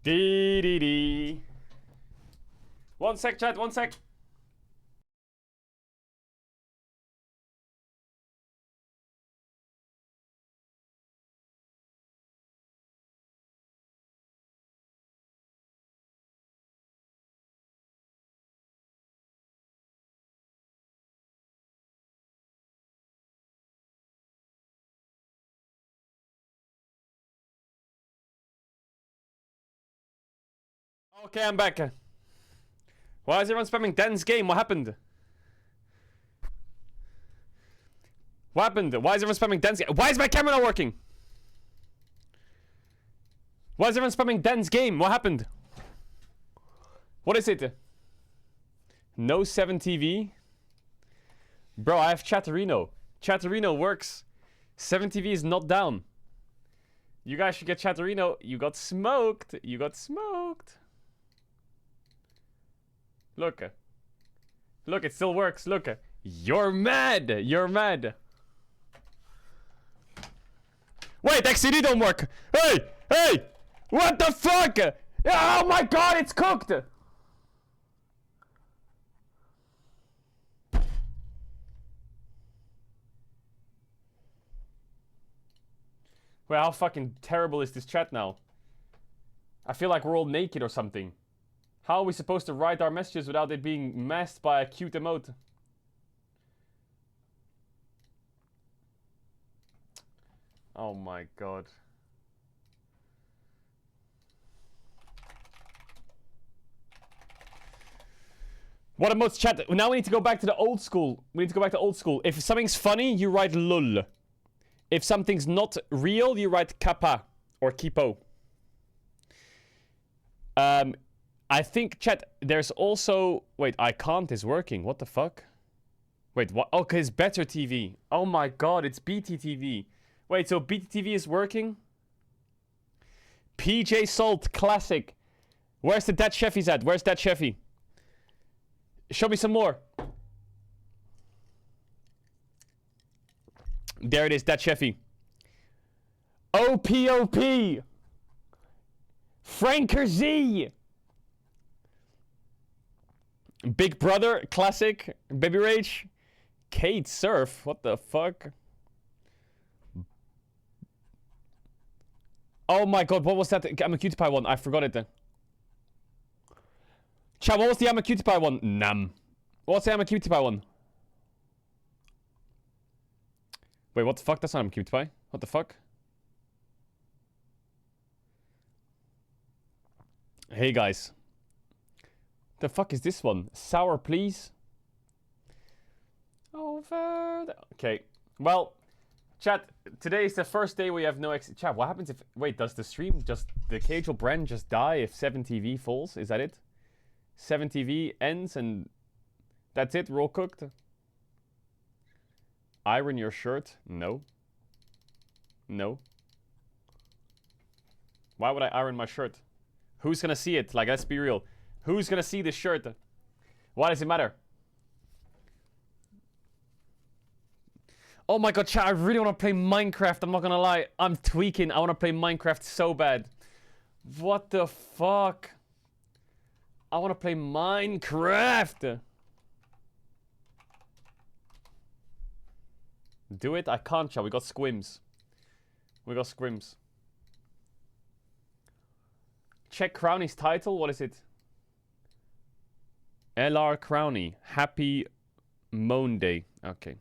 Dee dee dee. One sec, chat, one sec. Okay, I'm back. Why is everyone spamming Dan's game? What happened? What happened? Why is everyone spamming Dan's game? Why is my camera not working? Why is everyone spamming Dan's game? What happened? What is it? No 7 TV? Bro, I have Chatterino. Chatterino works. 7 TV is not down. You guys should get Chatterino. You got smoked. You got smoked. Look. Look, it still works. Look. You're mad. You're mad. Wait, XCD don't work. Hey! Hey! What the fuck? Oh my god, it's cooked! Well, how fucking terrible is this chat now? I feel like we're all naked or something. How are we supposed to write our messages without it being masked by a cute emote? Oh my god. What emotes, chat? Now we need to go back to the old school. We need to go back to old school. If something's funny, you write lol. If something's not real, you write kappa or kipo. I think, chat, there's also... Wait, I can't is working. What the fuck? Wait, what? Okay, it's better TV. Oh my god, it's BTTV. Wait, so BTTV is working? PJ Salt, classic. Where's the Dad Chefy's at? Where's Dad Chefy? Show me some more. There it is, Dad Chefy. OPOP. Franker Z. Big Brother, classic. Baby Rage. Kate Surf, what the fuck? Oh my god, what was that? I'm a Cutie Pie one. I forgot it then. Chat, what was the I'm a Cutie Pie one? Nam. What's the I'm a Cutie Pie one? Wait, what the fuck? That's not I'm a Cutie Pie. What the fuck? Hey guys. The fuck is this one? Sour, please. Over the... Okay. Well, chat, today is the first day we have no chat, what happens if... Wait, does the stream just... The Caedrel brand just die if 7TV falls? Is that it? 7TV ends and... That's it? We're all cooked? Iron your shirt? No. No. Why would I iron my shirt? Who's gonna see it? Like, let's be real. Who's gonna see this shirt? Why does it matter? Oh my god, chat, I really want to play Minecraft. I'm not gonna lie. I'm tweaking. I want to play Minecraft so bad. What the fuck? I want to play Minecraft. Do it? I can't, chat. We got squims. We got squims. Check Crownie's title. What is it? LR Crowney. Happy Monday. Okay.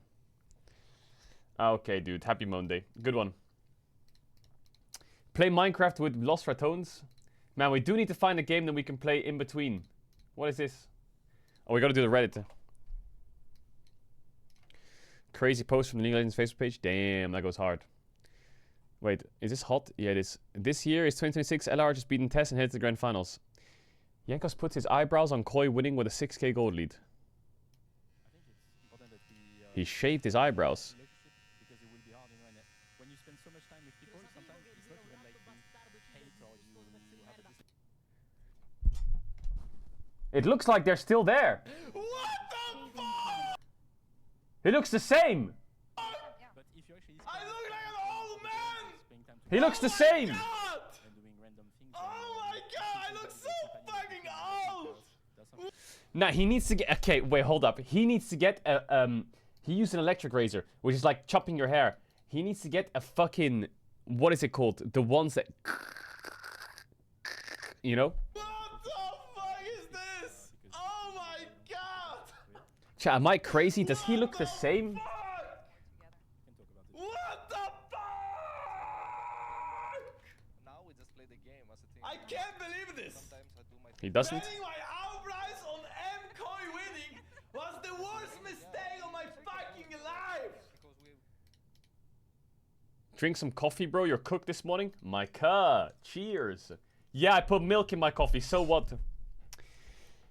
Okay, dude. Happy Monday. Good one. Play Minecraft with Lost Ratones. Man, we do need to find a game that we can play in between. What is this? Oh, we gotta do the Reddit. Crazy post from the League of Legends Facebook page. Damn, that goes hard. Wait, is this hot? Yeah, it is. This year is 2026. LR just beaten Tess and headed to the grand finals. Yankos puts his eyebrows on Koi, winning with a 6k gold lead. He shaved his eyebrows. It looks like they're still there. What the fuck? He looks the same. I look like an old man. He looks the same. God. Oh my god. Nah, he needs to get... Okay, wait, hold up. He needs to get a... He used an electric razor, which is like chopping your hair. He needs to get a fucking... What is it called? The ones that... You know? What the fuck is this? Oh my god! Chat, am I crazy? Does he look the same? What the fuck? Now we just play the game as a team. I can't believe this! Sometimes I do my He doesn't. Betting my outprice on MCOY winning was the worst mistake of my fucking life! because we Drink some coffee, bro. You're cooked this morning? My god. Cheers. Yeah, I put milk in my coffee. So what?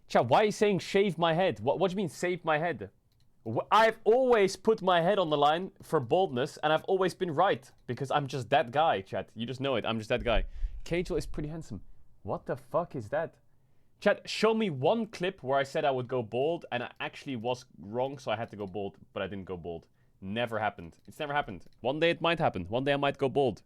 Chat, why are you saying shave my head? What do you mean save my head? I've always put my head on the line for boldness, and I've always been right. Because I'm just that guy, chat. You just know it. I'm just that guy. Caedrel is pretty handsome. What the fuck is that? Chat, show me one clip where I said I would go bold, and I actually was wrong, so I had to go bold, but I didn't go bold. Never happened. It's never happened. One day it might happen. One day I might go bold.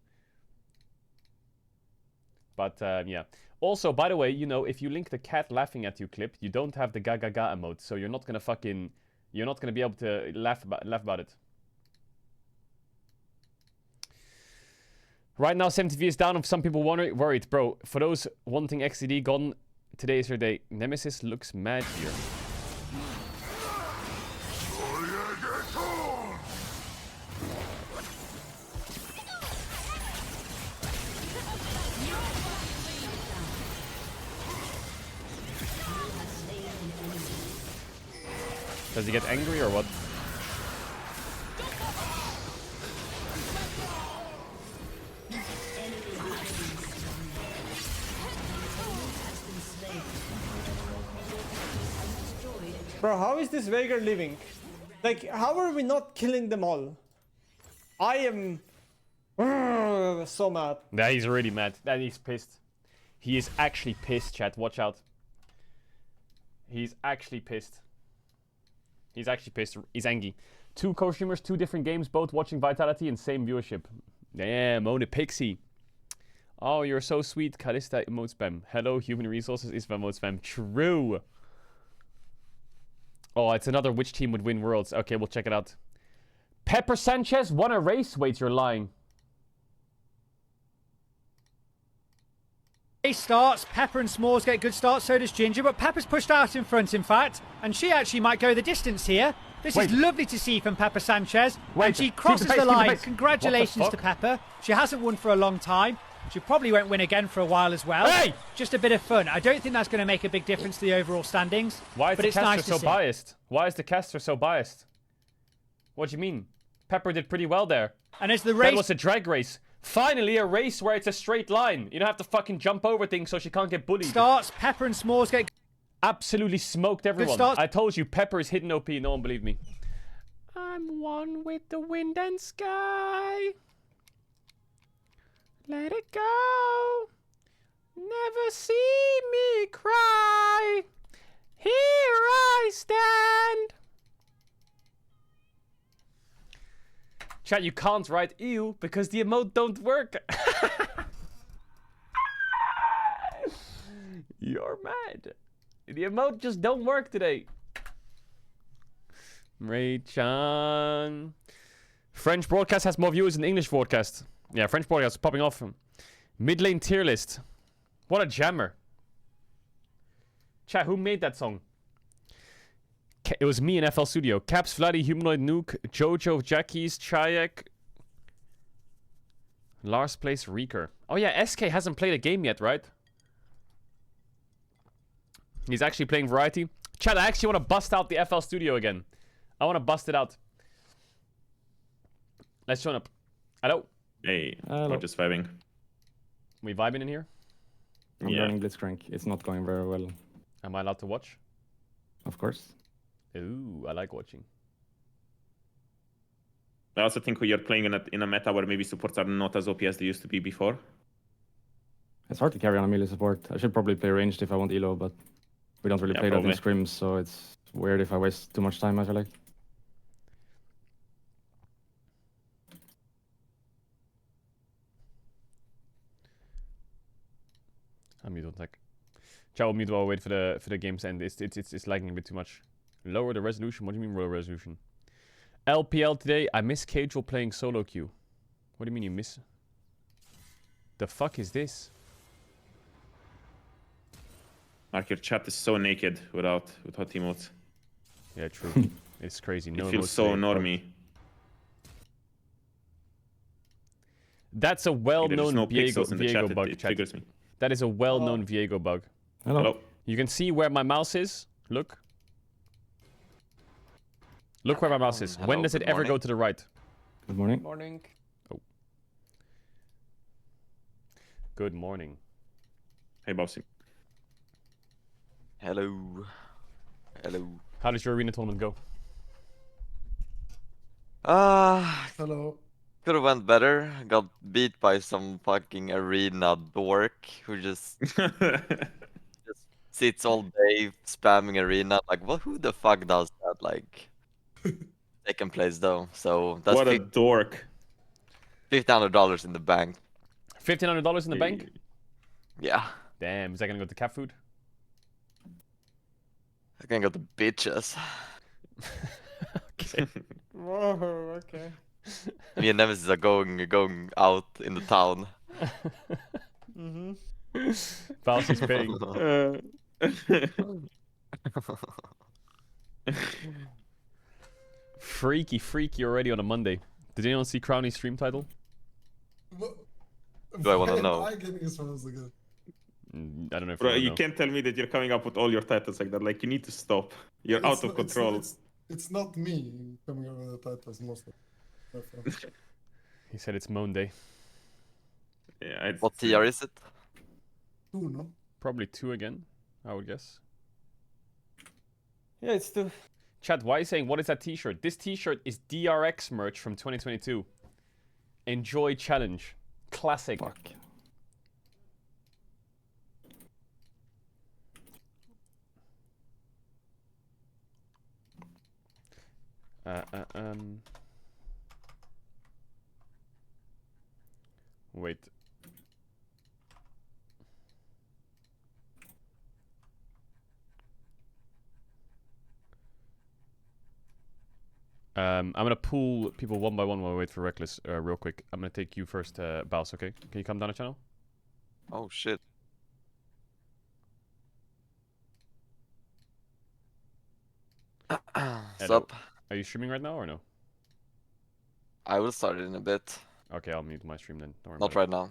But, yeah. Also, by the way, you know, if you link the cat laughing at you clip, you don't have the ga ga ga emote, so you're not gonna fucking... You're not gonna be able to laugh about it. Right now, 70V is down. If some people worried, bro. For those wanting XCD gone, today is your day. Nemesis looks mad here. Does he get angry or what? Bro, how is this Veigar living? Like, how are we not killing them all? I am so mad. Yeah, he's really mad. That he's pissed. He is actually pissed, chat. Watch out. He's actually pissed. He's actually pissed. He's angry. 2 co-streamers, 2 different games, both watching Vitality and same viewership. Damn, Mona Pixie. Oh, you're so sweet. Kalista emote spam. Hello, human resources is emote spam. True. Oh, it's another which team would win worlds. Okay, we'll check it out. Pepper Sanchez won a race. Wait, you're lying. Starts, Pepper and S'mores get good starts, so does Ginger, but Pepper's pushed out in front, in fact, and she actually might go the distance here. This is lovely to see from Pepper Sanchez, and she crosses the line. Congratulations to Pepper. She hasn't won for a long time. She probably won't win again for a while as well. Hey! Just a bit of fun. I don't think that's going to make a big difference to the overall standings. Why is but the it's caster nice so to see. biased? Why is the caster so biased? What do you mean? Pepper did pretty well there. And as the That race was a drag race. Finally, a race where it's a straight line. You don't have to fucking jump over things so she can't get bullied. starts, Pepper and S'mores get Absolutely smoked everyone. start. I told you, Pepper is hidden OP. No one believed me. I'm one with the wind and sky. Let it go. Never see me cry. Here I stand. Chat, you can't write ew because the emote don't work. You're mad. The emote just don't work today. Ray-chan. French broadcast has more viewers than English broadcast. Yeah, French broadcast is popping off. Mid lane tier list. What a jammer. Chat, who made that song? It was me in FL Studio. Caps, Vladdy, Humanoid Nuke, Jojo, Jackies, Chayek. Lars plays Reeker. Oh yeah, SK hasn't played a game yet, right? He's actually playing Variety. Chat, I actually want to bust out the FL Studio again. I want to bust it out. Let's join up. Hello? Hey, Hello. we're just vibing. We vibing in here? I'm Yeah. learning Blitzcrank. It's not going very well, Am I allowed to watch? of course. Ooh, I like watching. I also think you're playing in a meta where maybe supports are not as OP as they used to be before. It's hard to carry on a melee support. I should probably play ranged if I want elo, but we don't really Yeah, play that in probably. scrims, so it's weird if I waste too much time, I feel like. I'm mute on tech. Chat will mute while we wait for the game's end. It's lagging a bit too much. Lower the resolution? What do you mean lower resolution? LPL today, I miss Caedrel playing solo queue. What do you mean you miss? The fuck is this? Mark, your chat is so naked without emotes. Yeah, true. It's crazy. No It feels emotes so today. normie. That's a There's well-known no pixels in the chat. Viego bug, It chat. triggers me. That is a well-known Viego bug. Hello. Hello. You can see where my mouse is. Look. Look where my mouse is. Hello, When does it good ever go morning. to the right? Good morning. Morning. Good morning. Hey, Bossy. Hello. Hello. How does your arena tournament go? Hello. Could have went better. Got beat by some fucking arena dork who just sits all day spamming arena. Like, what? Who the fuck does that? Like, second place though. So that's What a dork. $1,500 in the bank. $1,500 in the bank? Yeah. Damn, is that gonna go to cat food? I can go to bitches. Okay. Whoa, okay. Me and Nemesis are going out in the town. Mm-hmm. Bowsy's paying. Freaky already on a Monday. Did anyone see Crownie's stream title? Do I wanna know? I getting as far as the good. I don't know if Bro, you you know. can't tell me that you're coming up with all your titles like that. Like, you need to stop. You're out of control. It's not me coming up with the titles mostly. He said it's Moan Day. Yeah, it's, What TR is it? Two, no? Probably 2 again, I would guess. Yeah, it's the... Chat, why are you saying, what is that t-shirt? This t-shirt is DRX merch from 2022. Enjoy challenge. Classic. Fuck. Wait. I'm gonna pull people one by one while we wait for Reckless real quick. I'm gonna take you first, Baus, okay? Can you come down the channel? Oh shit. Sup? Are you streaming right now or no? I will start it in a bit. Okay, I'll mute my stream then. Don't worry Not about it. right now.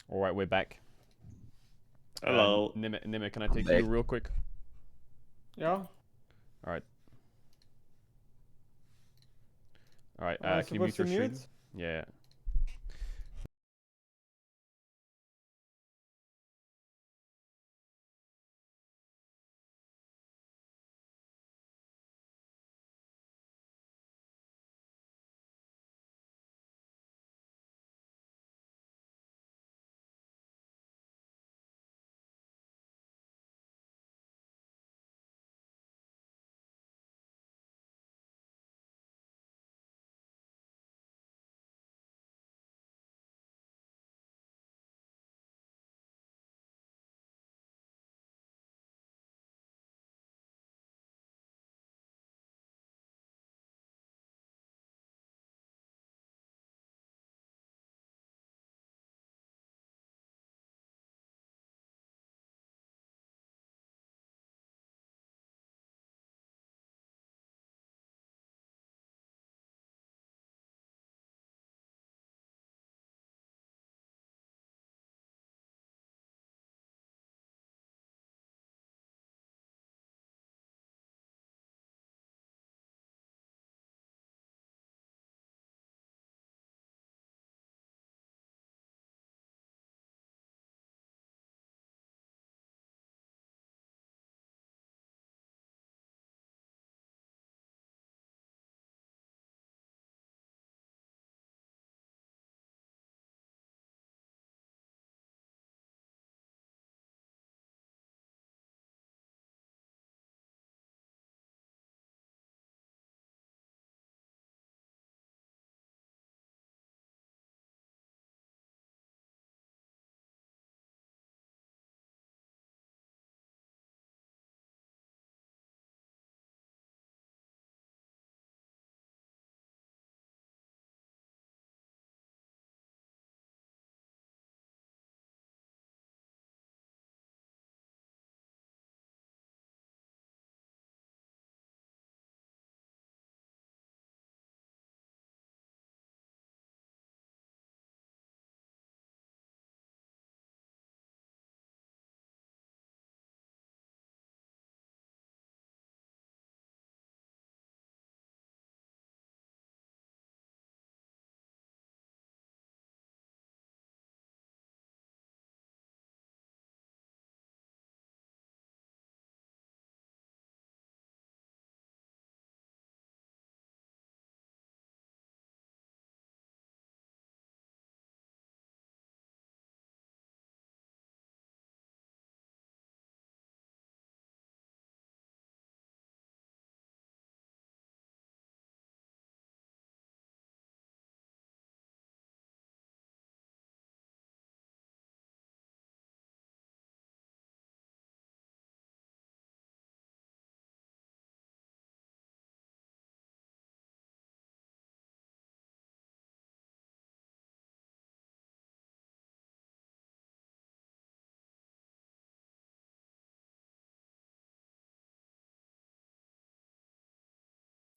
All right, we're back. Hello. Nimit, can I take back. you real quick? Yeah. All right. All right. Am I Can you mute supposed your to stream? mute? Yeah.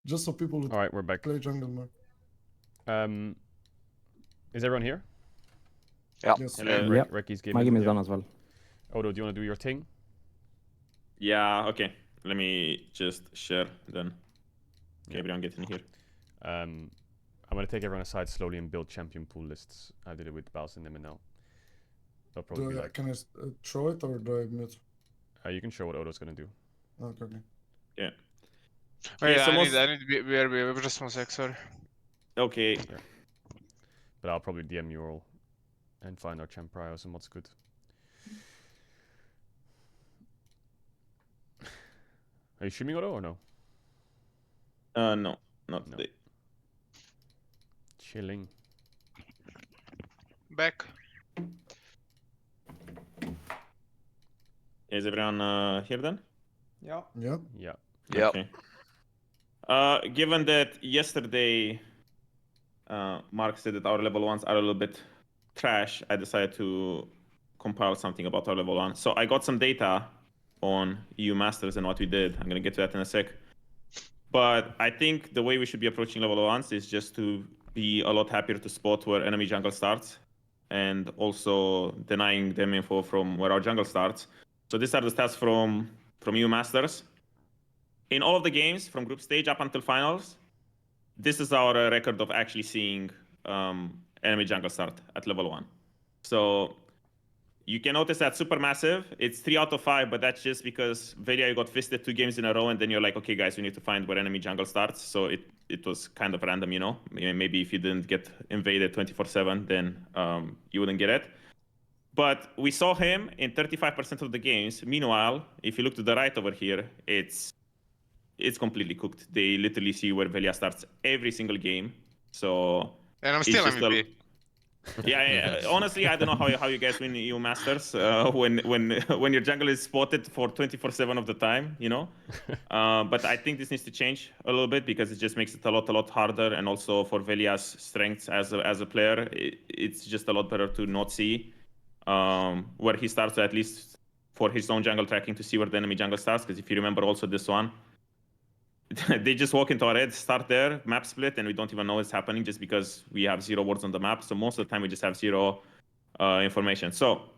Just so people would All right, we're back. play jungle more. Is everyone here? Yeah. Yes. Hello. Yeah. Ricky's game. My game is yeah. done as well. Odo, do you want to do your thing? Yeah, okay. Let me just share then. Yeah. Everyone get in here. I'm gonna take everyone aside slowly and build champion pool lists. I did it with Baus and Nimit now. They'll probably be like, Can I throw it or do I mute? you can show what Odo's gonna do. Okay. Yeah. Wait, Okay, so I most... need BRB, just 1 sec, sorry. Okay. But I'll probably DM you all and find our champ priors and what's good. Are you streaming Odo or no? No, not No. today. Chilling. Back. Is everyone here then? Yeah. Yeah. Yeah. Yeah. Okay. Given that yesterday Mark said that our level 1s are a little bit trash, I decided to compile something about our level 1. So I got some data on EU Masters and what we did. I'm going to get to that in a sec. But I think the way we should be approaching level 1s is just to be a lot happier to spot where enemy jungle starts. and also denying them info from where our jungle starts. So these are the stats from EU Masters. In all of the games from group stage up until finals, this is our record of actually seeing enemy jungle start at level 1. So you can notice that Supermassive, it's 3 out of 5, but that's just because Velia got fisted 2 games in a row, and then you're like, okay, guys, we need to find where enemy jungle starts. So it was kind of random, you know? Maybe if you didn't get invaded 24/7, then you wouldn't get it. But we saw him in 35% of the games. Meanwhile, if you look to the right over here, it's completely cooked. They literally see where Velia starts every single game. So And I'm it's still just MVP. yeah, honestly, I don't know how you guys win EU Masters when your jungle is spotted for 24/7 of the time, you know. But I think this needs to change a little bit because it just makes it a lot harder, and also for Velia's strengths as a player, it's just a lot better to not see where he starts, at least for his own jungle tracking, to see where the enemy jungle starts. Because if you remember also this one, they just walk into our red, start there, map split, and we don't even know what's happening just because we have 0 wards on the map. So most of the time we just have 0 information. So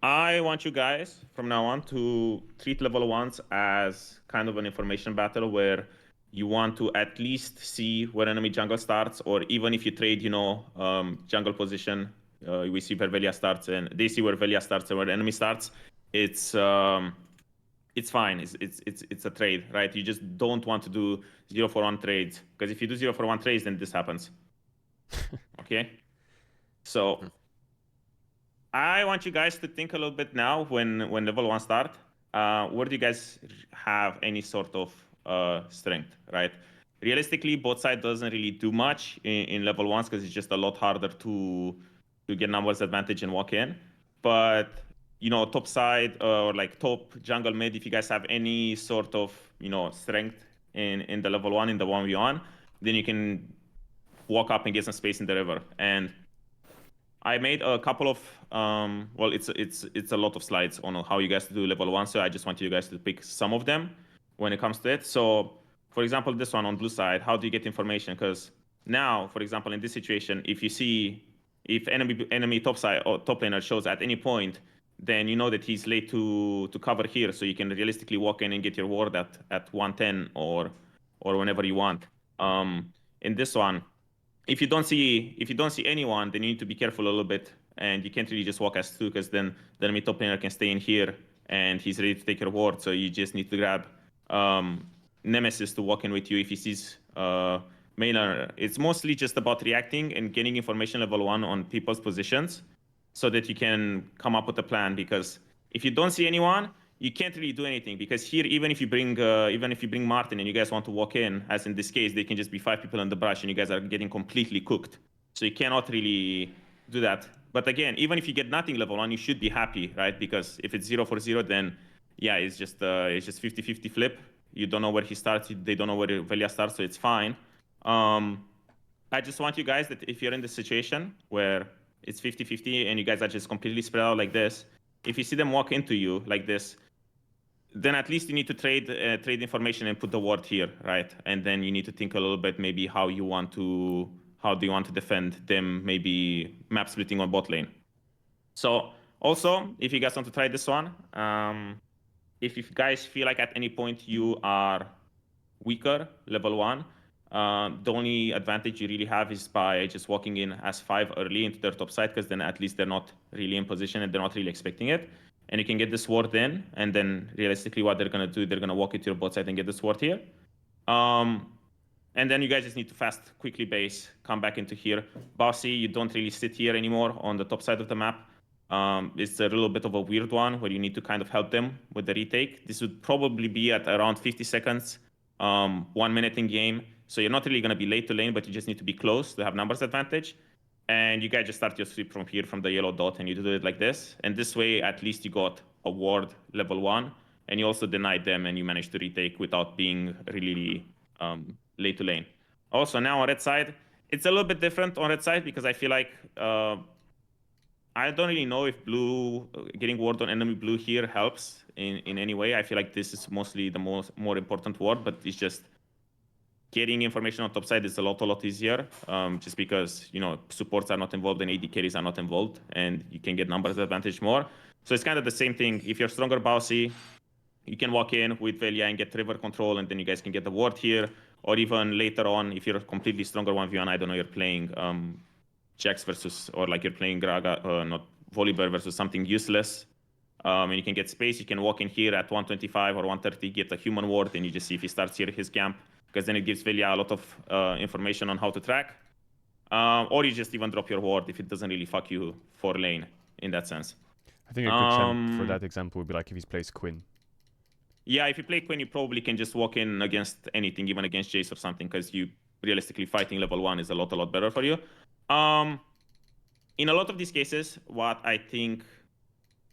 I want you guys from now on to treat level 1s as kind of an information battle where you want to at least see where enemy jungle starts, or even if you trade, you know, jungle position, we see where Velia starts and they see where Velia starts and where the enemy starts. It's fine. It's a trade, right? You just don't want to do 0-for-1 trades, because if you do 0-for-1 trades, then this happens. Okay. So I want you guys to think a little bit now when level 1 start. Where do you guys have any sort of strength, right? Realistically, both side doesn't really do much in level 1s because it's just a lot harder to get numbers advantage and walk in. But you know, top side or like top jungle mid, if you guys have any sort of, you know, strength in the level 1, in the 1v1, then you can walk up and get some space in the river. And I made a couple of well, it's a lot of slides on how you guys do level 1, so I just want you guys to pick some of them when it comes to it. So for example, this one on blue side, how do you get information? Because now, for example, in this situation, if enemy top side or top laner shows at any point, then you know that he's late to cover here, so you can realistically walk in and get your ward at 110 or whenever you want. In this one, if you don't see anyone, then you need to be careful a little bit, and you can't really just walk as 2, because then the enemy top laner can stay in here and he's ready to take your ward. So you just need to grab Nemesis to walk in with you if he sees main laner. It's mostly just about reacting and getting information level 1 on people's positions, so that you can come up with a plan. Because if you don't see anyone, you can't really do anything. Because here, even if you bring Martin and you guys want to walk in, as in this case, they can just be 5 people in the brush and you guys are getting completely cooked. So you cannot really do that. But again, even if you get nothing level 1, you should be happy, right? Because if it's 0-for-0, then yeah, it's just 50-50 flip. You don't know where he starts, they don't know where Velia starts, so it's fine. I just want you guys that if you're in this situation where it's 50-50 and you guys are just completely spread out like this, if you see them walk into you like this, then at least you need to trade information and put the ward here, right? And then you need to think a little bit maybe how do you want to defend them, maybe map splitting on bot lane. So also, if you guys want to try this one, if you guys feel like at any point you are weaker level 1, the only advantage you really have is by just walking in as 5 early into their top side, because then at least they're not really in position and they're not really expecting it. And you can get this ward in, and then realistically what they're going to do, they're going to walk into your bot side and get this ward here. And then you guys just need to fast, quickly base, come back into here. Bossy, you don't really sit here anymore on the top side of the map. It's a little bit of a weird one where you need to kind of help them with the retake. This would probably be at around 50 seconds, 1 minute in game. So you're not really going to be late to lane, but you just need to be close to have numbers advantage. And you guys just start your sweep from here, from the yellow dot, and you do it like this. And this way, at least you got a ward level 1, and you also denied them, and you managed to retake without being really late to lane. Also, now on red side, it's a little bit different on red side, because I feel like I don't really know if blue, getting ward on enemy blue here helps in any way. I feel like this is mostly the more important ward, but it's just getting information on top side is a lot easier, just because, you know, supports are not involved and AD carries are not involved, and you can get numbers advantage more. So it's kind of the same thing. If you're stronger bossy, you can walk in with Velia and get river control, and then you guys can get the ward here. Or even later on, if you're a completely stronger 1v1, I don't know, you're playing Jax versus, or like you're playing Graga, not Volibear versus something useless. And you can get space, you can walk in here at 125 or 130, get a human ward, and you just see if he starts here his camp, because then it gives Velia a lot of information on how to track. Or you just even drop your ward if it doesn't really fuck you for lane, in that sense. I think a good champ for that example would be like if he plays Quinn. Yeah, if you play Quinn, you probably can just walk in against anything, even against Jace or something, because you realistically fighting level 1 is a lot better for you. In a lot of these cases, what I think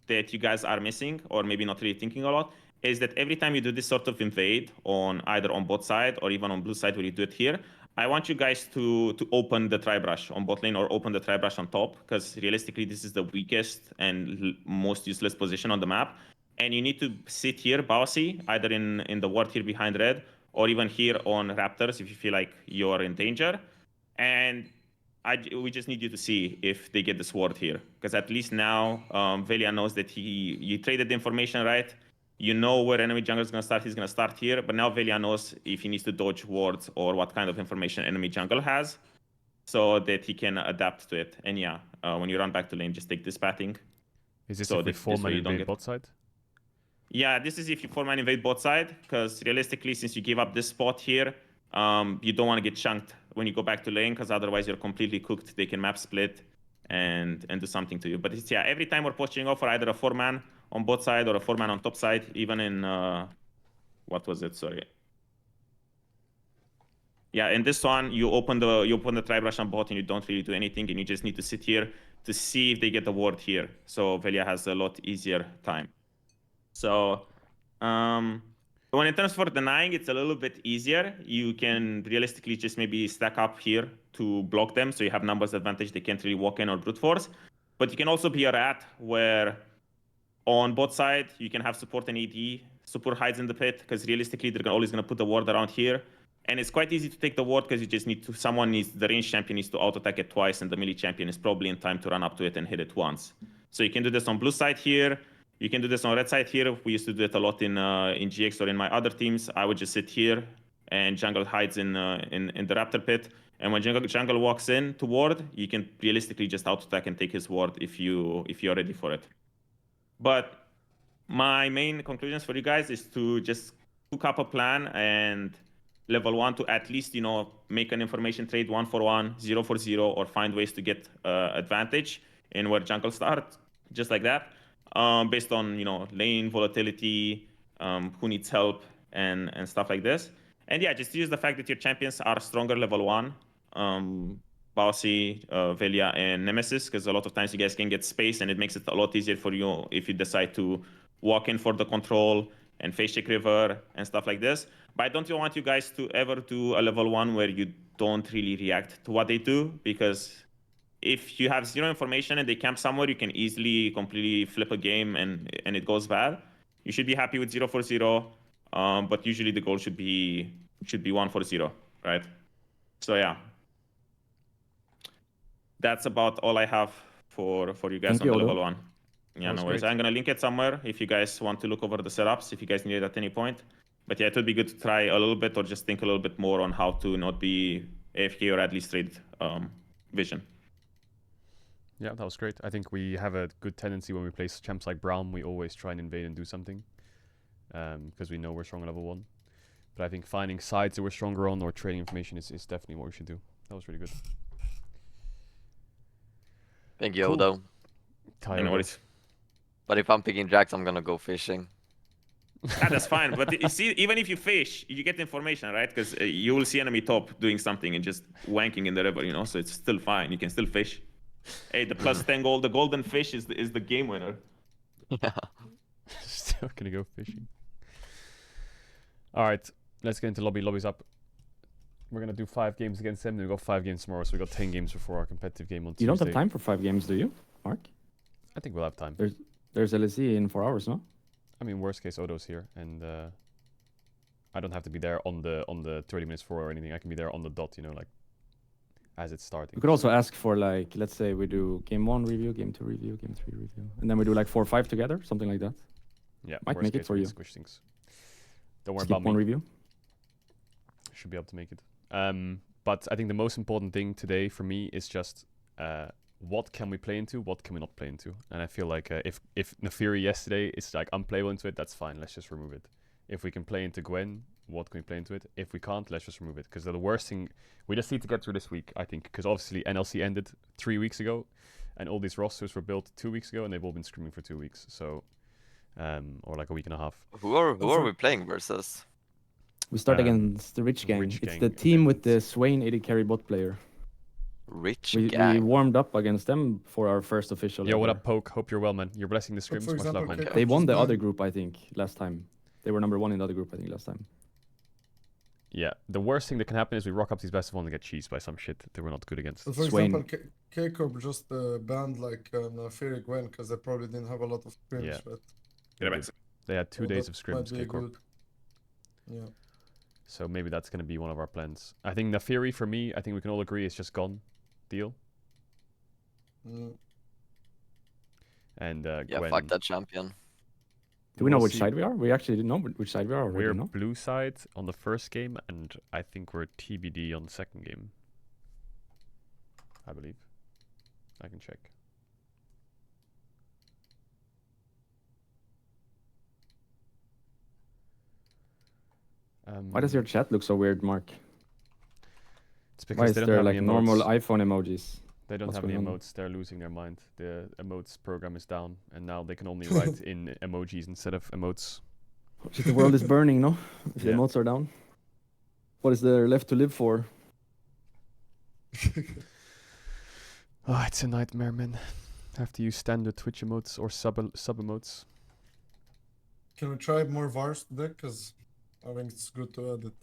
that you guys are missing, or maybe not really thinking a lot, is that every time you do this sort of invade on either on bot side or even on blue side where you do it here, I want you guys to open the tri-brush on bot lane or open the tri-brush on top, because realistically this is the weakest and most useless position on the map. And you need to sit here, bossy, either in the ward here behind red, or even here on Raptors if you feel like you're in danger. And we just need you to see if they get the sword here, because at least now Velia knows that you traded the information, right? You know where enemy jungler is going to start. He's going to start here, but now Velia knows if he needs to dodge wards or what kind of information enemy jungle has, so that he can adapt to it. And yeah, when you run back to lane, just take this pathing. Is this so if we four-man invade get bot side? Yeah, this is if you 4-man invade bot side, because realistically, since you give up this spot here, you don't want to get chunked when you go back to lane, because otherwise you're completely cooked. They can map split and do something to you. But it's, yeah, every time we're pushing off for either a 4-man on bot side or a 4-man on top side, even in what was it? Sorry. Yeah, in this one, you open the tri-brush on bot and you don't really do anything, and you just need to sit here to see if they get the ward here. So Velia has a lot easier time. So when in terms for denying, it's a little bit easier. You can realistically just maybe stack up here to block them, so you have numbers advantage. They can't really walk in or brute force. But you can also be a rat where on both side you can have support and AD. Support hides in the pit, because realistically they're always going to put the ward around here. And it's quite easy to take the ward, because you just need to, the range champion needs to auto-attack it twice, and the melee champion is probably in time to run up to it and hit it once. So you can do this on blue side here. You can do this on red side here. We used to do it a lot in GX or in my other teams. I would just sit here, and jungle hides in the Raptor pit. And when jungle walks in to ward, you can realistically just auto-attack and take his ward if you're ready for it. But my main conclusions for you guys is to just cook up a plan and level 1 to at least, you know, make an information trade 1-for-1, 0-for-0, or find ways to get advantage in where jungle starts, just like that. Based on, you know, lane volatility, who needs help, and stuff like this. And yeah, just use the fact that your champions are stronger level 1, Bossy, Velia, and Nemesis, because a lot of times you guys can get space, and it makes it a lot easier for you if you decide to walk in for the control and face check river and stuff like this. But I don't want you guys to ever do a level 1 where you don't really react to what they do, because if you have zero information and they camp somewhere, you can easily completely flip a game and it goes bad. You should be happy with 0-for-0, but usually the goal should be 1-for-0, right? So yeah, that's about all I have for you guys. Thank on you, the Odo. level 1. Yeah, no worries. great. I'm gonna link it somewhere if you guys want to look over the setups, if you guys need it at any point. But yeah, it would be good to try a little bit, or just think a little bit more on how to not be AFK, or at least trade vision. Yeah, that was great. I think we have a good tendency when we play champs like Braum, we always try and invade and do something, because we know we're strong at level 1. But I think finding sides that we're stronger on or trading information is definitely what we should do. That was really good. Thank you, Cool. Odo. Tired. No worries. But if I'm picking Jax, I'm gonna go fishing. That's fine. But you see, even if you fish, you get information, right? Because you will see enemy top doing something and just wanking in the river, you know? So it's still fine. You can still fish. Hey, the plus 10 gold, the golden fish is the game winner. Yeah. Still gonna go fishing. Alright, let's get into lobby. Lobby's up. We're gonna do 5 games against them, then we got 5 games tomorrow, so we got 10 games before our competitive game on Tuesday. You don't have time for 5 games, do you, Mark? I think we'll have time. There's LSE in 4 hours, no? I mean, worst case, Odo's here, and I don't have to be there on the 30 minutes for or anything. I can be there on the dot, you know, like as it's starting. We could also ask for like, let's say we do game 1 review, game 2 review, game 3 review, and then we do like 4 or 5 together, something like that. Yeah, Might worst make it case, for we you. Squish things. Don't worry Skip about one me. review. Should be able to make it. But I think the most important thing today for me is just what can we play into, what can we not play into. And I feel like if Nefiri yesterday is like unplayable into it, that's fine. Let's just remove it. If we can play into Gwen, what can we play into it? If we can't, let's just remove it. Because the worst thing, we just need to get through this week, I think. Because obviously NLC ended 3 weeks ago, and all these rosters were built 2 weeks ago, and they've all been screaming for 2 weeks. So, or like a week and a half. Who are we playing versus? We start against the Rich Gang. It's the team with the Swain AD carry bot player. Rich We Gang. warmed up against them for our first official. Yo, what ever. up, Poke? Hope you're well, man. You're blessing the But scrims. for Much love, example, man. Okay. They won the just other died. group, I think, last time. They were number 1 in the other group, I think, last time. Yeah, the worst thing that can happen is we rock up these best of one and get cheesed by some shit that we're not good against. But for Swain. example, K-Corp just banned like Fairy Gwen because they probably didn't have a lot of scrims. Yeah. But They had 2 well, days that of scrims, might be K-Corp. good. Yeah. So maybe that's going to be one of our plans. I think Nefiri, for me, I think we can all agree is just gone. Deal. Mm. And Yeah, Gwen. fuck that champion. Do we know We'll which see. side we are? We actually didn't know which side we are already, We're no? blue side on the first game, and I think we're TBD on the second game. I believe. I can check. Why does your chat look so weird, Mark? It's because Why is they don't there have like any normal emotes. iPhone emojis? They don't What's have any going on? emotes. They're losing their mind. The emotes program is down, and now they can only write in emojis instead of emotes. Shit, the world is burning, no? If the Yeah. emotes are down. What is there left to live for? Oh, it's a nightmare, man. Have to use standard Twitch emotes or sub emotes. Can we try more Vars today? Because I think it's good to add it.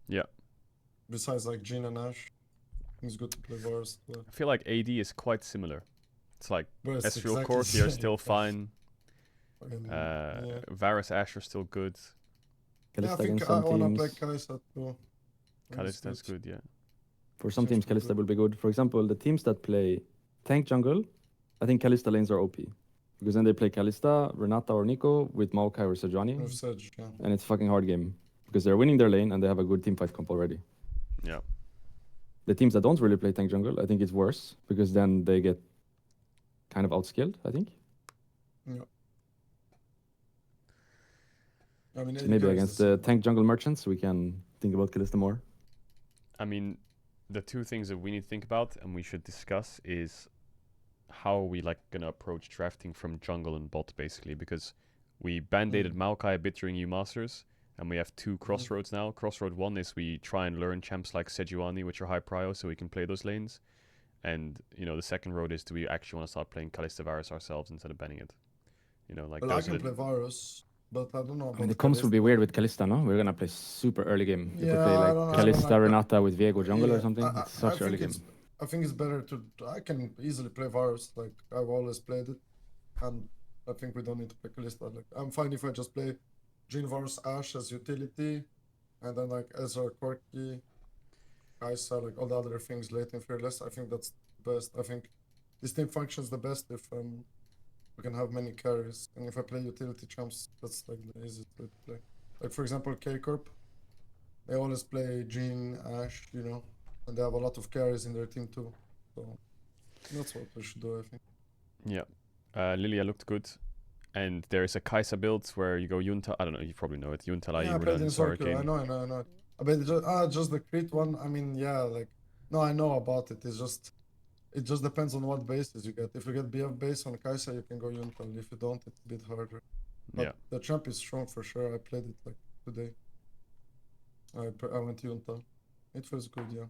Yeah. Besides like Jhin and Ashe, I think it's good to play Vars. I feel like AD is quite similar. It's like But it's Ezreal exactly Corki the are same. still fine. Fucking, Varus Ashe are still good. Yeah, I Kalista think against I some wanna teams. play Kai'Sa too. Kalista's good, yeah. For some teams, Seems Kalista will be good. For example, the teams that play tank jungle, I think Kalista lanes are OP. Because then they play Kalista, Renata or Nico with Maokai or Sejuani. With Sedge, yeah. And it's fucking hard game. Because they're winning their lane and they have a good team fight comp already. Yeah. The teams that don't really play tank jungle, I think it's worse. Because then they get kind of outskilled, I think. Yeah. I mean, So AD maybe carries against the the same. tank jungle merchants, we can think about Kalista more. I mean, the two things that we need to think about and we should discuss is how are we like gonna approach drafting from jungle and bot basically, because we band-aided Maokai a bit during U Masters and we have 2 crossroads now. Crossroad 1 is we try and learn champs like Sejuani, which are high prio, so we can play those lanes. And you know, the second road is do we actually want to start playing Kalista Varus ourselves instead of banning it? You know, like Well, I those are can the- play Varus, but I don't know. I mean, the about comps will be Kalista. weird with Kalista, no? We're gonna play super early game. If we Yeah, play I like don't know, I don't Kalista, like that. Renata with Viego jungle Yeah, or something. It's such I early think game. I think it's better to. I can easily play Varus. Like I've always played it, and I think we don't need to play Kalista. Like I'm fine if I just play Jhin Varus Ashe as utility, and then like Ezra Corki, Kai'Sa, like all the other things late in Fearless. I think that's the best. I think this team functions the best if we can have many carries, and if I play utility champs, that's like the easiest way to play. Like for example, K-Corp, they always play Jhin, Ashe, you know, and they have a lot of carries in their team too. So that's what we should do, I think. Yeah. Lilia looked good. And there's a Kai'Sa build where you go Yunta. I don't know, you probably know it. Yunta, Yeah, I Yuna, played in and Circle. I Hurricane. know. I bet just the crit one. I mean, yeah, like no, I know about it. It just depends on what bases you get. If you get BF base on Kai'Sa, you can go Yunta. If you don't, it's a bit harder. But Yeah. the champ is strong for sure. I played it like today. I went Yunta. It feels good, yeah.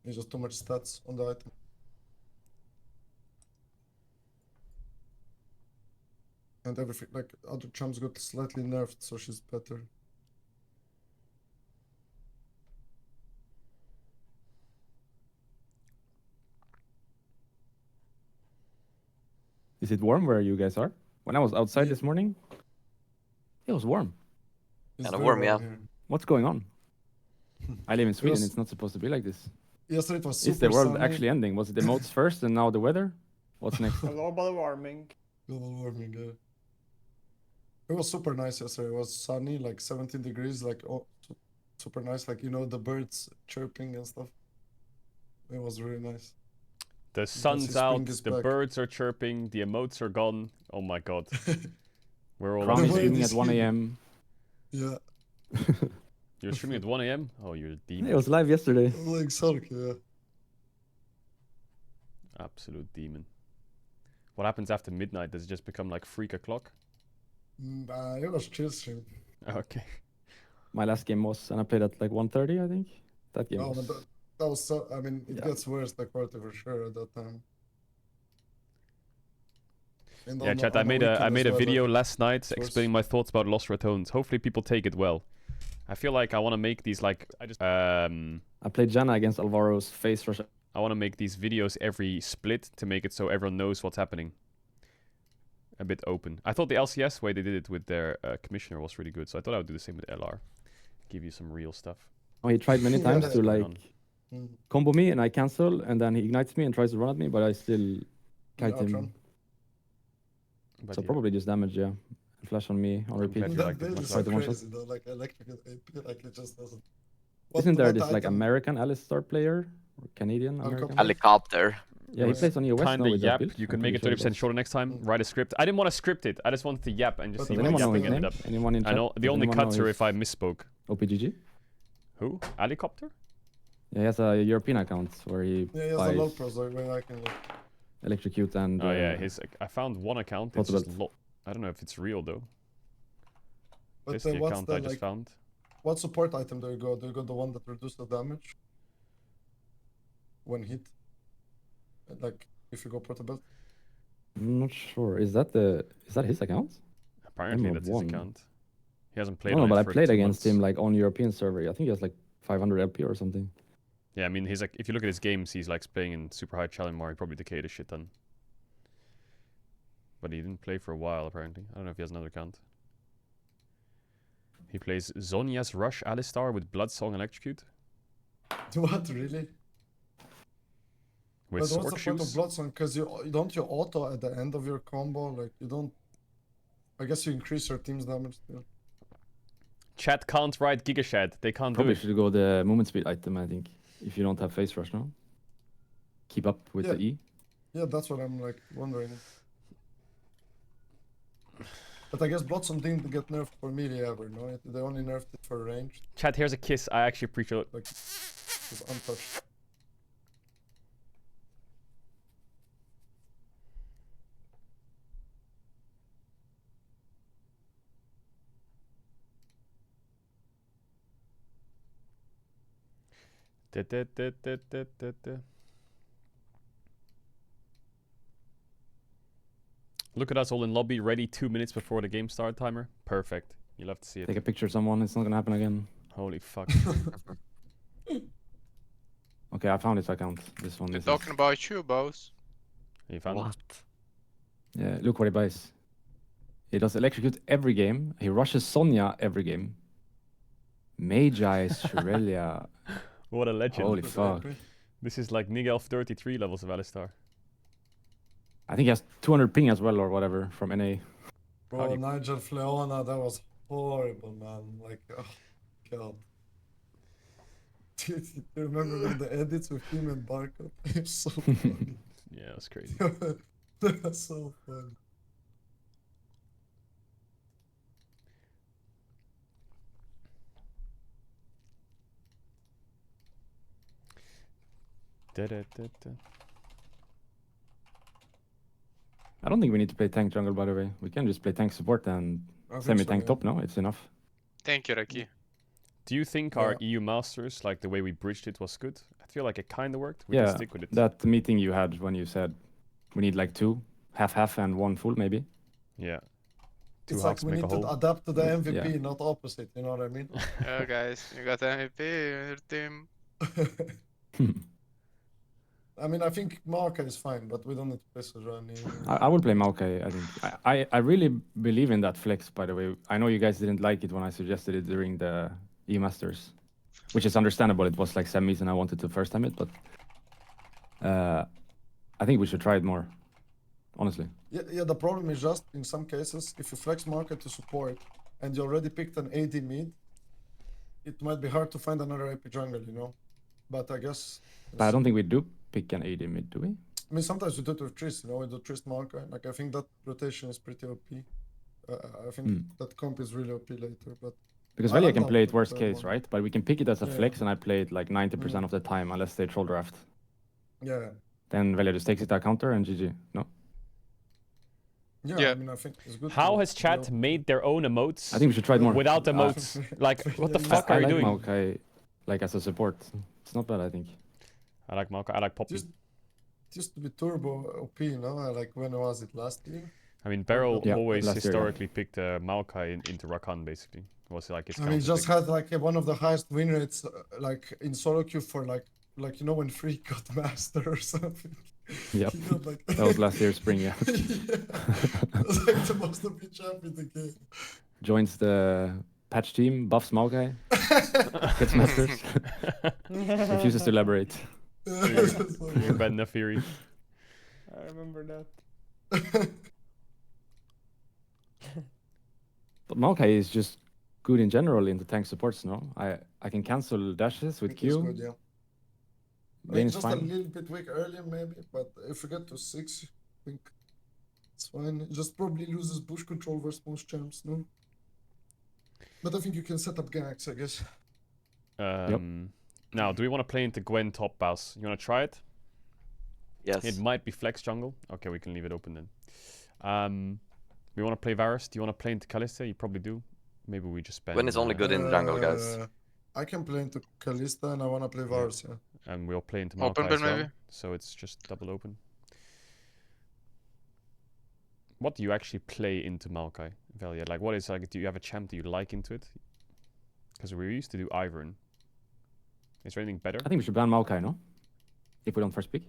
It's just too much stats on the item. And everything, like other champs got slightly nerfed, so she's better. Is it warm where you guys are? When I was outside Yeah. this morning, it was warm. It's Kinda very warm, yeah. here. What's going on? I live in Sweden. was- It's not supposed to be like this. Yesterday it was super Is the world sunny. actually ending? Was it the modes first and now the weather? What's next? Global warming. Global warming, yeah. It was super nice yesterday. It was sunny, like 17 degrees, like super nice. Like, you know, the birds chirping and stuff. It was really nice. The sun's spring out, is the back. birds are chirping, the emotes are gone. Oh my god. We're all Crown is way streaming this at 1 heat- a.m. Yeah, You're streaming at 1 a.m.? Oh, you're a demon. It was live yesterday. like Sark, yeah. Absolute demon. What happens after midnight? Does it just become like freak o'clock? It was chill stream. Okay. My last game was, and I played at like 1:30, I think. That game Oh, was... but that was so. I mean, it Yeah. gets worse, the quality for sure at that time. And Yeah, on chat. on I the made a weekend as well, video like, last night worse. explaining my thoughts about Lost Ratones. Hopefully, people take it well. I feel like I want to make these like I played Janna against Alvaro's face rush. I want to make these videos every split to make it so everyone knows what's happening. A bit open. I thought the LCS way they did it with their commissioner was really good, so I thought I would do the same with LR. Give you some real stuff. Oh, he tried many Yeah, times that's to going like on. Mm. combo me and I cancel, and then he ignites me and tries to run at me, but I still kite outrun. him. But So yeah. probably just damage, yeah. And flash on me on repeat. glad you That like it build much is better. so One shot. crazy though, like electric AP, like it just doesn't. Isn't there this like item- American Alistar player? Or Canadian American? Helicopter. Helicopter. Yeah, he plays on EOS now Kinda with that yap. build. You I'm can make it pretty 30% sure shorter next time. Mm. Write a script. I didn't want to script it. I just wanted to yap and just But see Does the what anyone know yapping his ended name? up. Anyone in I chat? know the Does only anyone know cuts are his if I misspoke. OPGG? Who? Helicopter? Yeah, he has a European account where he Yeah, he has a buys low pros, like where I can look. electrocute and Oh yeah, his. I found one account. It's just Protobelt. I don't know if it's real though. But This is the what's account the I just like? found. What support item do you go? Do you go the one that reduces the damage when hit? Like if you go Protobelt? I'm not sure. Is that his account? Apparently of that's his one. account. He hasn't played No, on but it I for played 2 against months. him like on European server. I think he has like 500 LP or something. Yeah, I mean, he's like, if you look at his games, he's like playing in super high challenge more. He probably decayed a shit ton. But he didn't play for a while, apparently. I don't know if he has another account. He plays Zhonya's Rush Alistar with Bloodsong Electrocute. What really? With But what's Sword the point of Shoes. Bloodsong? Because you don't auto at the end of your combo, like you don't. I guess you increase your team's damage still. Chat can't write Gigashad. They can't Probably do it. should go the movement speed item, I think. If you don't have face rush now. Keep up with the Yeah. E. Yeah, that's what I'm like wondering. But I guess Bloodsong didn't get nerfed for melee ever, no? They only nerfed it for range. Chat, here's a kiss. I actually appreciate it. Like, it's untouched. Look at us all in lobby, ready 2 minutes before the game start timer. Perfect. You'll have to see it. Take a picture of someone. It's not gonna happen again. Holy fuck. Okay, I found his account. This one. They're This talking is, about you, boss. You found it? What? yeah, look what he buys. He does electrocute every game. He rushes Sonya every game. Magi Shrelia. What a legend. Holy fuck. This is like Nigelf 33 levels of Alistar. I think he has 200 ping as well or whatever from NA. How Bro, do you- Nigel Fleona, that was horrible, man. Like, oh, God. Dude, you remember when the edits with him and Barco? It's so funny. Yeah, that's crazy. That was so funny. Da-da-da-da. I don't think we need to play tank jungle, by the way. We can just play tank support and I think semi-tank so, top now. It's enough. Thank you, Raki. Do you think our EU Masters, like the way we bridged it, was good? I feel like it kind of worked. We can Yeah, stick with it. that meeting you had when you said we need like 2, half and 1 full maybe. Yeah. Two It's like halves we make need a to whole. adapt to the Yeah. MVP, not opposite, you know what I mean? Yeah, guys, you got MVP in your team. I mean, I think Maokai is fine, but we don't need to play Sejuani. I would play Maokai, I think. I really believe in that flex, by the way. I know you guys didn't like it when I suggested it during the E-Masters, which is understandable. It was like semis and I wanted to first time it, but I think we should try it more, honestly. Yeah, the problem is just, in some cases, if you flex market to support, and you already picked an AD mid, it might be hard to find another AP jungle, you know? But I guess... But I don't think we do pick an AD mid, do we? I mean, sometimes we do it with Trist, you know? We do Trist Marker. Like, I think that rotation is pretty OP. I think that comp is really OP later, but... Because I Velia don't can know, play it but, worst case, right? But we can pick it as a yeah. flex, and I play it like 90% of the time, unless they troll draft. Yeah. Then Velia just takes it to counter and GG, no? Yeah, I mean, I think it's good. How has chat made their own emotes? I think we should try it more. Without emotes. Like, what the fuck are you doing? I like Maokai, like, as a support. It's not bad, I think. I like Maokai. I like Poppy. It used to be turbo OP, you know? Like, when was it, last year? I mean, Beryl Yeah, always last year, historically picked Maokai into Rakan, basically. Was like his I mean, just counter had like one of the highest win rates, like in solo queue for like you know when Freak got master or something. Yep. He got, like... That was last year spring, yeah. Yeah. It was like the most OP champ in the game. Joins the patch team, buffs Maokai, gets masters, refuses to elaborate. Ben Nafiri. I remember that. But Maokai is just good in general in the tank supports, no? I can cancel dashes with It's Q. good, yeah. I mean, Lane is just a fine. little bit weak earlier maybe, but if we get to 6, I think it's fine. It just probably loses push control versus most champs, no? But I think you can set up ganks, I guess. Now, do we want to play into Gwen top boss? You want to try it? Yes. It might be flex jungle. Okay, we can leave it open then. We want to play Varus. Do you want to play into Kalista? You probably do. Maybe we just spend... When it's only good in jungle, guys. I can play into Kalista and I wanna play Varus, yeah. And we'll play into Open Maokai build as well. maybe? So it's just double open. What do you actually play into Maokai, Velia? Like, what is, like, do you have a champ that you like into it? Because we used to do Ivern. Is there anything better? I think we should ban Maokai, no? If we don't first pick.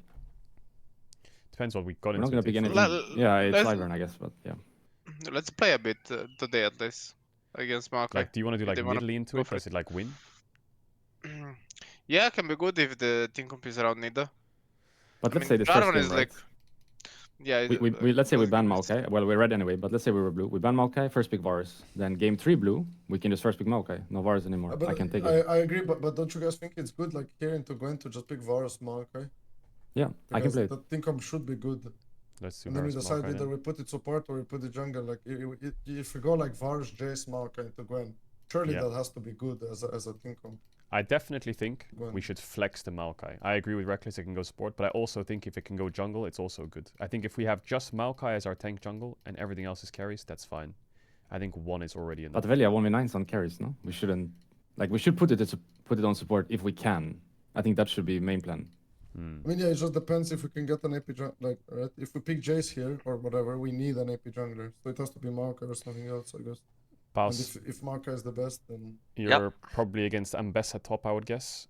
Depends what we got We're not into. gonna pick it. anything. Yeah, it's let's- Ivern, I guess, but yeah. Let's play a bit today at least against Maokai. Like, do you want to do like they wanna middly into go it? for Does it like win? Yeah, can be good if the team comp is around Nida. But I let's mean, say this first Jarvan game, is right? like, yeah. Let's say we like ban this. Maokai. Well, we're red anyway, but let's say we were blue. We ban Maokai, first pick Varus. Then game 3 blue, we can just first pick Maokai. No Varus anymore. But I can take it. I agree, but don't you guys think it's good, like, here into Gwen to just pick Varus Maokai? Yeah, I can play it. The team comp should be good. Let's do And then we Varus decide Maokai either then. we put it support or we put it jungle. Like, if we go like Varus, Jace, Maokai into Gwen, surely Yeah. that has to be good as a team comp. I definitely think Go on. we should flex the Maokai. I agree with Reckless, it can go support, but I also think if it can go jungle, it's also good. I think if we have just Maokai as our tank jungle and everything else is carries, that's fine. I think one is already enough. But Velia 1v9s on carries, no? We shouldn't... Like, we should put it on support if we can. I think that should be main plan. I mean, yeah, it just depends if we can get an AP jungler. Like, right? If we pick Jace here or whatever, we need an AP jungler. So it has to be Maokai or something else, I guess. Pass. And if Maokai is the best, then You're probably against Ambessa top, I would guess.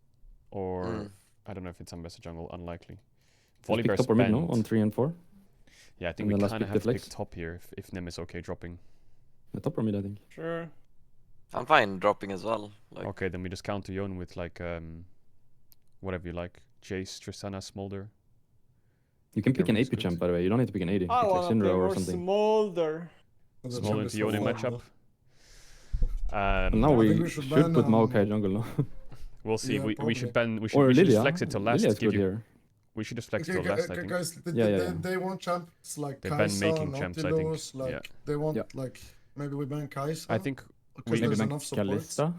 Or, I don't know if it's Ambessa jungle, unlikely. Just pick Volibear's top or mid, no? banned. On 3 and 4. Yeah, I think and we then let's kind of pick have the to pick flex. top here if Nim is okay dropping. The top or mid, I think. Sure. I'm fine dropping as well. Like, Okay, then we just counter Yon with like, whatever you like. Jace, Tristana, Smolder. You can pick an Everyone's AP good. champ, by the way. You don't need to pick an AD. Pick I like wanna play Syndra or more something. Smolder. the Smolder jungle into is Yone so fun, matchup. And now I we think we should should ban, put um, Maokai jungle, no? We'll see. Yeah, We should ban. We should, Or we should Lilia. just flex it to last. Lilia is give good you- here. We should just flex it Okay, to last, I think. guys, Yeah. they want champs like They ban Kai'Sa, making champs, I think. Nautilus, like Yeah. they want Yeah. like maybe we ban Kai'Sa. I think because we- there's Maybe ban enough supports. Kalista.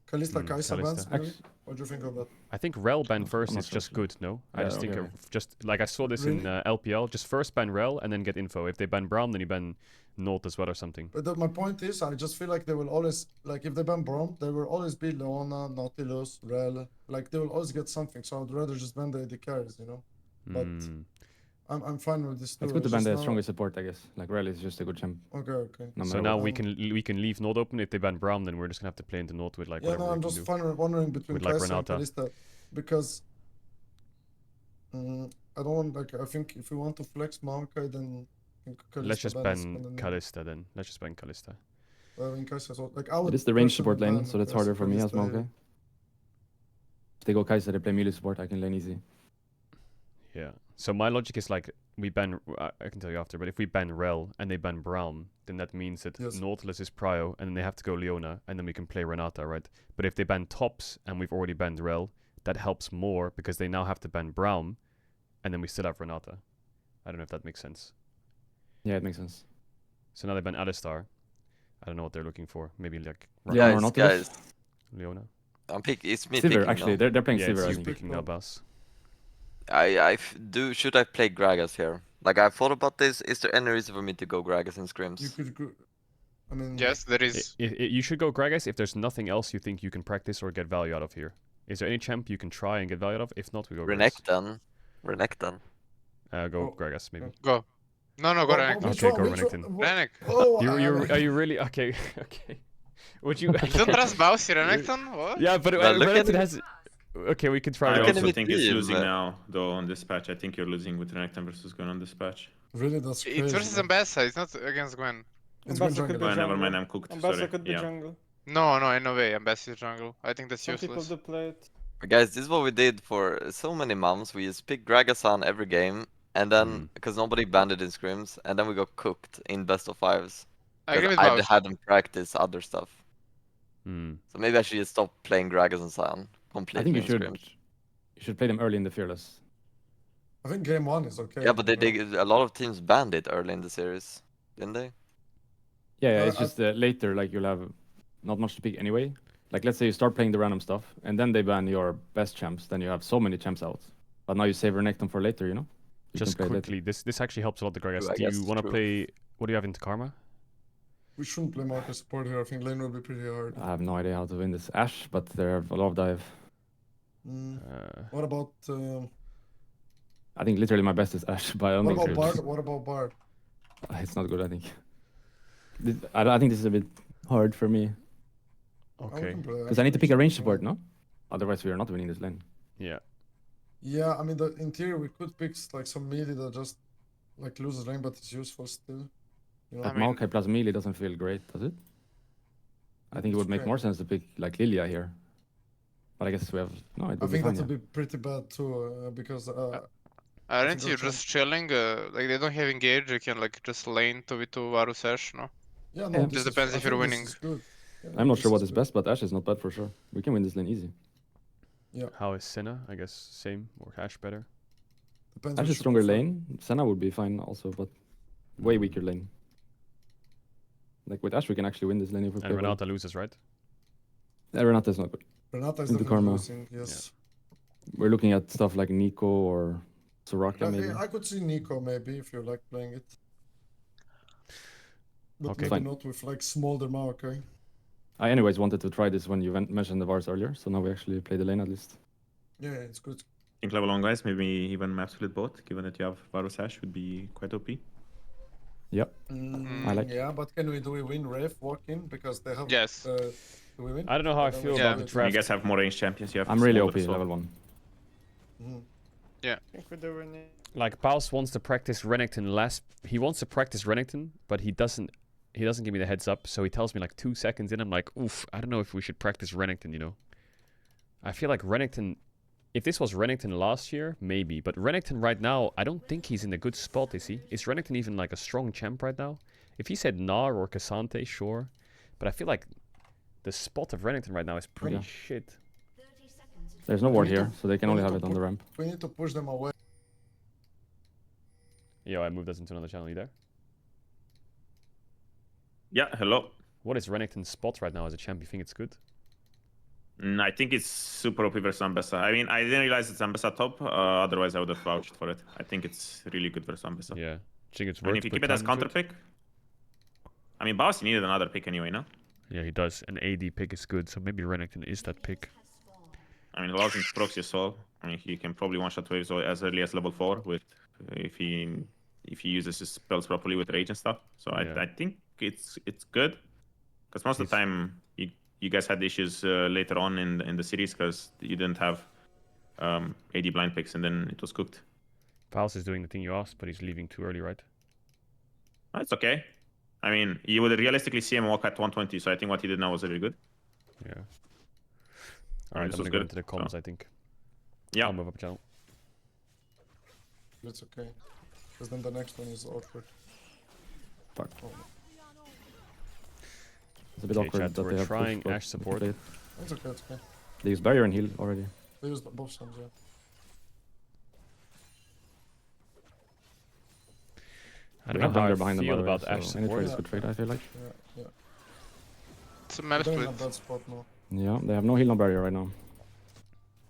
Kalista, Mm, Kai'Sa bans Kalista. maybe. What do you think of that? I think Rel ban first I'm not is so just sure. good. No, I Yeah, just think okay, of just like I saw this in Really? LPL. Just first ban Rel and then get info. If they ban Braum, then you ban Nolt as well or something. But my point is, I just feel like they will always, like if they ban Braum, there will always be Leona, Nautilus, Rel. Like they will always get something. So I'd rather just ban the AD carries, you know. But Mm. I'm fine with this too. It's good to ban just the now- strongest support, I guess. Like, Rel is just a good champ. Okay. No So matter now what. we can leave Nolt open. If they ban Braum, then we're just gonna have to play into Nolt with like Yeah, whatever no, we I'm can just do. wondering between With, like, Kai'Sa and Renata. Kalista because I don't want, like, I think if you want to flex Maokai, then I think Let's Kalista just ban is ban kinda needed. Kalista then. Let's just ban Kalista. I think Kai'Sa as well. Like, I would It is the range personally support lane, ban so that's Kai'Sa harder for me as Kalista Maokai. If they go Kai'Sa, they play melee support, I can lane easy. Yeah. So my logic is like we ban. I can tell you after, but if we ban Rel and they ban Braum, then that means that Yes. Nautilus is prio, and then they have to go Leona, and then we can play Renata, right? But if they ban Tops and we've already banned Rel, that helps more because they now have to ban Braum, and then we still have Renata. I don't know if that makes sense. Yeah, it makes sense. So now they ban Alistar. I don't know what they're looking for. Maybe like Leona or Guys, Nautilus? guys, Leona. it's me Sivir, picking actually. now. They're playing Yeah, Sivir, it's I you think. picking now, boss. Should I play Gragas here? Like, I thought about this. Is there any reason for me to go Gragas in You scrims? could go, I mean, Yes, there is. You should go Gragas if there's nothing else you think you can practice or get value out of here. Is there any champ you can try and get value out of? If not, we go Gragas. Renekton. Go Oh, Gragas, maybe. Go. No, go oh, Renekton. which Okay, one? go Which one? Renekton. Renek. Oh, Are you really okay? Okay. Would you? You don't trust Bowsy Renekton? What? Yeah, but Well, look at Renekton it. has. Okay, we can try. I Look at also him think in it's team. losing now, though, on this patch. I think you're losing with Renekton versus Gwen on this patch. Really, that's crazy. It's versus man. Ambassa, it's not against Gwen. It's Ambassa been could jungle. be Oh, never jungle. mind, I'm cooked. Ambassa Sorry. could be Yeah. jungle. No, no way. Ambassa is jungle. I think that's Some people useless. do play it. Guys, this is what we did for so many months. We just picked Gragas every game, and then because nobody banned it in scrims, and then we got cooked in best of fives. I agree with I Bowsy. hadn't practiced other stuff. Hmm. So maybe I should just stop playing Gragas and Sion I completely think you in should. scrims. You should play them early in the Fearless. I think game 1 is okay. Yeah, but a lot of teams banned it early in the series, didn't they? Yeah, it's I- just later, like, you'll have not much to pick anyway. Like, let's say you start playing the random stuff, and then they ban your best champs, then you have so many champs out. But now you save Renekton for later, you know? You Just can play later. quickly, this actually helps a lot. The Gragas. True, I Do you guess, want to true. play? What do you have into Karma? We shouldn't play market support here. I think lane will be pretty hard. I have no idea how to win this Ashe, but there are a lot of dive. What about I think literally my best is Ashe, but I don't what think about there's- Bard? What about Bard? It's not good, I think. I think this is a bit hard for me. Okay. Because I need to pick a range support, no? Otherwise we are not winning this lane. Yeah. Yeah, I mean, in theory we could pick like some melee that just like loses lane, but it's useful still. You know? But mean- Maokai plus melee doesn't feel great, does it? I think it It's would make great. more sense to pick like Lilia here. But I guess we have... No, it I would be think fine, that would yeah. be pretty bad too, because Aren't think you I'll just chilling? Like they don't have engage, you can like just lane 2v2 Varus Ashe, no? yeah, no, Yeah. this Just is- depends I if you're think this winning. is good. Yeah, I'm not this sure what is is good. best, but Ashe is not bad for sure. We can win this lane easy. How is Senna? I guess same or Ashe better. Depends Ashe which is you stronger prefer. lane. Senna would be fine also, but way weaker lane. Like with Ashe we can actually win this lane if we play And well. Renata loses, right? Renata is not good. Renata is Into definitely Karma. losing, yes. We're looking at stuff like Nico or Soraka Yeah, maybe. I could see Nico maybe if you like playing it. But Okay. maybe Fine. not with like smolder Maokai. I anyways wanted to try this when you mentioned the Vars earlier, so now we actually play the lane at least. Yeah, it's good. I think level 1 guys, maybe even map split bot, given that you have Varus Ashe, would be quite OP. Yep. I like- Yeah, but do we win Wraith walk-in because they have? Yes. Do we win? I don't know how I Then feel we Yeah. about the do it. You draft. guys have more range champions, you have I'm really Smolder, OP, so- level 1. Mhm. I think we're doing it. Like Paus wants to practice Renekton last. He wants to practice Renekton, but he doesn't. He doesn't give me the heads up. So he tells me like 2 seconds in. I'm like, oof. I don't know if we should practice Renekton. You know. I feel like Renekton. If this was Renekton last year, maybe. But Renekton right now, I don't think he's in a good spot. Is he? Is Renekton even like a strong champ right now? If he said Gnar or Cassante, sure. But I feel like the spot of Renekton right now is pretty Yeah. shit. There's no ward We need here, to- so they can we only need have to it on the put- ramp. We need to push them away. Yo, I moved us into another channel. You there? Yeah, hello. What is Renekton's spot right now as a champ? You think it's good? I think it's super OP versus Ambessa. I mean, I didn't realize it's Ambessa top, otherwise I would have vouched for it. I think it's really good versus Ambessa. Yeah. Do you think it's I mean, worth if you put keep it as time counter into it? pick, I mean, Boss needed another pick anyway, no? Yeah, he does. An AD pick is good, so maybe Renekton is that pick. I mean, allows him to proxy Soul. I mean, he can probably one-shot waves as early as level 4 with if he uses his spells properly with rage and stuff. So Yeah. I think it's good because most of the time you guys had issues later on in the series because you didn't have AD blind picks, and then it was cooked. Pals is doing the thing you asked, but he's leaving too early, right? It's okay. I mean, you would realistically see him walk at 120, so I think what he did now was very good. Yeah. I Alright, this I'm was gonna go good, into the comms, so. I think. Yeah. I'll move up channel. It's okay. Because then the next one is awkward. Fuck. Oh, It's a bit Okay, awkward chat, that we're they have trying pushed, but Ashe we support. play it. it's okay, it's okay. They use barrier and heal already. They used both sums, yeah. I We don't have know how jungler I behind them, by feel the way, about Ashe so any trade support. is good trade, I feel like. Yeah. It's a map They're in split. a bad spot now. Yeah, they have no heal, no barrier right now.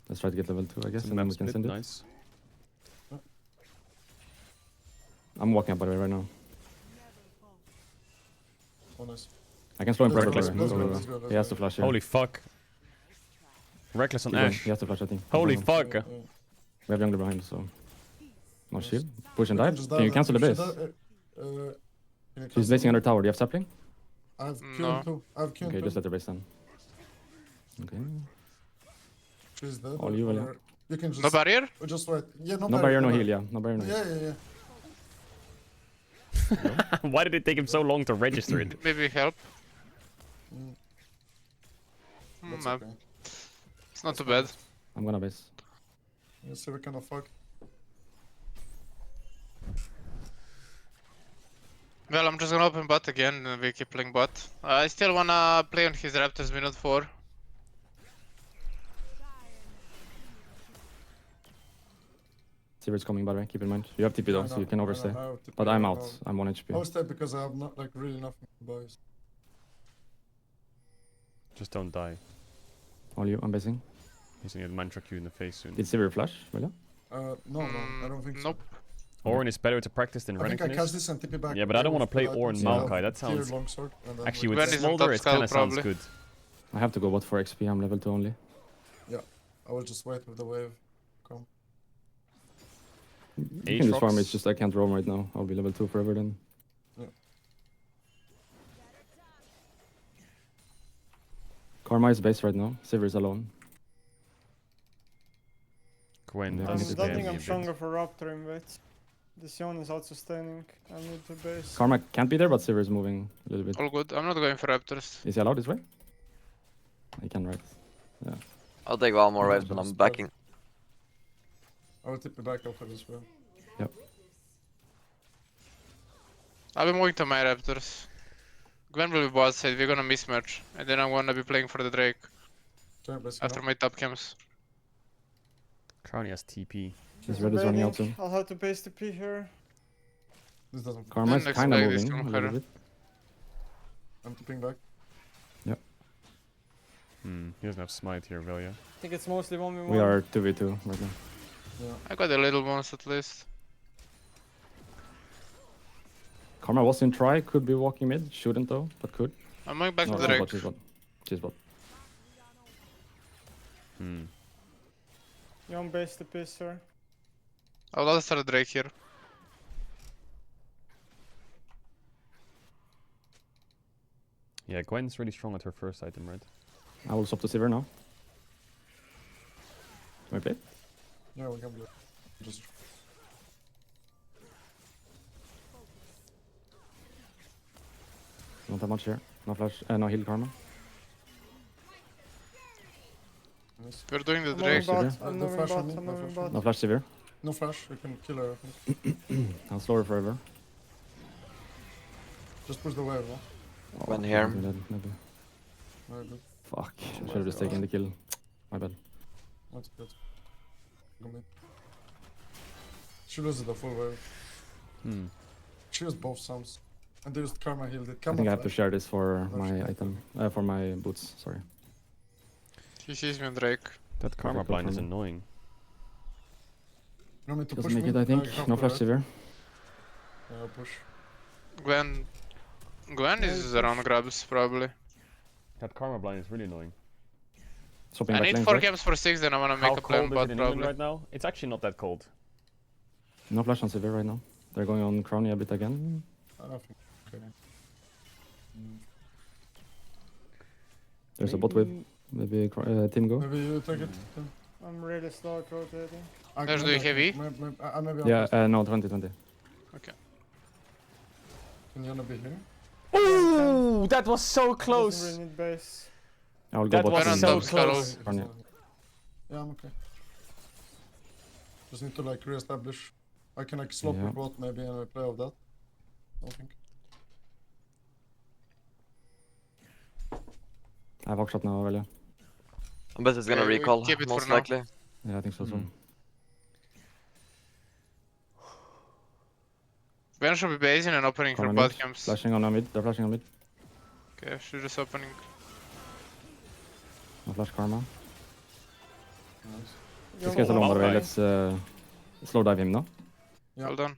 Let's try to get level 2, I guess, It's a and then map we can split, send it. nice. I'm walking up, by the way, right now. Oh, nice. I can slow him Let's forever, go, by the let's way. go, So, let's go, let's he has go. to flash here. Holy fuck. Reckless on Keep going. Ashe. He has to flash, I think. Holy Keep going. fuck. We have jungler behind, so... No shield. Push and We dive. just Can you dive cancel the them. base? Can you She's cancel basing them? under tower. Do you have sapling? I have No. killed two. I have killed Okay, two. just let her base then. Okay. She's dead. All you, William. or you can just... No barrier? Just wait. Yeah, No barrier, no heal, yeah. No barrier, no heal. Yeah. Why did it take him so long to register it? Maybe help. That's Map. okay. It's not too bad. I'm gonna base. Let's see what kind of fuck. Well, I'm just gonna open bot again and we keep playing bot. I still wanna play on his Raptors minute 4. Sivir's coming, by the way, keep in mind. You have TP though, I so know, you can I know, overstay. I have to But play I'm it out. now. I'm 1 I HP. will stay because I have not like really nothing boys. Just don't die. All you, I'm basing. He's gonna mantra Q in the face soon. Did Sivir flash, William? No, I don't think Nope. so. Ornn is better to practice than I think I Renekton catch is. this and TP back. Yeah, but I don't want to play with Ornn items. Maokai. Yeah, That tier sounds... longsword, and then Actually, we- with Gwen is on Smolder, top it skull, kind of sounds probably. good. I have to go bot for XP, I'm level 2 only. I will just wait with the wave. Come. You can just farm, Aatrox. it's just I can't roam right now. I'll be level 2 forever then. Yeah. Karma is base right now. Sivir is alone. Gwen Yeah, I I need has to don't get think me a I'm bit. stronger for Raptor in wait. This Sion is out sustaining. I need to base. Karma can't be there, but Sivir is moving a little bit. All good. I'm not going for Raptors. Is he allowed this way? He can, right? Yeah. I'll take one more Yeah, wave, but I'm just backing. I will TP back after this wave. I'll be moving to my Raptors. Gwen will be bot side, we're gonna mismatch. And then I'm gonna be playing for the Drake Okay, base after my top camps. Crowny has TP. His red is running out soon. I'll have to base the P here. This doesn't. Karma is Didn't kinda expect this moving from a little her. bit. I'm TPing back. He doesn't have smite here, Velia. I think it's mostly 1v1. We are 2v2 right now. I got the little ones at least. Karma was in try, could be walking mid, shouldn't though, but could. I'm going back No, to she's Drake. bot, she's bot. She's bot. Yon base the P, sir. I'll also start Drake here. Yeah, Gwen's really strong at her first item, right? I will stop the Sivir now. Can we play? Yeah, we can play. Just Not that much here. No flash, no heal Karma. nice. We're doing the I'm Drake. moving bot. Sivir. I'm No moving flash bot. on me, I'm no moving flash on bot. No flash Sivir. No flash. We can kill her. I think. I'll slow her forever. Just push the wave. No? Gwen here. Maybe dead, maybe. Very good. Fuck, I should have just taken the kill. My bad. That's good. Go mid. She loses the full wave. She used both sums. And they used Karma healed it. I Karma think I have to flash. share this for Oh, my shit. item. For my boots, sorry. He sees me on Drake. That Karma Perfect, go blind for is me. annoying. You want me to Doesn't push make mid? it, I think. have No to, flash right? Sivir. Yeah, I'll push. Gwen is around grabs probably. That Karma blind is really annoying. Swapping I back need lanes, 4 right? camps for 6, then I wanna How make a plan cold is bot it in England probably. right now? It's actually not that cold. No flash on Sivir right now. They're going on Crowny a bit again. I don't think. Okay. There's a bot wave. Maybe Team go. Maybe you take it. Tim? I'm really slow at rotating. There's the heavy. Maybe Yeah, no, 20. Okay. Can Yana be here? Ooh, that was so Doesn't close. really need base. I will That go was bot on so top scuttle. close. Run it. Yeah, I'm okay. Just need to like re-establish. I can like slope Yeah. bot maybe and I play off that. I think. I have shot now, Aurelia. I bet it's gonna We recall, keep it for most now. likely. Yeah, I think so too. Gwen should be basing and opening for Karma bot mid. camps. Flashing on a mid. They're flashing on mid. Okay, she's just opening. No flash Karma. Nice. This guy's alone, by the way. Okay. Let's slow dive him, no? Yeah. Hold on.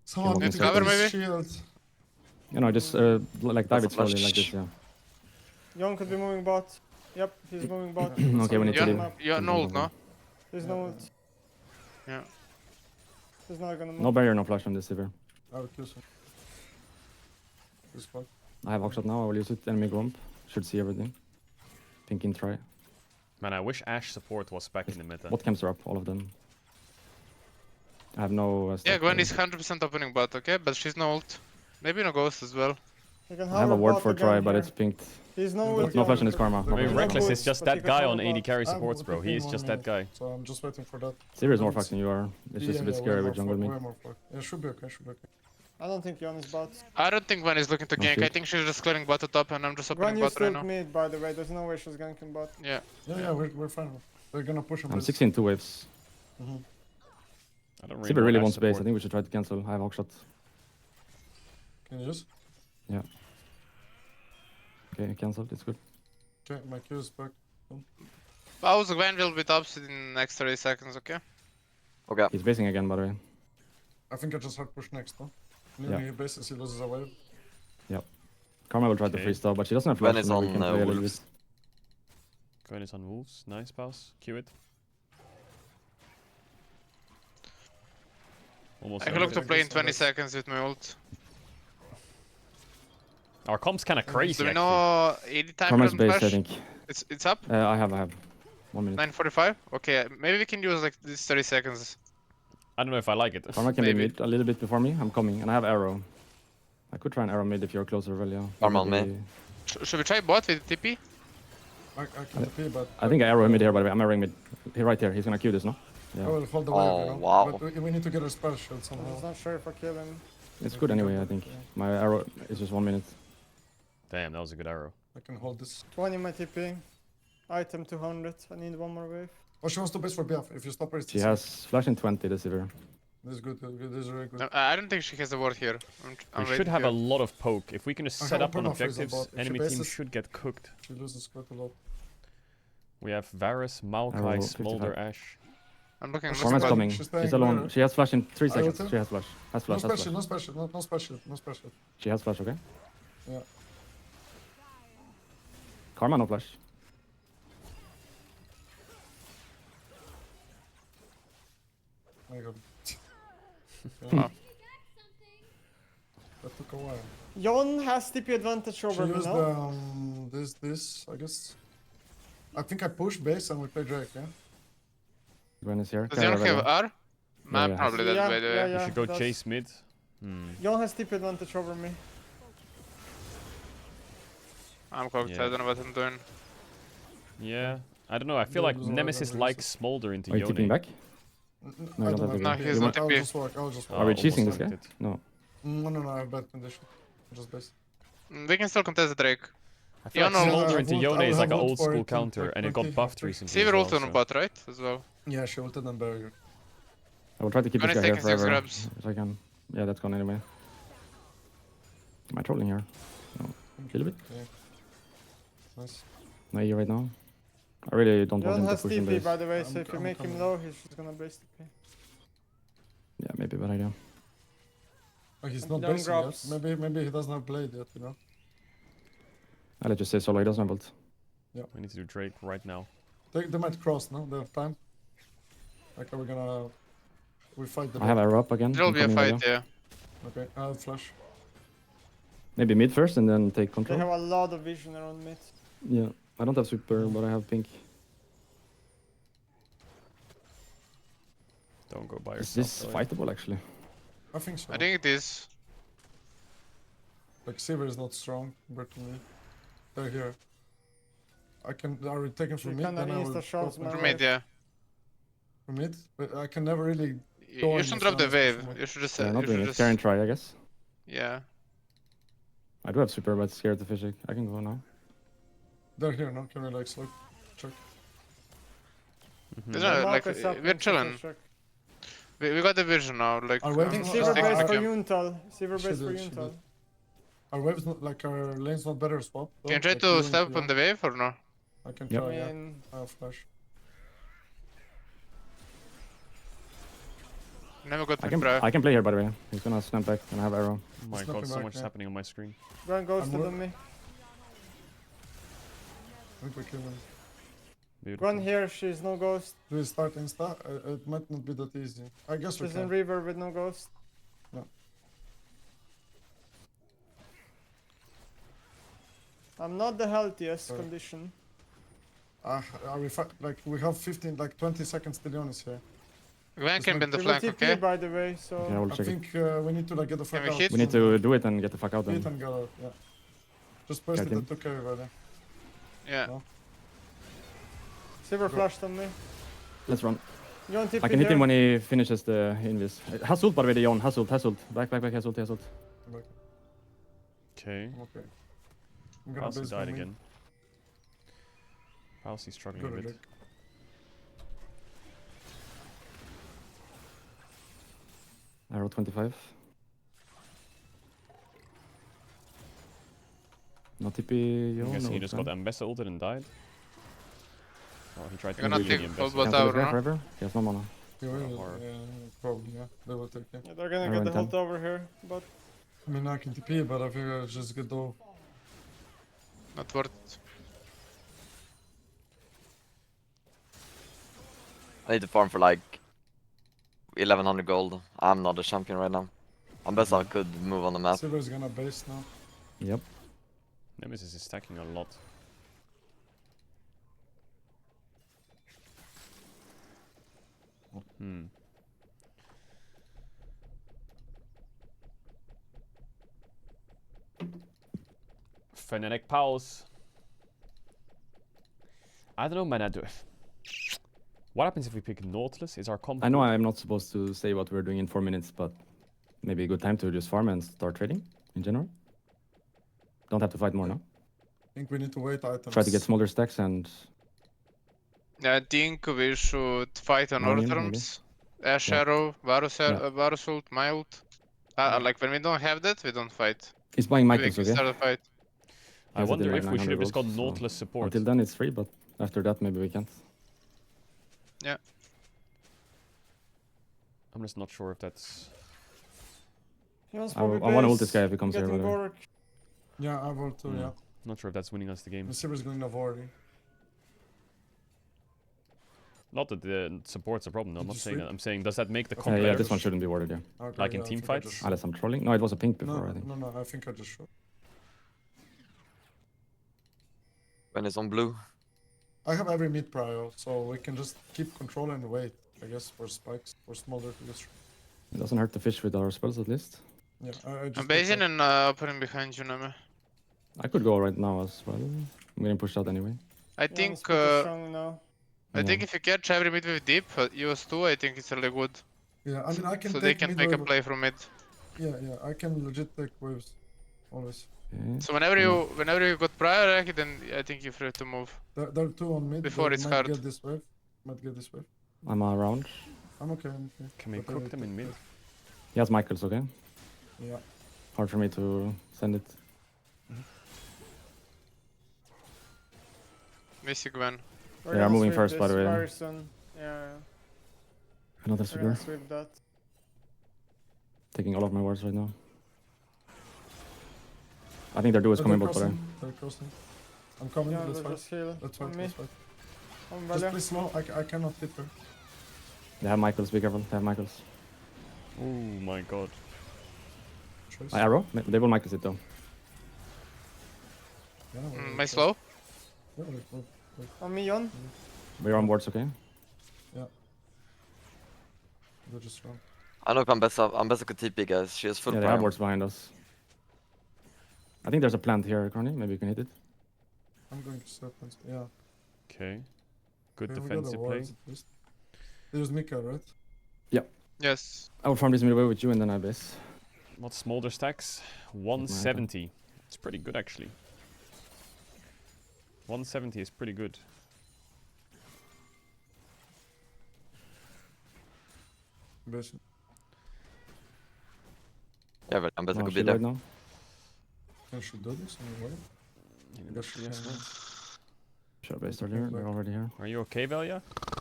Someone Need needs to to cover, get maybe? his shield. You know, just like dive That's it a slowly flash. like this, yeah. Young could be moving bot. Yep, he's moving bot. Okay, we need to You're, leave. you're no ult, no? There's no ult. Yeah. He's not gonna move. No barrier, no flash on this Sivir. I will kill some. This fuck. I have hookshot now. I will use it. Enemy grump. Should see everything. Pink in try. Man, I wish Ashe support was back in the meta. Bot camps are up, all of them. I have no. Yeah, stack, Gwen is 100% opening bot, okay? But she's no ult. Maybe no ghost as well. He can I have a hover ward bot for again try, but here. it's pinked. He's no No ult. No flash Young. in his Karma. I No mean, flash. Reckless is just But he that can guy hover on 80 bot. carry I'm supports, bro. within He's 1 just that minute, guy. So I'm just waiting for that. Sivir is more fucked than you are. It's just a bit scary with jungle way mid. more fucked. Yeah, should be okay, should be okay. I don't think Yon is bot. I don't think Gwen is looking to No gank. I shield. think she's just clearing bot to top and I'm just Gwen opening used bot right to now. mid, by the way. There's no way she's ganking bot. Yeah. Yeah, we're fine. They're gonna push him. I'm with- 16 2 waves. I don't Sivir really want wants Ashe base. I support. think we should try to cancel. I have hookshot. Can you use? Yeah. Okay, cancelled. It's good. Okay, my Q is back. Pause, Gwen will be tops in next 30 seconds, okay? Okay. He's basing again, by the way. I think I just hard push next, no? Yeah. Nearly bases, he loses a wave. Karma will try to Okay. freestyle, but she doesn't have Gwen flash. is so we on can play a little Wolves. bit. Gwen is on Wolves. Nice pass. Cue it. Almost I can look to everything. play in 20 seconds with my ult. Our comp's kind of crazy, Do we actually. know 80 time Karma's run base, I flash? think. It's up? I have. 1 minute. 9:45? Okay, maybe we can use like this 30 seconds. I don't know if I like it. Karma can Maybe. be mid a little bit before me. I'm coming, and I have arrow. I could try an arrow mid if you're closer, Relia. Karma on me. Maybe- Should we try bot with TP? I can TP, but I think I arrow him mid here, by the way. I'm arrowing mid. He right here. He's gonna queue this, no? I Yeah. will hold the wave, Oh, you know? wow. But we need to get a spell shield I'm somehow. not sure if I kill him. It's good anyway, I think. My arrow is just 1 minute. Damn, that was a good arrow. I can hold this. 20 my TP. Item 200. I need one more wave. Oh, she wants to base for BF. If you stop her, it's She has flash in 20, the Sivir. This is good, this is really good. No, I don't think she has the ward here. I'm We should waiting have a here. lot of poke. If we can just I set have up on a perma freeze on objectives, bot. If she enemy team bases- should get cooked. She loses quite a lot. We have Varus, Maokai, Arrow, Smolder, 55. Ashe. I'm looking. She's Karma's back. coming. She's She's staying alone. there. She has flash in 3 I seconds. ulti. She has flash. Has No flash, has special, flash. no special, no special, no special. She has flash, okay? Yeah. Karma, no flash. My god. Wow. That took a while. Yon has TP advantage She over me used now. this, I guess. I think I push base and we play Drake, yeah? Gwen is here. Does Carry anyone have Relia. R? I'm yeah. probably dead by the way. We Yeah, should go that's- chase mid. Hmm. Yon has TP advantage over me. I'm cooked. Yeah. I don't know what I'm doing. Yeah. I don't know. I feel Yeah, like there's no Nemesis other likes Smolder into Are you tipping Yone. back? I you don't don't have have to No, go. he's You not I'll TP. just walk, I'll just walk. Are we almost cheesing this guy? liked it. No. No, I have bad condition. Just base. They can still contest the Drake. I feel like Yone Smolder ult- into I Yone will is like have an ult old for school it, counter, like and it got 20, buffed 30. recently. See, as we're well, ulted on so- bot, right? As well. Yeah, she ulted and barrier. I will try to keep this 20 guy here seconds, 6 forever. grabs. If I can. Yeah, that's gone anyway. Am I trolling here? No. A little bit. Nice. No E right now. I really don't want Yon him to has push in TP base. by the way, so I'm- if you I'm make him coming. low, he's just gonna base TP. Yeah, maybe a bad idea. Oh, he's not Young basing yet. grabs. Maybe he doesn't have blade yet, you know? I'll just say solo, he doesn't have ult. We need to do Drake right now. They might cross, no? They have time. Like, are we gonna... We fight the I have arrow up again. There'll I'm be a coming fight, right now. yeah. Okay, I have flash. Maybe mid first and then take They control. have a lot of vision around mid. Yeah, I don't have super, but I have pink. Don't go by Is yourself. this fightable actually? I think so. I think it is. Like Sivir is not strong compared to me. They're here. I can. Are we taking from She mid? kinda Then I will insta go shots from my For way. mid, yeah. mid. But I can never really. You shouldn't drop the wave. You should just. They're not You doing should it. just. Karen try, I guess. Yeah. I do have super, but scared to Fishik. I can go now. They're here now. Can we like slow check? There's not, like, Marcus up we're and chilling. check. We got the vision now. Like, Our waves I think not- Silver I- base I- for him. Yuntal. Silver She base for did, she Yuntal. did. Our waves not like our lane's not better swap. Can you try to step on the wave or no? I can Yep. try. I Yeah. mean, I have flash. Never got I my bro. can play here, by the way. He's gonna snap back and I have arrow. Oh my It's god, nothing so back much is now. happening on my screen. go and ghosted I'm on me. I think we kill him. Beautiful. Run here, she's no ghost. Do we start insta? It might not be that easy. I guess we She's in can. river with no ghost. No. I'm not the healthiest Sorry. condition. Are we like we have 15, like 20 seconds till Leon is here. Gwen can be in the She will flank, TP okay? by the way, so Okay, I will I check it. think we need to like get the fuck we out. hit? We need to do it and get the fuck out Hit then. and get out. Yeah. Just press Got it him. and took everybody. Yeah. Silver flashed on me. Let's run. You want TP I can hit him here? when he finishes the invis. Has ult by the way, Jon. Has ult. Back, has ult. Like, Okay. okay. I'm gonna Palsy base died my mid. again. Palsy's struggling a Good, bit. like, Arrow 25. No TP, Jon. I'm guessing no he just ult, got Ambessa ulted and died. Oh, he tried to You're gonna ult take the full Ambessa. bot Cancel tower, this guy no? forever. He has no mana. you will, Or- probably, yeah. They will take it. Yeah, they're gonna I get the went ult down. over here, but I mean, I can TP, but I figure I'll just get the. Not worth it. I need to farm for like 1100 gold. I'm not a champion right now. Ambessa could move on the map. Silver is gonna base now. Yep. Nemesis is stacking a lot. Hmm. Fnatic Pals. I don't know, man. What happens if we pick Nautilus? Is our comp? I know I'm not supposed to say what we're doing in 4 minutes, but maybe a good time to just farm and start trading in general. Don't have to fight more now. I think we need to wait items. Try to get smaller stacks and Yeah, I think we should fight on our Onion, terms. Ash Yeah. Arrow, Varus, Yeah. Varus ult, my ult. Like when we don't have that, we don't fight. he's buying Maybe we Michaels, can okay? start a fight. I Has it in wonder like if we should have 900 just got volts, so Nautilus support. Until then it's free, but after that maybe we can't. I'm just not sure if that's. he wants I probably want to ult base, this guy if he comes here, by getting the way. Gork. Yeah, I will too, yeah. Not sure if that's winning us the game. The Silver's going to Vori. Not that the support's a problem. No, I'm Did not you saying sleep? that. I'm saying does that make the Okay, comp Yeah, better? this one shouldn't be warded, yeah. Okay, Like in yeah, I team think I fights? just- Unless I'm trolling. No, it was a pink before, No, I think. no, I think I just shot. When it's on blue. I have every mid prior, so we can just keep control and wait, I guess, for spikes, for smaller to destroy. It doesn't hurt to fish with our spells at least. Yeah, I just. I'm basing and opening behind you, Name. I could go right now as well. I'm getting pushed out anyway. I Yeah, think it's pretty strong now. I think Yeah. if you catch every mid with deep, US2, I think it's really good. Yeah, I mean, I can So take they can mid make a wave- play from mid. Yeah, I can legit take waves. Always. Okay. So whenever you got prior rank, then I think you're free to move. There are two on mid. Before they it's might hard. Get this wave. Might get this wave. I'm around. I'm okay, I'm okay. Can we But I cook will them in take mid? He has Michaels, okay? that. Yeah. Hard for me to send it. Missy Gwen. We're They are gonna moving sweep first, by this the way. very soon. Yeah, Another we're gonna super. sweep that. Taking all of my wards right now. I think their duo is coming bot, by the way. They're crossing. I'm coming, Yeah, let's let's fight. just heal Let's on fight, me. let's fight. On Just Valia. please slow, I cannot hit her. They have Michaels, be careful. They have Michaels. Oh my god. Choice. My arrow? They will Michaels it though. Yeah, My slow? Yeah, On me, Yon. We're on boards, okay? They're just wrong. I know Ambessa could TP, guys. She has full Yeah, they have prime. wards behind us. I think there's a plant here, Connie. Maybe you can hit it. I'm going to serpent. Yeah. Okay. Good Okay, we got the defensive play. wards at least. There's Mika, right? Yes. I will farm this midway with you and then I base. What smolder stacks? 170. It's pretty good actually. 170 is pretty good. Base. Yeah, but Ambessa No, could be shield there. right now. Can she do this? Anyway? Yes, she Yes, can. mate. Should have based earlier. They're already here. Are you okay, Velia?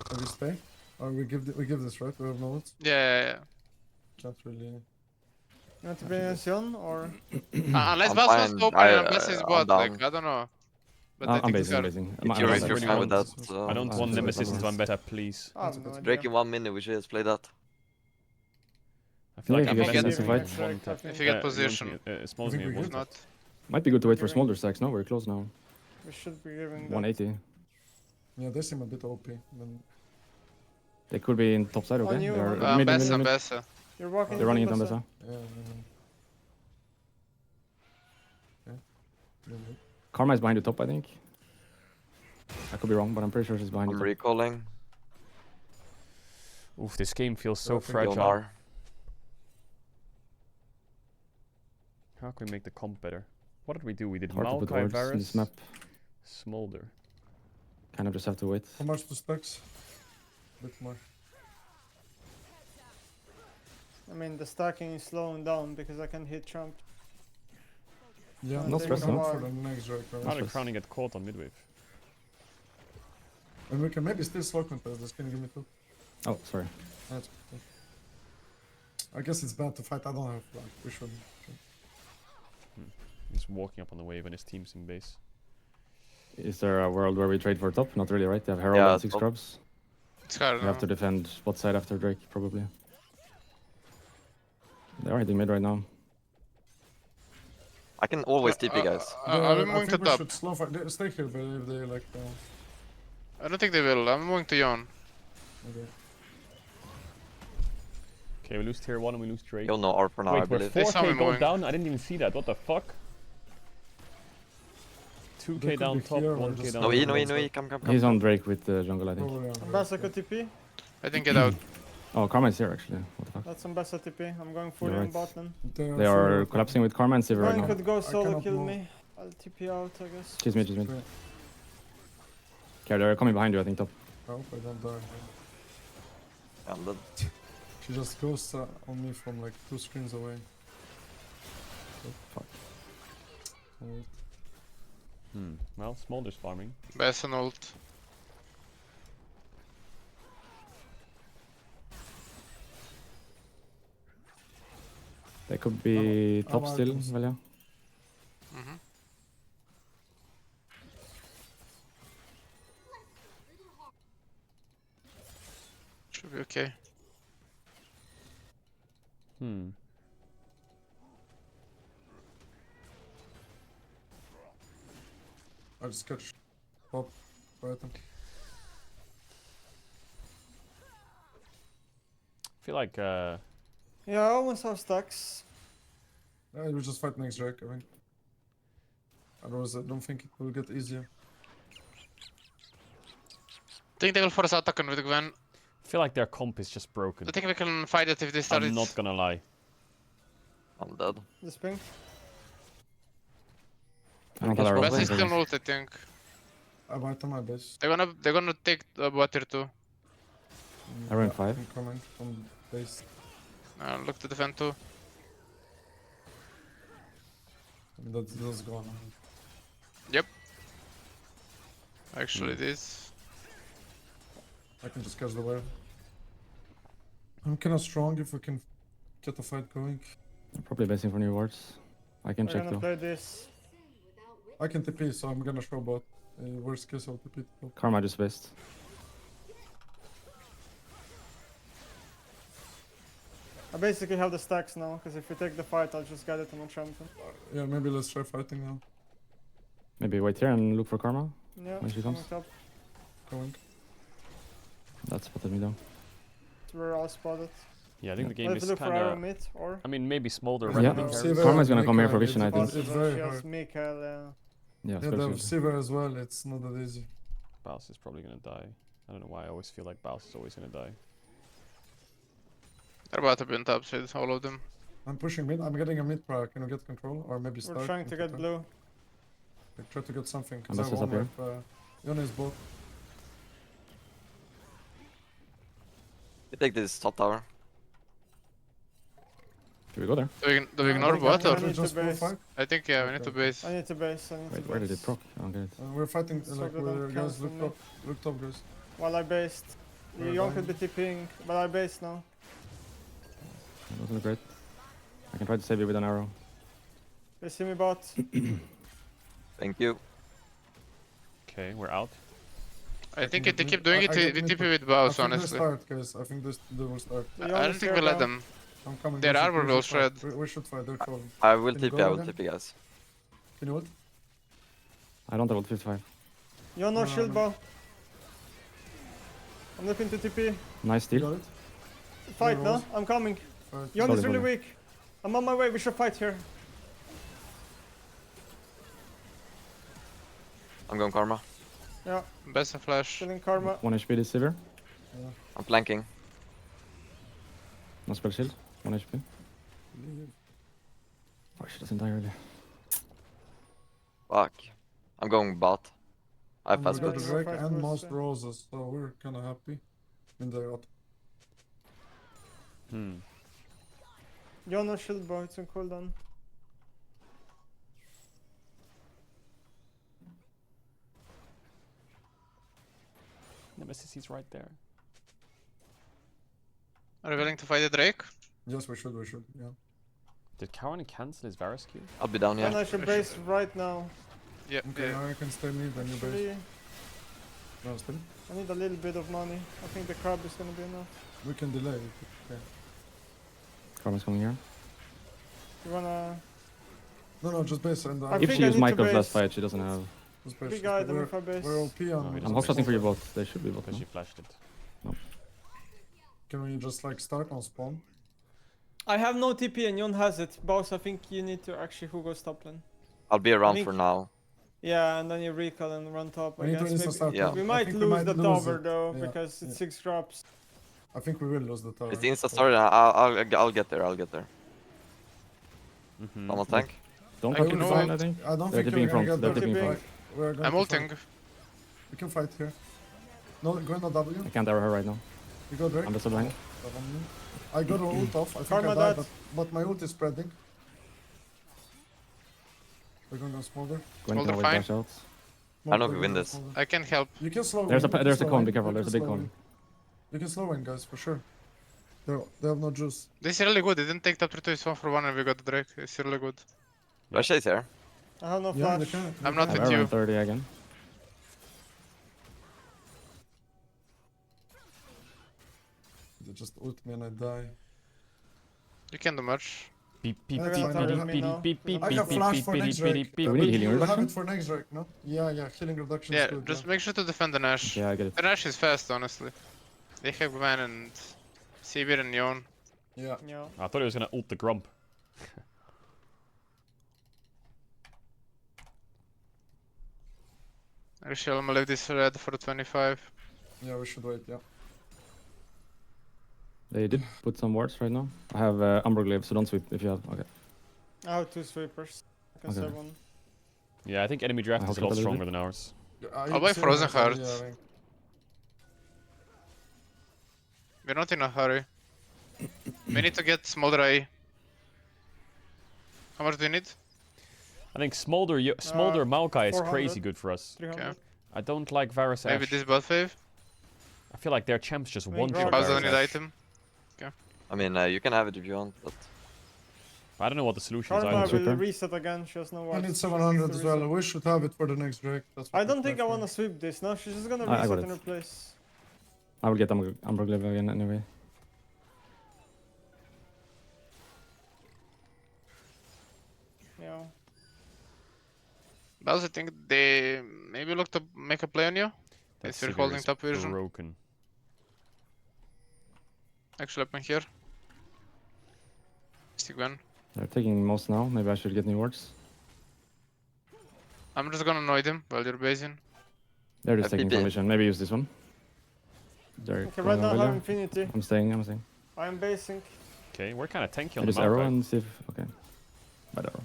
Can we stay? Or we give this, right? We have no ones. Yeah. Can't really. You want to bring us on or? Unless I'm Bas wants fine. to open and Bless his I'm bot, down. like, I don't know. But I I'm think basing, I'm it's basing. If you're, I if you're really fine with that, I don't I'm want sorry, Nemesis but- into Ambetta, please. I have no idea. Drake in 1 minute, we should just play that. I feel Yeah, like if you Ambetta get is simplified. going to one tap. If you get position. Smalls I think me we one If get tap. not, Might be good to wait for smolder stacks. No, we're close now. We should be giving that. 180. Yeah, they seem a bit OP. Then They could be in top side, okay? On you, They're on mid, mid, Bessa, mid. Bessa. You're walking. They're running it into on Bessa. Bessa. yeah. Yeah. Karma is behind the top, I think. I could be wrong, but I'm pretty sure she's behind I'm the top. recalling. Oof, this game feels so I think fragile. Jonar. How can we make the comp better? What did we do? We did Hard to put Maokai, wards in this Varus, map. Smolder. Kind of just have to wait. How much to stacks? Bit more. I mean, the stacking is slowing down because I can hit Trump. Yeah, Not they stressed, come no? up for the next Drake, How right? did Crowning get caught on midwave? And we can maybe still slow contest this. Can you give me 2? Oh, sorry. That's okay. I guess it's bad to fight. I don't have like we should. He's walking up on the wave and his team's in base. Is there a world where we trade for top? Not really, right? They have Herald Yeah, and 6 top. scrubs. It's hard We have now. to defend bot side after Drake, probably. They're hitting mid right now. I can always TP, guys. I'm I moving to think we top. should slow fight. Stay here, but if they like. I don't think they will. I'm moving to Yon. Okay. Okay, we lose tier 1 and we lose Drake. You'll know R for now, I Wait, we're believe. They saw me 4k gold moving. down? I didn't even see that. What the fuck? 2k could down be top, here or 1k just- down No, top. no, come. He's on Drake with the jungle, I think. Probably Ambassa could TP. I think get out. Oh, Karma is here, actually. What the fuck? That's Ambassa TP. I'm going fully You're on right. bot then. They are collapsing with Karma and Sivir right Ryan now. could go solo cannot kill move. me. I'll TP out, I guess. She's mid, she's mid. Okay, they're coming behind you, I think, top. I hope I don't die. I'm dead. She just goes on me from like 2 screens away. Fuck. Well, Smolder's farming. Bessa and ult. They could be I'm top out. still, Velia. Mhm. Should be okay. I just catch pop right then. I feel like, Yeah, I almost have stacks. Yeah, we just fight next Drake, I think. Otherwise, I don't think it will get easier. I think they will force attack with Gwen. I feel like their comp is just broken. I think we can fight it if they start I'm it. not gonna lie. I'm dead. This ping. I don't have a Bessa roll. is still ult, I think. I might on my base. They're gonna take the water too. I ran 5. I'm coming from base. Look to defend too. That's gone. Actually, this. I can just catch the wave. I'm kinda strong if we can get the fight going. I'm probably basing for new wards. I can We're check gonna though. play this. I can TP, so I'm gonna show bot. Worst case, I'll TP. Karma just based. I basically have the stacks now, because if we take the fight, I'll just get it on a champion. Yeah, maybe let's try fighting now. Maybe wait here and look for Karma. Yeah, When she comes. coming up. Going. That spotted me though. We're all spotted. Yeah, I think the game Let's is look for kind arrow of. mid or. I mean, maybe Smolder Yeah. randomly See carries. where Karma's gonna come here for Mikael vision, I is. think. It's very She has hard. Mikael. Yeah, Yeah, especially. they have Sivir as well. It's not that easy. Baus is probably gonna die. I don't know why I always feel like Baus is always gonna die. They're about to be on top side, all of them. I'm pushing mid. I'm getting a mid prior. Can you get control or maybe start? We're trying to if you get can? blue. Like, try to get something. I'm Cause I just up won here. with Yone is both. You take this top tower. Should we go there? Do we ignore think bot I or? need We to just full base. fight. I think yeah, we need to base. I need to base. I need to Wait, base. where did it proc? I don't get it. We're fighting So like they we're don't guys. cancel me. Look top, guys. While I based. We're Yon could dying. be TPing, but I based now. That doesn't look great. I can try to save you with an arrow. They see me bot. Thank you. Okay, we're out. I think get they mid- keep doing I it get with mid TP push. with I bows, think they honestly. start, guys. I think they will start. The I Yon don't is think here we let now. them. I'm coming. Their we should- armor we will should fight. shred. We should fight. They're trolling. I will Can you TP, go I will again? TP, guys. Can you ult? I don't have ult 55. Yon no No, shield no. bow. I'm looking to TP. Nice You steal. got it? Fight Yeah, now. Rose. I'm coming. Fight. Yon Sorry, is really sorry. weak. I'm on my way. We should fight here. I'm going Karma. Yeah, Best of flash. killing karma. 1 HP this Sivir. I'm flanking. No spell shield. 1 HP. Oh, she doesn't die early. Fuck. I'm going bot. I have And fast we got boots. the Drake Fight and first, most yeah. roses, so we're kinda happy. In the out. Yon no shield bow. It's on cooldown. Nemesis is right there. Are you willing to fight the Drake? Yes, we should, yeah. Did Cowan cancel his Varus Q? I'll be down, And yeah. I should base right now. Yeah. Okay, yeah. now I can stay mid and you base. Actually, No, still. I need a little bit of money. I think the crab is gonna be enough. We can delay it. Okay. Karma's coming here. You wanna No, just base and I If think she I used need to Michael's last base. fight, she doesn't have. just base. big item if I base? We're OP No, on. he I'm doesn't hot shotting for you both. both. They should be both. Because now. she flashed it. Can we just like start on spawn? I have no TP and Yon has it. Boss, I think you need to actually who goes top lane. I'll be around think- for now. Yeah, and then you recall and run top. We I need to guess. insta Maybe start. Yeah. we I might think lose the tower it. though Yeah, because it's yeah. 6 drops. I think we will lose the tower. It's insta started. I'll get there. I'll get there. Mm-hmm. Someone tank. Don't I fuck can with ult. fine, I think. I don't They're think tipping we're gonna front, get they're there. tipping front. We're going I'm to ulting. fight. We can fight here. No, go in the W. I can't arrow her right now. You go Drake. I'm just a blank. I got an ult off. I think Karma I died, that. but my ult is spreading. We're going to smolder. Gwen Hold can the always fine. dash out. I don't know if we We're win gonna this. smolder. I can help. You can slow. There's in, a you can there's a slow con. in, Be careful. you There's a can big slow con. in. You can slow in, guys, for sure. They have no juice. This is really good. They didn't take top 3 2, it's 1 for 1 and we got the Drake. It's really good. Russia is here. I have no Yeah, they flash. can. I'm not I have with arrow you. in 30 again. They just ult me and I die. You can't do much. Beep beep That's beep fine, beep I beep have- beep beep I beep got beep flash beep for beep next beep Drake. beep. Do we need healing We'll have reduction? it for next Drake, no? Yeah, healing reduction Yeah, is good. just yeah. make sure to defend the Nash. Yeah, I get it. The Nash is fast, honestly. They have Gwen and Sivir and Yon. Yeah. Yeah. I thought he was gonna ult the Grump. Actually, I'm gonna leave this red for 25. Yeah, we should wait, yeah. They did put some wards right now. I have Umberglaive, so don't sweep if you have. Okay. I have 2 sweepers. I can Okay. save one. Yeah, I think enemy draft I is a hope lot it stronger is. than ours. I'll buy Frozen Heart. Yeah, I think. We're not in a hurry. We need to get Smolder IE. How much do you need? I think Smolder Maokai is 400. crazy good for us. 300. I don't like Varus Maybe Ashe. this bot wave? I feel like their champs just Wait, one Grog shot Bowser Bowser Varus need Ashe. item. I mean, you can have it if you want, but I don't know what the solution is. Karma either. Sweeper. will reset again. She has no I wards. need She 700 needs as to well. reset. We should have it for the next Drake. That's what I we don't think I play want for. to sweep this. No, she's just gonna I reset got in it. her place. I will get Umberglaive again anyway. Yeah. Bowser, I think they maybe look to make a play on you. That If you're Sivir holding is top vision. broken. Actually, up in here. Misty Gwen. They're taking most now. Maybe I should get new wards. I'm just gonna annoy them while you're basing. They're just taking FPP. formation. Maybe use this one. They're Okay, going right now I on have Velia. infinity. I'm staying. I'm staying. I'm basing. Okay, we're kind of tanky I on the just map, arrow right? and see if. Okay. Bad arrow.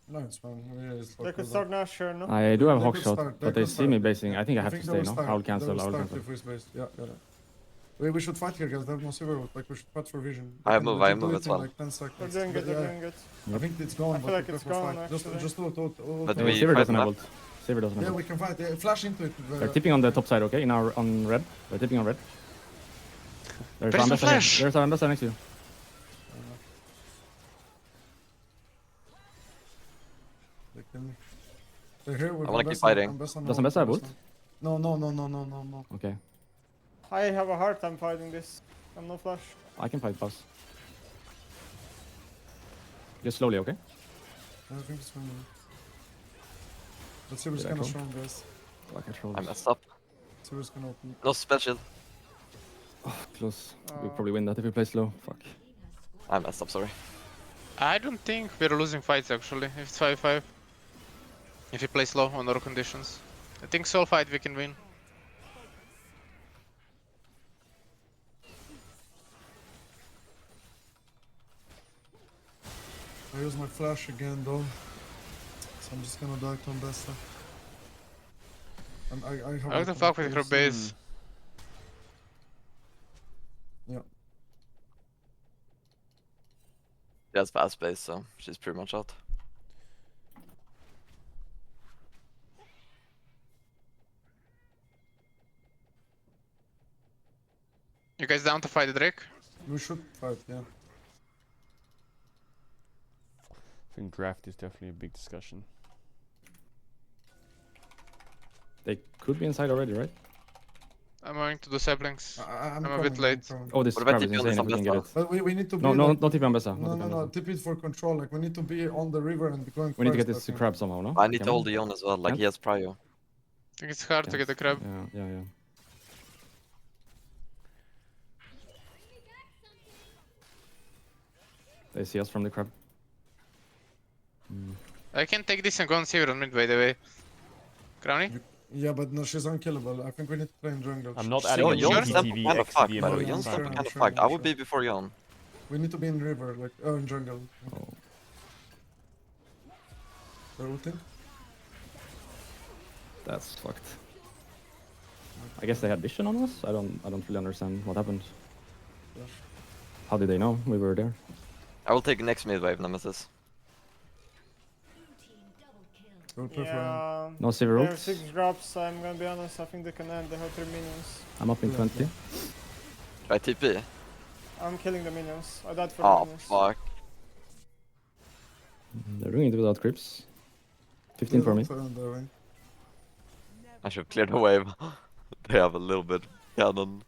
No, it's fine. Yeah, it's They like could that. start Nash here, no? I do have They Hawk could shot, start, but they could see me start. basing. I think I have to they stay will now. start, I'll they cancel. will I'll start cancel. if we space. Yeah, yeah. Wait, we should fight here, guys. They have no silver. Like, we should fight for vision. I We can move, legit I do move it as in, well. like 10 seconds. They're doing good, But they're yeah, doing good. I think it's gone. I feel but like we it's prefer gone, fight. actually. Just ult. But Yeah, we Saber fight doesn't have map? ult. Saber doesn't Yeah, have we ult. can fight. Yeah, flash into it. They're tipping on the top side, okay? On red. They're tipping on red. There's There's no Ambassador flash. here. There's our Ambassador next to you. They're here with I wanna keep Ambessa- fighting. Ambessa Does now, Ambessa have ult? No. Okay. I have a hard time fighting this. I'm no flash. I can fight pass. Just slowly, okay? I think it's fine. Let's see what's Did I gonna troll? strong, guys. I control I this. messed up. See what's gonna open. No special. Close. We'll probably win that if we play slow. Fuck. I messed up, sorry. I don't think we're losing fights actually, if it's 5-5. If you play slow on other conditions. I think soul fight we can win. I use my flash again though. So I'm just gonna die to Ambessa. And I have I like to icon fuck with her please. base. Yeah. She has fast base, so she's pretty much out. You guys down to fight the Drake? We should fight, yeah. I think draft is definitely a big discussion. They could be inside already, right? I'm going to do saplings. I'm I'm a bit coming, late. coming. Oh, this What about crab is TP on this insane if we can get it. Ambessa? But we need to be No, no, like, not TP Ambessa. no, tip it for control. Like we need to be on the river and be going We need to first, get I this think. crab somehow, no? I need Can to we? hold the Yon as well, like Can't? he has prio. I think it's hard to get the crab. Yeah. They see us from the crab. I can take this and go and see her on mid by the way. Crowny? Yeah, but no, she's unkillable. I think we need to play in jungle. I'm not She's- adding Yo, any Yon's sure? GTV kind of fucked, XD by the way. emotes. Yon's Sure, kind of sure, fucked. I would sure. be before Yon. We need to be in river, like in jungle. Oh. They're ulting. That's fucked. I guess they had vision on us? I don't really understand what happened. Yeah. How did they know we were there? I will take next mid wave, Nemesis. We'll play for Yeah. No silver They have ults. 6 drops, I'm gonna be honest. I think they can end. They have 3 minions. I'm up in Yeah. 20. Try TP. I'm killing the minions. I died for the Oh, minions. fuck. They're doing it without creeps. 15 for me. I should clear the wave. They have a little bit cannon.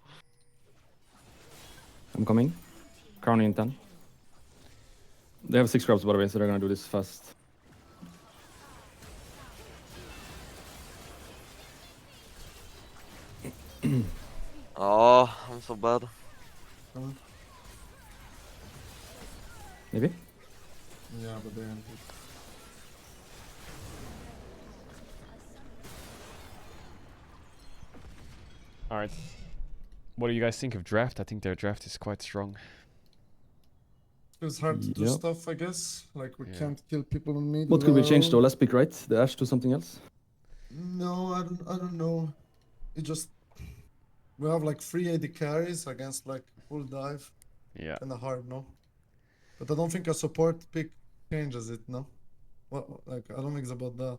I'm coming. Crowning in 10. They have 6 crabs by the way, so they're gonna do this fast. Oh, I'm so bad. Maybe? Yeah, but they ended. Alright. What do you guys think of draft? I think their draft is quite strong. It's hard to do Yep. stuff, I guess. Like we Yeah. can't kill people in mid. What with could we our change though? own. Last pick, right? The Ash to something else? No, I don't know. It just we have like 3 AD carries against like full dive. Yeah. Kinda hard, no? But I don't think a support pick changes it, no? What like I don't think it's about that.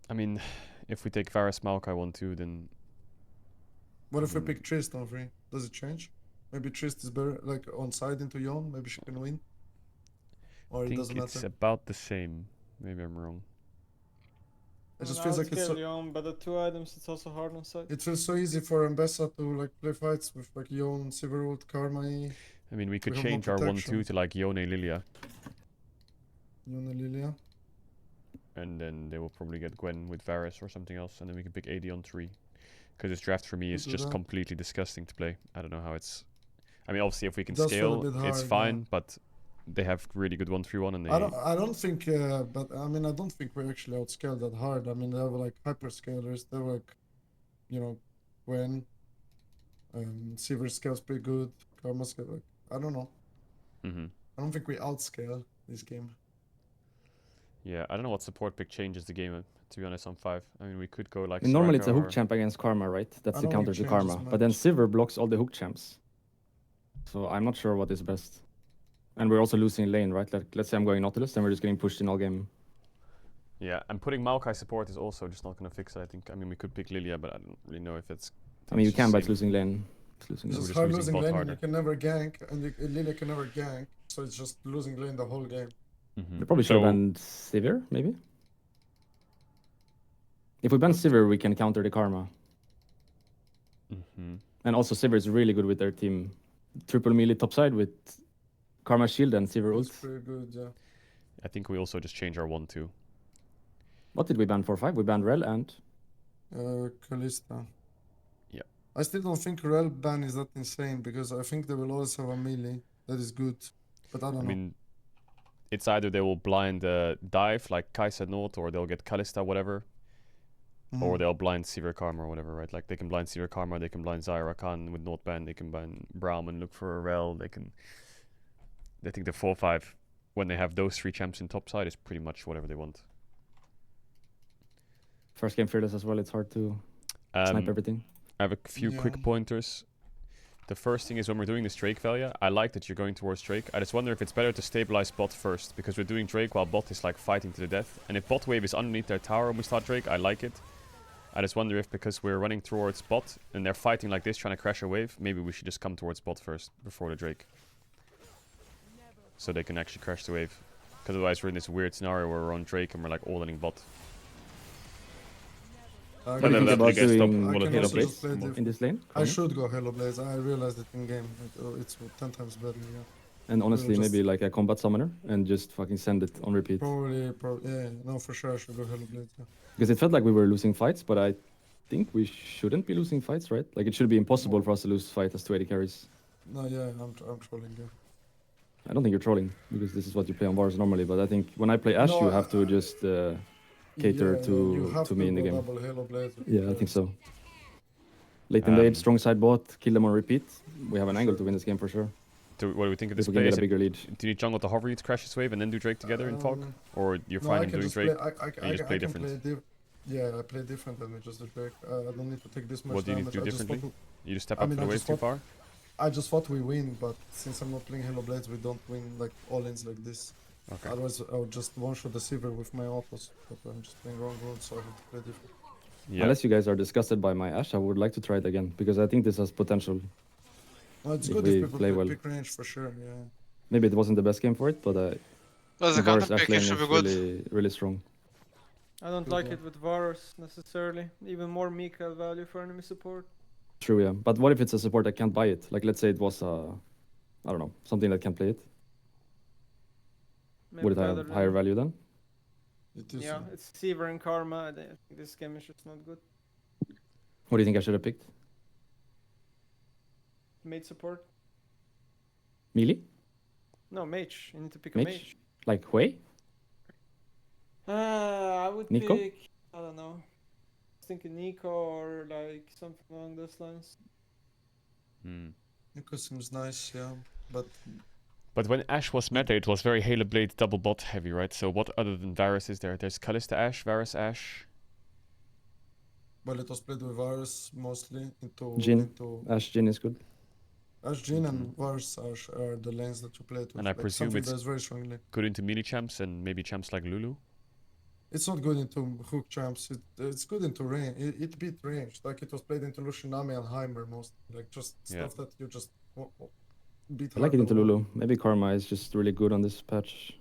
I mean, if we take Varus Maokai 1-2, then What if we pick Trist on 3? Does it change? Maybe Trist is better like on side into Yon, maybe she can win. Or I it think doesn't it's matter. about the same. Maybe I'm wrong. It just feels like it's so, Yon, but the 2 items, it's also hard on side. it feels so easy for Ambessa to like play fights with like Yon, Silverwood, Karma, I mean, we could We have no change our 1-2 protection. to like Yone Lilia, Yon and Lilia. and then they will probably get Gwen with Varus or something else, and then we can pick AD on 3. Because this draft for me is do just that. completely disgusting to play. I don't know how it's... I mean, obviously if we can Does feel a scale, bit it's hard, fine, yeah. but they have really good 1-3-1 and they. I don't think, but I mean, I don't think we actually outscaled that hard. I mean, they were like hyperscalers. They were like, you know, Gwen, Sivir scales pretty good. Karma scale, like, I don't know. Mm-hmm. I don't think we outscale this game. Yeah, I don't know what support pick changes the game. To be honest, on 5. I mean, we could go like. And normally it's a Soraka hook or- champ against Karma, right? That's I the don't counter think to changes Karma. But then much. Sivir blocks all the hook champs. So I'm not sure what is best. And we're also losing lane, right? Like, let's say I'm going Nautilus, then we're just getting pushed in all game. Yeah, and putting Maokai support is also just not going to fix it, I think. I mean, we could pick Lilia, but I don't really know if it's. I mean, you it's can, the but it's same. losing lane. It's losing It's lane. just just hard losing losing bot lane, and harder. you can never gank, and Lilia can never gank, so it's just losing lane the whole game. Mhm. We probably should have So- banned Sivir, maybe? If we ban Sivir, we can counter the Karma. Mhm. And also Sivir is really good with their team. Triple melee topside with Karma shield and Sivir It's ult. pretty good, yeah. I think we also just change our 1-2. What did we ban for 5? We banned Rel and... Kalista. Yeah. I still don't think Rel ban is that insane, because I think they will always have a melee that is good. But I don't I know. mean, it's either they will blind dive like Kai said not, or they'll get Kalista, whatever, or Mhm. they'll blind Sivir Karma or whatever, right? Like they can blind Sivir Karma, they can blind Zyra Khan with not ban, they can blind Braum and look for a Rel, they can. I think the 4-5, when they have those 3 champs in top side, is pretty much whatever they want. First game Fearless as well, it's hard to snipe everything. I have a few Yeah. quick pointers. The first thing is when we're doing this Drake Valia, I like that you're going towards Drake. I just wonder if it's better to stabilize bot first, because we're doing Drake while bot is like fighting to the death. And if bot wave is underneath their tower when we start Drake, I like it. I just wonder if because we're running towards bot and they're fighting like this, trying to crash a wave, maybe we should just come towards bot first before the Drake. So they can actually crash the wave. Because otherwise we're in this weird scenario where we're on Drake and we're like all-in bot. I What do you then think let about the guys stop doing I can Halo also Blades just play diff- in this lane? I Chrono? should go Halo Blades. I realized it in game. It's 10 times better, yeah. And honestly, just- maybe like a combat summoner and just fucking send it on repeat. Yeah, no, for sure I should go Halo Blades, yeah. Because it felt like we were losing fights, but I think we shouldn't be losing fights, right? Like it should be impossible for us to lose fight as 280 carries. No, yeah, I'm trolling, yeah. I don't think you're trolling, because this is what you play on bars normally, but I think when I play Ashe, No, you have to just cater Yeah, you have to me in the go game. double Halo Blades. Yeah, I think so. Late in the age, Um, strong side bot, kill them on repeat. We have an angle to win this game for sure. What do we think of If this we can play? get Is a it- bigger lead. do you need jungle to hover you to crash this wave and then do Drake together in fog? Or you're No, fine I in can doing just Drake? play. you just play I can different? play yeah, I play different than just the Drake. I don't need to take this much What do you need to damage. do I just differently? thought- You just step I up mean, for the I wave just too thought- far? I just thought we win, but since I'm not playing Halo Blades, we don't win like all-ins like this. Okay. Otherwise, I would just one-shot the Sivir with my autos. But I'm just playing wrong rules, so I have to play different. Yeah. Unless you guys are disgusted by my Ashe, I would like to try it again, because I think this has potential. No, it's If good we if people play play well. pick range for sure. Yeah. Maybe it wasn't the best game for it, but Does the Varus counter Ashe pick lane it is should be good? really, really strong. I don't Good like one. it with Varus necessarily. Even more Mikael value for enemy support. True, yeah. But what if it's a support that can't buy it? Like, let's say it was I don't know, something that can play it. Maybe Would it better have than- higher value then? It is. Yeah, it's Sivir and Karma. I think this game is just not good. What do you think I should have picked? Mage support. Melee? No, mage. You need to pick a Mage? mage. Like Hui? I would Nico? pick. I don't know. I was thinking Nico or like something along those lines. Hmm. Nico seems nice, yeah. But But when Ashe was meta, it was very Halo Blade double bot heavy, right? So what other than Varus is there? There's Kalista Ashe, Varus Ashe. well, it was played with Varus mostly into Jhin. into Ashe Jhin is good. Ash Jhin and Varus are the lanes that you played with. And I presume something it's- that's very strongly. Good into melee champs and maybe champs like Lulu. It's not good into hook champs. It's good into range. It beat range. Like it was played into Lushinami and Heimer most. Like just Yeah. stuff that you just beat. I like it hard into and Lulu. Maybe Karma is just really good on this patch.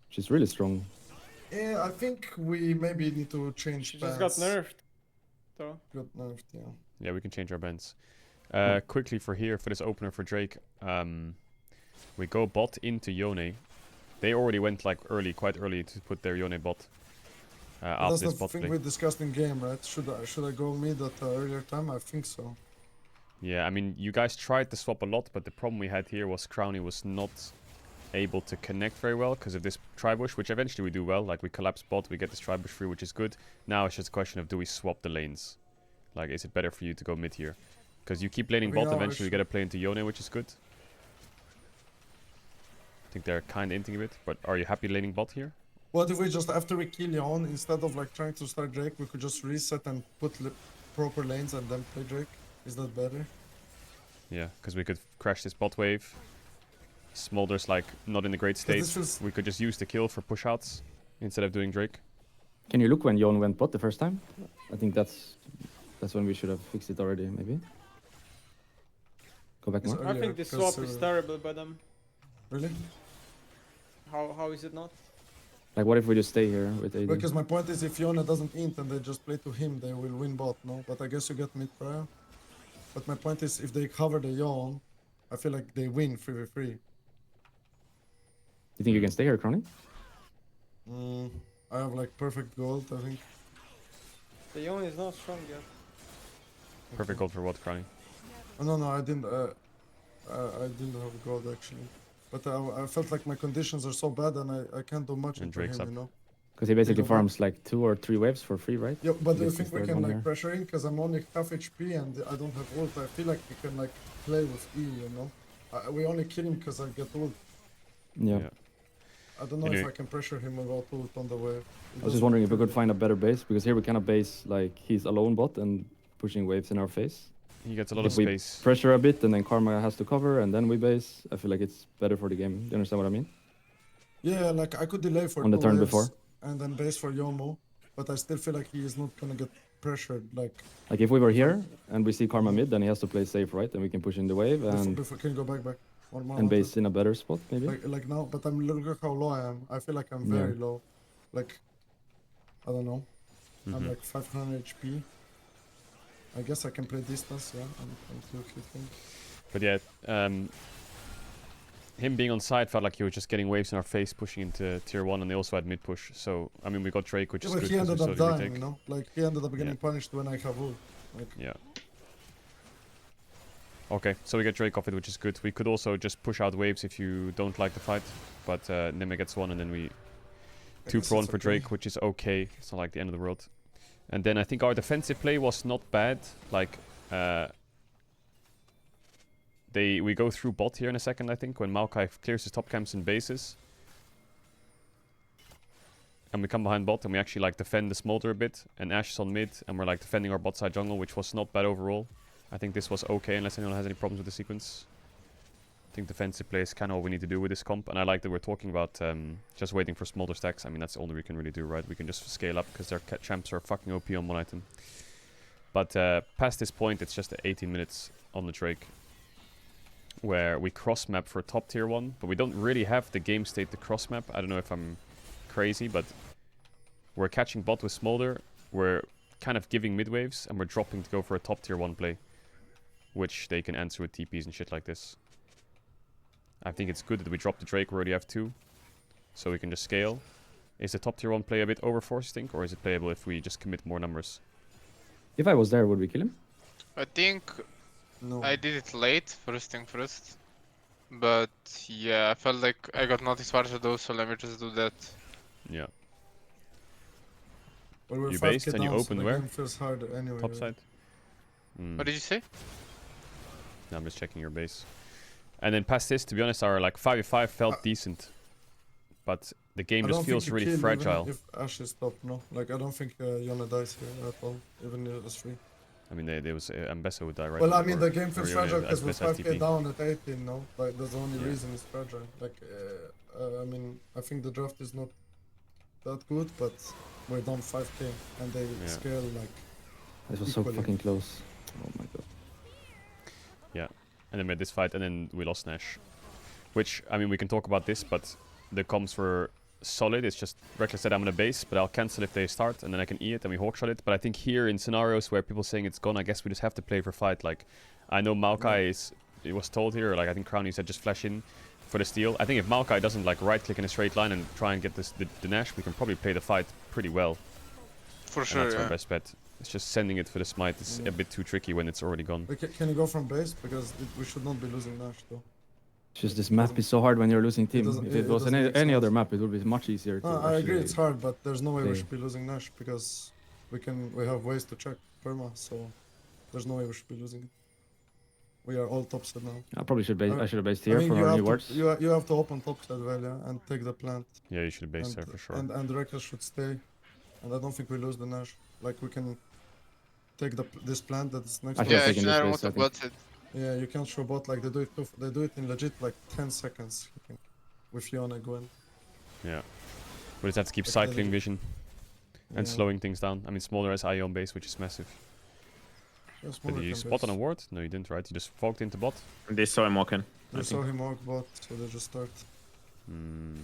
She's really strong. Yeah, I think we maybe need to change. She just got bans. nerfed. So Got nerfed, yeah. Yeah, we can change our bans. Quickly for here, for this opener for Drake, we go bot into Yone. They already went like quite early to put their Yone bot after That's this the bot thing play. we discussed in game, right? Should I go mid at an earlier time? I think so. Yeah, I mean, you guys tried to swap a lot, but the problem we had here was Crowny was not able to connect very well because of this tri-bush, which eventually we do well. Like we collapse bot, we get this tri-bush free, which is good. Now it's just a question of do we swap the lanes? Like, is it better for you to go mid here? Because you keep laning bot, eventually we get a play into Yone, which is good. I think they're kind of inting a bit, but are you happy laning bot here? What if we just, after we kill Yon, instead of like trying to start Drake, we could just reset and put proper lanes and then play Drake? Is that better? Yeah, because we could crash this bot wave. Smolder's like not in a great state. We could just use the kill for push outs instead of doing Drake. Can you look when Yon went bot the first time? I think that's when we should have fixed it already, maybe. Go back more. I think this swap is terrible by them. Really? How is it not? Like, what if we just stay here with AD? Because my point is, if Yone doesn't int and they just play to him, they will win bot, no? But I guess you get mid prior. But my point is, if they cover the Yon, I feel like they win 3v3. You think you can stay here, Crony? I have like perfect gold, I think. The Yone is not strong yet. Perfect gold for what, Crony? Oh, no, I didn't have gold actually. But I felt like my conditions are so bad and I can't do much into him, you know? Because he basically farms like 2 or 3 waves for free, right? Yeah, but do you think we can like pressure in? Because I'm only half HP and I don't have ult. I feel like we can like play with E, you know? We only kill him because I get ult. Yeah. I don't know if I can pressure him without ult on the wave. I was just wondering if we could find a better base, because here we kind of base like he's alone bot and pushing waves in our face. He gets a lot of We space. pressure a bit and then Karma has to cover and then we base. I feel like it's better for the game. Do you understand what I mean? Yeah, like I could delay for on the turn before. And then base for Yomo, but I still feel like he is not gonna get pressured. Like if we were here and we see Karma mid, then he has to play safe, right? And we can push in the wave and can you go back? One more. And base in a better spot, maybe. Like now, but look at how low I am. I feel like I'm very low. Like I don't know. I'm like 500 HP. I guess I can play distance, yeah. I'm still hitting. But yeah, him being on side felt like he was just getting waves in our face, pushing into tier 1, and they also had mid push. So I mean, we got Drake, which is good. He ended up dying, you know. Like he ended up getting punished when I have ult. Like. Yeah. Okay, so we get Drake off it, which is good. We could also just push out waves if you don't like the fight, but Neme gets 1, and then we 2 for 1 for Drake, which is okay. It's not like the end of the world. And then I think our defensive play was not bad. Like, we go through bot here in a second, I think, when Maokai clears his top camps and bases. And we come behind bot and we actually like defend the Smolder a bit. And Ashe is on mid and we're like defending our bot side jungle, which was not bad overall. I think this was okay unless anyone has any problems with the sequence. I think defensive play is kind of all we need to do with this comp. And I like that we're talking about just waiting for Smolder stacks. I mean, that's all that we can really do, right? We can just scale up because their champs are fucking OP on one item. But past this point, it's just 18 minutes on the Drake, where we cross map for top tier 1, but we don't really have the game state to cross map. I don't know if I'm crazy, but we're catching bot with Smolder, we're kind of giving mid waves, and we're dropping to go for a top tier 1 play, which they can answer with TPs and shit like this. I think it's good that we drop the Drake, we already have 2, so we can just scale. Is the top tier 1 play a bit overforced, you think, or is it playable if we just commit more numbers? If I was there, would we kill him? I think I did it late, first thing first. But yeah, I felt like I got noticed for those, so let me just do that. Yeah. Well, you based and you opened so where? Feels hard anyway, top side? What did you say? No, I'm just checking your base. And then past this, to be honest, our like 5v5 felt decent. But the game just feels really fragile. If Ashe is top, no. Like, I don't think Yone dies here at all, even if it's free. I mean, there was Ambessa would die right. Well, I mean, the game feels fragile because we're 5k down at 18, no? Like, that's the only reason it's fragile. Like, I mean, I think the draft is not that good, but we're down 5k and they scale like. This was so fucking close. Oh my god. Yeah, and then we had this fight, and then we lost Nash. Which, I mean, we can talk about this, but the comms were solid. It's just Reckless said I'm gonna base, but I'll cancel if they start, and then I can E it, and we hawkshot it. But I think here, in scenarios where people saying it's gone, I guess we just have to play for fight. Like, I know Maokai it was told here, like I think Crowny said just flash in for the steal. I think if Maokai doesn't like right-click in a straight line and try and get the Nash, we can probably play the fight pretty well. For sure, that's our best bet. It's just sending it for the smite is a bit too tricky when it's already gone. Can you go from base? Because we should not be losing Nash though. It's just this map is so hard when you're losing team. doesn't- If it it was doesn't make any sense. other map, it would be much easier to. No, I agree, it's actually hard, but there's no way we play. should be losing Nash because we have ways to check perma, so there's no way we should be losing it. We are all top side now. I probably should base. I should have based I here mean, for you our have new to, wards. you have to open top side well, yeah, and take the plant. Yeah, you should have based there for sure. And Reckless should stay, and I don't think we lose the Nash. Like we can take this plant that's next I to should Yeah, have us. taken this Schneider base, want I to think. bot it. Yeah, you can't show bot like they do it. They do it in legit like 10 seconds. I think, with Fiona Gwen. Yeah. We just have to keep Like cycling the- vision and Yeah. slowing things down. I mean, smaller has IO on base, which is massive. Yeah, But smaller did you can spot on a base. ward? No, you didn't, right? You just foked into bot? They saw him walking. They saw him walk bot, so they just start. Hmm.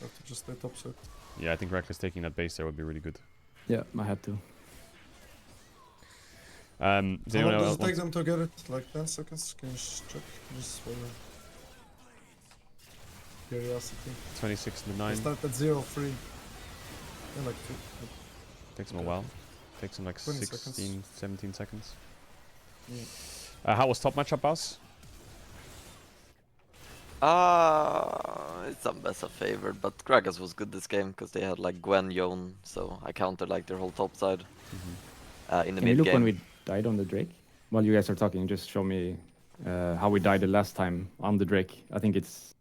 Have to just stay top side. Yeah, I think Reckless taking that base there would be really good. Yeah, I had to. Does How anyone long does else it take want... them to get it? Like 10 seconds? Can you check? Just for curiosity. 26 to They 9. start at 0-3. Yeah, like Takes them a okay. while. Takes them like 20 16, seconds. 17 seconds. Yeah. How was top matchup, boss? It's not best of favored, but Gragas was good this game because they had like Gwen, Yone, so I countered like their whole top side in the Can you mid look game. when we died on the Drake? While you guys are talking, just show me how we died the last time on the Drake. I think it's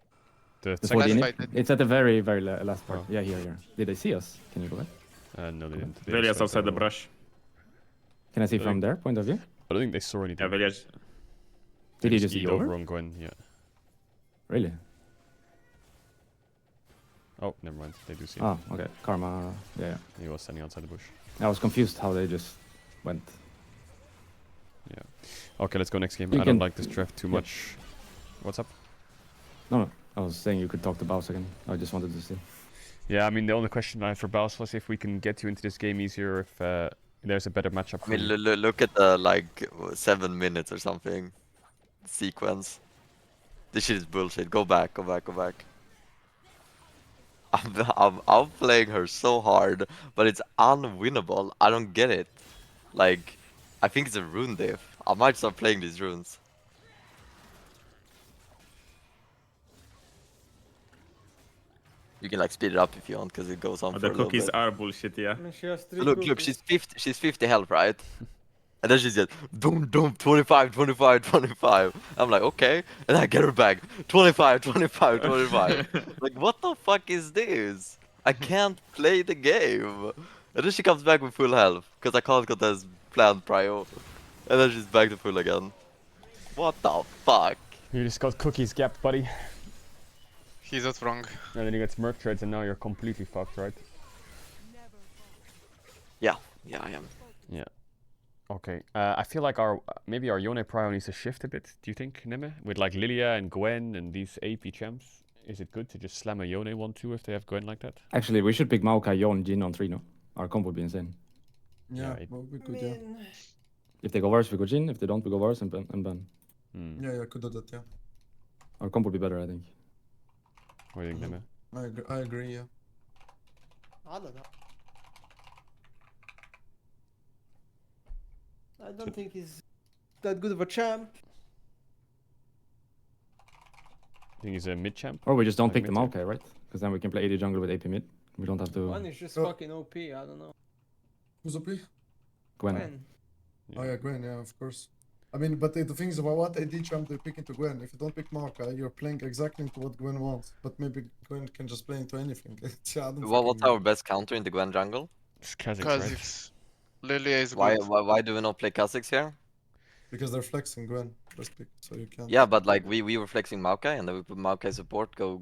The the second... 14. fight, It's at the very, very last part. Oh. Yeah, here. Did they see us? Can you go back? no, they didn't. They Velia's just outside the went brush. Can I see Really? from their point of view? I don't think they saw anything. Yeah, Velia's. Did he They just eat over? on Gwen, yeah. Really? Oh, never mind. They do see him. Oh, okay. Karma. Yeah. He was standing outside the bush. I was confused how they just went. Yeah. Okay, let's go next game. You I don't can- like this draft too yeah. much. What's up? No. I was saying you could talk to Baus again. I just wanted to see. Yeah, I mean, the only question I have for Baus was if we can get you into this game easier, if there's a better matchup I for mean, you. look at the like 7 minutes or something sequence. This shit is bullshit. Go back, go back, go back. I'm playing her so hard, but it's unwinnable. I don't get it. Like, I think it's a rune diff. I might start playing these runes. You can like speed it up if you want, because it goes on for The a little cookies bit. are bullshit, yeah. I mean, she has 3 Look, cookies. she's 50 health, right? And then she's just doom, 25, 25, 25. I'm like, okay. And I get her back, 25, 25, 25. Like, what the fuck is this? I can't play the game. And then she comes back with full health, because I can't contest planned prio. And then she's back to full again. What the fuck? You just got cookies gapped, buddy. He's not wrong. And then you get Merc Treads and now you're completely fucked, right? Yeah, I am. Yeah. Okay. I feel like maybe our Yone prio needs to shift a bit. Do you think, Neme? With like Lilia and Gwen and these AP champs, is it good to just slam a Yone 1-2 if they have Gwen like that? Actually, we should pick Maokai, Yon, Jin on 3, no? Our comp would be insane. Yeah, it- well, we I could, yeah. mean, If they go Varus, we go Jin. If they don't, we go Varus and ban. Hmm. Yeah, could do that, yeah. Our comp would be better, I think. What do you think, Neme? I agree, yeah. I don't know. I don't think he's that good of a champ. Think he's a mid champ? Or we just don't Like pick the mid Maokai, right? Because then we can play AD jungle with AP mid. We don't have to. One is just Oh. fucking OP, I don't know. Who's OP? Gwen. Gwen. Oh yeah, Gwen, yeah, of course. I mean, but the thing is about what AD champ they pick into Gwen. If you don't pick Maokai, you're playing exactly into what Gwen wants. But maybe Gwen can just play into anything. Yeah, I don't What's fucking our best counter in the Gwen jungle? It's Kha'Zix, Because right? it's Lilia is Why, good. why do we not play Kha'Zix here? Because they're flexing Gwen first pick, so you can't. Yeah, but like we were flexing Maokai and then we put Maokai support, go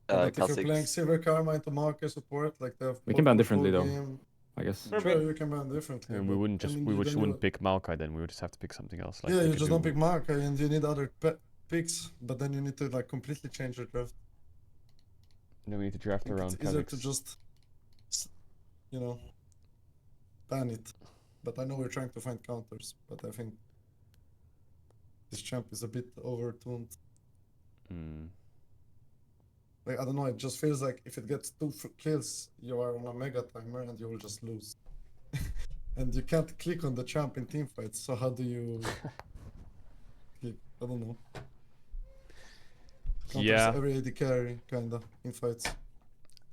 But if you're playing Kha'Zix. Silver Karma into Maokai support, like they have. We can ban full differently, though. game. I guess. Sure, you can ban differently. And we but- wouldn't just I mean, we you just then wouldn't pick Maokai then. We would just have to pick something else. Like Yeah, we you could just don't do- pick Maokai and you need other picks, but then you need to like completely change your draft. Then we need to draft I think around it's easier to Kha'Zix. just, you know, ban it. But I know we're trying to find counters, but I think this champ is a bit overtuned. Hmm. Like, I don't know, it just feels like if it gets 2 kills, you are on a mega timer and you will just lose. And you can't click on the champ in teamfights, so how do you click? I don't know. Counters Yeah. every AD carry, kinda, in fights.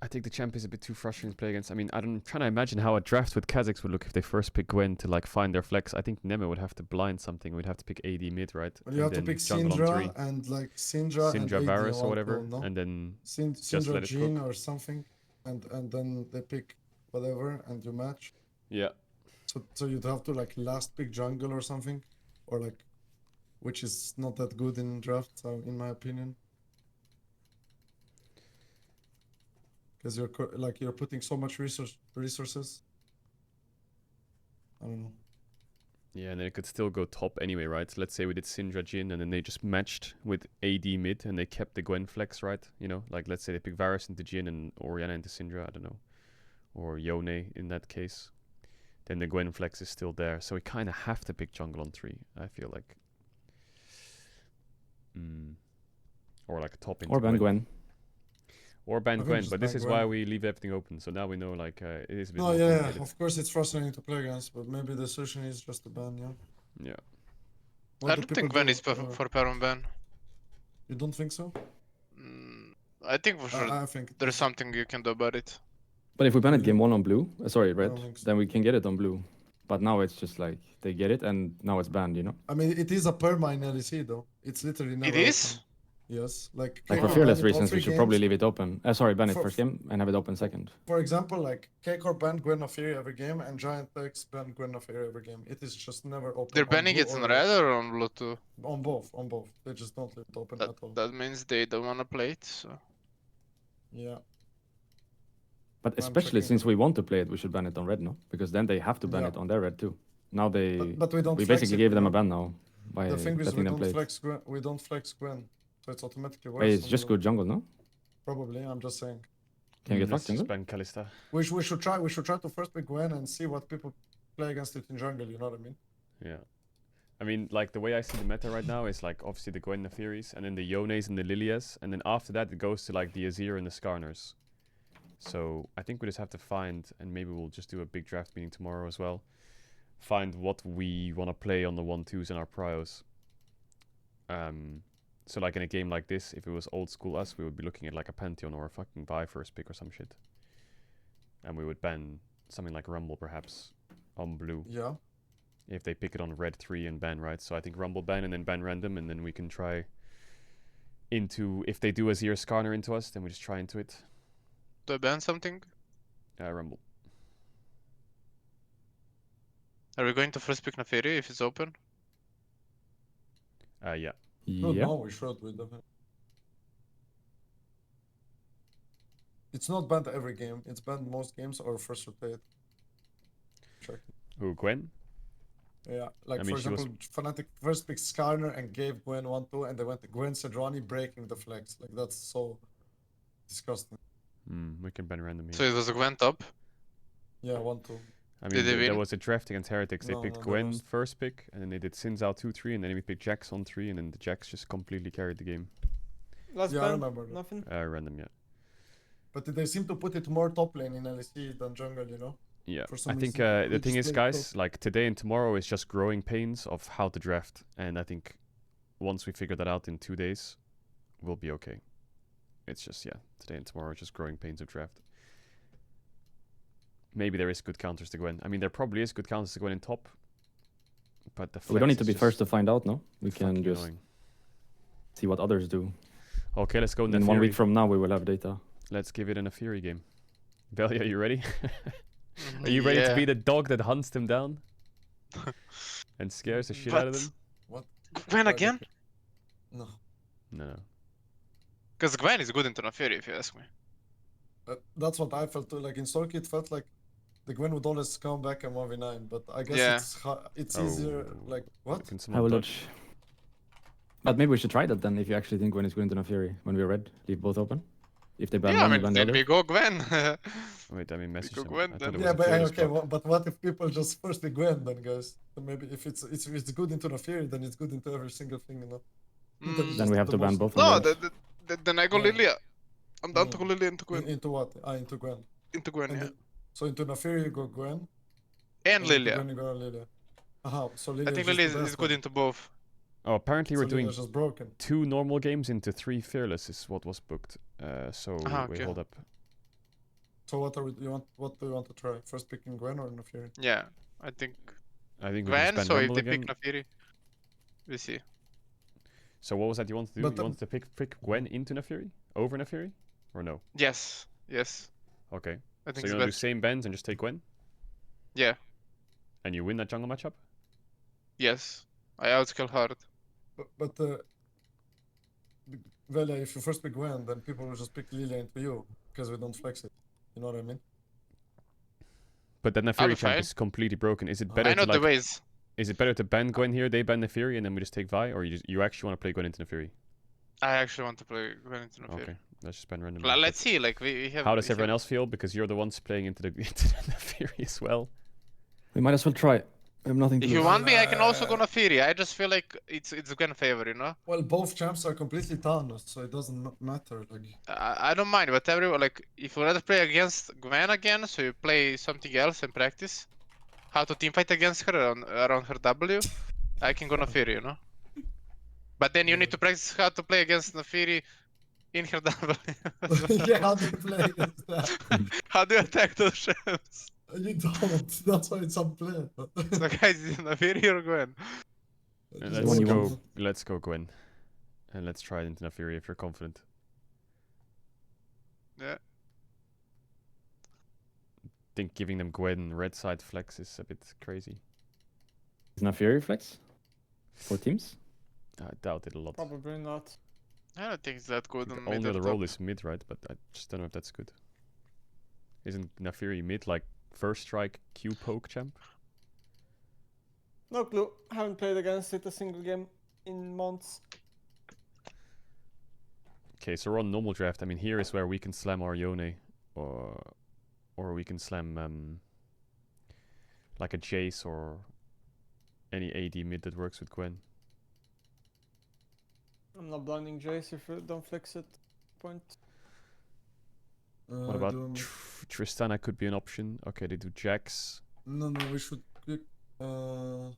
I think the champ is a bit too frustrating to play against. I mean, I'm trying to imagine how a draft with Kazakhs would look if they first pick Gwen to like find their flex. I think Neme would have to blind something. We'd have to pick AD mid, right? Well, you have to then pick jungle on three. Syndra and like Syndra and AD Varus on or one whatever, pull, no? and then Syndra let it Jean cook. or something, and then they pick whatever and you match. yeah. So you'd have to like last pick jungle or something, or like, which is not that good in draft, in my opinion. Because you're putting so much resources. I don't know. Yeah, and then it could still go top anyway, right? So let's say we did Syndra Jhin and then they just matched with AD mid and they kept the Gwen flex, right? You know, like let's say they pick Varus into Jhin and Orianna into Syndra, I don't know. Or Yone in that case. Then the Gwen flex is still there. So we kind of have to pick jungle on 3, I feel like. Or like a top into Or ban Gwen. Or ban think Gwen, just but this ban is Gwen. why we leave everything open. So now we know like it is a bit No, more yeah, complicated. of course it's frustrating to play against, but maybe the solution is just to ban, yeah. Yeah. What I do don't people think Gwen do? is for Paron ban. You don't think so? I think for sure I think there's something you can do about it. But if we ban it Really? game 1 on blue, sorry, red, don't think so. then we can get it on blue. But now it's just like they get it and now it's banned, you know? I mean, it is a perma in LEC though. It's literally never It is? open. Yes, like Like Keiko for fearless banned it all reasons, we 3 should probably games. leave it open. Sorry, ban it For- first game and have it open second. For example, like Keiko banned Gwen of Fury every game and Giant X banned Gwen of Fury every game. It is just never open. They're on banning blue it or on red or on blue too? On both, on both. They just don't leave it open at all. That means they don't wanna play it, so. Yeah. But I'm especially checking since the- we want to play it, we should ban it on red, no? Because then they have to ban Yeah. it on their red too. Now they... But we don't we flex basically it, gave them you a know? ban now by The thing is, letting we them don't play it. flex Gwen. We don't flex Gwen, so it's automatically worse. Wait, it's on just blue. good jungle, no? Probably, I'm just saying. Can you get Let's fucked just jungle? ban Kalista. We should try to first pick Gwen and see what people play against it in jungle. You know what I mean? Yeah. I mean, like, the way I see the meta right now is, like, obviously the Gwen Netheris, and then the Yones and the Lilias, and then after that it goes to, like, the Azir and the Skarners. So, I think we just have to find, and maybe we'll just do a big draft meeting tomorrow as well, find what we want to play on the 1-2s and our prios. So, like, in a game like this, if it was old school us, we would be looking at, like, a Pantheon or a fucking Vi first pick or some shit. And we would ban something like Rumble, perhaps, on blue. Yeah. If they pick it on red 3 and ban, right? So I think Rumble ban and then ban random, and then we can try into... If they do a Azir Skarner into us, then we just try into it. Do I ban something? Rumble. Are we going to first pick Nafiri if it's open? Yeah. Yeah. No, we should. We definitely. It's not banned every game. It's banned most games or first rotate. Check. Who, Gwen? Yeah, like I mean, for she was- example, Fnatic first picked Skarner and gave Gwen 1-2, and they went to Gwen Sedrani breaking the flex. Like that's so disgusting. We can ban random here. So it was a Gwen top. Yeah, 1-2. I Did mean, they there win? was a draft against Heretics. They No, picked no, they Gwen lost. first pick, and then they did Sinzao 2-3, and then we picked Jax on 3, and then the Jax just completely carried the game. Last Yeah, I ban, remember that. nothing. Random, yeah. But they seem to put it more top lane in LEC than jungle, you know? Yeah, For some I think reason, the we thing just is, played guys, like today and tomorrow is just growing pains of how to draft, and I think once we figure that out in 2 days, we'll be okay. It's just, yeah, today and tomorrow just growing pains of draft. Maybe there is good counters to Gwen. I mean, there probably is good counters to Gwen in top, but the We don't need flex to is be first just to find out, no? We can fucking just annoying. see what others do. Okay, let's go In 1 Nethery. week from now, we will have data. Let's give it in a Fury game. Velia, are you ready? Are you ready to Yeah. be the dog that hunts them down? And scares the shit out of But- them? What? Gwen again? No. No. Because Gwen is good into Nafiri if you ask me. That's what I felt too. Like in Sorky, it felt like the Gwen would always come back and 1v9, but I guess Yeah. it's easier. Oh. Like, what? Can I someone will touch? touch. But maybe we should try that then if you actually think when it's going to no Fury. When we're red, leave both open. If they ban Yeah, I one, we mean, ban the then other. we go Gwen. Wait, I mean, message go them. Gwen I thought then. it was Yeah, a but fearless okay. block. But what if people just first pick Gwen then, guys? So maybe if it's good into Nafiri, then it's good into every single thing, you know. Then we have to ban both of No, them. then I go Yeah. Lilia. I'm down to No. go Lilia into Gwen. Into what? Into Gwen. Into Gwen, And yeah. So into Nafiri you go Gwen. And into Lilia. Gwen you go Lilia. Aha, so Lilia I think just Lilia the is best good one. into both. Oh, apparently we're So doing Lilia's just broken. 2 normal games into 3 fearless is what was booked. So Ah, wait, okay. hold up. So what are we, you want? What do you want to try? First picking Gwen or Nafiri? Yeah, I think I think we can Gwen, spend so if Rumble they again. pick Nafiri, we see. So what was that you wanted to do? But You the- wanted to pick Gwen into Nafiri? Over Nafiri? Or no? Yes, yes. Okay. I So think you it's want to do better. same bends and just take Gwen? Yeah, And you win that jungle matchup? yes. I outskill hard. But Velia, if you first pick Gwen, then people will just pick Lilia into you because we don't flex it. You know what I mean? But that I'll Nafiri be champ fine. is completely broken. Is it better I know to like... the ways. Is it better to ban Gwen here, they ban Nafiri, and then we just take Vi? Or you actually want to play Gwen into Nafiri? I actually want to play Gwen into Nafiri. Okay, let's just ban randomly. Let's see, like we have. How does we everyone have- else feel? Because you're the ones playing into the Nafiri as well. We might as well try. We have nothing to If lose. you want me, I can also go Nafiri. I just feel like it's Gwen favor, you know. Well, both champs are completely Thanos, so it doesn't matter. Like, I don't mind, but everyone like if you rather play against Gwen again, so you play something else and practice how to teamfight against her around her W, I can go Nafiri, you know. But then you need to practice how to play against Nafiri in her W. yeah, how do you play against that? How do you attack those champs? You don't. That's why it's unplayed. So guys, is it Nafiri or Gwen? Just one you go want. Gwen. Let's go Gwen. And let's try it into Nafiri if you're confident. Yeah. Think giving them Gwen red side flex is a bit crazy. Is Nafiri flex for teams? I doubt it a lot. Probably not. I don't think it's that good on Only mid or the top. role is mid, right? But I just don't know if that's good. Isn't Nafiri mid like first strike Q poke champ? No clue. Haven't played against it a single game in months. Okay, so we're on normal draft. I mean, here is where we can slam our Yone, or we can slam like a Jace or any AD mid that works with Gwen. I'm not blinding Jace if you don't flex it. Point. What about Tristana could be an option. Okay, they do Jax. No, we should pick. So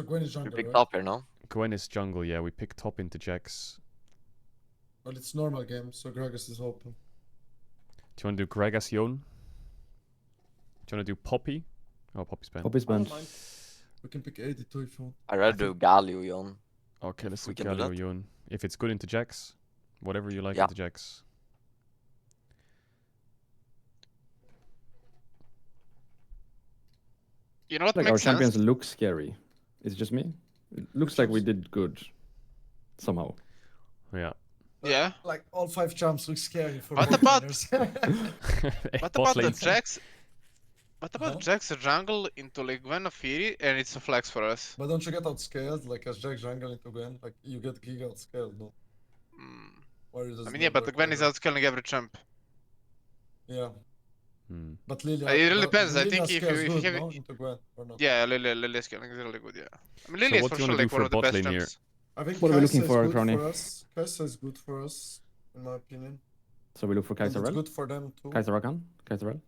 Gwen is You jungle, picked right? up here, no? Gwen is jungle, yeah. We pick top into Jax. Well, it's normal game, so Gragas is open. Do you want to do Gragas Yone? Do you want to do Poppy? Oh, Poppy's banned. Poppy's I don't banned. mind. We can pick 82 if you want. I'd rather do Galio, Yon. Okay, let's do we can do Galio that. Yone. If it's good into Jax, whatever you like Yeah. into Jax. You know what Like our makes champions sense? look scary. Is it just me? It looks like we did good. Somehow. Yeah. Yeah. Like all 5 champs look scary for What bot about- laners. What Bot about the lanes. Jax? What about Huh? Jax jungle into like Gwen Nafiri and it's a flex for us? But don't you get outscaled, like as Jack jungle into Gwen? Like you get giga outscaled, no? Mm. Or it I does mean, not yeah, but the work Gwen like is that? outscaling every champ. Yeah, Hmm. but Lilia. It really the depends, I Lilia think if scales you good, have- no? Into Gwen or not? Yeah, Lily scaling is really good, yeah. I mean, So Lily is what for do you sure wanna do like one for of the bot best lane here? champs. I think What are we looking Kai'Sa is for, good Crony? for us. Kai'Sa is good for us, in my opinion. So we look for And it's Caedrel? good for them too. Caedrel? Caedrel?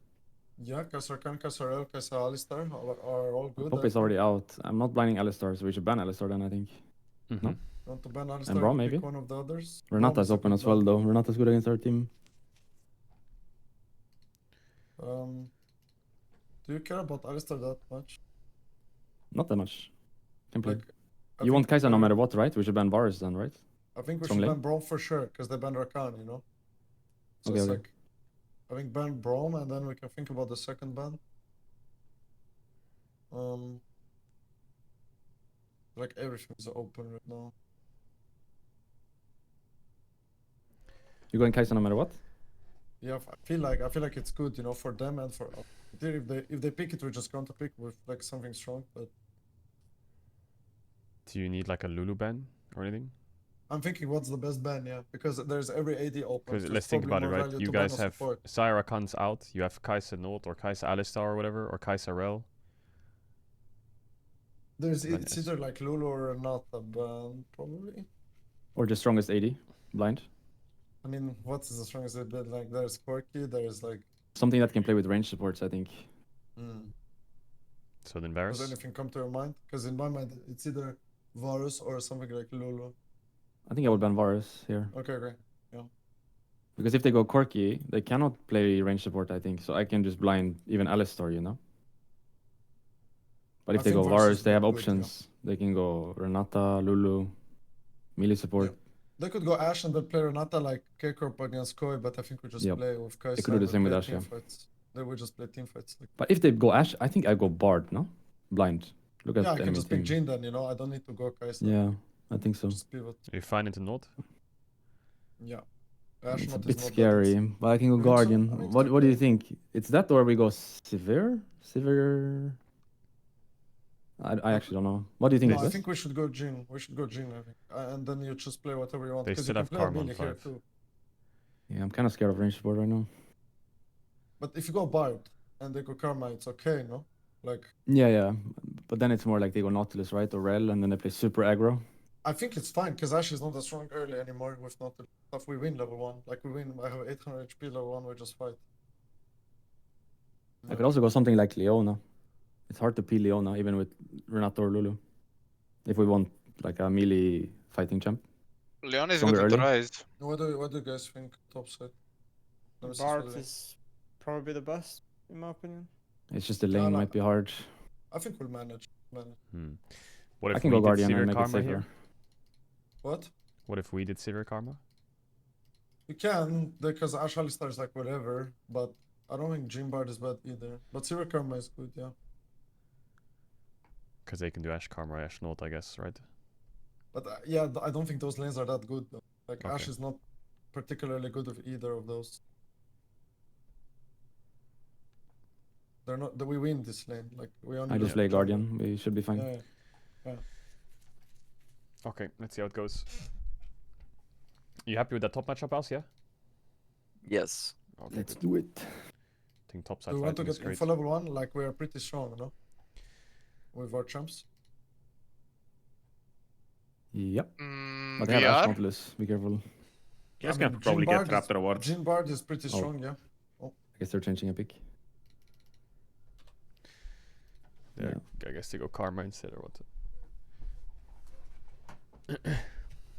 Yeah, Caedrel, Kai'Sa, Alistar are all good. Pop I is think. already out. I'm not blinding Alistar, so we should ban Alistar then, I think. Mm-hmm. No? Want to ban Alistar? Braum, you pick maybe? one of the others. Renata Braum is a open good as well, ban. though. Renata's good against our team. Do you care about Alistar that much? Not that much. Can play. Like, I You want think Kai'Sa no Braum- matter what, right? We should ban Varus then, right? I think we strong should lane? ban Braum for sure, because they ban Rakan, you know? So Okay, it's okay. like, I think ban Braum, and then we can think about the second ban. Like everything is open right now. You going Kai'Sa no matter what? Yeah, I feel like it's good, you know, for them and for us. If they pick it, we're just going to pick with like something strong. But Do you need like a Lulu ban or anything? I'm thinking, what's the best ban? Yeah, because there's every AD open. Because There's let's think about probably it, more right? value You to ban guys a have support. Syra Khan's out. You have Kai'Sa Nolt or Kai'Sa Alistar or whatever, or Kai'Sa Rel. It's Yes. either like Lulu or not a ban, probably. Or the strongest AD? Blind? I mean, what is the strongest bit? Like, there's Quirky, there's like. Something that can play with range supports, I think. So then Does Varus. anything come to your mind? Because in my mind, it's either Varus or something like Lulu. I think I would ban Varus here. Okay, okay. Because if they go Corki, they cannot play range support, I think. So I can just blind even Alistar, you know? But if I they go think Varus Varus, is they have good, yeah. options. They can go Renata, Lulu, melee support. Yeah. They could go Ashe and then play Renata like K-Corp against Koi, but I think we just Yep. play with Koi. They could do the same with Ashe, team yeah. fights. They would just play team fights. Like, But if they go Ashe, I think I go Bard, no? Blind. Look at yeah, I the can enemy just pick team. Jhin then, you know? I don't need to go Kai'Sa. Yeah, I think so. Just pivot. Are you fine into Nord? Yeah. Ashe It's a not bit is not that scary, easy. but I can go You think so? Guardian. I mean, What do you okay. think? It's that or we go Sivir? Sivir? I actually don't know. What do you think No, is I best? think we should go Jhin. We should go Jhin, I think. And then you just play whatever you want. They Because you still can have play Karma on Amelie here 5. too. Yeah, I'm kind of scared of range support right now. But if you go Bard and they go Karma, it's okay, no? Like, Yeah. But then it's more like they go Nautilus, right? Or Rel, and then they play super aggro. I think it's fine because Ashe is not as strong early anymore with not the stuff. We win level 1. Like, we win. I have 800 HP level 1. We just fight. I could also go something like Leona. It's hard to peel Leona, even with Renata or Lulu. If we want like a melee fighting champ. Leon is Stronger good on the early? rise. What do you guys think? Top side. Let me see Bart something. is probably the best, in my opinion. It's just the lane no. might be hard. I think we'll manage. What if I can we go did Guardian Sivir and make it Karma safer. here? What? What if we did Sivir Karma? We can, because Ashe Alistar is like whatever, but I don't think Jhin Bard is bad either. But Sivir Karma is good, yeah. Because they can do Ashe Karma or Ashe Nord, I guess, right? But yeah, I don't think those lanes are that good though. Like Okay. Ashe is not particularly good with either of those. They're not. We win this lane. Like we only. I lose just play with jungle. Guardian. We should be fine. Yeah. Okay, let's see how it goes. You happy with that top matchup, House? Yeah? Yes. Okay, Let's good. do it. I think top Do side we want to fighting is get great. info level 1? Like we are pretty strong, no? With our champs. Yep. Mm, But they have we Ashe are. Nautilus. Be careful. You guys I can mean, probably Jhin get Bard trapped is- rewards. Jhin Bard is pretty Oh. strong, yeah. I guess they're changing a pick. Yeah, Yeah. I guess they go Karma instead or what?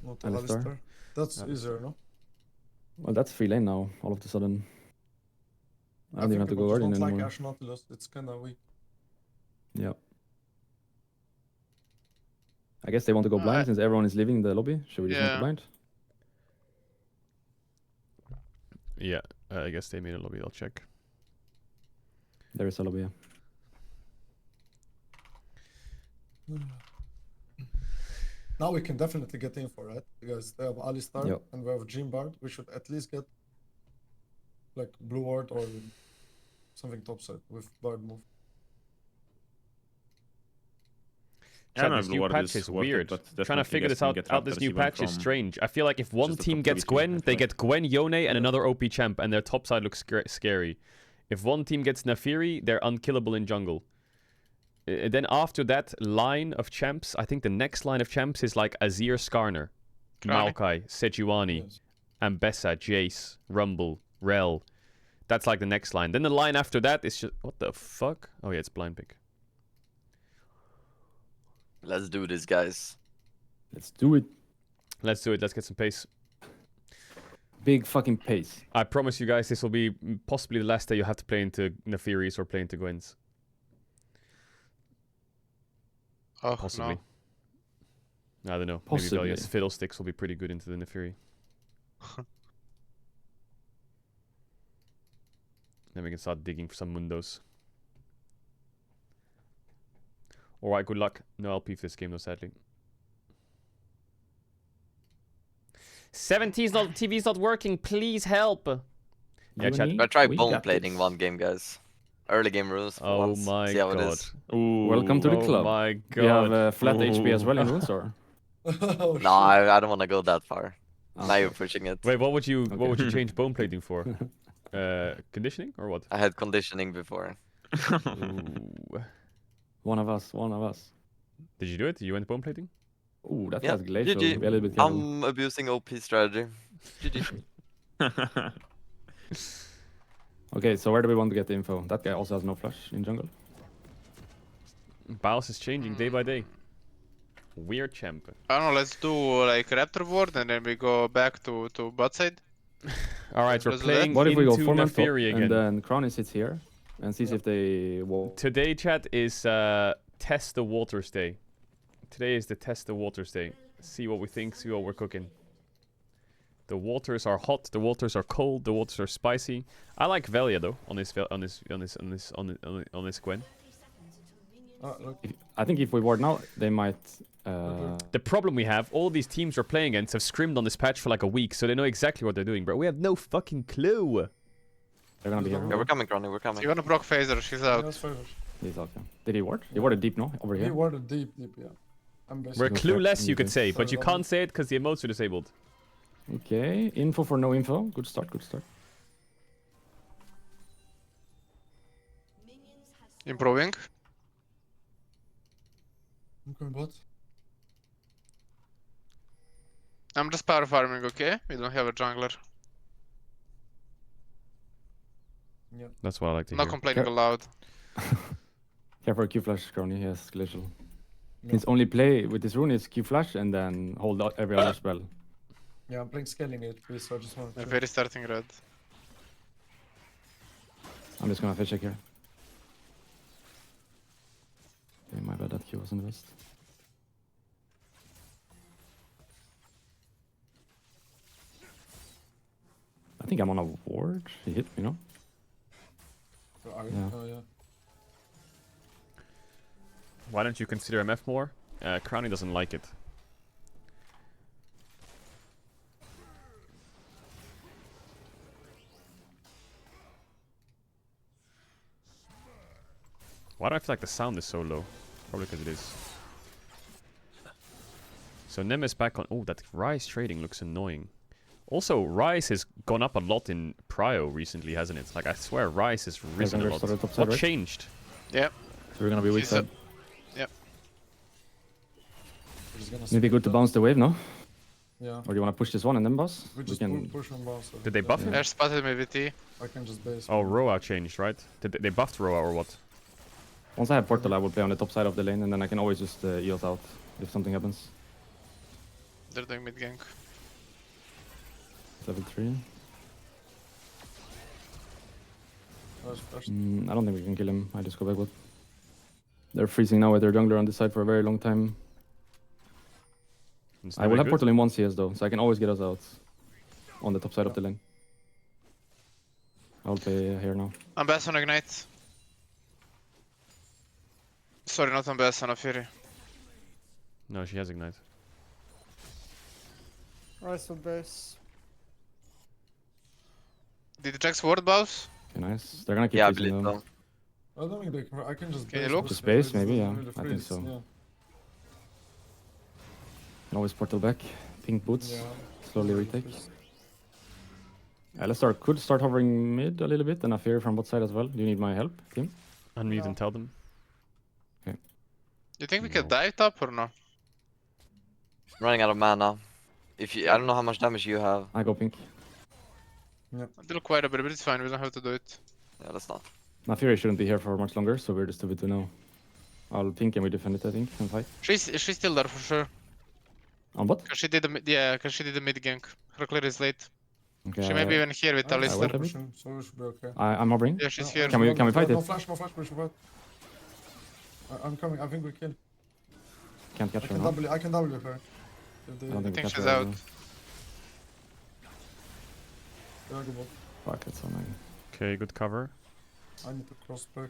Not Alistar. Alistar. That's Alistar. easier, no? Well, that's free lane now. All of a sudden. I don't even have to people go just Guardian don't like anymore. Ashe Nautilus. It's kind of weak. Yeah. I guess they want to go blind since everyone is leaving the lobby. Should we just make Yeah. it blind? Yeah, I guess they made a lobby. I'll check. There is a lobby. Yeah. Now we can definitely get info, right? Because they have Alistar Yep. and we have Jhin Bard. We should at least get like Blue Ward or something topside with Bard move. I Chat, don't know this if new Ward patch is is worth it, weird. but Trying to definitely figure guys this can out. get Out this Raptors new even patch is from strange. I feel like if one just the team top gets position, I Gwen, feel they like. get Gwen, Yone, and another OP champ, and their top side looks scary. If one team gets Nafiri, they're unkillable in jungle. Then after that line of champs, I think the next line of champs is like Azir, Skarner, Crowley. Maokai, Sejuani, Yes. Ambessa, Jace, Rumble, Rel. That's like the next line. Then the line after that is just... What the fuck? Oh yeah, it's blind pick. Let's do this, guys. Let's do it. Let's do it. Let's get some pace. Big fucking pace. I promise you guys this will be possibly the last day you have to play into Nafiris or play into Gwens. Oh, Possibly. no. I don't know. Possibly. Maybe Velia's Fiddlesticks will be pretty good into the Nafiri. Then we can start digging for some Mundos. Alright, good luck. No LP for this game though, sadly. TV's not working. Please help. Yeah, chat. I try We bone got plating this. one game, guys. Early game rules. For Oh once. my See how it god. is. Ooh, Welcome to the club. Oh my god. We have flat HP as well in Ooh. wounds, or? Oh, No, I don't want to go that far. Now Okay. you're pushing it. Wait, what would you Okay. change bone plating for? Conditioning or what? I had conditioning before. Ooh. One of us. One of us. Did you do it? You went bone plating? Ooh, that Yeah, was glacial. GG. Be a little bit careful. I'm abusing OP strategy. GG. Okay, so where do we want to get the info? That guy also has no flash in jungle. Baus is changing day by day. Weird champ. I don't know, let's do like Raptor Ward and then we go back to bot side. Alright, we're Let's do that. playing What if we go into 4-man top Naafiri again. and then Crowny sits here and sees if they walk? Today, chat, is test the waters day. Today is the test the waters day. See what we think, see what we're cooking. The waters are hot, the waters are cold, the waters are spicy. I like Velia though on this Gwen. I think if we ward now, they might. The problem we have, all these teams we're playing against have scrimmed on this patch for like a week, so they know exactly what they're doing, bro. We have no fucking clue. They're gonna be here. Yeah, we're coming, Ronnie, we're coming. You wanna block Phaser, she's out. That's fair. He's out. Yeah. Did he ward? He warded deep, no? Over He here. warded deep, yeah. I'm We're basically... clueless, you could say, but you Sorry, can't say it because the emotes are disabled. Okay, info for no info. Good start, good start. Improving. I'm going bot. I'm just power farming, okay? We don't have a jungler. That's what I like to I'm not hear. complaining aloud. Care for Q flash, Crowny. Yes, glacial. His only play with this rune is Q flash and then hold out every other spell. Yeah, I'm playing scaling HP, so I just want I'm to... very starting red. I'm just gonna fetch check here. Okay, my bad, that Q wasn't best. I think I'm on a ward. He hit me, no? Yeah. Oh, yeah. Why don't you consider MF more? Crowny doesn't like it. Why do I feel like the sound is so low? Probably because it is. So Nem is back on... Oh, that Ryze trading looks annoying. Also, Ryze has gone up a lot in Prio recently, hasn't it? Like, I swear Ryze has risen a lot. What changed? Yep. So we're gonna be weak She's side. Yep. Maybe good to bounce the wave now? Yeah. Or do you wanna push this one and then boss? We just push on boss. Did they buff him? Ash spotted me VT. I can just base. Oh, Roa changed, right? Did they buffed Roa or what? Once I have portal, I will play on the top side of the lane and then I can always just EOS out if something happens. They're doing mid gank. Level 3. First. I don't think we can kill him. I just go back. They're freezing now with their jungler on this side for a very long time. I will have portal in 1 CS though, so I can always get us out on the top side of the lane. I'll play here now. I'm best on Ignite. Sorry, not on best on Naafiri. No, she has Ignite. Rise of base. Did the Jax ward boss? Okay, nice. They're gonna keep Yeah, I freezing believe though. I don't think they can... I can just Can you base. look? with Just it, base, it maybe, doesn't yeah. really I think freeze, so. Yeah. Can always portal back. Pink boots. Yeah. Slowly retake. Could start hovering mid a little bit and Naafiri from both side as well. Do you need my help, team? Unmute and tell them. You think we can dive top or no? Running out of mana. If you, I don't know how much damage you have. I go pink. I deal quite a bit, but it's fine. We don't have to do it. Yeah, let's not. Naafiri shouldn't be here for much longer, so we're just 2v2 now. I'll pink and we defend it, I think, and fight. She's still there for sure. On bot? Cause she did the cause she did the mid gank. Her clear is late. Okay, She may be even here with I'm Alistar. wait a bit. pushing, so we should be okay. I'm hovering. Yeah, she's here. Can we fight No it? flash, we should fight. I'm coming, I think we kill. Can't catch her now. I can W her. If they... I don't think we think catch she's her. out. Yeah, go bot. Fuck, that's so annoying. Okay, good cover. I need to cross back.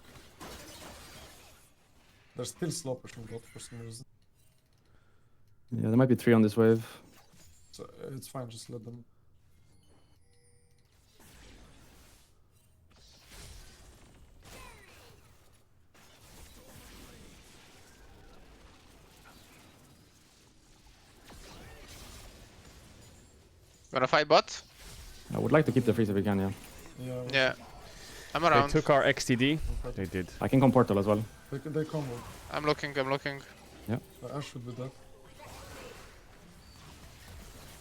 They're still slow pushing bot for some reason. Yeah, there might be 3 on this wave. So it's fine, just let them. Wanna fight bot? I would like to keep the freeze if we can, yeah. Yeah. Yeah. I'm They around. took our XTD. They did. I can come portal as well. They combo. I'm looking. Ash should be dead.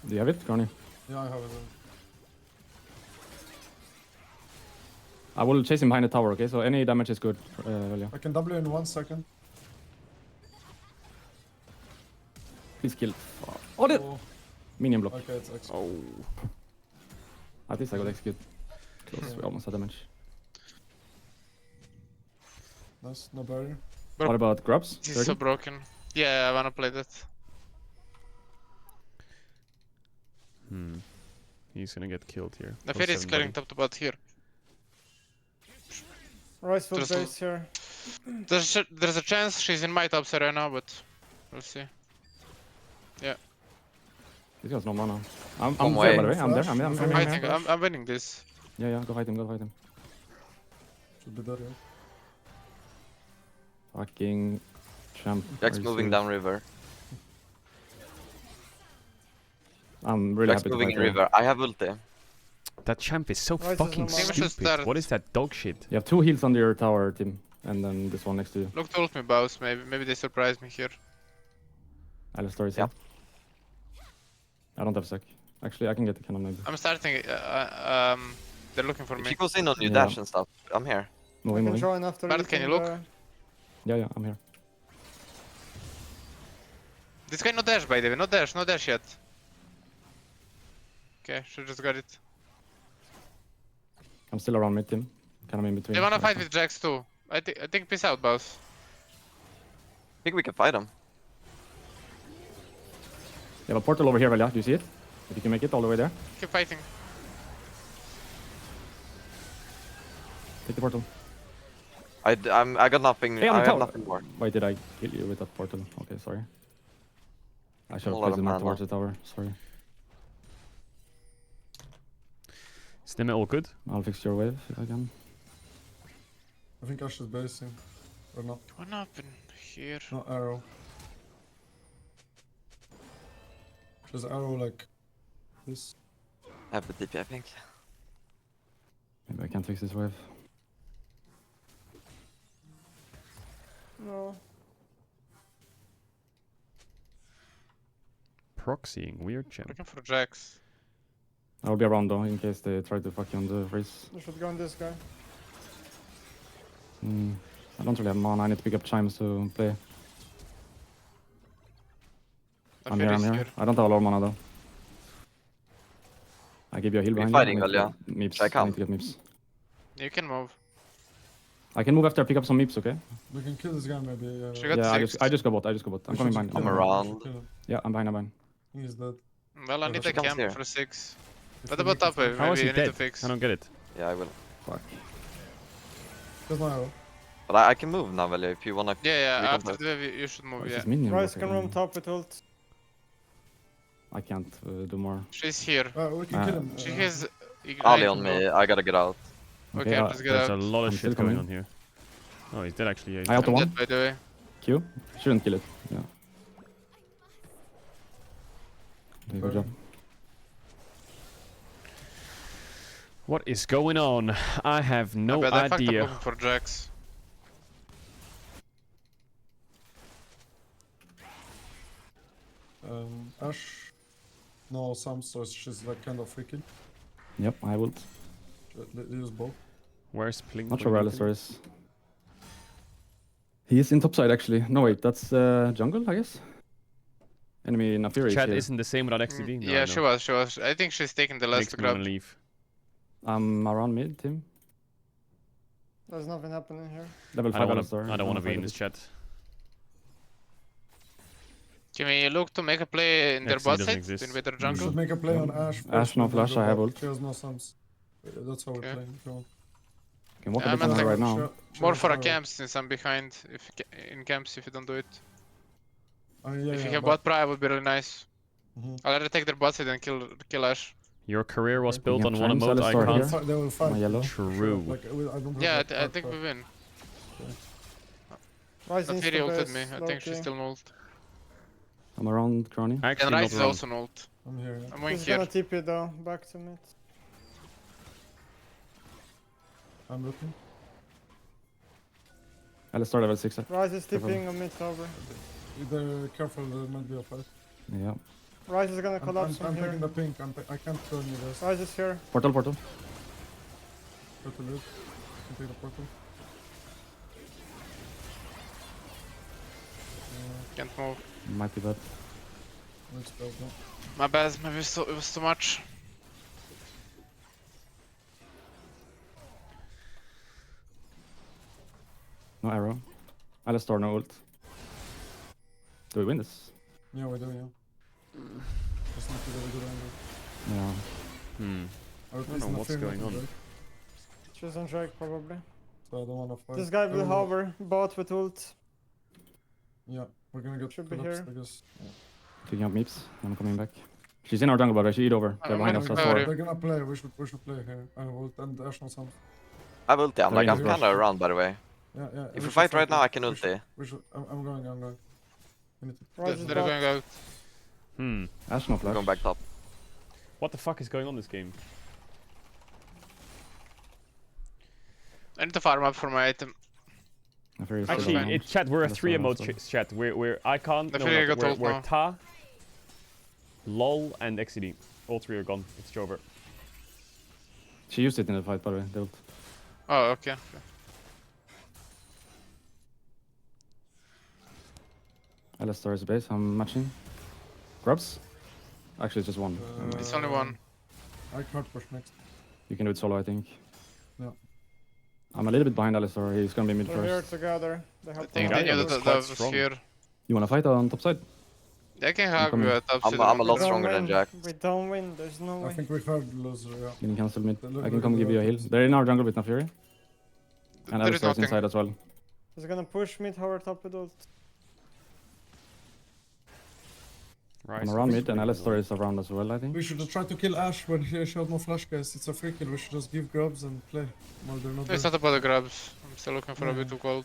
Do you have it, Crowny? Yeah, I have it. I will chase him behind the tower, okay? So any damage is good, yeah. I can W in 1 second. Please kill. Oh, the Oh, minion block. okay, it's X. Oh. At least I got execute. Close. We almost had damage. Nice, no barrier. Bro, What about grubs? This is so 30? broken. Yeah, I wanna play that. He's gonna get killed here. The Oh, Fairy is 7 clearing body. top to bot here. Rise for There's a- base here. There's a chance she's in my top side right now, but we'll see. This guy's no mana. I'm Come there, by the away. way. I'm there. I'm there. I'm fighting. I'm winning this. Yeah, go fight him. Go fight him. Should be there, yeah. Fucking champ. Jack's are you moving serious? down river. I'm really Jack's happy to moving fight in there. river. I have ulti. That champ is so Rise is fucking no mana. Maybe we should stupid. start- What is that dog shit? You have 2 heals under your tower, Tim, and then this one next to you. Look to ult me, boss. Maybe they surprise me here. Alistar is Yeah. here. I don't have sec. Actually, I can get the cannon maybe. I'm starting. They're looking for If me. he goes in on you, Yeah. dash and stuff, I'm here. Moving, Can moving. join after. Bart, can eating you look? the- Yeah, I'm here. This guy no dash, by the way. No dash yet. Okay, should just got it. I'm still around mid, Tim. Kind of in between. They wanna right fight now. with Jax too. I think peace out, boss. I think we can fight him. You have a portal over here, Velia. Do you see it? If you can make it all the way there, Keep fighting. take the portal. I got nothing. Hey, on I the have tower. nothing more. Why did I kill you with that portal? Okay, sorry. I should A have lot of placed it more mana. towards the tower. Sorry. Stim all good? I'll fix your wave if I can. I think Ash is basing. Or not. What happened here? No arrow. There's arrow like this. I have the DP, I think. Maybe I can fix this wave. No. Proxying, weird champ. Looking for Jax. I'll be around though in case they try to fuck you on the freeze. You should go on this guy. I don't really have mana. I need to pick up chimes to play. The I'm here. Fairy is I'm here. I don't have a lot of mana though. I give you a heal We're behind fighting, you. I need to Velia. get Meeps. Should I I come? need to get Meeps. You can move. I can move after I pick up some Meeps, okay? We can kill this guy maybe. She got Yeah, six. I just go bot. I'm We coming should behind. kill I'm him, around. we should kill him. Yeah, I'm behind. He's dead. Well, I Yeah, need she a comes camp here. for 6. If What we about make top it- wave? How is Maybe he you need to dead? fix. I don't get it. Yeah, I will. Fuck. There's no arrow. But I can move now, Velia, if you wanna. Yeah, We can after fight. the wave you should move, Where's yeah. this minion Rise block can again? roam top with ult. I can't do more. She's here. We can kill him. She has Ali ignite. on me, I gotta get out. Okay, Okay, just get There's a out. lot of I'm still shit going coming. on here. Oh, he's dead actually. Yeah, he's I auto I'm one. dead, by the way. Q. Shouldn't kill it. Yeah. Okay, good job. What is going on? I have no I fucked up idea. looking for Jax. Ash. No, Sam, so she's like kind of freaking. Yep, I will. They use both. Where's Plink? Not sure where Alistar is. He is in top side actually. No wait, that's jungle, I guess. Enemy Nafiri is Chat here. isn't the same without XTD. No, I Yeah, know. she was. I think she's taking the last Makes to me grab. wanna leave. I'm around mid, Tim. There's nothing happening here. Level I 5 don't Alistar. want to wanna be fight in it. this chat. Can we look to make a play in their XC bot doesn't side? exist. To invade their We jungle? should make a play on Ash. Ash, first, no and then flash, go I have back. ult. She has no Sams. That's how we're Okay. playing. If you want. Can walk Yeah, a bit I'm more at right now. More for a camp since I'm behind. If in camps, if you don't do it. If you have bot pry, it would be really nice. Mhm. I'll rather take their bot side and kill Ash. Your career was Okay. built We on have one Chimes, emote Alistar icon. here. They will fight. My yellow. True. Like, I don't have Yeah, that I think part, we win. Rise needs Nafiri to ulted base, me. I think she's low-key. still ult. I'm around Crony. I And actually not Rice is wrong. also an ult. I'm here. Yeah. I'm going He's here. gonna TP though, back to mid. I'm looking. Alistar level 6. Rise is Careful. TPing on mid tower. Either careful, there might be a fight. Yeah. Rise is gonna collapse I'm from taking here. the pink. I can't turn you guys. Rise is here. Portal. Go to loot. Can take the portal. Can't move. Might be bad. Let's go. My bad, maybe it was too much. No arrow. Alistar, no ult. Do we win this? Yeah, we do, yeah. Just need to get a good angle. Yeah. Or at I don't least know not what's fear going me, on. right? She's on track probably. So I don't wanna fight. This guy will Everyone- hover, bot with ult. Yeah, we're gonna get Should be collapsed, here. I guess. Yeah. Picking up Meeps. I'm coming back. She's in our jungle, but I should eat over. They're I'm behind gonna us. go That's over four. you. They're gonna play. We should play here. I will and Ash on some. I will ulti. I'm Sorry, I'm yes, kinda around, by the way. Yeah, yeah. If we should fight right now, yeah. I can We ulti. should- We should. I'm going. We need to. Rise is They're bot. going out. Ash no I'm flash. going back top. What the fuck is going on this game? I need to farm up for my item. I fear he's Actually, still down. chat, we're a That's 3 fine, emote that's chat. We're Icon, I no, feel like I not, got ult we're now. Ta, LOL, and XCD. All 3 are gone. It's over. She used it in the fight, by the way. The ult. Oh, okay. Alistar is base. I'm matching. Grubs? Actually, it's just one. It's only one. I can't push next. You can do it solo, I think. Yeah. I'm a little bit behind Alistar. He's gonna be mid They're here first. together. They I have think Yeah, they yeah, knew looks that quite that was strong. here. You wanna fight on top side? They can have coming. you at top side. I'm a lot We don't stronger than win. Jack. We don't win. There's no I way. think we heard loser. Yeah. Getting cancelled mid. They look I can really come give you a good. heal. They're in our jungle with no fury. And There is Alistar's nothing. inside as well. He's gonna push mid tower top with ult. Right. I'm around mid, and Alistar is around as well, I think. We should just try to kill Ash when he showed no flash, guys. It's a free kill. We should just give grubs and play. While they're not It's there. not about the grabs. I'm still looking for a bit of gold.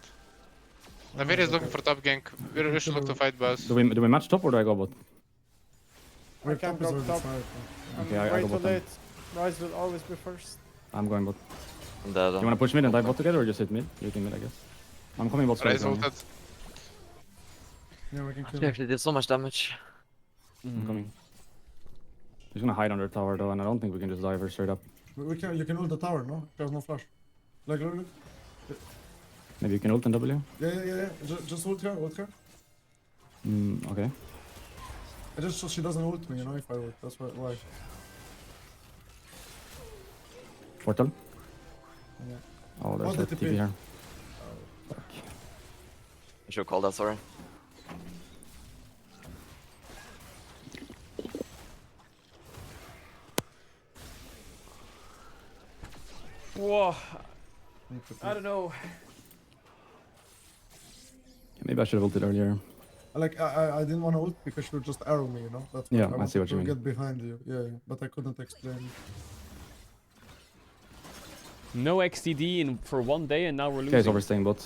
Navir is looking for top gank. We should look to fight boss. Do we match top or do I go bot? We're I can't top is go already top. fired. I'm Okay, I way go too bottom. late. Rise will always be first. I'm going bot. I'm dead. You wanna push mid and dive bot together or just hit mid? You can mid, I guess. I'm coming bot Rise straight. ulted. Yeah, we can kill They him. actually did so much damage. I'm coming. He's gonna hide under tower though, and I don't think we can just dive her straight up. We can. You can ult the tower, no? There's no flash. Like, look. Maybe you can ult and W? Yeah. Just ult her. Okay. I just so she doesn't ult me, you know, if I ult. That's why. Portal? Yeah. Oh, there's Oh, a the TP TP. here. Fuck. I should call that, sorry. Whoa. I don't know. Maybe I should have ulted earlier. Like, I didn't want to ult because she would just arrow me, you know? That's why Yeah, I I see wanted what you to mean. get behind you. Yeah, but I couldn't explain. No XTD in for 1 day and now we're losing. Okay, so we're staying bot.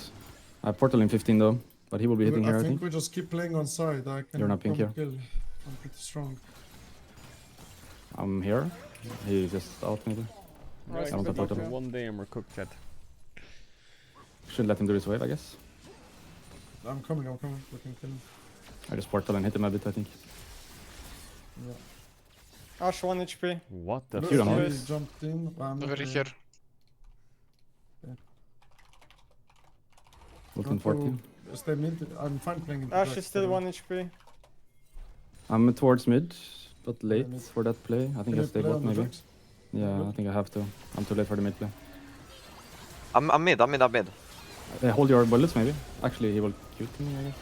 I have Portal in 15 though, but he will be hitting here, I think. we just keep playing on side. I can You're not pink probably kill. I'm pretty strong. I'm here. He's just out maybe. Rise I want will to be portal. top, yeah. 1 day and we're cooked, chat. Should let him do his wave, I guess. I'm coming. We can kill him. I just Portal and hit him a bit, I think. Yeah. Ash 1 HP. What the Look, You don't know. he jumped in. I'm not Navir there. here. Ult in Not 14. to Stay mid. I'm fine playing into Ash Jack, is still but, 1 HP. I'm towards mid, but late mid. for that play. I Can think you I stay play bot on the maybe. Jax? Yeah, Good. I think I have to. I'm too late for the mid play. I'm mid. Hold your bullets maybe. Actually, he will Q me, I guess.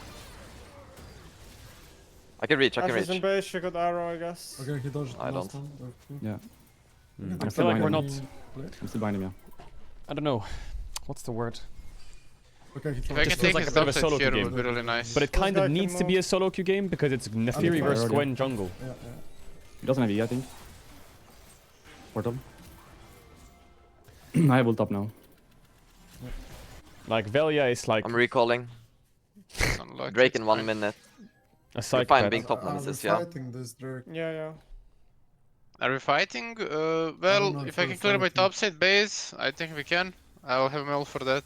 I can reach. Ash is in base, she got arrow, I guess. Okay, he dodged I the last don't. one. Yeah. I I'm feel like behind we're him. not... I'm still behind him, yeah. I don't know. What's the word? Okay, he If I tried. can Just feels take like his a bit of a top solo side here, game. would be really nice. But it This kind guy of can needs to be move. a solo queue game because it's Nefiri fire versus earlier. Gwen jungle. Yeah. He doesn't have E, I think. Portal. I have ult up now. Like Velia is like I'm recalling. Unlucky, Drake it's in 1 fine. minute. a We're psychopath. fine being top Are we nemesis, yeah. fighting this, Drake? Yeah. Are we fighting? know Well, if if I we're can clear my fighting. top side base, I think we can. I'll have mail for that.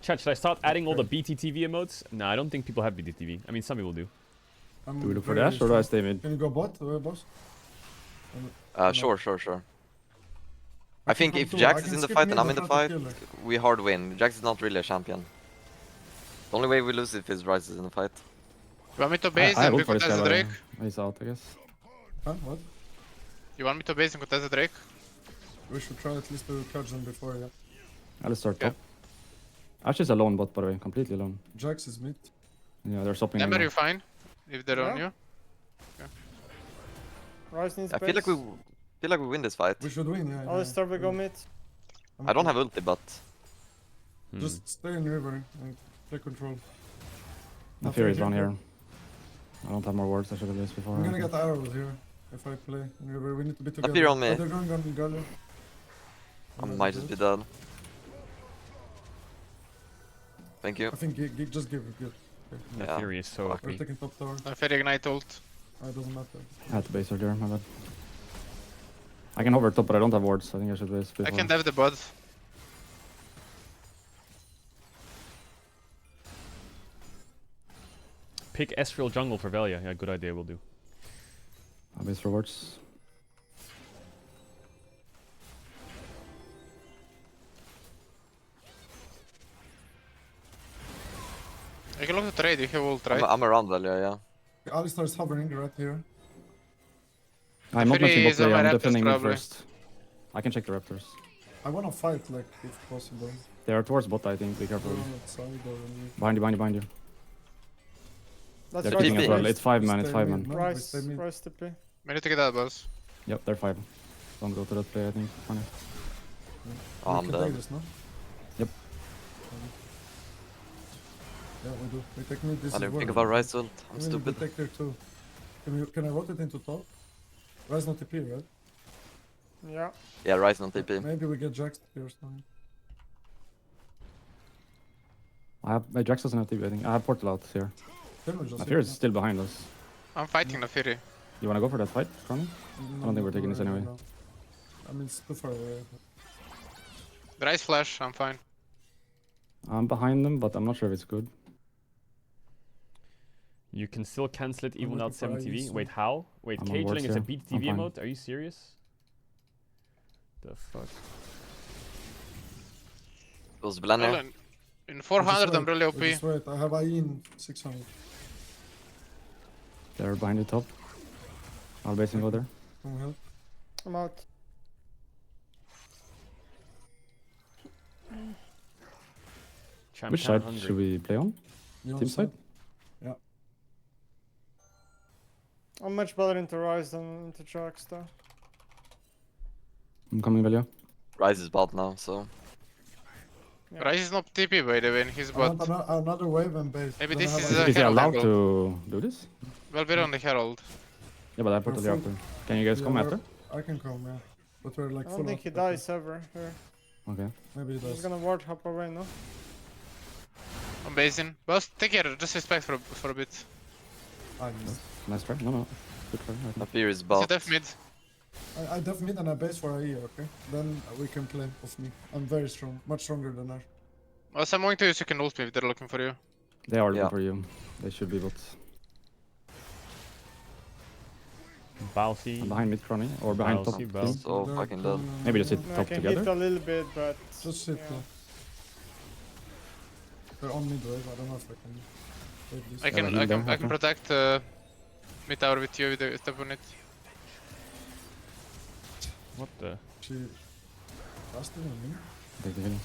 Chat, should I start adding all the BTTV emotes? No, I don't think people have BTTV. I mean, some people do. I'm Do we look for very dash or do I strong. stay mid? Can you go bot, boss? Sure. I think can if come Jax too. I is can in the skip fight mid and I'm and in the try fight, to kill, like. we hard win. Jax is not really a champion. The only way we lose if his Rise is in the fight. You want me to base I and we ult for this contest guy, the by the Drake? way. He's out, I guess. Huh? What? You want me to base and contest the Drake? We should try at least to catch them before, yeah. I'll start Yeah. top. Ash is alone bot, by the way, completely alone. Jax is mid. Yeah, they're stopping him Remember, now. you're fine. If they're on Yeah. you. Ryze needs I feel like we win this fight. We should win, yeah. Alistar will go mid. I don't have ulti, but Just stay in river and take control. The Fury is down here. I don't have more words, I should have used before. I'm gonna get arrows here if I play in river. We need to be together. Appear on me. Oh, they're going on Galio. I might just be dead. Thank you. I think just give it good. Okay. The Yeah. Fury is so Fuck. We're OP. taking top tower. I Fairy Ignite ult. It doesn't matter. I had to base her there, my bad. I can hover top, but I don't have wards. I think I should base before. I can dive the bot. Pick Ezreal jungle for Velia. Yeah, good idea, will do. I'll base for wards. I can look to trade, you have ult, right? I'm around Velia, yeah. Alistar is hovering right here. I'm not Fury touching bot is on lane, my I'm Raptors defending mid probably. first. I can check the Raptors. I wanna fight, like, if possible. They are towards bot, I think. Be Go careful. on that side or on you. Behind you, behind you, behind you. Let's They're TP. picking as well. Ryze. It's 5 man, it's Stay 5 mid, man. no? We stay mid. Ryze TP. We need to get that boss. Yep, they're 5. Don't go to that play, I think. Funny. Oh, We I'm can dead. take this, no? Yep. Yeah, we do. We take mid. This I is didn't think worth about it. Ryze ult. I'm We need stupid. to take there too. Can I rotate into top? Ryze not TP, right? Yeah. Yeah, Ryze on TP. Maybe we get Jax TP or something. I have Jax doesn't have TP, I think. I have portal out here. Then we just My hit Fury is them. still behind us. I'm fighting the Fury. You wanna go for that fight, Connie? No, don't think we're not taking this really, anyway. no. I mean, it's too far away. The Ryze flash, I'm fine. I'm behind them, but I'm not sure if it's good. You can still cancel it even looking without for 7 TV. IEs, Wait, how? Wait, I'm on wards Caedrel is a here. beat I'm TV fine. mode? Are you serious? The fuck? Goes Blender. Well, in 400, I'm really OP. Just wait, I have IE in 600. They're behind the top. I'll base and go there. Come help. I'm out. Which side should we play on? You on Team side? Yeah. I'm much better into Ryze than into Jax though. I'm coming, Velia. Ryze is bot now, so. Yeah. Ryze is not TP by the way in his I want bot. another wave and base. Maybe Then I this have is IE. a- Is he Herald allowed angle. to do this? Well, we're on the Herald. Yeah, but I portal full. after. Can you guys Yeah, come we're- after? I can come, yeah. But we're like I full don't think up, he okay. dies ever here. Okay. Maybe he He's does. gonna ward hop away, no? I'm basing. Boss, take care, just respect for a bit. I missed. Nice try. No. Good try. I think. Appear is See bot. def mid. I def mid and I base for IE, okay? Then we can play off me. I'm very strong. Much stronger than Ash. Also, I'm going to use you can ult me if they're looking for you. They are looking Yeah. for you. They should be bots. Balsi. I'm behind mid Crony or behind top. Balsi, team. Balsi. So They're fucking dead. coming Maybe just on. hit No, I top can together. hit a little bit, but Just sit yeah. there. They're on mid wave. I don't know if I can take this. I can heal them, I can okay. protect mid tower with you with the step on it. What the? She faster than me? Take the healing.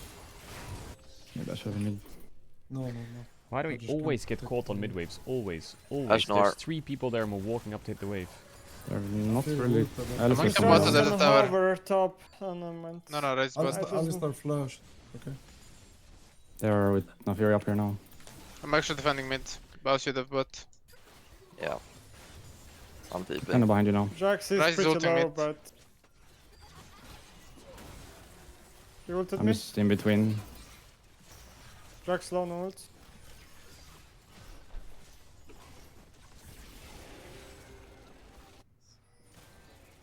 Maybe I should have mid. No. Why do I we just always can't get caught on take mid waves? Always. Always. Ashnar. There's 3 people there and we're walking up to hit the wave. They're not Feel really. good, but Alice I'm is going to somewhere bot else. to the Ryze tower. over top and I went. No, Ryze bot. Alistar flash. Okay. They're with Nafiri up here now. I'm actually defending mid. Boss you the bot. Yeah. I'm Kinda TP. behind you now. Jax is Ryze is pretty ulting low, mid. but... You ulted I'm me? just in between. Jax low, no ult.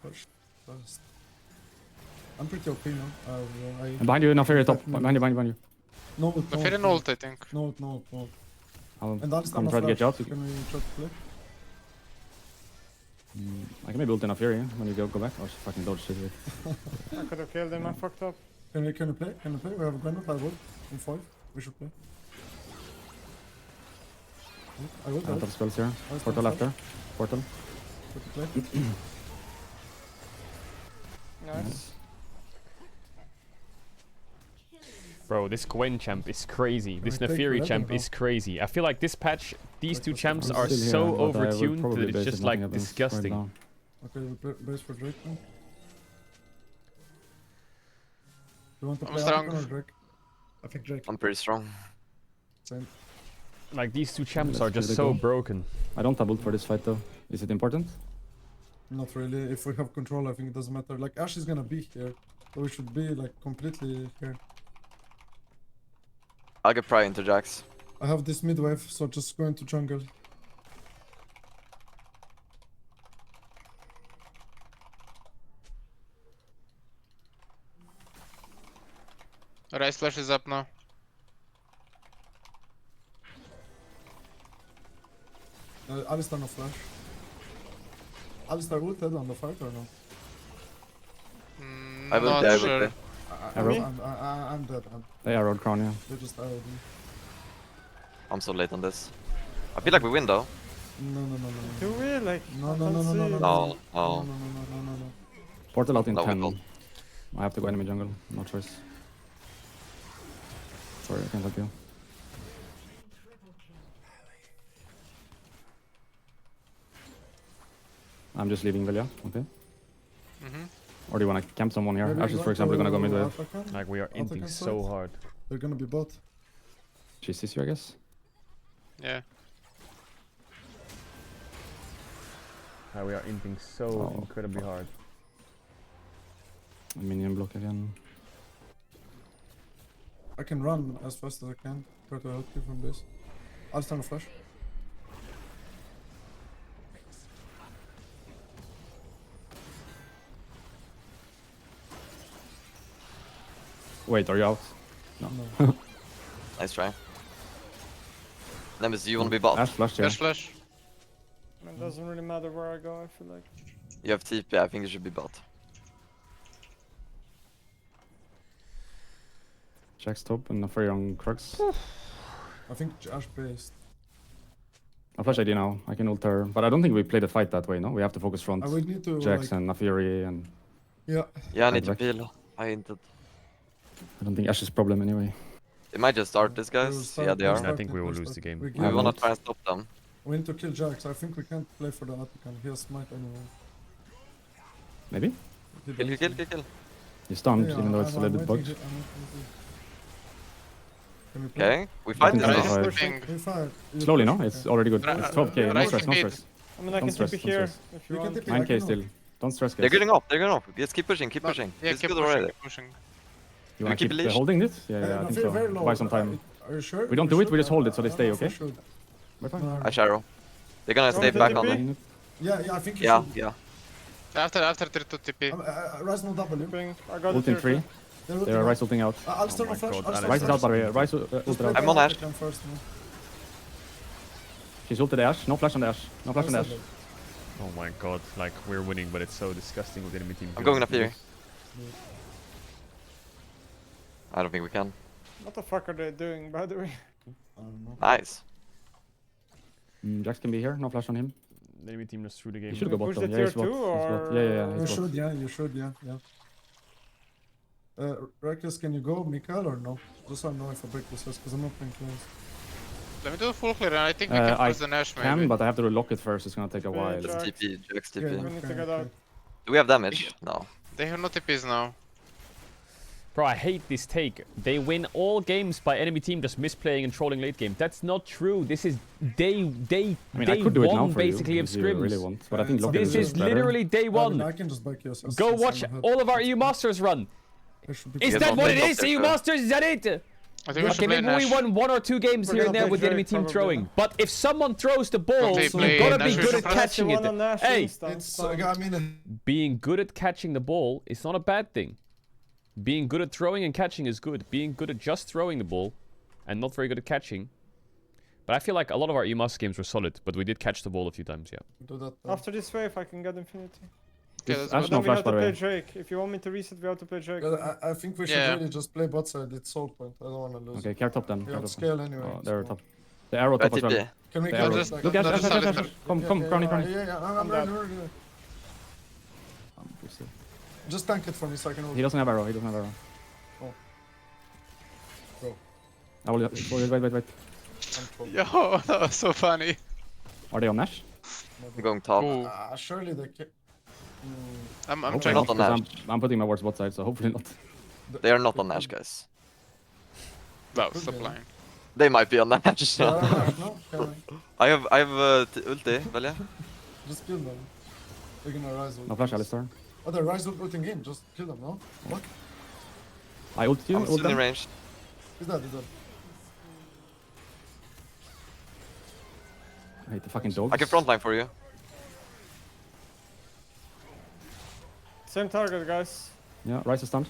Push. Fast. I'm pretty OP now. And behind you, Nafiri top. Behind you. No, The Fairy no ult, I think. No. I'll And Alistar come no try to get flash. you out. Can we try to play? I can maybe ult in Nafiri when you go back. Oh, she fucking dodged it. I could have killed him, I fucked up. Can we play? We have a granite, I would. In 5. We should play. I will Out of die. spells here. Nice, Portal nice, after. Portal. Put the play. Nice. Bro, this Gwen champ is crazy. This I take Neferi forever champ now. is crazy. I feel like this patch, these two champs I'm are still here, so but I would overtuned probably that base it's if just nothing like happens right disgusting. now. Okay, we base for Drake now. Do you want to I'm play strong. Archon or Drake? I think Drake. I'm pretty strong. Same. Like these two champs Let's are give just it a so go. broken. I don't double for this fight though. Is it important? Not really. If we have control, I think it doesn't matter. Like Ashe is gonna be here, so we should be like completely here. I'll get pry into Jax. I have this mid wave, so just go into jungle. Rise flash is up now. Alistar no flash. Alistar ulted on the fight or no? I will Not die sure. with Arrow? I'm dead. They arrowed crown, yeah. They just arrowed me. I'm so late on this. I feel like we win though. No, no, no, no, no. Do we like? No, I no, can't no, no, see. no, no, No, no, no. no. Portal out in No, we 10. don't. I have to go enemy jungle. No choice. Sorry, I can't help you. I'm just leaving Velia, okay? Or do you want to camp someone here? Maybe Ashes, go for example, are gonna go mid wave. Alpha can? Like we are I'll take inting a so side. hard. They're gonna be bot. She sees you, I guess. Yeah. Like we are inting so Oh, incredibly hard. Minion block again. I can run as fast as I can. Try to help you from this. I'll stand a flash. Wait, are you out? No. Nice try. Nemesis, you wanna be bot? Ash flash here. Flash flash. It doesn't really matter where I go. I feel like. You have TP, I think you should be bot. Jack's top and a fairy on Crux. I think Ash based. I flash ID now. I can ult her. But I don't think we play the fight that way, no? We have to focus front. I will need to Jax like, and Nafiri and... yeah. Yeah, I need to Exact. peel. I hinted. I don't think Ash's problem anyway. They might just start this We'll guys. start- Yeah, they we'll are. start I think it, we will we'll lose start the game. it. We I give wanna it- try and stop them. We need to kill Jax. I think we can't play for the Atacant. He has smite anyway. Maybe? He Kill, doesn't. kill, kill, kill. He's stunned, Yeah, even though it's a I'm little bit waiting bugged. here, I'm waiting here. Can we play? Okay, we fight think this so. now. Right. Pushing. We fight. You Slowly, push, no? It's okay. already good. Ra- It's 12k. No Ra- stress, no Ra- stress. I mean, I Don't can stress, TP don't here stress. if you We can want. TP. I 9k can still. ult. Don't stress, guys. They're getting off, they're getting off. Just keep pushing, keep No, pushing. yeah, It's keep good pushing, already. keep pushing. You wanna keep keep leash? holding this? Yeah, I think feel very so. low. Buy some time. Are you sure? We don't do it, we just hold it so they stay, okay? We're fine. I Sharo. They're gonna stay want to back TP? on them. Yeah, I think you Yeah, should. yeah. After 3-2 TP. Rise no W. Ping. I got Ult it in 3. They're Rice ulting out. I'll start my a flash. God, I'll Alex. start Rice is out, by the way. Rice Just ulted play out. I'm the on Ash. Atacant first, no? She's ulted Ash. No flash on the Ash. No flash on the Ash. Oh my god, like we're winning, but it's so disgusting with the enemy team. I'm going up here. I don't think we can. What the fuck are they doing, by the way? I don't know. Nice. Jax can be here. No flash on him. The enemy team just threw the game. He should go Push bottom. the Yeah, he's tier bot. two, He's bot. or- Yeah, You he's bot. should, yeah, you should, yeah. Reckless, can you go, Mikael, or no? Just so I know if I break this because I'm not playing close. Let me do a full clear and I think we can I force the Nash maybe. can, but I have to lock it first. It's gonna take a Yeah, while. Jax. Let's TP, Jax Yeah, TP. We need to get out. Do we have damage? No. They have no TPs now. Bro, I hate this take. They win all games by enemy team just misplaying and trolling late game. That's not true. This is day I mean, I could do it now one for you basically of if you really scrims. want, but I think This locking This is is better. literally day I one. can just back yours. Go watch all of our EU Masters run. Is Yeah, that no, what no, it no, is? no, EU no. Masters, is that it? I think we should Okay, play maybe we Nash. won 1 or 2 games We're here gonna and there play with the enemy Drake, team probably, throwing. no? But if someone throws the ball, Okay, you play gotta Nash be good versus at France. catching it. Hey, It's, I mean, being good at catching the ball is not a bad thing. Being good at throwing and catching is good. Being good at just throwing the ball and not very good at catching. But I feel like a lot of our EMAS games were solid, but we did catch the ball a few times, yeah. do that. After this wave, I can get Infinity. Okay, Is let's Ash But go. no then we flash, have by to the play way? Drake. If you want me to reset, we have to play Drake. I think we should Yeah. really just play bot side. It's soul point. I don't want to lose. Okay, care top then. We Care have top. scale anyway. Oh, they're so- top. The arrow top as well. TP. Can we The get arrow. just- like, Look, Ash, no, Ash, just Ash, Ash, Alistar. Ash. Come, crowny, crowny. Yeah, I'm dead. ready. Busy. Just tank it for me so I can ult. He doesn't have arrow, he doesn't have arrow. Oh. Go. I will, wait. I'm trolled. Yo, that was so funny. Are they on Nash? I'm going top. Ooh. Surely they can. I'm Hopefully trying. not on because Nash. I'm putting my wards bot side, so hopefully not. They are not on Nash, guys. That was sublime. They might be on Nash. No, can I have ulti, Velja. just kill them. They're gonna rise ult. No flash, Alistar. Oh, they're rise ulting in. Just kill them, no? What? I ult you, I'm ult still in them. range. He's dead, he's dead. I hate the fucking dogs. I can frontline for you. Same target, guys. Yeah, Rise is stunned.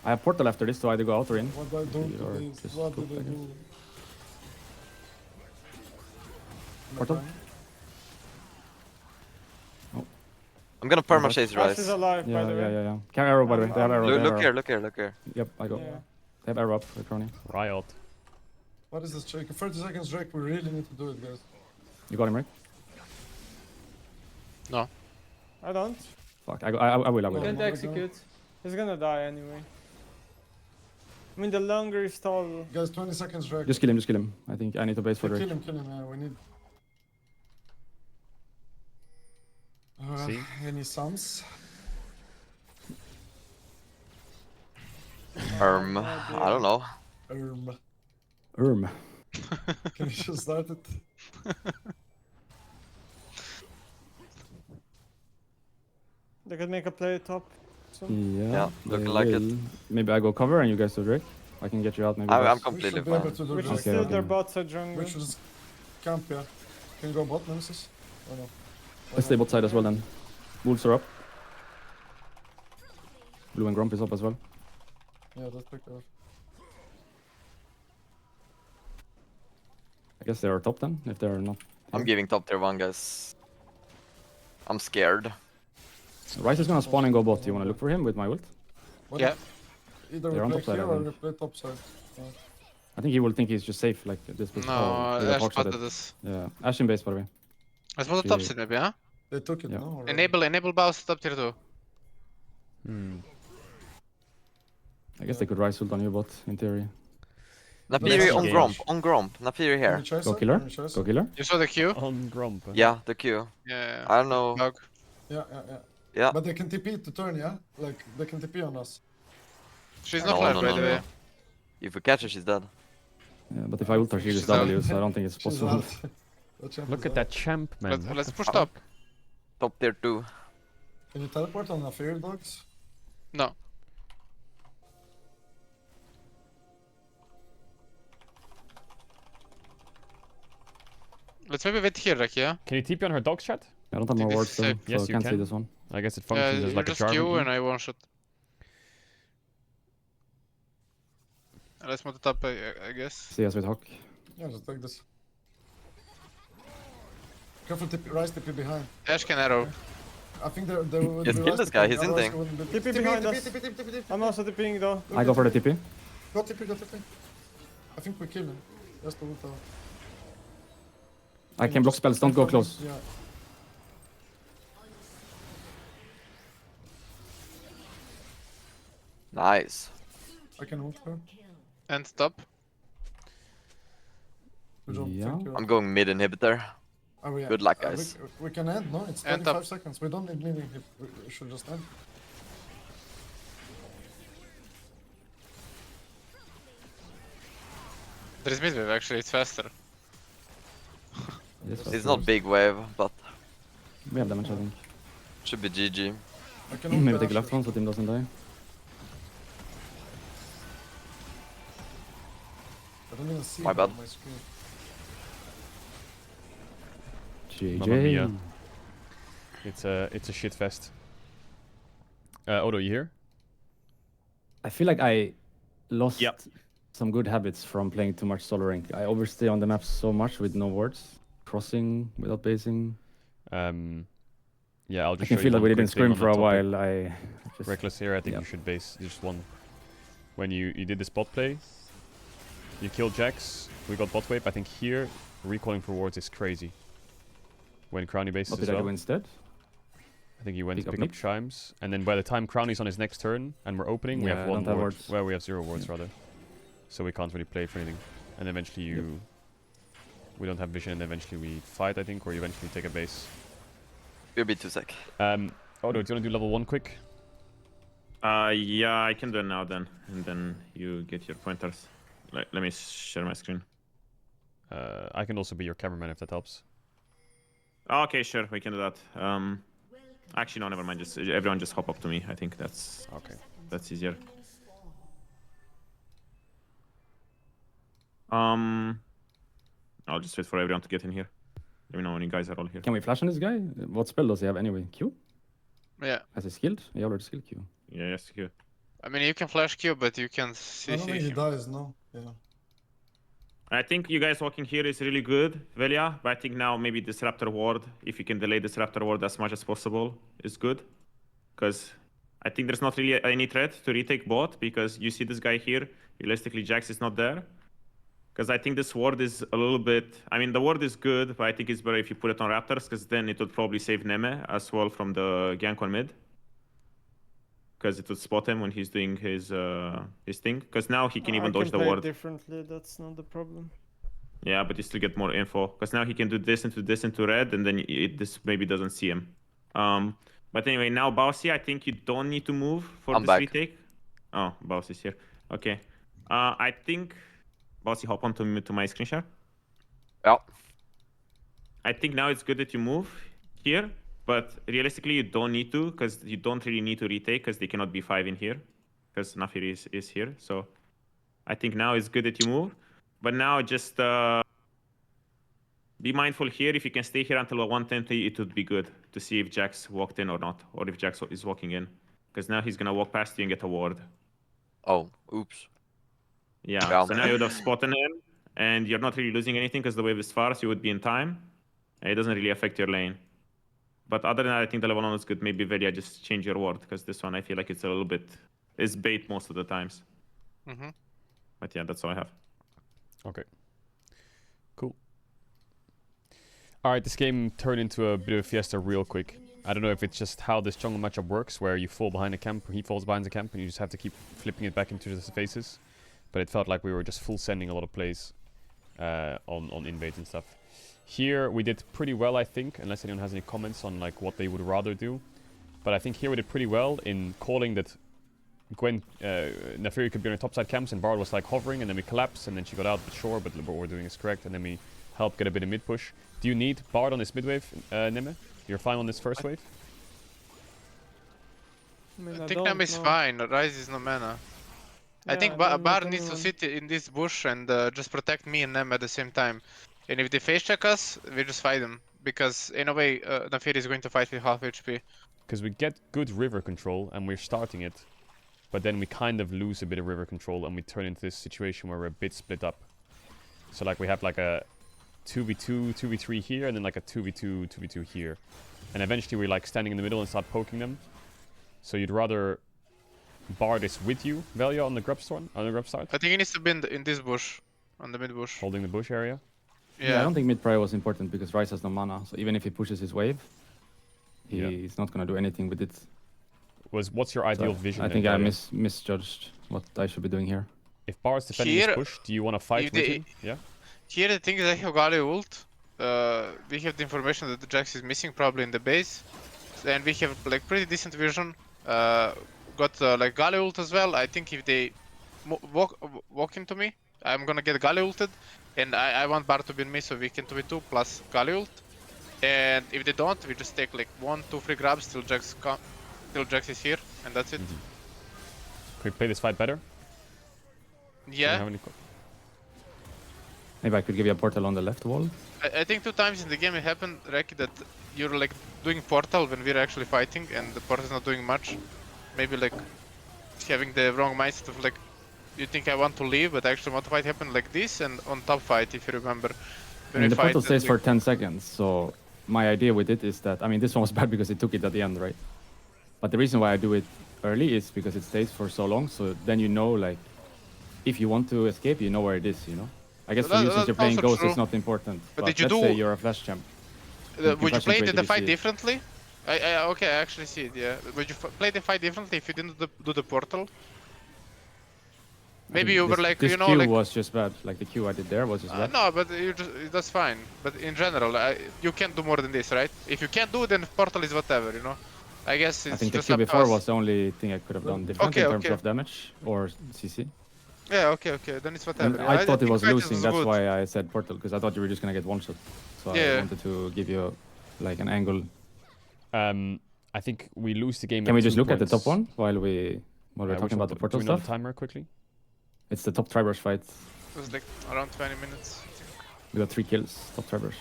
I have portal after this to either go out or in. What do I do Or to this? just What cook, did I I guess. do? Portal. I'm gonna perma chase Flash is Rise. alive, by the way. Yeah. Carry arrow, by the way. They have arrow. they have Look arrow. here, look here, look here. Yep, I go. Yeah. They have arrow up, crowny. Riot. What is this Drake? 30 seconds Drake, we really need to do it, guys. You got him, right? No. I don't. Fuck, I will. No. Can't no, execute. He's gonna die anyway. I mean, the longer you stall... Guys, 20 seconds Drake. Just kill him. I think I need to base for Kill Drake. him, yeah, we need... See? Any sums? I don't know. Can we just start it? They could make a play top. Yeah, looking they like it. will. Maybe I go cover and you guys do Drake. I can get you out maybe. I'm guys. We completely should be able fine. to do We Drake. should Okay, steal okay. their bot side jungle. We should just camp, yeah. Can you go bot, Nemesis? Or no? Let's stay bot side as well then. Wolves are up. Blue and Grump is up as well. Yeah, let's take that. I guess they are top then, if they're not. I'm giving top tier 1, guys. I'm scared. Rice is gonna spawn and go bot. You wanna look for him with my ult? What Yeah. if- Either They're we on play top side, here I or think. we play top side. I think he will think he's just safe like this. No, they Ash boxed at spotted it. this. Yeah, Ash in base by the way. Let's put the top side maybe, huh? They took it, Yeah. no? Or- Enable Baus top tier 2. I guess they could Rice ult on you bot in theory. Napiri on Engage. Gromp, on Gromp. Napiri Can here. we chase Go it? killer. Can we chase Go it? killer. You saw the Q? On Grump. Yeah, the Q. Yeah. I don't know. Bug. Yeah. Yeah. But they can TP to turn, yeah? Like, they can TP on us. She's No, not flash, no, by no, the no. way. If we catch her, she's dead. Yeah, but if I ult her, she just She's out. W, so I don't think it's She's possible. out. The champ Look is at out. that champ, man. What Let's the push fuck? top. Top tier 2. Can you teleport on the fear dogs? No. Let's maybe wait here, like, yeah? Can you TP on her dog's chat? I don't have more This wards is though, safe. so Yes, I you can't see can. this one. I guess it Yeah, functions as you like a just charm. Q and I one shot. Let's move the top, I guess. See us with Hawk. Yeah, just take this. Careful, TP, rise TP behind. Ash can arrow. I think there would Just be kill rise this guy, TP, he's otherwise hinting. it wouldn't be- TP behind us. TP. I'm also TPing though. I go for the TP. Go TP. I think we kill him. Just the ult out. I can block spells, don't go close. Yeah. Nice. I can ult her. And top. Good job, Yeah. thank you. I'm going mid inhibitor. Are we, Good luck, we- guys. We can end, no? It's End 25 up. seconds. We don't need leaving. We should just end. There is mid wave actually, it's faster. Yes, It's not big wave, but We have damage, I think. should be GG. I can ult Maybe the take a Asher. left one so team doesn't die. I don't even see My it bad. on my screen. Mamma mia. GG. It's a shit fest. Odo, you here? I feel like I lost Yep. some good habits from playing too much solo rank. I overstay on the map so much with no wards. Crossing without basing. Yeah, I'll I just can show feel you like we one didn't quick thing scrim on for the a topic. while. I just... Reckless here, I think Yeah. you should base just one. When you did the spot play, You kill Jax. We got bot wave. I think here, recalling for wards is crazy. When Crowny bases What as did I well. do instead? I think you went Pick to up pick up mid? Chimes. And then by the time Crowny's on his next turn and we're opening, we Yeah, have I one don't have ward. wards. Well, we have 0 wards rather. So we can't really play for anything. And eventually you... We don't have vision and eventually we fight, I think, or you eventually take a base. You'll be 2 sec. Odo, do you want to do level 1 quick? Yeah, I can do it now then, and then you get your pointers. Let me share my screen. I can also be your cameraman if that helps. Okay, sure, we can do that. Actually, no, never mind. Just everyone just hop up to me. I think that's easier. I'll just wait for everyone to get in here. Let me know when you guys are all here. Can we flash on this guy? What spell does he have anyway? Q? Yeah. Has he skilled? He already skilled Q. Yeah, yes, Q. I mean, you can flash Q, but you can see I don't think he him. dies, no? Yeah. I think you guys walking here is really good, Velia. But I think now maybe Disruptor Ward, if you can delay Disruptor Ward as much as possible, is good. Because I think there's not really any threat to retake bot, because you see this guy here. Realistically, Jax is not there. Because I think this ward is a little bit... I mean, the ward is good, but I think it's better if you put it on Raptors, because then it would probably save Neme as well from the gank on mid. Because it would spot him when he's doing his thing. Because now he can even dodge the play ward. it differently, that's not the problem. Yeah, but you still get more info. Because now he can do this into red, and then this maybe doesn't see him. But anyway, now Bousy, I think you don't need to move for this retake. Oh, Bousy's here. Okay. I think... Bousy, hop onto my screen share. Yeah. I think now it's good that you move here, but realistically you don't need to, because you don't really need to retake, because they cannot be 5 in here, because Nafiri is here. So I think now it's good that you move, but now just be mindful here. If you can stay here until 120, it would be good to see if Jax walked in or not, or if Jax is walking in, because now he's gonna walk past you and get a ward. Oh, oops. Yeah, so now you would have spotted him, and you're not really losing anything because the wave is far, so you would be in time, and it doesn't really affect your lane. But other than that, I think the level 1 is good. Maybe Velia just change your ward, because this one I feel like it's a little bit... It's bait most of the times. But yeah, that's all I have. Okay. Cool. Alright, this game turned into a bit of a fiesta real quick. I don't know if it's just how this jungle matchup works, where you fall behind a camp, or he falls behind the camp, and you just have to keep flipping it back into the faces. But it felt like we were just full sending a lot of plays on invades and stuff. Here we did pretty well, I think, unless anyone has any comments on like what they would rather do. But I think here we did pretty well in calling that Nafiri could be on her topside camps, and Bard was like hovering, and then we collapsed, and then she got out, but sure, but what we're doing is correct, and then we help get a bit of mid push. Do you need Bard on this mid wave, Neme? You're fine on this first wave? I think Neme is fine, Ryze is no mana. I think Bar needs to sit in this bush and just protect me and them at the same time. And if they face check us, we just fight them. Because in a way, Nafiri is going to fight with half HP. Because we get good river control and we're starting it. But then we kind of lose a bit of river control and we turn into this situation where we're a bit split up. So like we have like a 2v2, 2v3 here and then like a 2v2, 2v2 here. And eventually we're like standing in the middle and start poking them. So you'd rather... Bard is with you, Velia, on the grub start? I think he needs to be in this bush, on the mid bush. Holding the bush area? Yeah, I don't think mid prio was important because Ryze has no mana, so even if he pushes his wave, he's not gonna do anything with it. What's your ideal vision? I think I misjudged what I should be doing here. If Bard's defending his push, do you want to fight with him? Yeah? Here the thing is I have Galio ult. We have the information that the Jax is missing probably in the base. And we have like pretty decent vision. Got like Galio ult as well. I think if they walk into me, I'm gonna get Galio ulted. And I want Bar to be in me so we can 2v2 plus Galio ult. And if they don't, we just take like 1, 2 free grabs till Jax is here. And that's it. Can we play this fight better? Yeah. Maybe I could give you a portal on the left wall. I think 2 times in the game it happened, Reki, that you're like doing portal when we're actually fighting and the portal is not doing much. Maybe like having the wrong mindset of like, you think I want to leave, but actually what fight happened like this and on top fight, if you remember. I mean, the portal stays for 10 seconds, so my idea with it is that, I mean, this one was bad because it took it at the end, right? But the reason why I do it early is because it stays for so long, so then you know, like, if you want to escape, you know where it is, you know? I guess for That- you, since that's you're playing also Ghost, true. it's not important. But But did you let's do- say you're a Flash champ. Would you Flash play into the ADC. fight differently? Okay, I actually see it, yeah. Would you play the fight differently if you didn't do the portal? I Maybe think you were this, like, this you know, Q like... was just bad. Like the Q I did there was just bad. No, but you just, that's fine. But in general, you can't do more than this, right? If you can't do it, then portal is whatever, you know? I guess it's I think the just Q up to before us. was the only thing I could have done different in terms of damage or CC. Yeah, okay, then it's whatever. And Yeah, I thought it think was fight losing, is that's good. why I said portal, because I thought you were just gonna get one shot. So I wanted to give you like an angle. I think we lose the game. Can we just 2 look at the top points. one while we're talking about the portal do we know stuff? the timer quickly? It's the top Tribers fight. It was like around 20 minutes. We got 3 kills, top Tribers.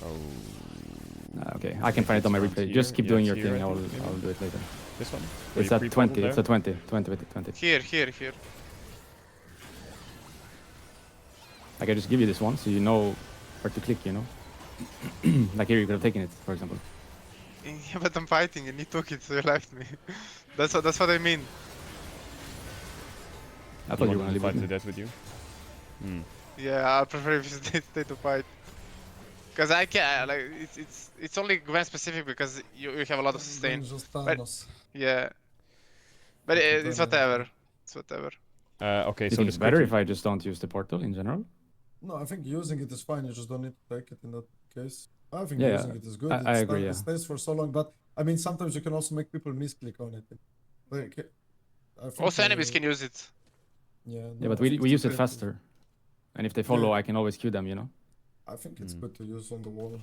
Oh. Okay, I can find it on my It's replay. here. Just keep Yeah, doing it's your here, thing, I I'll think, maybe. do it later. This one? It's at 20, it's at 20, 20. Here. I can just give you this one so you know where to click, you know? Like here you could have taken it, for example. Yeah, but I'm fighting and you took it, so you left me. That's what I mean. I thought you were want gonna to fight leave to it. death with you? Hmm. Yeah, I prefer if you stay to fight. Cause I can't, like, it's only Gwen specific because you have a lot of sustain. Just But, Thanos. yeah. But it's whatever. It's whatever. Okay, Do you so think this it's better quickly- if I just don't use the portal in general? No, I think using it is fine. You just don't need to take it in that case. I think Yeah, using it is good. I agree, yeah. It stays for so long, but I mean, sometimes you can also make people misclick on it. Like, I think, Also enemies can use it. Yeah, Yeah, no, but I we think use it's it okay. faster. And if they follow, Yeah. I can always queue them, you know? I think it's good to use on the wall.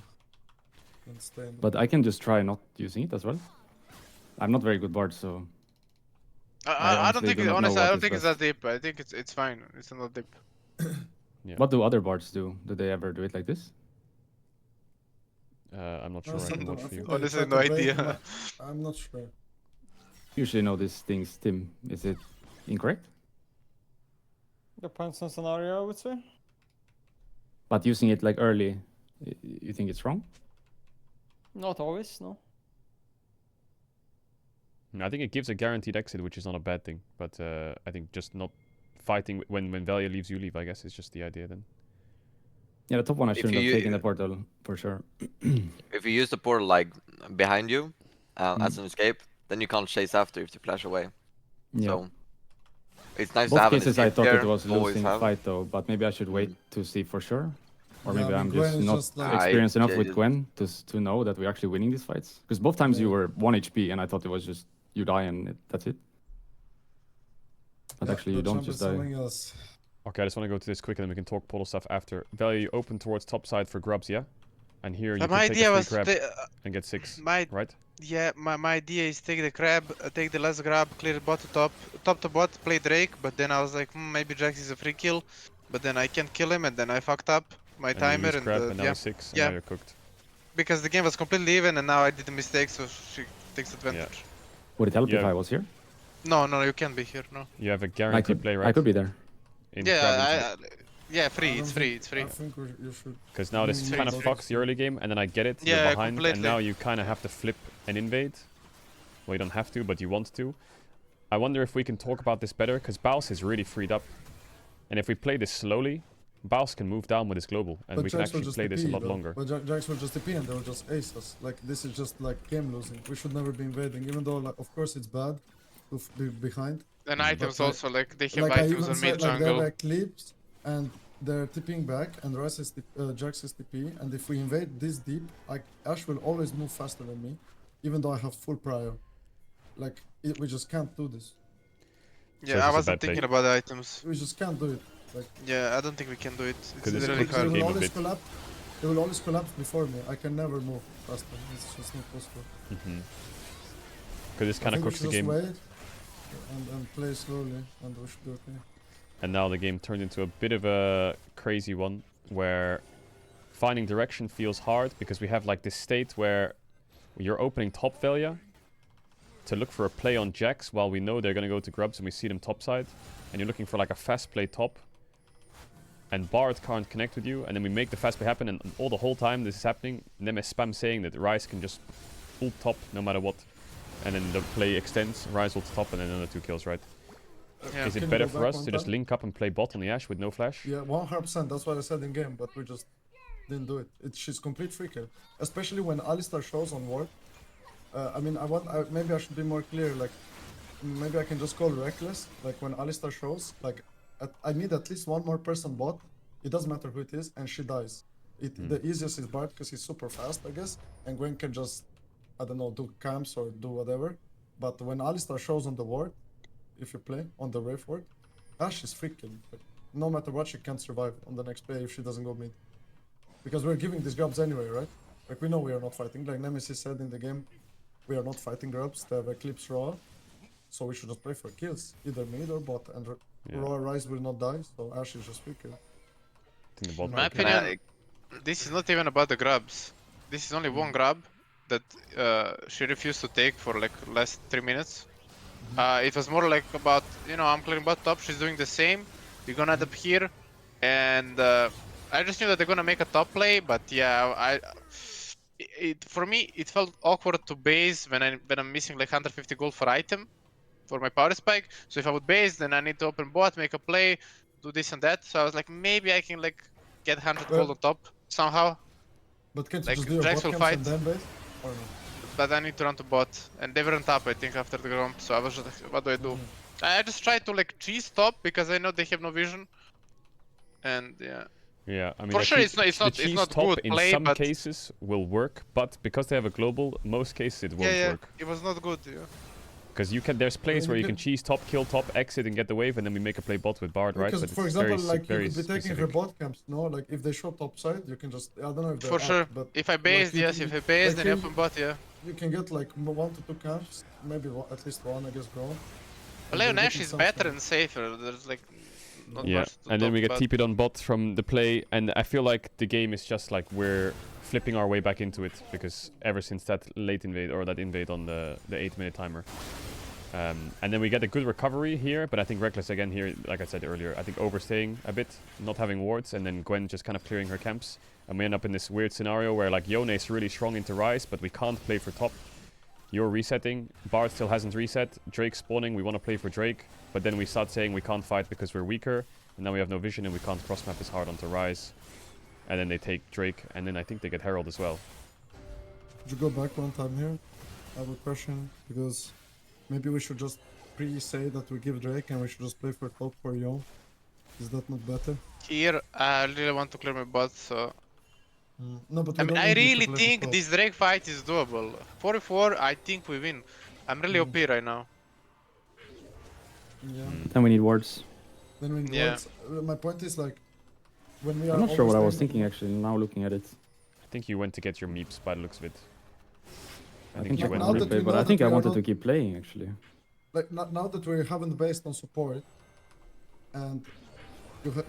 And stay in the But I can just try not using it as well. I'm not very good bard, so... I don't honestly think do it, not know honestly, I what don't is think it's best. that deep. I think it's fine. It's not deep. Yeah. What do other bards do? Do they ever do it like this? I'm not No, sure I some can don't. watch I for you. think they Honestly, try no to break idea. them. I'm not sure. Usually know these things, Tim. Is it incorrect? Depends on scenario, I would say. But using it like early, you think it's wrong? Not always, no. I think it gives a guaranteed exit, which is not a bad thing. But I think just not fighting when Valia leaves, you leave. I guess is just the idea then. Yeah, the top one I If shouldn't have you- taken the portal, for sure. If you use the portal like behind you Mm. as an escape, then you can't chase after if you flash away. Yeah. So it's nice to Both have an cases I escape thought there, it was always losing have. fight though, but maybe I should wait to see for sure. Or Yeah, maybe I mean, I'm Gwen just is not just like- experienced enough Yeah, with you- Gwen to know that we're actually winning these fights. Because both times you Yeah. were 1 HP and I thought it was just you die and that's it. But Yeah, actually you the don't champ just is die. something else. Okay, I just want to go to this quick and then we can talk portal stuff after. Valia, you open towards top side for grubs, yeah? And here you But can my take idea a free was grab the, and get 6, my right? yeah, my idea is take the crab, take the last grab, clear bot to top to bot, play Drake. But then I was like, maybe Jax is a free kill, but then I can't kill him, and then I fucked up my And timer, you use and crab and now yeah, it's 6 and Yeah. now you're cooked. because the game was completely even, and now I did a mistake, so she takes advantage. Would it help if Yeah. I was here? No, you can't be here. No. You have a I guaranteed could, play, right? I could be there. In Yeah, yeah, I free. don't It's free. think- It's free. I think you should. Because now this Mm, kind of free. fucks the early game, and then I get it, Yeah, you're behind, and completely. now you kind of have to flip and invade. Well, you don't have to, but you want to. I wonder if we can talk about this better, because Baus is really freed up. And if we play this slowly, Baus can move down with his global, and we can Jax will actually just play this a TP, lot though. longer. But Jax will just TP and they'll just ace us. Like, this is just like game losing. We should never be invading, even though, like, of course it's bad to be behind. And items like- also, like they have Like, I items even on said, mid like, they're jungle. like clips and they're tipping back and Ryze is Jax is TP. And if we invade this deep, like, Ashe will always move faster than me, even though I have full prior. Like, we just can't do this. it's Yeah, a I bad wasn't play. thinking about the items. We just can't do it. Like, Yeah, I don't think we can do it. Could It's this really push they the hard. game will a always bit. collapse. They will always collapse before me. I can never move faster. It's just not possible. Because this kind I of think we cooks the should game. just wait and play slowly, and we should be okay. And now the game turned into a bit of a crazy one, where finding direction feels hard, because we have like this state where you're opening top Valia to look for a play on Jax, while we know they're going to go to grubs and we see them topside. And you're looking for like a fast play top. And Bard can't connect with you, and then we make the fast play happen, and all the whole time this is happening, Nemes spam saying that Ryze can just ult top no matter what. And then the play extends, Ryze ults top, and then another 2 kills, right? Yeah. Is it Can you better go for back us one to just time? link up and play bot on the Ashe with no flash? Yeah, 100%. That's what I said in game, but we just didn't do it. She's complete free kill, especially when Alistar shows on ward. I mean, maybe I should be more clear. Like, maybe I can just call reckless. Like when Alistar shows, like, I need at least one more person bot. It doesn't matter who it is, and she dies. The easiest is Bard because he's super fast, I guess, and Gwen can just, I don't know, do camps or do whatever. But when Alistar shows on the ward, if you play on the Wraith ward, Ashe is free kill. Like, no matter what, she can't survive on the next play if she doesn't go mid. Because we're giving these grabs anyway, right? Like we know we are not fighting. Like Nemesis said in the game, we are not fighting grabs. They have Eclipse Raw, so we should just play for kills, either mid or bot. And Raw Rise will not die, so Ashe is just free kill. In my opinion, this is not even about the grabs. This is only one grab that she refused to take for like last 3 minutes. It was more like about, you know, I'm clearing bot top, she's doing the same. We're gonna end up here, and I just knew that they're gonna make a top play, but yeah, for me it felt awkward to base when I'm missing like 150 gold for item for my power spike. So if I would base, then I need to open bot, make a play, do this and that. So I was like, maybe I can like get 100 gold on top somehow. But can't you Like just do your Drax bot will camps fight. and then base? Or no? But I need to run to bot, and they weren't up I think after the gromp, so I was just like, what do I do? I just tried to like cheese top because I know they have no vision. And yeah. Yeah, I mean, For the sure, cheese, it's not the cheese good top in play, some but cases will work, but because they have a global, most cases it won't yeah, work. it was not good. Yeah. Because there's plays where you can cheese top, kill top, exit, and get the wave, and then we make a play bot with Bard, right? Because, But for it's example, very, like you very could be taking her specific. bot camps, no? Like if they show top side, you can just, I don't know if they're For sure. up, but If I based, you yes. can- If I based, like then I you- open bot, yeah. You can get like 1 to 2 camps, maybe at least one, I guess, grown. Leon Ash is better and safer. There's like not Yeah, much to and then talk we get about. TP'd on bot from the play, and I feel like the game is just like we're flipping our way back into it, because ever since that late invade, or that invade on the 8-minute timer. And then we get a good recovery here, but I think Reckless again here, like I said earlier, I think overstaying a bit, not having wards, and then Gwen just kind of clearing her camps. And we end up in this weird scenario where like Yone is really strong into Rise, but we can't play for top. You're resetting, Bard still hasn't reset, Drake's spawning, we want to play for Drake, but then we start saying we can't fight because we're weaker, and now we have no vision and we can't cross-map as hard onto Rise. And then they take Drake, and then I think they get Herald as well. Could you go back one time here? I have a question, because maybe we should just pre-say that we give Drake and we should just play for top for Yon. Is that not better? Here, I really want to clear my bot, so No, but I we mean, don't I need you to really play for think top. this Drake fight is doable. 44, I think we win. I'm really OP right now. Yeah. Then we need wards. Then we Yeah. words. My point is like, when we are I'm not sure what I was overstaying- thinking actually, now looking at it. I think you went to get your meeps by the looks of it. I think now you went that on we replay, but know I think that I we are wanted not- to keep playing actually. Like now that we haven't based on support, and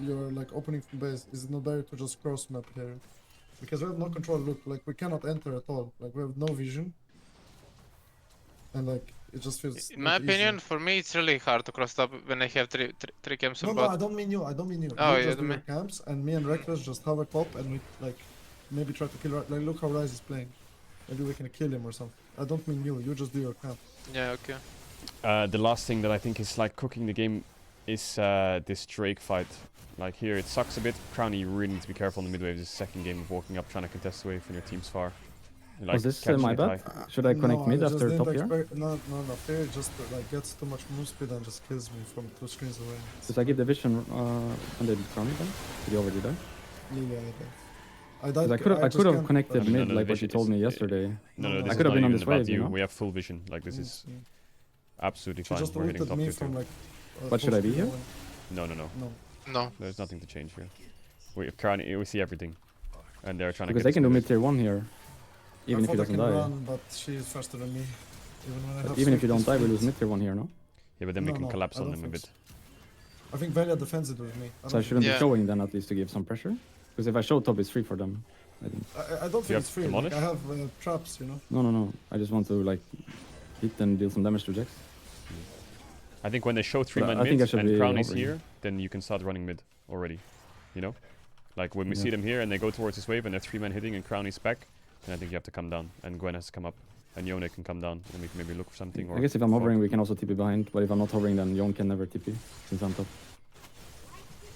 you're like opening from base, is it not better to just cross map here? Because we have no control. Look, like we cannot enter at all. Like we have no vision, and like it just feels. In my not easy. opinion, for me, it's really hard to cross top when I have three camps No, on no, bot. I don't mean you. I don't mean you. Oh, You yeah, just the do your me. camps, and me and Reckless just have a top, and we like maybe try to kill. Like look how Rise is playing. Maybe we can kill him or something. I don't mean you. You just do your camp. Yeah, okay. The last thing that I think is like cooking the game is this Drake fight. Like here, it sucks a bit. Crowny, you really need to be careful on the mid wave. This is the second game of walking up, trying to contest the wave when your team's far. Like, Was this catching my it bad? high. Should I connect No, mid just after didn't top here? expect- No, Fear just like gets too much move speed and just kills me from 2 screens away. Did I give the vision when they crown then? Did you already die? Yeah, I died. I Because died. I just could have can't- connected I mean, mid no, like the what you vision told is- me yesterday. No, No, this I is could have not been on even this about wave, you know? We have full vision. Like this is absolutely She fine. just We're hitting ulted top me 2 from too. like. But should I be full here? speed No. away. No. No. There's nothing to change here. We see everything. And they're trying Because to they get can do this mid tier 1 here. Even if he I doesn't can die. run, but she is faster than me. Even when I But have even if you swift don't die, we speed. lose mid tier 1 here, no? Yeah, but then we No, can no, collapse I on don't them a think bit. I think Velia defends it with me. So I shouldn't Yeah. be showing then at least to give some pressure? Because if I show top, it's free for them, I think. I don't think have it's free. Like, Demolish? I have traps, you know. No. I just want to like hit and deal some damage to Jax. I think when they show 3-man I think I mid should and be Crown is hovering. here, then you can start running mid already. You know? Like when we Yeah. see them here and they go towards this wave and they're 3-man hitting and Crown is back, then I think you have to come down and Gwen has to come up. and Yone can come down, and we can maybe look for something. Or I guess if I'm hovering, we can also TP behind. But if I'm not hovering, then Yon can never TP since I'm top.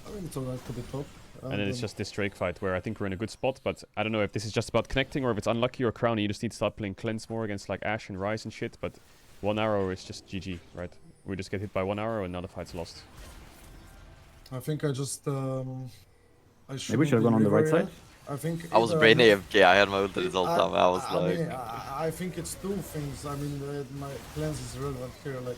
I mean, it's alright to be top. And then it's just this Drake fight where I think we're in a good spot, but I don't know if this is just about connecting or if it's unlucky or Crowny. You just need to start playing cleanse more against like Ashe and Ryze and shit, but one arrow is just GG, right? We just get hit by one arrow and now the fight's lost. I think I just I should. Maybe we should have gone on the right side. I think I was brain AFK. I had my ult this whole time. I was like, mean, I think it's two things. I mean, my cleanse is relevant here. Like,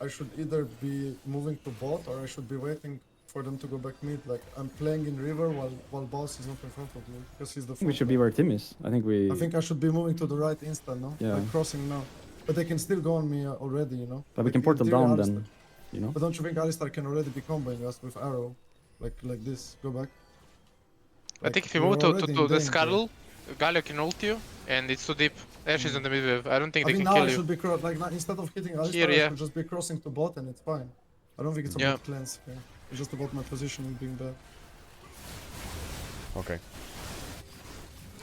I should either be moving to bot or I should be waiting for them to go back mid. Like, I'm playing in river while boss is not in front of me because he's the. We should be where Tim is. I think I should be moving to the right instant now. Yeah. Like crossing now, but they can still go on me already. You know. But we Like, can in portal theory, down Alistar- then. You know. But don't you think Alistar can already be comboing us with arrow, like this? Go back. I think if you we're move to already in the danger. Caedrel, Galio can ult you, and it's too deep. Ashe is in the mid wave. I don't think I they think can now kill I you. should be like now, instead of hitting Alistar, Here, I yeah. should just be crossing to bot and it's fine. I don't think it's Yeah. about cleanse here. It's just about my positioning being bad. Okay.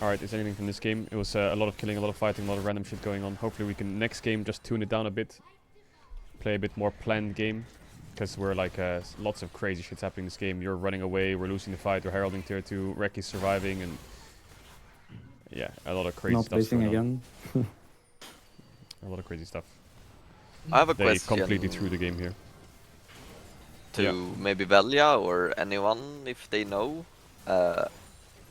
Alright, is there anything from this game? It was a lot of killing, a lot of fighting, a lot of random shit going on. Hopefully we can next game just tune it down a bit. Play a bit more planned game. Because we're like, lots of crazy shit's happening in this game. You're running away, we're losing the fight, we're heralding tier 2, Reki's surviving, and yeah, a lot of crazy Not stuff. facing again. A lot of crazy stuff. I have a They question completely threw the game here. to Yeah. maybe Velia or anyone if they know.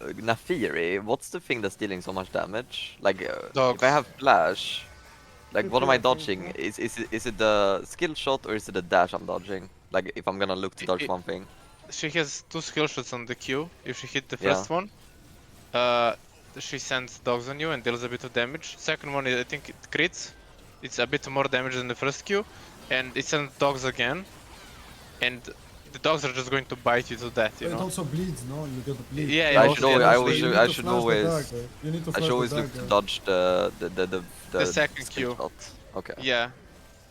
Nafiri, what's the thing that's dealing so much damage? Like, if Dogs. I have flash, like, what am I Quickly, I dodging? think, Is it the skill shot or is it the dash I'm dodging? Like, if I'm gonna look to dodge one thing. She has 2 skill shots on the Q. If she hit the Yeah. first one, she sends dogs on you and deals a bit of damage. Second one, I think it crits. It's a bit more damage than the first Q, and it sends dogs again, and the dogs are just going to bite you to death. You It know. also bleeds, no? You get the bleed. Yeah, I yeah. should also always, get I the should, bleed. I should flash the always, dagger. You need to I flash should always the look to dagger. dodge the second skill Q. shot. Okay. Yeah,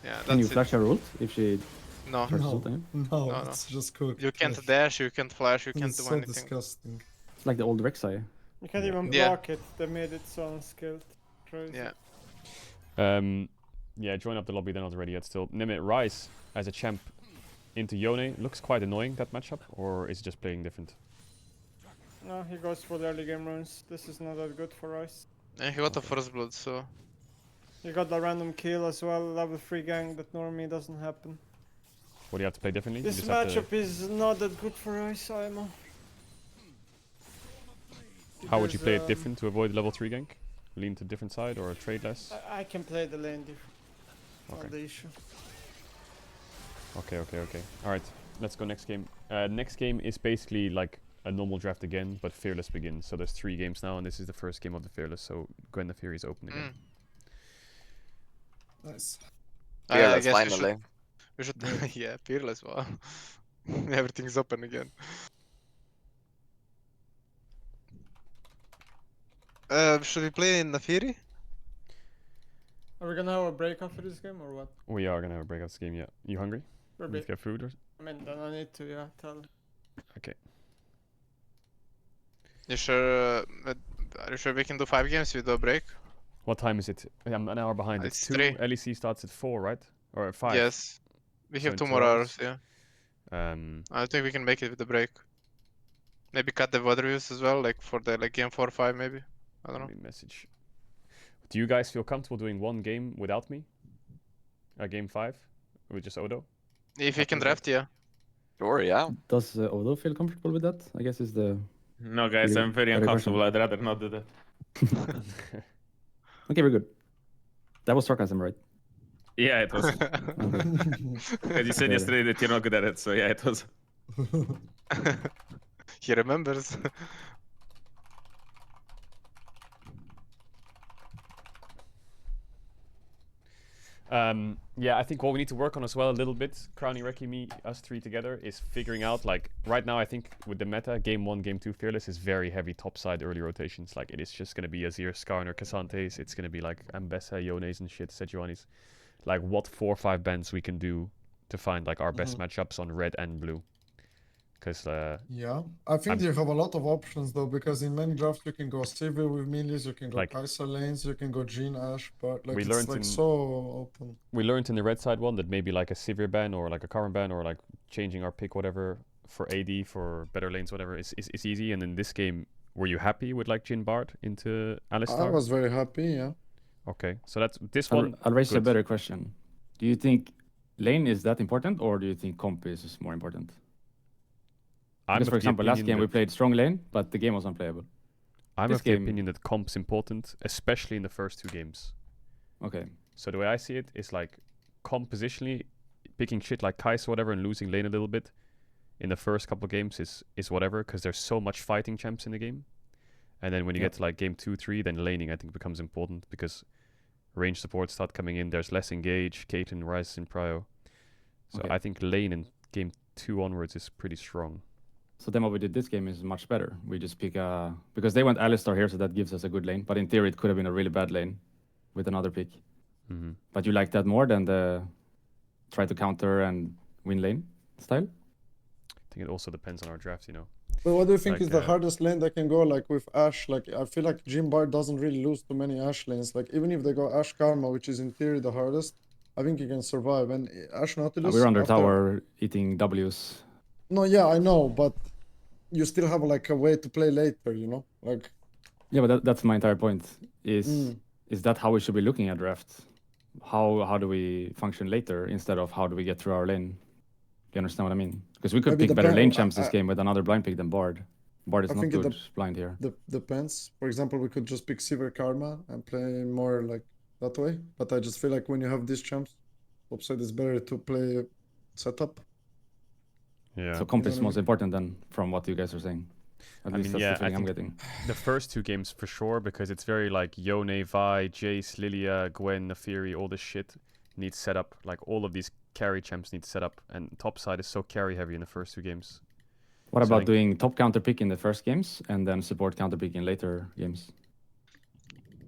yeah. Can you That's it. flash her ult if she No, charges No. ult on you? No, No, no. it's just cooked. you can't dash, you can't flash, you can't It's do so anything. disgusting. It's like the old Rek'Sai. You can't even Yeah. block it. They made it so unskilled. Crazy. Yeah. Yeah, join up the lobby, they're not ready yet still. Nimit Ryze as a champ into Yone. Looks quite annoying, that matchup, or is it just playing different? No, he goes for the early game runes. This is not that good for us. And he got the first blood, so You got the random kill as well, level 3 gang that normally doesn't happen. What do you have to play differently? You This just have to- matchup is not that good for us, Imo. How would you play it Because, different to avoid level 3 gank? Lean to different side or trade less? I can play the lane different. Okay. Not the issue. Okay. Alright, let's go next game. Next game is basically like a normal draft again, but Fearless begins. So there's 3 games now, and this is the first game of the Fearless, so Gwen the Fury is open again. Nice. I Fearless, guess finally. we should yeah, fearless. Wow, everything's open again. Should we play in Nafiri? Are we gonna have a break after this game or what? We are gonna have a breakout game, yeah. You hungry? We're Need to big. get food or? I mean, then I need to, yeah, tell. Okay. You sure? Are you sure we can do 5 games with a break? What time is it? I'm an hour behind. It's It's 2. 3. LEC starts at 4, right? Or at 5? Yes. We So have in 2 2 more hours? hours. Yeah. Um, I think we can make it with the break. Maybe cut the VOD reviews as well, like for the game 4 or 5 maybe. I don't know. let me message. Do you guys feel comfortable doing 1 game without me? Game 5? With just Odo? If you can draft, yeah. Sure, yeah. Does Odo feel comfortable with that? I guess is the... No, guys, Really I'm very better question. uncomfortable. I'd rather not do that. Okay, we're good. That was sarcasm, right? Yeah, it was. Okay. Because you said Yeah. yesterday that you're not good at it, so yeah, it was. He remembers. Yeah, I think what we need to work on as well a little bit, Crowny, Reki, me, us 3 together, is figuring out, like, right now I think with the meta, game 1, game 2 Fearless is very heavy topside early rotations. Like, it is just going to be Azir, Skarner, Cassantes, it's going to be like Ambessa, Yones and shit, Sejuani's. Like, what 4 or 5 bands we can do to find, like, our best matchups on red and blue. Because Yeah, I think you have a lot of options though, because in many drafts you can go Sivir with minions, you can go Like- Kai'Sa lanes, you can go Jhin, Ashe, but like We it's learned like in- so open. we learned in the red side one that maybe like a Sivir ban or like a Karma ban or like changing our pick whatever for AD for better lanes whatever is easy. And in this game, were you happy with like Jhin Bard into Alistar? I was very happy, yeah. Okay, so that's this one. I'll raise a good. better question. Do you think lane is that important, or do you think comp is more important? I'm Because, of for the example, last opinion game we that- played strong lane, but the game was unplayable. I'm this of the game- opinion that comp's important, especially in the first 2 games. Okay. So the way I see it is like comp positionally, picking shit like Kai'Sa whatever and losing lane a little bit in the first couple of games is whatever, because there's so much fighting champs in the game. And then when you Yeah. get to like game 2, 3, then laning I think becomes important because range supports start coming in. There's less engage. Caitlyn rises in prio. So Okay. I think lane in game 2 onwards is pretty strong. So then what we did this game is much better. We just pick because they went Alistar here, so that gives us a good lane. But in theory, it could have been a really bad lane with another pick. Mm-hmm. But you like that more than the try to counter and win lane style? I think it also depends on our draft, you know. But what do you think Like, is the hardest lane they can go like with Ashe? Like I feel like Jhin Bard doesn't really lose too many Ashe lanes. Like even if they go Ashe Karma, which is in theory the hardest, I think he can survive. And Ashe Nautilus. We're under after- tower eating W's. No, yeah, I know, but you still have like a way to play later, you know? Like Yeah, but that's my entire point. Is Mm. is that how we should be looking at drafts? How do we function later instead of how do we get through our lane? You understand what I mean? Because we could Maybe pick better depend- lane champs this I- game with another blind pick than Bard. Bard is I not think it good blind here. depends. For example, we could just pick Sivir Karma and play more like that way. But I just feel like when you have these champs, upside is better to play setup. Yeah. So comp You know is what I most important then, from what you guys are saying. At I least mean, that's yeah, the feeling I I'm think- getting. The first 2 games for sure, because it's very like Yone, Vi, Jace, Lilia, Gwen, Nafiri, all this shit needs setup. Like all of these carry champs need setup, and top side is so carry heavy in the first 2 games. What So I about think- doing top counter pick in the first games and then support counter pick in later games?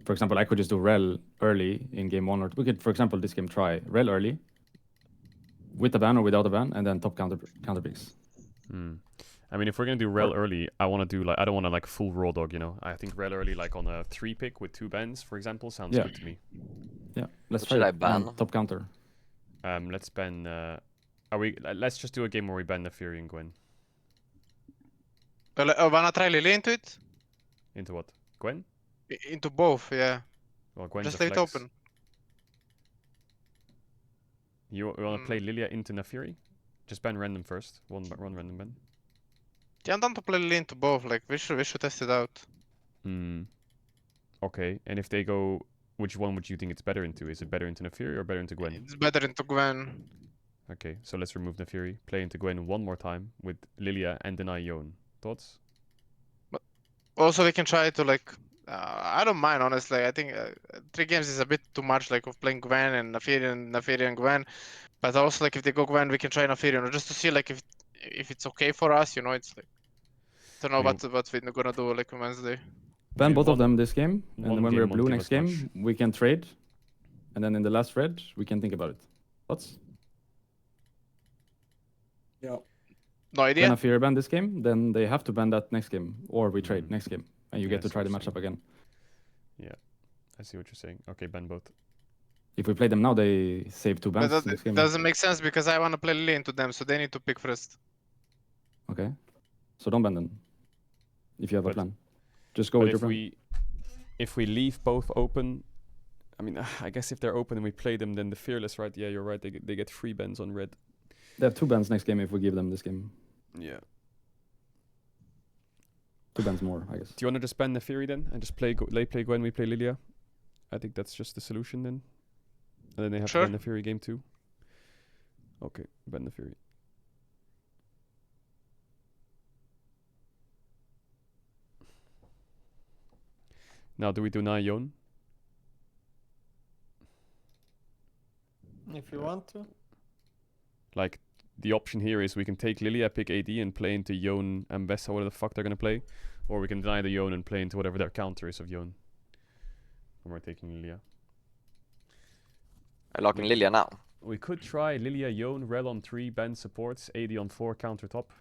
For example, I could just do Rel early in game 1 or 2. We could, for example, this game try Rel early with a ban or without a ban, and then top counter picks. Hmm. I mean, if we're gonna do Rel early, I want to do like I don't want to like full raw dog, you know. I think Rel early, like on a 3 pick with 2 bans, for example, sounds Yeah. good to me. Yeah, let's What try should I it. ban? Top counter. Let's ban. Let's just do a game where we ban Nafiri and Gwen. Wanna try Lily into it? Into what? Gwen? Into both, yeah. Well, Gwen's Just a leave it flex. open. You want to play Lilia into Nafiri? Just ban random first. One random ban. Yeah, I'm down to play Lily into both. Like we should test it out. Hmm. Okay, and if they go, which one would you think it's better into? Is it better into Nafiri or better into Gwen? It's better into Gwen. Okay, so let's remove Nafiri. Play into Gwen one more time with Lilia and deny Yone. Thoughts? Also, we can try to like. I don't mind honestly. I think 3 games is a bit too much. Like of playing Gwen and Nafiri and Gwen. But also like if they go Gwen, we can try Nafiri, you know, just to see like if it's okay for us. You know, it's like. Don't know I mean- what we're gonna do like on Wednesday. Ban mean, both of one- them this game, and one then when game we're won't blue give next us game, much. we can trade. And then in the last red, we can think about it. Thoughts? Yeah. No idea. Ban a fear ban this game, then they have to ban that next game, or we trade Mhm. next game, and you Yeah, get to I see try the what you're matchup again. I see what you're saying. Okay, ban both. If we play them now, they save 2 But bans that next game. doesn't make sense because I wanna play Lily into them, so they need to pick first. Okay, so don't ban them. If you have a But- plan, just go But with your if plan. if we leave both open, I mean, I guess if they're open and we play them, then the fearless, right? Yeah, you're right. They get 3 bans on red. They have 2 bans next game if we give them this game. Yeah. 2 bans more, I guess. Do you want to just ban the Fury then and just play play Gwen, we play Lilia? I think that's just the solution then. And then they have Sure. to ban the Fury game 2. Okay, ban the Fury. Now, do we deny Yone? If you want to. Like, the option here is we can take Lilia, pick AD, and play into Yone and Vesa, whatever the fuck they're gonna play. Or we can deny the Yone and play into whatever their counter is of Yone. When we're taking Lilia. I'm locking Lilia now. We could try Lilia, Yone, Rel on 3, ban supports, AD on 4, counter top.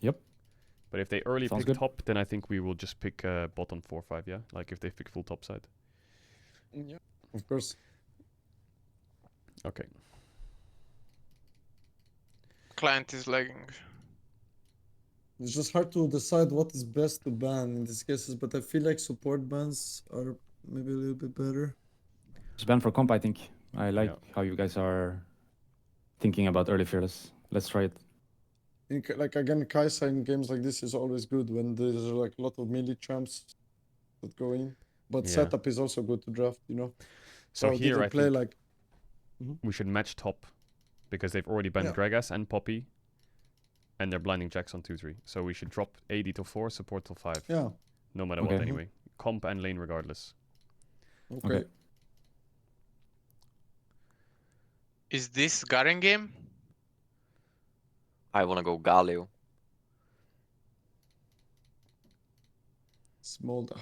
Yep. But if they early Sounds pick good. top, then I think we will just pick bot on 4-5, yeah? Like if they pick full top side. Yeah, of course. Okay. Client is lagging. It's just hard to decide what is best to ban in these cases, but I feel like support bans are maybe a little bit better. Just ban for comp, I think. I like Yeah. how you guys are thinking about early fearless. Let's try it. Like again, Kai'Sa in games like this is always good when there's like a lot of melee champs that go in. But Yeah. setup is also good to draft, you know. So I'll here either I play think like we should match top because they've already banned Yeah. Gragas and Poppy. And they're blinding Jax on 2-3. So we should drop AD to 4, support till 5. yeah. No matter Okay. what anyway. Comp and lane regardless. Okay. Okay. Is this Garen game? I wanna go Galio. Smolder.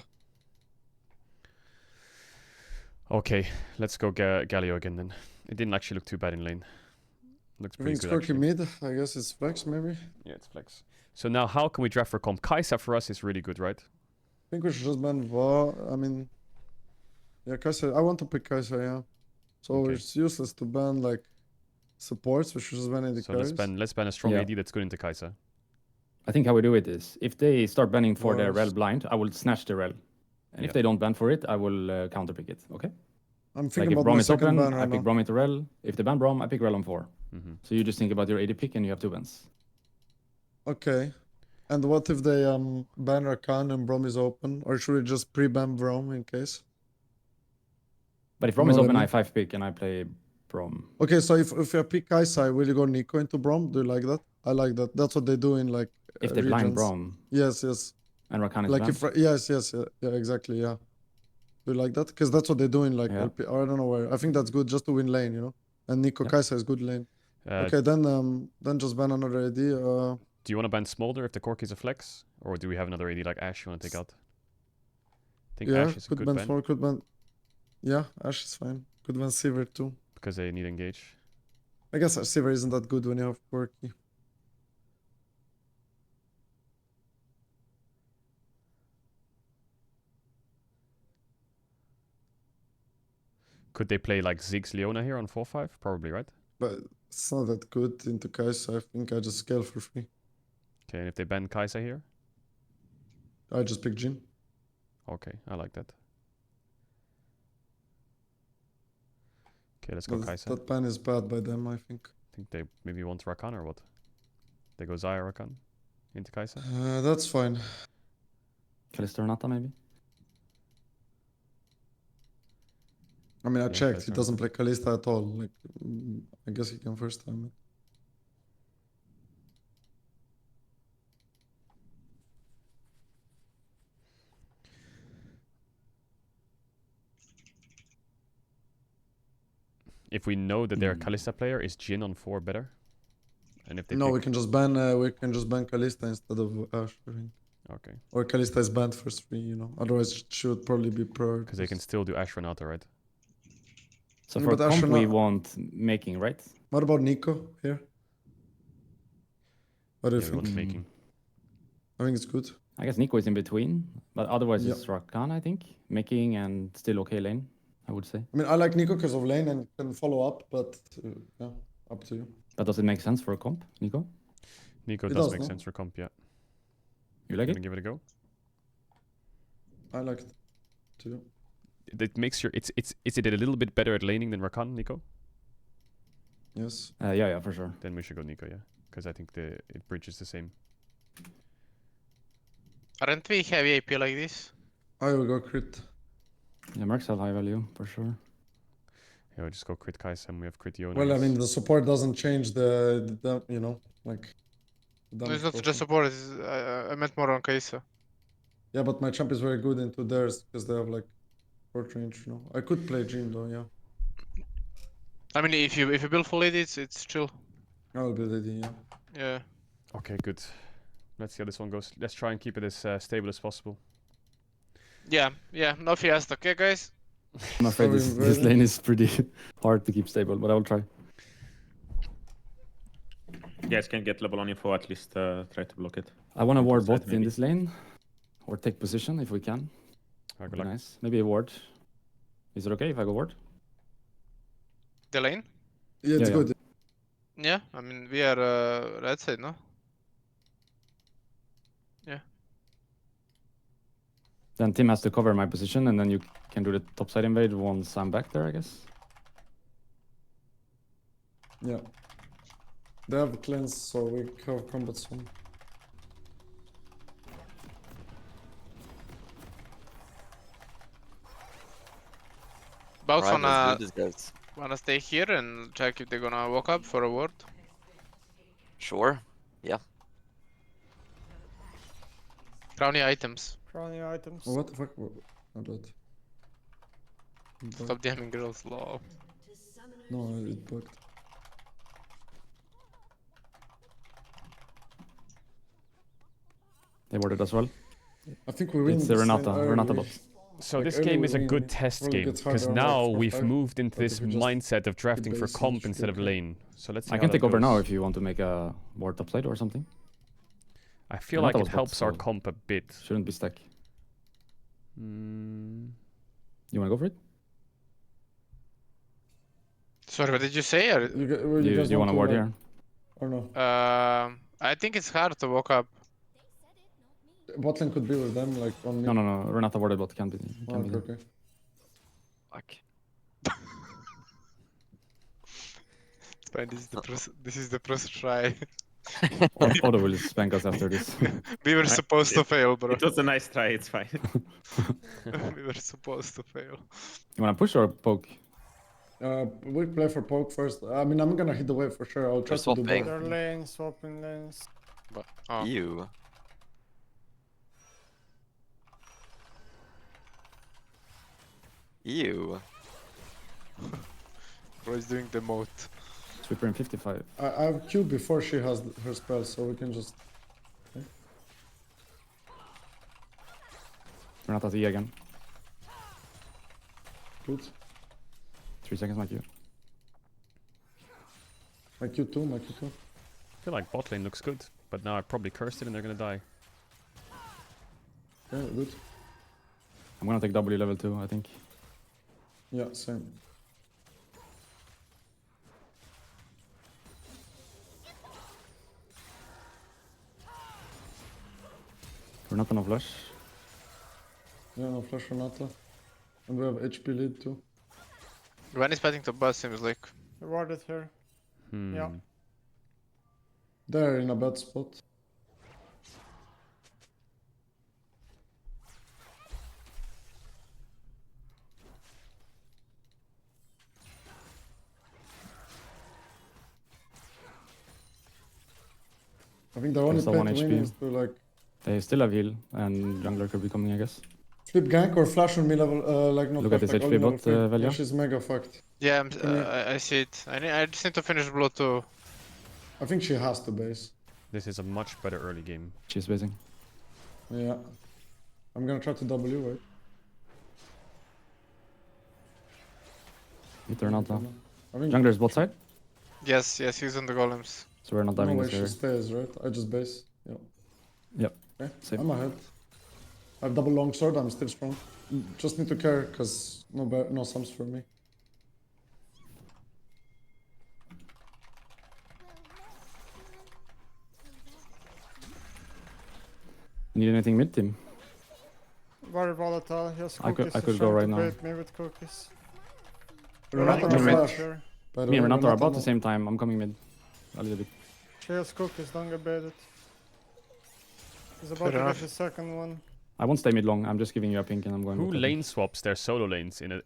Okay, let's go Galio again then. It didn't actually look too bad in lane. Looks I pretty think it's good quirky actually. mid. I guess it's flex maybe. Yeah, it's flex. So now how can we draft for comp? Kai'Sa for us is really good, right? I think we should just ban Va. I mean, yeah, Kai'Sa. I want to pick Kai'Sa, yeah. So Okay. it's useless to ban like supports. We should just ban AD So let's ban a strong Yeah. AD that's good into Kai'Sa. I think how we do it is, if they start banning for the Wars. rel blind, I will snatch the rel. And Yeah. if they don't ban for it, I will counterpick it, okay? I'm Like thinking if about Brom my is second open, ban I right pick now. Brom into rel. If they ban Brom, I pick rel on 4. Mm-hmm. So you just think about your AD pick and you have 2 bans. Okay. And what if they ban Rakan and Brom is open? Or should we just pre-ban Brom in case? But if Brom know is what I open, I mean? 5 pick and I play Brom. Okay, so if I pick Kai'Sa, will you go Nico into Brom? Do you like that? I like that. That's what they do in like If they blind regions. Brom Yes, yes. and Rakan is Like banned. if yes, yes, yeah, exactly, yeah. Do you like that? Because that's what they do in like Yeah. LP, or I don't know where. I think that's good just to win lane, you know. And Nico Yeah. Kai'Sa is good lane. Uh, Okay, then just ban another AD. Do you want to ban Smolder if the Cork is a flex? Or do we have another AD like Ashe you want to take out? I think Yeah, Ashe is a could good ban ban Small, could ban. Yeah, Ashe is fine. Could ban Sivir too. because they need engage. I guess Sivir isn't that good when you have Quirky. Could they play like Ziggs Leona here on 4-5? Probably, right? But it's not that good into Kai'Sa. I think I just scale for free. Okay, and if they ban Kai'Sa here? I just pick Jhin. Okay, I like that. Okay, let's go Kai'Sa. That ban is bad by them, I think. I think they maybe want Rakan or what? They go Xayah Rakan into Kai'Sa? That's fine. Kalista or Nata, maybe? I mean, I Yeah, checked. that's He right. doesn't play Kalista at all. Like, I guess he can first time it. If we know that they're a Kalista player, is Jhin on 4 better? And if they No, pick... we can just ban. We can just ban Kalista instead of Ashe. I think. Okay, Or Kalista is banned first free. You know. Otherwise, she would probably be pro. because they can still do Ashe Renata, right? So Yeah, for but comp, we Ashe want making, right? What about Nico here? What do you Yeah, we think? want making. I think it's good. I guess Nico is in between, but otherwise Yeah. it's Rakan, I think. Making and still okay lane, I would say. I mean, I like Nico because of lane and can follow up, but yeah, up to you. But does it make sense for a comp, Nico? Nico It does does, make no? sense for comp, yeah. You like Gonna it? give it a go? I like it too. That makes your... Is it a little bit better at laning than Rakan, Nico? Yes. Yeah, for sure. Then we should go Nico, yeah. Because I think it bridges the same. Aren't we heavy AP like this? I will go crit. Yeah, Mercs have high value, for sure. Yeah, we'll just go crit Kai'Sa and we have crit Yona. Well, I guess. mean, the support doesn't change the you know, like. No, damage it's not profile. just support. I meant more on Kai'Sa. Yeah, but my champ is very good into theirs because they have like short range. You know, I could play Jhin though. Yeah, I mean, if you build full AD, it's chill. I will be ready. Yeah. Yeah. Okay, good. Let's see how this one goes. Let's try and keep it as stable as possible. Yeah, no fiesta. Okay, guys? I'm afraid Sorry, this Brandon. lane is pretty hard to keep stable, but I will try. You guys can get level on info, at least try to block it. I want to ward Side, bot in maybe. this lane. Or take position if we can. Alright, Would good be luck. nice. Maybe a ward. Is it okay if I go ward? The lane? Yeah, it's Yeah, good. Yeah, I mean, we are right side, no? Then Tim has to cover my position, and then you can do the topside invade once I'm back there, I guess. Yeah. They have cleanse, so we have combat soon. Both Right, let's wanna do this, guys. stay here and check if they're gonna walk up for a ward. Sure. Yeah. Crowny items. Crowning items. Oh, what the fuck? Not that. Stop DMing girls, lol. No, it bugged. They warded as well. I think we win. It's this Renata. lane Renata early. bot. So Like this early game is a win, good test probably game gets because harder on now like we've 4-5, moved into but this if we just mindset of drafting for base comp each, instead of okay. lane. So let's see I how can that take over now goes. if you want to make a ward topside or something. I feel Renata like was it bot, helps our so comp a bit. Shouldn't be stack. Mm, You want to go for it? Sorry, what did you say? Or, You guys You want to ward like, here? Or no? I think it's hard to walk up. Bot lane could be with them, like on me. No. Renata warded bot can't be. Oh, Can't be okay, there. okay. Fuck. It's fine, this is the first try. Odo will spank us after this. We were supposed to fail, bro. It was a nice try, it's fine. We were supposed to fail. You want to push or poke? We play for poke first. I mean, I'm gonna hit the wave for sure. I'll try They're to do swapping. They're both. lanes, swapping lanes. But, oh. You. You. Bro is doing the moat. Sweeper in 55. I have Q before she has her spell, so we can just. Renata's E again. Good. 3 seconds, my Q. My Q2, my Q2. I feel like bot lane looks good, but now I probably cursed it and they're gonna die. Yeah, good. I'm gonna take W level 2, I think. Yeah, same. Renata no flash. Yeah, no flash Renata. And we have HP lead too. When is fighting to bust seems like. Rewarded here. Hmm. Yeah. They're in a bad spot. I think the only There's a play 1 to win HP. is to like They still have heal, and jungler could be coming, I guess. flip gank or flash on me level, like not Look at flash, this like HP only level bot, 3. Velia. Yeah, she's mega fucked. Yeah, you- I see it. I just need to finish blue too. I think she has to base. This is a much better early game. She's basing. Yeah. I'm gonna try to W, right? Hit Renata. I think Jungler's bot side, Yes, he's on the golems. so we're not no diving way this she area. stays, right? I just base. Yeah. Yep. Okay, Same. I'm ahead. I have double longsword, I'm still strong. Just need to care, cause no sums for me. Need anything mid team? Very volatile. He has I could- cookies. I He's could go trying right to now. bait me with cookies. Renata Renata to mid. flash. here. By the Me and way, Renata are about no. the same time. I'm coming mid. A little bit. She has cookies, don't get baited. He's about Fair to enough. get the second one. I won't stay mid long. I'm just giving you a pink and I'm going Who mid, I think. lane swaps their solo lanes in a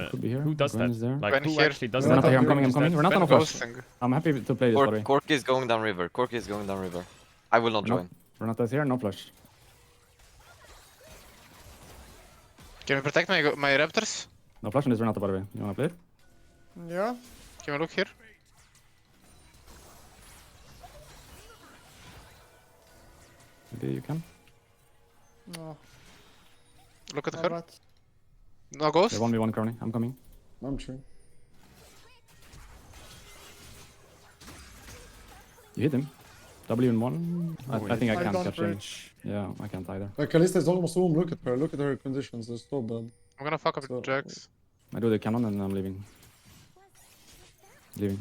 Could be here. who does Gwen that? is there. Like Gwen who here. actually does Renata that? here, I'm Who coming, I'm is coming. that? Renata no Ben flash. ghosting. I'm happy to play this, by the way. Cork is going down river. Cork is going down river. I will not join. Renata is here, no flash. Can we protect my raptors? No flash on this Renata, by the way. You wanna play it? Yeah. Can we look here? Maybe you can. No. Look at My her. bad. No ghost? They 1v1 crowning. I'm coming. I'm sure. You hit him. W in one. I think I I can't don't catch him. reach. Yeah, I can't either. Like Kalista is almost home. Look at her. Look at her conditions. They're so bad. I'm gonna fuck up So- the Jax. I do the cannon and I'm leaving. Leaving.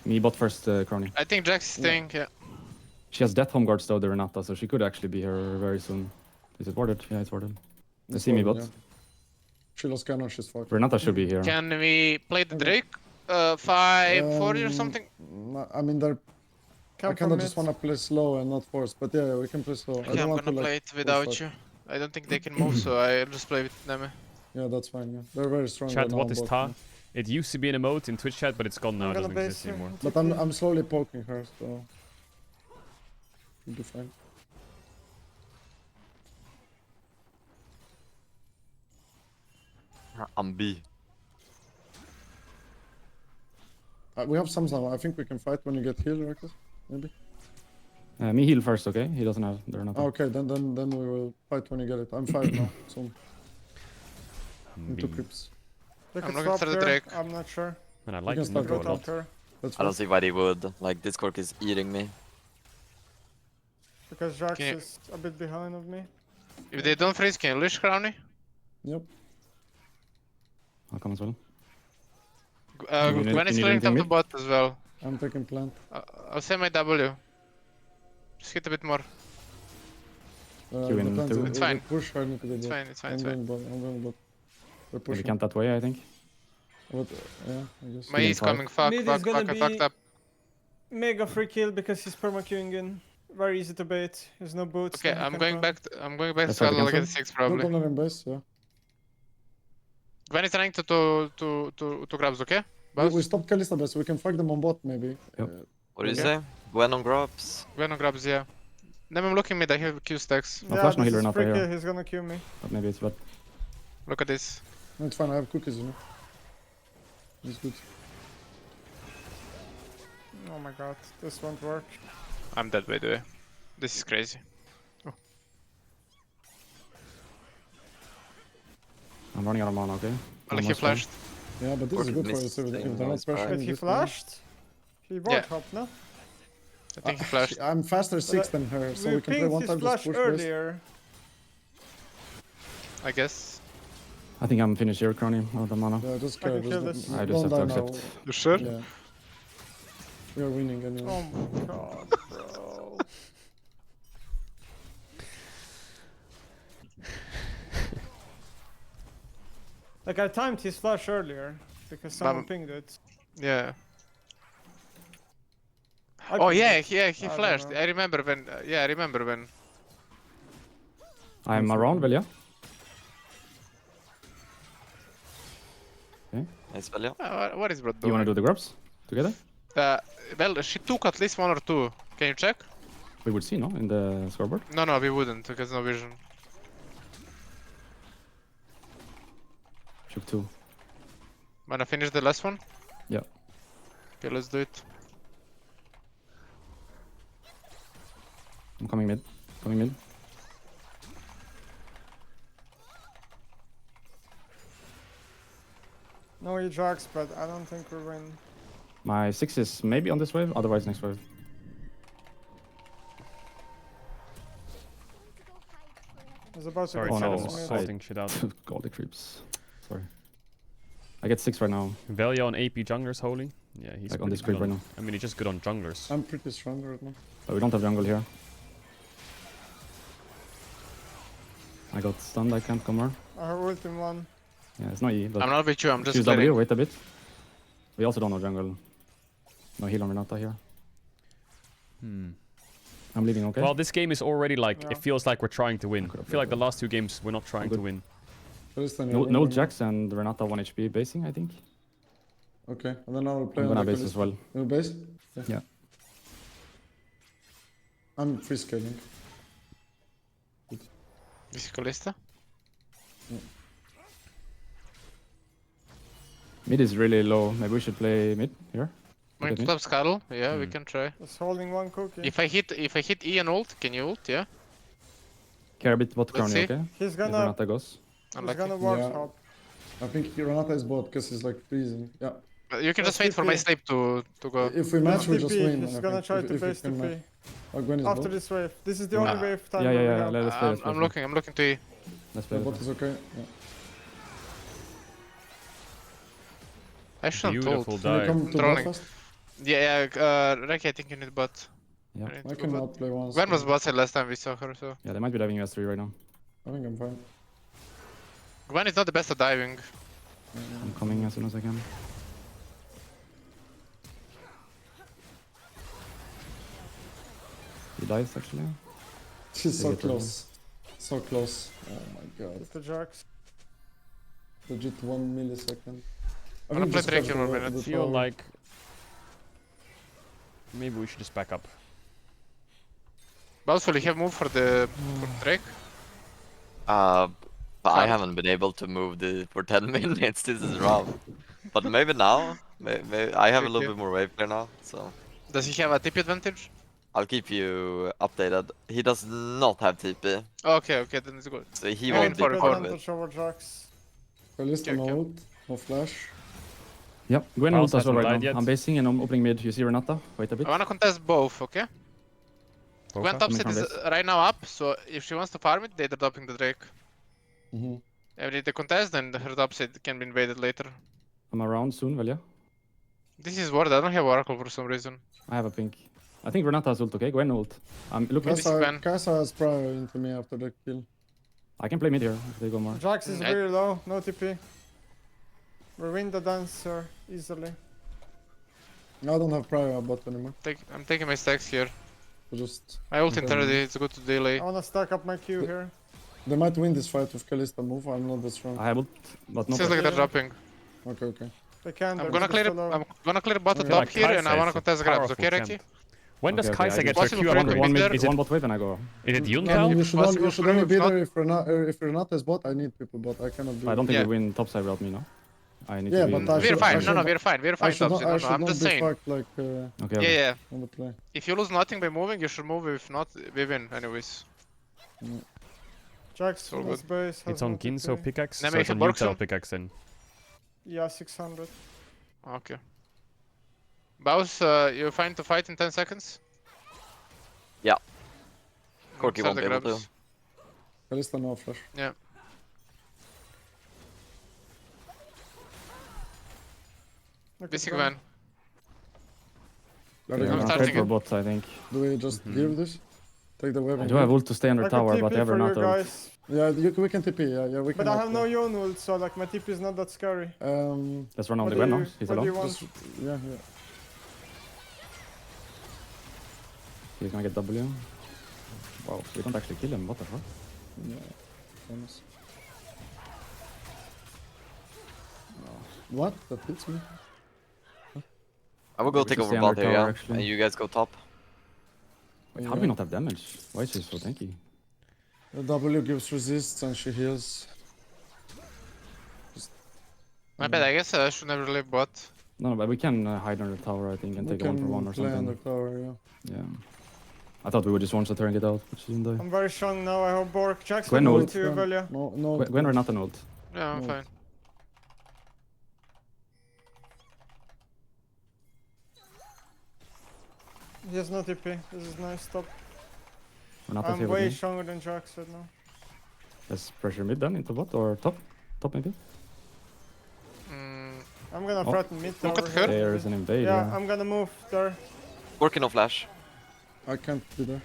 Me bot first, Crony. I think Jax is staying, yeah. She has Death Home Guards though, the Renata, so she could actually be here very soon. Is it warded? Yeah, it's warded. They It's see me fine, bot. yeah. She lost cannon. She's fucked. Renata should be here. Can we play the Drake? 540 or something? I mean, they're. Come I kind from of mid. just want to play slow and not force, but yeah, we can play slow. I Okay, don't I'm want gonna to play like. it without fuck. you. I don't think they can move, so I'll just play with Nemi. Yeah, that's fine. Yeah, they're very strong. Chat, right now what on is bot, Ta? yeah. It used to be an emote in Twitch chat, but it's gone now. I'm It gonna doesn't base exist here. anymore. But I'm slowly poking her, so. You'll be fine. I'm B. We have some. I think we can fight when you get healed, Reckless. Maybe. Me heal first, okay? He doesn't have the Renata. Okay, then we will fight when you get it. I'm 5 now, soon. Into B. creeps. They I'm could looking stop for the here. Drake. I'm not sure. And I like can start Nico a Go with lot. top here. That's I don't fine. see why they would. Like, this quirk is eating me. Because Jax Can you- is a bit behind of me. If they don't freeze, can you Lich Crowny? Yep. I'll come as well. Uh, You need- Gwen is you need clearing anything top the mid? bot as well. I'm taking plant. I'll save my W. Just hit a bit more. Q in Depends. two. If It's they fine. push, I need to do It's bot. fine, it's fine, I'm it's going fine. bot. I'm going bot. They're We pushing. can't that way, I think. But, yeah, I guess. My Killing E is five. coming. Fuck, Mid is fuck, gonna fuck, I fucked be- up. Mega free kill because he's perma-queuing in. Very easy to bait. There's no boots. Okay, then he I'm can going farm. back. I'm going back to Let's try to Caedrel. I'll get cancel. 6 Don't probably. corner in base, yeah. Gwen is trying to grabs, okay? We Boss? stopped Kalista base, we can fuck them on bot maybe. Yep. What do you Okay. say? Gwen on grubs. Gwen on grabs, yeah. Then I'm looking mid. I have Q stacks. No Yeah, flash, no this healer, is not free here. kill. He's gonna kill me. But maybe it's bad. Look at this. No, it's fine, I have cookies, you know. It's good. Oh my god, this won't work. I'm dead, by the way. This is crazy. I'm running out of mana, okay? Well, he Almost done. flashed. Yeah, but this is good for us if they're not Nice, pressuring. Wait, he this flashed? He ward hopped, no? I think he flashed. I'm faster 6 than her, so we can play pinged one his time just flash push base. earlier. I guess. I think I'm finished here, Crony. Out of mana. Yeah, just I care. can kill this. I just don't have to die now. accept. You sure? Yeah. We are winning anyway. Oh my god, bro. Like I timed his flash earlier because someone pinged it. Yeah. I Oh pinged yeah, it. he I don't flashed. know. I remember when. Yeah, I remember when. I'm around, Velja. Nice value. What is bro Do you doing? want to do the grubs together? Well, she took at least 1 or 2. Can you check? We would see, no? In the scoreboard. No, we wouldn't because no vision. Shook 2. Wanna finish the last one? Yeah. Okay, let's do it. I'm coming mid. Coming mid. No Ajax, but I don't think we win. My 6 is maybe on this wave, otherwise next wave. I was about to Sorry, get Oh, chat, no. I'm Samus mid. sorting shit out. All the creeps. Sorry. I get 6 right now. Velia on AP junglers, holy. Yeah, he's Like on this pretty creep good right on. now. I mean, he's just good on junglers. I'm pretty strong right now. But we don't have jungle here. I got stunned, I can't come more. I have ult in one. Yeah, it's not E, but I'm not with you. I'm just choose W, clearing. wait a bit. We also don't know jungle. No heal on Renata here. Hmm. I'm leaving, okay? Well, this game is already like, Yeah. it feels like we're trying to win. Okay, I feel like the okay. last 2 games we're not trying to good. win. Kalista, No, you're no winning. Jax and Renata 1 HP basing, I think. Okay, and then I'll play I'm on gonna the base as Kalista. well. You base? Yeah. I'm free scaling. This is Kalista. Mid is really low. Maybe we should play mid here. Going at to mid. top Caedrel. Yeah, we can try. Just holding one cookie. If I hit E and ult, can you ult? Yeah. Care a bit about Let's Crony, see. okay? He's If gonna Renata goes. he's Unlucky. gonna ward Yeah. hop. I think Renata is bot because he's like freezing. Yeah. You can just wait for my sleep to go. If we match, we just TP. win. He's I gonna think, try to if we base can match. TP. Oh, Gwen is After bot. this wave. This is the only wave time Yeah, that we yeah, have. let's play. Let's play. I'm looking to E. Let's play. Yeah, bot is okay. Yeah. I shouldn't Beautiful ult. Can you dive. come to bot Controlling. fast? Yeah, Reki, I think you need bot. Yeah. I need I to go can bot. outplay once. Gwen was bot side last time we saw her, so. Yeah, they might be diving US3 right now. I think I'm fine. Gwen is not the best at diving. I'm coming as soon as I can. He dies actually. She's so Take it, close. So close. Oh my god. With the Jax. Legit 1 millisecond. I Wanna think play just Drake catch in 1 the- minute? the I feel tower. like maybe we should just back up. But will you have move for the for Drake? But I Can't. haven't been able to move for 10 minutes. This is rough. But maybe now. Maybe I have a little Okay. bit more wave clear now, so Does he have a TP advantage? I'll keep you updated. He does not have TP, Okay, then it's good. so he I mean, won't be for- part of it. Advantage over Jax. Kalista Okay, okay. no ult, no flash. Yep, Gwen Mouse ult as well hasn't right died now. yet. I'm basing and I'm opening mid. You see Renata? Wait a bit. I wanna contest both, okay? Gwen top Coming side from is base. right now up, so if she wants to farm it, they're dropping the Drake. Mm-hmm. If they contest, then her top side can be invaded later. I'm around soon, Velja. This is ward, I don't have Oracle for some reason. I have a pink. I think Renata has ult, okay? Gwen ult. I'm looking. This is Gwen. Kasa has prior into me after the kill. I can play mid here if they go more. Jax is I- very low, no TP. We win the dancer easily. I don't have prior bot anymore. I'm taking my stacks here. So just I ult in Okay. 30, it's good to delay. I wanna stack up my Q here. they might win this fight with Kalista move. I'm not that strong. I have ult, but no. Seems like they're dropping. Okay, okay. They can. I'm they're gonna just clear so low. I'm gonna clear bottom Okay. top Like here and I Kai'Sa wanna is a contest grabs, powerful okay Reki? champ. When does Okay, okay, Kai'Sa I get just- her Possible Q for up? Reki to one be mid, there. one bot wave and I go. Is it No, Yuntal? you should Possible only, for him, be if not- there if Renata's bot. I need people bot. I cannot do I it. don't think Yeah. we win topside without me, no? I need Yeah, to be... but I We're should- fine, I no, should- we're fine I top should not, side, I no, should I'm not just be saying. fucked like Okay, okay. Yeah, on the play. if you lose nothing by moving, you should move, if not, we win anyways. Jax all has base. Has It's on no Ginso TP. pickaxe, Now so make it's a on box Yuntal room. pickaxe then. Yeah, 600. Okay. Baus, you fine to fight in 10 seconds? Yeah. Mm, Corki start won't the be able grabs. to. Kalista no flash. Yeah. Look This at is them. Gwen. Are they I'm gonna starting trade for it. bot, I think. Do we just give this? Take the wave. I and do have give? ult to stay under I could tower, but TP they have for you Renata ult. guys. Yeah, we can TP. Yeah, we can. But I have no outplay. Yon ult, so like my TP is not that scary. Let's run on What the do Gwen now. you- He's what do you alone. want? Just, yeah. He's gonna get W. Wow, we don't actually kill him, what the fuck? Yeah. Promise. What? That hits me. I will go We take should over stay bot under here, tower, yeah? actually. And you guys go top. Wait, how do we not have damage? Why is she so tanky? The W gives resist and she heals. My bad, I guess I should never leave bot. No, but we can hide under the tower, I think, and We take a 1-for-1 or can play on the something. tower, yeah. Yeah. I thought we would just one-shot her and get out, but she didn't die. I'm very strong now. I hope Bork. Jax Gwen will ult. ult to you, Velia. No. Gwen Renata ult. Yeah, I'm No. fine. He has no TP. This is nice. Stop. Renata's I'm here with way me. stronger than Jax right now. Let's pressure mid then into bot or top? Top maybe? Mm, I'm gonna Oh. threaten mid Look tower. at her. here. There's an invader. Yeah, I'm gonna move there. Corki no flash. I can't be there.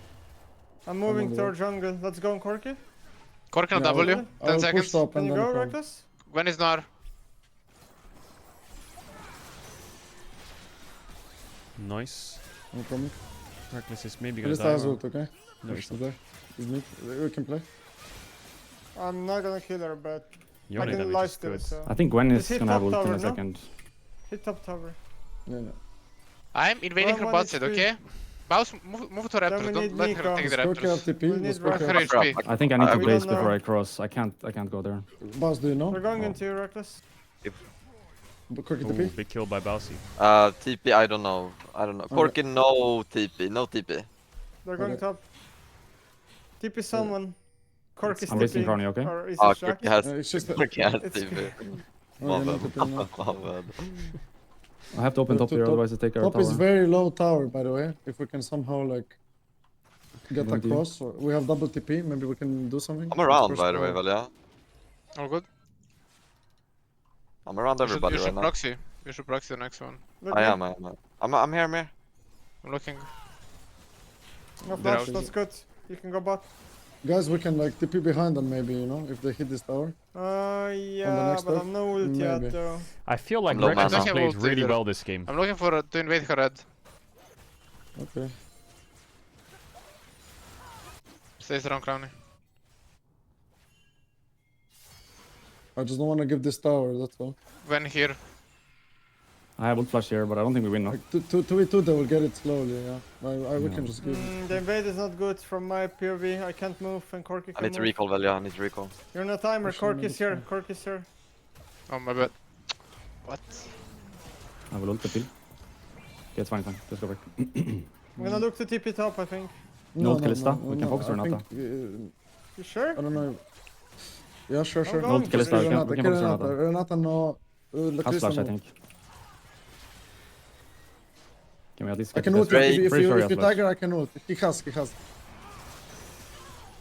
I'm moving on the toward jungle. Let's go on Corki. Cork on Yeah, W, I'll 10 push seconds. top Can and you then go, come. Reckless? Gwen is not. Nice. No problem. Reckless is maybe gonna Kalista die. has or- ult, okay? No, Push he's to not. there. Is mid. We can play. I'm not gonna kill her, but Yone I can damage is lifesteal, good. so. I think Gwen is Just hit gonna have top ult in tower, a no? second. Hit top tower. Yeah. I'm invading her One bot HP. side, okay? Baus, move to Then Raptors, we don't need let Nico. her take the Does Corki have Raptors. TP? We Does need Corki Her have... HP. I think I need to We base don't know. before I cross. I can't go there. Boss, do you know? We're going Oh. into you, Reckless. Corki Ooh, TP? big kill by Bowsy. TP, I don't know. Corki no TP, no TP. They're going Okay. top. TP someone. Cork is I'm basing TP. Crowny, okay? Or is Ah, it Jax? Corki has It's just... Corki has It's- TP. Okay, no My TP now. bad. I have to open top here, otherwise I take our Top is tower. very low tower, by the way. If we can somehow like get Going to you. across, or we have double TP, maybe we can do something. I'm around, Push by the way, tower. Valia. All good. I'm around everybody you right should now. proxy. You should proxy the next one. Look, I me. am. I'm here, I'm here. I'm looking. No They're flash, out. that's good. You can go bot. Guys, we can like TP behind them maybe, you know, if they hit this tower. Yeah, next but step? I'm no ult yet Maybe. though. I feel like I'm low Rex mana. has I played can't really either. well this game. I'm looking for to invade her red. Okay. Stays around crowning. I just don't want to give this tower, that's all. When here. I have ult flash here, but I don't think we win, no? Like 2v2 they will get it slowly, yeah. We can just give it. The invade is not good from my POV. I can't move and Corki I can need to move. recall, Valia. I need to recall. You're in a timer. Push him in Cork the is here. side. Cork is here. Oh my bad. What? I will ult the peel. Okay, it's fine, it's fine. Just go back. I'm gonna look to TP top, I think. No, Kalista. We can focus I Renata. think, You sure? I don't know. Yeah, sure. I'm No, going Kalista. for We can focus Renata. Renata no. Has flash, I no. think. Can we at least I get can the ult test? if Pretty sure he you has flash. tiger, I can ult. He has.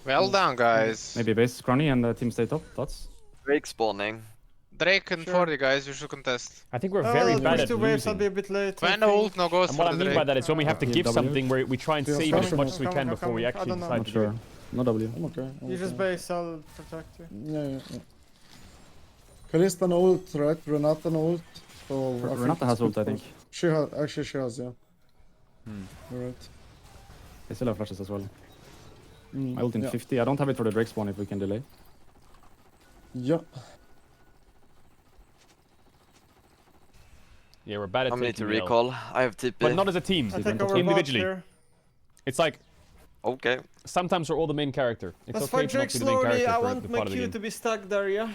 Well done, guys. Maybe base Crony and the team stay top. Thoughts? Drake spawning. Drake and Sure. 40 guys, you should contest. I think we're very bad there's at 2 waves. I'll be losing. a bit late. I When no think. ult, no ghost And for what I the mean Drake. by that is when we have to Yeah, give W. something where we try and Yeah, save flash as or much no? as we Come, can come, before come, we I actually don't know. decide Not to do sure. it. No W. I'm okay. You just base, I'll protect you. Yeah. Kalista no ult, right? Renata no ult. So I think Renata has it's ult, I good think. She has, actually she has, yeah. Hmm. You're right. They still have flashes as well. Mm, I ult in yeah. 50. I don't have it for the Drake spawn if we can delay. Yeah. Yeah, we're bad at I need to taking the L. recall. I have TP. But not as a team. I you take want over bot individually. here. It's like Okay. sometimes we're all the main character. It's Let's okay fight to not Drake be the main slowly. character I for want the my part of the Q game. to be stuck there, yeah?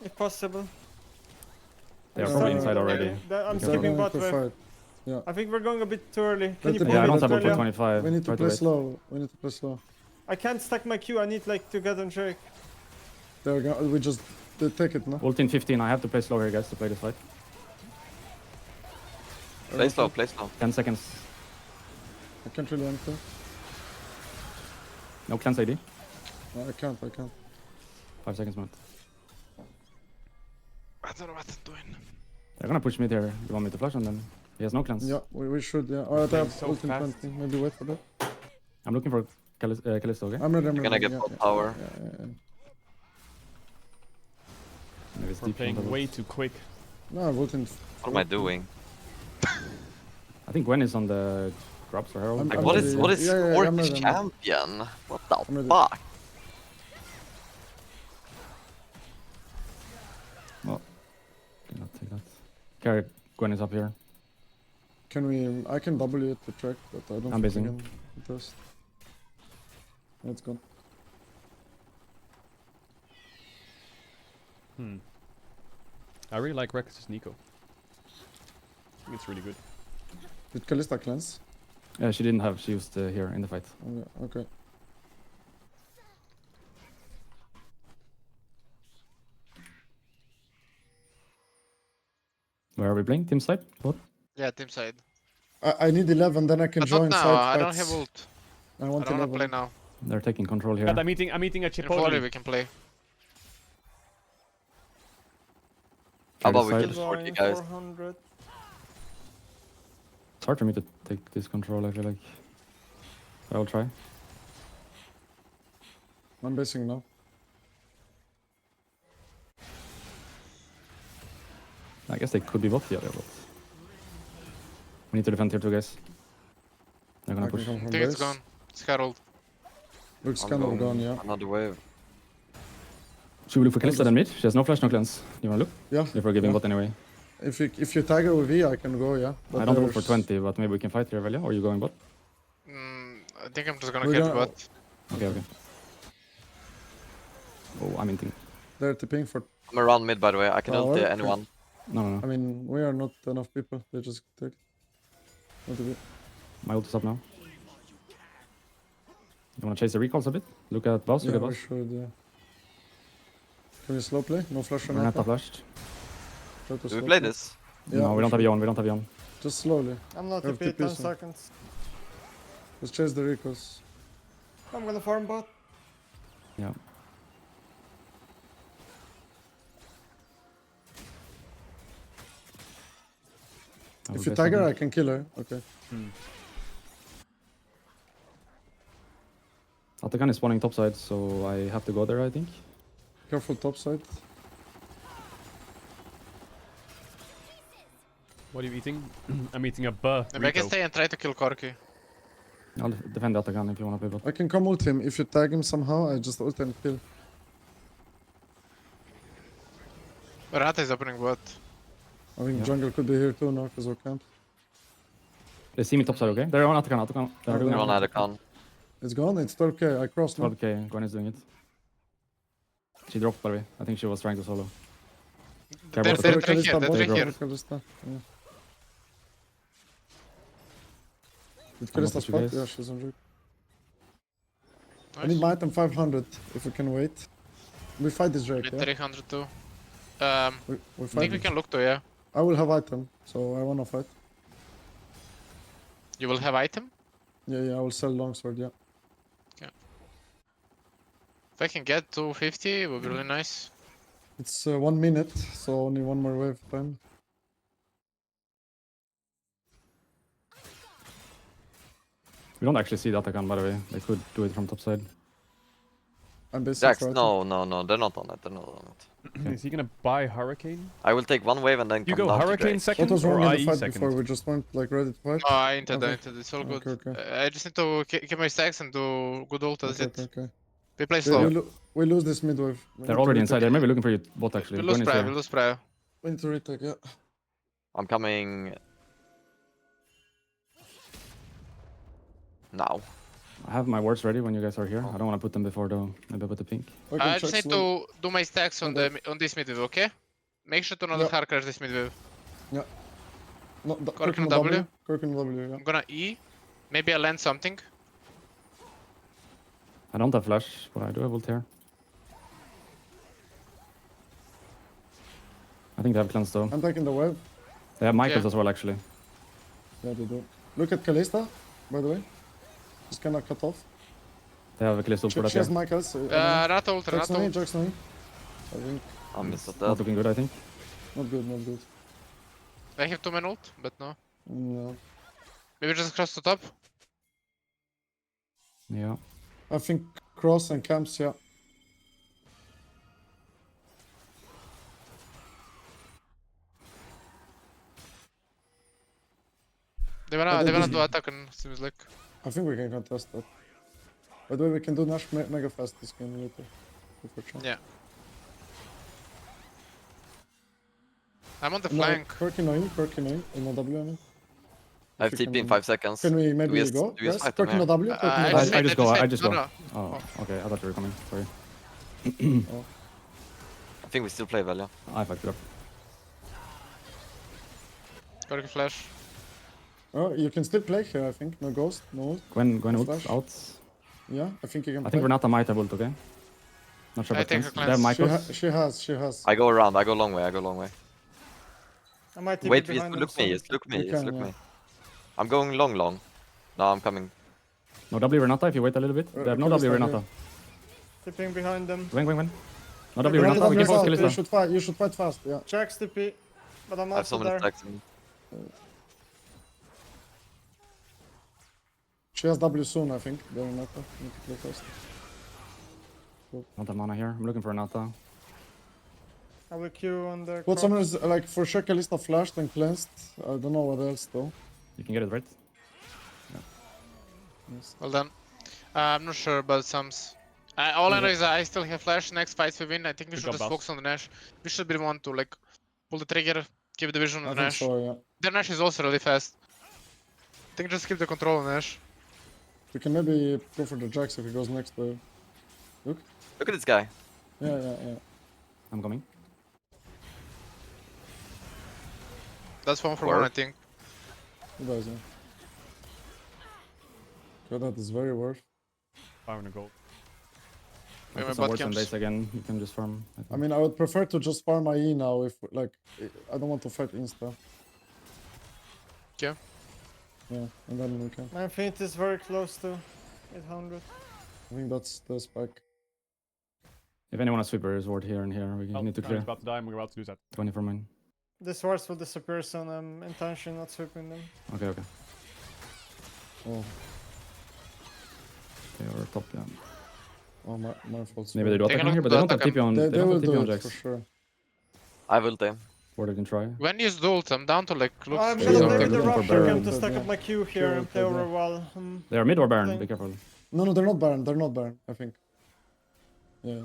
If possible. They are Yeah, probably yeah, inside yeah. already. I'm We can skipping follow. bot wave. Yeah. I think we're going a bit too early. Can you Let pull Yeah, I me don't that have ult for early? 25. We need to Try play wait. slow. We need to play slow. I can't stack my Q. I need like to get on Drake. There we go. We just take it, no? Ult in 15. I have to play slow here, guys, to play this fight. Play slow, play slow. 10 seconds. I can't really enter. No cleanse ID. No, I can't. 5 seconds, man. I don't know what I'm doing. They're gonna push mid here. You want me to flash on them? He has no cleanse. Yeah, we should, yeah. Alright, I have so ult in fast. 20. Maybe wait for that. I'm looking for Callisto, okay? I'm ready, I'm Gonna ready. get yeah, bot yeah, tower. yeah. Maybe it's We're deep playing front of way us. too quick. No, I've ult in... What am I doing? I think Gwen is on the drops or Herald. I'm- Like, I'm what ready. is Yeah, yeah, Orc I'm ready, I'm ready. champion? What the I'm ready. fuck? Well, cannot take that. Carry Gwen is up here. Can we... I can W it to track, but I don't I'm think we basing. can contest. It's gone. I really like Rex's Nico. I think it's really good. Did Kalista cleanse? Yeah, she didn't have. She used here in the fight. Okay. Where are we playing? Team side? What? Yeah, team side. I need 11, then I can But not join now, side I don't fights. have ult. I I want don't wanna 11. play now. They're taking control here. God, I'm eating a In 40 Chipotle. we can play. How about we Carry kill side. 40 guys? 400. It's hard for me to take this control, I feel like. But I'll try. I'm basing now. I guess they could be both the other, but... We need to defend here too, guys. They're gonna I can push. come I from think it's base. gone. It's Harold. Looks I'm kind of going gone, yeah. Another wave. Should we look for Kalista then mid? She has no flash, no cleanse. You wanna look? Yeah. If we're giving yeah. bot anyway. If you tiger with E, I can go, yeah. But I don't ult for there's- 20, but maybe we can fight here, Velia. Or are you going bot? I think I'm just gonna We're catch gonna- bot. Okay. Oh, I'm inting. They're tipping for... I'm around mid, by the way. I can ult Tower? anyone. No. I mean, we are not enough people. They just take... Not a bit. My ult is up now. You wanna chase the recalls a bit? Look at boss, Yeah, look at we boss. should, yeah. Can we slow play? No flash on Renata flashed. Try to Do we slow play this? Yeah, No, we don't have should. Yon, we don't have Yon. Just slowly. I'm not We have TP, 10 TP soon. seconds. Let's chase the Ricos. I'm gonna farm bot. Yeah. I will If you base tag her, on I can kill her. Okay. Atakan is spawning topside, so I have to go there, I think. Careful top side. What are you eating? I'm eating a Maybe I can stay and try to kill Corki. I'll defend Atakan if you want to play bot. I can come ult him. If you tag him somehow, I just ult and kill. Rata is opening bot. I think Yeah. jungle could be here too now because we camp. They see me topside, okay? They're on Atakan. They're doing They're on it. Adakan. It's gone. It's 12k. I crossed now. 12k, Gwen is doing it. She dropped, by the way. I think she was trying to solo. Care They're about three the here, Kalista, they're bot, three drop. here. Kalista. Yeah. Did I'm Kalista not with you spot? guys. Yeah, she's on route. I Nice. need my item 500 if we can wait. We fight this Drake, Mid yeah? 300 too. We I fight think we it. can look to, yeah. I will have item, so I wanna fight. You will have item? Yeah, I will sell longsword, yeah. If I can get 250, it would be really nice. It's 1 minute, so only one more wave time. We don't actually see the Atakan, by the way. They could do it from topside. I'm basically Jax, fighting. no, they're not on it. They're not on it. Is he gonna buy Hurricane? I will take one wave and then You come go down to Hurricane Drake. second What was or wrong in the IE fight second? before? We just weren't like ready to fight? No, I entered, Okay. I entered. It's all good. Okay. I just need to keep my stacks and do good ult, that's Okay, it. okay. We play We, slow. we lose this mid wave. We They're need to already retake. inside. They're maybe looking for you bot, We actually. lose Gwen is Prayer, we here. lose Prayer. We need to retake, yeah. I'm coming now. I have my wards ready when you guys are here. I don't want to put them before, though. Maybe I put the pink. We can I check just need slow. to do my stacks on on this mid wave, okay? Make sure to not Yeah. hard crash this mid wave. No, Cork in in the W. Cork in the W, yeah. I'm gonna E. Maybe I land something. I don't have flash, but I do have ult here. I think they have cleanse, though. I'm taking the wave. They have Michaels Yeah. as well, actually. Yeah, they do. Look at Kalista, by the way. She's kinda cut off. They have a Callisto ult for that She has here. Michaels. Not ult, not Jackson, ult. Jackson. I think I missed that. Not looking good, I think. not good, not good. I have 2 man ult, but no. No. Maybe just cross to top. Yeah. I think cross and camps, yeah. They I wanna think do attack and seems like. I think we can contest that. By the way, we can do Nash mega fast this game later. If we're Yeah. I'm on the No, flank. Quirky 9, in the W, I mean. I have If you TP in can- 5 seconds. Can we Do maybe just- go? do we just Yes, fight them Quirky in the here? W, Quirky in the I I W. just go, I just no, go. no. Oh, okay. I thought you were coming. Sorry. I think we still play well, yeah. I fucked it up. Corki flash. Oh, you can still play here, I think. No ghost, no ult. Gwen ult Flash. out. Yeah, I think you can I think play. Renata might have ult, okay? Not sure I about take cleanse. her They have cleanse. Michaels. She has. I go around, I go long way, I go long way. I might TP Wait, behind them, look me, so- just look me, You just can, look yeah. me. I'm going long. Now I'm coming. No W Renata if you wait a little bit. They have no Kalista W here. Renata. TPing behind them. Gwen. No W You Renata, we can both kill you Kalista. should fight fast, yeah. Jax TP. But I'm I have so also many there. stacks. in- She has W soon, I think. They're not. Need to play fast. Not have mana here. I'm looking for Renata. I will queue on the What cross. someone is like for sure Kalista flashed and cleansed. I don't know what else though. You can get it right. Well done. I'm not sure about sums. All I know is that I still have flash. Next fights we win. I think we Good should job, just boss. focus on the Nash. We should be the one to like pull the trigger, keep the vision I on the think Nash. so, yeah. Their Nash is also really fast. I think just keep the control on Nash. We can maybe go for the Jax if he goes next wave. Look at this guy. Yeah. I'm coming. That's 1 for Word. 1, I think. He does, yeah. God, that is very worth. 500 gold. Wait, If my it's bot on wards and camps. base again, you can just farm. I I think. mean, I would prefer to just farm IE now if, like, I don't want to fight insta. Yeah, and then we can. My Infinity is very close to 800. I think that's the spike. If anyone has sweeper, is ward here and here. We Oh, need to no, clear. he's about to die and we're about to lose that. 20 for mine. This horse will disappear soon. I'm intentionally not sweeping them. Okay, okay. Oh, They are top, yeah. oh my fault. Maybe they do They attack can on here, but do they don't have attack TP on. They don't will have TP do on it Jax. for sure. I will time. Or they can try. When you ult, I'm down to like look. I'm Yeah, gonna yeah, play they're with the looking for Rupture Baron. Camp to stack Yeah. up my Q here and play over wall. They are mid or Baron, Thank- be careful. No, no, they're not Baron. They're not Baron. I think. Yeah.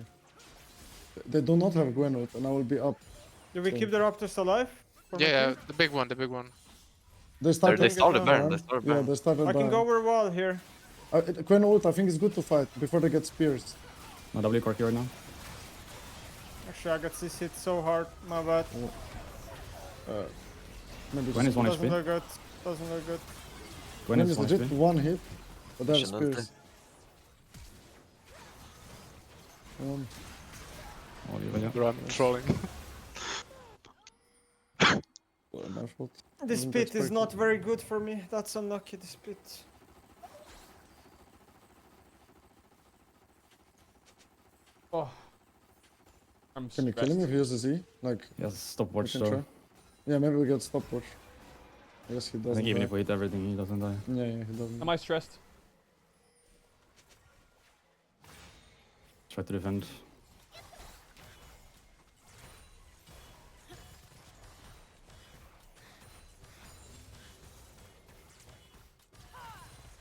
They do not have Gwen ult, and I will be up. Do we keep the Raptors alive? For my Yeah, Q? the big one, the big one. They started. They started down. Baron. They started Yeah, Baron. they started I can Baron. go over wall here. Gwen ult, I think it's good to fight before they get spears. No W Corky right now. Actually, I got this hit so hard. My bad. Maybe Gwen is just 1 Doesn't HP. look good. Doesn't look good. Gwen Gwen is is 1 legit HP. one hit, but they have Shouldn't spears. Oh, yeah. Bro, I'm trolling. My fault. This Didn't pit is expect not it. very good for me. That's unlucky, this pit. Oh. I'm Can you kill him if he uses E? Like, Yes, stopwatch, we can try. so. Yeah, maybe we get stopwatch. I guess he I doesn't. think even die. if we hit everything, he doesn't die. Yeah, he doesn't. Am I stressed? Try to defend.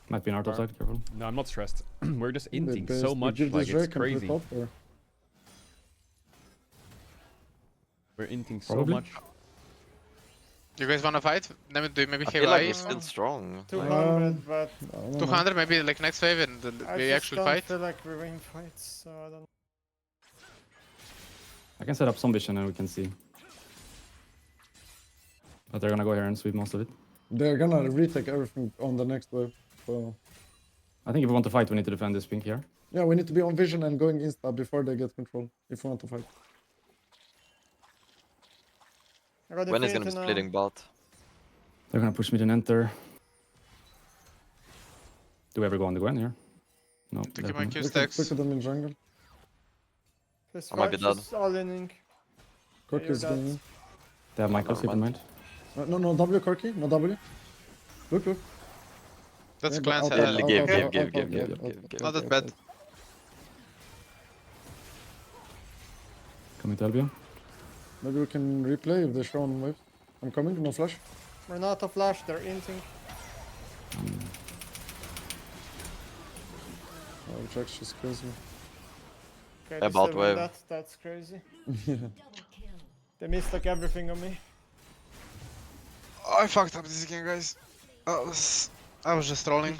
Might be an art outside, careful. No, I'm not stressed. We're just They inting based- so we much, give like this it's Drake and play crazy. top, or? We're inting so Probably. much. You guys wanna fight? Do you maybe I have feel like I? we're still strong. 200, but I don't know. 200 maybe like next wave and then I we just actually don't fight. feel like we win fights, so I don't. I can set up some vision and we can see. But they're gonna go here and sweep most of it. They're gonna retake everything on the next wave. So I think if we want to fight, we need to defend this pink here. yeah, we need to be on vision and going insta before they get control. If we want to fight. I got When is gonna Infinity be now. splitting bot? They're gonna push mid and enter. Do we ever go on the Gwen here? No. To they're keep my coming. Q Look stacks. at them in jungle. This I might be fight dead. is all inning. Corki is you're going dead. in. They have Michaels, keep in mind. No, W Corki, no W. Look. That's Yeah, clan out, side. out, Give, out, give, out, give, out, give, out, give, out, give, out, give. Not out, that out, bad. out. Coming to help you. Maybe we can replay if they show on waves. I'm coming, no flash. We're not a flash, they're inting. Oh, Jax just kills me. Okay, they About still win wave. that. That's crazy. They missed like everything on me. Oh, I fucked up this game, guys. I was just trolling.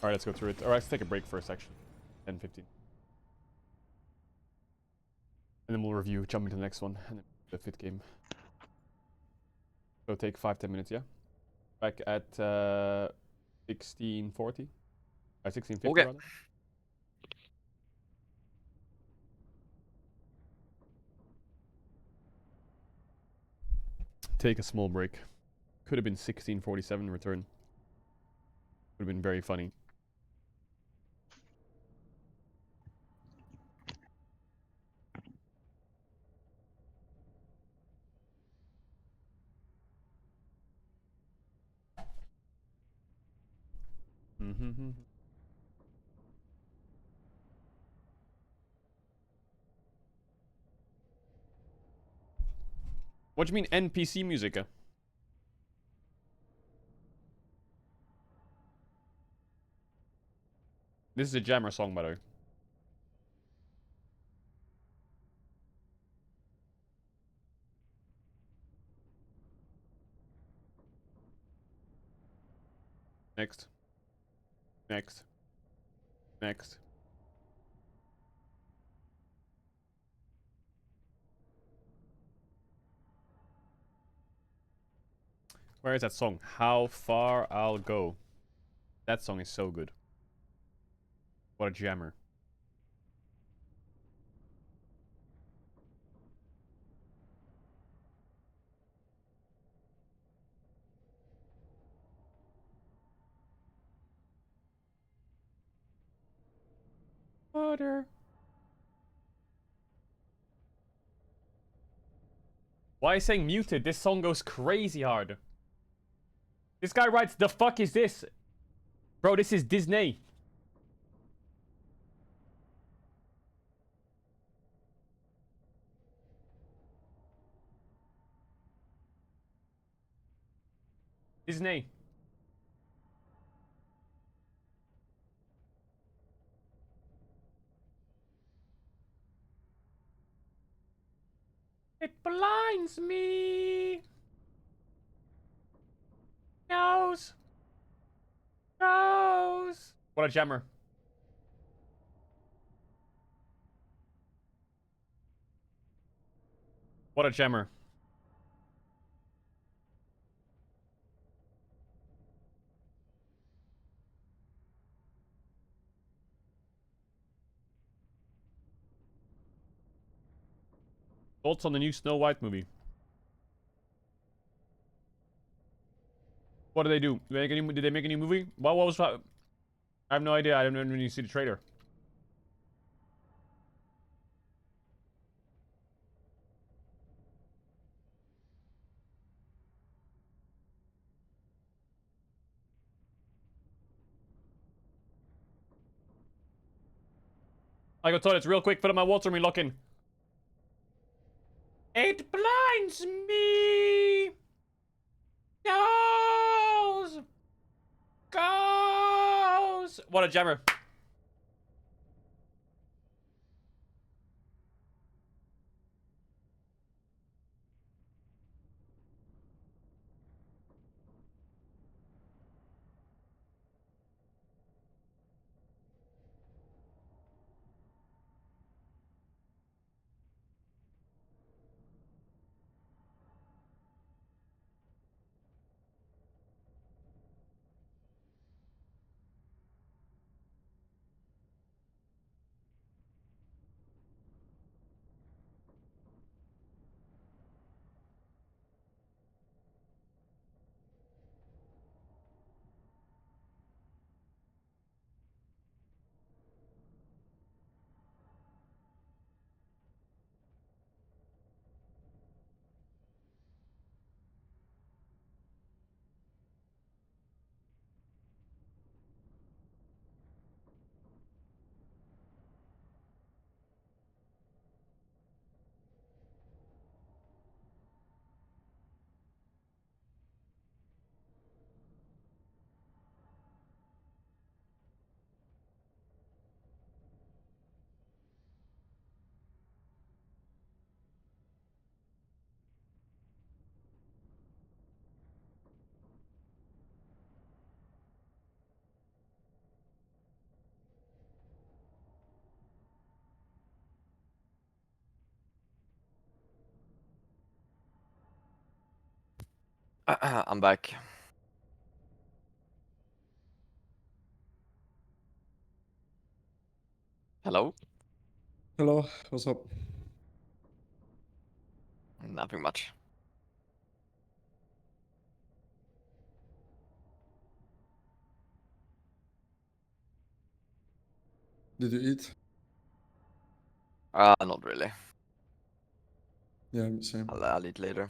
Alright, let's go through it. Alright, let's take a break first, actually. 10, 15. And then we'll review, jump into the next one, and then the fit game. So take 5-10 minutes, yeah? Back at 1640? 1650 Okay. rather. Take a small break. Could have been 1647 return. Would have been very funny. Mm-hmm. What do you mean NPC music? This is a Jammer song, by the way. Next. Next. Next. Where is that song? How Far I'll Go. That song is so good. What a jammer. Water. Why are you saying muted? This song goes crazy hard. This guy writes, the fuck is this? Bro, this is Disney. Disney. It blinds me. Nose. Nose. What a jammer. What a jammer. Thoughts on the new Snow White movie? What did they do? Did they make a new movie? What was that? I have no idea. I didn't really see the trailer. I go toilets real quick. Fill up my water. Me looking. It blinds me. Goes. Goes. What a jammer. I'm back. Hello? Hello, what's up? Nothing much. Did you eat? Not really. Yeah, same. I'll eat later.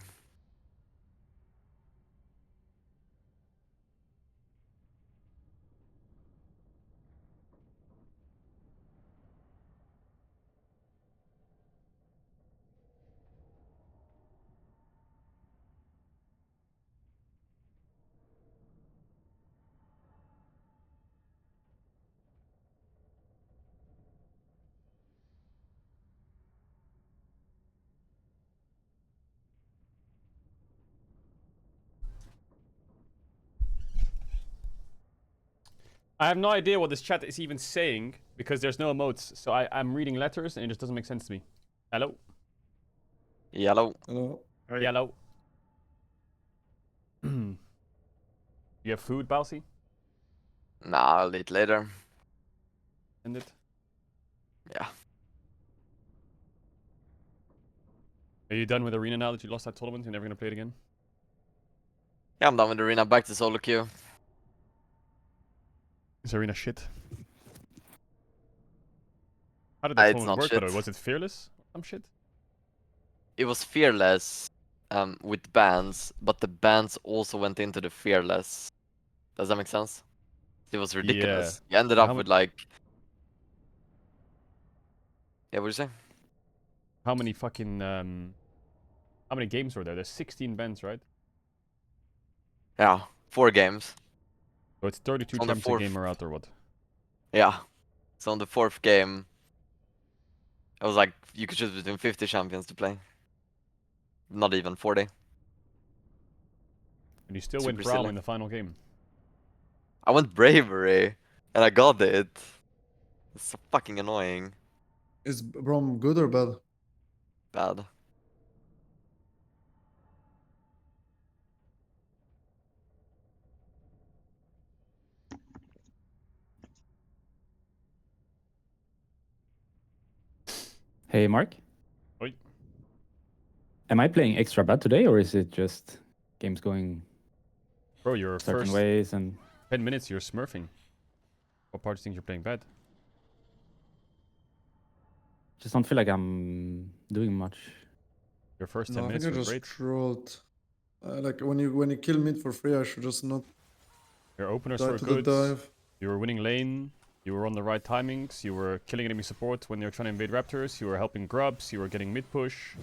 I have no idea what this chat is even saying because there's no emotes. So I'm reading letters and it just doesn't make sense to me. Hello? Yellow. Hello. Yellow. You have food, Balsi? Nah, I'll eat later. End it. Yeah. Are you done with Arena now that you lost that tournament? You're never gonna play it again? Yeah, I'm done with Arena. Back to solo queue. Is Arena shit? How did that It's tournament not work, by the way? shit. Was it fearless? Some shit? It was fearless with bans, but the bans also went into the fearless. Does that make sense? It was ridiculous. You ended How up mu- with like... Yeah, what you say? How many fucking how many games were there? There's 16 bans, right? Yeah, 4 games. So it's 32 On the champs a fourth. game or out or what? Yeah. So on the 4th game, it was like you could choose between 50 champions to play. Not even 40. And you still Super went Braum silly. in the final game. I went Bravery, and I got it. It's so fucking annoying. Is Brom good or bad? Bad. Hey, Mark. Oi. Am I playing extra bad today, or is it just games going Bro, your certain first ways and 10 minutes you're smurfing. What part do you think you're playing bad? just don't feel like I'm doing much? Your first 10 No, I think minutes I were just great. trolled. Like when you kill mid for free, I should just not Your openers die were to the good. dive. You were winning lane. You were on the right timings. You were killing enemy support when they were trying to invade raptors. You were helping grubs. You were getting mid push.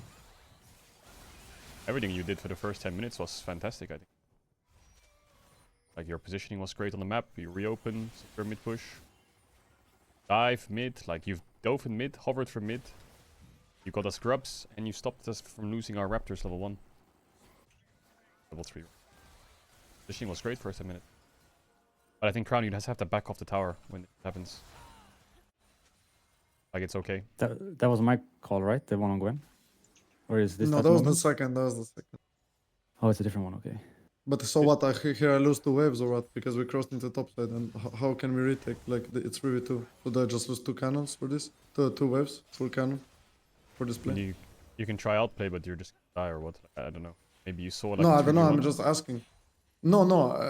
Everything you did for the first 10 minutes was fantastic, I think. Like your positioning was great on the map. You reopened, secure mid push. Dive mid, like you've dove in mid, hovered for mid. You got us grubs, and you stopped us from losing our raptors level 1. Level 3. Positioning was great first 10 minutes. But I think Crown, you just have to back off the tower when it happens. Like it's okay. That was my call, right? The one on Gwen? Or is this No, that that was the moment? second. That was the second. Oh, it's a different one, okay. But so what? Here I lose 2 waves or what? Because we crossed into top side, and how can we retake? Like it's 3v2. Would I just lose 2 cannons for this? 2 waves, full cannon for this play? You can try outplay, but you're just gonna die or what? I don't know. Maybe you saw like No, a I don't know. I'm 2v1? just asking. No,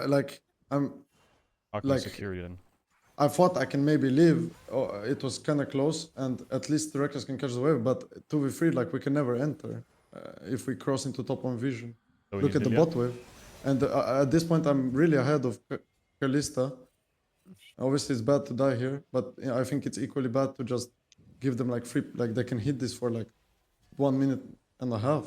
like I'm How can like security then? I thought I can maybe leave. Oh, it was kind of close, and at least the Reckless can catch the wave. But 2v3, like we can never enter if we cross into top 1 vision. So we Look need at the Lilia? bot wave, and at this point I'm really ahead of Kalista. Obviously, it's bad to die here, but I think it's equally bad to just give them like free, like they can hit this for like 1 minute and a half.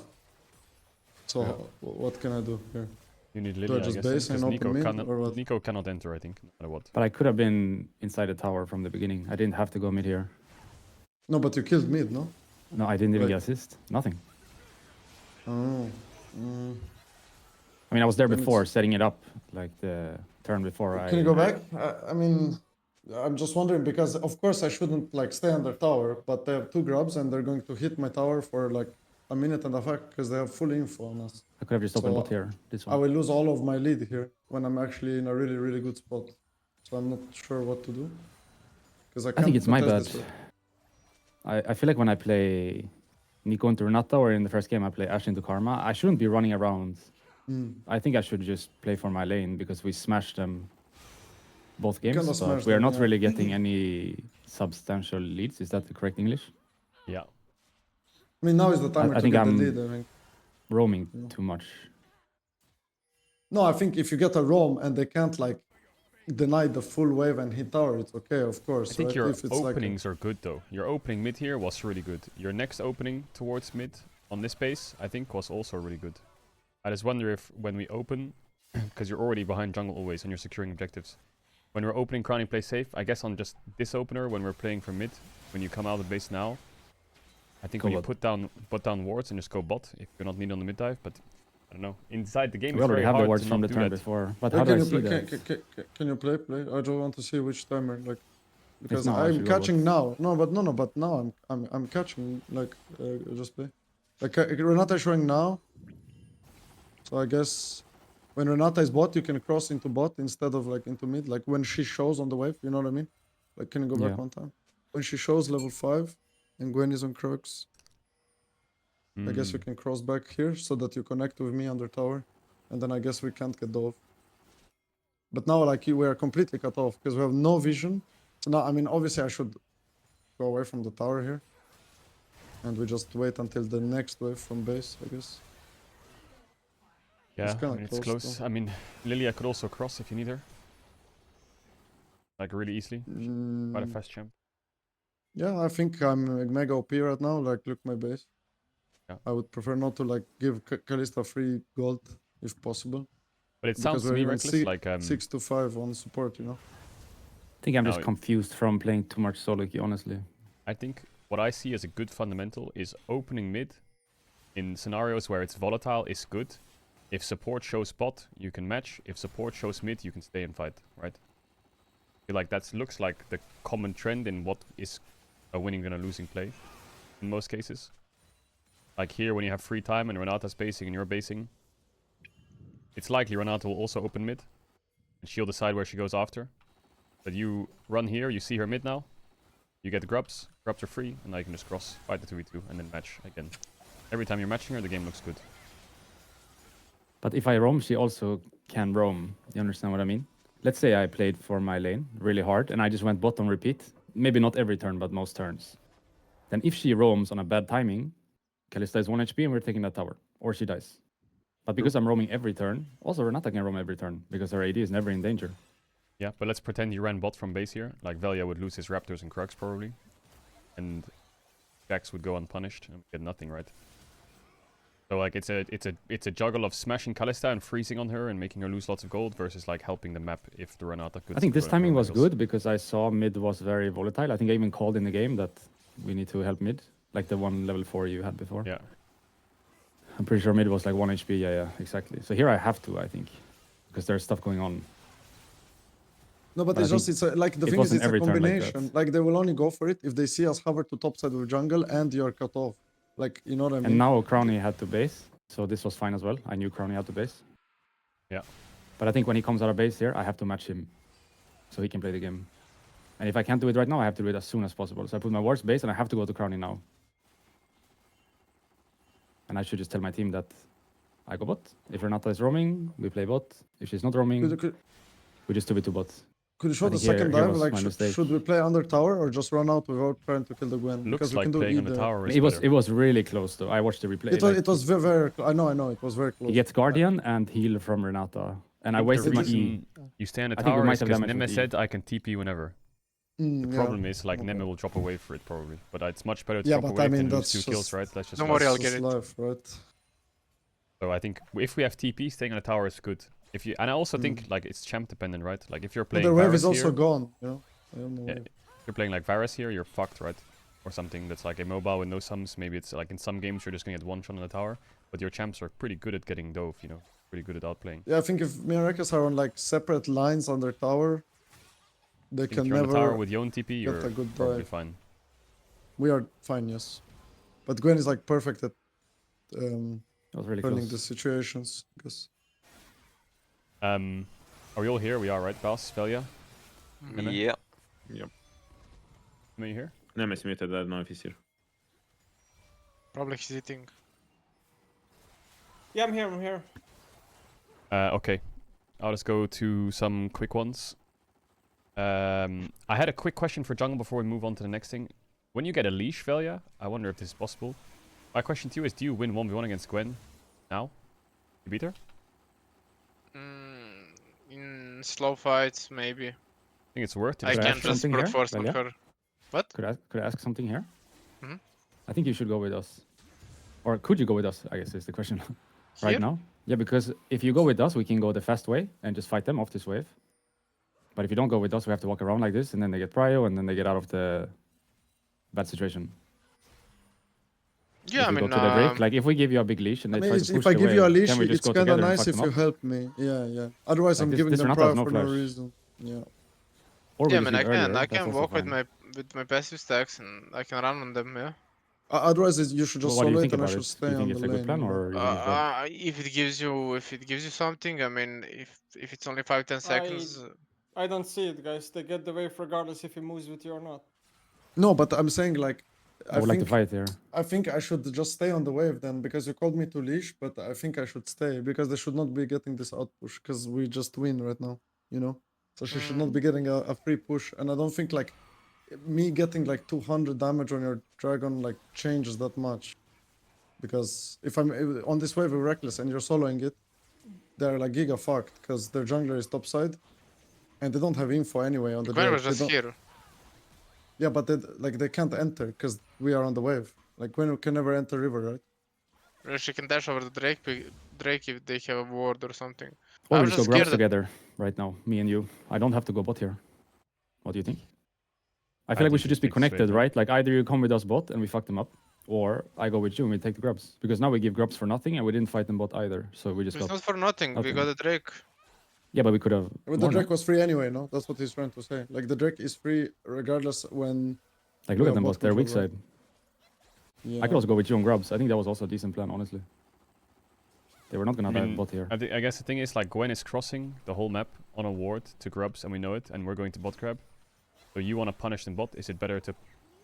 So Yeah. what can I do here? You need Do Lilia, I I just guess, base because and open mid or what? Nico cannot enter, I think, no matter what. But I could have been inside the tower from the beginning. I didn't have to go mid here. No, but you killed mid, no? No, I didn't even Like- get assist. Nothing. Oh. I mean, I was there Then before, it's- setting it up, like the turn before. Can you go back? I mean, I'm just wondering because of course I shouldn't like stay under tower, but they have 2 grubs and they're going to hit my tower for like a minute and a half because they have full info on us. I could have just opened So, bot here. This I one. will lose all of my lead here when I'm actually in a really, really good spot. So I'm not sure what to do. Because I think it's my bad. This way. I feel like when I play Nico into Renata or in the first game I play Ash into Karma, I shouldn't be running around. I think I should just play for my lane because we smashed them both games. kinda But smashed we are them, not yeah. really getting any substantial leads. Is that the correct English? Yeah. I mean, now is the time I to think get I'm- the lead, I think. Roaming too much. No, I think if you get a roam and they can't like deny the full wave and hit tower, it's okay, of course. I think right? your If it's like a- openings are good though. Your opening mid here was really good. Your next opening towards mid on this base, I think, was also really good. I just wonder if when we open, because you're already behind jungle always and you're securing objectives. When we're opening crowning play safe, I guess on just this opener when we're playing from mid, when you come out of the base now, I think Go when you bot. put down wards and just go bot if you're not needed on the mid dive, but I don't know. Inside the game, We it's already very have the hard words to from not the do turn that. before. But Yeah, how do can I you see play, that? can you play? I just want to see which timer, like, because now I I'm should go catching now. No, but now I'm catching, like, just play. Like, Renata is showing now. So I guess when Renata is bot, you can cross into bot instead of like into mid. Like when she shows on the wave, you know what I mean? Like, can you go back Yeah. one time? When she shows level 5 and Gwen is on Crux, I guess we Mm. can cross back here so that you connect with me under tower. And then I guess we can't get off. But now, like, we are completely cut off because we have no vision. So now, I mean, obviously I should go away from the tower here. And we just wait until the next wave from base, I guess. Yeah, I kinda mean, it's close close. still. I mean, Lilia could also cross if you need her. Like, really easily. Quite a Mm, fast champ. yeah, I think I'm mega OP right now. Like, look my base. Yeah. I would prefer not to, like, give Kalista free gold if possible. But it Because sounds to we're me even reckless, like, 6 to 5 on support, you know? I think I'm No, just confused from playing too much solo queue, honestly. I think what I see as a good fundamental is opening mid in scenarios where it's volatile is good. If support shows bot, you can match. If support shows mid, you can stay and fight, right? I feel like that looks like the common trend in what is a winning and a losing play in most cases. Like here, when you have free time and Renata's basing and you're basing, it's likely Renata will also open mid, and she'll decide where she goes after. But you run here, you see her mid now, you get grubs are free, and now you can just cross, fight the 2v2, and then match again. Every time you're matching her, the game looks good. But if I roam, she also can roam. You understand what I mean? Let's say I played for my lane really hard, and I just went bot on repeat. Maybe not every turn, but most turns. Then if she roams on a bad timing, Kalista is 1 HP and we're taking that tower. Or she dies. But because I'm roaming every turn, also Renata can roam every turn, because her AD is never in danger. Yeah, but let's pretend you ran bot from base here. Like Velia would lose his Raptors and Krugs probably. And Jax would go unpunished and get nothing, right? So like it's a juggle of smashing Kalista and freezing on her and making her lose lots of gold versus like helping the map if the Renata could. I think this run timing was angles. good because I saw mid was very volatile. I think I even called in the game that we need to help mid, like the one level 4 you had before. Yeah. I'm pretty sure mid was like 1 HP. Yeah, exactly. So here I have to, I think, because there's stuff going on. No, but But I it's just, think it's a, like, the it thing is, wasn't it's a every turn like that. combination. Like, they will only go for it if they see us hover to top side with jungle and you're cut off. Like, you know what I mean? And now Crowny had to base, so this was fine as well. I knew Crowny had to base. Yeah. But I think when he comes out of base here, I have to match him, so he can play the game. And if I can't do it right now, I have to do it as soon as possible. So I put my worst base, and I have to go to Crowny now. And I should just tell my team that I go bot. If Renata is roaming, we play bot. If she's not roaming, we just 2v2 bot. Could you show I the think second here dive? was Like, my mistake. should we play under tower or just run out without trying to kill the Gwen? Looks Because we like can do playing on either. the tower is It better. was really close though. I watched the replay. It was very, very. I know. It was very close. He gets Guardian and heal from Renata, and I The wasted my E. reason you stay on the I think we tower might is have because damage Neme with E. said I can TP whenever. The problem is like Neme will drop away for it probably, but it's much better to Yeah, drop but away I mean, than lose that's 2 kills, just- right? That's just Don't life. worry, I'll It's get just it. life, right? So I think if we have TP, staying on the tower is good. If you and I also think like it's champ dependent, right? Like if you're But playing the wave Varus is also here, gone. You know. I don't know. yeah, if you're playing like Varus here, you're fucked, right? Or something that's like immobile with no sums. Maybe it's like in some games you're just gonna get one shot on the tower, but your champs are pretty good at getting dove, you know, pretty good at outplaying. Yeah, I think if me and Rekas are on like separate lines under tower, they If can you're on the tower never. with your own TP, you're a good probably dive. fine. We are fine, yes. But Gwen is like perfect at That was really running close. the situations. Because Are we all here? We are, right, Bass, Velia? Neme? Yeah. Am I here? Neme is muted, I don't know if he's here. Probably he's eating. Yeah, I'm here. I'm here. Okay. I'll just go to some quick ones. I had a quick question for jungle before we move on to the next thing. When you get a leash, Velia, I wonder if this is possible. My question to you is, do you win 1v1 against Gwen now? You beat her? In slow fights, maybe. I think it's worth it. I Could I can't ask just something brute here, force on Velia? her. What? Could I ask something here? Mhm. I think you should go with us. Or could you go with us, I guess is the question. Right Here? now? Yeah, because if you go with us, we can go the fast way and just fight them off this wave. But if you don't go with us, we have to walk around like this, and then they get prio, and then they get out of the bad situation. Yeah, If I we mean, go to the break, like if we give you a big leash and they I mean, try to push if I the give you a wave, leash, can we just it's go kind of together and nice fuck if them you up? help me. Yeah, yeah. Otherwise, Like I'm this- giving this them Renata has prior no for no flash. reason. Yeah. Or we yeah, I just mean, leave earlier, I that's can also walk with fine. my passive stacks and I can run on them. Yeah. Otherwise, you should just What do you solo think it and I about should it? Do stay you think on it's the a good lane. plan, you know? or you think it's bad? If it gives you something, I mean, if it's only 5-10 seconds, I don't see it, guys. They get the wave regardless if he moves with you or not. No, but I'm saying like I would like to fight here. I think I should just stay on the wave then, because you called me to leash, but I think I should stay because they should not be getting this out push because we just win right now, you know? So she should not be getting a free push, and I don't think like me getting like 200 damage on your dragon like changes that much. Because if I'm on this wave with Reckless and you're soloing it, they're like giga fucked because their jungler is topside and they don't have info anyway on the Gwen Drake. was just here. Yeah, but they can't enter because we are on the wave. Like Gwen can never enter river, right? Or she can dash over the Drake if they have a ward or something. Or I we was just go just grubs scared that together right now, me and you. I don't have to go bot here. What do you think? I feel like we think should you just be pick straight connected, bot. right? Like either you come with us bot and we fuck them up, or I go with you and we take the grubs. Because now we give grubs for nothing and we didn't fight them bot either. So we just it's got... not for nothing. We Okay. got a Drake. Yeah, but we could have... But the more, no? Drake was free anyway, no? That's what he's trying to say. Like the Drake is free regardless when. Like we look at have them bot bot, they're weak control, side. right? Yeah. I could also go with you on grubs. I think that was also a decent plan, honestly. They were not gonna have bot here. I guess the thing is, like, Gwen is crossing the whole map on a ward to grubs, and we know it, and we're going to bot grab. So you want to punish them bot. Is it better to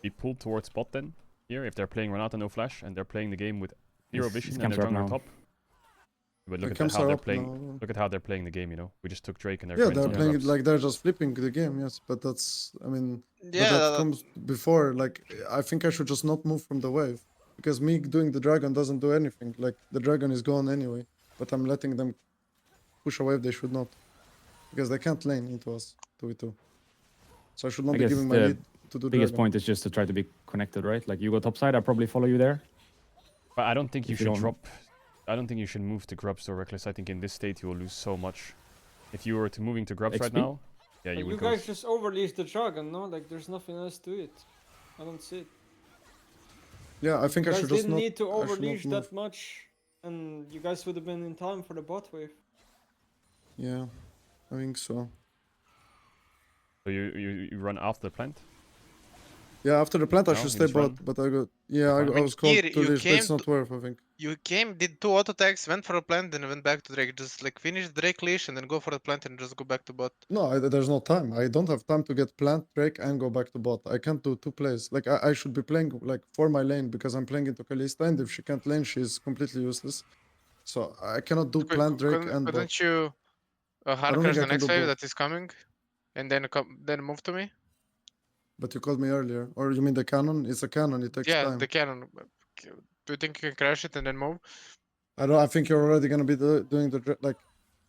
be pulled towards bot then? Here, if they're playing Renata no flash, and they're playing the game with zero vision and camps they're are up jungler now. top. But look The at camps how are they're up playing. now. Look at how they're playing the game. You know, we just took Drake and they're Yeah, friends they're on playing it grubs. like they're just flipping the game, yes. But that's, I mean, Yeah, but that comes before. Like, I think I should just not move from the wave because me doing the dragon doesn't do anything. Like, the dragon is gone anyway, but I'm letting them push a wave they should not because they can't lane into us 2v2. So I should not I be guess giving my the lead to do biggest dragon. point is just to try to be connected, right? Like you go top side, I'll probably follow you there. But I don't think you If you should don't- drop. I don't think you should move to grubs or reckless. I think in this state you will lose so much. If you were to moving to grubs right XP? now, yeah, But you you would guys go. just overleash the dragon, no? Like there's nothing else to it. I don't see it. Yeah, I think You I guys should just didn't not. need to I should not overleash move. that much, and you guys would have been in time for the bot wave. Yeah, I think so. So you run after the plant. Yeah, after the plant I No, should you stay just bot, run. but I got. Yeah, I Fine. was called Here, to you leash, but it's came not worth, I think. You came, did 2 auto attacks, went for a plant, then went back to Drake. Just like finish Drake leash and then go for the plant and just go back to bot. No, there's no time. I don't have time to get plant, Drake, and go back to bot. I can't do two plays. Like, I should be playing, like, for my lane, because I'm playing into Kalista, and if she can't lane, she's completely useless. So, I cannot do plant, Drake, and bot. Couldn't you don't hard think crash I the can next do wave both. that is coming? And then move to me? But you called me earlier. Or you mean the cannon? It's a cannon, it takes Yeah, time. the cannon. Do you think you can crash it and then move? I think you're already gonna be doing the, like...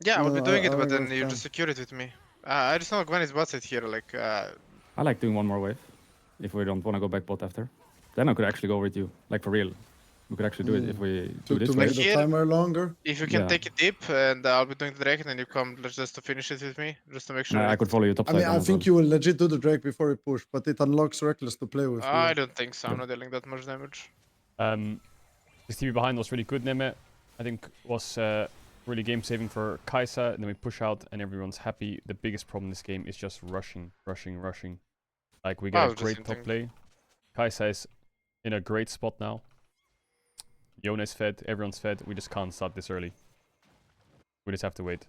Yeah, I will be doing it, don't but think then we you have just time. secure it with me. I just know Gwen is bot side here, like, I like doing one more wave. If we don't want to go back bot after. Then I could actually go with you. Like for real. We could actually do it if we do this To make wave. the Here- timer longer? if you can Yeah. take it deep, and I'll be doing the Drake, and then you come just to finish it with me, just to make sure. I could follow you top I side. mean, then I as think well. you will legit do the Drake before you push, but it unlocks Reckless to play with. I you. don't think so. I'm Yeah. not dealing that much damage. This TV behind was really good, Neme. I think was really game saving for Kaisa, and then we push out and everyone's happy. The biggest problem in this game is just rushing. Like we I get a was just great top thinking. play. Kaisa is in a great spot now. Yona is fed, everyone's fed. We just can't start this early. We just have to wait.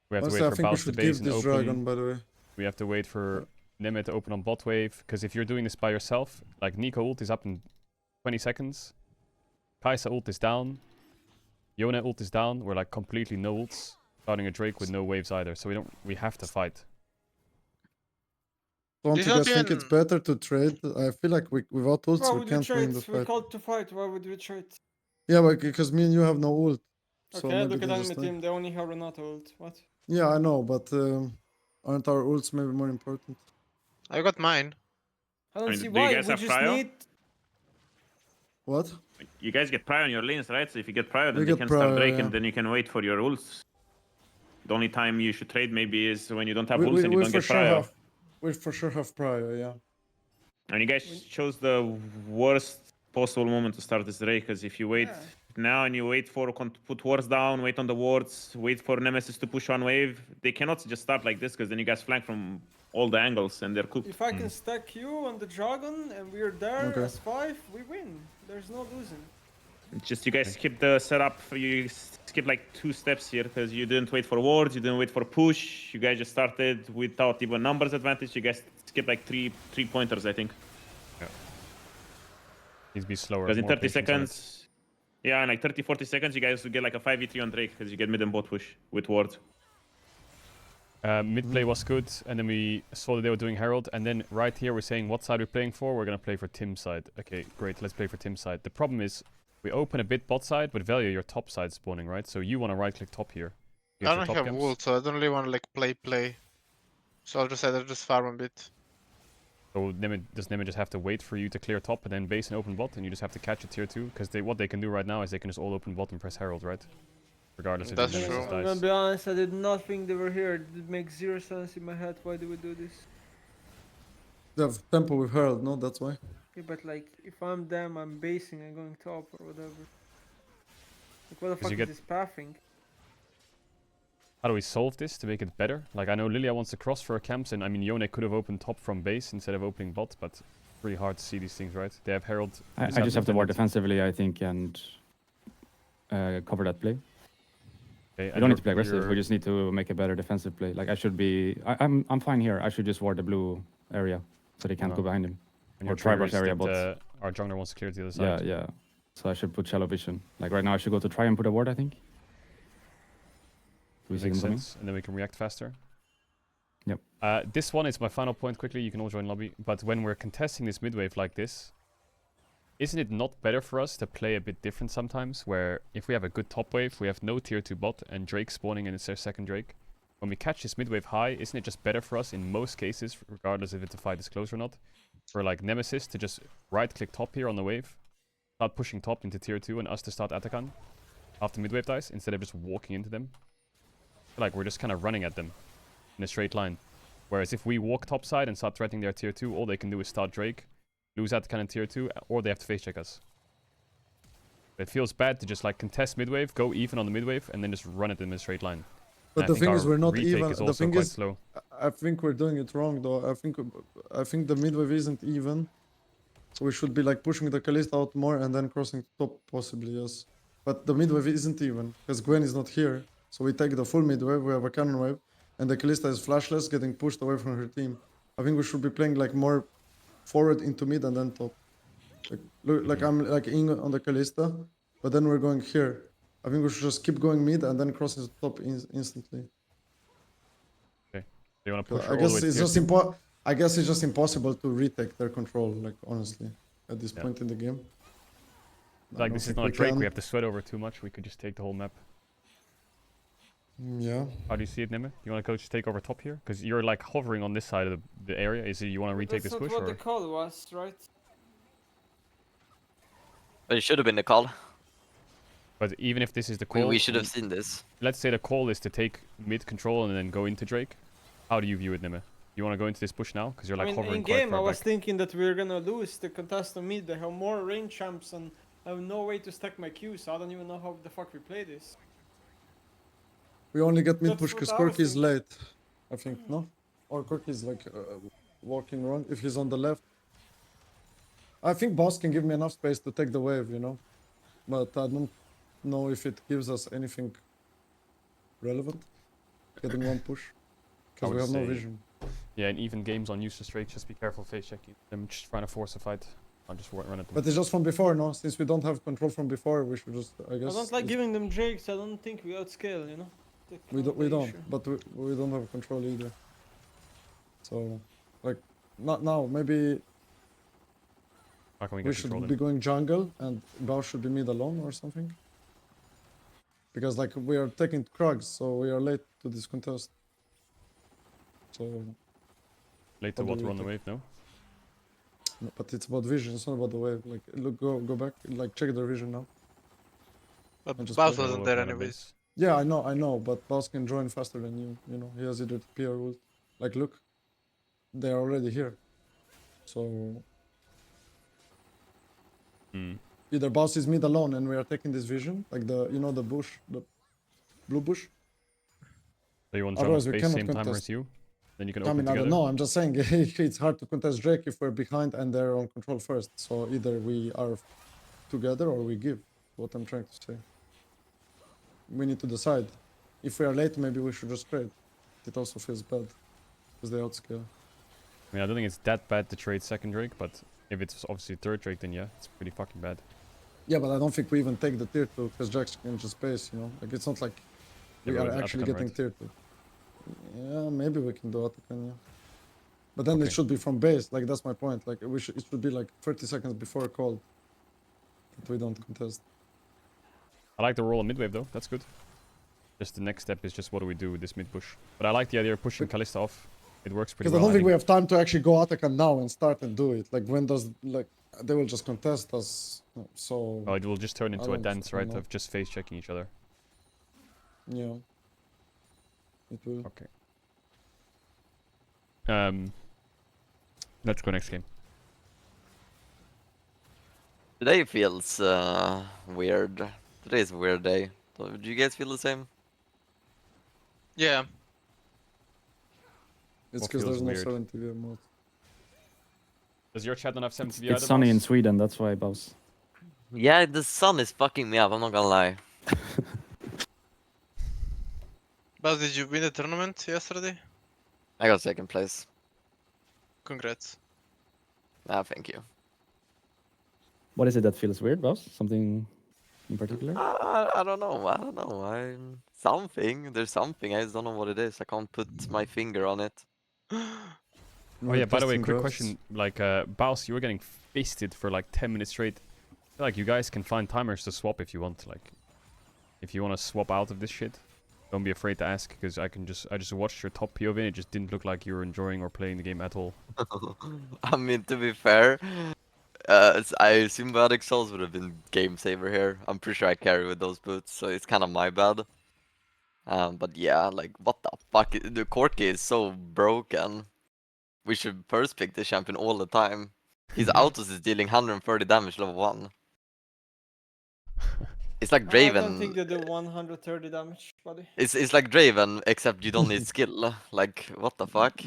We have Honestly, to I wait for think we bounce the should base give and this open. dragon, by the way. We have to wait for Neme to open on bot wave, because if you're doing this by yourself, like Nico ult is up in 20 seconds. Kaisa ult is down. Yona ult is down. We're like completely no ults. Starting a Drake with no waves either, so we have to fight. Don't This you not guys think it's even- better to trade? I feel like without ults Why we would we can't win trade? the We fight. called to fight. Why would we trade? Yeah, but because me and you have no ult. So Okay, maybe look at they enemy just team. They only have Renata ult. What? Yeah, I know, but aren't our ults maybe more important? I got mine. I don't mean, see do you why. guys We have just prio? need. What? You guys get prior on your lanes, right? So if you get prior, We then you get can start prior, Drake yeah. and then you can wait for your ults. The only time you should trade maybe is when you don't have We, ults and you we don't for get sure prior. have. We for sure have prior, yeah. And you guys chose the worst possible moment to start this Drake, because if you wait now and you wait for put wards down, wait on the wards, wait for Nemesis to push one wave, they cannot just start like this, because then you guys flank from all the angles and they're cooked. If I can stack you on the dragon and we're there Okay. as 5, we win. There's no losing. It's just you guys skip the setup. You skip like 2 steps here because you didn't wait for wards, you didn't wait for push. You guys just started without even numbers advantage. You guys skip like three pointers, I think. Yeah. Needs to be slower. Because in more 30 patience on it. seconds, yeah, in like 30-40 seconds, you guys will get like a 5v3 on Drake because you get mid and bot push with ward. Mid play was good, and then we saw that they were doing Herald, and then right here we're saying what side we're playing for. We're gonna play for Tim's side. Okay, great. Let's play for Tim's side. The problem is we open a bit bot side, but Value, your top side spawning, right? So you want to right click top here. You I your don't top have camps. ult, so I don't really want to like play. So I'll just farm a bit. So does Nemi just have to wait for you to clear top and then base and open bot, and you just have to catch a tier 2? Because what they can do right now is they can just all open bot and press Herald, right? Regardless if That's the Nemesis true. I'm dies. gonna be honest, I did not think they were here. It makes zero sense in my head. Why do we do this? They have tempo with Herald, no? That's why. Yeah, but like, if I'm them, I'm basing and going top or whatever. Like, what the fuck you is get- this pathing? How do we solve this to make it better? Like, I know Lilia wants to cross for her camps, and I mean, Yone could have opened top from base instead of opening bot, but pretty hard to see these things, right? They have Herald. I just have to ward defensively, I think, and cover that play. Okay, We don't need to play aggressive. We just need to make a better defensive play. Like I should be. I'm fine here. I should just ward the blue area so they can't No. go behind him. And or your try trigger rush is area, that, our jungler wants to clear to the other Yeah, side. yeah. So I should put shallow vision. Like right now, I should go to try and put a ward. I think. Do we see Makes them coming? sense, and then we can react faster. Yep. This one is my final point quickly. You can all join lobby. But when we're contesting this mid wave like this, isn't it not better for us to play a bit different sometimes? Where if we have a good top wave, we have no tier 2 bot and Drake spawning and it's their second Drake. When we catch this mid wave high, isn't it just better for us in most cases, regardless if it's a fight is close or not, for like Nemesis to just right click top here on the wave, start pushing top into tier 2 and us to start Atakan after mid wave dies instead of just walking into them? Like we're just kind of running at them in a straight line. Whereas if we walk top side and start threatening their tier 2, all they can do is start Drake, lose Atakan in tier 2, or they have to face check us. It feels bad to just like contest mid wave, go even on the mid wave, and then just run it in a straight line. But And the I think thing is, our we're not retake even. is The also thing quite is, slow. I think we're doing it wrong though. I think the mid wave isn't even. So we should be like pushing the Kalista out more and then crossing top possibly, yes. But the mid wave isn't even because Gwen is not here. So we take the full mid wave. We have a cannon wave, and the Kalista is flashless, getting pushed away from her team. I think we should be playing like more forward into mid and then top. Like, look, like I'm like in on the Kalista, but then we're going here. I think we should just keep going mid and then crossing the top instantly. Okay. Do you want to push her I all the guess way to it's tier just 2? I guess it's just impossible to retake their control. Like honestly, at this point in the game. I Like don't this is think not a we Drake, can. we have to sweat over too much. We could just take the whole map. Yeah. How do you see it, Neme? You want to go just take over top here? Because you're like hovering on this side of the area. Is it you want to retake That's this not push what or? the call was, right? But it should have been the call. But even if this is the call, We should have seen this. let's say the call is to take mid control and then go into Drake. How do you view it, Neme? You want to go into this push now? Because you're like I mean, hovering in quite game, I far was back. thinking that we were gonna lose the contest on mid. They have more range champs, and I have no way to stack my Q, so I don't even know how the fuck we play this. We only get mid That's push because what I was Corki is thinking. late. I think no, or Corki is like walking wrong if he's on the left. I think boss can give me enough space to take the wave, you know, but I don't know if it gives us anything relevant. Getting one push because we would have no say- vision. Yeah, in even games on useless Drake, just be careful face checking. I'm just trying to force a fight. I'll just run at them. But it's just from before, no? Since we don't have control from before, we should just, I I guess. don't like it's- giving them Drakes. I don't think we outscale, you know. That's We kind don't, of the issue. but we don't have control either. So, like, not now. Maybe How can we we get control should then? be going jungle and Bao should be mid alone or something. Because like we are taking Krugs, so we are late to this contest. So, Late to What what? do we Run the think? wave, no? no, but it's about vision. It's not about the wave. Like, look, go back. Like, check the vision now. But And just Baus play. wasn't there anyways. Yeah, I know, but Baus can join faster than you. You know, he has either TP or ult. Like, look, they are already here. So Hmm. either Baus is mid alone and we are taking this vision, like the the bush, the blue bush. So you want to jump Otherwise, we space cannot same time contest. as you? Then you can I open mean, I together? don't know. I'm just saying it's hard to contest Drake if we're behind and they're on control first. So either we are together or we give. what I'm trying to say. We need to decide. If we are late, maybe we should just trade. It also feels bad because they outscale. I mean, I don't think it's that bad to trade second Drake, but if it's obviously third Drake, then yeah, it's pretty fucking bad. Yeah, but I don't think we even take the tier 2 because Jax can just base, you know? Like, it's not like we Yeah, but are with actually Atakan, getting right? tier 2. Yeah, maybe we can do Atakan, yeah. But then Okay. it should be from base, like, that's my point. Like, it should be like 30 seconds before call that we don't contest. I like the roll on mid wave though, that's good. Just the next step is just what do we do with this mid push. But I like the idea of pushing Kalista off. It works pretty Because well. I don't think we have time to actually go Atakan now and start and do it. Like, when does, like, they will just contest us, so... Well, it will just turn I into a don't dance, right? know. Of just face checking each other. Yeah. It will. Okay. Let's go next game. Today feels weird. Today is a weird day. So, do you guys feel the same? Yeah. It's What because feels there's no weird? 70 mode. Does your chat not have 70 It's sunny in Sweden, that's why, boss. Yeah, the sun is fucking me up, I'm not gonna lie. Buzz, did you win the tournament yesterday? I got second place. Congrats. Ah, thank you. What is it that feels weird, boss? Something in particular? I don't know. I don't know. I'm something. There's something. I just don't know what it is. I can't put my finger on it. Oh yeah, by the way, quick question. Like, Baus, you were getting fisted for like 10 minutes straight. I feel like you guys can find timers to swap if you want. Like, if you want to swap out of this shit, don't be afraid to ask, because I just watched your top POV and it just didn't look like you were enjoying or playing the game at all. I mean, to be fair, I assume Biotic Souls would have been game saver here. I'm pretty sure I carry with those boots, so it's kind of my bad. But yeah, like, what the fuck? The Corki is so broken. We should first pick the champion all the time. His autos is dealing 130 damage level 1. It's like Draven. I don't think they do 130 damage, buddy. It's like Draven, except you don't need skill. Like, what the fuck?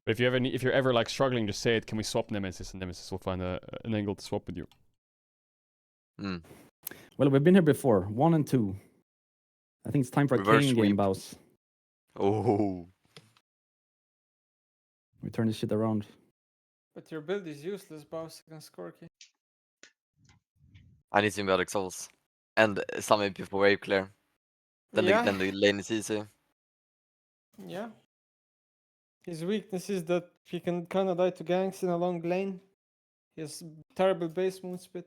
But if you're ever like struggling, just say it. Can we swap Nemesis? And Nemesis will find an angle to swap with you. Hmm. Well, we've been here before. 1 and 2. I think it's time for a Reverse Kane game, sweep. boss. Oh. We turn this shit around. But your build is useless, boss, against Corki. I need Symbiotic Souls. And some AP for wave clear. Then, then the lane is easy. Yeah. His weakness is that he can kinda die to ganks in a long lane. He has terrible base moon spit.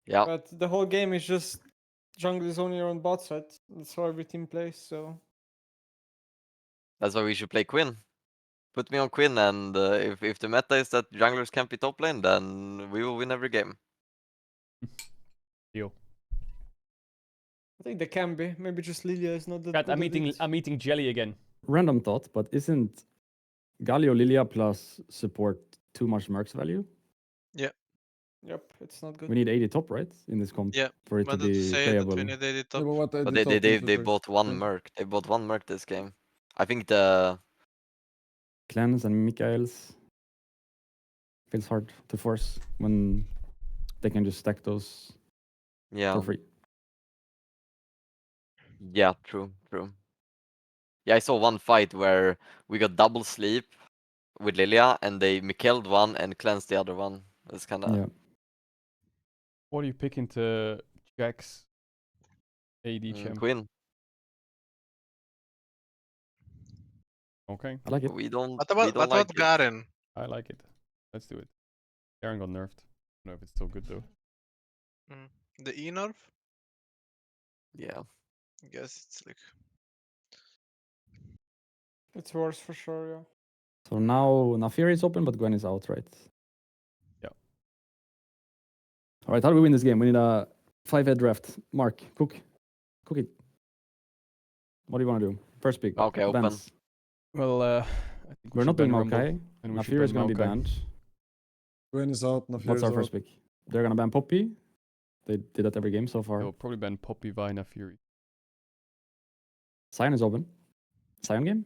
Yeah. But the whole game is just jungle is only on bot side. That's how every team plays, so... That's why we should play Quinn. Put me on Quinn, and if the meta is that junglers can't be top lane, then we will win every game. Deal. I think they can be. Maybe just Lilia is not that Chat, good I'm at eating it. Jelly again. Random thought, but isn't Galio Lilia plus support too much Mercs value? Yep, it's not good. We need 80 top, right? In this comp Yeah, for it to wanted to be say playable. that we need 80 Yeah, top. but what But did top they into bought one Yeah. Merc. They bought one Merc this game. I think the Cleanse and Mikael's feels hard to force when they can just stack those for free. Yeah, true. Yeah, I saw one fight where we got double sleep with Lilia, and they Mikael'd one and cleansed the other one. It's kind of Yeah. What are you picking to Jax AD champ? Quinn. Okay, I like it. We don't. What we about don't like it. Garen? I like it. Let's do it. Garen got nerfed. I don't know if it's still good though. The E nerf? Yeah. I guess it's like It's worse for sure, yeah. So now Fury is open, but Gwen is out, right? Yeah. All right, how do we win this game? We need a 5-head draft. Mark, cook it. What do you want to do? First pick. Okay, open. Bans. Well, I think We're not doing Rumble, Maokai. and we should Nafiri is ban going to be Maokai. banned. Gwen is out, Nafir What's is our out. first pick? They're going to ban Poppy. They did that every game so far. They'll probably ban Poppy, Vina, Fury. Sion is open. Sion game?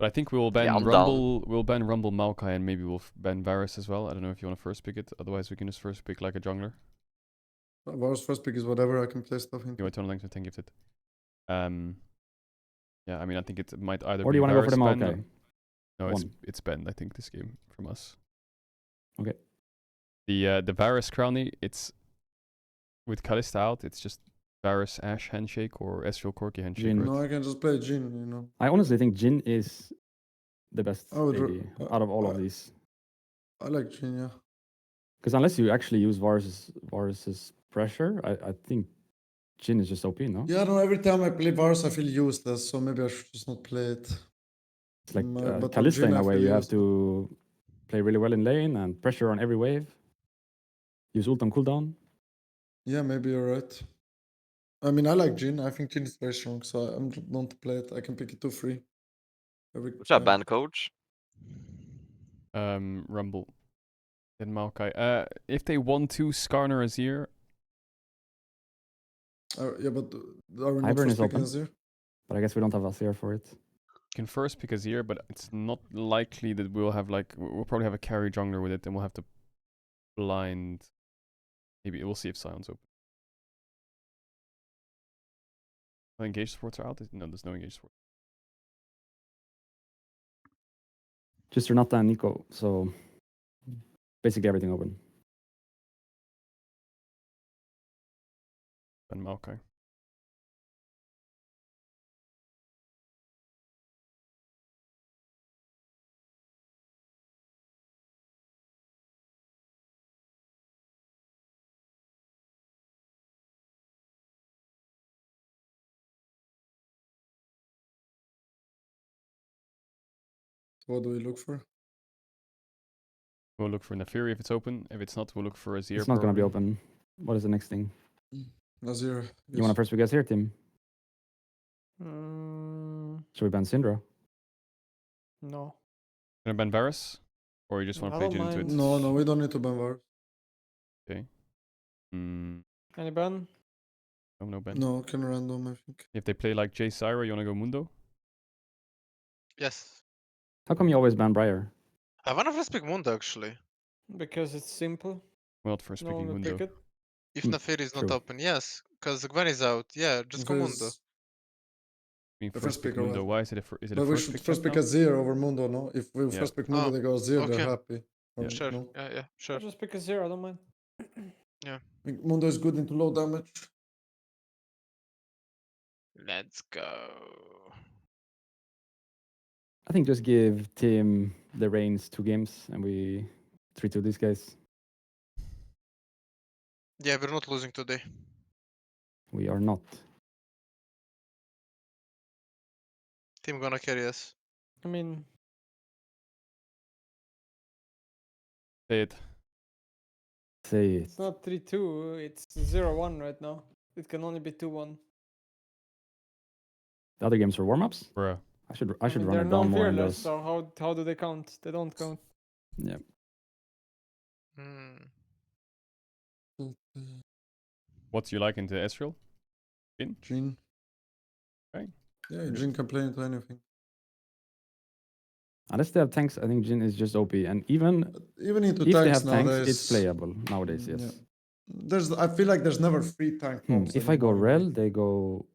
But I think we will ban Yeah, I'm Rumble. We'll ban Rumble Maokai, and maybe we'll ban Varus as well. I don't know if you want to first pick it. Otherwise, we can just first pick like a jungler. Varus first pick is whatever I can play stuff into. Your eternal length and 10 gifted. Yeah, I mean, I think it might either Or do be you want to go for Varus the ban. Maokai? No, One. it's banned. I think this game from us. Okay. The Varus crowny, it's with Kalista out. It's just Varus Ash handshake or Ezreal Corki handshake. Jhin. Right? No, I can just play Jhin, you know. I honestly think Jhin is the best I would AD out of all of these. I like Jhin, yeah. Because unless you actually use Varus's pressure, I think Jhin is just OP, no? Yeah, I don't know. Every time I play Varus, I feel useless, so maybe I should just not play it. It's like But with Kalista Jhin, in I a way. feel You have used. to play really well in lane and pressure on every wave. Use ult on cooldown. Yeah, maybe you're right. I mean, I like Jhin. I think Jhin is very strong, so I'm not to play it. I can pick it 2-3. Every What's our time. ban coach? Rumble. Then Maokai. If they want to, Skarner Azir. Yeah, but are we not Ivern first is picking open. Azir? But I guess we don't have Azir for it. Can first pick Azir, but it's not likely that we'll have like we'll probably have a carry jungler with it, and we'll have to blind. Maybe we'll see if Sion's open. Engage supports are out. No, there's no engage support. Just Renata and Nico, so basically everything open. And Maokai. What do we look for? We'll look for Neferi if it's open. If it's not, we'll look for Azir. It's not going to be probably. open. What is the next thing? Azir. You want to first pick Azir, team? Should we ban Syndra? No. Gonna ban Varus? Or you just want to I play don't Jhin into it? mind. No, we don't need to ban Varus. Okay. Any ban? No ban. No, can random, I think. If they play like Jay Syra, you want to go Mundo? Yes. How come you always ban Briar? I wanna first pick Mundo actually. Because it's simple. We're not first No one picking will Mundo. pick it. If Hmm, Neferi is not true. open, yes. Because Gwen is out. Yeah, just go Mundo. Because Being the first first pick pick or Mundo. what? Why is it a, is it But a we first should pick? first chat pick now? Azir over Mundo, no? If we Yeah. first pick Mundo, Oh, they go Azir, okay. they're happy. Or Sure. no? Yeah, sure. I'll just pick a 0, I don't mind. I think Mundo is good into low damage. Let's go. I think just give Tim the reins 2 games and we 3-2 these guys. Yeah, we're not losing today. We are not. Team gonna carry us. I mean, Say it. Say it. it's not 3-2, it's 0-1 right now. It can only be 2-1. The other games are warm-ups? Bruh. I should I mean, run they're it down more in non-fearless, those. so how do they count? They don't count. Yeah. Hmm. What do you like into Ezreal? Jhin? Jhin. Okay. Yeah, Jhin can play into anything. Unless they have tanks, I think Jhin is just OP. And even But even into if tanks they have tanks, nowadays, it's playable nowadays, yes. Yeah. I feel like there's never free tank comps If I go anymore, you know? Rel, they go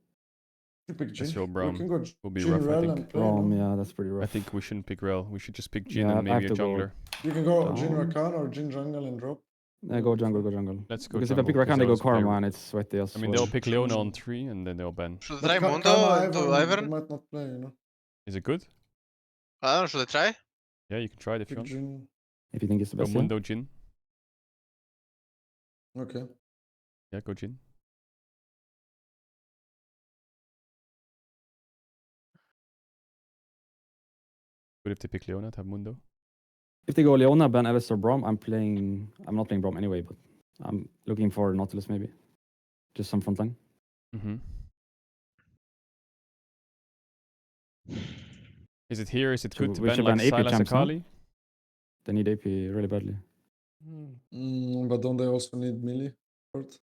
You pick Jhin. Ezreal We Braum can go will be Jhin, rough, I Rel, think. and play, Rom. no? Yeah, that's pretty rough. I think we shouldn't pick Rel. We should just pick Jhin Yeah, and I have maybe a to go jungler. You can go Jhin down. Rakan or Jhin jungle and drop. Go jungle, go jungle. Let's go Because jungle. if I pick Rakan, they go those play- Karma and it's sweaty as I mean, well. they'll pick Leona on 3 and then they'll ban. Should I But try Karma Mundo into Ivern, they Ivern? might not play, you know? Is it good? I don't know, should I try? Yeah, you can try it if you Pick want. Jhin. If you think it's the Go best, yeah. Mundo Jhin. Okay. Yeah, go Jhin. Good if they pick Leona to have Mundo. If they go Leona, ban Evis or Braum, I'm not playing Braum anyway, but I'm looking for Nautilus maybe. Just some frontline. Mm-hmm. Is it here? Is it good to we ban should like ban AP Sylas champs, no? Akali? They need AP really badly. But don't they also need melee? Support?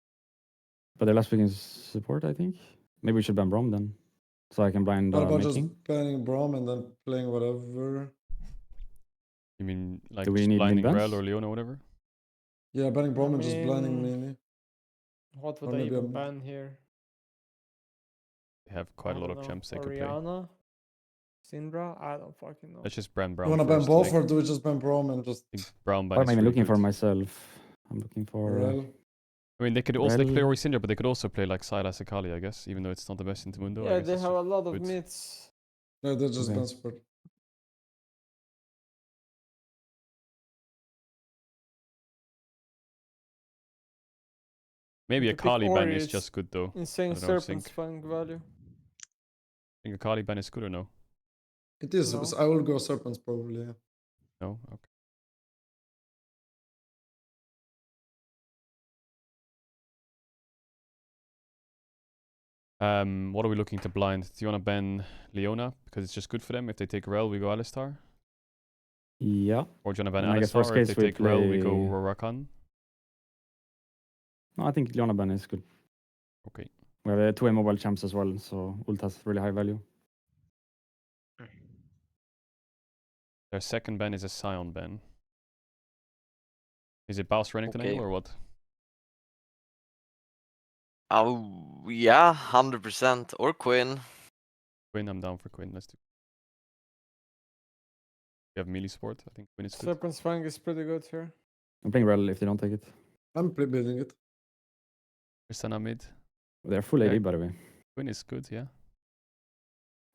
But their last pick is support, I think. Maybe we should ban Braum then. So I can blind What about making. just banning Braum and then playing whatever? You mean like Do we just need blinding mid Rel bans? or Leona or whatever? Yeah, banning Braum and just blinding mean, Mini. What Or would I maybe even I'm- ban here? They have quite a lot of champs they could play. Oriana? Syndra? I don't fucking know. Let's just ban You Brown wanna ban first. both like, or do we just ban Braum and just I think Brown ban What is am I even really looking for good. myself? I'm looking for. Rel? I mean, they could also play Rel. Ori Syndra, but they could also play like Sylas Akali, I guess, even though it's not the best in Mundo. I Yeah, guess they it's have a just lot of good. mids. No, they're just Okay. ban support. Maybe To pick Akali ban Ori is is just good though. Insane I don't know, Serpent's Sync. fang value. Think Akali ban is good or no? It is. No. I will go Serpents probably, yeah. No? Okay. What are we looking to blind? Do you want to ban Leona? Because it's just good for them. If they take Rel, we go Alistar. Yeah. Or do you want to ban And I guess Alistar? worst Or if case they we take Rel, we go play- Rakan. No, I think Leona ban is good. Okay. We have 2 immobile champs as well, so ult has really high value. Their second ban is a Scion ban. Is it Baus Renekton Okay. angle or what? Oh, yeah, 100%. Or Quinn. Quinn, I'm down for Quinn. Let's do. We have melee support. I think Quinn is good. Serpent's fang is pretty good here. I'm playing Rel if they don't take it. I'm building it. Tristana mid. They're full Okay. AD, by the way. Quinn is good, yeah.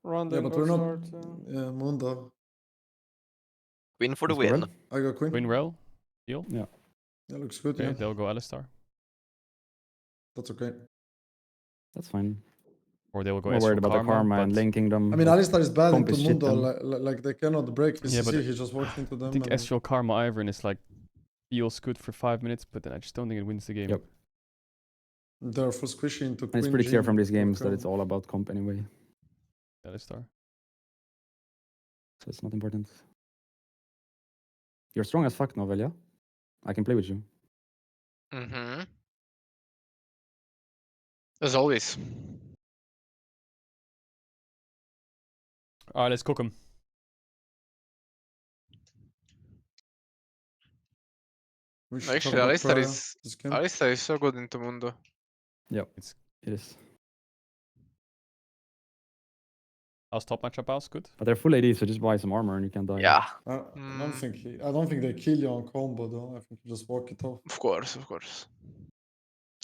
Ronda Yeah, but we're not. Start, Yeah, Mundo. Quinn for the Let's go win. Rel. I got Queen. Quinn Rel. Deal. Yeah, That looks good, Okay, yeah. they'll go Alistar. That's okay. that's fine. Or they will go More worried Ezreal about the Karma and but Lane Kingdom. I mean, but Alistar is bad comp into is shit Mundo. then. Like they cannot break VCC. Yeah, but he just walks into them. I think and Ezreal Karma Ivern is like feels good for 5 minutes, but then I just don't think it wins the game. Yep. they're full squishy into And it's Queen pretty clear Jhin from these or games that Crown. it's all about comp anyway, Alistar. so it's not important. You're strong as fuck, Novel, yeah? I can play with you. Mm-hmm. As always. Alright, let's cook him. We should talk Actually, about Alistar Praia is this game. Alistar is so good into Mundo. Yep, It's it is. how's top matchup house good? But they're full AD, so just buy some armor and you can die. Yeah. I don't think they kill you on combo though. I think you just walk it off. Of course.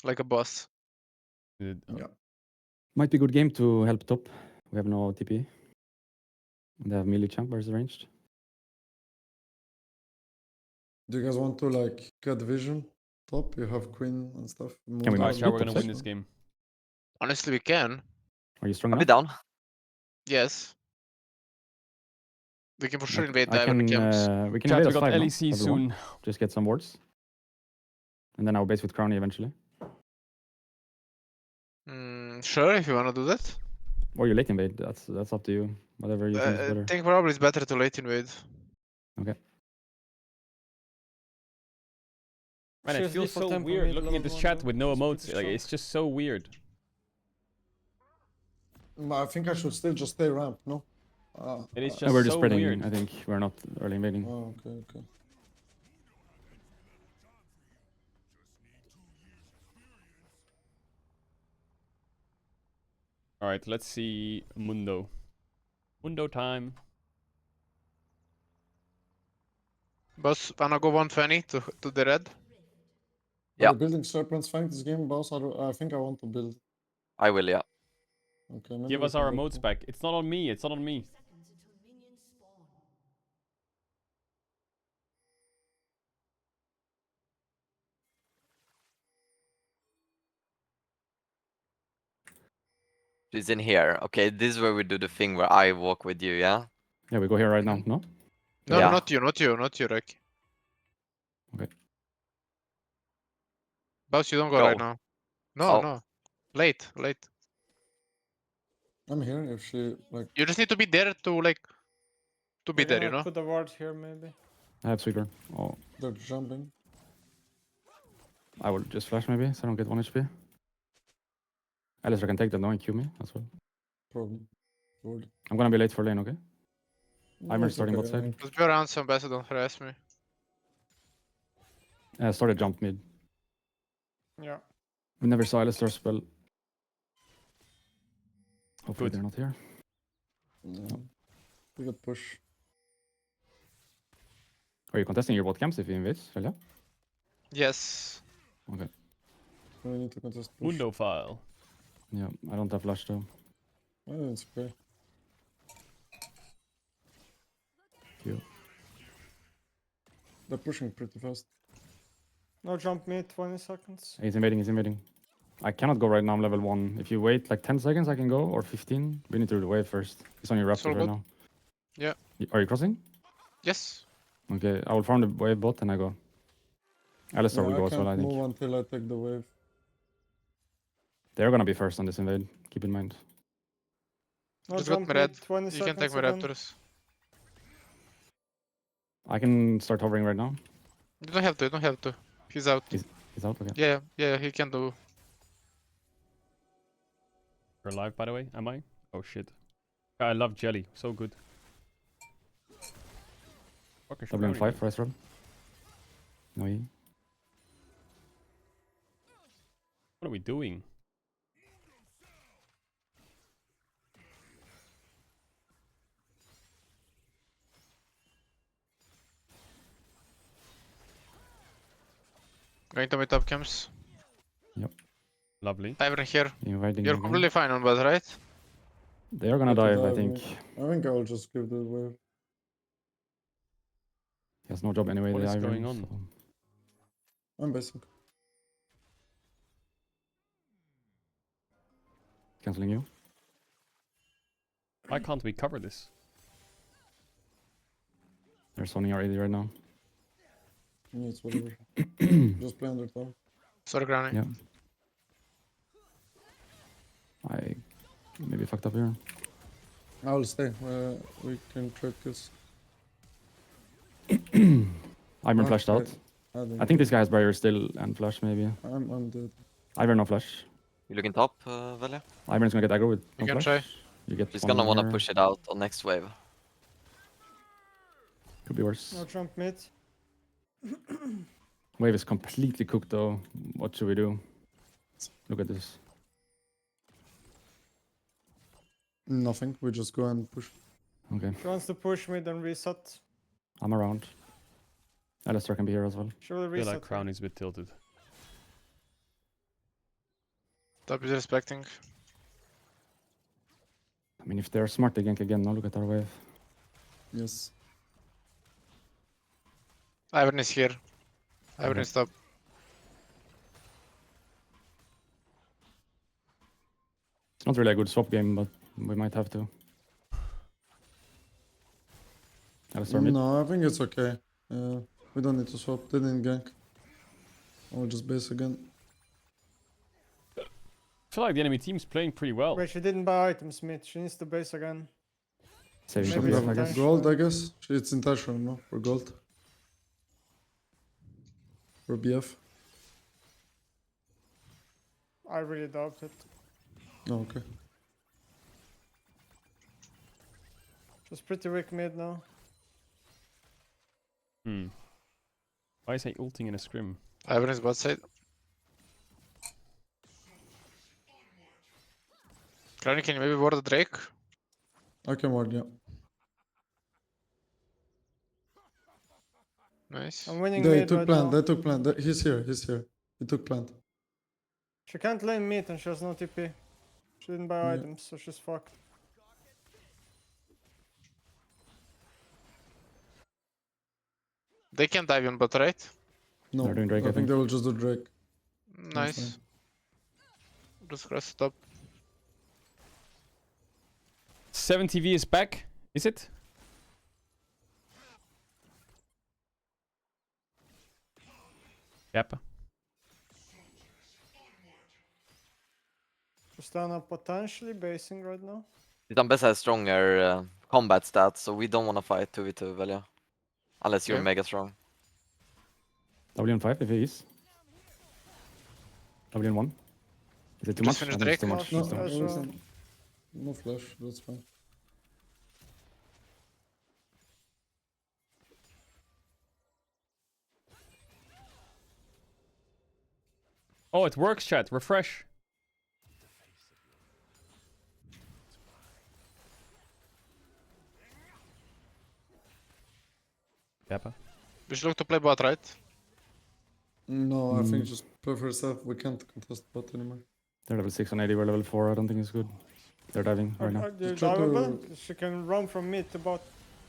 Like a boss. Yeah. Might be a good game to help top. We have no TP. They have melee champ versus ranged. Do you guys want to like get vision top? You have Queen and stuff. we Mundo match Alright, has yeah, we're top gonna good win this position. game. Honestly, we can. Are you strong I'll be enough? down. Yes. We can for sure invade I the Ivern can, camps. we can Chat, invade we us got 5 now, LEC everyone. soon. Just get some wards. And then I'll base with Crowny eventually. Sure, if you wanna do that. Or you late invade, that's up to you. Whatever you think is I better. think probably it's better to late invade. Okay. Man, it Cheers, feels default so tempo weird mid looking at level this one, chat though. with no It's emotes. pretty Like, strong. it's just so weird. I think I should still just stay ramp, no? It is No, just we're just so spreading, weird. I think. We're not early invading. Oh, okay. Alright, let's see Mundo. Mundo time. Boss, wanna go 120 to the red? Are Yeah. you building Serpent's Fang this game, boss? I think I want to build. I will, yeah. Okay, maybe Give we us can our go emotes to- back. It's not on me. It's not on me. She's in here. Okay, this is where we do the thing where I walk with you, yeah? Yeah, we go here right now, Mhm. no? No, Yeah. not you, Rek. Okay. Boss, you don't go Go. right now. No, Oh. no. Late. I'm here if she like. You just need to be there to like to be We're there, gonna you know? put a ward here maybe. I have sweeper. Oh, They're jumping. I will just flash maybe, so I don't get 1 HP. Alistar can take that now and Q me as well. Problem. Good. I'm gonna be late for lane, okay? I'm It's starting okay, bot side. yeah. Let's be around some best, don't harass me. Started jump mid. Yeah. We never saw Alistar spell. Hopefully Good. they're not here. No. We got push. Are you contesting your bot camps if you invade, Velja? Yes. Okay. We need to contest push. Window file. Yeah, I don't have flash though. Oh, it's okay. You. They're pushing pretty fast. No jump mid, 20 seconds. He's invading, he's invading. I cannot go right now, I'm level 1. If you wait like 10 seconds, I can go, or 15. We need to do the wave first. He's on your So raptor right good. now. Yeah. Are you crossing? Yes. Okay, I will farm the wave bot and I go. Alistar will go I as well, I can't think. move until I take the wave. They're gonna be first on this invade. Keep in mind. No Just got jump my red. mid, 20 You seconds can take my again. raptors. I can start hovering right now. You don't have to, you don't have to. He's out. He's out, okay. Yeah, he can do. We're alive, by the way. Am I? Oh shit. I love jelly. So good. Fuck is WM5 brownie? for Ezreal. No E. What are we doing? Going to my top camps. Lovely. Ivern here. Inviting You're again. completely fine on bot, right? They're gonna Let it dive, I dive, think. I think I will just give the wave. He has no job anyway, What the is Ivern, going on? so- I'm basic. Canceling you. Why can't we cover this? They're zoning our AD right now. Yeah, it's whatever. Just play under tower. Sorry, Granny. Yeah. I maybe fucked up here. I will stay. We can trade kills. Ivern flashed out. I think this guy has barrier still and flash maybe. I'm dead. Ivern no flash. You looking top, Velja? Ivern's gonna get aggro with no You can flash. try. You get He's one gonna wanna here. push it out on next wave. Could be worse. No jump mid. Wave is completely cooked though. What should we do? Look at this. Nothing. We just go and push. Okay, She wants to push mid and reset. I'm around. Alistar can be here as well. She will I feel reset. like Crown is a bit tilted. Top is respecting. I mean, if they're smart, they gank again. Now look at our wave. Yes. Ivern is here. Ivern Okay. is top. It's not really a good swap game, but we might have to. Alistar mid. No, I think it's okay. We don't need to swap. They didn't gank. I'll just base again. I feel like the enemy team's playing pretty well. Wait, she didn't buy items mid. She needs to base again. Saving Maybe for it's BF, I guess. intentional. Gold, I guess. It's intentional, no? For gold. For BF. I really doubt it. Oh, okay. She's pretty weak mid now. Hmm. Why is he ulting in a scrim? Ivern is bot side. Granny, can you maybe ward the Drake? I can ward, yeah. Nice. I'm winning They mid took right plant. now. They took plant. He's here. He's here. He took plant. She can't lane mid and she has no TP. She didn't buy Yeah. items, so she's fucked. They can dive in bot, right? No, They're doing Drake, I I think think. they will just do Drake. Nice. Just cross the top. 7TV is back, is it? Yep. Tristana potentially basing right now. Titan Bess has stronger combat stats, so we don't wanna fight 2v2, Velja. Unless you're Yeah. mega strong. WN5 if he is. WN1. Is it too Just much? finish I think it's too Drake. much. No, It's too much. Flash. listen. No flash. That's fine. Oh, it works, chat. Refresh. Peppa. We should look to play bot, right? No, I think just play for yourself. We can't contest bot anymore. They're level 6 on AD, we're level 4. I don't think it's good. They're diving right now. Are you Try to- diveable? She can run from mid to bot.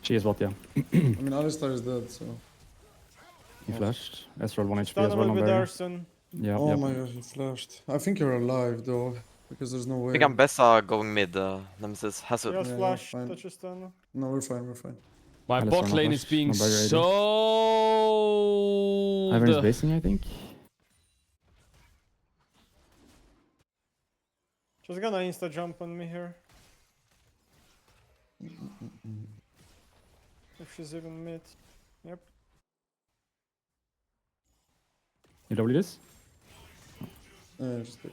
She is bot, yeah. I mean, Alistar is dead, so. He flashed. Ezreal 1 HP Stunner as well will on be barrier. there soon. Yeah, Oh yeah. my god, he flashed. I think you're alive though, because there's no way. I think I'm Bessa going mid, Nemesis. Has She it. has Yeah, flash. fine. Touch your stunner. No, we're fine, we're fine. My Alistar bot no lane is flash, being no barrier AD. sold. Ivern is basing, I think. She's gonna insta jump on me here. If she's even mid. Yep. You W this? Just like.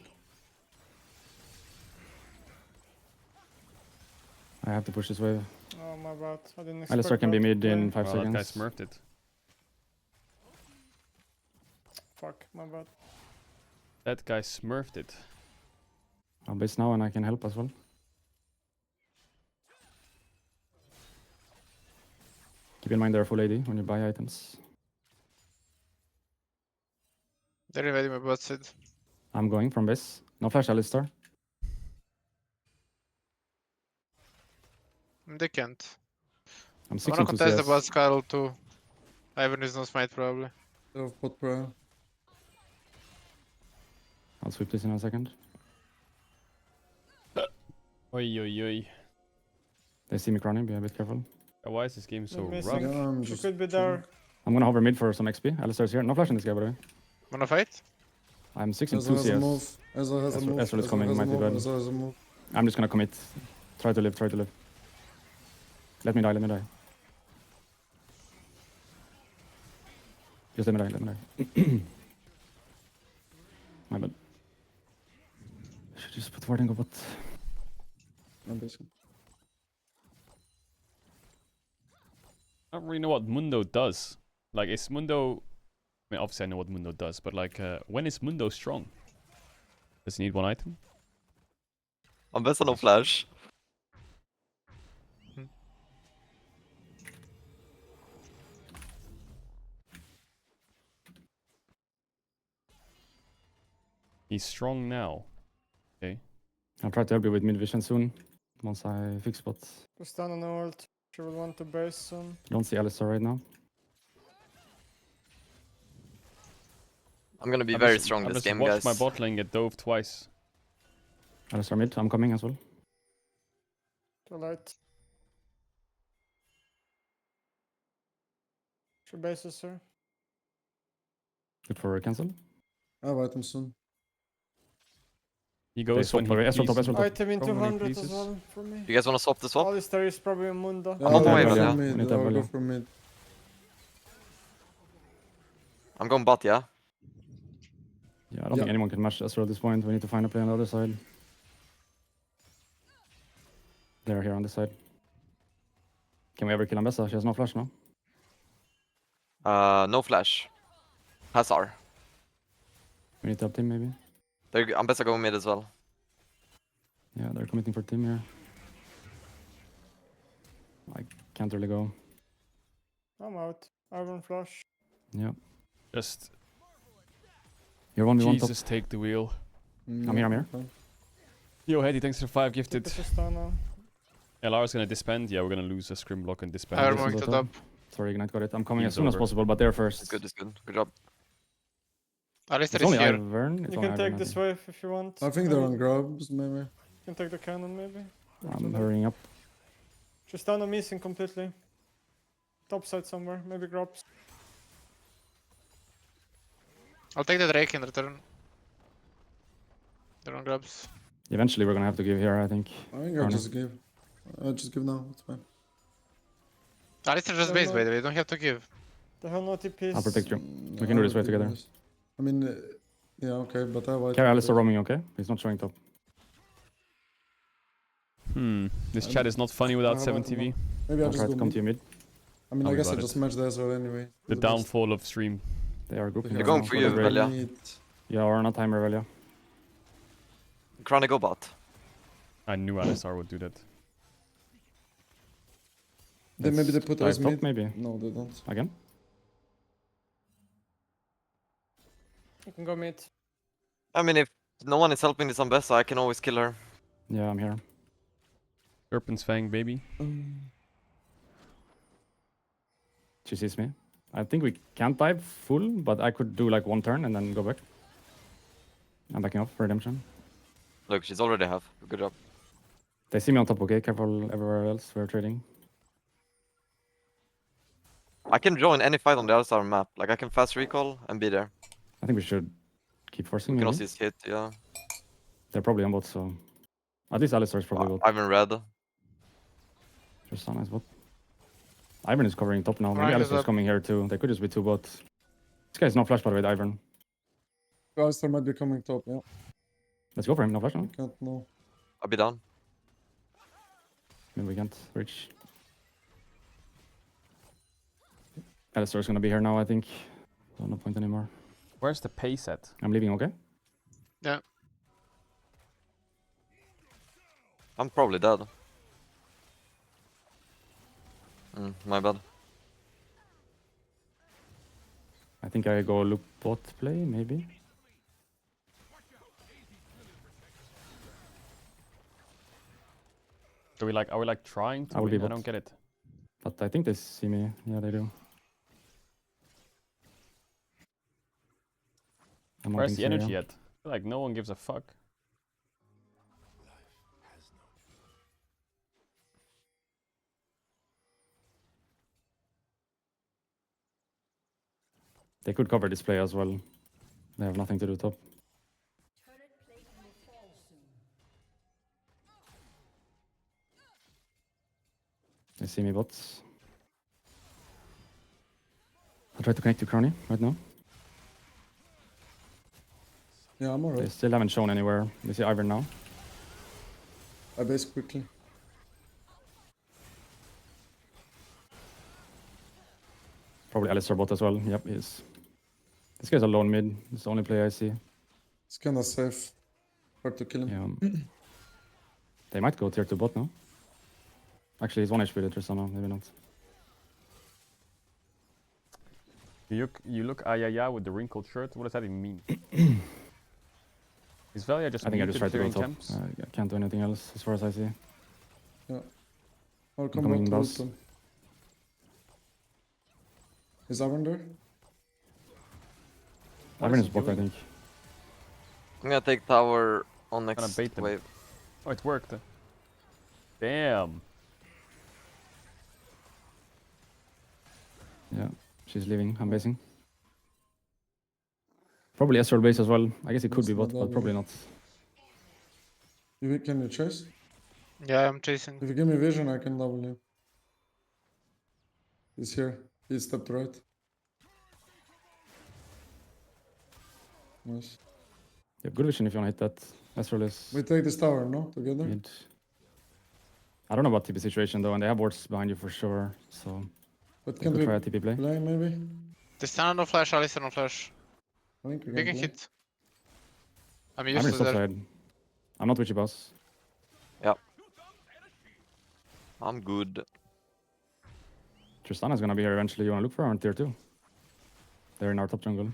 I have to push this wave. Oh my bad. I didn't expect Alistar can be that mid play. in 5 Well, that guy seconds. smurfed it. Fuck, my bad. That guy smurfed it. I'll base now and I can help as well. Keep in mind they're full AD when you buy items. They're invading my bot side. I'm going from base. No flash, Alistar. They can't. I'm I'm 6 gonna into contest the bot CS. Caedrel too. Ivern is no smite probably. They have bot prayer. I'll sweep this in a second. Oi, oi, oi. They see me crowning, be a bit careful. Why is this game so Not rough? missing. Yeah, I'm She just. could be there. I'm gonna hover mid for some XP. Alistar's here. No flash in this guy, by the way. Wanna fight? I'm 6 Ezra into has a CS. move. Ezra has a Ezra- move. Ezra is Ezra coming, has a might be move. bad. Ezra has a move. I'm just gonna commit. Try to live, try to live. Let me die, let me die. Just let me die, let me die. My bad. I should just put ward and go bot. I'm basing. I don't really know what Mundo does. Like, is Mundo... I mean, obviously I know what Mundo does, but like, when is Mundo strong? Does he need one item? I'm Bessa no flash. He's strong now. Okay. I'll try to help you with mid vision soon. Once I fix spots. To stun on ult. She will want to base soon. Don't see Alistar right now. I'm gonna be I very just- strong I this just game, watched guys. my bot lane get dove twice. Alistar mid, I'm coming as well. Too late. She bases her. Good for cancel. I have items soon. He goes when he Ezreal top, pleases. Ezreal top. Item in Probably 200 as pleases. well for me. You guys wanna swap the swap? Alistar is probably a Mundo. Yeah, I'm on the I'll way, go but for yeah. mid. We need to have I'll go value. for mid. I'm going bot, yeah? Yeah, I don't think Yeah. anyone can match Ezreal at this point. We need to find a play on the other side. They're here on this side. Can we ever kill Ambessa? She has no flash, no? No flash. Has R. We need to help team maybe. I'm Bessa going mid as well. Yeah, they're committing for team here. I can't really go. I'm out. Iron flash. Yeah. Just, You're 1v1 top. Jesus, take the wheel. I'm here, I'm here. Fine. Yo, Hedy, thanks for 5 gifted. Take the stunner. Yeah, Lara's gonna disband. Yeah, we're gonna lose a scrim block and disband. Ivern this moving is to the top. Sorry, Ignite got it. I'm coming He's as soon as over. possible, but they're first. It's good, it's good. Good job. Alistar It's is only here. Ivern. It's You only can Ivern, take I this think. wave if you want. I think they're on grubs, maybe. You can take the cannon maybe. I'm hurrying up. Tristana missing completely. Top side somewhere, maybe drops. I'll take the Drake in return. They're on grabs. Eventually, we're gonna have to give here, I think. I think Or I'll no. just give. I'll just give now, it's fine. Alistar just No, base, no. by the way. You don't have to give. They have no TPs. I'll protect you. Mm, We can do I this will way give together. this. I mean, yeah, okay, but I have Carry items. Alistar roaming, okay? He's not showing top. This chat is not funny without 7 TV. Maybe I'll I'll just try go to come mid. to you mid. I mean, Tell I me guess I about just it. match the Ezreal anyway. The best. downfall of stream. They are grouping. They're right going now for the you, Drake. Velia. Need- Yeah, or not timer earlier. Crowny go bot. I knew Alistar would do that. Then maybe they put dive us top, mid. maybe. No, they don't. Again? You can go mid. I mean, if no one is helping this on Bessa, I can always kill her. Yeah, I'm here. Serpent's Fang, baby. She sees me. I think we can't dive full, but I could do like one turn and then go back. I'm backing off for redemption. Look, she's already half. Good job. They see me on top, okay? Careful everywhere else, we're trading. I can join any fight on the other side of the map. Like, I can fast recall and be there. I think we should keep forcing. We can Maybe. also just hit, yeah. They're probably on bot, so at least Alistar is probably bot. Ivan red. Just a nice bot. Ivan is covering top now. Maybe Right, Alistar's up. coming here too. They could just be two bots. This guy's no flash by the way, Ivan. Alistar might be coming top, yeah. Let's go for him, no flash now. Can't know. I'll be down. Maybe we can't reach. Alistar's gonna be here now, I think. So no point anymore. Where's the pace at? I'm leaving, okay? Yeah. I'm probably dead. My bad. I think I go loop bot play, maybe. Are we like trying to I will be win? I bot. don't get it. But I think they see me. Yeah, they do. I'm Where's wanting the to, energy yeah. at? I feel like no one gives a fuck. They could cover this play as well. They have nothing to do top. They see me bots. I'll try to connect to Crony right now. Yeah, I'm They alright. still haven't shown anywhere. They see Ivan now. I base quickly. Probably Alistar bot as well. Yep, he is. This guy's alone mid. It's the only play I see. It's kinda safe. Hard to kill him. Yeah. They might go tier 2 bot now. Actually, he's 1 HP to Tristana, maybe not. You look ayaya with the wrinkled shirt. What does that even mean? Is Valia just I think I muted just tried to go during top. camps? I can't do anything else as far as I see. I'll come coming back to boss. them. Is Ivan there? What Ivan is is he bot, I doing? think. I'm gonna take tower on Gonna next bait them. wave. Oh, it worked. Damn. Yeah, she's leaving. I'm basing. Probably Astral base as well. I guess it could That's be not bot, but that probably way. not. Can you chase? Yeah, I'm chasing. If you give me vision, I can double you. He's here. He stepped right. Nice. You have good vision if you want to hit that. Astral is We take this tower, no? Together? mid. I don't know about TP situation though, and they have wards behind you for sure. So But they can could we try a TP play. play maybe? Tristana no flash, Alistar no flash. I think we We can can play. hit. I'm I'm used in to top that. side. I'm not witchy boss. I'm good. Tristana's gonna be here eventually. You wanna look for her on tier 2? They're in our top jungle.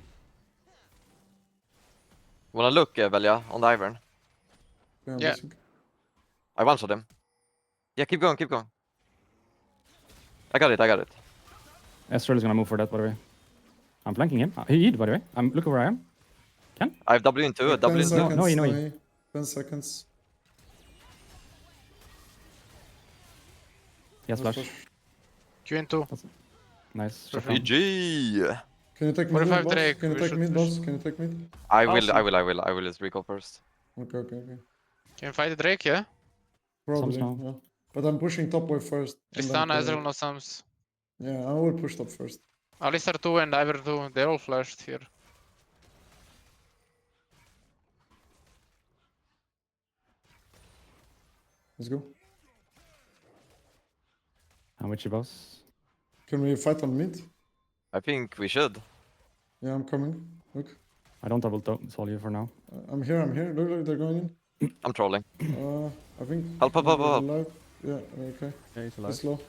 Wanna look, Velia, on the Ivern? Yeah. basic. I one-shot him. Yeah, keep going, keep going. I got it. Astral is gonna move for that, by the way. I'm flanking him. He hid, by the way. I'm looking where I am. I have W into it, 10 W into it. seconds. No, you know, Nai. 10 seconds. Yes, Let's flash. push. Q2. Nice. Perfect. shutdown. GG! Can you take mid, 45 boss? Drake, Can you we take should mid, push. boss? Can you take mid? I Awesome. will just recall first. Okay. Can you fight the Drake, yeah? Probably, now. yeah. But I'm pushing top wave first. and then Tristana, play- Ezreal, no sums. Yeah, I will push top first. Alistar 2 and Ivern 2, they're all flashed here. Let's go. I'm witchy boss. Can we fight on mid? I think we should. Yeah, I'm coming. Look. I don't have ult though. It's all you for now. I'm here, I'm here. Look, they're going in. I'm trolling. I think. Help, help, help, maybe help. alive. Yeah, okay. Yeah, he's Be alive. slow.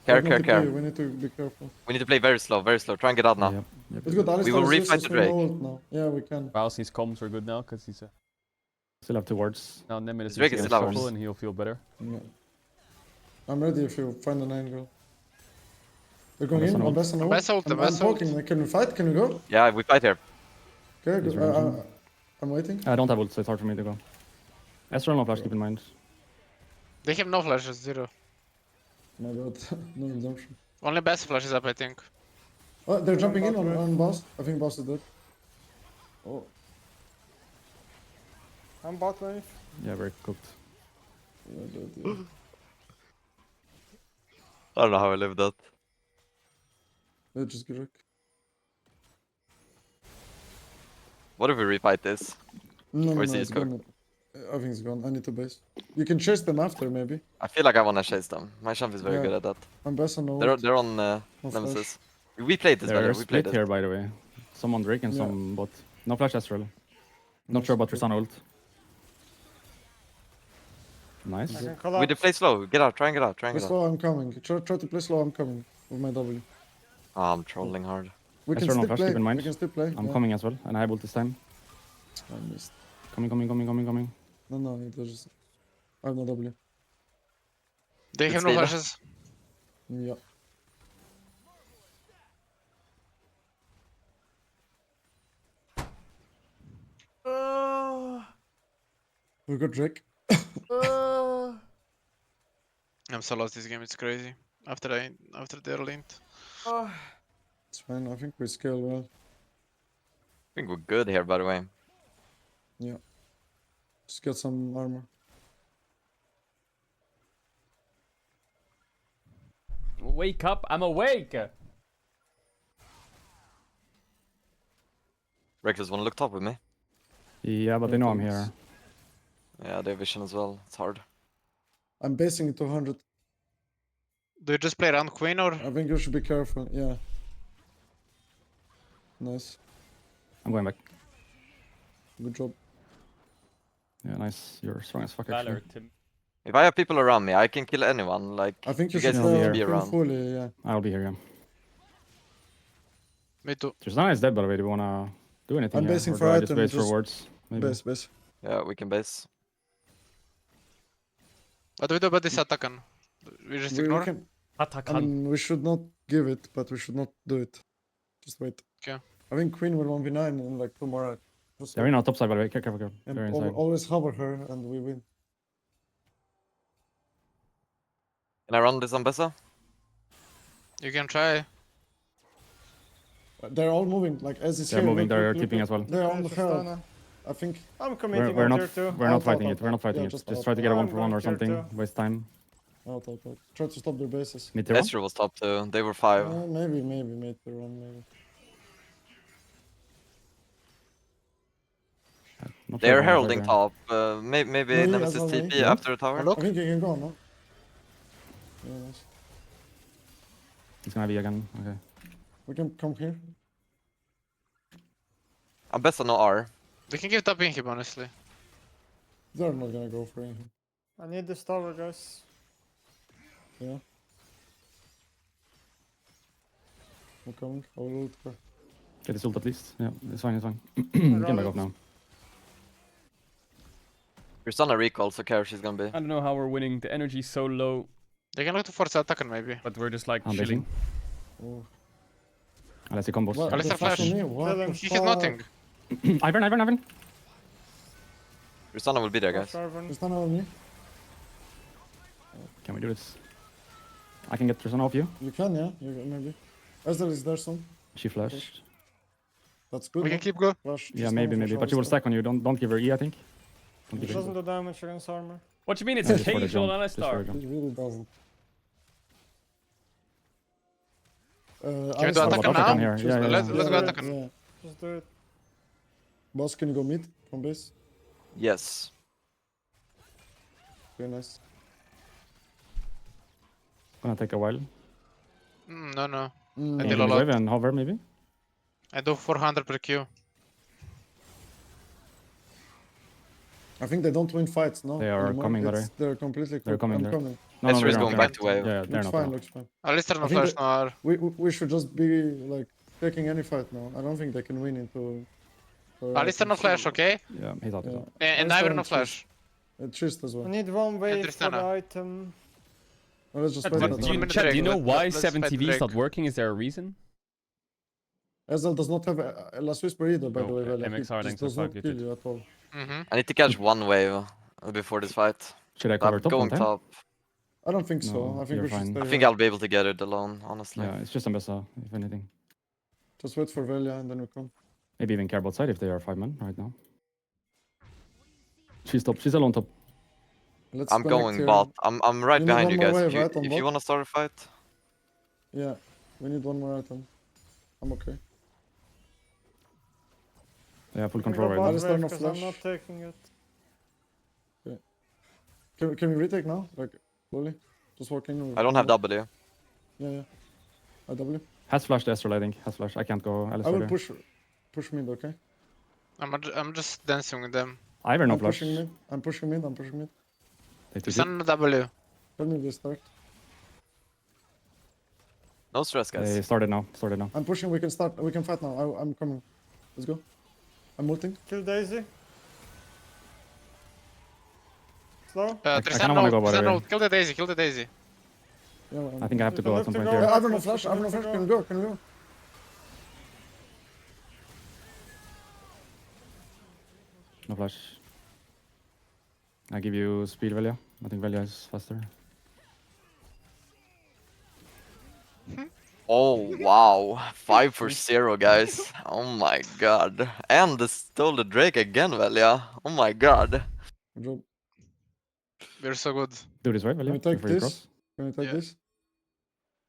Care, Not care, TP, care. We need to be careful. We need to play very slow, very slow. Try and get out now. Yep. Yep. It's good. Alistar will is refight useless, the we have no Drake. ult now. Yeah, we can. Whilst his comms are good now, because he's Still have 2 wards. now Nemid His is Drake is still shuffle ours. and he'll feel better. Yeah. I'm ready if you find an angle. They're going Best in. on I'm ult. best on ult. Best ult, I'm best ult. poking. Can we fight? Can we go? Yeah, we fight here. Okay, He's good. ranging. I'm waiting. I don't have ult, so it's hard for me to go. Ezreal no flash, keep in mind. They have no flashes, 0. My bad. No redemption. Only best flash is up, I think. Oh, they're jumping in bot wave. on boss. I think boss is dead. Oh, I'm bot wave. Yeah, very cooked. yeah, dead, yeah. I don't know how I lived that. Yeah, just get wreck. What if we refight this? No, Or no, is no, he it's just cooked? gone. I think it's gone. I need to base. You can chase them after, maybe. I feel like I wanna chase them. My champ is very Yeah. good at that. I'm best on They're, ult. they're on No Nemesis. We played this They're better. We played split it. here, by the way. Some on Drake and Yeah. some bot. No flash Ezreal. Not sure about Tristana ult. Nice. I can We collapse. did play slow. Get out. Try and get out. Try and Play get out. slow, I'm coming. Try to play slow, I'm coming. With my W. Oh, I'm trolling hard. We can Ezreal no still flash, play. keep in mind. We can still play. I'm yeah. coming as well, and I have ult this time. I missed. Coming. No, it was just... I have no W. They It's have no Vayne. flashes. Yeah. We got Drake. I'm so lost this game, it's crazy. After their lint. It's fine. I think we scale well. I think we're good here, by the way. Yeah. Just get some armor. Wake up! I'm awake! Reckless wanna look top with me. Yeah, but they know I'm Thanks. here. Yeah, they have vision as well. It's hard. I'm basing it to 100. Do you just play around Queen or? I think you should be careful. Yeah. Nice. I'm going back. Good job. Yeah, nice. You're strong as fuck, Valor, actually. Tim. If I have people around me, I can kill anyone. Like, I think you guys should need to play be Queen around. fully, yeah. I'll be here, yeah. Me too. Tristana is dead, by the way. Do we wanna do anything I'm here? basing Or for do I just item, base for just wards? Maybe. Base. Yeah, we can base. What do we do about this attack? We just ignore? can, Atakan. I mean, we should not give it, but we should not do it. Just wait. Okay. I think Queen will 1v9 in like 2 more. Just They're in our top side, by the way. Careful. and They're inside. always hover her and we win. Can I run this on Bessa? You can try. They're all moving, like as is They're here. moving, look, they're look, keeping look. as well. They're on the Tristana. hell. I think I'm committing We're on not tier 2. we're not Out, fighting out, it. We're not fighting yeah, it. just Just out. try to get a I'm 1-for-1 or going tier something. 2. Waste time. out. Try to stop their bases. Mid tier 1? Ezreal was top 2. They were 5. Maybe mate they're on maybe. Not sure They're if I wanna heralding try top. Maybe No, he Nemesis has one, TP yeah. after the tower. Hello? I think you can go, no? Yeah, nice. It's gonna be again. Okay. We can come here. I'm Bessa no R. They can give top inhib, honestly. They're not gonna go for anything. I need this tower, guys. Yeah. I'm coming. I'll ult her. Get this ult at least. Yeah, it's fine. We can back up now. Your son a recall, so care she's gonna be. I don't know how we're winning. The energy's so low, They can look to force attack maybe. but we're just like I'm chilling. Oh. Let's see combos. What? Alistar They flash on flash. me? What the He has fuck? nothing. Ivern. Your son will be there, guys. Jarvan. Just on me. Can we do this? I can get Tristana off you. You can, yeah. You can, maybe. Ezreal is there soon. She flashed. That's good. We can no? keep going. Flash. Yeah, Just maybe. flash But she will Alistar. stack on you. Don't give her E, I think. Don't It give her doesn't do damage against armor. What you mean it's Just for the occasional jump, just for the Alistar? jump. It really doesn't. Can we do Alistar attack flash now? on Here. me. Yeah, Let's go Yeah, attack. yeah. Just do it. Boss, can you go mid from base? Yes. Very nice. Gonna take a while. No. Mm, I Can did you a give me lot. wave and hover maybe? I do 400 per Q. I think they don't win fights, no? They are anymore. coming, by the It's- They're completely They're coming, I'm they're- coming. No, Ezra is they're not, going they're back not. to wave. Yeah, they're Looks not. fine, looks fine. Alistar no I think flash, that- no R. We should just be like taking any fight now. I don't think they can win into. Alistar no flash, okay? Yeah, he's out. He's Yeah. out. And Alistar Ivern and no flash. Trist as I well. need one wave for the Tristana. item. Well, let's just Chat, wait One- that do you, one one. minute chat, do you break. know why Let's 7TV is fight not break. working? Is there a reason? Ezel does not have a Last Whisper either, by No, the way. Well, MXR he thanks just for does 5 not kill gifted. you at all. Mm-hmm. I need to catch one wave before this fight. Should I cover I'm top going one time? top. I don't think so. No, I think you're we should fine. stay I think here. I'll be able to get it alone, honestly. Yeah, it's just Ambessa, if anything. Just wait for Velia and then we come. Maybe even care about side if they are 5 men right now. She's top. She's alone top. Let's I'm connect going here. bot. I'm right You need behind one you more guys. wave, If you, right, on if you bot? want to start a fight. Yeah, we need one more item. I'm okay. Yeah, full We can control go right bot now. Alistar wave no 'cause flash. I'm not taking it. Can we retake now? Like, slowly? Just walking? I don't have W. Yeah, yeah. IW. Has flashed Astral, I think. Has flashed. I can't go I Alistar will there. push mid, okay? I'm just dancing with them. Ivern no I'm flash. pushing mid. I'm pushing mid. I'm pushing mid. They took it. Sun no W. Tell me if they start. No stress, guys. They started now. Started now. I'm pushing. We can start. We can fight now. I'm coming. Let's go. I'm ulting. Kill Daisy. Slow. I Tristan kinda wanna no, go by the Tristan no. way. Kill the Daisy, kill the Daisy. Yeah, I think I have to If you go at look some to point go- here. I have no flash. I have no flash. Can we go? Can we go? No flash. I give you speed Velia. I think Velia is faster. Oh, wow. 5 for 0, guys. Oh my god. And they stole the Drake again, Velia. Oh my god. Drop. We're so good. Do this right, Can Velia? we take Before you this? cross. Can we take Yeah. this?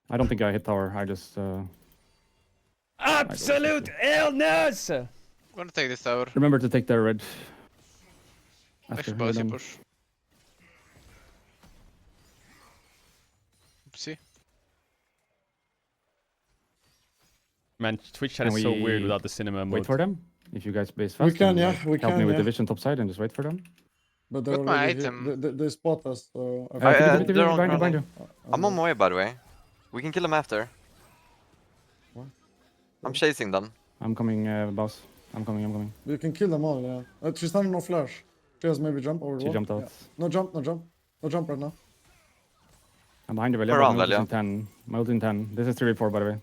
I don't think I hit tower. I just. Absolute illness! I'm gonna take this tower. Remember to take their red. After Actually, you're policy done. push. Oopsie. Man, Twitch chat Can is so we weird without the cinema mode. Wait for them. If you guys base We fast. can, and, yeah, like, we help can, me with yeah. the vision top side and just wait for them. But they're Got my already here. item. They spot us. So I Uh, think- TP, TP, they're on behind you, ground. behind you. I'm on my way, by the way. We can kill them after. What? I'm chasing them. I'm coming, boss. I'm coming. You can kill them all. Yeah. She's not no flash. She has maybe jump over She wall. jumped out. Yeah. No jump. No jump. No jump right now. I'm behind you, Velia. Around, My ult is Velia. in 10. My ult in 10. This is 3v4, by the way.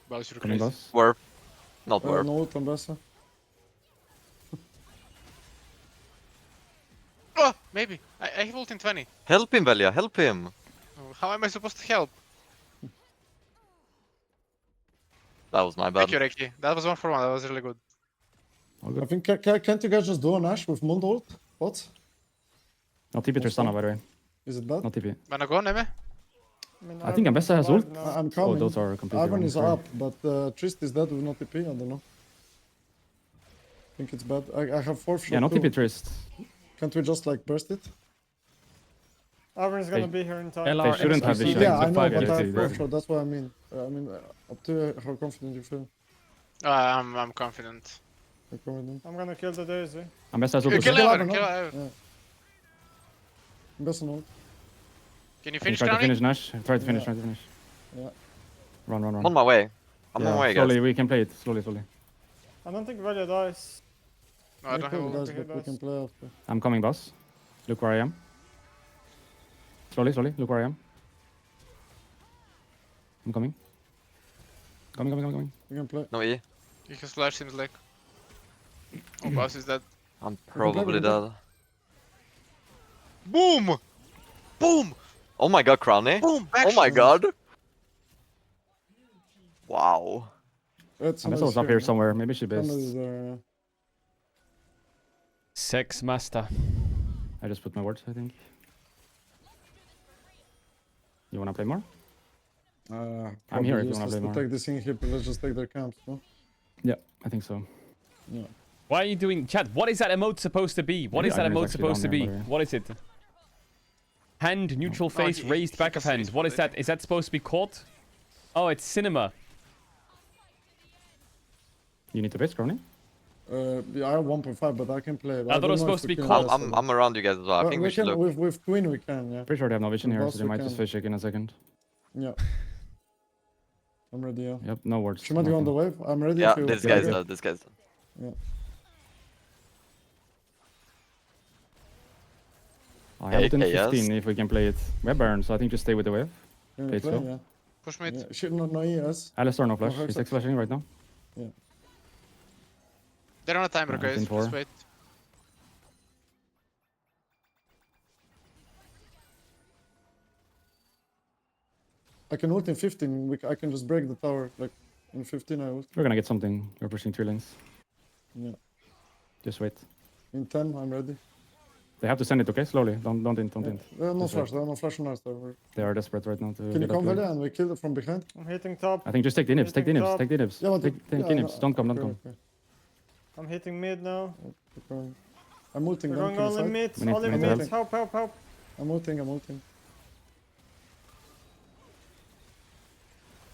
Balls, you're Coming, crazy. boss. Warp. Not warp. No ult on Bessa. Oh, maybe. I have ult in 20. Help him, Velia. Help him. Oh, how am I supposed to help? That was my Thank bad. you, Reiki. That was 1 for 1. That was really good. All I good. think can't you guys just do an Ash with Mundo ult? What? No TP Tristana, by the way. Is it bad? No TP. Wanna go, Neme? I think Ivan Ambessa is has alive ult. now. I'm Oh, coming. those are completely Ivan wrong, is sorry. up, but Trist is dead with no TP. I don't know. I think it's bad. I have 4th shot Yeah, no too. TP Trist. Can't we just like burst it? Ivan is gonna They- be here in time. LR They shouldn't have XQC vision. Yeah, the I know, 5 but I have gifted. 4th shot. That's what I mean. Up to how confident you feel. I'm confident. Like, confident. I'm gonna kill the Daisy. Ambessa has ult. Kill as well. Kill Ivern, Ivan, kill no? Ivern. Yeah. Best ult. Can you Can you finish try to Crowning? finish Nash? Try to finish, Yeah. try to finish. Yeah. Run. I'm on my way. I'm on Yeah, my way, slowly, guys. we can play it. Slowly. I don't think Velia dies. No, I don't have Cool, ult. guys, Okay, but we can guys. play after. I'm coming, boss. Look where I am. Slowly. Look where I am. I'm coming. Coming. We can play. No E. You can slash, seems like. Oh, boss is dead. I'm play, probably we can play. dead. Boom! Boom! Oh my god, Crowny. Boom! Oh my Action. god. Wow. Ambessa was up here somewhere. Maybe she Somebody's based. there. Sex master. I just put my words, I think. You wanna play more? I'm here if you wanna play to more. take this in here, but let's just take their camps, no? Yeah, I think so. Yeah. Why are you doing... Chat, what is that emote supposed to be? What Maybe is that Ivan is emote actually supposed to down be? there, by the way. What is it? Hand, neutral No, face, he- raised he back can of say hand. it's What is that? political. Is that supposed to be caught? Oh, it's cinema. You need to base, Crony? Yeah, I have 1.5, but I can play. I thought it was supposed to be called. I'm around you guys as well. I think we should look. With Queen we can, yeah. Pretty sure they have no vision With here, boss so they we might just can. fish in a second. Yeah. I'm ready, yeah. Yep, no words. She might go on the nothing. wave. I'm ready Yeah, if you this get guy's it. done. This guy's done. Yeah. I have it in Okay, yes. 15 if we can play it. We have Baron, so I think just stay with the wave. Can Okay, we play? so. Yeah. Push mid. Yeah. Shit, no ES. Alistar no flash. Hex He's up. X-flashing right now. They're on a timer, Yeah, guys. 10-4. Just wait. I can ult in 15. I can just break the tower. Like, in 15 I ult. We're gonna get something. We're pushing 3 lanes. Yeah. Just wait. In 10, I'm ready. They have to send it, okay? Slowly. Don't int. There are no Just wait. flash. There are no flash on us. They are desperate right now to Can you get come, up Veli, lane. and we kill it from behind? I'm hitting top. I think just take the inhibs. Take the inhibs. Take the inhibs. Yeah, but Take the yeah, inhibs. no, Don't come. Don't okay, come. okay. I'm hitting mid now. Keep going. I'm ulting We're them. going Can you all in fight? mid. We need- All we in need to mid. help. Help. I'm ulting.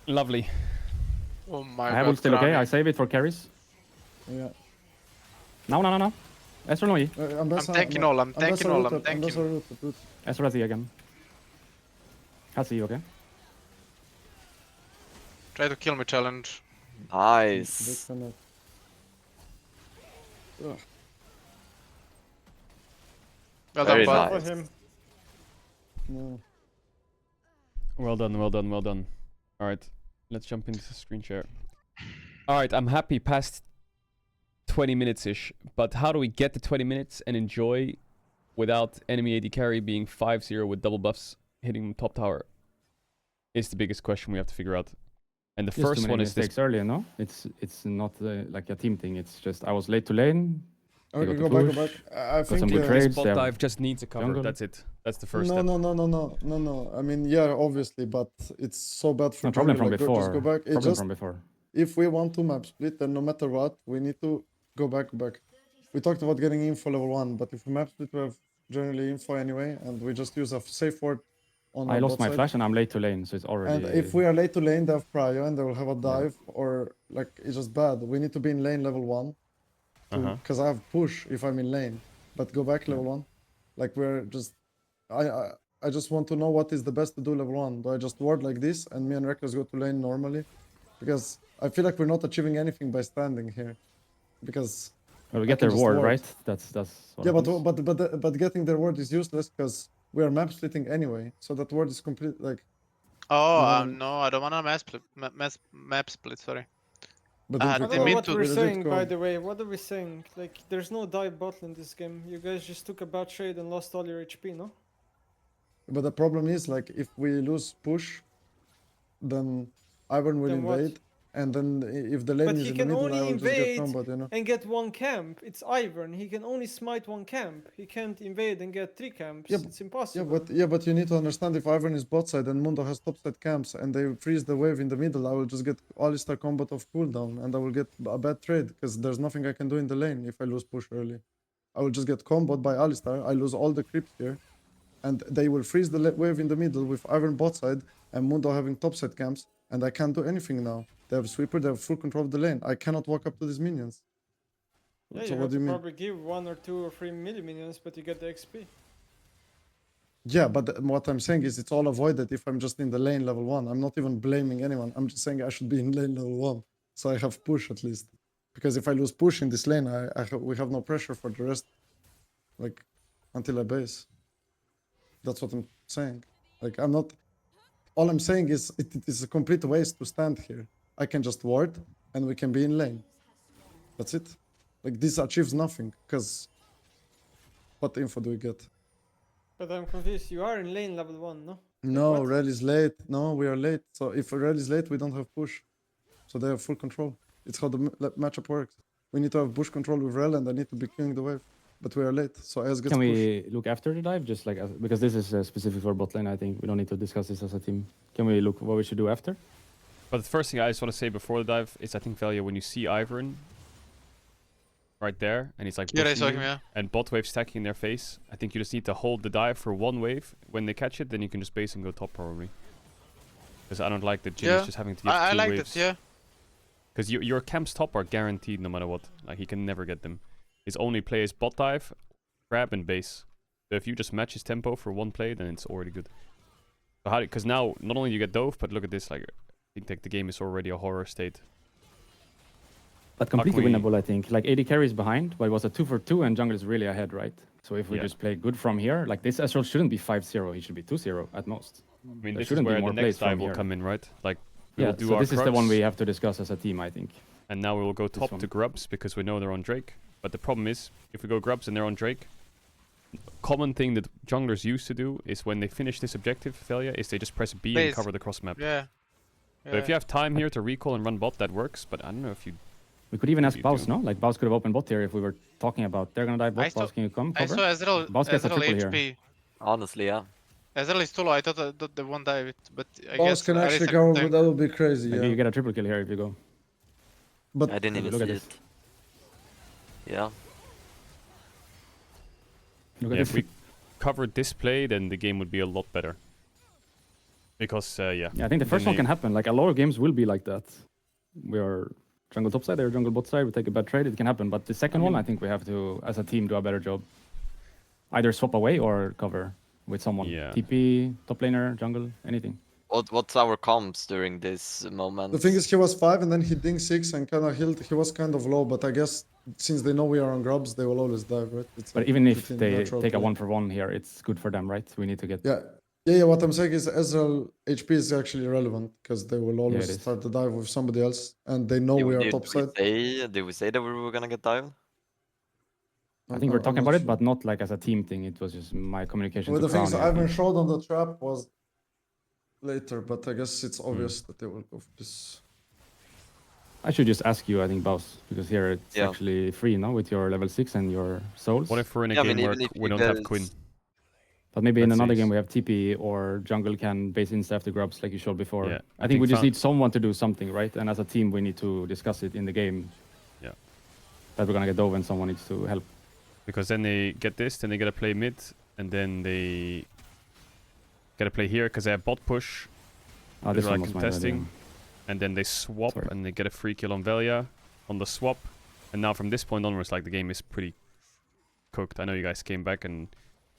Lovely. Oh my I god. have ult still, okay? Krami. I save it for carries. Yeah. No. Ezra no E. I'm tanking all, I'm tanking all, I'm tanking. Ezra has E again. Has E, okay? Try to kill me challenge. Nice. Well Very done, bud. nice. For him. No. Well done. Alright, let's jump into the screen share. Alright, I'm happy past 20 minutes-ish, but how do we get to 20 minutes and enjoy without enemy AD carry being 5-0 with double buffs hitting top tower? Is the biggest question we have to figure out. And the Just too first many one is this. mistakes earlier, no? It's not like a team thing. It's just I was late to lane. Okay, got go the back. push, I got some think good This trades. bot they have- dive just needs a cover. jungle. That's it. That's the first No, step. no. I mean, yeah, obviously, but it's so bad for No problem jungle, from like, before. Just go back. It Problem just from before. if we want to map split, then no matter what, we need to go back. We talked about getting info level 1, but if we map split, we have generally info anyway, and we just use a safe word on I our lost bot my side. flash and I'm late to lane, so it's already. And if we are late to lane, they have prio and they will have a dive, or like it's just bad. We need to be in lane level 1, because I have push if I'm in lane. But go back level 1, like we're just. I just want to know what is the best to do level 1. Do I just ward like this and me and Reckless go to lane normally? Because I feel like we're not achieving anything by standing here. Because Well, we I get can their just ward, ward. right? That's. What yeah, happens. but getting their ward is useless because we are map splitting anyway. So that ward is complete like. Oh, Um, no, I don't wanna map split, sorry. But Ah, if I we they don't know mean what to- we're we saying, legit by go. the way. What are we saying? Like, there's no dive bottle in this game. You guys just took a bad trade and lost all your HP, no? But the problem is, like, if we lose push, then Ivan will Then what? invade, and then if the lane But is he in the can middle, only I will just get invade combat, you know. and get one camp. It's Ivern. He can only smite one camp. He can't invade and get 3 camps. Yeah, It's impossible. but you need to understand if Ivan is bot side and Mundo has top side camps and they freeze the wave in the middle, I will just get Alistar combat of cooldown and I will get a bad trade because there's nothing I can do in the lane if I lose push early. I will just get combat by Alistar. I lose all the creeps here, and they will freeze the wave in the middle with Ivan bot side and Mundo having top side camps, and I can't do anything now. They have sweeper, they have full control of the lane. I cannot walk up to these minions. Yeah, So you what have do to you mean? probably give 1 or 2 or 3 melee minions, but you get the XP. Yeah, but what I'm saying is it's all avoided if I'm just in the lane level 1. I'm not even blaming anyone. I'm just saying I should be in lane level 1, so I have push at least. Because if I lose push in this lane, we have no pressure for the rest, like, until I base. That's what I'm saying. Like, I'm not. All I'm saying is it is a complete waste to stand here. I can just ward and we can be in lane. That's it. Like, this achieves nothing because what info do we get? But I'm confused. You are in lane level 1, no? No, what? Rel is late. No, we are late. So if Rel is late, we don't have push. So they have full control. It's how the matchup works. We need to have push control with Rel and I need to be killing the wave. But we are late, so AS gets Can pushed. we look after the dive, just like because this is specific for bot lane? I think we don't need to discuss this as a team. Can we look what we should do after? But the first thing I just want to say before the dive is I think, Valia, when you see Ivern right there, and he's like Yeah, I pushing saw you, him, yeah. and bot wave stacking in their face, I think you just need to hold the dive for one wave. When they catch it, then you can just base and go top probably. Because I don't like that Jin is just having to give I two like waves. that, yeah. Because your camp's top are guaranteed no matter what. Like, he can never get them. His only play is bot dive, grab, and base. So if you just match his tempo for one play, then it's already good. So how? Because now, not only you get dove, but look at this. Like, I think like, the game is already a horror state. But completely we- winnable, I think. Like, AD carries behind, but it was a 2-for-2, and jungle is really ahead, right? So if we Yeah. just play good from here, like, this Ezreal shouldn't be 5-0. He should be 2-0 at most. I mean, There this is shouldn't be where more the plays next dive from will here. come in, right? Like, we Yeah, will do so our this is the one Krugs, we have to discuss as a team, I think. and now we will go top one. to grubs because we know they're on Drake. But the problem is, if we go grubs and they're on Drake, common thing that junglers used to do is when they finish this objective failure, is they just press B and Please. cover the cross map. Yeah. So if you have time here to recall and run bot, that works. But I don't know if you. We could even ask you Baus, do. no? Like, Baus could have opened bot here if we were talking about they're gonna dive I bot. saw- Baus, can you come I cover? saw Ezreal, Baus gets a Ezreal triple HP. here. Honestly, yeah. Ezreal is too low. I thought that they won't dive it, but I Boss guess can Arisa actually can cover, tank. but that would be crazy. Maybe Yeah. you get a triple kill here if you go. But I didn't even look at see this. it. Yeah. Look Yeah, at if this. we covered this play, then the game would be a lot better. Because yeah. Yeah, I think the first one can happen. Like, a lot of games will be like that. We are jungle top side, they're jungle bot side, we take a bad trade, it can happen. But the second one, I think we have to, as a team, do a better job. Either swap away or cover with someone. Yeah. TP, top laner, jungle, anything. What's our comms during this moment? the thing is, he was 5 and then he dinged 6 and kind of healed. He was kind of low, but I guess since they know we are on grubs, they will always dive, right? It's But like even if within they natural take a play. 1-for-1 here, it's good for them, right? We need to get... Yeah. What I'm saying is Ezreal HP is actually irrelevant because they will always it is. start the dive with somebody else and they know we are top side. Did we say that we were gonna get dive? I think we're I'm talking not about it, sure. but not like as a team thing. It was just my communication Well, to the things Crown. Ivan showed on the trap was later, but I guess it's obvious that they will go for this. I should just ask you, I think, Baus, because here it's Yeah. actually free, no? With your level 6 and your souls. What if we're in a Yeah, I game mean, where even if we you don't have guys- Quinn? But maybe in Let's another see. game we have TP or jungle can base insta after grubs like you showed before. Yeah, I think we just Fa- need someone to do something, right? And as a team, we need to discuss it in the game. Yeah. That we're gonna get dove and someone needs to help. Because then they get this, then they gotta play mid, and then they gotta play here because they have bot push, Oh, They're this one like was my contesting. idea. and then they swap, Sorry. and they get a free kill on Velia on the swap. And now from this point onwards, like the game is pretty cooked. I know you guys came back and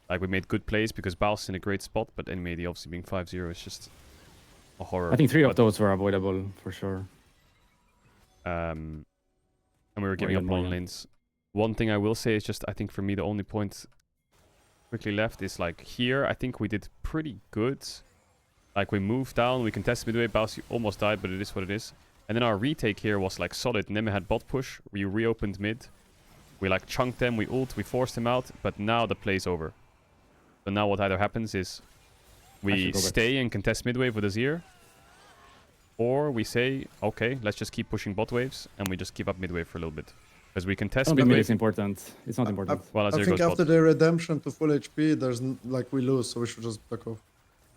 like we made good plays because Baus in a great spot, but anyway, the obviously being 5-0 is just a horror. I think 3 of But, those were avoidable for sure. and we were giving up even long more. lanes. One thing I will say is just I think for me the only point quickly left is like here I think we did pretty good. Like we moved down, we contested midway, Baus almost died, but it is what it is. And then our retake here was like solid. Neme had bot push, we reopened mid. We like chunked them, we ult, we forced them out, but now the play's over. So now what either happens is I we should go back. stay and contest mid wave with Azir, or we say, okay, let's just keep pushing bot waves and we just keep up mid wave for a little bit. Because we I contest don't mid think mid wave. is important. It's not important. Well, I Azir think goes after bot. the redemption to full HP, like we lose, so we should just back off.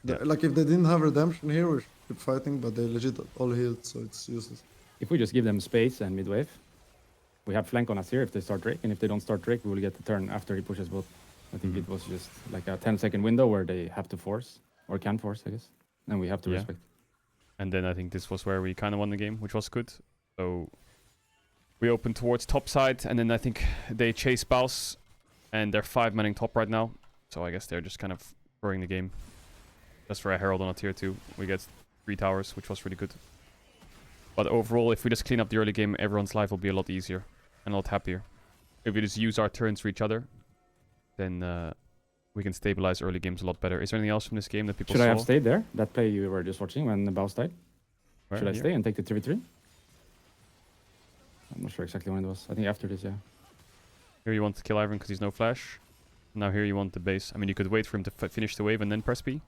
Yeah. Like if they didn't have redemption here, we should keep fighting, but they legit all healed, so it's useless. If we just give them space and mid wave, we have flank on us here if they start Drake, and if they don't start Drake, we will get the turn after he pushes bot. I think it was just like a 10-second window where they have to force, or can force, I guess. And we have to Yeah. respect. And then I think this was where we kind of won the game, which was good. So we opened towards top side, and then I think they chase Baus, and they're 5-manning top right now. So I guess they're just kind of throwing the game. Just for a Herald on a tier 2, we get 3 towers, which was really good. But overall, if we just clean up the early game, everyone's life will be a lot easier and a lot happier. If we just use our turns for each other, then we can stabilize early games a lot better. Is there anything else from this game that people Should saw? I have stayed there? That play you were just watching when the Baus died? Where? Should I Here? stay and take the 3v3? I'm not sure exactly when it was. I think after this, yeah. Here you want to kill Ivan because he's no flash. Now here you want the base. I mean, you could wait for him to finish the wave and then press B.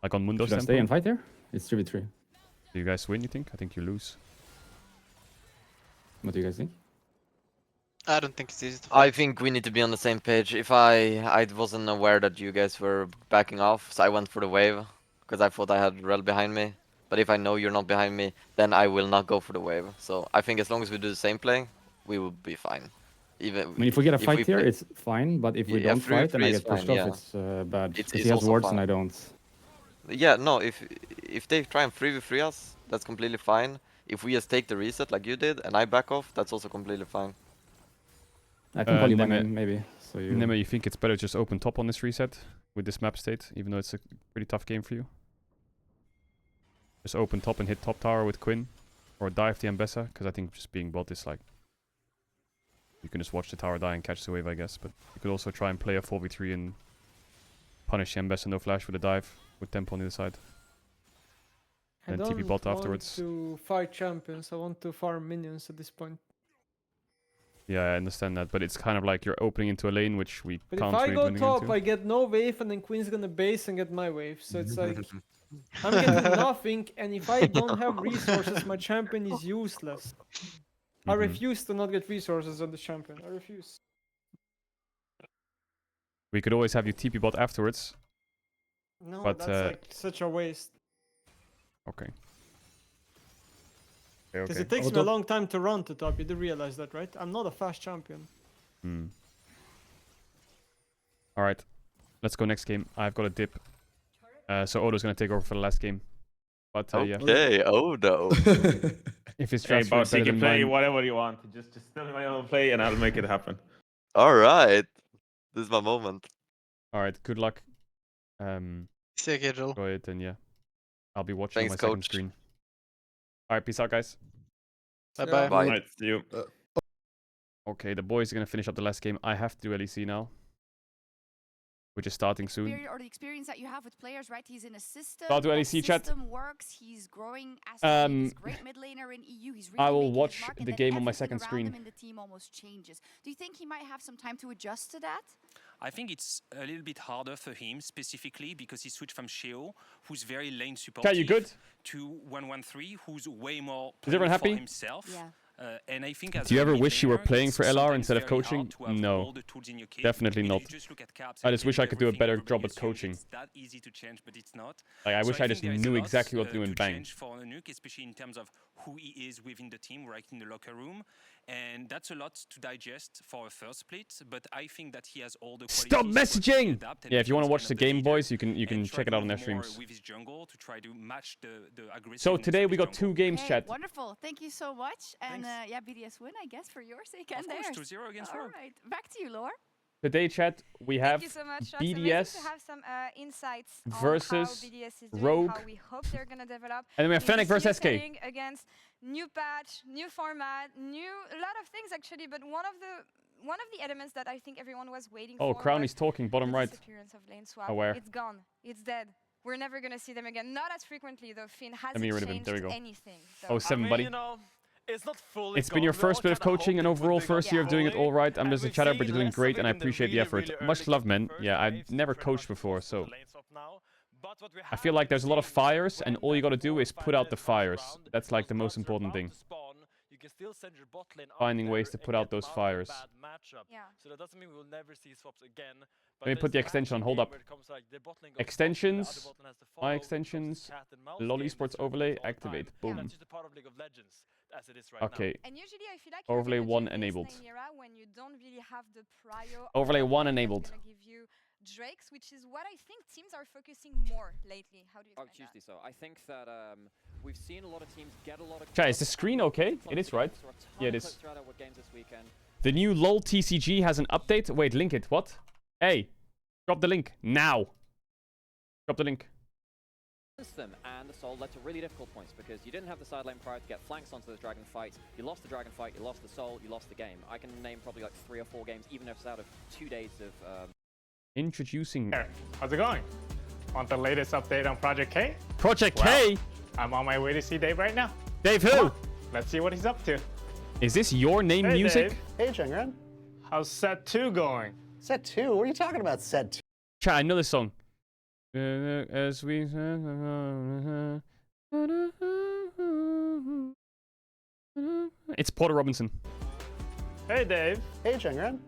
Like on Mundo's Should I tempo. stay and fight there? It's 3v3. Do you guys win, you think? I think you lose. What do you guys think? I don't think it's easy to I think we need to be on the same page. If I wasn't aware that you guys were backing off, so I went for the wave because I thought I had Rel behind me. But if I know you're not behind me, then I will not go for the wave. So I think as long as we do the same play, we will be fine. Even I mean, if we get a fight here, play- it's fine. But if we Yeah, don't fight and 3v3 I is get pushed fine, off, yeah. it's bad. It's Because he has also wards and fine. I don't. Yeah, no. If they try and 3v3 us, that's completely fine. if we just take the reset like you did and I back off, that's also completely fine. I can call you by Neme- name, maybe. So you. Nemo, you think it's better just open top on this reset with this map state, even though it's a pretty tough game for you? Just open top and hit top tower with Quinn, or dive the Ambessa, because I think just being bot is like you can just watch the tower die and catch the wave, I guess. But you could also try and play a 4v3 and punish the Ambessa no flash with a dive with tempo on the other side. I And don't TP bot want afterwards. to fight champions. I want to farm minions at this point. Yeah, I understand that, but it's kind of like you're opening into a lane which we But can't if I really go do anything top, into. I get no wave, and then Queen's gonna base and get my wave. So it's like I'm getting nothing, and if I don't have resources, my champion is useless. I refuse to not get resources on the champion. I refuse. We could always have you TP bot afterwards. No, But, that's like such a waste. Okay. Because Okay. it takes me a long time to run to top. You do realize that, right? I'm not a fast champion. Alright. Let's go next game. I've got a dip. So Odo's gonna take over for the last game. But yeah. Okay, Odo. If his Hey, transfer is boss, you better can than play mine. whatever you want. Just tell me when I'll play and I'll make it happen. Alright. This is my moment. Alright, good luck. See you, Caedrel. Enjoy it, and yeah. I'll be watching Thanks, on my second coach. screen. Alright, peace out, guys. Bye-bye. Bye. Alright, see you. Okay, the boys are gonna finish up the last game. I have to do LEC now. Which is starting soon. Or the experience that you have with players, right? He's in a system. I'll do that LEC chat. system works. He's growing as he's great mid laner in EU. He's really I will making his watch mark, the and then game on my everything second around screen. him in the team almost changes. Do you think he might have some time to adjust to that? I think it's a little bit harder for him specifically because he switched from Sheo, who's very lane supportive, Okay, you good? to 113, who's way more Is everyone playing for happy? himself. Yeah. And I think as Do you a ever mid wish you were laner, playing it's for LR sometimes instead of very hard coaching? to have No. all the tools in your kit. Definitely You know, not. you just look at Caps I and just wish I could do a everything better everybody job at assumes coaching. It's that easy to change, but it's not. Like, I So wish I think just there is a knew lot, exactly what to do to and bang. change for Nuke, especially in terms of who he is within the team, right in the locker room. And that's a lot to digest for a first split, but I think that he has all the Stop qualities to messaging! adapt and Yeah, if you want to becomes watch kind the of game, leader boys, you can and check try it to out on their move more streams. with his jungle to try to match the aggressiveness So of today his we got jungle. 2 games, Okay, chat. wonderful. Thank you so much. And yeah, BDS win, I guess, for your sake and Of course, theirs. 2-0 against All Rogue. right, back to you, Laura. Today, chat, we have Thank you so much. It's BDS amazing to have some insights versus on how BDS is doing, Rogue. how we hope they're gonna develop. And then we have in Fennec this new versus SK. setting against new patch, new format, a lot of things actually. But one of the elements that I think everyone was waiting Oh, for. Crown was is talking, bottom the right. disappearance of lane swap. Aware. It's gone. It's dead. We're never gonna see them again. Not as frequently though. Finn Let me hasn't get rid of him. changed There we go. anything. So. Oh, 7, buddy. You know, it's not fully It's been your first bit of coaching and overall first year of doing it all right. I'm just a chatter, but you're doing great and I appreciate the effort. Much love, man. Yeah, I've never coached before, so I feel like there's a lot of fires and all you gotta do is put out the fires. That's like the most important thing. Finding ways to put out those fires. Yeah. So that doesn't mean we'll never see swaps again. Let me put the extension on, hold up. Extensions, my extensions, LoL Esports overlay, activate, boom. That's just a part of League of Legends as it is right Okay, And usually I feel like overlay you're gonna 1 do this enabled. lane era when you don't really have the prior Overlay 1 that's enabled. gonna give you Drakes, which is what I think teams are focusing more lately. How do you explain that? So I think that we've seen a lot of teams get a lot of. Chat, is the screen okay? It is, right? Saw a ton Yeah, it of is. clips throughout our games this weekend. The new LoL TCG has an update. Wait, link it. What? Hey, drop the link now. Drop the link. Them and the soul led to really difficult points because you didn't have the side lane prior to get flanks onto those dragon fights. You lost the dragon fight, you lost the soul, you lost the game. I can name probably like 3 or 4 games, even if it's out of 2 days of. Introducing How's it going? Want the latest update on Project K? Project K. I'm on my way to see Dave right now. Dave Come who? on, let's see what he's up to. Is this your name Hey, music? Dave. Hey, Jungran. How's set 2 going? Set 2? What are you talking about, set 2? Chat, I know this song. As we... It's Porter Robinson. Hey, Dave. Hey, Jungran.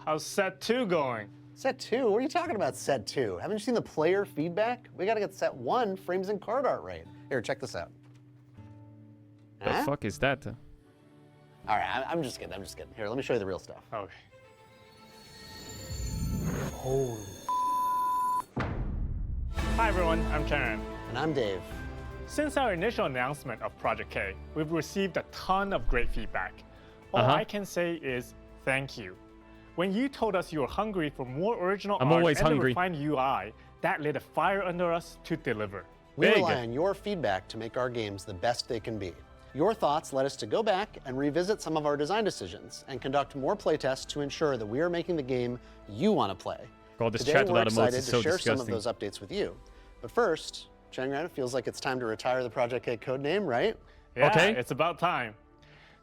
How's set 2 going? Set 2? What are you talking about, set 2? Haven't you seen the player feedback? We gotta get set 1 frames and card art right. Here, check this out. The fuck is that? Alright, I'm just kidding, I'm just kidding. Here, let me show you the real stuff. Okay. Holy. Hi, everyone. I'm Karen. And I'm Dave. Since our initial announcement of Project K, we've received a ton of great feedback. All I can say is thank you. When you told us you were hungry for more original art always and hungry. a refined UI, that lit a fire under us to deliver. We rely on your feedback to make our games the best they can be. Your thoughts led us to go back and revisit some of our design decisions and conduct more playtests to ensure that we are making the game you want to play. God, this Today, chat we're without emotes excited is to so share some of disgusting. those updates with you. But first, Changran, it feels like it's time to retire the Project K codename, right? Yeah, Okay. it's about time.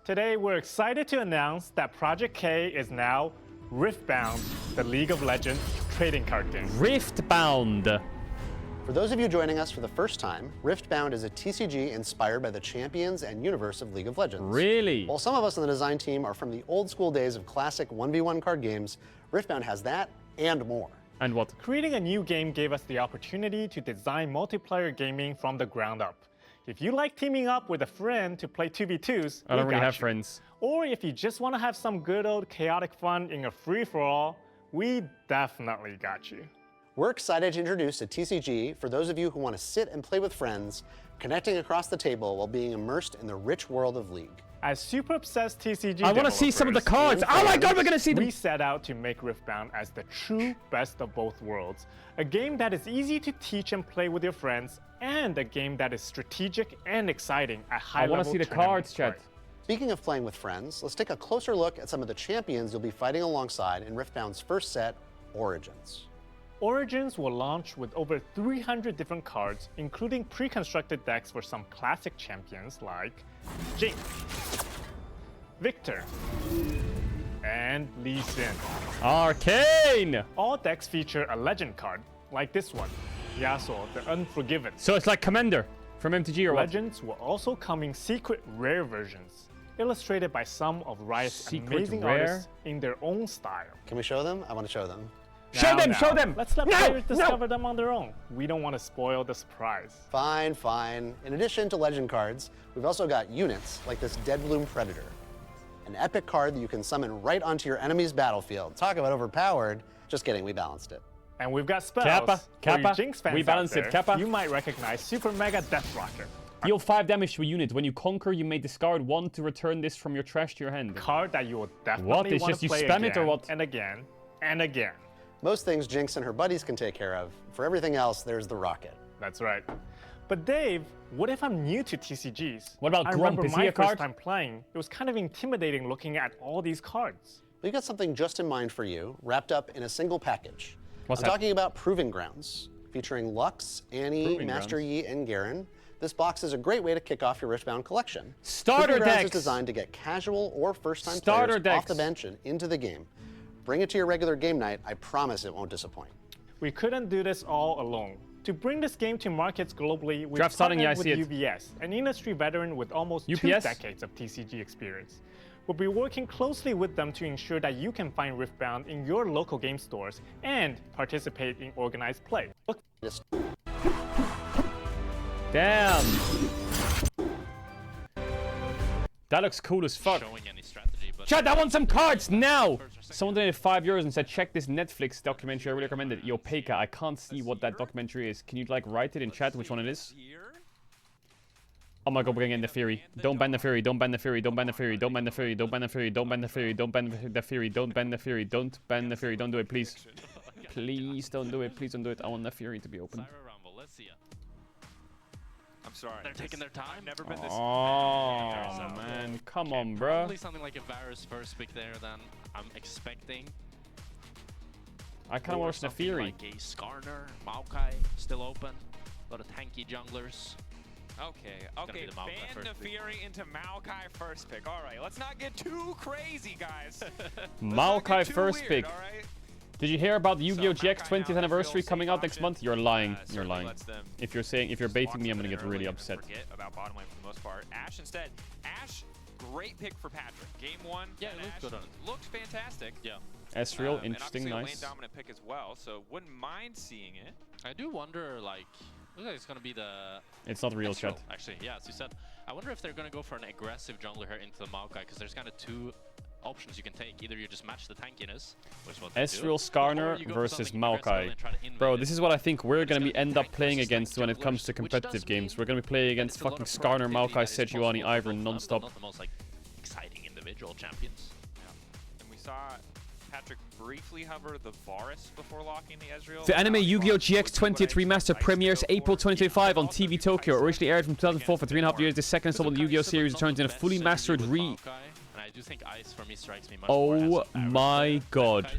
Today, we're excited to announce that Project K is now Riftbound, the League of Legends trading card game. Riftbound. For those of you joining us for the first time, Riftbound is a TCG inspired by the champions and universe of League of Legends. Really? While some of us on the design team are from the old school days of classic 1v1 card games, Riftbound has that and more. And what? Creating a new game gave us the opportunity to design multiplayer gaming from the ground up. If you like teaming up with a friend to play 2v2s, I don't we really got have you. friends. Or if you just want to have some good old chaotic fun in a free-for-all, we definitely got you. We're excited to introduce a TCG for those of you who want to sit and play with friends, connecting across the table while being immersed in the rich world of League. As super obsessed TCG I want to see some of the developers cards. and Oh my fans, god, we're gonna see them. We set out to make Riftbound as the true best of both worlds. A game that is easy to teach and play with your friends, and a game that is strategic and exciting at high level. I want to see the cards, chat. Speaking of playing with friends, let's take a closer look at some of the champions you'll be fighting alongside in Riftbound's first set, Origins. Origins will launch with over 300 different cards, including pre-constructed decks for some classic champions like Jinx, Victor, and Lee Sin. Arcane! All decks feature a legend card, like this one, Yasuo, the Unforgiven. So it's like Commander from MTG or what? Legends will also come in secret rare versions, illustrated by some of Riot's Secret amazing rare? artists in their own style. Can we show them? I want to show them. Show them! Let's let players discover them on their own. We don't want to spoil the surprise. Fine, fine. In addition to legend cards, we've also got units like this Deadbloom Predator. An epic card that you can summon right onto your enemy's battlefield. Talk about overpowered. Just kidding, we balanced it. And we've got spells. Kappa, For you Kappa, Jinx fans we balance out it, there, Kappa. You might recognize Super Mega Death Rocker. Deal 5 damage to a unit. When you conquer, you may discard 1 to return this from your trash to your hand. Card that you will definitely What? It's want just to you play spam again, it or what? and again, and again. Most things Jinx and her buddies can take care of. For everything else, there's the Rocket. That's right. But Dave, what if I'm new to TCGs? What about I Grump? remember Is he my a first card? time playing, it was kind of intimidating looking at all these cards. We've got something just in mind for you, wrapped up in a single package. What's I'm that? talking about Proving Grounds, featuring Lux, Annie, Proving Master Grounds. Yi, and Garen. This box is a great way to kick off your Riftbound collection. Starter Proving Grounds is decks. designed to get casual or first-time Starter players off decks. the bench and into the game. Bring it to your regular game night. I promise it won't disappoint. We couldn't do this all alone. To bring this game to markets globally, we Draft starting, yeah, I partnered with see it. UBS, an industry veteran with almost 2 UPS? decades of TCG experience. We'll be working closely with them to ensure that you can find Riftbound in your local game stores and participate in organized play. Look, Just Damn. That looks cool as fuck. Chat, I want some cards now! Someone donated €5 and said, check this Netflix documentary I really recommended. Yo, Peka, I can't see what that documentary is. Can you, like, write it in chat which one it is? Oh my god, bring in the Fury. Don't ban the Fury, don't ban the Fury, don't ban the Fury, don't ban the Fury, don't ban the Fury, don't ban the Fury, don't ban the Fury, don't ban the Fury, don't ban the Fury, don't do it, please. Please don't do it, please don't do it. I want the Fury to be open. I'm sorry. They're taking their time. I've never been this. Oh, man, come on, bro. Probably something like a Varus first pick there. Then I'm expecting. I kind of watched the Fury. Like a Skarner, Maokai still open. A lot of tanky junglers. Okay, gonna okay, be the Maokai ban first the pick. Fury into Maokai first pick. All right, let's not get too crazy, guys. Maokai first weird, pick. all right? Did you hear about the Yu-Gi-Oh! So, GX Maokai 20th now anniversary has coming out next option, month? You're lying. You're certainly lying. lets them If you're baiting me, I'm gonna get really upset. Forget about bottom lane for the most part. Ash instead. Ash, great pick for Patrick. Game 1. Yeah, it looked Ash good on it. looked fantastic. Yeah. Ezreal, And interesting, obviously a nice. lane dominant pick as well, so wouldn't mind seeing it. I do wonder, like, looks like it's gonna be the. It's not real, chat. Actually, yeah, as you said. I wonder if they're gonna go for an aggressive jungler here into the Maokai, because there's kind of two options you can take. Either you just match the tankiness, which is what they do, Ezreal or Skarner you go for versus something aggressive Maokai. and try to invade Bro, it. this is what I think we're gonna be end up playing versus against when it comes to competitive games. We're gonna be playing against fucking Skarner, Maokai, Sejuani, Ivern They're non-stop. not the most like exciting individual champions. And we saw Patrick briefly hover the Varus before locking the Ezreal. The anime Yu-Gi-Oh! GX 20th Remaster premieres April 2025 on TV Tokyo. Originally aired from 2004 for 3.5 years, the second installment of the Yu-Gi-Oh! Series returns in a fully mastered And I do think Ice for me strikes me much more Oh as a my god.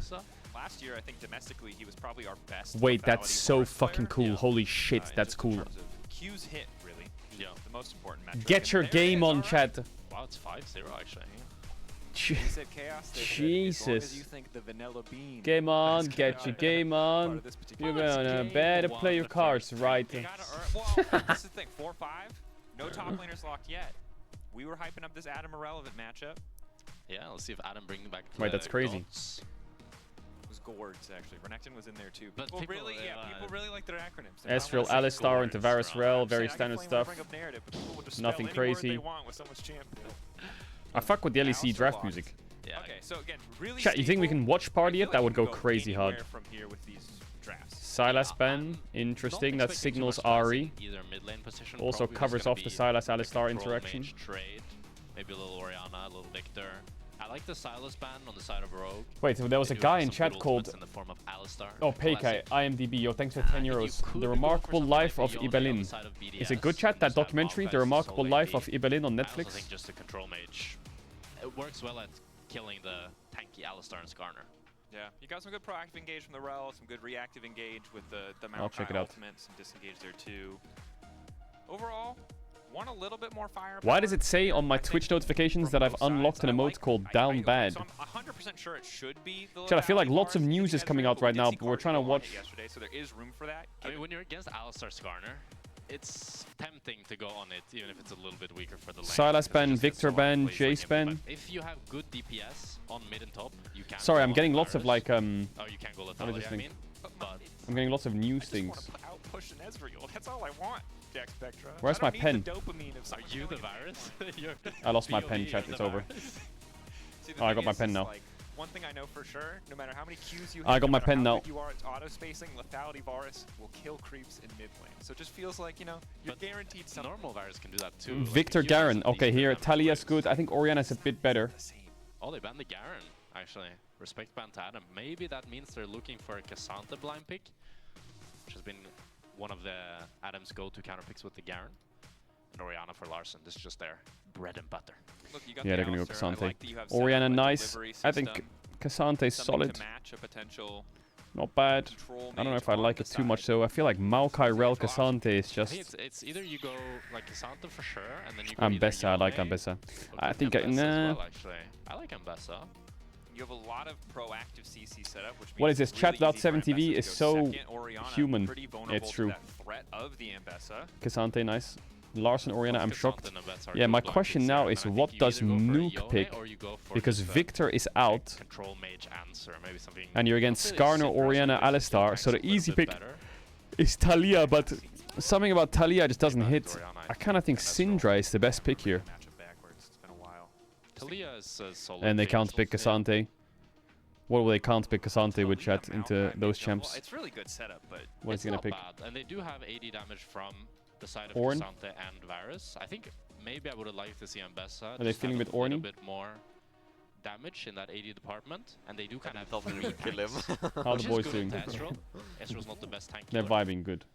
Last year, I think domestically, he was probably our best. Wait, that's lethality so Varus fucking player. cool. Holy shit, that's cool. Q's hit, really. Yeah. The most important metric. Get your And there it game is, on, alright. chat. Wow, it's 5-0 actually. He said Chaos. They said, as long as Jesus. you think the vanilla bean Game on, is get Chaos. your game on. You're gonna better play your cards right. You gotta earn. Well, this is the thing. 4-5. No top laners locked yet. We were hyping up this Adam Irrelevant matchup. Yeah, let's see if Adam brings back. Wait, that's crazy. Gods. It was Gourds actually. Renekton was in there too. But People people, really, people really like their acronyms. Ezreal, Alistar into Varus Rel, very I can standard plainly stuff. bring up narrative, but people will just Nothing spell any word crazy. they want with someone's champion. I fuck with the LEC Alistair draft locked. music. Yeah. Okay, so again, really. Chat, you think we stable. can watch party I it? feel That like would you go can crazy hard. anywhere from here with these drafts. Sylas ban, interesting. That signals Ari. Either mid lane position. Also probably covers just gonna off the be Sylas the Alistar control interaction. mage trade. Maybe a little Orianna, a little Victor. I like the Sylas ban on the side of Rogue. Wait, there was a They do guy have in some chat good called. ultimates in the form of Alistar. Oh, Peikai, Classic. IMDb. Yo, thanks for 10 euros. The Remarkable Life of Ibelin. Is it good, chat? That documentary, The Remarkable Life of Ibelin on I also Netflix? think just a control mage. It works well at killing the tanky Alistar and Skarner. Yeah, you got some good proactive engage from the Rel, some good reactive engage with the Maokai I'll check it out. ultimate, some disengage there too. Overall, want a little bit more firepower. Why does it say on my Twitch notifications that I've unlocked an emote called Down Bad? So I'm 100% sure it should be the Chat, I feel like lethality lots of bars news in is coming Ezreal, out but we right did now, see but we're Cards trying to go on watch. it yesterday, so there is room for that. I mean, when you're against Alistar Skarner, it's tempting to go on it, even if it's a little bit weaker for the lane. Sylas ban, Victor ban, Jace ban. If you have good DPS on mid and top, you can. Sorry, go I'm on getting the lots of Varus. like Oh, you can't go what is lethality, this I thing? mean. But I'm getting lots of news I things. just want to outpush an Ezreal. That's all I want, Jack Spectra. Where's I my don't pen? need the dopamine of are someone you the killing me. Varus? You're I lost my POV, pen, chat. you're It's the over. See, the Oh, I thing got my is, pen is, now. Like, one thing I know for sure, no matter how many Qs you I have, got no my matter pen how now. good you are, it's auto spacing. Lethality Varus will kill creeps in mid lane. So it just feels like, you know, you're But guaranteed something. Normal Varus can do that too. Like, Victor if you have Garen. some Okay, decent here damage Talia's players- good. I think Oriana's a bit better. Oh, they banned the Garen, actually. Respect ban to Adam. Maybe that means they're looking for a Cassandra blind pick, which has been one of the Adam's go-to counter picks with the Garen. And Orianna for Larson. This is just their bread and butter. Look, you got Yeah, the they're gonna go Alistar. I Cassante. like that you have set up Oriana a nice. delivery I think system, Cassante's something solid. to match a potential Not bad. control I don't know mage if I on like the it too much side. though. I feel like Maokai Rel Cassante is I think just. it's either you go like Cassandra for sure, and then you go Ambessa, I like Yone, Ambessa. or I go think Ambessa as nah. well, actually. I like Ambessa. You have a lot of proactive CC setup, which means What is this? it's really easy for Chat.7TV Ambessa is to go so second. Orianna human. pretty vulnerable It's to true. that threat of the Ambessa. Cassante nice. Larson Oriana, I'm Cassandra shocked. and Ambessa are Yeah, good my blind question picks now there, is and I what think you does either go for a Nuke Yone pick? or you go for Because just a Victor is out, control mage answer, maybe something. and you're against I'd say Skarner, Syndra Oriana, actually still Alistar, ranks so a the little easy bit pick better. is Talia, but something about Talia just doesn't hit. Orianna, I kind of think Syndra is the best pick here. Matchup backwards. It's been a while. Talia is a solid And they pick. can't pick Cassante. What will they can't pick Cassante with chat into those champs? Well, it's really good setup, but What is It's he gonna not pick? bad, and they do have 80 damage from the side of Ornn? Cassante and Varus. I think maybe I would have liked to see Ambessa. Are they just have feeling a a bit little Ornny? bit more damage in that 80 department, and they do kind of Tell have them three to kill him. tanks, How which the is boys good doing? with Ezreal. Ezreal's not the best tank They're killer. vibing good.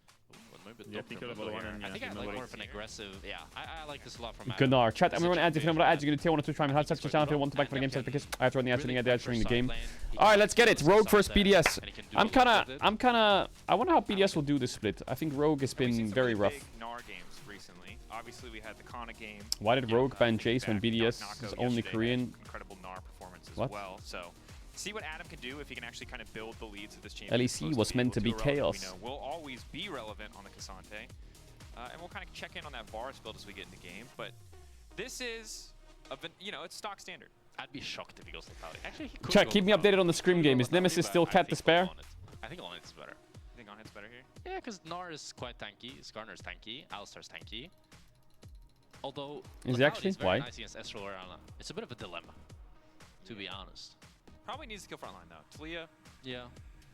Yeah, pick level 1 and I think yeah, I like level more of an aggressive. Yeah, I like this a lot from Adam. Gunnar, chat, Such everyone a adds if you know big what ads fan. you're gonna tier 1 or 2 try and hard such a channel if you want to back for the game set because I have to run the ads Really shooting at the ads during the game. lane. He Alright, can let's get it. use Rogue Cassandra, versus BDS. and he can do I'm a lot with kinda it. I wonder how BDS will do this split. I think Rogue has we've seen been some very really rough. big Gnar games recently. Obviously, we had the Kana game. Why did you know, Rogue ban thinking Jace when back, BDS Knocko is only yesterday had Korean? Incredible Gnar performance as What? well. So, see what Adam can do if he can actually kind of build the leads of this champion. LEC was meant to be chaos. We know we'll always be relevant on the Cassante. And we'll kind of check in on that Varus build as we get into game. But this is, you know, it's stock standard. I'd be shocked if he goes lethality. Actually, he could Chat, go keep me lethality. updated on the Scream He could game. go Is Nemesis lethality, still but cat to spare? I think Onit is better. I think Onit's better here. Yeah, because Gnar is quite tanky, Skarner's tanky, Alistar's tanky. Although Is he lethality actually? is very Why? nice against Ezreal Orianna. It's a bit of a dilemma. to be honest. Probably needs to kill frontline though. Talia. Yeah.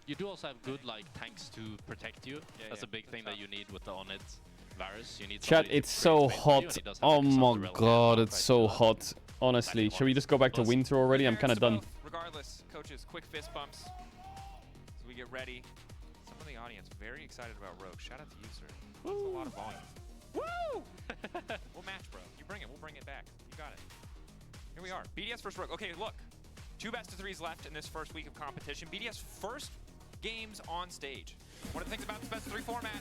You do also have good like tanks to protect you. That's a big thing that you need with the on it Varus. You need Chat, somebody to it's so create space for you, and hot. he does have Oh like a my Caedrel god, and it's right so to hot. Honestly, should we just go back to winter already? I'm kind of done. Regardless, coaches, quick fist bumps as we get ready. Some of the audience very excited about Rogue. Shout out to you, sir. That's a lot of volume. Woo! We'll match, bro. You bring it. We'll bring it back. You got it. Here we are. BDS versus Rogue. Okay, look. 2 best-of-3s left in this first week of competition. BDS first games on stage. One of the things about this best-of-3 format,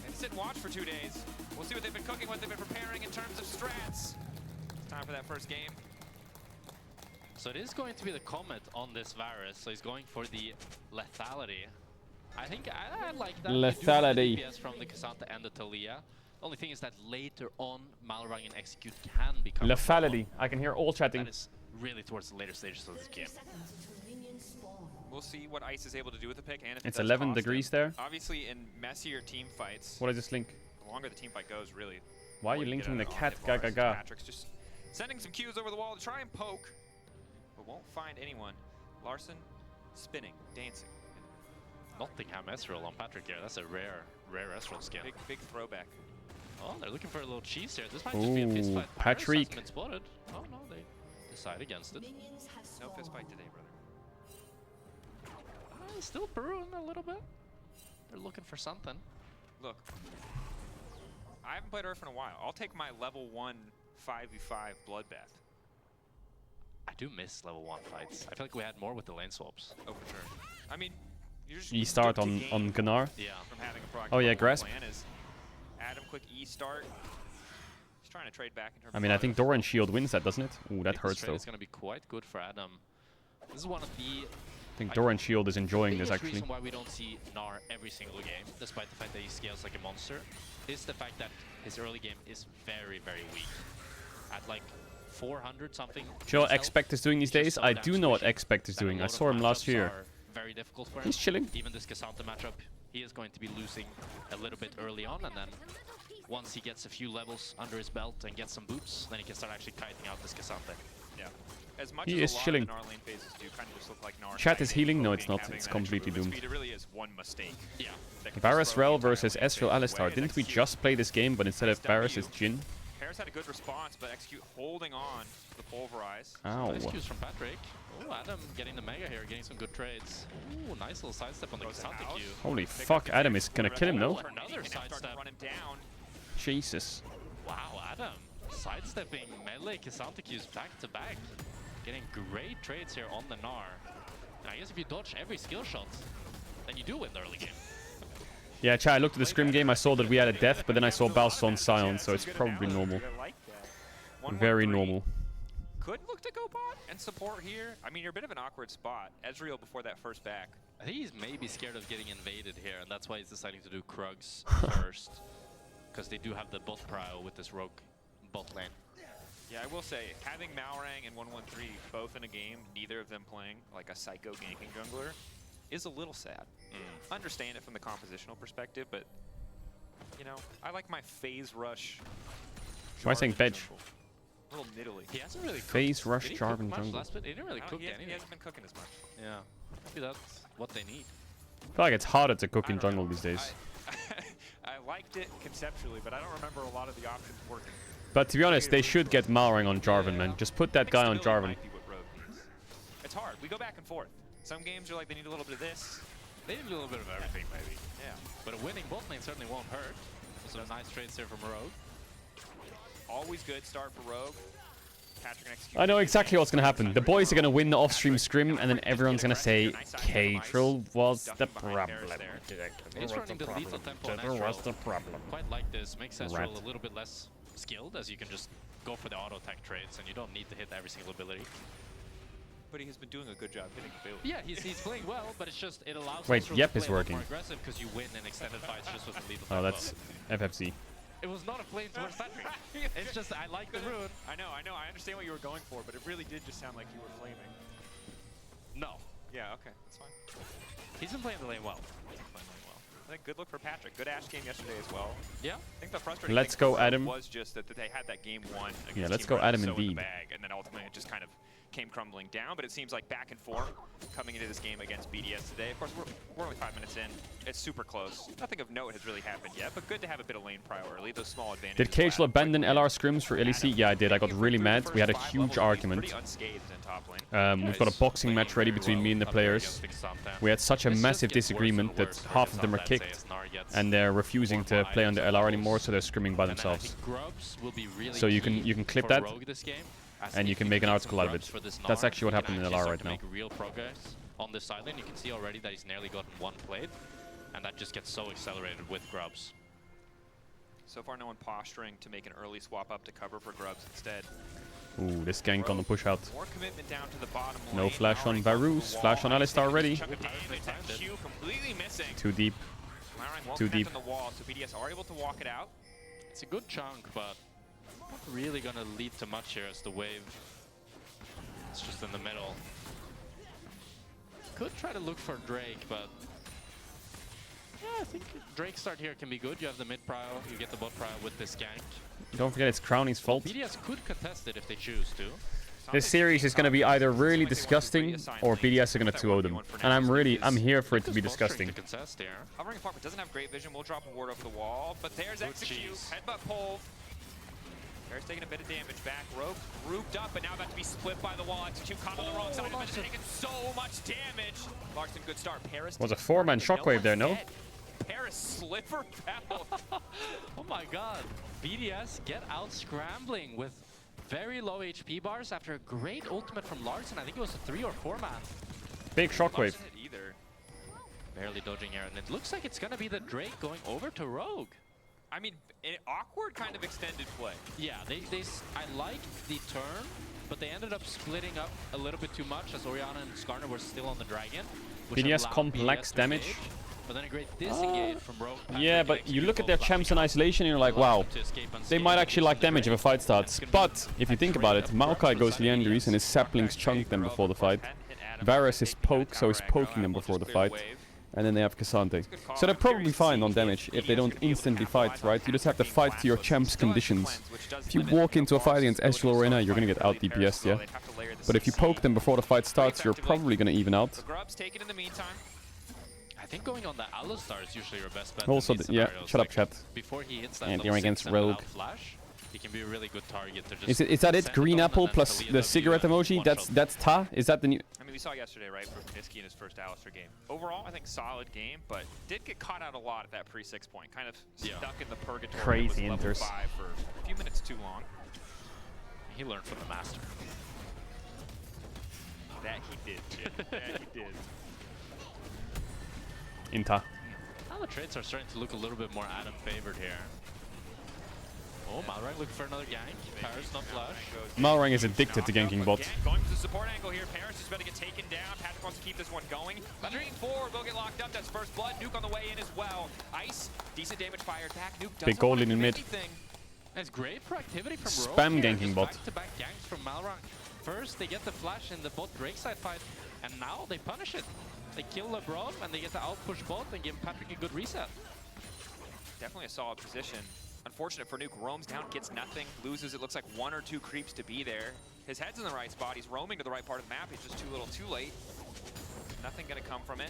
they sit and watch for 2 days. We'll see what they've been cooking, what they've been preparing in terms of strats. It's time for that first game. So it is going to be the Comet on this Varus, so he's going for the lethality. I think I like that. Lethality. DPS from the Cassandra and the Talia. The only thing is that later on, Malrang and Execute can become Lethality. I can hear all chatting. That is really towards the later stages of this game. We'll see what Ice is able to do with the pick, and if It's it does 11 cost degrees him. there. Obviously, in messier team fights, What is this link? the longer the team fight goes, really. Why are you more get linking the out of cat? it Ga bars. ga ga. Patrick's just sending some cues over the wall to try and poke, but won't find anyone. Larson spinning, dancing. Nottingham Ezreal on Patrick here. That's a rare Ezreal skill. Big throwback. Oh, they're looking for a little cheese here. This might just be a fist Ooh, fight. Patrick. Has been spotted. Oh no, they decide against it. No fist fight today, brother. Still brewing a little bit. They're looking for something. Look, I haven't played Earth in a while. I'll take my level 1 5v5 bloodbath. I do miss level 1 fights. I feel like we had more with the lane swaps. Oh, for sure. I mean, you're just E-start good to on gain Gunnar. Yeah. From having a proactive Oh yeah, level grasp. plan is Adam quick E-start. He's trying to trade back in terms I mean, I think Doran Shield wins that, doesn't it? Ooh, that hurts though. It's going to be quite good for Adam. This is one of the I think Doran Shield is enjoying this biggest actually. reason why we don't see Gnar every single game, despite the fact that he scales like a monster, is the fact that his early game is very, very weak. At like 400 something. Do you know what Expect is doing these days? I do know what Expect is doing. I saw him last year. Very difficult for him. He's chilling. Even this Cassandra matchup, he is going to be losing a little bit early on, and then once he gets a few levels under his belt and gets some boots, then he can start actually kiting out this Cassandra. Yeah. As much He as is a lot chilling. of the Gnar lane phases do kind of just look like Gnar Chat is stacking, healing? No, poking, it's not. having It's that extra completely movement doomed. speed, it really is one mistake. Yeah. That can Varus just throw Rel the entire versus lane Ezreal phase Alistar. away. Didn't we Execute. just play this game, but instead of Nice Varus, W. it's Jin? Paris had a good response, but Execute holding on to the pulverize. Ow. Nice cues from Patrick. Oh, Adam getting the mega here, getting some good trades. Ooh, nice little sidestep on the Cassandra Q. Holy fuck, Adam is gonna kill him, no? Oh, another sidestep. Run him down. Jesus. Wow, Adam sidestepping melee Cassandra Qs back to back. Getting great trades here on the Gnar. And I guess if you dodge every skill shot, then you do win the early game. Yeah, chat, I looked at the scrim game, I saw that we had a death, but then I saw Balston silent, so it's probably normal. Very normal. Could look to go bot and support here. I mean, you're a bit of an awkward spot. Ezreal before that first back. I think he's maybe scared of getting invaded here, and that's why he's deciding to do Krugs first. Because they do have the bot prio with this rogue bot lane. Yeah, I will say, having Malrang and 113 both in a game, neither of them playing like a psycho ganking jungler, is a little sad. Understand it from the compositional perspective, but, you know, I like my phase rush. Why am I saying veg? A little niddly. He hasn't really cooked. Phase rush Did he cook Jarvan much jungle. last bit? He didn't really cook He anything. hasn't been cooking as much. Yeah, maybe that's what they need. I feel like it's harder to cook in jungle these days. I liked it conceptually, but I don't remember a lot of the options working. But to be honest, they should get Malrang on Jarvan, man. Just put that guy on Jarvan. It's hard. We go back and forth. Some games are like they need a little bit of this. They need a little bit of everything, maybe. Yeah. But a winning bot lane certainly won't hurt. Some nice trades here from Rogue. Always good start for Rogue. Patrick and Execute. I know exactly what's gonna happen. The boys are gonna win the off-stream scrim, and then everyone's gonna say, Caedrel was the problem. He's running the lethal tempo on Caedrel was Ezreal. the problem. Quite like this. Makes Rat. Ezreal a little bit less skilled, as you can just go for the auto attack trades, and you don't need to hit every single ability. But he has been doing a good job hitting ability. Yeah, he's playing well, but it's just, it allows Wait, Ezreal Yep to is play a lot working. more aggressive because you win in extended fights just with the lethal Oh, tempo. that's FFC. It was not a flame towards Patrick. It's just, I like the rune. I know. I understand what you were going for, but it really did just sound like you were flaming. No. Yeah, okay, that's fine. He's been playing the lane well. I think good look for Patrick. Good Ashe game yesterday as well. Yeah. I think the frustrating Let's thing go, for Adam. was just that they had that game one against Yeah, let's Team go, Red Adam, so in the indeed. bag, and then ultimately it just kind of came crumbling down, but it seems like back and forth coming into this game against BDS today. Of course, we're only 5 minutes in. It's super close. Nothing of note has really happened yet, but good to have a bit of lane prio early. Those small advantages. Did Caedrel abandon LR scrims for LEC? Yeah, I did. I got really mad. We had a huge argument. We've got a boxing match ready between me and the players. We had such a massive disagreement that half of them are kicked, and they're refusing to play on the LR anymore, so they're scrimming by themselves. So you can clip that, and you can make an article out of it. That's actually what happened in LR right now. Real progress on this side lane. You can see already that he's nearly gotten 1 plate, and that just gets so accelerated with Grubs. So far, no one posturing to make an early swap up to cover for Grubs instead. Ooh, this gank on the push out. More commitment down to the bottom lane. No flash on Varus, flash on Alistar already. Completely missing. Too deep. Too deep. On the wall, so BDS are able to walk it out. It's a good chunk, but not really gonna lead to much here as the wave. It's just in the middle. Could try to look for Drake, but yeah, I think Drake's start here can be good. You have the mid prio, you get the bot prio with this gank. Don't forget it's Crowning's fault. BDS could contest it if they choose to. This series is going to be either really disgusting or BDS are going to 2-0 them. And I'm here for it to be disgusting. Hovering Farmer doesn't have great vision. We'll drop a ward over the wall, but there's execute. Headbutt pull. Bear's taking a bit of damage back. Rogue grouped up, but now about to be split by the wall. Execute caught on the wrong side of it, taking so much damage. Larson, good start. Paris Was a 4-man shockwave there, no? Paris sliver battle. Oh my god. BDS get out scrambling with very low HP bars after a great ultimate from Larson. I think it was a 3 or 4 man. Big shockwave. Barely dodging here, and it looks like it's gonna be the Drake going over to Rogue. I mean, an awkward kind of extended play. Yeah, I liked the turn, but they ended up splitting up a little bit too much as Orianna and Skarner were still on the dragon. BDS complex damage. But then a great disengage from Rogue. Yeah, but you look at their champs in isolation and you're like, wow, they might actually like damage if a fight starts. But if you think about it, Maokai goes Leandries and his saplings chunk them before the fight. Varus is poke, so he's poking them before the fight. And then they have Cassante. So they're probably fine on damage if they don't instantly fight, right? You just have to fight to your champ's conditions. If you walk into a fight against Ezreal Arena, you're gonna get out DPS'd, yeah? But if you poke them before the fight starts, you're probably gonna even out. I think going on the Alistar is usually your best bet. Also, yeah, shut up, chat. Before he hits that and you're against Rogue. Flash, he can be a really good target to just is that it? Green apple plus the cigarette emoji? That's Ta? Is that the new... I mean, we saw yesterday, right, for Niski in his first Alistar game. Overall, I think solid game, but did get caught out a lot at that pre-6 point. Kind of stuck in the purgatory. Crazy level inters. 5 for a few minutes too long. He learned from the master. That he did, Jim. That he did. Inta. Now the trades are starting to look a little bit more Adam favored here. Oh, Malrang looking for another gank. Paris not flash. Malrang is addicted to ganking bot. Going for the support angle here. Paris is about to get taken down. Patrick wants to keep this one going. Leading forward, will get locked up. That's first blood. Nuke on the way in as well. Ice, decent damage fired back. Nuke doesn't Big goal in mid. That's great proactivity from Spam Rogue ganking bot. Back-to-back ganks from Malrang. First, they get the flash in the bot Drake side fight, and now they punish it. They kill LeBron, and they get to outpush bot and give Patrick a good reset. Definitely a solid position. Unfortunate for Nuke, roams down, gets nothing, loses, it looks like 1 or 2 creeps to be there. His head's in the right spot, he's roaming to the right part of the map, he's just too little too late. Nothing gonna come from it.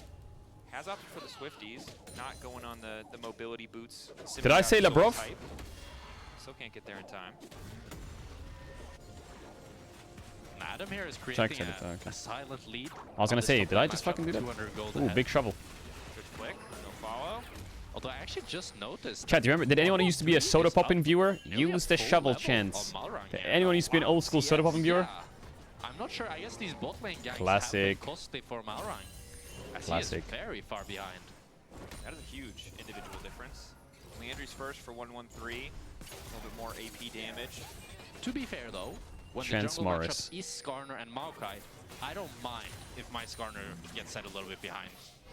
Has opted for the Swifties, not going on the mobility boots. Did I say Labrov? Still can't get there in time. Adam here is creating a silent lead. I was gonna say, did I just fucking do that? Ooh, big shovel. Good flick, no follow. Although I actually just noticed. Chat, do you remember? Did anyone who used to be a soda popping viewer use the shovel chance? Did anyone used to be an old school soda popping viewer? I'm not sure. I guess these bot lane gangs Classic. have been costly for Malrang. As Classic. he is very far behind. That is a huge individual difference. Leandry's first for 1-1-3. A little bit more AP damage. To be fair though, when Chance the jungle Morris matchup is Skarner and Maokai, I don't mind if my Skarner gets set a little bit behind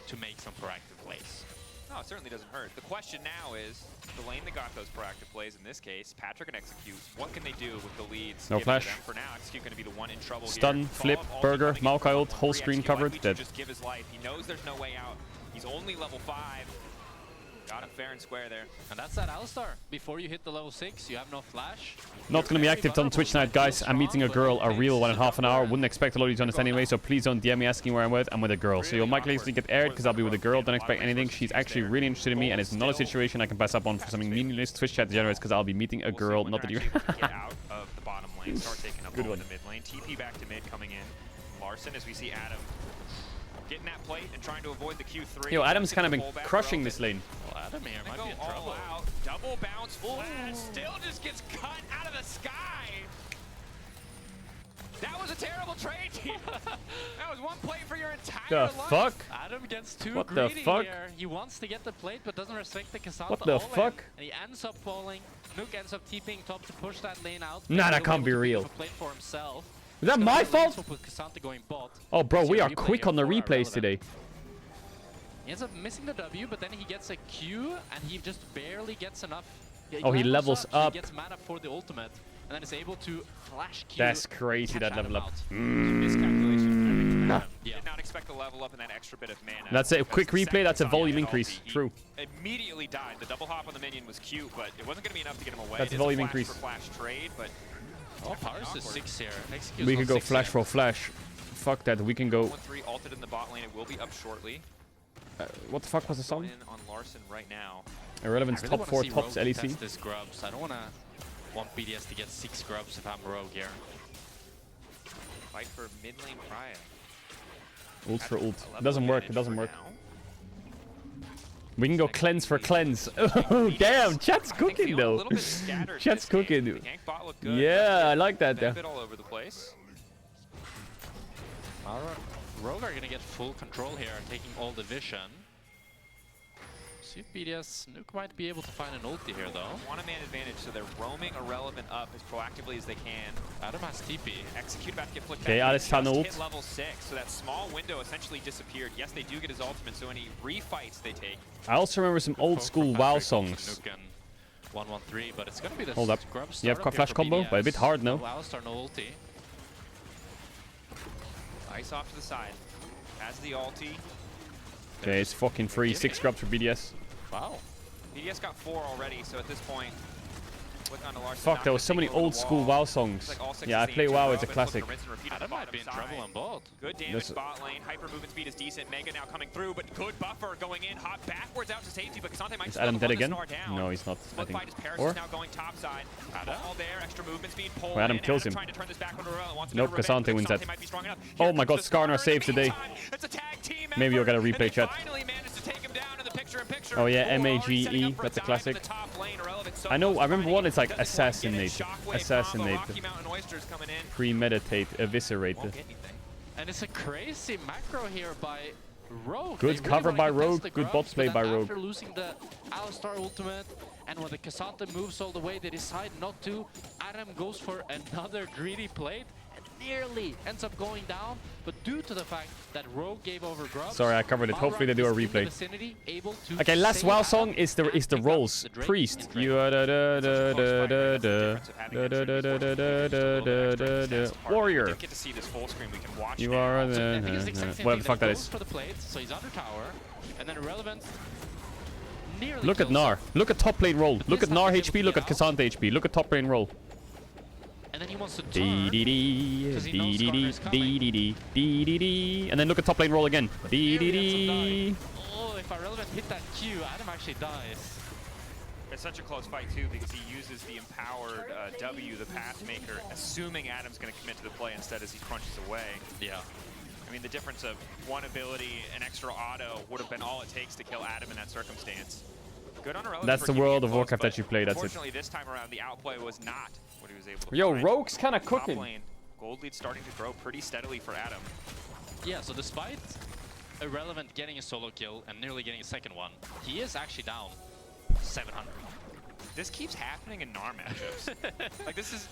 to make some proactive plays. No, it certainly doesn't hurt. The question now is, the lane that got those proactive plays, in this case, Patrick and Execute, what can they do with the leads? No flash. For now, Execute going to be the one in trouble Stun, here. flip, burger, Maokai ult, whole screen covered, dead. Just give his life. He knows there's no way out. He's only level 5. Got him fair and square there. And that's that Alistar. Before you hit the level 6, you have no flash. Not gonna be active on Twitch tonight, guys. I'm meeting a girl, a real one in half an hour. Wouldn't expect a lot of you to understand anyway, so please don't DM me asking where I'm with. I'm with a girl. So you'll likely get aired because I'll be with a girl. Don't expect anything. She's actually really interested in me, and it's not a situation I can pass up on for something meaningless Twitch chat degenerates because I'll be meeting a girl. Not that you. Get out of the bottom lane, start taking up all in the mid lane. TP back to mid coming in. Larson, as we see Adam getting that plate and trying to avoid the Q3. Yo, Adam's kind of been crushing this lane. Well, Adam here might be in all trouble. out. Double bounce flash. Still just gets cut out of the sky. That was a terrible trade, team. That was one plate for your entire The life. fuck? Adam gets too What the greedy fuck? here. He wants to get the plate, but doesn't respect the Cassandra. What the all in, fuck? and he ends up falling. Nuke ends up TPing top to push that lane out. Nah, that He'll can't be able to pick real. up a plate for himself. Is that my fault? With Cassandra going bot. Oh, bro, See we a are replay quick here on the for replays Irrelevant. today. He ends up missing the W, but then he gets a Q, and he just barely gets enough. Oh, he levels up. He gets mana for the ultimate, and then is able to flash Q. That's crazy, catch that Adam level up. out. Miscalculation. Yeah. Did not expect the level up and that extra bit of mana. That's a quick Because the replay, that's a second volume Zaya increase. ulti, he True. Immediately died. The double hop on the minion was cute, but it wasn't going to be enough to get him away. That's It is volume a flash increase. for flash trade, but Oh, Paris is 6 here. Execute's We not could go 6 flash here. for flash. Fuck that, we can go... 1-3 ulted in the bot lane. It will be up shortly. What the fuck was the song? In on Larson right now. Irrelevant's I really top wanna 4 see tops Rogue LEC. test this grubs. I don't want BDS to get 6 grubs if I'm Rogue here. Fight for mid lane Priya. Ult for ult. 11 It doesn't work, it doesn't work. We can go cleanse for cleanse. Oh, damn, chat's cooking though. Chat's cooking. The gank bot looked good. Yeah, I like that. Bit all over the place. Rogue are gonna get full control here, taking all the vision. See if BDS Nuke might be able to find an ulti here though. Want a man advantage, so they're roaming Irrelevant up as proactively as they can. Adam has TP. Execute about to get flicked Okay, back. Alice Just found hit ult. level 6, so that small window essentially disappeared. Yes, they do get his ultimate, so any refights they take. I also remember some old school WoW songs. Nuke and 1-1-3, but it's gonna be the Hold up. scrub You have startup here flash for combo, BDS. but a bit hard, no? No Alistar, no ulti. Ice off to the side. Has the ulti. Okay, it's fucking free. 6 grubs for BDS. Wow. BDS got 4 already, so at this point, look on the Larson. Fuck, there was so many old school WoW songs. Yeah, I play WoW, it's a classic. Adam might be in trouble on board. Good damage bot lane. Hyper movement speed is decent. Mega now coming through, but good buffer going in. Hop backwards out to safety, but Kasante might Is still Adam have dead the again? Snar down. No, he's not, I Split think. fight as Paris Or? is now going top side. Ball there, extra movement speed, pull Well, Adam in. kills him. Trying to turn this back over to Rel, wants Nope, to get revenge, Cassante wins but that. might be strong enough. Oh my god, Skarner saved today. It's a tag team Maybe you'll get a replay chat. finally managed to take him down in the picture-in-picture. Oh yeah, Ooh, already setting MAGE, up for that's a dive in classic. the top lane. Irrelevant so I know, close I remember to one, it's like Doesn't quite get it. assassinate. Shockwave Assassinate. combo, Rocky Mountain Oysters coming in. Premeditate, eviscerate. Won't get anything. And it's a crazy macro here by Rogue. Good They really cover wanna by contest Rogue, the good grubs, bot play but by then Rogue. After losing the Alistar ultimate, and when the Cassandra moves all the way, they decide not to. Adam goes for another greedy plate and nearly ends up going down. But due to the fact that Rogue gave over grubs, Sorry, I covered it. Hopefully they do a Malraq is in the replay. vicinity, able to Okay, last save WoW Adam song is the and rolls. pick up the Drake Priest. in Drake. You are da da da da da da da da da da da da da. Warrior. Didn't get to see this full screen. We can watch You now. are I think it's the the exact same whatever the thing, fuck that he goes is. for the plate, so he's under tower, and then Irrelevant nearly Look at kills Nar. him. Look at top lane roll. Look this at Nar time he's able HP. to Look get at Cassandra HP. Look at top lane roll. And then he wants to Dee turn. dee dee Because he dee knows dee Skarner dee is coming. dee dee dee dee dee dee. And then look at top lane roll again. Dee dee dee. Oh, if Irrelevant hit that Q, Adam actually dies. It's such a close fight too because he uses the empowered W, the Pathmaker, assuming Adam's going to commit to the play instead as he crunches away. Yeah. I mean, the difference of one ability, an extra auto, would have been all it takes to kill Adam in that circumstance. Good on Irrelevant That's for the keeping World it of close, Warcraft but that you play, that's it. Unfortunately, this time around, the outplay was not what he was able to Yo, find. Rogue's kind of Top cooking. lane, gold lead starting to grow pretty steadily for Adam. Yeah, so despite Irrelevant getting a solo kill and nearly getting a second one, he is actually down 700. This keeps happening in Gnar matchups. Like, this is...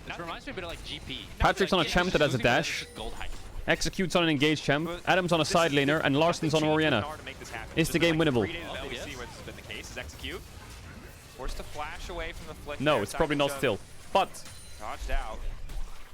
It reminds me a bit of like GP. Patrick's on a Like, champ that has a losing, but then dash. it's just gold hype. Executes on an engaged champ. Adam's on a side laner. And Larson's on Oriana. Is the game winnable? We see what's been the case is execute. Forced to flash away from the flick. No, there. it's probably not Time still. But dodged out.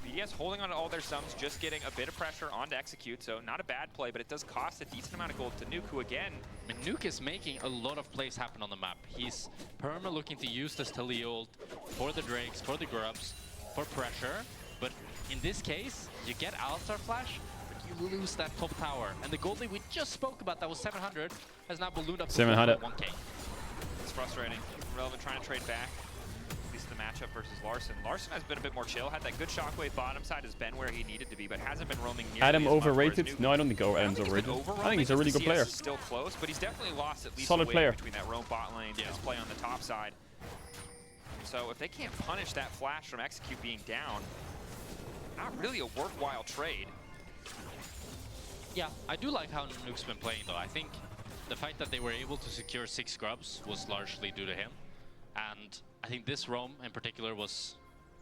BDS holding on to all their sums, just getting a bit of pressure on to execute, so not a bad play, but it does cost a decent amount of gold to Nuke, who again... I mean, Nuke is making a lot of plays happen on the map. He's perma looking to use this Tali ult for the Drakes, for the Grubs, for pressure, but in this case, you get Alistar Flash, but you lose that top tower. And the gold lead we just spoke about, that was 700, has now ballooned up to 700. 1k. It's frustrating. Relevant trying to trade back. At least the matchup versus Larson. Larson has been a bit more chill, had that good shockwave bottom side, has been where he needed to be, but hasn't been roaming nearly Adam as much, overrated? whereas No, I don't think Adam's overrated. I think he's a really good player. CS is still close, but he's definitely lost at least Solid a wave player. between that roam bot lane and his play on the top side. So if they can't punish that flash from Execute being down, not really a worthwhile trade. Yeah, I do like how Nuke's been playing though. I think the fact that they were able to secure 6 Grubs was largely due to him. And I think this roam in particular was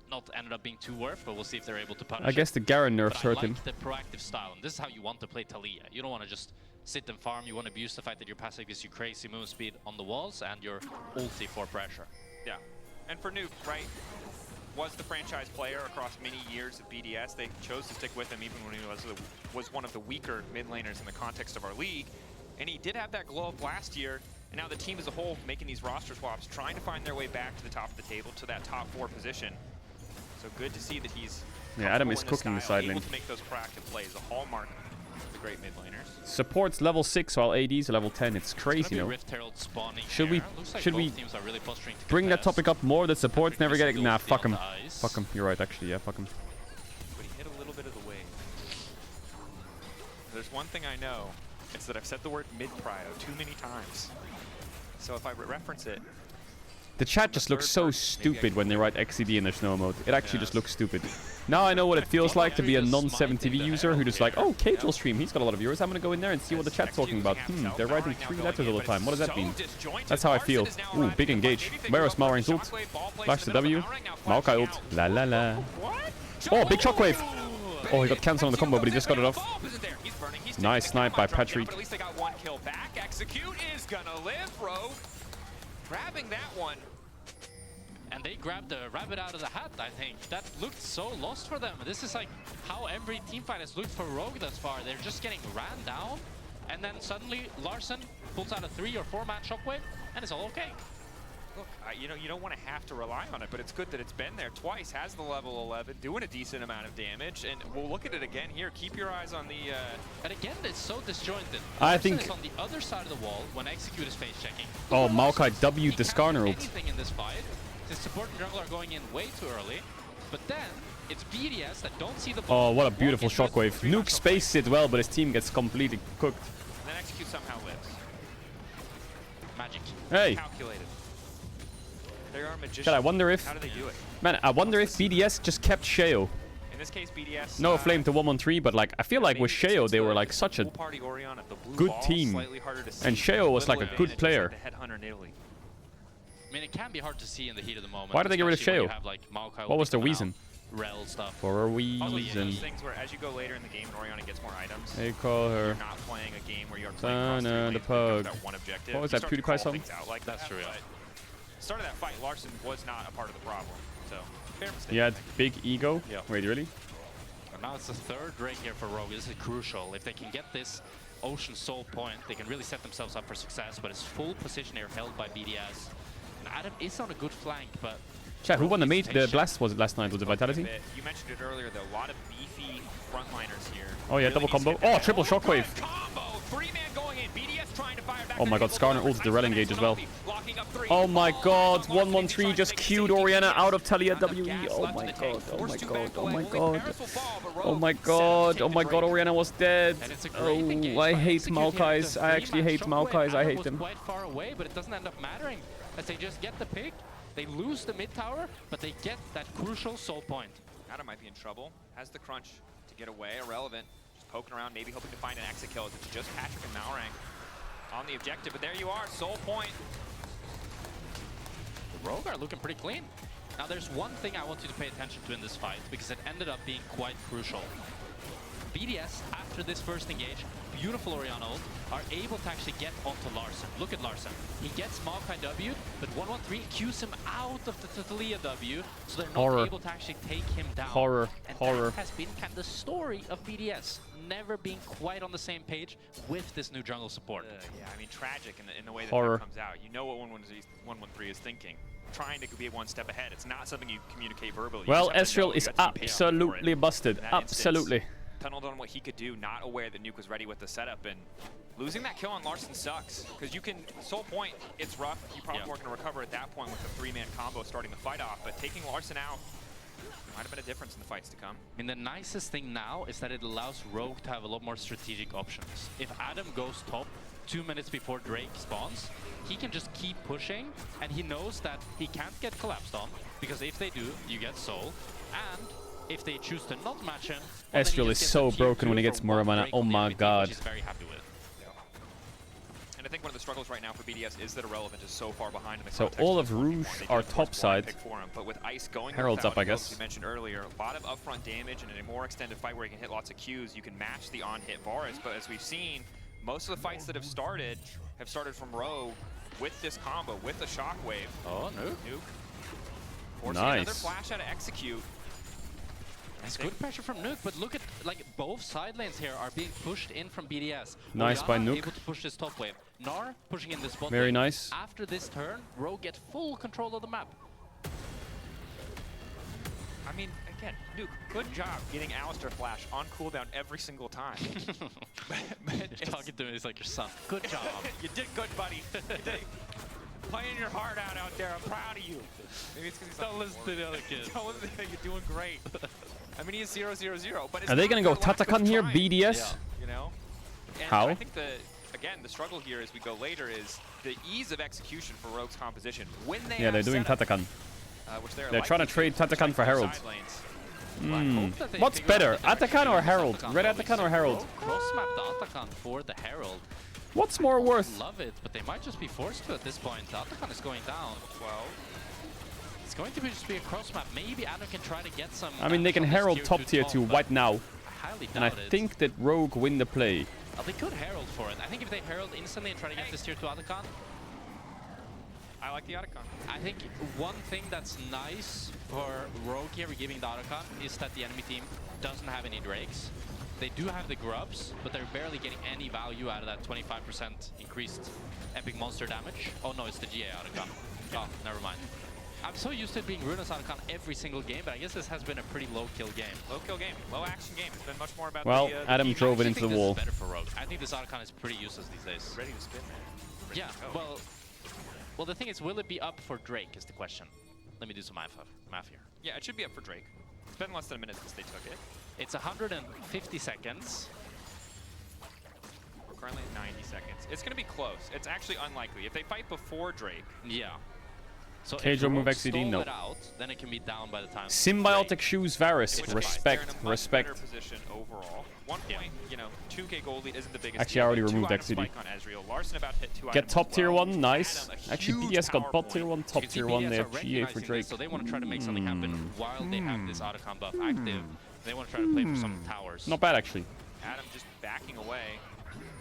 not ended up being too worth, but we'll see if they're able to punish I guess the Garen nerfs hurt him. the proactive style, and this is how you want to play Taliyah. You don't want to just sit and farm, you want to abuse the fact that your passive gives you crazy move speed on the walls and your ulti for pressure. Yeah, and for Nuke, right, was the franchise player across many years of BDS. They chose to stick with him even when he was one of the weaker mid laners in the context of our league. And he did have that glow up last year, and now the team as a whole making these roster swaps, trying to find their way back to the top of the table, to that top 4 position. So good to see that he's Adam is comfortable in cooking the style, side lane. able to make those proactive plays, a hallmark of the great mid laners. Support's level 6 while AD's level 10. It's crazy, you know. Should we Really bring that topic up more? That support's never getting. Nah, fuck him. Fuck him. You're right, actually. Yeah, fuck him. But he hit a little bit of the wave. There's one thing I know. It's that I've said the word mid-prio too many times. So if I reference it... The chat just looks so stupid when they write XCD in their snow mode. It actually just looks stupid. Now I know what it feels like to be a non-7TV user who just like, oh, Caedrel stream, he's got a lot of viewers. I'm gonna go in there and see what the chat's talking about. They're writing 3 letters all the time. What does that mean? That's how I feel. Ooh, big engage. Where is Malrang's ult? Flash the W. Maokai ult. La la la. Oh, big shockwave. Oh, he got cancelled on the combo, but he just got it off. Nice snipe by Patrick. At least they got one kill back. Execute is gonna live, Rogue. Grabbing that one. And they grabbed the rabbit out of the hat, I think. That looked so lost for them. This is like how every teamfight has looked for Rogue thus far. They're just getting ran down, and then suddenly Larson pulls out a 3 or 4-man shockwave, and it's all okay. Look, you know, you don't want to have to rely on it, but it's good that it's been there twice, has the level 11, doing a decent amount of damage, and we'll look at it again here. Keep your eyes on the... And again, it's so disjointed. I think... Is on the other side of the wall when Execute is face checking. Oh, Maokai W'd the Skarner ult. Anything in this fight. The support and jungle are going in way too early, but then it's BDS that don't see the ball. Oh, what a beautiful shockwave. Nuke spaced it well, but his team gets completely cooked. And then Execute somehow lives. Magic. Hey. Calculated. They are magicians. God, I wonder if... How do they do it? Man, I wonder if BDS just kept Sheo. In this case, BDS... No flame to 113, but like, I feel like with Sheo, they were like such a good team. And Sheo was like a good player. I mean, it can be hard to see in the heat of the moment. Why did they get rid of Sheo? What was the reason? Rel stuff. For a reason. Things where as you go later in the game, Oriana gets more items. They call her. You're not playing a game where you're playing cross the pug. that one objective. What was that PewDiePie song? Like that's true. Start of that fight, Larson was not a part of the problem. So fair mistake. He had big ego. Yeah. Wait, really? And now it's the 3rd Drake here for Rogue. This is crucial. If they can get this Ocean Soul point, they can really set themselves up for success. But it's full position here held by BDS. And Adam is on a good flank, but... Chat, who won the Blast was it last night? Was it Vitality? You mentioned it earlier, though. A lot of beefy frontliners here. Oh yeah, double combo. Oh, triple shockwave. Oh my god, Skarner ults the rel engage as well. Oh my god, 113 just queued Oriana out of Taliyah WE. Oh my god, oh my god, oh my god. Oh my god, oh my god, Oriana was dead. Oh, I hate Maokai's. I actually hate Maokai's. I hate them. Quite far away, but it doesn't end up mattering. As they just get the pick, they lose the mid tower, but they get that crucial soul point. Adam might be in trouble. Has the crunch to get away. Irrelevant. Just poking around, maybe hoping to find an exit kill. It's just Patrick and Malrang on the objective, but there you are, soul point. The Rogue are looking pretty clean. Now there's one thing I want you to pay attention to in this fight, because it ended up being quite crucial. BDS, after this first engage, beautiful Orianna ult, are able to actually get onto Larssen. Look at Larssen. He gets Maokai W, but 113 cues him out of the Thalia W, so they're not able to actually take him down. And that has been kind of the story of BDS, never being quite on the same page with this new jungle support. Yeah, I mean, tragic in the way that that comes out. You know what 113 is thinking. Trying to be one step ahead. It's not something you communicate verbally. Well, Ezreal is absolutely busted. Absolutely. Tunneled on what he could do, not aware that Nuke was ready with the setup, and losing that kill on Larssen sucks. Because you can, Soul Point, it's rough. You probably weren't going to recover at that point with the 3-man combo starting the fight off, but taking Larssen out might have been a difference in the fights to come. I mean, the nicest thing now is that it allows Rogue to have a lot more strategic options. If Adam goes top 2 minutes before Drake spawns, he can just keep pushing, and he knows that he can't get collapsed on, because if they do, you get Soul, and if they choose to not match him, well, Ezreal is so broken when he gets more mana. Oh my god. Which he's very happy with. And I think one of the struggles right now for BDS is that Irrelevant is so far behind in the So all of Rouge are top side. But with Ice going Herald's up, I guess. You mentioned earlier, a lot of upfront damage, and in a more extended fight where you can hit lots of Qs, you can match the on-hit Varus. But as we've seen, most of the fights that have started from Rogue with this combo, with the Shockwave. Oh, Nuke. Forcing another flash out of Execute. It's good pressure from Nuke, but look at, like, both side lanes here are being pushed in from BDS. Nice by Nuke. Able to push this top wave. Gnar pushing in this bot Very lane. nice. After this turn, Rogue get full control of the map. I mean, again, Nuke, good job getting Alistar Flash on cooldown every single time. You're talking to me, he's like your son. Good job. You did good, buddy. You did. Playing your heart out there. I'm proud of you. Maybe it's because he's Don't listen to the other kids. Don't listen to You're doing great. I mean, he's 0-0-0, but it's Are they going gonna to go Tatakan here, BDS? Yeah, you know? And How? I think the struggle here as we go later is the ease of execution for Rogue's composition. When they Yeah, they're doing Tatakan. Which They're trying to trade Tatakan for Herald. What's better, Atakan or Herald? Red Atakan or Herald? Cross-map the Atakan for the Herald. What's more worth? Love it, but they might just be forced to at this point. The Atakan is going down. 12. It's going to just be a cross-map. Maybe Adam can try to get some... I mean, they can Herald top tier 2 right now. I highly And I doubt it. think that Rogue win the play. They could Herald for it. I think if they Herald instantly and try to get this tier 2 Atakan, I like the Atakan. I think one thing that's nice for Rogue here giving the Atakan is that the enemy team doesn't have any Drakes. They do have the grubs, but they're barely getting any value out of that 25% increased epic monster damage. Oh no, it's the GA Atakan. Oh, never mind. I'm so used to it being Runa's Atakan every single game, but I guess this has been a pretty low kill game. Low kill game, low action game. It's been much more about Well, the Adam drove it into the wall. This is better for Rogue. I think this Atakan is pretty useless these days. Ready to spin, man. Yeah, well, the thing is, will it be up for Drake is the question. Let me do some math here. Yeah, it should be up for Drake. It's been less than a minute since they took it. It's 150 seconds. We're currently at 90 seconds. It's going to be close. It's actually unlikely. If they fight before Drake. Yeah. So Caedrel move XCD, no. it out, then it can be down by the time. Symbiotic shoes Varus. Respect, They're in a much better respect. position overall. 1 point, you know, 2k gold lead isn't the biggest. Actually, I already deal. removed 2 item XCD. spike on Ezreal. Larson about to hit 2 Get items top as tier well. 1, nice. Adam, a Actually, huge BDS got power bot tier point. 1, top You can see tier 1. BDS They are have GA for recognizing Drake. this, so they want to try to make something happen while they have this Atakan buff active. They want to try to play for some towers. Not bad, actually. Adam just backing away.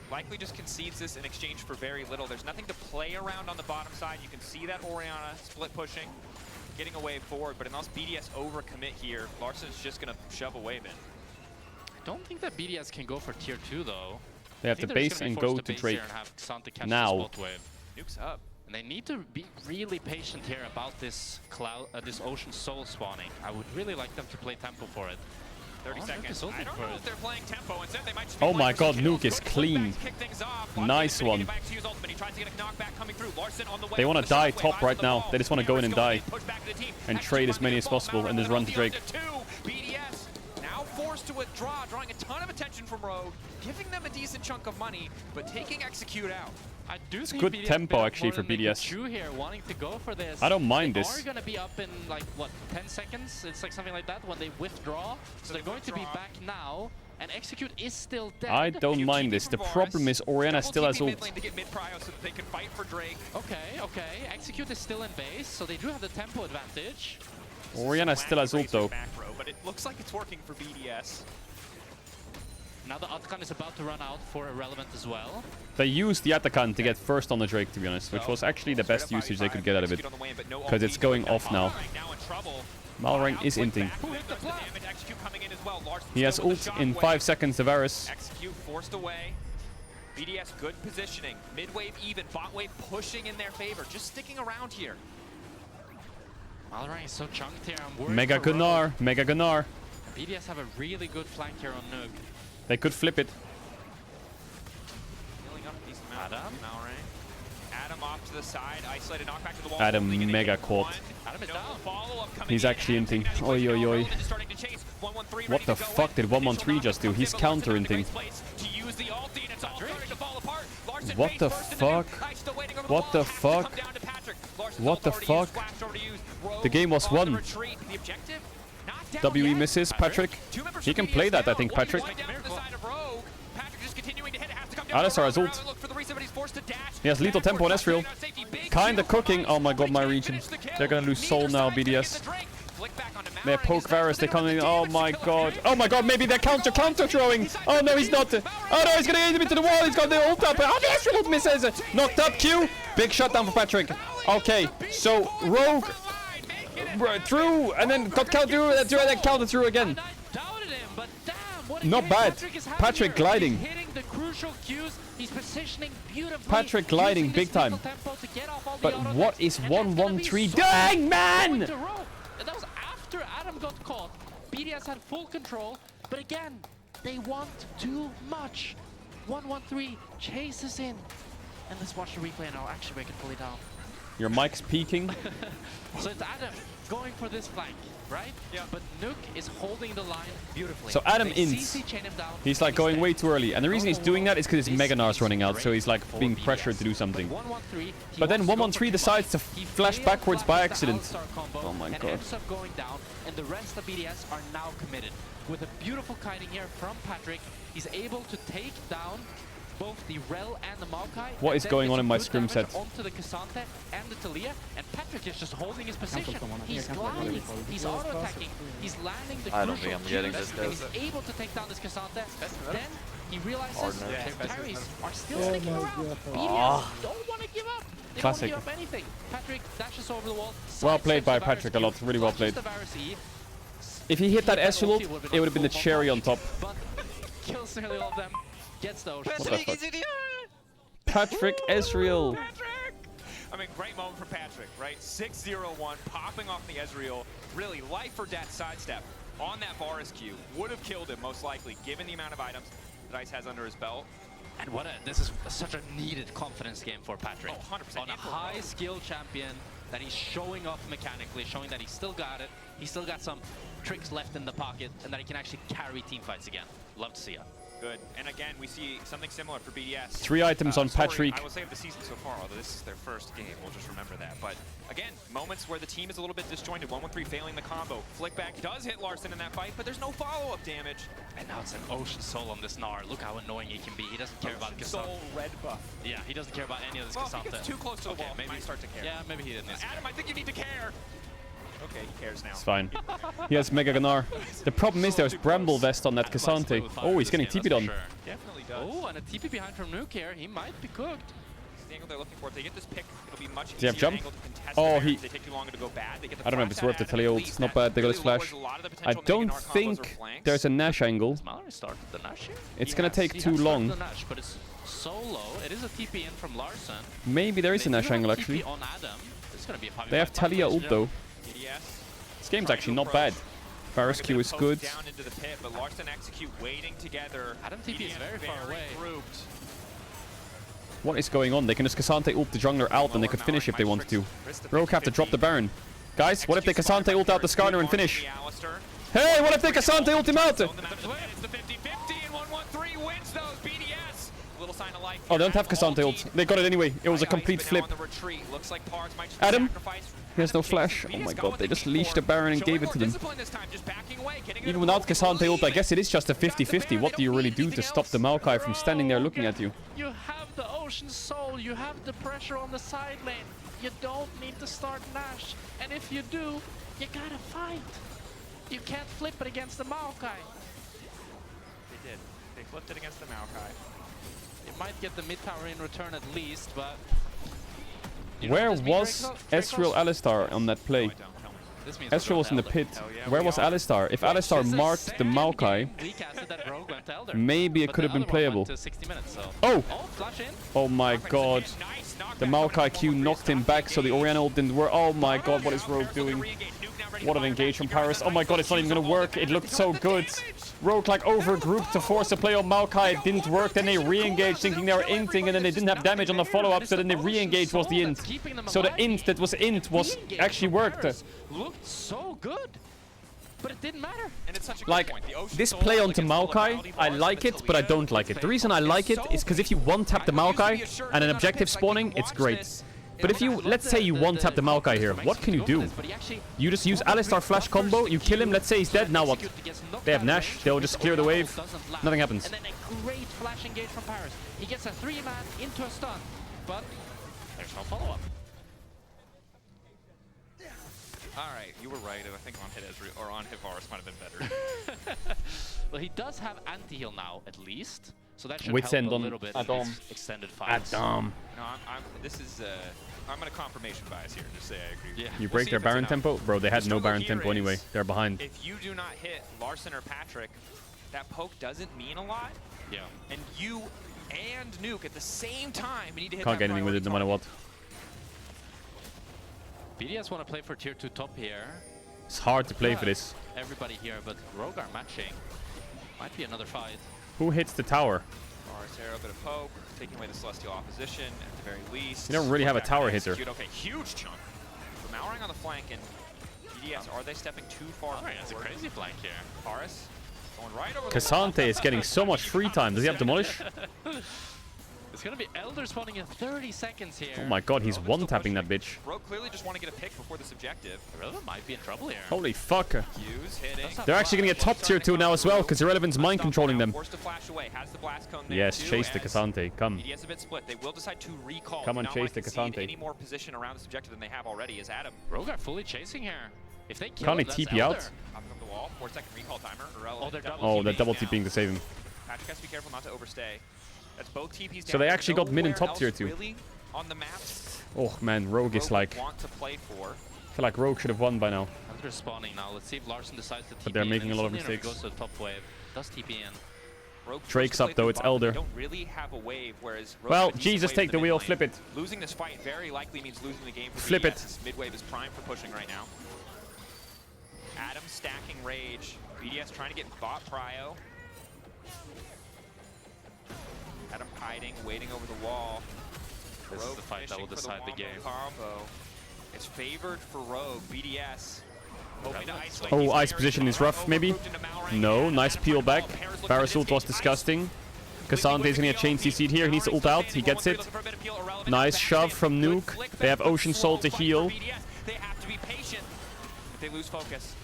Likely just concedes this in exchange for very little. There's nothing to play around on the bottom side. You can see that Orianna split pushing, getting a wave forward, but unless BDS overcommit here, Larson's just going to shove a wave in. I don't think that BDS can go for tier 2 though. They have to base and go to Drake. Now. Nuke's up. And they need to be really patient here about this cloud, this Ocean Soul spawning. I would really like them to play tempo for it. 30 seconds. I don't know if they're playing tempo. Instead, they might just Oh my god, Nuke is clean. Nice one. They want to die top right now. They just want to go in and die. And trade as many as possible and just run to Drake. BDS now forced to withdraw, drawing a ton of attention from Rogue, giving them a decent chunk of money, but taking Execute out. I do It's think good BDS tempo built actually more for than they could BDS. chew here, wanting to go for this. I don't mind they this. Are going to be up in like what 10 seconds? It's like something like that when they withdraw. So they're going to be back now, and Execute is still dead. I don't mind this. The problem is Orianna still has ult. To get mid prio so that they can fight for Drake. Okay. Execute is still in base, so they do have the tempo advantage. Orianna still has ult though. Macro, but it looks like it's working for BDS. Now the Atakan is about to run out for Irrelevant as well. They used the Atakan to get first on the Drake, to be honest, which was actually the best usage they could get out of it. Because it's going off now. Malrang is inting. He has ult in 5 seconds, the Varus. Execute forced away. BDS good positioning. Mid wave even, bot wave pushing in their favor. Just sticking around here. Malrang is so chunked here. I'm worried Mega for Rogue. Gunnar, Mega Gunnar. BDS have a really good flank here on Nuke. They could flip it. Healing up a decent amount. Adam off to the side, isolated knockback to the wall. Adam mega caught. Adam is down. He's actually inting. Oi, oi, oi. What the fuck did 113 just do? He's counter-inting. What the fuck? What the fuck? What the fuck? The game was won. WE misses, Patrick. He can play that, I think, Patrick. Alistar has ult. He has lethal tempo on Ezreal. Kinda cooking. Oh my god, my region. They're gonna lose soul now, BDS. They poke Varus, they come in. Oh my god. Oh my god, maybe they're counter throwing. Oh no, he's not. Oh no, he's gonna hit him into the wall. He's got the ult up. Oh, the Ezreal ult misses. Knocked up Q. Big shutdown for Patrick. Okay, so Rogue through and then got counter through and then counter through again. Not bad. Patrick gliding. He's positioning beautifully. Patrick gliding big time. But what is 113 doing, man? That was after Adam got caught. BDS had full control, but again, they want too much. 113 chases in. And let's watch the replay now. Actually, we can pull it down. Your mic's peaking. So it's Adam going for this flank, right? Yeah. But Nuke is holding the line beautifully. So Adam They ints. CC chain him down. He's like going way too early. And the reason he's doing that is because his Mega Nar's running out. So he's like being pressured to do something. But then 113 decides to flash backwards by accident. Oh my And god. ends up going down, and the rest of BDS are now committed. With a beautiful kiting here from Patrick, he's able to take down both the Rel and the Maokai. What and is then going get on in some my good scrim damage set? onto the Cassante and the Talia, and Patrick is just holding his position. He's gliding, he's auto-attacking, he's landing the I don't think crucial I'm getting cues, this, and guys. he's able to take down this Cassante. Then he realizes Ordinary. the carries are still Oh sticking my around. God. BDS don't want to give up. They Classic. don't give up anything. Patrick dashes over the wall. Well played by sidesteps the Patrick a Varus lot. Really well Q, flashes played. the Varus E, If he hit that Hit that Ezreal ult, ulti would've it would have been the full cherry on punch. top. But kills nearly all of them. Gets the ocean. What the fuck? Patrick Ezreal. I mean, great moment for Patrick, right? 6-0-1, popping off the Ezreal. Really, life or death sidestep on that Varus Q. Would have killed him, most likely, given the amount of items that Ice has under his belt. And this is such a needed confidence game for Patrick. Oh, 100%. On a high skill champion that he's showing off mechanically, showing that he still got it. He's still got some tricks left in the pocket, and that he can actually carry team fights again. Love to see it. Good. And again, we see something similar for BDS. 3 items on Sorry, Patrick. I will say of the season so far, although this is their first game, we'll just remember that. But again, moments where the team is a little bit disjointed. 113 failing the combo. Flickback does hit Larson in that fight, but there's no follow-up damage. And now it's an Ocean Soul on this Gnar. Look how annoying he can be. He doesn't care about Cassandra. Soul red buff. Yeah, he doesn't care about any of this Well, if he Cassandra. gets too close to the wall, maybe he might start to care. Yeah, maybe he didn't. Adam, I think you need to care. Okay, he cares now. It's fine. He has Mega Gunnar. The problem is there's Bramble Vest on that Cassante. Oh, he's getting TP'd on. Definitely does. Oh, and a TP behind from Nuke here. He might be cooked. It's the angle they're looking for. If they get this pick, it'll be much Does he have easier jump? angle to contest Oh, the he... Barons. They take too long to go bad. They get the I don't know if it's flash worth the at tele ult. least It's not that bad. They got his really flash. lowers a lot of the I potential don't Mega Gnar combos or think flanks. there's a Nash angle. Mallory started the Nash here. It's gonna take too long. The Nash, but it's so low. It is a TP in from Larson. Maybe there is a They Nash do have angle a TP actually. on Adam. This is gonna be a 5v5 They have Talia ult though. BDS This game's actually not bad. Varus Q is good. down into the pit, but Larson execute waiting together. Adam TP is very far away. Grouped. What is going on? They can just Cassante ult the jungler out and they could finish if they wanted to. Rogue have to drop the Baron. Guys, what if they Cassante ult out the Skarner and finish? Hey, what if they Cassante ult him out? It's the 50-50 and 113 wins those. BDS. Little sign of life. Oh, they don't have Cassante ult. They got it anyway. It was a complete flip. Adam, he has no flash. Oh my god, they just leashed the Baron and gave it to them. Even without Cassante ult, I guess it is just a 50-50. What do you really do to stop the Maokai from standing there looking at you? You have the Ocean Soul. You have the pressure on the side lane. You don't need to start Nash. And if you do, you gotta fight. You can't flip it against the Maokai. They did. They flipped it against the Maokai. It might get the mid tower in return at least, but... Where was Ezreal Alistar on that play? Ezreal was in the pit. Where was Alistar? If Alistar marked the Maokai, maybe it could have been playable. Oh! Oh my god. The Maokai Q knocked him back, so the Orianna ult didn't work. Oh my god, what is Rogue doing? What an engage from Paris. Oh my god, it's not even gonna work. It looked so good. Rogue like overgrouped to force a play on Maokai. It didn't work. Then they re-engaged thinking they were inting, and then they didn't have damage on the follow-up, so then they re-engaged was the int. So the int that was int was actually worked. Looked so good, but it didn't matter. And it's such a Like, this play onto Maokai, I like it, but I don't like it. The reason I like it is because if you one-tap the Maokai and an objective spawning, it's great. But if you, let's say you one-tap the Maokai here, what can you do? You just use Alistar flash combo, you kill him, let's say he's dead, now what? They have Nash, they'll just clear the wave, nothing happens. And then a great flash engage from Paris. He gets a 3-man into a stun, but there's no follow-up. Alright, you were right. I think on hit Ezreal, or on hit Varus might have been better. Well, he does have anti-heal now, at least. So that should Wits help end a on little bit Adam. in his extended fights. Adam. No, this is I'm in a confirmation bias here. Just say I agree. Yeah. You break their Baron tempo? Bro, they had no Baron tempo anyway. They're behind. If you do not hit Larson or Patrick, that poke doesn't mean a lot. Yeah. And you and Nuke at the same time need to hit Can't that get anything with it no matter what. BDS want to play for tier 2 top here. It's hard to play for this. Everybody here, but Rogue are matching. Might be another fight. Who hits the tower? Varus arrow, bit of poke, taking away the Celestial opposition at the very least. You don't really have a tower hitter. Okay, huge chunk. So Mowering on the flank, and BDS, are they stepping too far forward? That's a crazy flank here. Varus going right over Cassante is getting so much free time. Does he have Demolish? It's gonna be Elder spawning in 30 seconds here. Oh my god, he's one-tapping that bitch. Rogue clearly just want to get a pick before this objective. Irrelevant might be in trouble here. Holy fuck. Use, hitting. They're actually gonna get top tier 2 now as well, because Irrelevant's mind controlling them. Forced to flash away. Has the blast cone there Yes, too, chase the as Cassante. Come. BDS a bit split. They will decide to recall. Come on, Do not chase want the to concede Cassante. any more position around this objective than they have already. Is Adam. Rogue are fully chasing here. If they kill Can't him, he that's TP Elder. out? Up from the wall. 4-second recall timer. Irrelevant. Oh, they're double TPing to save him. Patrick has to be careful not to overstay. That's both TPs down. So they actually got mid and Nowhere top tier else 2. Really on the map. Oh man, Rogue is like... Want to play for. I feel like Rogue should have won by now. Elder spawning now. Let's see if Larson decides to TP. But they're making a lot of in, and if he mistakes. goes to the top wave. Does TP in. Rogue Drake's up though, it's bottom. Elder. They don't really have a wave, whereas Rogue Well, have a decent Jesus, wave take in the wheel, mid lane. flip it. Losing this fight very likely means losing the game for Flip BDS, it. as Midwave is primed for pushing right now. Adam stacking Rage. BDS trying to get bot prio. Adam hiding, waiting over the wall. This is the fight that will decide the game. Combo. It's favored for Rogue. BDS. Hoping to isolate. Oh, ice position is rough, maybe? No, nice peel back. Varus ult was disgusting. Cassante is gonna get chain CC'd here. He needs to ult out. He gets it. Nice shove from Nuke. They have Ocean Soul to heal. They have to be patient. If they lose focus.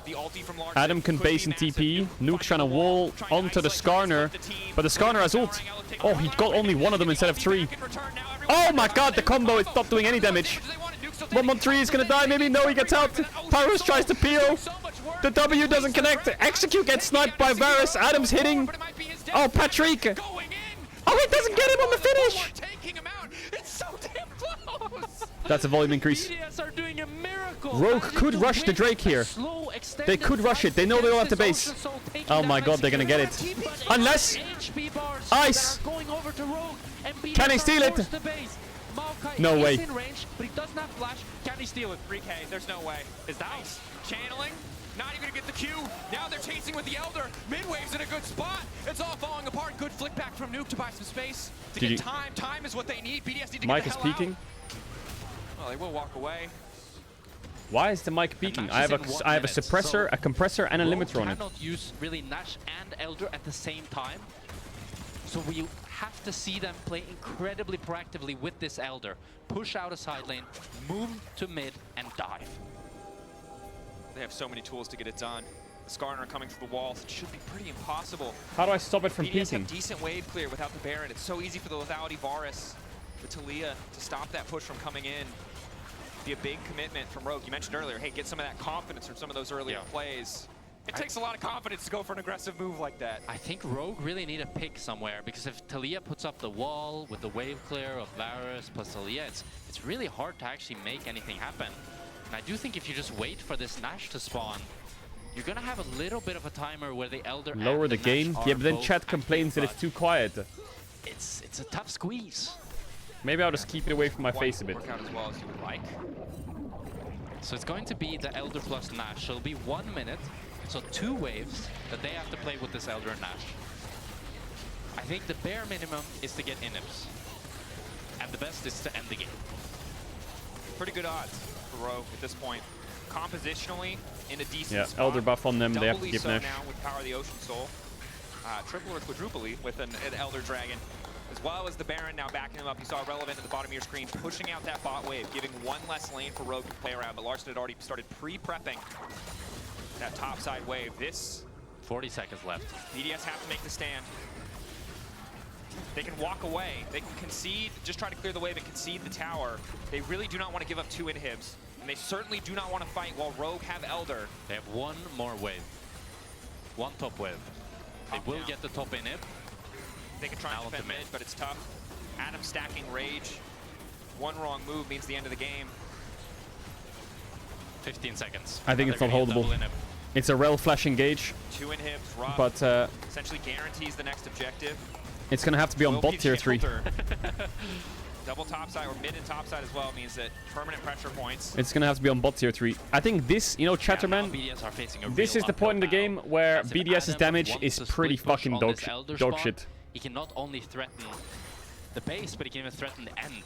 The ulti from Larson Adam can base and TP. Nuke's trying to wall onto the Skarner, but the Skarner has ult. Oh, he got only one of them instead of 3. Oh my god, the combo is not doing any damage. 1-1-3 is gonna die, maybe? No, he gets out. Tyrus tries to peel. The W doesn't connect. Execute gets sniped by Varus. Adam's hitting. Oh, Patrick. Oh, he doesn't get him on the finish. That's a volume increase. Rogue could rush the Drake here. They could rush it. They know they don't have the base. Oh my god, they're gonna get it. Unless... Ice! Can he steal it? No way. But he doesn't have flash. Can he steal it? 3K, there's no way. Is that Ice channeling? Not even gonna get the Q. Now they're chasing with the Elder. Midwave's in a good spot. It's all falling apart. Good flick back from Nuke to buy some space. To get time. Time is what they need. BDS need to Mike get is the hell peeking. out. Well, they will walk away. Why is the mic peaking? I have a suppressor, a compressor, and a limiter on it. Cannot use really Nash and Elder at the same time. So we have to see them play incredibly proactively with this Elder. Push out a side lane, move to mid, and dive. They have so many tools to get it done. The Skarner coming through the walls. It should be pretty impossible. How do I stop it from BDS peaking? have decent wave clear without the Baron. It's so easy for the lethality Varus, the Talia, to stop that push from coming in. Be a big commitment from Rogue. You mentioned earlier, hey, get some of that confidence from some of those earlier plays. It takes a lot of confidence to go for an aggressive move like that. I think Rogue really need a pick somewhere, because if Talia puts up the wall with the wave clear of Varus plus Talia, it's really hard to actually make anything happen. And I do think if you just wait for this Nash to spawn, you're gonna have a little bit of a timer where the Elder Lower and the Nash game? are Yeah, but then both chat complains that active, it's too quiet. but it's a tough squeeze. Maybe I'll just keep it away from my face a bit. Work out as well as you would like. So it's going to be the Elder plus Nash. So it'll be 1 minute. So 2 waves that they have to play with this Elder and Nash. I think the bare minimum is to get inhibs. And the best is to end the game. Pretty good odds for Rogue at this point. Compositionally, in a decent spot. Elder buff on them, they have to Doubly give so Nash. now with Power of the Ocean Soul. Triple or quadruply with an Elder Dragon. As well as the Baron now backing him up. You saw Relevant at the bottom of your screen, pushing out that bot wave, giving one less lane for Rogue to play around. But Larson had already started pre-prepping that top side wave. This 40 seconds left. BDS have to make the stand. They can walk away. They can concede, just try to clear the wave and concede the tower. They really do not want to give up 2 inhibs. And they certainly do not want to fight while Rogue have Elder. They have 1 more wave. 1 top wave. They will get the top inhib. They can try and defend mid, but it's tough. Adam stacking Rage. 1 wrong move means the end of the game. 15 seconds. I think it's not holdable. It's a rel flash engage. 2 inhibs, rough. But essentially guarantees the next objective. it's gonna have to be on bot tier 3. Double topside or mid and topside as well means that permanent pressure points. It's gonna have to be on bot tier 3. I think this, you know, Chatterman, this is the point in the game where BDS's damage is pretty fucking dog shit. He can not only threaten the base, but he can even threaten the end.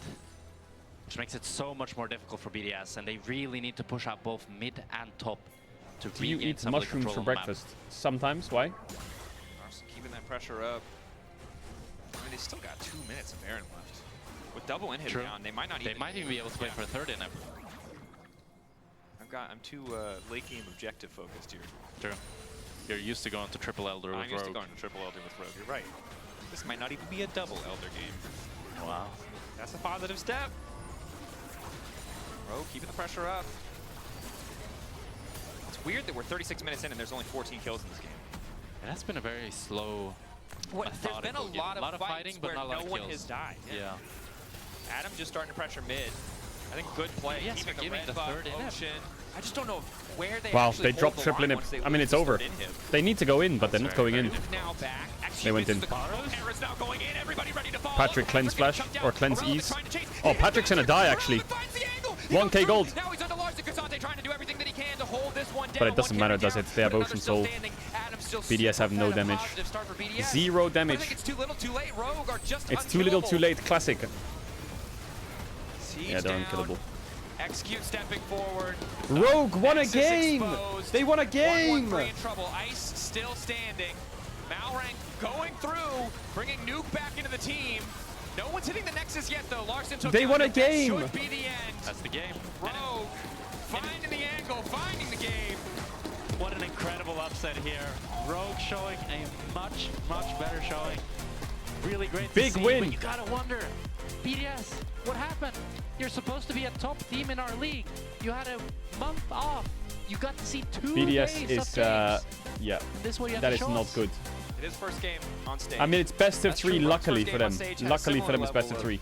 Which makes it so much more difficult for BDS, and they really need to push out both mid and top to Do you regain eat some of the mushrooms control for on the map. breakfast? Sometimes. Why? Keeping that pressure up. I mean, they still got 2 minutes of Baron left. With double inhib down, they might not even... They might even be able to play for a third inhib. I'm too late game objective focused here. True. You're used to going to triple Elder with I'm used to Rogue. going to triple Elder with Rogue. You're right. This might not even be a double Elder game. Wow. That's a positive step. Rogue keeping the pressure up. It's weird that we're 36 minutes in and there's only 14 kills in this game. It has been a very slow, There's been a lot of fighting, but where not a lot no of one kills. has died. Yeah. Adam just starting to pressure mid. I think good play. Yes, keeping the giving red the buff, third inhib. Ocean. I just don't know where they Wow, actually they hold dropped the triple line inhib. once they I mean, lose it's this over. third inhib. They need to go in, but they're not going in. Now back. They went in. Terra's now going in. Everybody ready to follow. Patrick cleanse flash or cleanse ease. Oh, Patrick's gonna die actually. 1k gold. Now he's under Larson Cassante trying to do everything that he can to hold this one down. But it doesn't matter, does it? They have Ocean Soul. BDS have no damage. 0 damage. I think it's too little, too late. Rogue are just It's too little, too late. Classic. Siege Yeah, they're down. unkillable. Execute stepping forward. Rogue won a Nexus game! exposed. They won a game! 1-1-3 in trouble. Ice still standing. Malrank going through, bringing Nuke back into the team. No one's hitting the Nexus yet, though. Larson took They down won a Nuke. That game! should be the end. That's the game. Rogue finding the angle, finding the game. What an incredible upset here. Rogue showing a much, much better showing. Really great Big to see, win. but you gotta wonder, BDS, what happened? You're supposed to be a top team in our league. You had a month off. You got to see 2 BDS days is, of games. yeah, This way you have that to is show not us. good. It is first game on stage. I mean, it's best of That's 3, true. Rogue's luckily first for game on them. stage had a Luckily for them, it's similar best of level 3.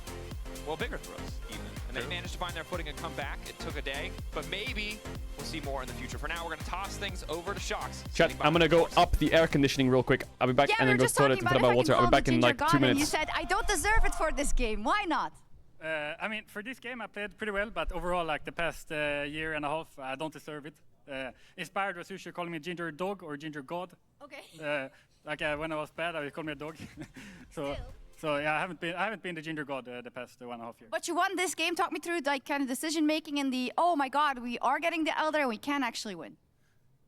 Well, bigger for us, even. And they managed to find their footing and come back. It took a day, but maybe we'll see more in the future. For now, we're going to toss things over to Shox. Chat, I'm gonna go up the air conditioning real quick. I'll be back and then go to the toilet and fill up my water. I'll be back in like 2 minutes. You said, I don't deserve it for this game. Why not? I mean, for this game, I played pretty well, but overall, like the past year and a half, I don't deserve it. Inspired was usually calling me Ginger Dog or Ginger God. Okay. When I was bad, I would call me a dog. so yeah, I haven't been the Ginger God the past 1.5 years. But you won this game. Talk me through like kind of decision making and the, oh my God, we are getting the Elder and we can actually win.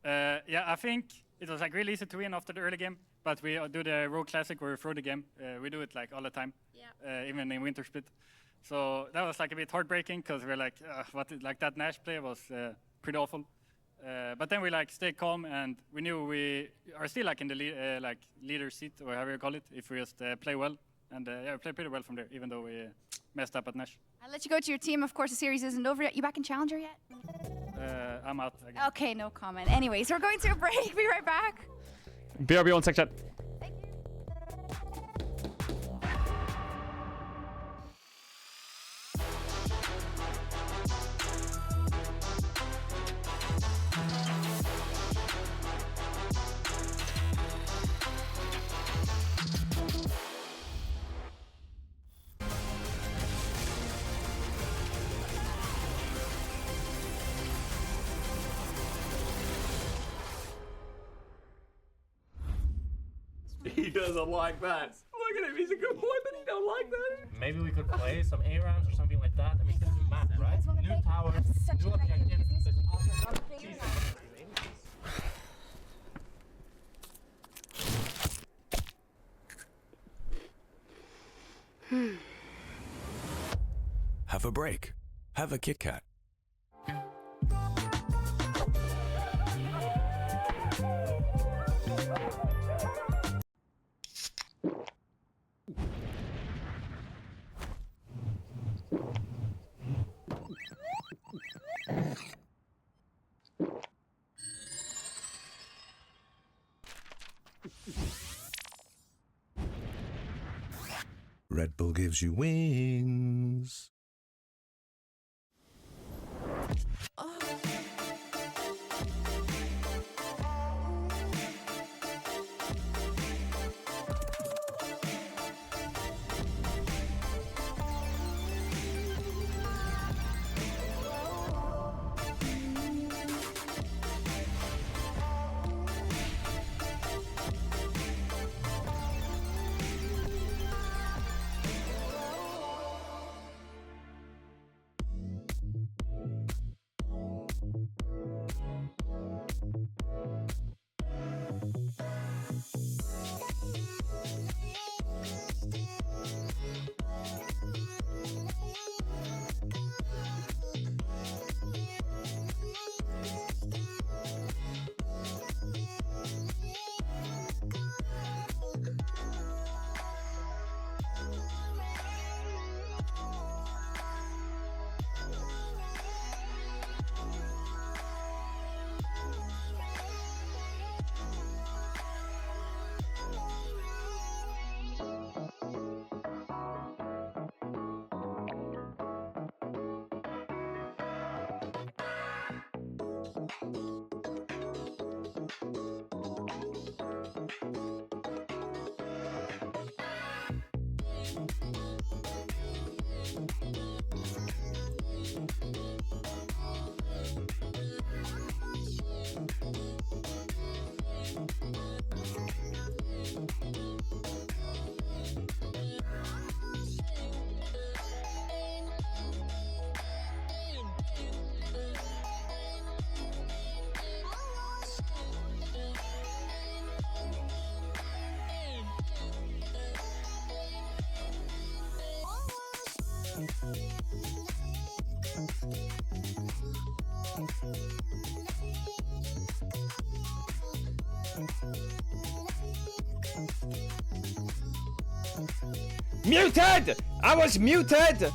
Yeah, I think it was like really easy to win after the early game, but we do the Rogue Classic where we throw the game. We do it like all the time, even in Winter Split. So that was like a bit heartbreaking because we're like, like that Nash play was pretty awful. But then we like stayed calm and we knew we are still like in the leader seat or however you call it if we just play well. And yeah, we played pretty well from there, even though we messed up at Nash. I'll let you go to your team. Of course, the series isn't over yet. You back in Challenger yet? I'm out again. Okay, no comment. Anyways, we're going to a break. Be right back. BRB on sec chat. He doesn't like that. Look at him, he's a good boy, but he don't like that. Maybe we could play some A rounds or something like that. I mean, this is map, right? New tower, new objectives. Have a break. Have a Kit Kat. Red Bull gives you wings. Muted! I was muted!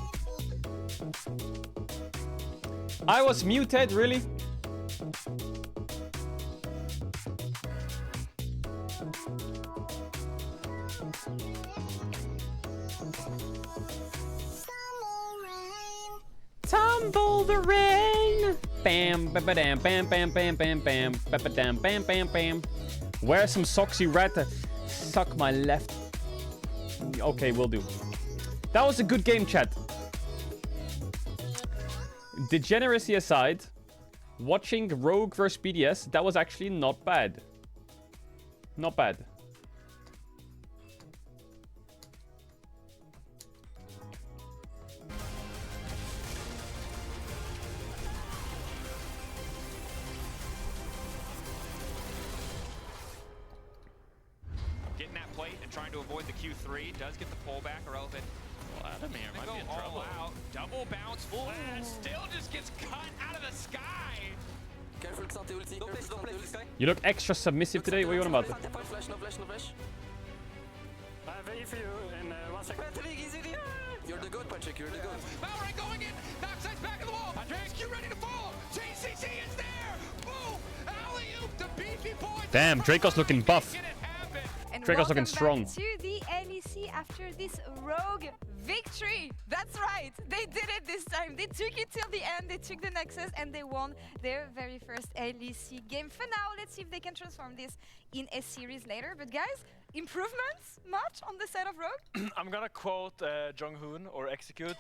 I was muted, really? Tumble the rain! Bam, ba ba dam, bam, bam, bam, bam, bam, ba ba dam, bam, bam, bam. Wear some socks, you rat. Suck my left. Okay, will do. That was a good game, chat. Degeneracy aside, watching Rogue vs BDS, that was actually not bad. Not bad. Getting that plate and trying to avoid the Q3. Does get the pullback, or else it... Well, Adam here might be in all trouble. out. Double bounce flash. Still just gets cut out of the sky. You look extra submissive today. What are you on about? I have E for you in 1 You're the good, Patrick. You're the good. Malray going in. Knockside's back in the wall. HQ ready to fall. JCC is there. Boom. Alley-oop to Beefy Boy. Damn, Draco's looking buff. And Draco's looking welcome strong. back to the LEC after this rogue victory. That's right, they did it this time. They took it till the end, they took the Nexus and they won their very first LEC game. For now, let's see if they can transform this in a series later. But guys, improvements much on the side of Rogue? I'm gonna quote Jong-hoon or Execute.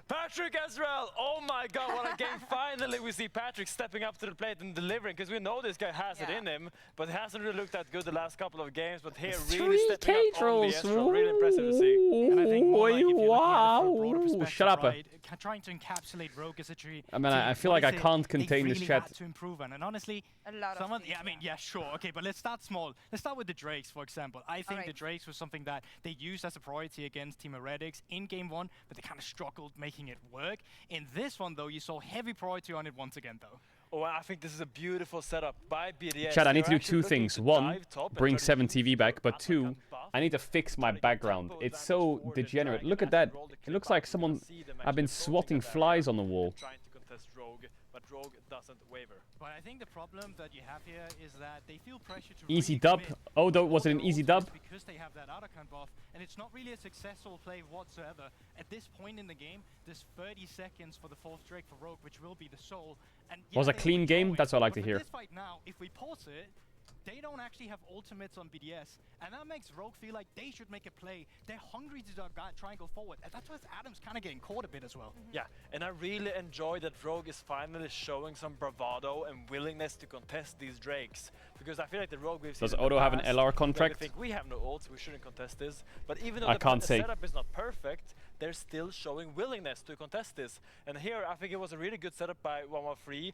Patrick Caedrel! Oh my god, what a game. Finally we see Patrick stepping up to the plate and delivering, because we know this guy has it in him, but he hasn't really looked that good the last couple of games, but here really stepping up on the Astro. Really impressive to see. And I think more like if you're looking at it from a Wow. broader perspective, Shut up. right, trying to encapsulate Rogue as a tree. I mean, I feel like I can't contain this chat. To improve on. And honestly, a lot someone, of yeah, I mean, yeah, sure, okay, but let's start small. Let's start with the Drakes, for example. I think the Drakes was something that they used as a priority against Team Heretics in game 1, but they kind of struggled making it work. In this one, though, you saw heavy priority on it once again, though. Oh, I think this is a beautiful setup by BDS. Chat, I need to do They're two actually things. looking to One, dive top and bring try to 7TV back, but two, I need to fix my background. It's so degenerate. Look at that. It looks like someone... I've been swatting flies on the wall. trying to contest Rogue, but Rogue doesn't waver. But I think the problem that you have here is that they feel pressure to Easy really dub. commit. Oh, though, was it an easy dub? Because they have that Arakan buff, and it's not really a successful play whatsoever. At this point in the game, there's 30 seconds for the 4th Drake for Rogue, which will be the soul. And Was a clean game? That's what I like to hear. This fight now, if we pause it, they don't actually have ultimates on BDS, and that makes Rogue feel like they should make a play. They're hungry to try and go forward, and that's why Adam's kind of getting caught a bit as well. Yeah, and I really enjoy that Rogue is finally showing some bravado and willingness to contest these Drakes, because I feel like the Rogue we've seen Does in the Odo have an past, LR where contract? we think we have no ults, we shouldn't contest this, but even I though can't the say. setup is not perfect, they're still showing willingness to contest this. And here I think it was a really good setup by 113,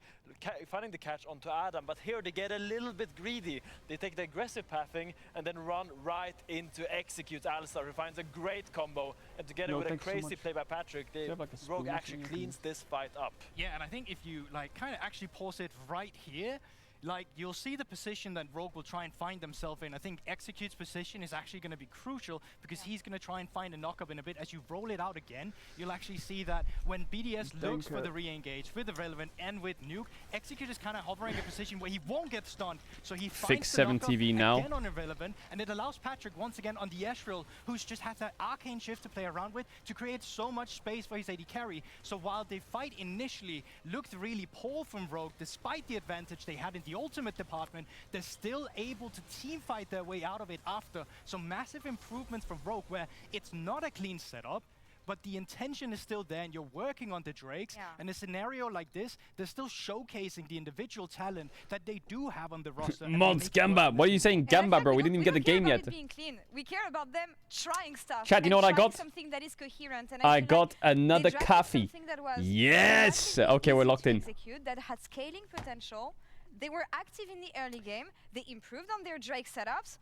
finding the catch onto Adam, but here they get a little bit greedy. They take the aggressive pathing and then run right into Execute Alistar, who finds a great combo, and together with a crazy play by Patrick, the Rogue actually cleans this fight up. Yeah, and I think if you like kind of actually pause it right here, like you'll see the position that Rogue will try and find themselves in. I think Execute's position is actually going to be crucial, because he's going to try and find a knock-up in a bit. As you roll it out again, you'll actually see that when BDS looks for the re-engage with the Relevant and with Nuke, Execute is kind of hovering a position where he won't get stunned, so he finds the 7TV now. again on Irrelevant, and it allows Patrick once again on the Ezreal, who's just had that arcane shift to play around with, to create so much space for his AD carry. So while the fight initially looked really poor from Rogue, despite the advantage they had in the ultimate department, they're still able to team fight their way out of it after. So massive improvements from Rogue, where it's not a clean setup, but the intention is still there, and you're working on the Drakes. And a scenario like this, they're still showcasing the individual talent that they do have on the roster. Mons Gamba. What are you saying Gamba, bro? We didn't even get the game yet. Being clean. We care about them trying stuff. Chat, you know what I got? Something that is coherent. And I feel got like another they drafted coffee. something that was Yes! relatively Okay, we're easy locked to in. execute, that had scaling potential. They were active in the early game. They improved on their Drake setups.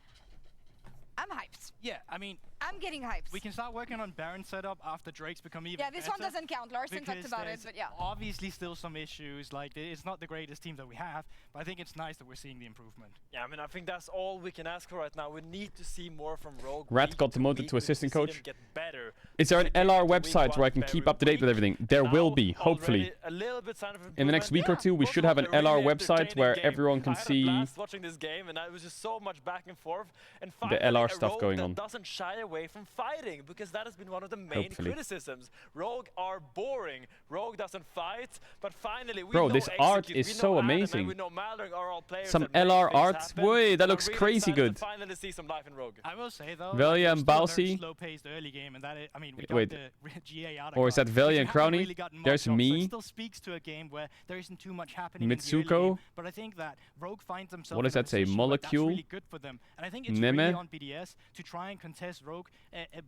I'm hyped. Yeah, I mean, I'm getting hyped. we can start working on Baron setup after Drakes become even Yeah, this one better, doesn't count. Larson talked because about it, there's but yeah. obviously still some issues. Like, it's not the greatest team that we have, but I think it's nice that we're seeing the improvement. Yeah, I mean, I think that's all we can ask for right now. We need to see more from Rogue. Rat got demoted to assistant see them coach. get better. Is there an LR website where I can keep up to date with everything? There will be, hopefully. A little bit sign of In the next week or two, we should have an LR website where everyone can see watching this game, and it was just so much back and forth. And the LR stuff going on. Doesn't shy away from fighting, because that has been one of the main Hopefully. criticisms. Rogue are boring. Rogue doesn't fight, but finally we Bro, know this art Execute, is we know so Adam, and amazing. we know Mallory are all players some that make LR things art. happen. Wait, that I'm looks really crazy excited good. to finally see some life in Rogue. I will say though, Velia and Balsi. Slow-paced early game, and that is, I mean, we got Wait. the GA out Or is that Velia and Crowny? There's So it me. still speaks to a game where there isn't too much happening. In the early Mitsuko. game, but I think that Rogue finds themselves. What does in a that say? position where Molecule? That's really good for them, and I think it's Neme? really on BDS to try and contest Rogue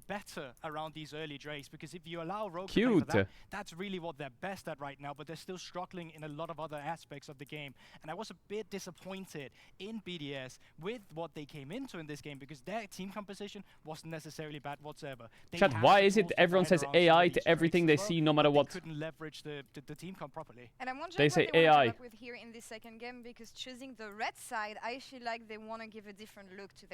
better around these early Drakes, because if you allow Rogue to play for Cute. that, that's really what they're best at right now. But they're still struggling in a lot of other aspects of the game, and I was a bit disappointed in BDS with what they came into in this game, because their team composition wasn't necessarily bad whatsoever. They Chat, had why the is it tools to everyone fight says around some of AI these to Drakes everything they as well, see no matter but what? They couldn't leverage the team comp properly. And I'm wondering They what say they wanna AI. come up with here in this second game, because choosing the red side, I feel like they want to give a different look to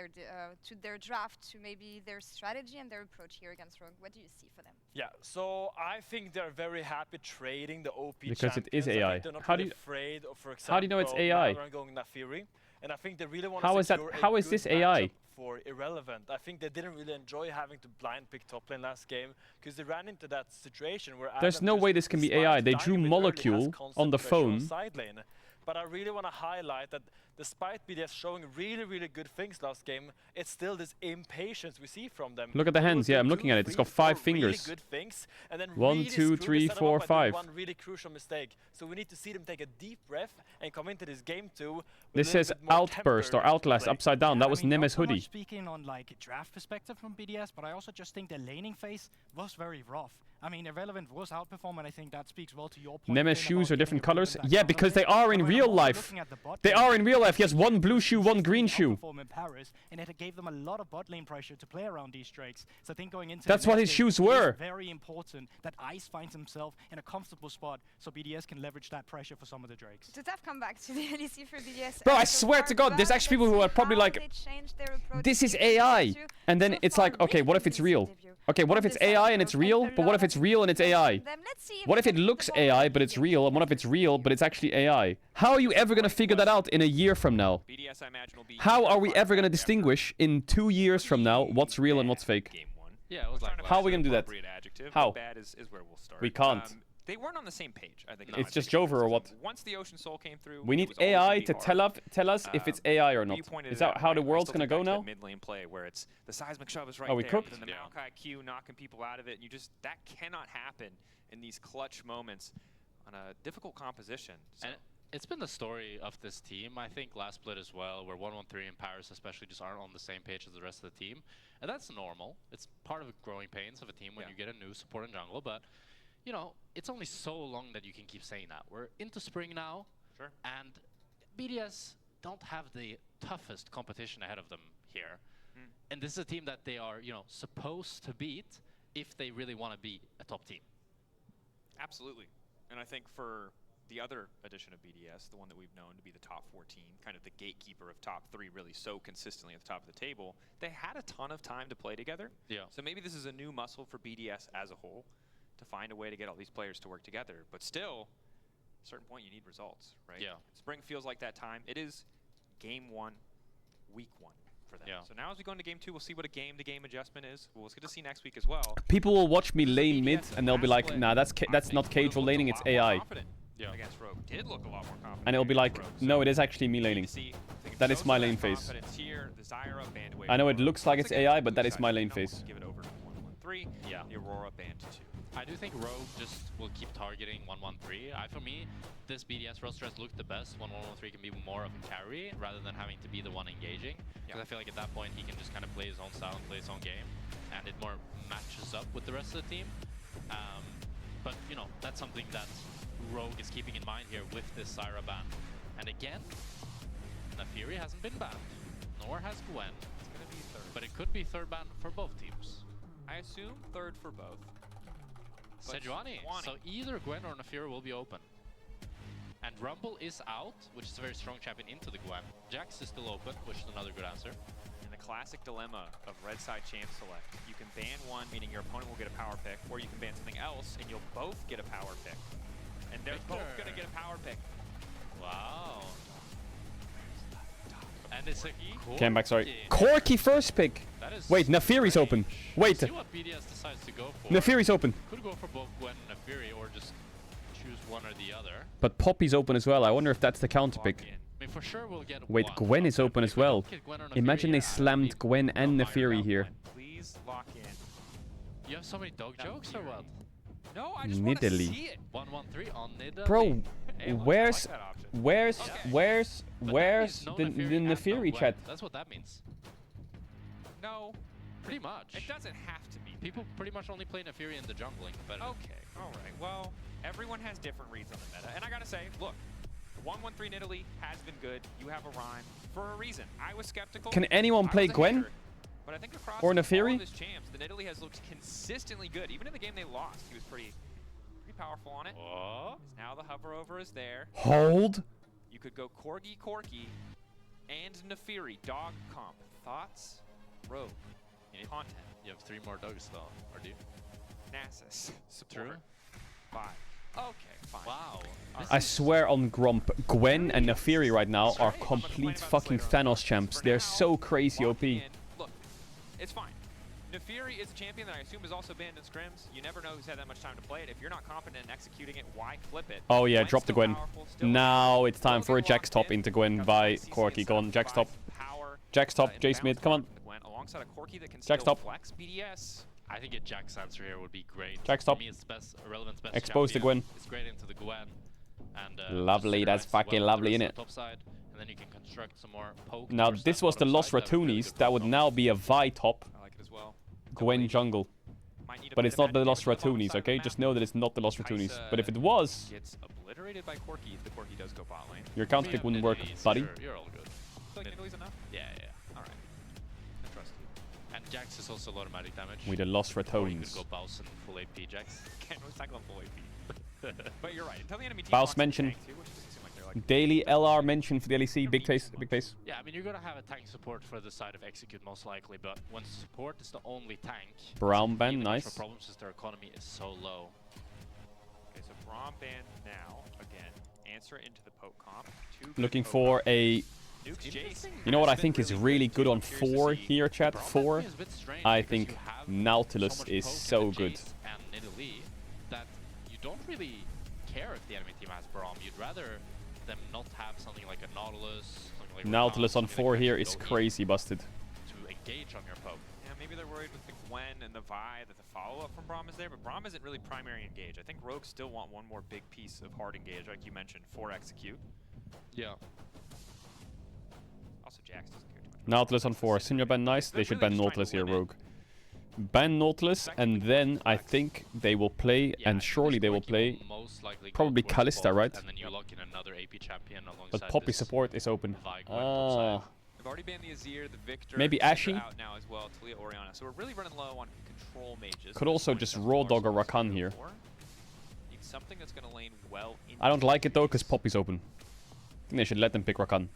their draft, to maybe their strategy and their approach here against Rogue? What do you see for them? Yeah, so I think they're very happy trading the OP Because it champions. is I AI. think they're not How do really you- afraid of, for example, how do you know it's AI? Valorant going Naafiri. And I think they really want How to is that- secure a how is good this AI? matchup for Irrelevant. I think they didn't really enjoy having to blind pick top lane last game because they ran into that situation where There's Adam no just way this can be started AI. They dying drew a bit early, has Molecule constant on the pressure on phone. side lane. But I really want to highlight that despite BDS showing really, really good things last game, it's still this impatience we see from them. Look at the They will hands. do Yeah, I'm 2, looking at it. It's got 3, 5 4 really fingers. good things, and then 1, really 2, screw the 3, setup 4, up and do 5. one really crucial mistake. So we need to see them take a deep breath and come into this game too. with a This little says bit more Outburst temper or into Outlast play. upside down. That was not Neme's so much hoodie. speaking on like draft perspective from BDS, but I also just think the laning phase was very rough. I mean, Irrelevant was outperformed, and I think that speaks well to your point. Neme's Finn, shoes about are different giving a colors. proven Yeah, back because they counter play. are in But when real I'm also life. looking at the bot They lane, are in real life. He has one blue shoe, one green shoe. outperform in Paris, and it gave them a lot of bot lane pressure to play around these Drakes. So I think going into That's the what next his game, shoes it is were. very important that Ice finds himself in a comfortable spot, so BDS can leverage that pressure for some of the Drakes. It's a tough comeback to the LEC for BDS. Bro, I so swear far, to God, there's but actually people who let's are see probably how like, they changed their approach this is to AI. Game 2. And then So it's far, like, okay, what if it's real? Okay, what if it's AI and it's real? But what if it's real and it's AI? What if it looks AI but it's real? And what if it's real but it's actually AI? How are you ever going to figure that out in a year from now? BDS, I imagine, will be How are we ever going to distinguish in 2 years from now what's real and what's fake? Yeah, it was like How are we going to do that? Adjective, How? Bad is where we'll start. We can't. They weren't on the same page, I think. It's just Jover or what? Once the Ocean Soul came through, We it need was always AI gonna be to hard. tell us if it's AI or not. You pointed Is it that out, how right? the I world's still going to think go back to now? that mid lane play where it's the seismic shove is right Are we there, cooked? but then the Maokai Q knocking people out of it, and you just that cannot happen in these clutch moments on a difficult composition. So. And it's been the story of this team, I think, last split as well, where 113 and Paris especially just aren't on the same page as the rest of the team. And that's normal. It's part of the growing pains of a team when you get a new support in jungle. But, you know, it's only so long that you can keep saying that. We're into spring now, and BDS don't have the toughest competition ahead of them here. And this is a team that they are, you know, supposed to beat if they really want to be a top team. Absolutely. And I think for the other edition of BDS, the one that we've known to be the top 14, kind of the gatekeeper of top 3 really so consistently at the top of the table, they had a ton of time to play together. Yeah. So maybe this is a new muscle for BDS as a whole to find a way to get all these players to work together. But still, at a certain point you need results, right? Yeah. Spring feels like that time. It is game 1, week 1. For them. Yeah. So now as we go into game 2, we'll see what a game-to-game adjustment is. We'll get to see next week as well. People will watch me lane mid and they'll be like, nah, that's not Caedrel laning, it's AI. Against Rogue. Did look a lot more confident. And it'll be like, against Rogue, no, so it is actually me laning. That is my lane phase. here, the Zyra banned away I know from it Rogue. looks like Once it's again, AI, but that blue is side my of the lane tunnel will phase. Give it over to 113. Yeah. The Aurora banned to 2. I do think Rogue just will keep targeting 113. For me, this BDS roster has looked the best when 113 can be more of a carry rather than having to be the one engaging. Because I feel like at that point he can just kind of play his own style and play his own game, and it more matches up with the rest of the team. But you know, that's something that Rogue is keeping in mind here with this Zyra ban. And again, Naafiri hasn't been banned, nor has Gwen. It's going to be third. But it could be third ban for both teams. I assume third for both. But Sejuani. So either Gwen or Naafiri will be open. And Rumble is out, which is a very strong champion into the Gwen. Jax is still open, which is another good answer. And the classic dilemma of red side champ select. You can ban one, meaning your opponent will get a power pick, or you can ban something else, and you'll both get a power pick. And they're both going to get a power pick. Wow. And it's a Came back, sorry. Corki first pick. Wait, Naafiri's open. Wait. See what BDS decides to go for. Naafiri's open. Could go for both Gwen and Naafiri, or just choose one or the other. But Poppy's open as well. I wonder if that's the counter pick. I mean, for sure we'll get Wait, one. Gwen is open as well. Gwen or Naafiri, Imagine they yeah, slammed Gwen and Naafiri here. Please lock in. You have so many dog jokes or what? No, I just want to Nidalee. see it. 113 on Nidalee. Bro, Hey, look, I where's like that option. where's Okay. where's But that where's means the no Naafiri and no Naafiri Gwen. chat? That's what that means. No, Pretty much. it doesn't have to be. People pretty much only play Naafiri in the jungling, but Okay, all right. Well, everyone has different reads on the meta. And I got to say, look, 113 Italy has been good. You have a rhyme for a reason. I was skeptical. Can anyone I play was a Gwen? hater. But I think across Or all Naafiri? of his champs, the Italy has looked consistently good. Even in the game they lost, he was pretty powerful on it. Oh. Now the hover over is there. Hold. You could go Corgi, and Naafiri, dog comp. Thoughts? Rogue. You need content. You have 3 more dogs though, or do you? Nasus. Support. True. 5. Okay, fine. Wow. I swear on Grump, Gwen and Nefiri right now are complete fucking Thanos champs. They're so crazy OP. Look, it's fine. Nefiri is a champion that I assume is also banned in scrims. You never know who's had that much time to play it. If you're not confident in executing it, why flip it? Oh yeah, drop the Gwen. Now it's time for a Jax top into Gwen by Corki. Go on, Jax top. Jax top, Jace mid, come on. Alongside a Corki that can Jax still top. flex BDS. I think a Jax answer here would be great. Jax For top. me, it's best, relevant best Expose the champion. Gwen. It's great into the Gwen. And, Lovely, that's fucking lovely, innit? Top side, and then you can construct some more poke. Now towards this that was the bottom Lost side. That would be really Ratunis. good That would now be a Vi top. I like it as well. Gwen jungle. Might need a But bit it's of not the magic Lost damage on the Ratunis, side of the okay? map. Just know that it's not the Lost Ratunis. Kaisa But if it was, gets obliterated by Corki. The Corki does go bot lane. your counter pick wouldn't work, buddy. You're all good. Feel like Italy's enough? Yeah, yeah. Alright. I trust you. And Jax is also a lot of magic damage. With the Lost Or you could Ratones. go Baus and full AP Jax. Can't always tackle on full AP. But you're right. Until the enemy team Baus wants to mention. tank too, which doesn't seem like they're like Daily LR mention for the LEC. Big face, big face. Yeah, I mean, you're gonna have a tank support for the side of Execute most likely, but when support is the only tank, Brown ban, even nice. extra problems since their economy is so low. Okay, so Braum banned now. Again, answer into the poke comp. Looking for a... Nukes Jace. You know what I think is really good on 4 here, chat? 4? I think Nautilus is so good. And Nidalee, that you don't really care if the enemy team has Braum. You'd rather them not have something like a Nautilus, something like Nautilus on Rakan, 4 something here that is can go crazy busted. to engage on your poke. Yeah, maybe they're worried with the Gwen and the Vi that the follow-up from Braum is there, but Braum isn't really primary engage. I think Rogues still want one more big piece of hard engage, like you mentioned, for execute. Yeah. Also, Jax doesn't care too much. Nautilus on 4. Sinja ban nice. They should ban Nautilus here, Rogue. Ban Nautilus, and then I think they will play, and surely they will play, Most likely go probably towards Kalista, both, right? And then you lock in another AP champion alongside But Poppy this support is open. Vi Gwen top side. They've already banned the Azir, the Victor. Maybe Syndra Ashe? out now as well, Talia Orianna. So we're really running low on control mages. Could also just raw dog a Rakan here. Need something that's going to lane well into I don't like it though, because Poppy's open. I think they should let them pick Rakan.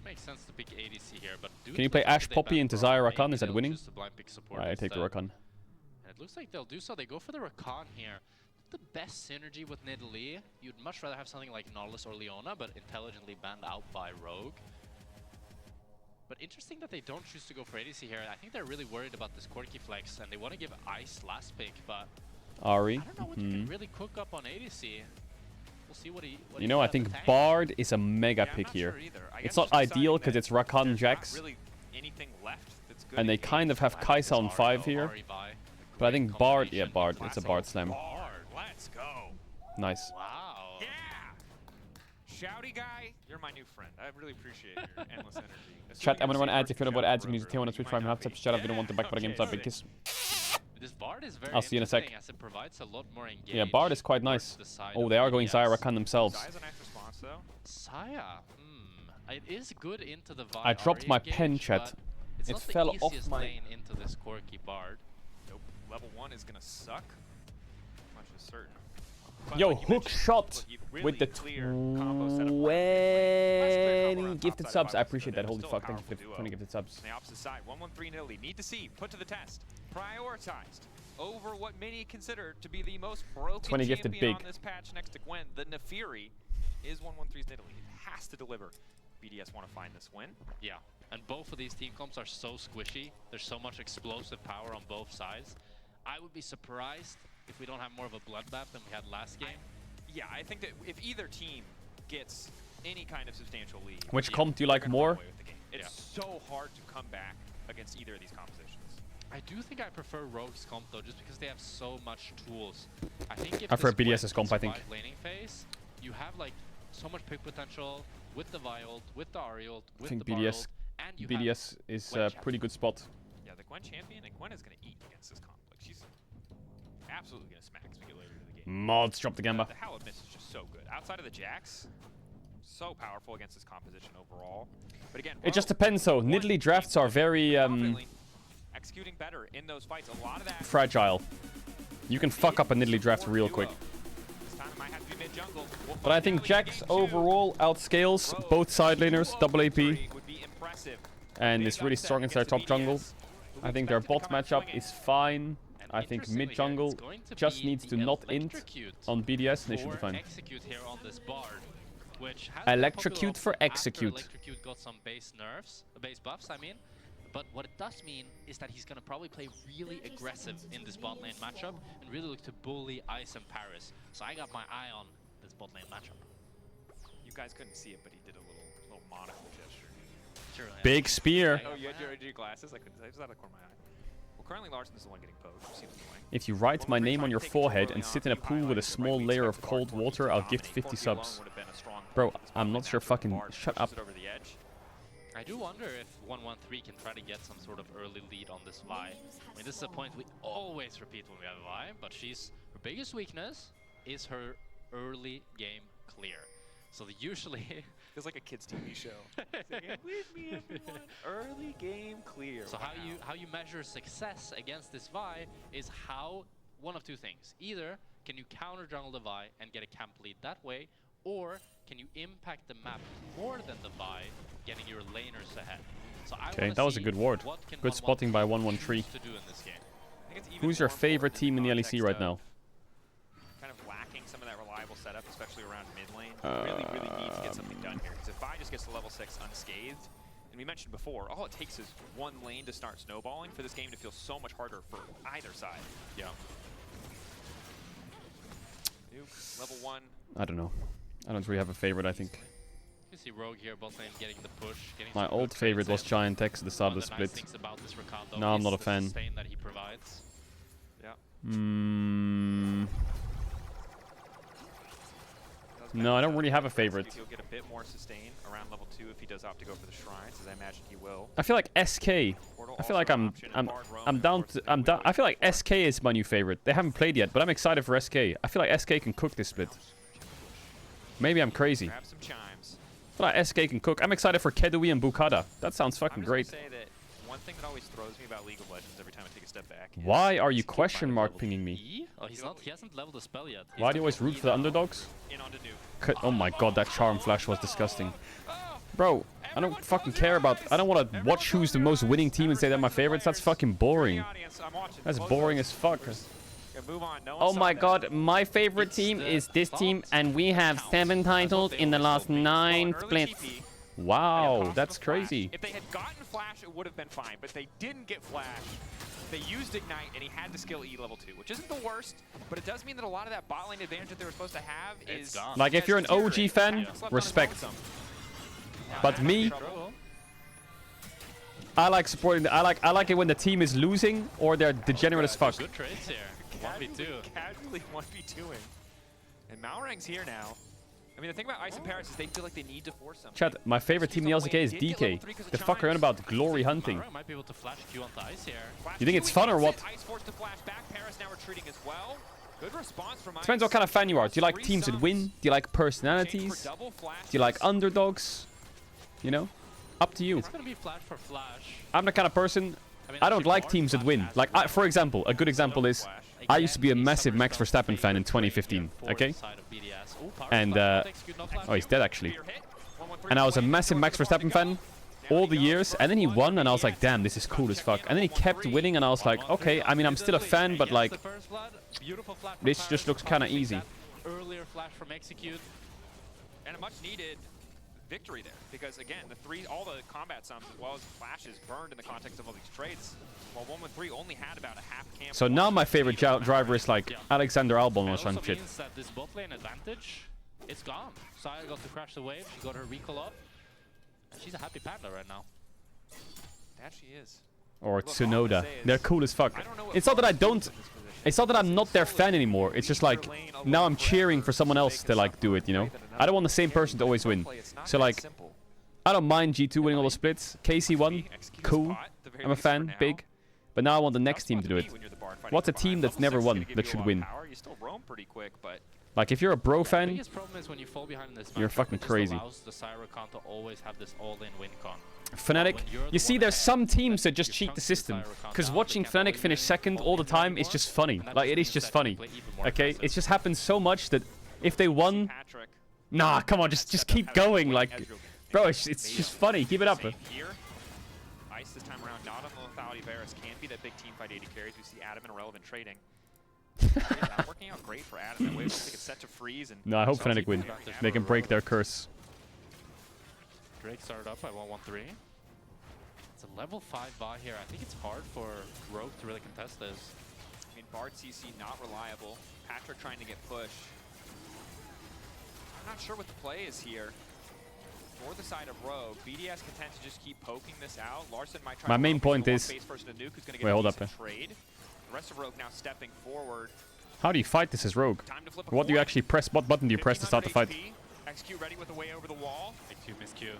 Makes sense to pick ADC here, but due Can you to play the fact Ashe, they Poppy ban into Braum, Xayah maybe Rakan? Is that they'll winning? choose to blind pick support I take the instead. Rakan. And it looks like they'll do so. They go for the Rakan here. The best synergy with Nidalee. You'd much rather have something like Nautilus or Leona, but intelligently banned out by Rogue. But interesting that they don't choose to go for ADC here. I think they're really worried about this Corki flex, and they want to give Ice last pick, but Ari. I don't know what you can really cook up on ADC. We'll see what he. You know, I think Bard is a mega pick here. It's not ideal because it's Rakan Jax, really anything left that's good and they kind of have Kaisa on 5 here. But I think Bard, yeah, Bard. It's a Bard slam. Bard, let's go. Nice. Wow. Yeah. Shouty guy, you're my new friend. I really appreciate your endless energy. Chat, I'm gonna run ads. If you know about ads, you can use the tail on Twitch Prime. Have to shut up. You don't want the back, but I game type big kiss. This Bard is very I'll see you in a sec. interesting as it provides a lot more engage. Yeah, Bard is quite nice. towards the side Oh, of they are going BDS. Xayah Rakan themselves. Xayah's a nice response though. Xayah, it is good into the Vi I dropped Ahri my engage, pen, chat. but It's It not the fell off easiest my... lane into this Corki Bard. Nope. Level 1 is gonna suck. Much is certain. Yo, Like you hook mentioned, shot really with the clear combo setup. 20 gifted subs. I appreciate that. Holy fuck, thank you for the 20 gifted subs. On the opposite side, 1-1-3 in Italy. Need to see, put to the test, prioritized over what many consider to be the most broken 20 gifted champion big. on this patch next to Gwen. The Nefiri is 1-1-3's in Italy. It has to deliver. BDS want to find this win. Yeah, and both of these team comps are so squishy. There's so much explosive power on both sides. I would be surprised if we don't have more of a bloodbath than we had last game. Yeah, I think that if either team gets any kind of substantial lead, Which comp do you like more? it's so hard to come back against either of these compositions. I do think I prefer Rogue's comp though, just because they have so much tools. I think if I prefer this BDS's comp, I think. survive laning phase, you have like so much pick potential with the Vi ult, with the Ahri ult, I with think the Bard BDS, ult, and you BDS is a pretty good spot. Yeah, the Gwen champion, and Gwen is going to eat against this comp. Like, she's absolutely going to smack as we get later in the game. Mods, drop the Gamba. The Howard miss is just so good. Outside of the Jax, so powerful against this composition overall. But again, It just depends though. Nidalee drafts are very executing better in those fights. A lot of that fragile. You can fuck up a Nidalee draft real quick. this time it might have to be mid-jungle. We'll But I find think out in Jax game 2. overall outscales both side laners, double AP, Would be impressive. and is really strong inside top jungle. I think their bot matchup is fine. I think mid jungle just needs to not int on BDS and they should be fine. Execute here on this Bard, which has Electrocute for execute. Electrocute got some base nerfs, base buffs, I mean. But what it does mean is that he's gonna probably play really aggressive in this bot lane matchup and really look to bully Ice and Paris. So I got my eye on this bot lane matchup. You guys couldn't see it, but he did a little monocle gesture. Sure, Big spear. Oh, you had your glasses? I couldn't. I just out of the corner of my eye. Well, currently Larson is the one getting poked. We've seen him playing. If you write my name on your forehead and sit in a pool with a small layer of cold water, I'll gift 50 subs. Bro, I'm not sure fucking... Shut up. I do wonder if 113 can try to get some sort of early lead on this Vi. I mean, this is a point we always repeat when we have a Vi, but her biggest weakness is her early game clear. So they usually... Feels like a kid's TV show. With me, everyone. Early game clear. So how you measure success against this Vi is how one of two things. Either can you counter jungle the Vi and get a camp lead that way, or can you impact the map more than the Vi, getting your laners ahead. So Okay, that was a good ward. Good spotting by 113. Who's your favorite team in the LEC right now? Kind of lacking some of that reliable setup, especially around mid lane. Really need to get something done here. Because if Vi just gets to level 6 unscathed, and we mentioned before, all it takes is one lane to start snowballing for this game to feel so much harder for either side. Yeah. Nuke, level 1. I don't know. I don't really have a favorite, I think. You see Rogue here, both lane getting the push. My old favorite was Giant X at the start of the split. No, I'm not a fan. That he provides. Yeah. No, I don't really have a favorite. He'll get a bit more sustain around level 2 if he does opt to go for the shrines, as I imagine he will. I feel like SK. I feel like I'm down. I feel like SK is my new favorite. They haven't played yet, but I'm excited for SK. I feel like SK can cook this split. Maybe I'm crazy. Grab some chimes. I feel like SK can cook. I'm excited for Kedui and Bukada. That sounds fucking great. Say that one thing that always throws me about League of Legends every time I take a step back. Why are you question mark pinging me? Oh, he hasn't leveled the spell yet. Why do you always root for the underdogs? Oh my god, that charm flash was disgusting. Bro, I don't fucking care about... I don't want to watch who's the most winning team and say they're my favorites. That's fucking boring. That's boring as fuck. Oh my god, my favorite team is this team and we have 7 titles in the last 9 splits. Wow, that's crazy. If they had gotten Flash, it would have been fine, but they didn't get Flash. They used Ignite, and he had the skill E level 2, which isn't the worst, but it does mean that a lot of that bot lane advantage that they were supposed to have is gone. Like, if you're an OG fan, respect. But me, I like supporting. I like it when the team is losing or they're degenerate as fuck. Good trades here. 1v2. Casually 1v2ing. And Malrang's here now. I mean, the thing about Ice and Paris is they feel like they need to force something. Chat, my favorite team in the LCK is DK. The fuck around about glory hunting. Might be able to flash Q onto Ice here. You think it's fun or what? Ice forced to flash back. Paris now retreating as well. Good response from Ice. Depends what kind of fan you are. Do you like teams that win? Do you like personalities? Do you like underdogs? You know? Up to you. It's gonna be flash for flash. I'm the kind of person... I don't like teams that win. Like, for example, a good example is... I used to be a massive Max Verstappen fan in 2015, okay? And, oh, he's dead actually. And I was a massive Max Verstappen fan all the years, and then he won, and I was like, damn, this is cool as fuck. And then he kept winning, and I was like, okay, I mean, I'm still a fan, but like, this just looks kind of easy. Earlier flash from Execute. And a much needed victory there, because again, all the combat sums as well as flashes burned in the context of all these trades. While 113 only had about a half camp. So now my favorite driver is like Alexander Albon or some shit. It means that this bot lane advantage, it's gone. Saya got to crash the wave, she got her recall up. And she's a happy paddler right now. That she is. Or Tsunoda. They're cool as fuck. It's not that I don't... It's not that I'm not their fan anymore. It's just like, now I'm cheering for someone else to like do it, you know? I don't want the same person to always win. So like, I don't mind G2 winning all the splits. KC won. Cool. I'm a fan. Big. But now I want the next team to do it. What's a team that's never won that should win? Like, if you're a bro fan, The biggest problem is when you fall behind in this you're matchup, fucking it just crazy. allows the Cyrocon to always have this all-in win con. Fnatic, you see, there's some teams that just cheat the system. Because watching Fnatic finish second all the time is just funny. Like, it is just funny. Okay? It just happens so much that if they won... Nah, come on, just keep going. Like, bro, it's just funny. Keep it up. Ice this time around, not on the lethality of Varus. Can be that big team fight AD carries. We see Adam and Irrelevant trading. Not working out great for Adam. That wave looks like it's set to freeze. And No, I hope Fnatic win. They can break their curse. Drake started up by 1-1-3. It's a level 5 buy here. I think it's hard for Rogue to really contest this. I mean, Bard CC not reliable. Patrick trying to get push. I'm not sure what the play is here. For the side of Rogue, BDS content to just keep poking this out. Larson might try. My main point is. Wait, hold up. Trade. The rest of Rogue now stepping forward. How do you fight this as Rogue? What do you actually press? What button do you press to start the fight? XQ ready with the way over the wall. XQ, miss Q.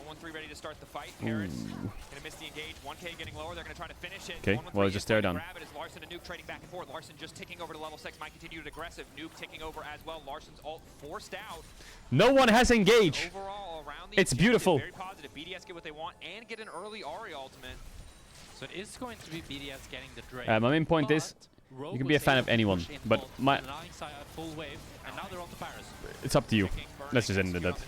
1-1-3 ready to start the fight. Paris gonna miss the engage. 1K getting lower. They're gonna try to finish it. Okay, well, just stare down. Grab it as Larson and Nuke trading back and forth. Larson just ticking over to level 6. Might continue to aggressive. Nuke ticking over as well. Larson's ult forced out. No one has engage. Overall, around the It's beautiful. very positive. BDS get what they want and get an early Ahri ultimate. So it is going to be BDS getting the Drake. My main point is, you can be a fan of anyone, but my. Full wave, and now they're on to Paris. It's up to you. Let's just end it. That.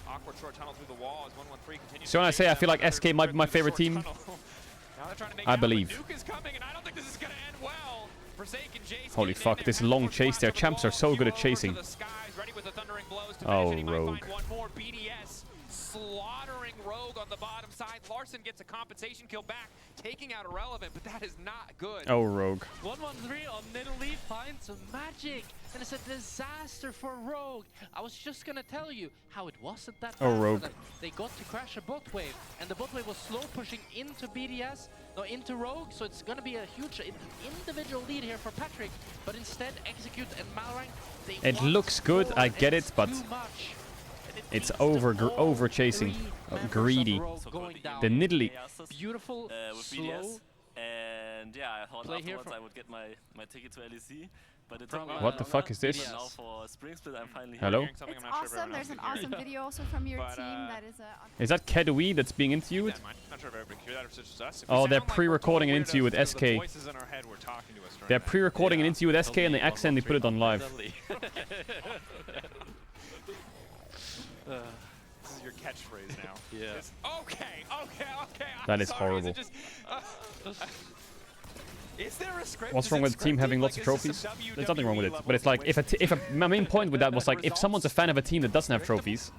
Awkward short tunnel through the wall as 1-1-3 continues. So when I say I feel like SK might be my favorite team, I believe. Nuke is coming, and I don't think this is gonna end well. Forsaken Jace. Holy fuck! This long chase. Their champs are so good at chasing. Oh, Rogue. One more BDS slaughtering Rogue on the bottom side. Larson gets a compensation kill back, taking out Irrelevant, but that is not good. Oh, Rogue. 1-1-3 on Nidalee finds magic, and it's a disaster for Rogue. I was just gonna tell you how it wasn't that bad. Oh, Rogue. They got to crash a bot wave, and the bot wave was slow pushing into BDS, no, into Rogue, so it's gonna be a huge individual lead here for Patrick, but instead Execute and Malrang, they It looks good, I get it, but it's over chasing, greedy. The Nidalee. Beautiful, slow. And yeah, I thought Play afterwards I would get my ticket to LEC, but it took me What the fuck is this? now for Spring Split. I'm finally Hello? here. It's awesome. There's an awesome video also from your team that is Is that Caedrel that's being interviewed? Not sure if everybody hear that or such as us. Oh, they're pre-recording an interview with SK. They're pre-recording an interview with SK and they accidentally put it on live. This is your catchphrase now. Yeah. Okay. That is horrible. Is there a script? What's wrong with the team having lots of trophies? There's nothing wrong with it. But it's like, my main point with that was like, if someone's a fan of a team that doesn't have trophies,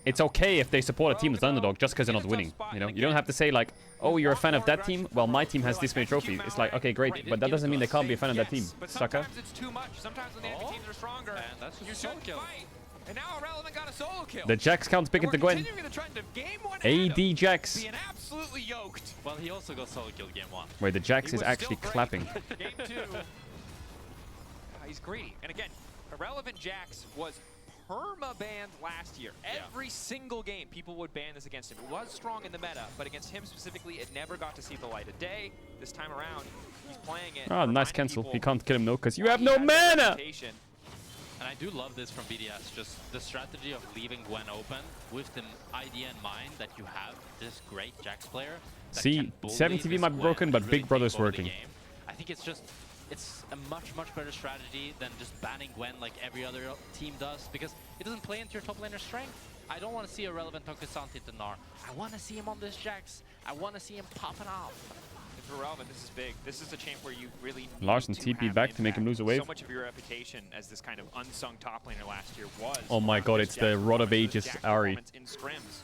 it's okay if they support a team that's underdog just because they're not winning. You know, you don't have to say like, oh, you're a fan of that team. Well, my team has this many trophies. It's like, okay, great, but that doesn't mean they can't be a fan of that team, sucker. Sometimes it's too much. Sometimes when the enemy teams are stronger, And that's you shouldn't fight. And now Irrelevant got a solo kill. The Jax can't pick it to Gwen. AD Jax. Being absolutely yoked. Well, he also got solo kill game 1. Wait, the Jax is actually clapping. Game 2. He's greedy. And again, Irrelevant Jax was perma-banned last year. Every single game, people would ban this against him. It was strong in the meta, but against him specifically, it never got to see the light of day. This time around, he's playing it. Oh, nice cancel. You can't kill him though, because you have no mana! And I do love this from BDS, just the strategy of leaving Gwen open with the idea in mind that you have this great Jax player. See, 7TV might be broken, but Big Brother's working. I think it's a much better strategy than just banning Gwen like every other team does, because it doesn't play into your top laner strength. I don't want to see Irrelevant on Cassandra to Gnar. I want to see him on this Jax. I want to see him popping off. For Irrelevant, this is big. This is a champ where you really need Larson to TP have back to make him lose a wave. So much of your reputation as this kind of unsung top laner last year was. Oh my god, it's the Rod of Ages Ahri. In scrims.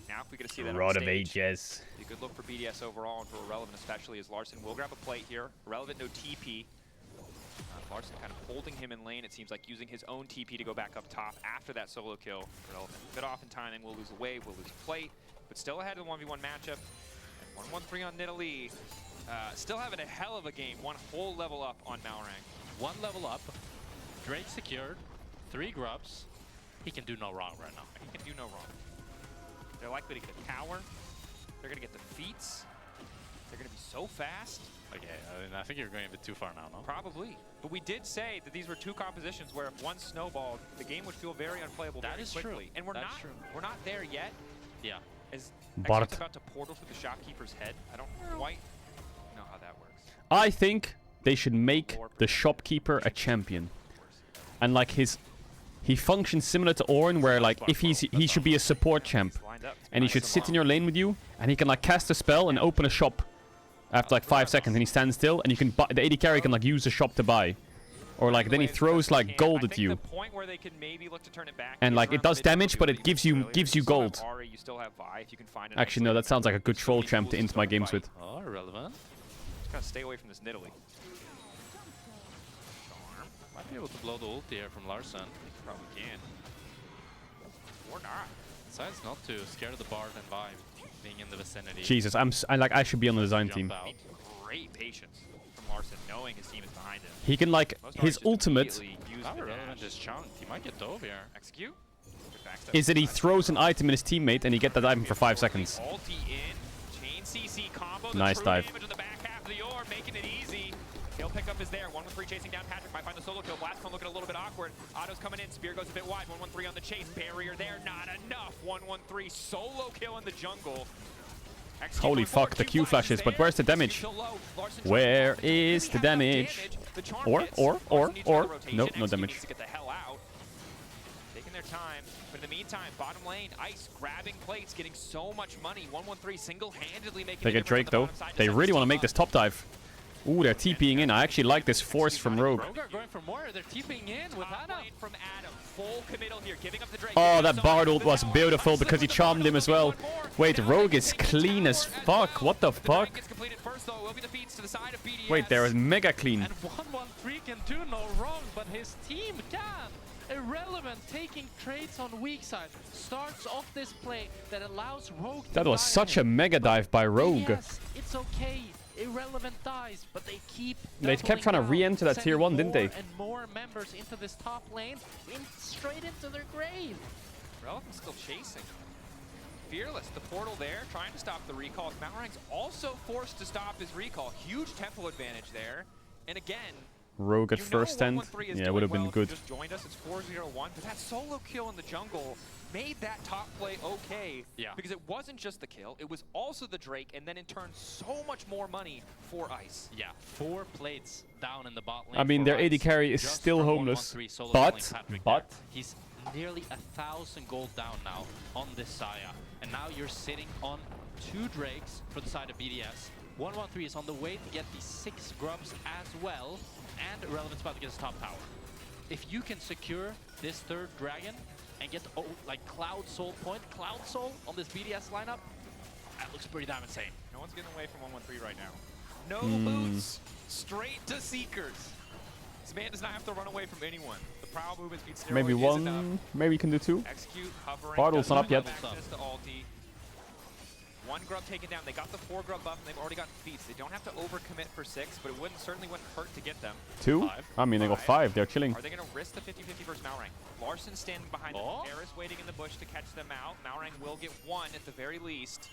Now if we get to see that Rod on of stage, Ages. be a good look for BDS overall and for Irrelevant especially, as Larson will grab a plate here. Irrelevant no TP. Larson kind of holding him in lane, it seems like, using his own TP to go back up top after that solo kill. Irrelevant a bit off in timing, we'll lose a wave, we'll lose a plate, but still ahead of the 1v1 matchup. 1-1-3 on Nidalee. Still having a hell of a game, one whole level up on Malrang. 1 level up, Drake secured, 3 grubs. He can do no wrong right now. He can do no wrong. They're likely to get a tower. They're going to get the feats. They're going to be so fast. Okay, I think you're going a bit too far now, no? Probably. But we did say that these were 2 compositions where if one snowballed, the game would feel very unplayable very quickly. True. And we're not there yet. Yeah. Is Bart. Exe's about to portal through the shopkeeper's head? I don't quite know how that works. I think they should make the shopkeeper a champion. And like he functions similar to Ornn, where like if he should be a support champ. and he should sit in your lane with you, and he can like cast a spell and open a shop after like 5 seconds, and he stands still, and you can buy, the AD carry can like use the shop to buy. Or like then he throws like gold at you. And like it does damage, but it gives you gold. Actually no, that sounds like a good troll champ to int my games with. Oh, relevant. Just gotta stay away from this Nidalee. Might be able to blow the ult here from Larson. Probably can. Or not. Decides not to. Scared of the Bard and Vibe being in the vicinity. Jesus, I should be on the design team. Great patience from Larson, knowing his team is behind him. He can like his ultimate Power relevant is chunked. He might get dove here. Execute. is that he throws an item in his teammate and he get that item for 5 seconds. Nice dive. Making it easy. He'll pick up his there. 1-1-3 chasing down Patrick. Might find the solo kill. Blastcone looking a little bit awkward. Otto's coming in. Spear goes a bit wide. 1-1-3 on the chase. Barrier there. Not enough. 1-1-3 solo kill in the jungle. Holy fuck, the Q flashes, but where's the damage? Where is the damage? Or, no, no damage. Taking their time, but in the meantime, bottom lane, Ice grabbing plates, getting so much money. 1-1-3 single-handedly making. They get Drake though. They really want to make this top dive. Ooh, they're TPing in. I actually like this force from Rogue. Rogue are going for more. They're TPing in with Adam. From Adam, full committal here, giving up the Drake. Oh, that Bard ult was beautiful because he charmed him as well. Wait, Rogue is clean as fuck. What the fuck? Wait, there is mega clean. And 1-1-3 can do no wrong, but his team can. Irrelevant taking trades on weak side. Starts off this play that allows Rogue to That was such a mega dive by Rogue. Yes, it's okay. Irrelevant dies, but they keep. They kept trying to re-enter that tier 1, didn't they? And more members into this top lane, straight into their grave. Relevant's still chasing. Fearless, the portal there, trying to stop the recall. Malrang's also forced to stop his recall. Huge tempo advantage there. And again, Rogue at first end. Yeah, it would have been good. Just joined us. It's 4-0-1, but that solo kill in the jungle made that top play okay. Yeah. Because it wasn't just the kill, it was also the Drake, and then in turn, so much more money for Ice. Yeah, 4 plates down in the bot lane. I mean, their AD carry is still homeless, but he's nearly 1,000 gold down now on this Saya. And now you're sitting on 2 Drakes for the side of BDS. 1-1-3 is on the way to get the 6 grubs as well, and Irrelevant's about to get his top tower. If you can secure this 3rd dragon and get like Cloud Soul point, Cloud Soul on this BDS lineup, that looks pretty damn insane. No one's getting away from 1-1-3 right now. No boots, straight to Seekers. This man does not have to run away from anyone. The prowl movement speed steroid maybe is 1, enough. maybe you can do 2. Execute, hovering. Bardul's not up yet. Access to ulti. 1 grub taken down. They got the 4 grub buff and they've already gotten feats. They don't have to overcommit for 6, but it certainly wouldn't hurt to get them. 2? 5. I mean, they got 5. They're chilling. Are they going to risk the 50-50 versus Malrang? Larson standing behind them. Eris waiting in the bush to catch them out. Malrang will get 1 at the very least.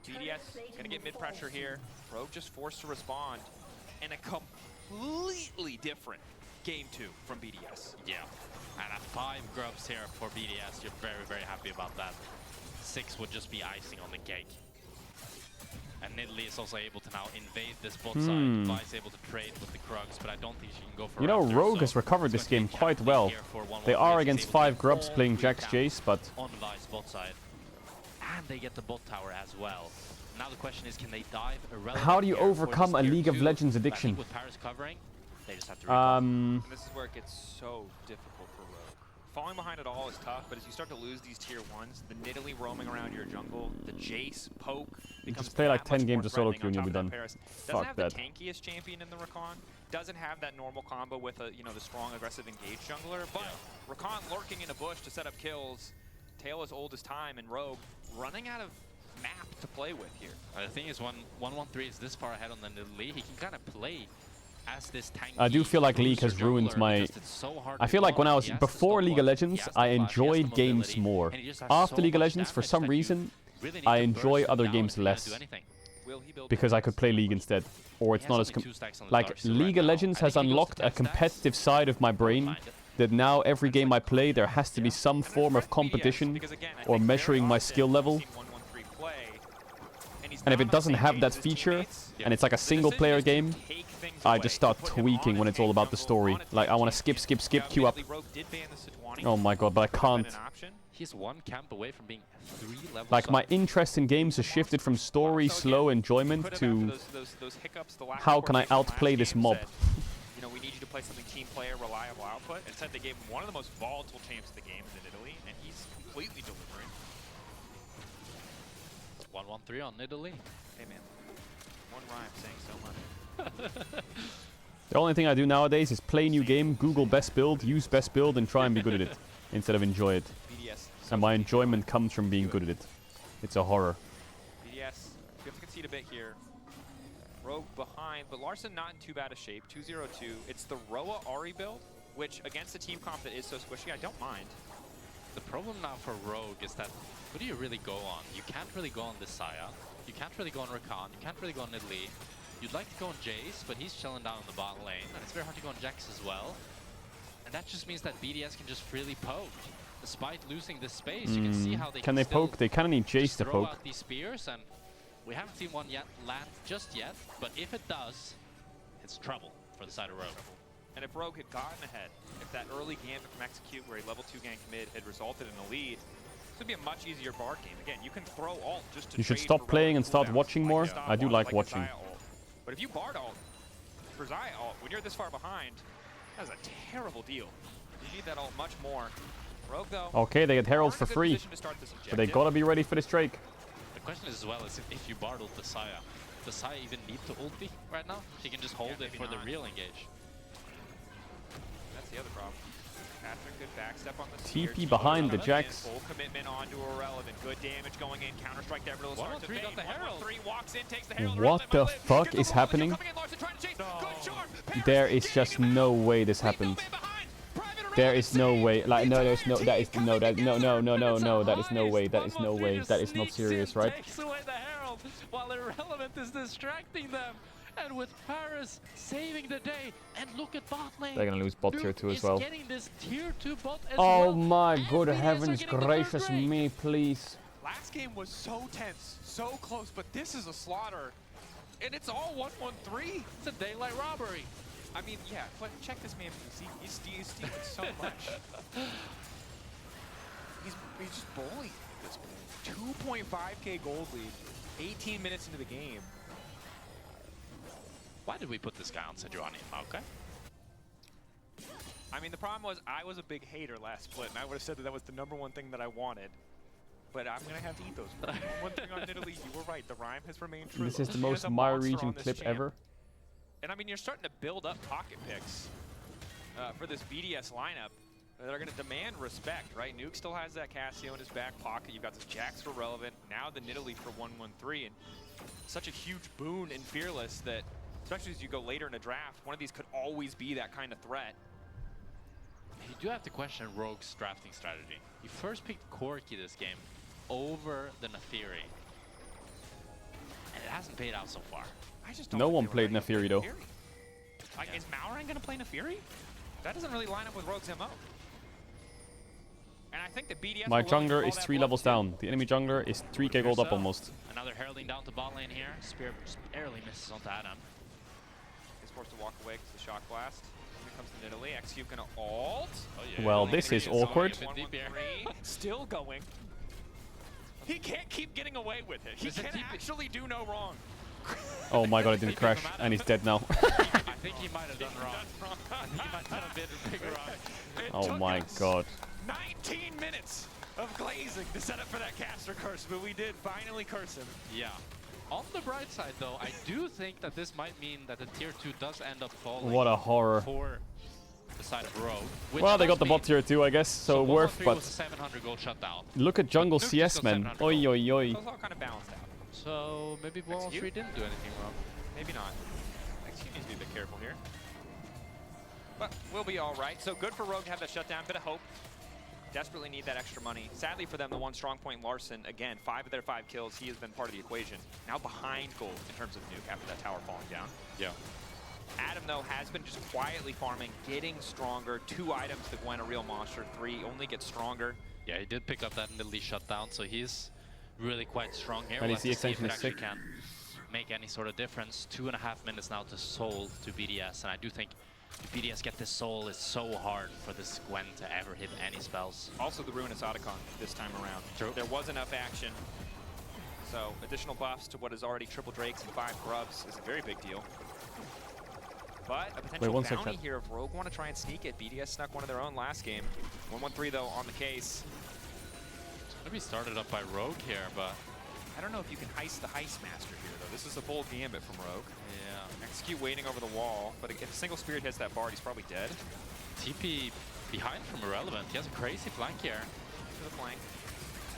BDS going to get mid-pressure here. Rogue just forced to respond. And a completely different game 2 from BDS. Yeah, and 5 grubs here for BDS. You're very, very happy about that. 6 would just be icing on the cake. And Nidalee is also able to now invade this bot side. Vi is able to trade with the Krugs, but I don't think she can go for You know, Raptor, Rogue so has recovered this game quite well. They are against 5 grubs playing Jax Jace, but on Vi's bot side. And they get the bot tower as well. Now the question is, can they dive Irrelevant? how do you here for overcome a this tier League of 2? Legends I think addiction? with Paris covering, they just have to recall. And this is where it gets so difficult for Rogue. Falling behind it all is tough, but as you start to lose these tier 1s, the Nidalee roaming around your jungle, the Jace, poke, You becomes just play like that 10 much games more of solo threatening queue and you'll on be top of done. Paris. Doesn't Fuck have that. the tankiest champion in the Rakan, doesn't have that normal combo with a, the strong aggressive engage jungler, but Rakan lurking in a bush to set up kills, Tail as old as time, and Rogue running out of map to play with here. The thing is, 1-1-3 is this far ahead on the Nidalee, he can kind of play as this tanky. I do feel like League has cruiser ruined jungler my... because it's so hard I to feel like when I was... he has the Before stop League of watch, Legends, he has the I buff, he has the enjoyed games mobility, more. and he just has After so League of much Legends, for damage some that you reason, really need I to enjoy burst other down games if you're gonna less. do anything. Because I could play League instead. Or it's He not has as... only 2 stacks on the Like, Darcy League right of now. Legends I has think he goes unlocked to a 10 stacks. competitive side of my brain that now every game I play, there has to be some form of competition or measuring my skill level. And if it doesn't have that feature, and it's like a single player game, I just start tweaking when it's all about the story. Like, I want to skip, queue up. Oh my god, but I can't. He's one camp away from being 3 levels Like, up. my interest in games has shifted from story, slow enjoyment to those hiccups the last how can I outplay this mob? You know, we need you to play something team player, reliable output. Instead, they gave him one of the most volatile champs of the game in Italy, and he's completely delivering. 1-1-3 on Italy. Hey man, one rhyme saying so much. The only thing I do nowadays is play new game, Google best build, use best build, and try and be good at it instead of enjoy it. BDS. And my enjoyment comes from being good at it. It's a horror. BDS, you have to concede a bit here. Rogue behind, but Larson not in too bad a shape. 2-0-2. It's the Roa Ari build, which against a team comp that is so squishy, I don't mind. The problem now for Rogue is that who do you really go on? You can't really go on this Saya. You can't really go on Rakan. You can't really go on Nidalee. You'd like to go on Jace, but he's chilling down in the bot lane, and it's very hard to go on Jax as well. And that just means that BDS can just freely poke. Despite losing this space, you can see how they can they poke? They kind of need Jace to throw poke. out these spears, and we haven't seen one yet land just yet, but if it does, it's trouble for the side of Rogue. And if Rogue had gotten ahead, if that early gambit from Execute where he level 2 gank mid had resulted in a lead, this would be a much easier bar game. Again, you can throw ult just to You should trade stop for playing and relevant start cooldowns, watching more. stop I do like a watching. Xayah ult. But if you barred ult for Xayah ult, when you're this far behind, that's a terrible deal. You need that ult much more. Rogue though. Okay, they get heralds for free, but they gotta be ready for this Drake. The question is as well is if you bard ult the Saya, does Saya even need to ulti right now? She can just hold it for the real engage. That's the other problem. Patrick, good backstep on the TP behind the Jax. Full commitment onto Irrelevant. Good damage going in. Counter-strike there. Real start to 1-1-3 got the Herald. 1-1-3 walks in, takes the Herald. What the fuck is happening? There is just no way this happened. There is no way. Like, no, there's no. That is no. That no. That is no way. That is no way. That is not serious, right? Takes away the Herald while Irrelevant is distracting them. And with Paris saving the day, and look at bot lane. They're gonna lose bot tier 2 as well. Getting this tier 2 bot as Oh well. my good heavens gracious me, please. Last game was so tense, so close, but this is a slaughter. And it's all 1-1-3. It's a daylight robbery. I mean, yeah, but check this man PC. He's stealing so much. He's just bullying at this point. 2.5k gold lead, 18 minutes into the game. Why did we put this guy on Sejuani? Okay. I mean, the problem was I was a big hater last split, and I would have said that that was the #1 thing that I wanted. But I'm going to have to eat those. One thing on Italy, you were right. The rhyme has remained true. This is the He most a My monster Region on this clip champ. ever. And I mean, you're starting to build up pocket picks for this BDS lineup that are going to demand respect, right? Nuke still has that Cassio in his back pocket. You've got the Jax for Relevant. Now the Nidalee for 1-1-3. And such a huge boon in Fearless that, especially as you go later in a draft, one of these could always be that kind of threat. You do have to question Rogue's drafting strategy. He first picked Corki this game over the Nafiri. And it hasn't paid out so far. I just don't No think one they were played ready to play Nafiri though. Like, is Malrang going to play Nafiri? That doesn't really line up with Rogue's MO. And I think the BDS My will look jungler for is that 3 blow levels too. down. The enemy jungler is 3k gold up So, almost. Another heralding down to bot lane here. Spear just barely misses onto Adam. He's forced to walk away because of the shock blast. Here comes the Nidalee. Execute gonna ult. Oh, Well, this is awkward. 1-1-3. Still going. He can't keep getting away with it. He can actually do no wrong. Oh my god, it didn't crash, and he's dead now. I think he might have done wrong. I think he might have done a bit bigger wrong. Oh my god. 19 minutes of glazing to set up for that caster curse, but we did finally curse him. Yeah. On the bright side, though, I do think that this might mean that the tier 2 does end up falling. What a horror. For the side of Rogue. Well, they got the bot tier 2, I guess, so worth, 1-1-3 but was a 700 gold shutdown. look at jungle Nuke CS, just man. got 700 Oi, oi, oi. It was all kind of balanced out. So maybe 1-1-3 didn't do anything wrong. Maybe not. Execute needs to be a bit careful here. But we'll be all right. So good for Rogue to have that shutdown. Bit of hope. Desperately need that extra money. Sadly for them, the one strong point, Larson, again, 5 of their 5 kills. He has been part of the equation. Now behind gold in terms of Nuke after that tower falling down. Yeah. Adam, though, has been just quietly farming, getting stronger. 2 items to Gwen, a real monster. 3 only gets stronger. Yeah, he did pick up that Nidalee shutdown, so he's really quite strong here. And We'll his have to see if extension it is actually sick. can make any sort of difference. 2.5 minutes now to Soul to BDS, and I do think If BDS get this soul, it's so hard for this Gwen to ever hit any spells. Also the Ruinous Otacon this time around. True. There was enough action. So additional buffs to what is already triple Drakes and 5 Grubs is a very big deal. But a potential bounty here if Rogue want to try and sneak it. BDS snuck one of their own last game. 1-1-3 though on the case. It's going to be started up by Rogue here, but I don't know if you can heist the Heist Master here though. This is a bold gambit from Rogue. yeah. Execute waiting over the wall, but if a single Spirit hits that Bard, he's probably dead. TP behind from Irrelevant. He has a crazy flank here. To the flank.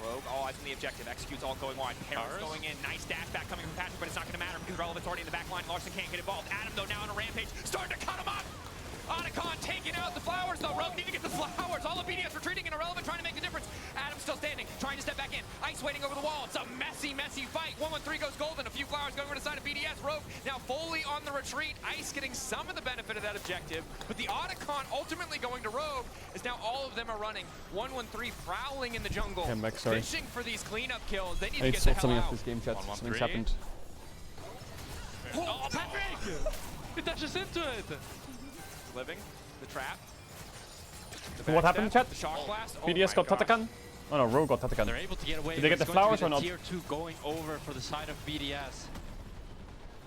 Rogue, all eyes on the objective. Executes all going wide. Perils going in. Nice dash back coming from Patrick, but it's not going to matter because Relevant's already in the back line. Larson can't get involved. Adam, though, now on a rampage. Starting to cut him up. Otacon taking out the flowers, though. Rogue need to get the flowers. All of BDS retreating and Irrelevant trying to make the difference. Adam still standing, trying to step back in. Ice waiting over the wall. It's a messy, messy fight. 1-1-3 goes golden. A few flowers going over the side of BDS. Rogue now fully on the retreat. Ice getting some of the benefit of that objective, but the Otacon ultimately going to Rogue as now all of them are running. 1-1-3 prowling in the jungle. Back, sorry. Fishing for these cleanup kills. They need I to get saw the hell something out. after this game, chat. 1-1-3. Something's happened. Oh, Patrick! He dashes into it! Living. The trap. What happened, chat? The shock blast. BDS got Tatakan? Oh no, Rogue got Tatakan. They're able to get away. Did they get the flowers or not? Tier 2 going over for the side of BDS.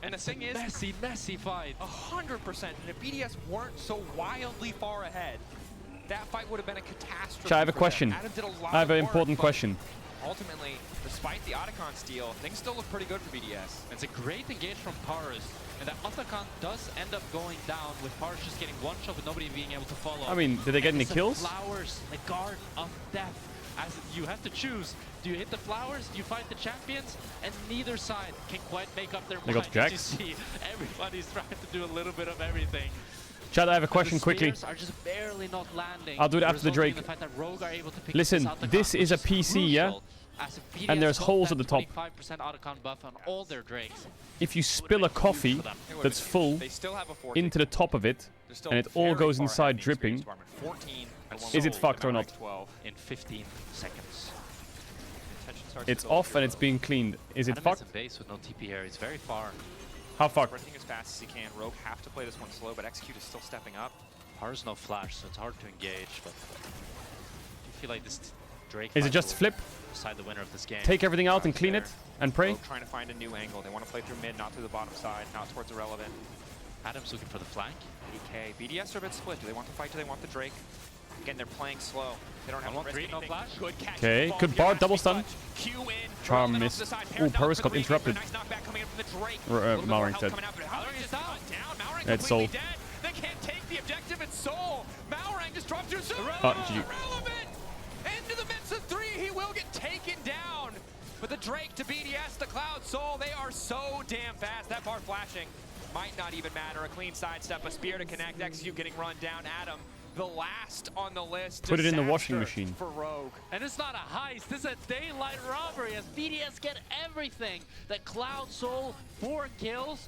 And the thing is, messy fight. 100%. And if BDS weren't so wildly far ahead, that fight would have been a catastrophe. Chat, I have a for question. them. Adam did a lot I have of an work, important but question. Ultimately, despite the Otacon steal, things still look pretty good for BDS. It's a great engage from Paris, and that Otacon does end up going down with Paris just getting one shot with nobody being able to follow. I mean, did they get any kills? Flowers, the Garden of Death. As you have to choose, do you hit the flowers, do you fight the champions? And neither side can quite make up their They mind. got Jax. You see, everybody's trying to do a little bit of everything. Chat, I have a question quickly. Are just barely not landing, I'll do it after the Drake. resulting in the fact that Rogue are able to pick Listen, this is a PC, yeah? As if And BDS there's got holes that at the top. 25% Otacon buff on all their Drakes. If you spill a coffee that's full They still have a 40. into the top of it, They're still and it all very goes far inside ahead in the dripping, experience department. 14 is it sold fucked to or Maverick not? 12. In 15 seconds. Attention starts It's to build off here, and it's though. being cleaned. Is it Adam fucked? is in base with no TP here. He's very far. How fucked? Sprinting as fast as he can. Rogue have to play this one slow, but Execute is still stepping up. There's no flash, so it's hard to engage, but I feel like this Drake Is it fight just will flip? decide the winner of this game. Take everything out and clean it and pray? Rogue trying to find a new angle. They want to play through mid, not through the bottom side, not towards Irrelevant. Adam's looking for the flank. EK. BDS are a bit split. Do they want to fight? Do they want the Drake? Again, they're playing slow. They don't have to 1-1-3, risk no anything. flash. Good catch. Okay, Ball. good Yeah, bar, nice double stun. clutch. Q in. Charm Rogue missed. off the side. Ooh, Paris got for three. interrupted. Nice knockback coming in from the Drake. A little bit more Mallory's help dead. coming out, but Mallory's just down. Mallory It's completely Soul. dead. They can't take the objective. It's Soul. Mallory just dropped too soon. GG. Irrelevant. Into the midst of 3. He will get taken down. But the Drake to BDS, the Cloud Soul, they are so damn fast. That bar flashing might not even matter. A clean sidestep, a spear to connect. Execute getting run down. Adam, the last on the list. Put it in the washing Disaster machine. for Rogue. And it's not a heist, this is a daylight robbery as BDS get everything. The Cloud Soul, 4 kills.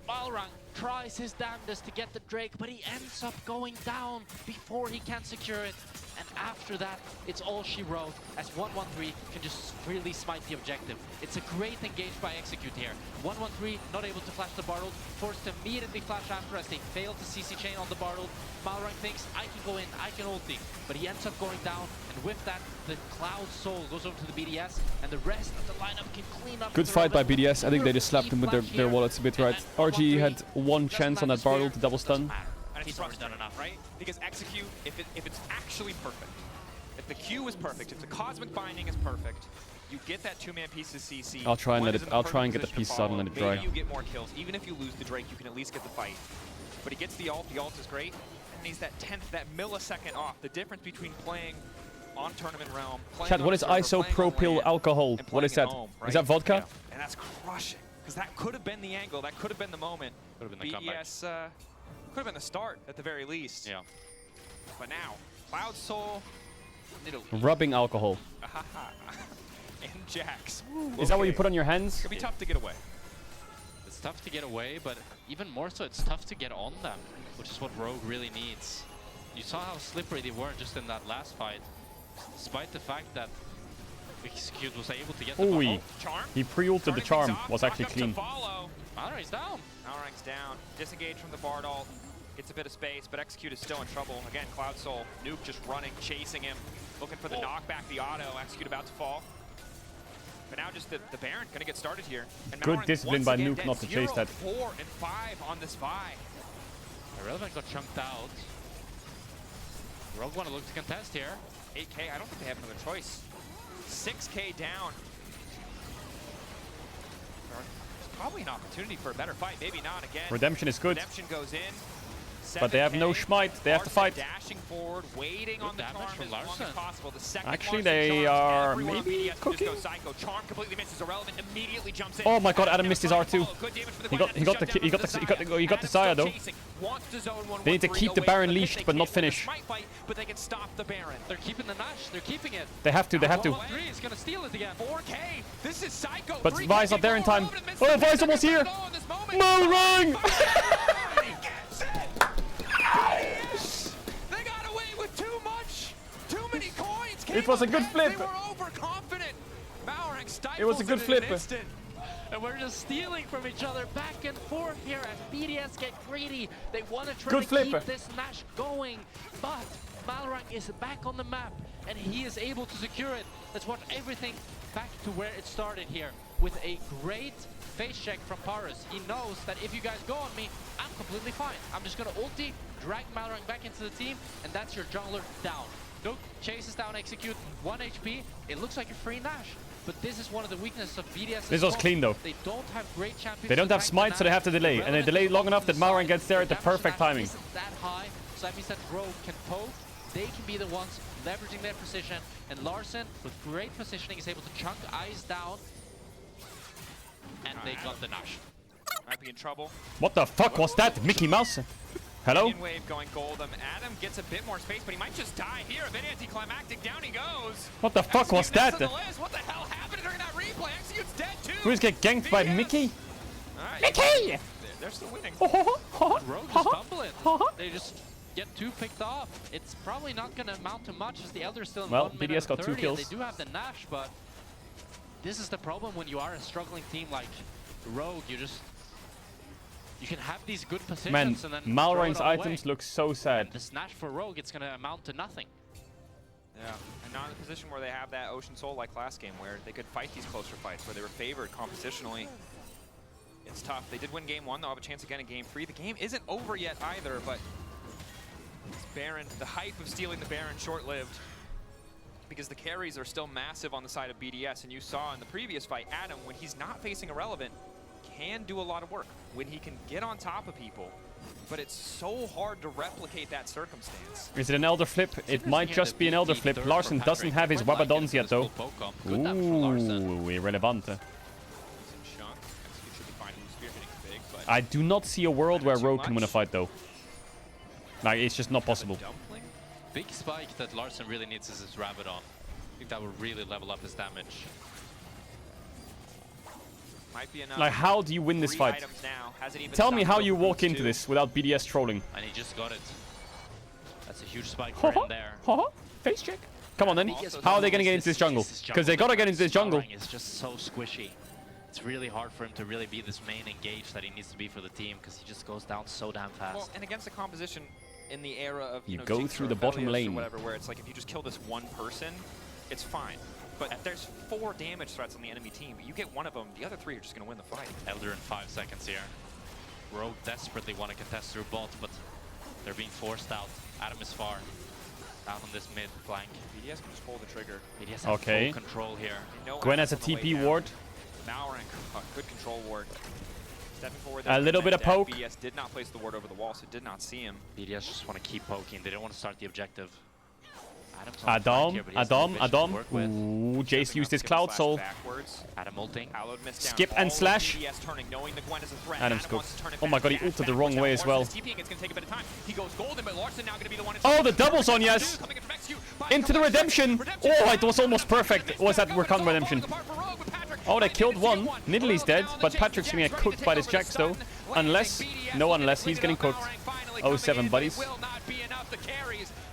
Balrang tries his damnedest to get the Drake, but he ends up going down before he can secure it. And after that, it's all she wrote, as 1-1-3 can just really smite the objective. It's a great engage by Execute here. 1-1-3 not able to flash the Bartled, forced to immediately flash after as they fail to CC chain on the Bartled. Malrang thinks, I can go in, I can ulti, but he ends up going down, and with that, the Cloud Soul goes over to the BDS, and the rest of the lineup can clean up. Good fight by BDS. I think they just slapped him with their wallets a bit, right? RG had one chance on that Bartle to double stun. And it's already done enough, right? Because Execute, if it's actually perfect, if the Q is perfect, if the Cosmic Binding is perfect, you get that 2-man piece of CC. I'll try and One let is it. in the I'll perfect try and get the position to pieces out and follow. let it dry. Maybe you get more kills. Even if you lose the Drake, you can at least get the fight. But he gets the ult is great, and he's that 10th, that millisecond off. The difference between playing on Tournament Realm, playing Chat, on what a is server, ISO playing Pro on Pill LAN, Alcohol? and What playing is that? at home, Is that right? vodka? Yeah. And that's crushing, because that could have been the angle, that could have been the moment. Could have been the comeback. BDS could have been the start at the very least. Yeah. But now, Cloud Soul, Nidalee. Rubbing alcohol. And Jax. Is that what you put on your hands? Could be tough to get away. It's tough to get away, but even more so, it's tough to get on them, which is what Rogue really needs. You saw how slippery they were just in that last fight, despite the fact that Execute was able to get the Ooh, Charm? he pre-ulted the charm. Was actually clean. Malrang's down. Malrang's down. Disengage from the Bard ult. Gets a bit of space, but Execute is still in trouble. Again, Cloud Soul, Nuke just running, chasing him, looking for the knockback, the auto. Execute about to fall. But now just the Baron gonna get started here. And Good Malrang discipline once by again Nuke dead. not to chase 0, that. 4, and 5 on this Vi. Irrelevant got chunked out. Rogue wanna look to contest here. 8K, I don't think they have another choice. 6K down. There's probably an opportunity for a better fight, maybe not again. Redemption is good. Redemption goes in. But they have no 7K. Schmite. They have to fight. Dashing forward, waiting on the charm as long as possible. The second Actually, Larson they charms, are everyone on maybe BDS can cooking. just go psycho. Charm completely misses. Irrelevant immediately jumps in. Oh my god, Adam missed his R2. Good damage for the He got the Saya though. Wants to zone 1-1-3 They need to keep the away Baron from the leashed pit. but They not can't win the finish. Smite fight, but they can stop the Baron. They're keeping the Nash. They're keeping it. They have to. 1-1-3 is gonna steal it again. 4K. This is psycho. But Vi's not there in time. Oh, Vi's almost here. Malrang! They got away with too much. Too many coins. It was a good flip. They were overconfident. Malrang stifles It was a good in flip. an instant. And we're just stealing from each other back and forth here as BDS get greedy. They want to try Good to flip. keep this Nash going, but Malrang is back on the map and he is able to secure it. Let's watch everything back to where it started here with a great face check from Paris. He knows that if you guys go on me, I'm completely fine. I'm just gonna ulti, drag Malrang back into the team, and that's your jungler down. Nuke chases down Execute, 1 HP. It looks like a free Nash. But this is one of the weaknesses of BDS. This was clean though. They don't have great champions. They don't have smite, so they have to delay. And they delay long enough that Malrang gets there at the perfect timing. Isn't that high, so that means that Rogue can poke. They can be the ones leveraging their position. And Larson, with great positioning, is able to chunk Eyes down. And they got the Nash. Might be in trouble. What the fuck was that? Mickey Mouse? Hello? Minion wave going Golden. Adam gets a bit more space, but he might just die here. A bit anticlimactic. Down he goes. What the fuck was that? Execute next on the list. What the hell happened during that replay? Execute's dead too. Who's get ganked by Mickey? Alright. Mickey! They're still winning. Rogue just fumbling. They just get 2 picked off. It's probably not going to amount to much as the Elder's still in Well, 1 minute BDS got 2 30, kills. They do have the Nash, but this is the problem when you are a struggling team like Rogue. You can have these good positions Man, and then Malrang's throw it all items away. look so sad. This Nash for Rogue, it's going to amount to nothing. Yeah, and not in a position where they have that Ocean Soul like last game where they could fight these closer fights, where they were favored compositionally. It's tough. They did win game 1, they'll have a chance again in game 3. The game isn't over yet either, but this Baron, the hype of stealing the Baron short-lived because the carries are still massive on the side of BDS, and you saw in the previous fight, Adam, when he's not facing Irrelevant, can do a lot of work when he can get on top of people, but it's so hard to replicate that circumstance. Is it an Elder flip? It might just be an Elder flip. Larson doesn't have his Wabadons yet though. Ooh, irrelevant. I do not see a world where Rogue can win a fight though. Like, it's just not possible. Big spike that Larson really needs is his Rabadon. I think that would really level up his damage. Might be enough. Like, how do you win this fight? Tell me how you walk into this without BDS trolling. And he just got it. That's a huge spike for him there. Face check. Come on then. How are they going to get into this jungle? Because they got to get into this jungle. Malrang is just so squishy. It's really hard for him to really be this main engage that he needs to be for the team because he just goes down so damn fast. Well, and against the composition in the era of You know, go Jinx through or the bottom Aphelios lane. or whatever, where it's like if you just kill this one person, it's fine. But there's 4 damage threats on the enemy team. You get one of them, the other 3 are just going to win the fight. Elder in 5 seconds here. Rogue desperately want to contest through bot, but they're being forced out. Adam is far. Out on this mid flank. BDS can just pull the trigger. BDS have Okay. full control here. Gwen has a TP ward. Malrang, good control ward. Stepping forward A little bit of poke. BDS did not place the ward over the wall, so did not see him. BDS just want to keep poking. They don't want to start the objective. Adam's on the flank here, but he has no Adam. vision to work with. Ooh, Jace used his Cloud Soul. Adam ulting. Skip and slash. Adam's cooked. Oh my god, he ulted the wrong way as well. Oh, the doubles on Yaz. Into the redemption. Oh, it was almost perfect. It was that Rakan redemption. Oh, they killed one. Nidalee's dead, but Patrick's gonna get cooked by this Jax though. Unless he's getting cooked. 0-7 buddies.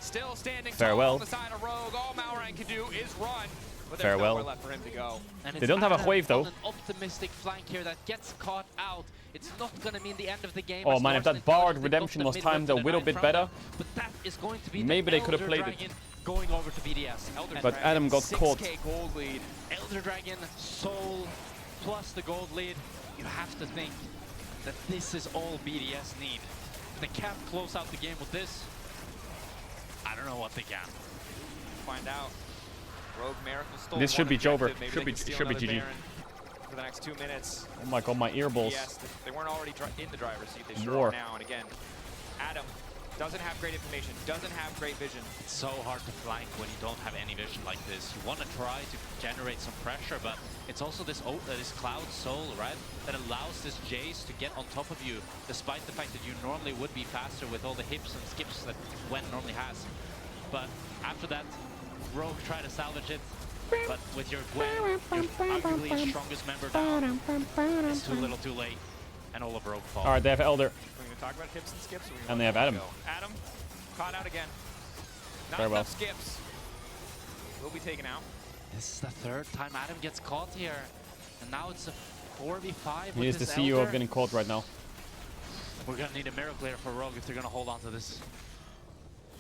Still standing Farewell. on the side of Rogue. All Malrang can do is run. But there's Farewell. nowhere left for him to go. And They it's don't have a Adam wave, though. on an optimistic flank here that gets caught out. It's not going to mean the end of the game. Oh as man, if Larsen that Bard intelligently redemption got was the timed a mid-weapon little and bit from better, them, but that is going to be the maybe they could have Elder played Dragon it. going over to BDS. Elder But Dragon, Adam got 6K caught. gold lead. Elder Dragon, Soul, plus the gold lead. You have to think that this is all BDS need. If they can't close out the game with this, I don't know what they can. Find out. Rogue Miracle stole This should one be Jover. objective. Maybe Should they be- can steal should be another GG. Baron for the next 2 minutes. Oh my god, my earballs. Yes, they weren't already in the driver's seat. They sure War. are now. And again, Adam doesn't have great information, doesn't have great vision. It's so hard to flank when you don't have any vision like this. You want to try to generate some pressure, but it's also this this Cloud Soul, right? That allows this Jace to get on top of you, despite the fact that you normally would be faster with all the hips and skips that Gwen normally has. But after that, Rogue tried to salvage it, but with your Gwen, your arguably your strongest member down, it's too little too late, and all of Rogue falls. Alright, they have Elder. We're going to talk about hips and skips. Or we're And gonna they have let Adam. go? Adam, caught out again. Not Very well. enough skips. Will be taken out. This is the third time Adam gets caught here, and now it's a 4v5 He with is the this CEO Elder. of getting caught right now. We're gonna need a miracle here for Rogue if they're gonna hold on to this.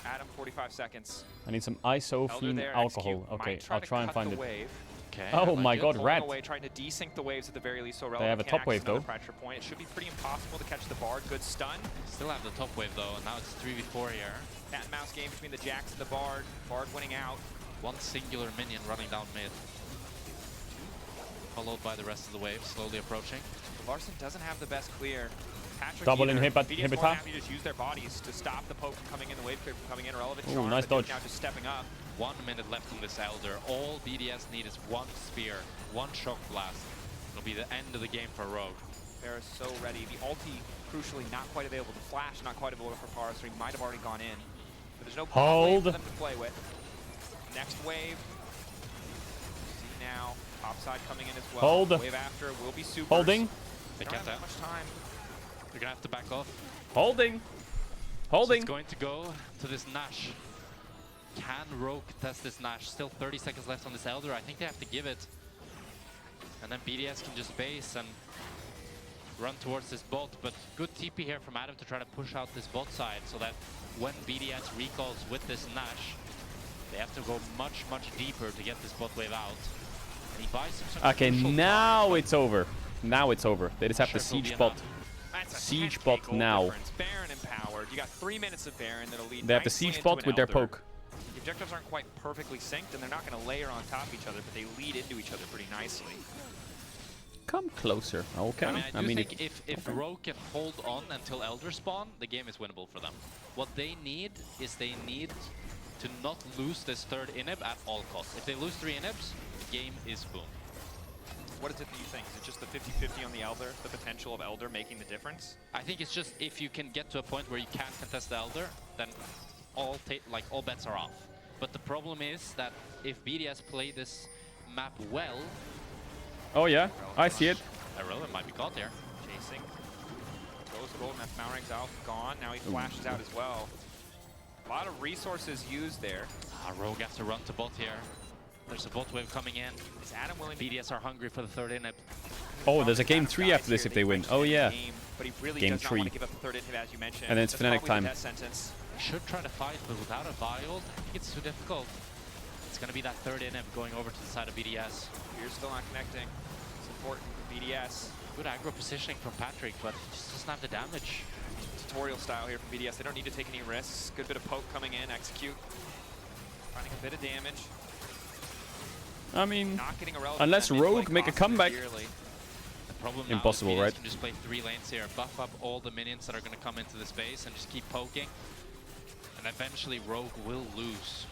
Adam, 45 seconds. I need some Elder isofene there, alcohol. execute. Okay, Might try I'll to try and cut find the it. wave. Okay. Oh my god, Pulling rat. away, trying to desync the waves at the very least, so They relevant have a can top access wave, another though. pressure point. It should be pretty impossible to catch the Bard. Good stun. Still have the top wave though, and now it's 3v4 here. Cat and mouse game between the Jax and the Bard. Bard winning out. One singular minion running down mid. Followed by the rest of the wave, slowly approaching. Larsen doesn't have the best clear. Patrick Double either. inhibit- BDS more inhibitor. than happy to just use their bodies to stop the poke from coming in, the wave clear from coming in. Relevant Ooh, charm, nice but Duke dodge. now just stepping up. 1 minute left on this Elder. All BDS need is one spear, one shock blast. It'll be the end of the game for Rogue. They're so ready. The ulti, crucially, not quite available. The flash, not quite available for Para, so he might have already gone in. But there's no pop wave for them to play with. Next wave. See now, top side coming in as well. Hold. Wave after will be supers. Holding. They Don't kept have that. much time. They're gonna have to back off. Holding. So Holding. it's going to go to this Nash. Can Rogue test this Nash? Still 30 seconds left on this Elder. I think they have to give it. And then BDS can just base and run towards this bot. But good TP here from Adam to try to push out this bot side so that when BDS recalls with this Nash, they have to go much, much deeper to get this bot wave out. And he buys him some Okay, crucial now time, it's over. Now it's over. They just have Sure, the it'll be siege bot. enough. That's a Siege 10K bot gold now. difference. Baron empowered. You got 3 minutes of Baron that'll lead They have the nicely siege into bot an with their Elder. poke. The objectives aren't quite perfectly synced, and they're not going to layer on top of each other, but they lead into each other pretty nicely. Come closer. Okay. I do think if Rogue can hold on until Elder spawn, the game is winnable for them. What they need is they need to not lose this third inhib at all costs. If they lose 3 inhibs, the game is boom. What is it that you think? Is it just the 50-50 on the Elder, the potential of Elder making the difference? I think it's just if you can get to a point where you can't contest the Elder, then all bets are off. But the problem is that if BDS play this map well... Oh yeah, I see it. Irrelevant might be caught there. Chasing. Goes gold, and that's Mauring's out, gone. Now he flashes out as well. A lot of resources used there. Rogue has to run to bot here. There's a bot wave coming in. Is Adam willing to... BDS are hungry for the third inhib. Oh, there's a game 3 after this if they win. Oh yeah. But he really Game does not 3. want to give up the third inhib, as you mentioned. And then it's That's Fnatic probably time. the death sentence. Should try to fight, but without a Viol, I think it's too difficult. It's going to be that third inhib going over to the side of BDS. You're still not connecting. It's important for BDS. Good aggro positioning from Patrick, but he just doesn't have the damage. Tutorial style here from BDS. They don't need to take any risks. Good bit of poke coming in, execute. Finding a bit of damage. I mean, Not getting a relevant unless mid-play Rogue make a costs them comeback. dearly. The problem now Impossible, is BDS right? can just play 3 lanes here, buff up all the minions that are going to come into the space and just keep poking. And eventually Rogue will lose.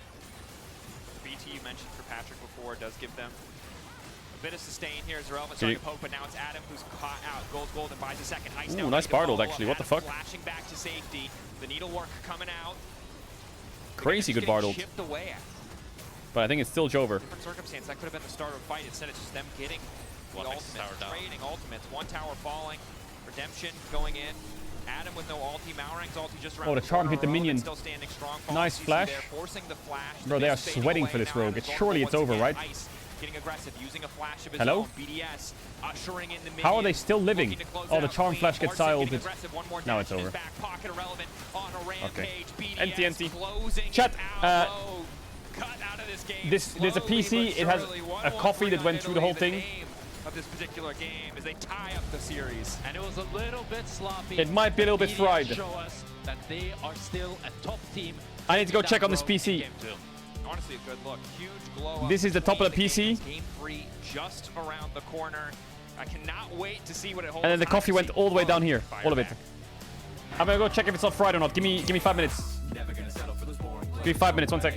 The BT you mentioned for Patrick before does give them a bit of sustain here as Relevant Can starting you- to poke, but now it's Adam who's caught out. Gold and buys a second. Heist Ooh, now nice ready to Bartled, follow actually. up. What the Adam fuck? flashing back to safety. The needlework coming out. Crazy good Getting Bartled. chipped away at. But I think it's still Jover. Different circumstance. That could have been the start of a fight. Instead, it's just them getting One the makes the ultimates, tower down. trading ultimates. One tower falling. Redemption going in. Adam with no ulti. Mauring's ulti just around Oh, the charm hit the corner. minion. Still standing strong. Nice CC flash. there, forcing the flash. Bro, they are Mist fading sweating away for this now. Rogue. Adam It's is surely vulnerable it's over, once right? again. Ice getting aggressive, using a flash of his Hello? own. BDS ushering in the minions. How are they still living? Looking to close Oh, it the out charm clean. flash gets Larson getting siled. aggressive. One more Now dash it's in his over. back pocket, irrelevant on a rampage. BDS Empty, empty. closing Chat, it out low. Cut out of this game. there's a PC, Slowly it has but surely. a coffee 1-1-3 that on went through the whole Italy, thing. name of this particular game as they tie up the series. And it was a little bit sloppy. It might be a little bit BDS fried. Show us that they are still a top team. I need to go check on this PC. Game 2. Honestly, a good look. Huge glow up. This is the top of the PC. Game 3 just around the corner. I cannot wait to see what it holds. And then the coffee went all the way down here. Fire All of it. back. I'm gonna go check if it's not fried or not. Give me 5 minutes. Never gonna settle for those boring. Give me 5 minutes, 1 sec.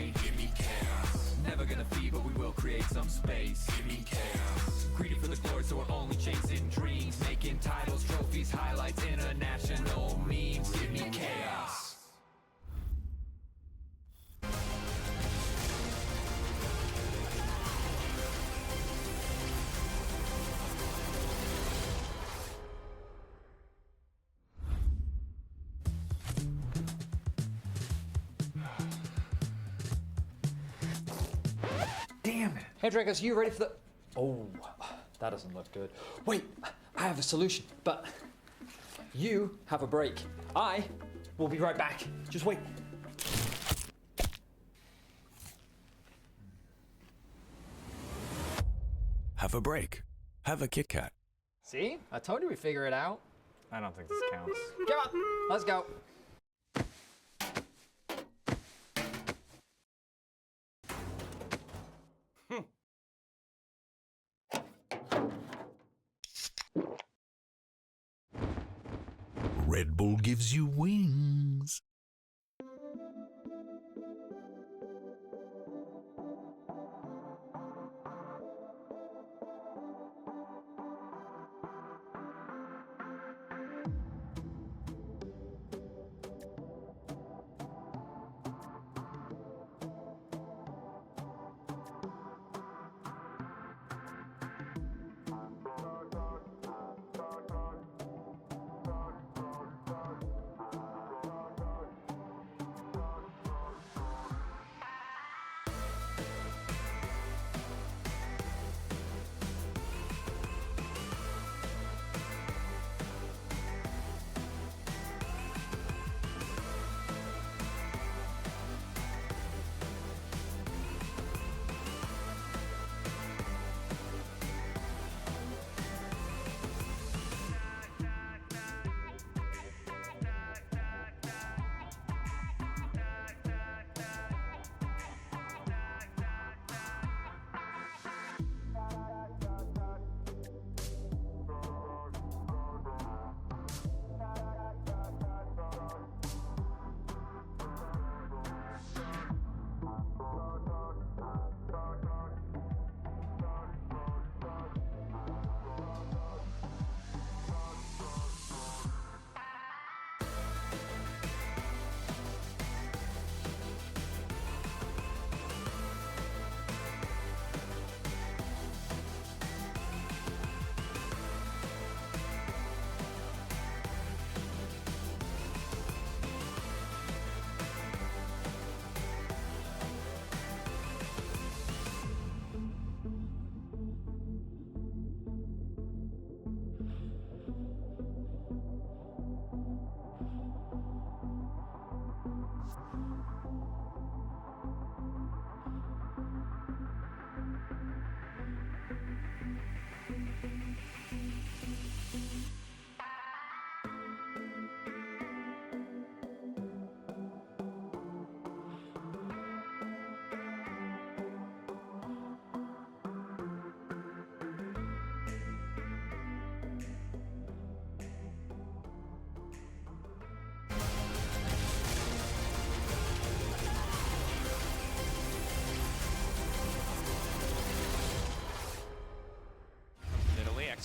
Never gonna feed, but we will create some space. Give me chaos. Greedy for the glory, so we're only chasing dreams. Making titles, trophies, highlights, international memes. Give me chaos. Damn it. Hey, Dragos, you ready for the... Oh, that doesn't look good. Wait, I have a solution, but you have a break. I will be right back. Just wait. Have a break. Have a Kit Kat. See? I told you we'd figure it out. I don't think this counts. Come on, let's go. Red Bull gives you wings.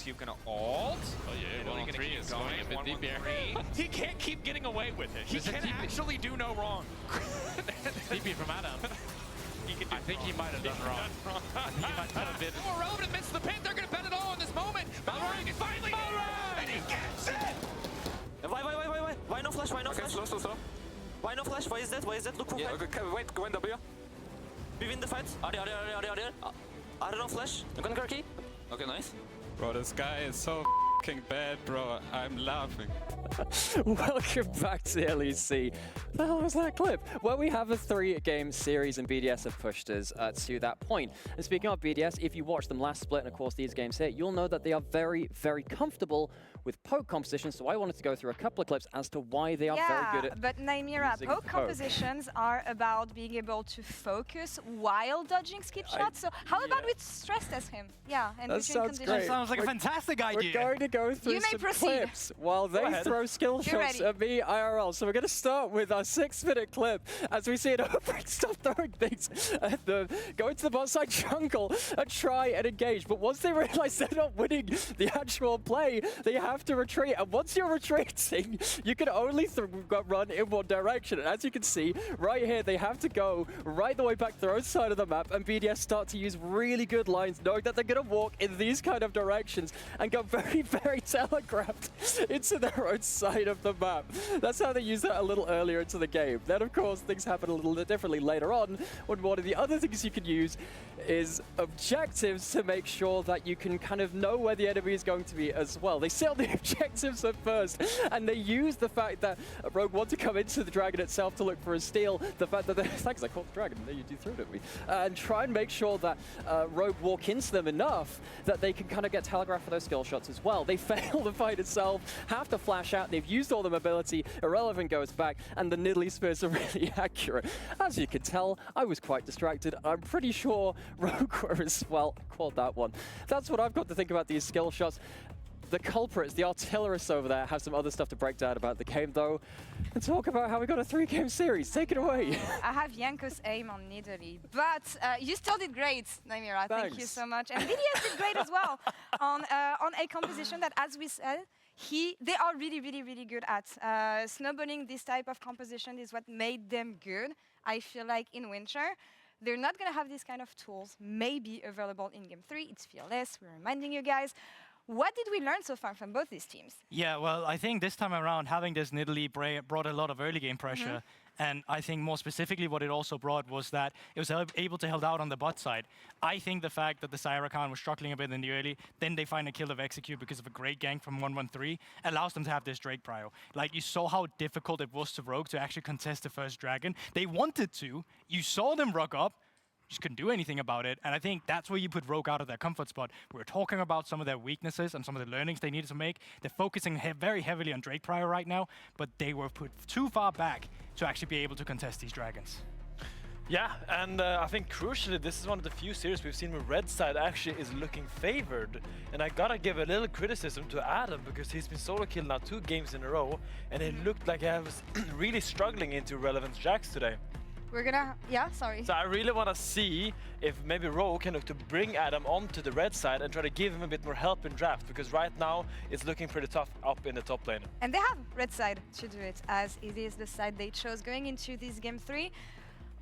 He's gonna ult. Oh yeah, Italy 1-on-3 gonna keep is going a bit deep here. 1-1-3. He can't keep getting away with it. He There's a can TP. actually do no wrong. TP from Adam. He can do I think he might have done wrong. I think he might have been. More relevant amidst the pit. They're gonna bet it all in this moment. Valorant is finally and he gets it. Why no flash? Why no flash? Slow. Why no flash? Why is that? Look for Yeah, fight. okay, wait, go in W. We win the fight. Are. I don't know, flash. I'm gonna Karki. Okay, nice. Bro, this guy is so fucking bad, bro. I'm laughing. Welcome back to LEC. The hell was that clip? Well, we have a 3-game series and BDS have pushed us to that point. And speaking of BDS, if you watched them last split and of course these games here, you'll know that they are very, very comfortable with poke compositions. So I wanted to go through a couple of clips as to why they are very good at but Naimira, poke compositions are about being able to focus while dodging skip shots. So how about we stress test him? Yeah, and that sounds conditions. great. That sounds like a fantastic idea. We're going to go through You may some proceed. clips while they throw skill shots at me IRL. So we're going to start with our 6-minute clip as we see an Outbreak stop throwing things at go into the bot side jungle and try and engage. But once they realize they're not winning the actual play, they have to retreat. And once you're retreating, you can only run in one direction. And as you can see, right here, they have to go right the way back to their own side of the map. And BDS start to use really good lines, knowing that they're going to walk in these kind of directions and go very, very telegraphed into their own side of the map. That's how they use that a little earlier into the game. Then, of course, things happen a little bit differently later on, when one of the other things you can use is objectives to make sure that you can kind of know where the enemy is going to be as well. They set the objectives at first, and they use the fact that Rogue want to come into the dragon itself to look for a steal, the fact that thanks, I caught the dragon, there you threw it at me, and try and make sure that Rogue walk into them enough that they can kind of get telegraphed for those skill shots as well. They fail the fight itself, have to flash out, they've used all the mobility, Irrelevant goes back, and the Nidalee Spears are really accurate. As you can tell, I was quite distracted. I'm pretty sure Rogue were as well. Called that one. That's what I've got to think about these skill shots. The culprits, the artillerists over there, have some other stuff to break down about the game, though, and talk about how we got a 3-game series. Take it away. I have Yanko's aim on Nidalee, but you still did great, Naimira. Thank you so much. And BDS did great as well on a composition that, as we said, they are really, really, really good at. Snowballing this type of composition is what made them good, I feel like, in Winter. They're not going to have these kind of tools maybe available in Game 3. It's Fearless, we're reminding you guys. What did we learn so far from both these teams? Yeah, well, I think this time around, having this Nidalee brought a lot of early game pressure. And I think more specifically what it also brought was that it was able to hold out on the bot side. I think the fact that the Syra Khan was struggling a bit in the early, then they find a kill of Execute because of a great gank from 113, allows them to have this Drake prio. Like, you saw how difficult it was to Rogue to actually contest the first dragon. They wanted to. You saw them rock up. Just couldn't do anything about it. And I think that's where you put Rogue out of their comfort spot. We're talking about some of their weaknesses and some of the learnings they needed to make. They're focusing very heavily on Drake Prior right now, but they were put too far back to actually be able to contest these dragons. Yeah, and I think crucially, this is one of the few series we've seen where Red side actually is looking favored. And I gotta give a little criticism to Adam, because he's been solo killed now 2 games in a row, and it looked like he was really struggling into Relevance Jacks today. We're gonna, yeah, sorry. So I really want to see if maybe Rogue can look to bring Adam onto the red side and try to give him a bit more help in draft, because right now it's looking pretty tough up in the top lane. And they have red side to do it, as it is the side they chose going into this Game 3.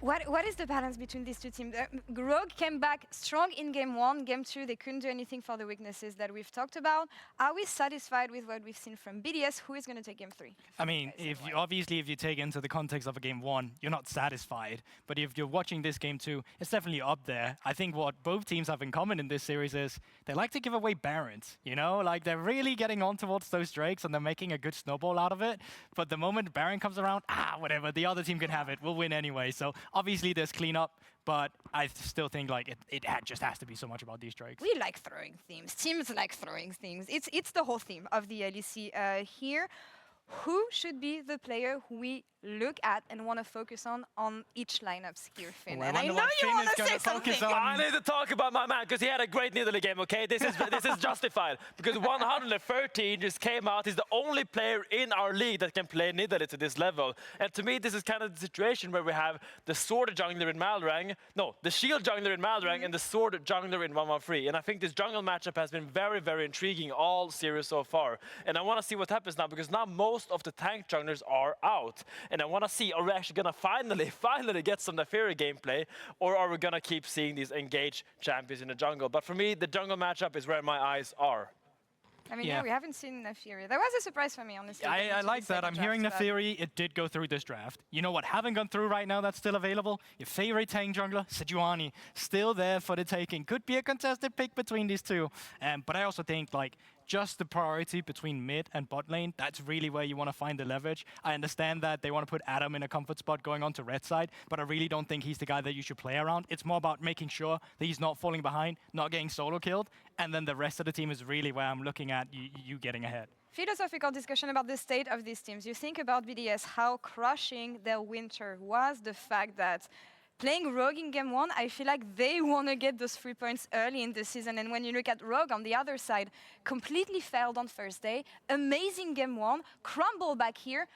What is the balance between these two teams? Rogue came back strong in Game 1. Game 2, they couldn't do anything for the weaknesses that we've talked about. Are we satisfied with what we've seen from BDS? Who is going to take Game 3? I mean, obviously, if you take into the context of a Game 1, you're not satisfied. But if you're watching this Game 2, it's definitely up there. I think what both teams have in common in this series is they like to give away Barons, you know? Like, they're really getting on towards those Drakes, and they're making a good snowball out of it. But the moment Baron comes around, whatever, the other team can have it. We'll win anyway. So obviously, there's cleanup, but I still think like it just has to be so much about these Drakes. We like throwing themes. Teams like throwing themes. It's the whole theme of the LEC here. Who should be the player who we look at and want to focus on each lineups here, Finn? Well, and I know you want to say something. I need to talk about my man, because he had a great Nidalee game, okay? This is justified, because 113 just came out. He's the only player in our league that can play Nidalee to this level. And to me, this is kind of the situation where we have the sword jungler in Malrang, the shield jungler in Malrang, and the sword jungler in 113. And I think this jungle matchup has been very, very intriguing all series so far. And I want to see what happens now, because now most of the tank junglers are out. And I want to see, are we actually going to finally get some Neferi gameplay, or are we going to keep seeing these engaged champions in the jungle? But for me, the jungle matchup is where my eyes are. I mean, yeah, we haven't seen Nefiri. That was a surprise for me, honestly. I like that. I'm hearing Nefiri. It did go through this draft. You know what haven't gone through right now that's still available? Your favorite tank jungler, Sejuani, still there for the taking. Could be a contested pick between these two. But I also think, like, just the priority between mid and bot lane, that's really where you want to find the leverage. I understand that they want to put Adam in a comfort spot going on to red side, but I really don't think he's the guy that you should play around. It's more about making sure that he's not falling behind, not getting solo killed, and then the rest of the team is really where I'm looking at you getting ahead. Philosophical discussion about the state of these teams. You think about BDS, how crushing their winter was, the fact that playing Rogue in game 1, I feel like they want to get those 3 points early in the season. And when you look at Rogue on the other side, completely failed on first day, amazing game 1, crumble back here.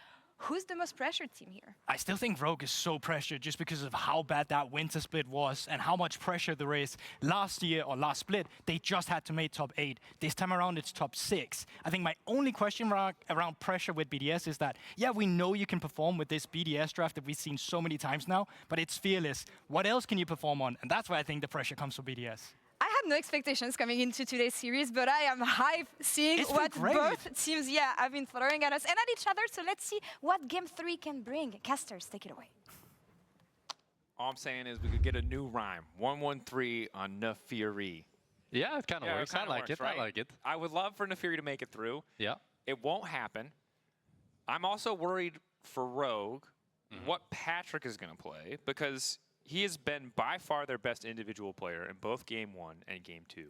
Who's the most pressured team here? I still think Rogue is so pressured just because of how bad that winter split was and how much pressure there is. Last year or last split, they just had to make top 8. This time around, it's top 6. I think my only question around pressure with BDS is that, yeah, we know you can perform with this BDS draft that we've seen so many times now, but it's fearless. What else can you perform on? And that's why I think the pressure comes for BDS. I had no expectations coming into today's series, but I am hyped seeing what both teams have been throwing at us and at each other. So let's see what game 3 can bring. Casters, take it away. All I'm saying is we could get a new rhyme. 113 on Nefiri. Yeah, it kind of works. I like it. Right? I like it. I would love for Nefiri to make it through. Yeah. It won't happen. I'm also worried for Rogue what Patrick is going to play, because he has been by far their best individual player in both game 1 and game 2.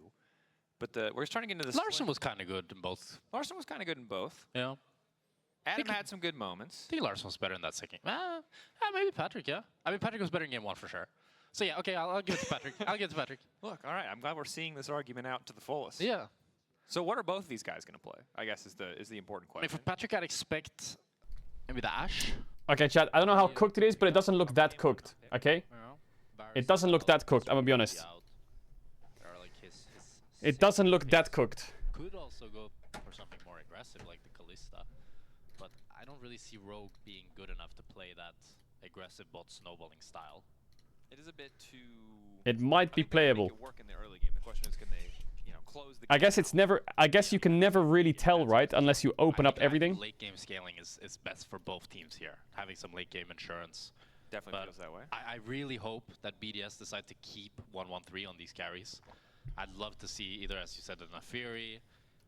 But we're starting to get into this. Larson was kind of good in both. Larson was kind of good in both. Yeah. Adam had some good moments. I think Larson was better in that second. Maybe Patrick, yeah. I mean, Patrick was better in game 1 for sure. So yeah, okay, I'll give it to Patrick. I'll give it to Patrick. Look, all right, I'm glad we're seeing this argument out to the fullest. Yeah. So what are both of these guys going to play? I guess is the important question. I mean, for Patrick, I'd expect maybe the Ashe. Okay, chat, I don't know how cooked it is, but it doesn't look that cooked, okay? It doesn't look that cooked, I'm gonna be honest. It doesn't look that cooked. Could also go for something more aggressive like the Kalista, but I don't really see Rogue being good enough to play that aggressive bot snowballing style. It is a bit too... It might be playable. It work in the early game. The question is, can they, close the I guess it's never. I guess you can never really tell, right? Unless you open up everything. Late game scaling is best for both teams here. Having some late game insurance. Definitely feels that way. I really hope that BDS decide to keep 113 on these carries. I'd love to see either, as you said, a Nefiri,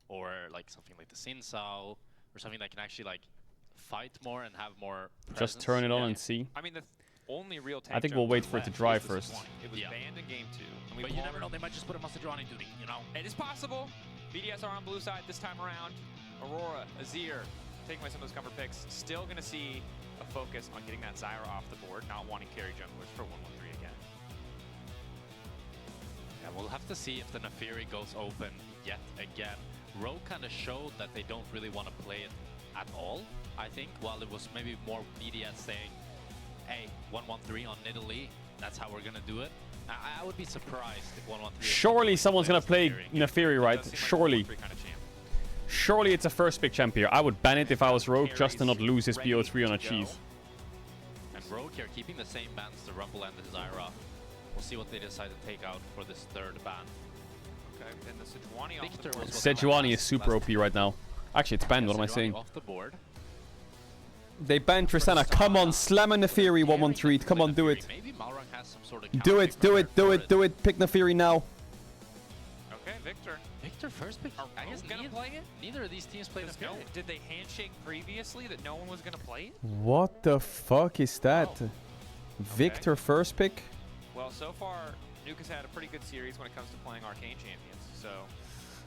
or like something like the Sinsao, or something that can actually like fight more and have more presence. Just turn it on and see. I mean, the only real tank I think we'll wait for it to dry first. It was banned in game 2. And But you never know, they might just put him on Sejuani duty, you know? It is possible. BDS are on blue side this time around. Aurora, Azir, taking away some of those cover picks. Still going to see a focus on getting that Zyra off the board, not wanting carry junglers for 113 again. Yeah, we'll have to see if the Nefiri goes open yet again. Rogue kind of showed that they don't really want to play it at all, I think, while it was maybe more BDS saying, hey, 113 on Nidalee, that's how we're going to do it. I would be surprised if 113... Surely someone's going to play Nefiri, right? Surely. Surely it's a first pick champ here. I would ban it if I was Rogue just to not lose his BO3 on a cheese. And Rogue here keeping the same bans, the Rumble and the Zyra. We'll see what they decide to take out for this third ban. Okay, then the Sejuani off Victor the board. Sejuani is super OP right now. Actually, it's banned. What am I saying? Off the board. They banned Tristana. Come on, slam a Nefiri 113. Come on, do it. Maybe Malrang has some sort of Do it, do it, do it, do it. Pick Nefiri now. Okay, Victor. Victor first pick. I guess gonna play it? Neither of these teams played Nefiri. No, did they handshake previously that no one was gonna play it? What the fuck is that? Victor first pick? Well, so far, Nuke has had a pretty good series when it comes to playing Arcane Champions. So,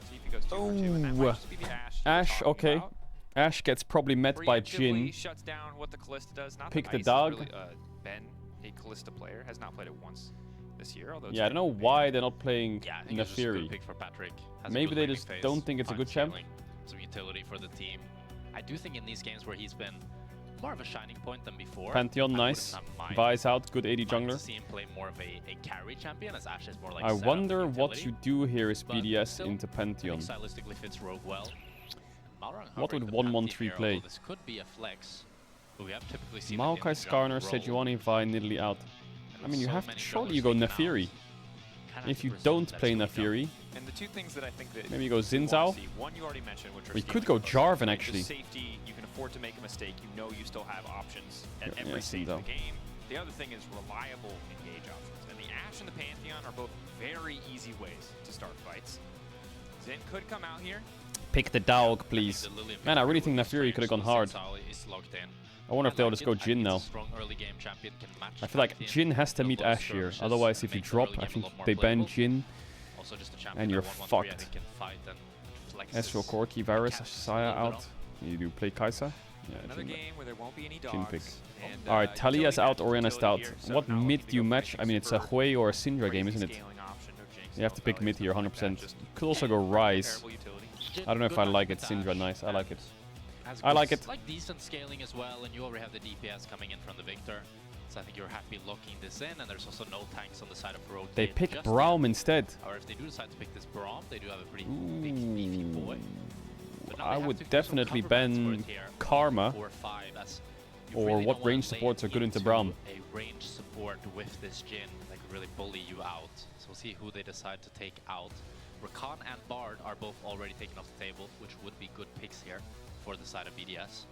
see if he goes 2 for 2. And that might just be the Ashe. Ashe, okay. About. Ashe gets probably met by Jhin. Shuts down what the Kalista does. Not Pick that the Ice dog. Has really, been a Kalista player, has not played it once this year. Although Yeah, I don't know why they're not playing I think it's just a good Nefiri. pick for Patrick. Has a Maybe good they laning just phase, don't think it's a fine good champ. scaling, some utility for the team. I do think in these games where he's been more of a shining point than before. Pantheon, nice. Buys out, good AD To jungler. see him play more of a carry champion, as Ashe is more like I setup wonder utility. what you do here is But BDS still, into I Pantheon. think stylistically fits Rogue well. Malrang What hovering would the 113 Pantheon play? here, although this could be a flex. But we have typically seen Maokai, Skarner, Sejuani, Vi, Nidalee out. I mean, you have to, surely you go Nefiri. If you don't play Nafiri, And the two things that I think that maybe you go you wanna Xin Zhao. see, one you already mentioned, which are We could stealing go close. Jarvan, Just actually. Safety, you can afford to make a mistake. You know you still have options at Yeah, every Xin stage of Zhao. the game. The other thing is reliable engage options. And the Ashe and the Pantheon are both very easy ways to start fights. Zen could come out here. Pick the dog, please. Man, I really think Nafiri could have gone hard. I wonder if they'll just go Jhin now. I feel like Jhin has to meet Ashe here. Otherwise, if you drop, I think they ban Jhin. And you're fucked. Ezreal, Corki, Varus, Saya out. You do play Kai'Sa? Yeah, Another Jhin game where there won't be any Jhin dogs. pick. And, Alright, Talia's out, Orianna's out. here, so What now mid looking to do you go match? I mean, it's a Hui or a Syndra game, isn't it? scaling option, no jinx, You have to pick mid here, 100%. You could also go Rise. I don't know if I like it. Syndra, nice. I like it. I like it. Like decent scaling as well, and you already have the DPS coming in from the Victor. So I think you're happy locking this in, and there's also no tanks on the side of Rogue. They pick Braum instead. Or if they do decide to pick this Braum, they do have a pretty big, beefy boy. But now they I have would to do some definitely cover runs for ban it here. Karma. 4-5, as you Or really what don't wanna range play supports are good into Braum. A range support with this Jhin that could really bully you out. So we'll see who they decide to take out. Rakan and Bard are both already taken off the table, which would be good picks here for the side of BDS.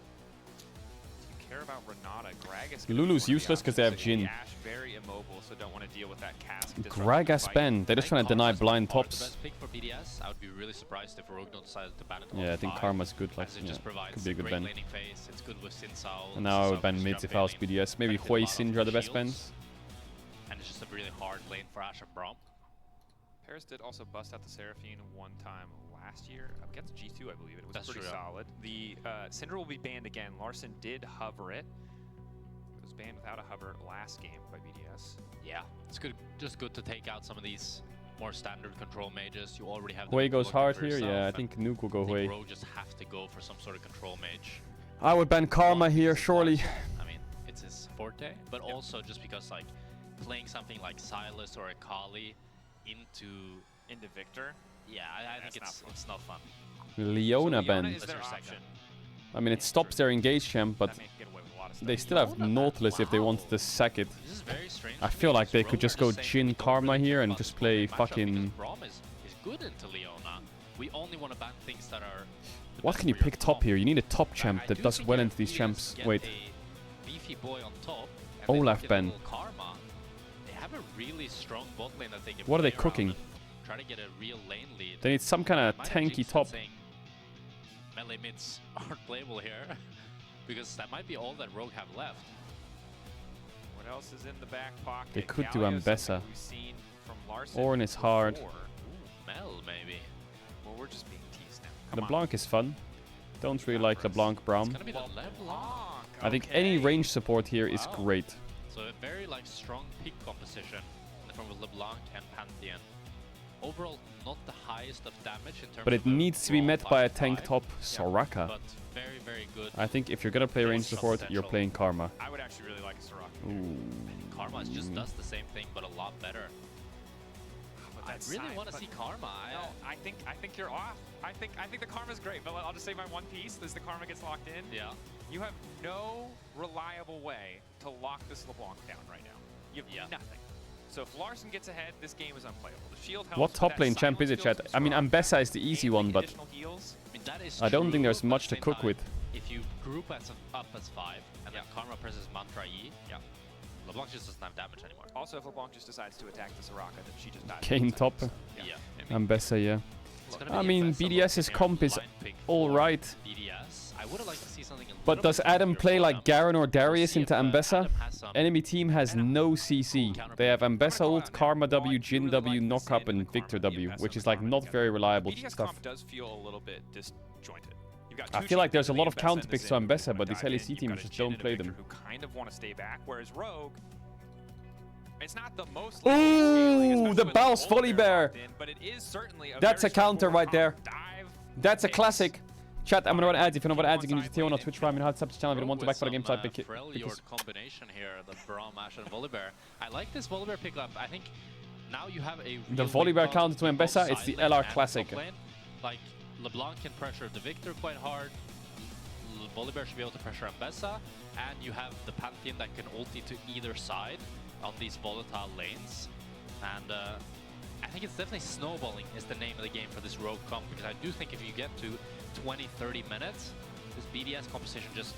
Care about Renata. Gragas Lulu's useless because they have Jhin. Ashe very immobile, so don't want to deal with that cask. Gragas ban. They're just trying to deny blind The tops. best pick for BDS. I would be really surprised if Rogue decided to ban it. Yeah, I think Karma's good. Like, as it yeah, just provides could be a good great ban. laning phase. It's good with Xin Zhao. And now I would Xin Zhao ban can mids jump if I was in, BDS. Maybe benefit a Hui, lot of Syndra the best shields. bans. And it's just a really hard lane for Ashe and Braum. Paris did also bust out the Seraphine one time last year against G2, I believe. It was That's pretty true, yeah. solid. The Syndra will be banned again. Larson did hover it. It was banned without a hover last game by BDS. Yeah, it's good. Just good to take out some of these more standard control mages. You already have. Hui them goes looking hard for here. yourself, Yeah, I and think Nuke will go I think Hui. Rogue just have to go for some sort of control mage. I would ban Karma here, surely. I mean, it's his forte, but also just because like playing something like Silas or Akali into Victor. Yeah, I think it's not fun. Leona ban. is their option. I mean, it stops their engage champ, but they still have Nautilus if they wanted to sack it. This is very strange. I feel like they could just go Jhin Karma here and just play fucking... Braum is good into Leona. We only want to ban things that are... What can you pick top here? You need a top champ that does well into these champs. Wait. Beefy boy on top. and Olaf they ban. get a little Karma. They have a really strong bot lane that they can What are they play around cooking? and try to get a real lane lead. They need some kind of Might have tanky Jinx top. saying melee mids aren't playable here. Because that might be all that Rogue have left. What else is in the back pocket? They could do Galio is something Ambessa. we've seen from Larson Ornn is hard. before. Mel, maybe. Well, we're just being teased now. LeBlanc is fun. Don't really like LeBlanc Braum. Gonna be the LeBlanc. I think any range support here is great. So a very like strong pick composition from LeBlanc and Pantheon. Overall, not the highest of damage in terms But it of a needs to be raw met by a 5-5. tank top Soraka. But very, very good. I think if you're gonna play range support, you're playing Karma. I would actually really like Soraka. Ooh. Karma just does the same thing, but a lot better. I really want to see Karma. No, I think you're off. I think the Karma's great, but I'll just say my one piece is the Karma gets locked in. Yeah. You have no reliable way to lock this LeBlanc down right now. You have nothing. So if Larson gets ahead, this game is unplayable. The shield helps. What but top that lane champ is it, silence chat? feels I mean, strong. Ambessa is the easy one, but Additional heals. I mean, that is I don't true, think there's but much at to the cook same with. time, If you group up as 5, and then Karma presses Mantra E, LeBlanc just doesn't have damage anymore. Also, if LeBlanc just decides to attack the Soraka, then she just dies. Kane top. Ambessa, yeah. I mean, BDS's comp is alright. BDS, I would have liked to see something. But does Adam play like Garen or Darius into Ambessa? Enemy team has no CC. They have Ambessa ult, Karma W, Jhin W, Knock Up, and Victor W, which is like not very reliable BDS stuff. comp does feel a little bit disjointed. You've got I two feel like there's champions a in lot the of Ambessa counter and the picks to Zen Ambessa, who but these dive in. LEC You've teams got a just Jhin don't and a play Victor them. Who kind of want to stay back, whereas Rogue, it's not the most. Ooh, the bounce volley bear. But it is certainly a That's very a counter right there. dive. That's a classic. Chat, I'm gonna run ads. If you know what ads, you can use the tier on Twitch Prime and how to sub to channel if you want to back for the game side. Pick it. Freljord combination here, the Braum, Ashe, and Volibear. I like this Volibear pickup. I think now you have a The real Volibear weak counter to both Ambessa, it's the side lane LR and classic. top lane. Like, LeBlanc can pressure the Victor quite hard. Volibear should be able to pressure Ambessa. And you have the Pantheon that can ulti to either side on these volatile lanes. And I think it's definitely snowballing is the name of the game for this Rogue comp, because I do think if you get to 20-30 minutes, this BDS composition just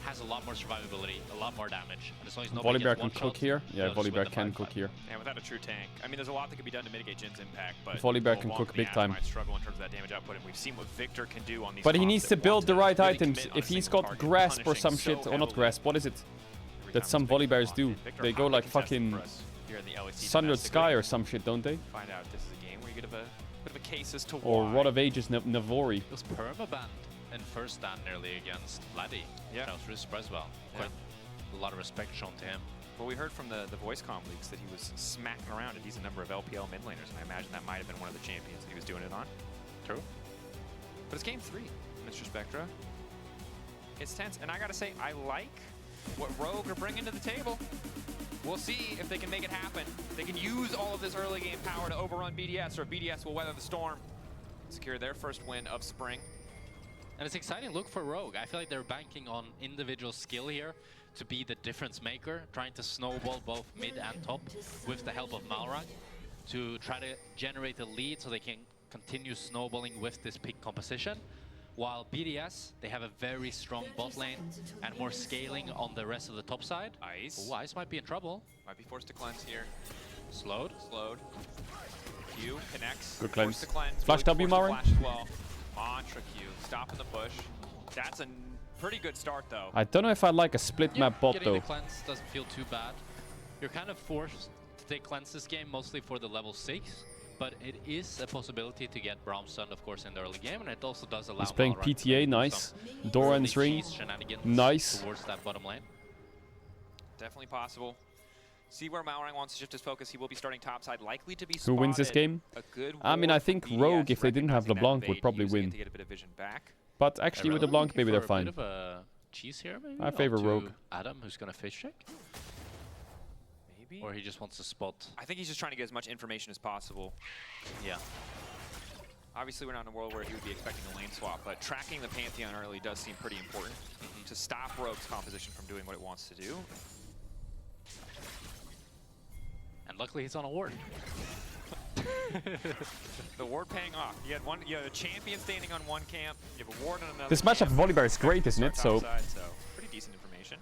has a lot more survivability, a lot more damage. And as long as nobody Volibear gets can one cook shot, here. Yeah, they'll just win Volibear the can fight. cook here. And without a true tank, I mean, there's a lot that can be done to mitigate Jin's impact, but Volibear can along cook with big the time. Ash might struggle in terms of that damage output, and we've seen what Victor can do on these. But he comps needs that to want build the right really items. commit on a If he's single got target, grasp or punishing some so shit, or not heavily. grasp, what is it? That some Volibears do. They go like fucking Sundered Sky or some shit, don't they? Find out if this is a game where you get a bit of a case as to Or why. Rod of Ages Navori. It was permabanned in first stand nearly against Vladdy. Yeah. I was really surprised about. Quite a lot of respect shown to him. Well, we heard from the voice comm leaks that he was smacking around a decent number of LPL mid laners, and I imagine that might have been one of the champions that he was doing it on. True. But it's game 3, Mr. Spectra. It's tense, and I gotta say, I like what Rogue are bringing to the table. We'll see if they can make it happen. They can use all of this early game power to overrun BDS, or BDS will weather the storm, secure their first win of spring. And it's exciting look for Rogue. I feel like they're banking on individual skill here to be the difference maker, trying to snowball both mid and top with the help of Malrang to try to generate a lead so they can continue snowballing with this pick composition. While BDS, they have a very strong bot lane and more scaling on the rest of the top side. Ice. Ooh, Ice might be in trouble. Might be forced to cleanse here. Slowed. Slowed. Q connects. Good Forced cleanse. to cleanse. Flash Really W, forced to Malrang. flash as well. Mantra Q. Stopping the push. That's a pretty good start, though. I don't know if I like a split map bot Getting though. the cleanse doesn't feel too bad. You're kind of forced to take cleanse this game mostly for the level 6, but it is a possibility to get Bromstone, of course, in the early game, and it also does allow He's playing Malrang to PTA, do nice. some Doran's early ring, cheese shenanigans nice. towards that bottom lane. Definitely possible. See where Malrang wants to shift his focus. He will be starting topside, likely to be Who wins this spotted. game? A good I mean, I ward from think BDS, Rogue, if they didn't have recognizing LeBlanc, that would evade, probably using it win. to get a bit of vision back. But actually, with Irrelevant, LeBlanc, maybe they're for a fine. bit of a cheese here, maybe? I favor Onto Rogue. Adam, who's gonna fish check. Maybe. Or he just wants to spot. I think he's just trying to get as much information as possible. Yeah. Obviously, we're not in a world where he would be expecting a lane swap, but tracking the Pantheon early does seem pretty important to stop Rogue's composition from doing what it wants to do. And luckily, he's on a ward. The ward paying off. You had a champion standing on one camp. You have a ward on another. This matchup camp. of Volibear is great, isn't it? So Topside, so pretty decent information.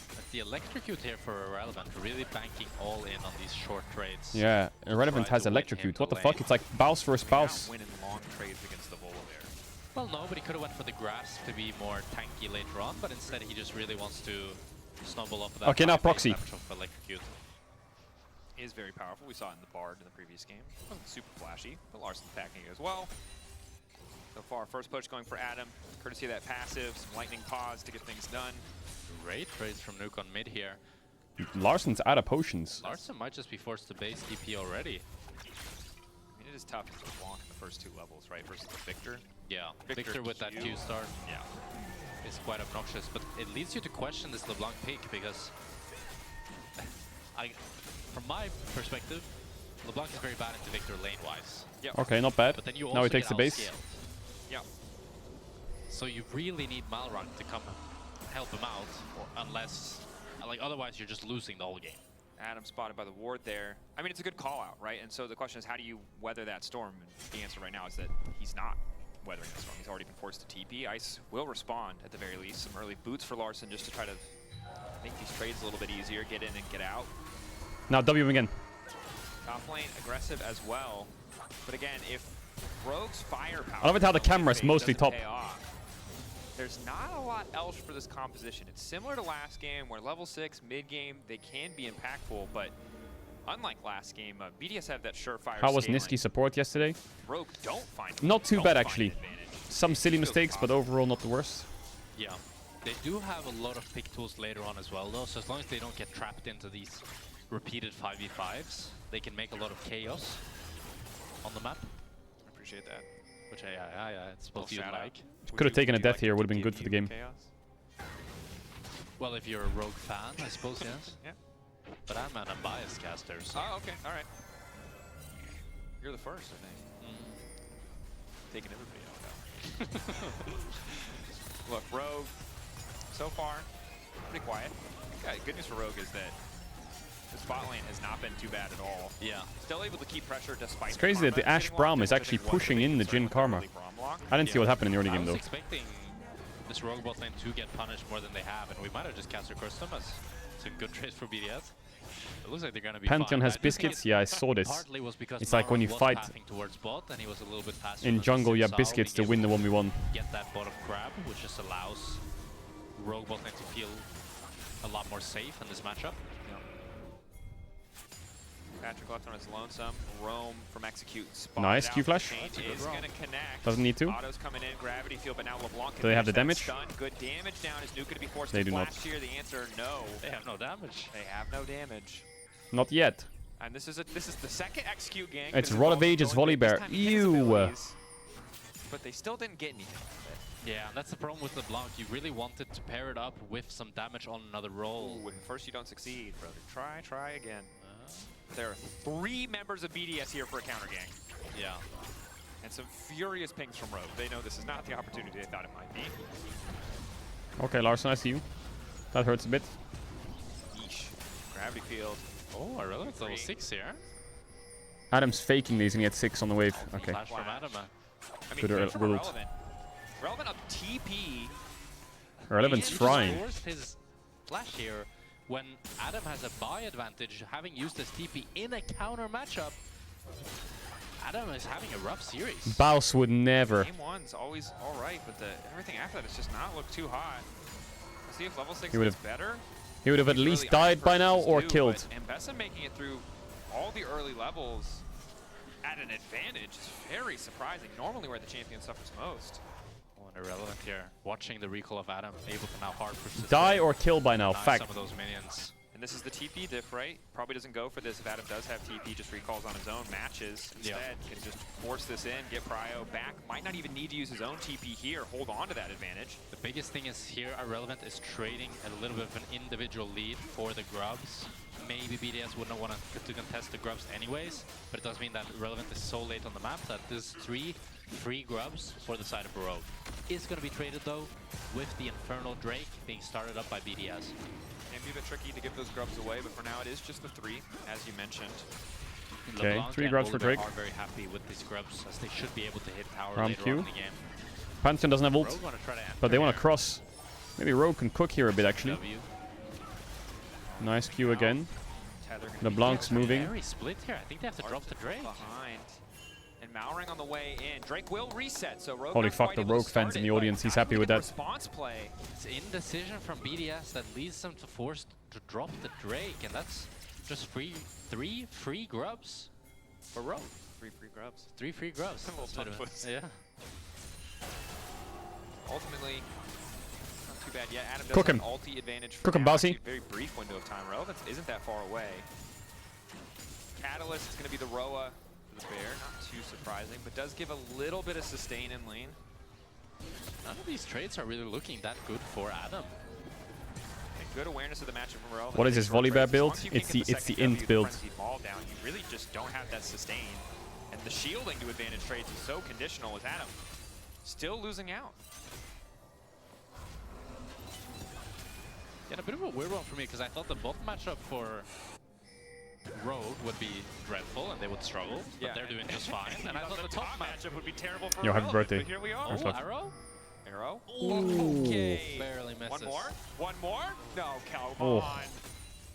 That's the electrocute here for Irrelevant, really banking all in on these short trades. yeah, Irrelevant Try has to win him electrocute. to What the lane. fuck? It's like Bouse versus Cannot Bouse. win in long trades against the Volibear. Well, no, but he could have went for the grasp to be more tanky later on, but instead he just really wants to snowball off of that. Okay, now 5 proxy. damage of electrocute. Is very powerful. We saw it in the Bard in the previous game. Wasn't super flashy, but Larsen's packing it as well. So far, first push going for Adam. Courtesy of that passive, some lightning pause to get things done. Great trades from Nuke on mid here. Larsen's out of potions. Larsen might just be forced to base TP already. I mean, it is tough to block in the first 2 levels, right? Versus the Victor. Yeah, Victor with that Q start is quite obnoxious, but it leads you to question this LeBlanc pick because from my perspective, LeBlanc is very bad into Victor lane-wise. Okay, not bad. But then you Now he also takes the get base. outscaled. Yeah. So you really need Malrang to come help him out, or unless, otherwise you're just losing the whole game. Adam spotted by the ward there. I mean, it's a good call out, right? And so the question is, how do you weather that storm? And the answer right now is that he's not weathering the storm. He's already been forced to TP. Ice will respond at the very least. Some early boots for Larsen just to try to make these trades a little bit easier, get in and get out. Now W again. Top lane aggressive as well. But again, if Rogue's firepower... I love it how the camera's phase mostly doesn't top. pay off, there's not a lot else for this composition. It's similar to last game where level 6, mid-game, they can be impactful, but unlike last game, BDS have that surefire How was scaling. Niski support yesterday? Rogue don't find Not too don't bad find actually. advantage. Some silly Feels mistakes, but possible. overall not the worst. Yeah, they do have a lot of pick tools later on as well, though, so as long as they don't get trapped into these repeated 5v5s, they can make a lot of chaos on the map. I appreciate that. Which it's supposed to Shout out. like. Could have taken a death here, would have been good for the game. Well, if you're a Rogue fan, I suppose, yes. Yeah. But I'm an unbiased caster, so... Oh, okay, all right. You're the first, I think. Taking everybody out now. Look, Rogue, so far, pretty quiet. Okay, good news for Rogue is that this spot lane has not been too bad at all. Yeah. Still able to keep pressure despite It's crazy that the Ashe Braum is actually pushing in the Jhin Karma. I didn't see what happened in the early game I was though. expecting this rogue bot lane to get punished more than they have, and we might have just caster cursed them as it's a good trade for BDS. It looks like they're gonna be Pantheon fine. has biscuits. Yeah, I saw this. Partly was because It's like when you Marlon was fight pathing towards bot, and he was a little bit faster in than jungle, you Sim have biscuits to being win the able 1v1. Get that bottom grab, which just allows rogue bot lane to feel a lot more safe in this matchup. Patrick left on his lonesome. Roam from execute. Nice Q flash. Is gonna connect. Doesn't need to. Auto's coming in. Gravity field, but now LeBlanc. Do they have the damage? Stun. Good damage down. Is Nuke gonna be forced They to do not. flash here? The answer, no. They have no damage. They have no damage. Not yet. And this is the second execute gang. It's that Rod is of Ages going big. This Volibear. time he hit his Ew. abilities, but they still didn't get anything out of it. Yeah, and that's the problem with LeBlanc. You really wanted to pair it up with some damage on another roll. Ooh, first you don't succeed, brother. Try again. There are 3 members of BDS here for a counter gang. Yeah. And some furious pings from Rogue. They know this is not the opportunity they thought it might be. Okay, Larson, I see you. That hurts a bit. Yeesh. Gravity field. Oh, really? It's level 6 here. Adam's faking these and he had 6 on the wave. Okay. Flash from Adam. I mean, Good good from ult. Relevant. Relevant up TP. Relevant's He trying. just forced his flash here when Adam has a buy advantage, having used his TP in a counter matchup. Adam is having a rough series. Baus would never. Game 1's always alright, but everything after that has just not looked too hot. Let's see if level 6 He gets would've- better. He would have at These least early died by now or do, killed. But Mbessa making it through all the early levels at an advantage is very surprising. Normally where the champion suffers most. Oh, irrelevant here. Watching the recall of Adam, able to now hard push this Die way. or kill by now. Deny Fact. some of those minions. And this is the TP diff, right? Probably doesn't go for this if Adam does have TP, just recalls on his own matches. Instead, can just force this in, get Prio back. Might not even need to use his own TP here, hold on to that advantage. The biggest thing is here, Irrelevant is trading a little bit of an individual lead for the grubs. Maybe BDS would not want to contest the grubs anyways, but it does mean that Irrelevant is so late on the map that there's 3 free grubs for the side of Rogue. Is going to be traded though with the Infernal Drake being started up by BDS. Can be a bit tricky to give those grubs away, but for now it is just the 3, as you mentioned. Okay, LeBlanc 3 and grubs for Volibear Drake. are very happy with these grubs as they should be able to hit tower Ram later Q. on in the game. Pantheon doesn't have ult, Rogue wanna try to but they enter want to cross. Maybe Rogue can cook here a bit actually. W. Nice Q again. Tether gonna be LeBlanc's moving. Very split here. I think they have to drop the Drake. Behind. And Mowering on the way in. Drake will reset, so Rogue Holy not fuck, quite the able to Rogue fans start in it, the but audience. He's not happy even with a that. Response play. It's indecision from BDS that leads them to force to drop the Drake, and that's just 3 free grubs for Rogue. 3 free grubs. 3 free grubs. A little tongue twist. Yeah. Ultimately, not too bad yet. Adam does Cook have him. an ulti advantage for Cook him, now. bossy. Actually, very brief window of time. Relevance isn't that far away. Catalyst is going to be the Roa for the Bear. Not too surprising, but does give a little bit of sustain in lane. None of these trades are really looking that good for Adam. And good awareness of the matchup from Relevance. What is his Volibear build? It's the int build. Ball down, you really just don't have that sustain. And the shielding to advantage trades is so conditional with Adam. Still losing out. Yeah, a bit of a weird one for me because I thought the bot matchup for Rogue would be dreadful and they would struggle, but they're doing just fine. And I thought the top matchup would be terrible for Yo, happy Relevant, birthday. but here we are. First Oh, off. arrow? Arrow. Ooh, Okay. barely misses. One more? One more? No, come Oh. on.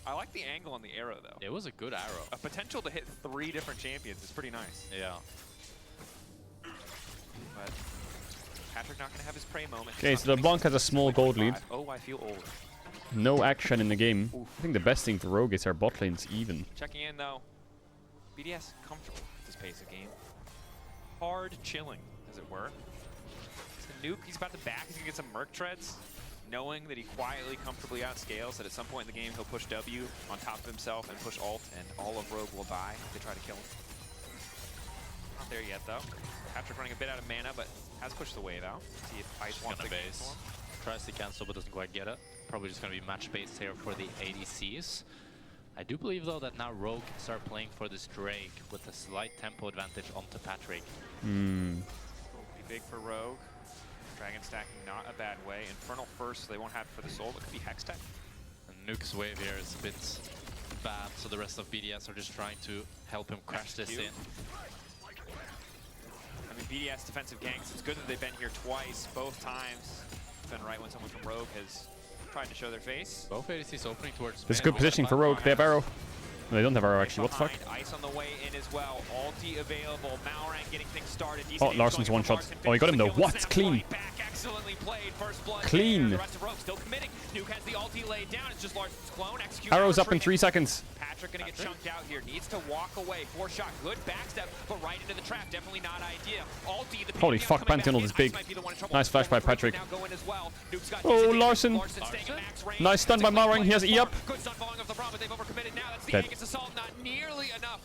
I like the angle on the arrow, though. It was a good arrow. A potential to hit 3 different champions is pretty nice. Yeah. But Patrick not going to have his prey moment. Okay, so LeBlanc has a small gold lead. Oh, I feel old. No action in the game. I think the best thing for Rogue is our bot lane's even. Checking in, though. BDS comfortable with this pace of game. Hard chilling, as it were. It's the nuke. He's about to back. He's going to get some Merc treads. Knowing that he quietly, comfortably outscales, that at some point in the game he'll push W on top of himself and push ult, and all of Rogue will die if they try to kill him. Not there yet, though. Patrick running a bit out of mana, but has pushed the wave out. See if Ice wants to base. cancel him. Tries to cancel but doesn't quite get it. Probably just going to be match-based here for the ADCs. I do believe though that now Rogue can start playing for this Drake with a slight tempo advantage onto Patrick. Hmm. Be big for Rogue. Dragon stacking not a bad way. Infernal first, so they won't have it for the soul. It could be Hextech. And Nuke's wave here is a bit bad, so the rest of BDS are just trying to help him crash this in. I mean, BDS defensive ganks, it's good that they've been here twice, both times. It's been right when someone from Rogue has tried to show their face. Both ADCs opening towards This is good positioning for Rogue. They have arrow. No, they don't have arrow actually. What the fuck? Ice on the way in as well. Ulti available. Malrang getting things started. Oh, Larsen's one shot. Oh, he got him though. What? Clean. Excellently played. First blood. Clean. The rest of Rogue still committing. Nuke has the ulti laid down. It's just Larsen's clone. Arrow's up in 3 seconds. Patrick gonna get chunked out here. Needs to walk away. 4-shot. Good backstep, but right into the trap. Definitely not ideal. Ulti. The Holy fuck, Pantheon is big. Nice flash by Patrick. Oh, Larsen. Nice stun by Malrang. He has E up. Good stun falling off the Braum, but they've overcommitted now. That's the Dead. Aegis Assault. Not nearly enough.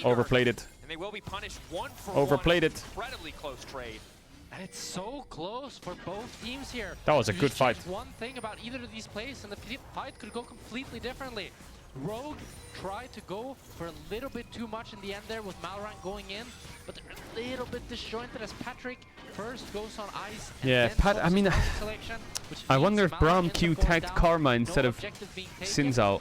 Overplayed it. And they will be punished 1-for-1. Overplayed it. Incredibly close trade. And it's so close for both teams here. That was a You good just fight. change one thing about either of these plays and the fight could go completely differently. Rogue tried to go for a little bit too much in the end there with Malrang going in, but they're a little bit disjointed as Patrick first goes on ice. And Yeah, then I mean, I wonder if Braum Q tagged Karma instead of Sinzao,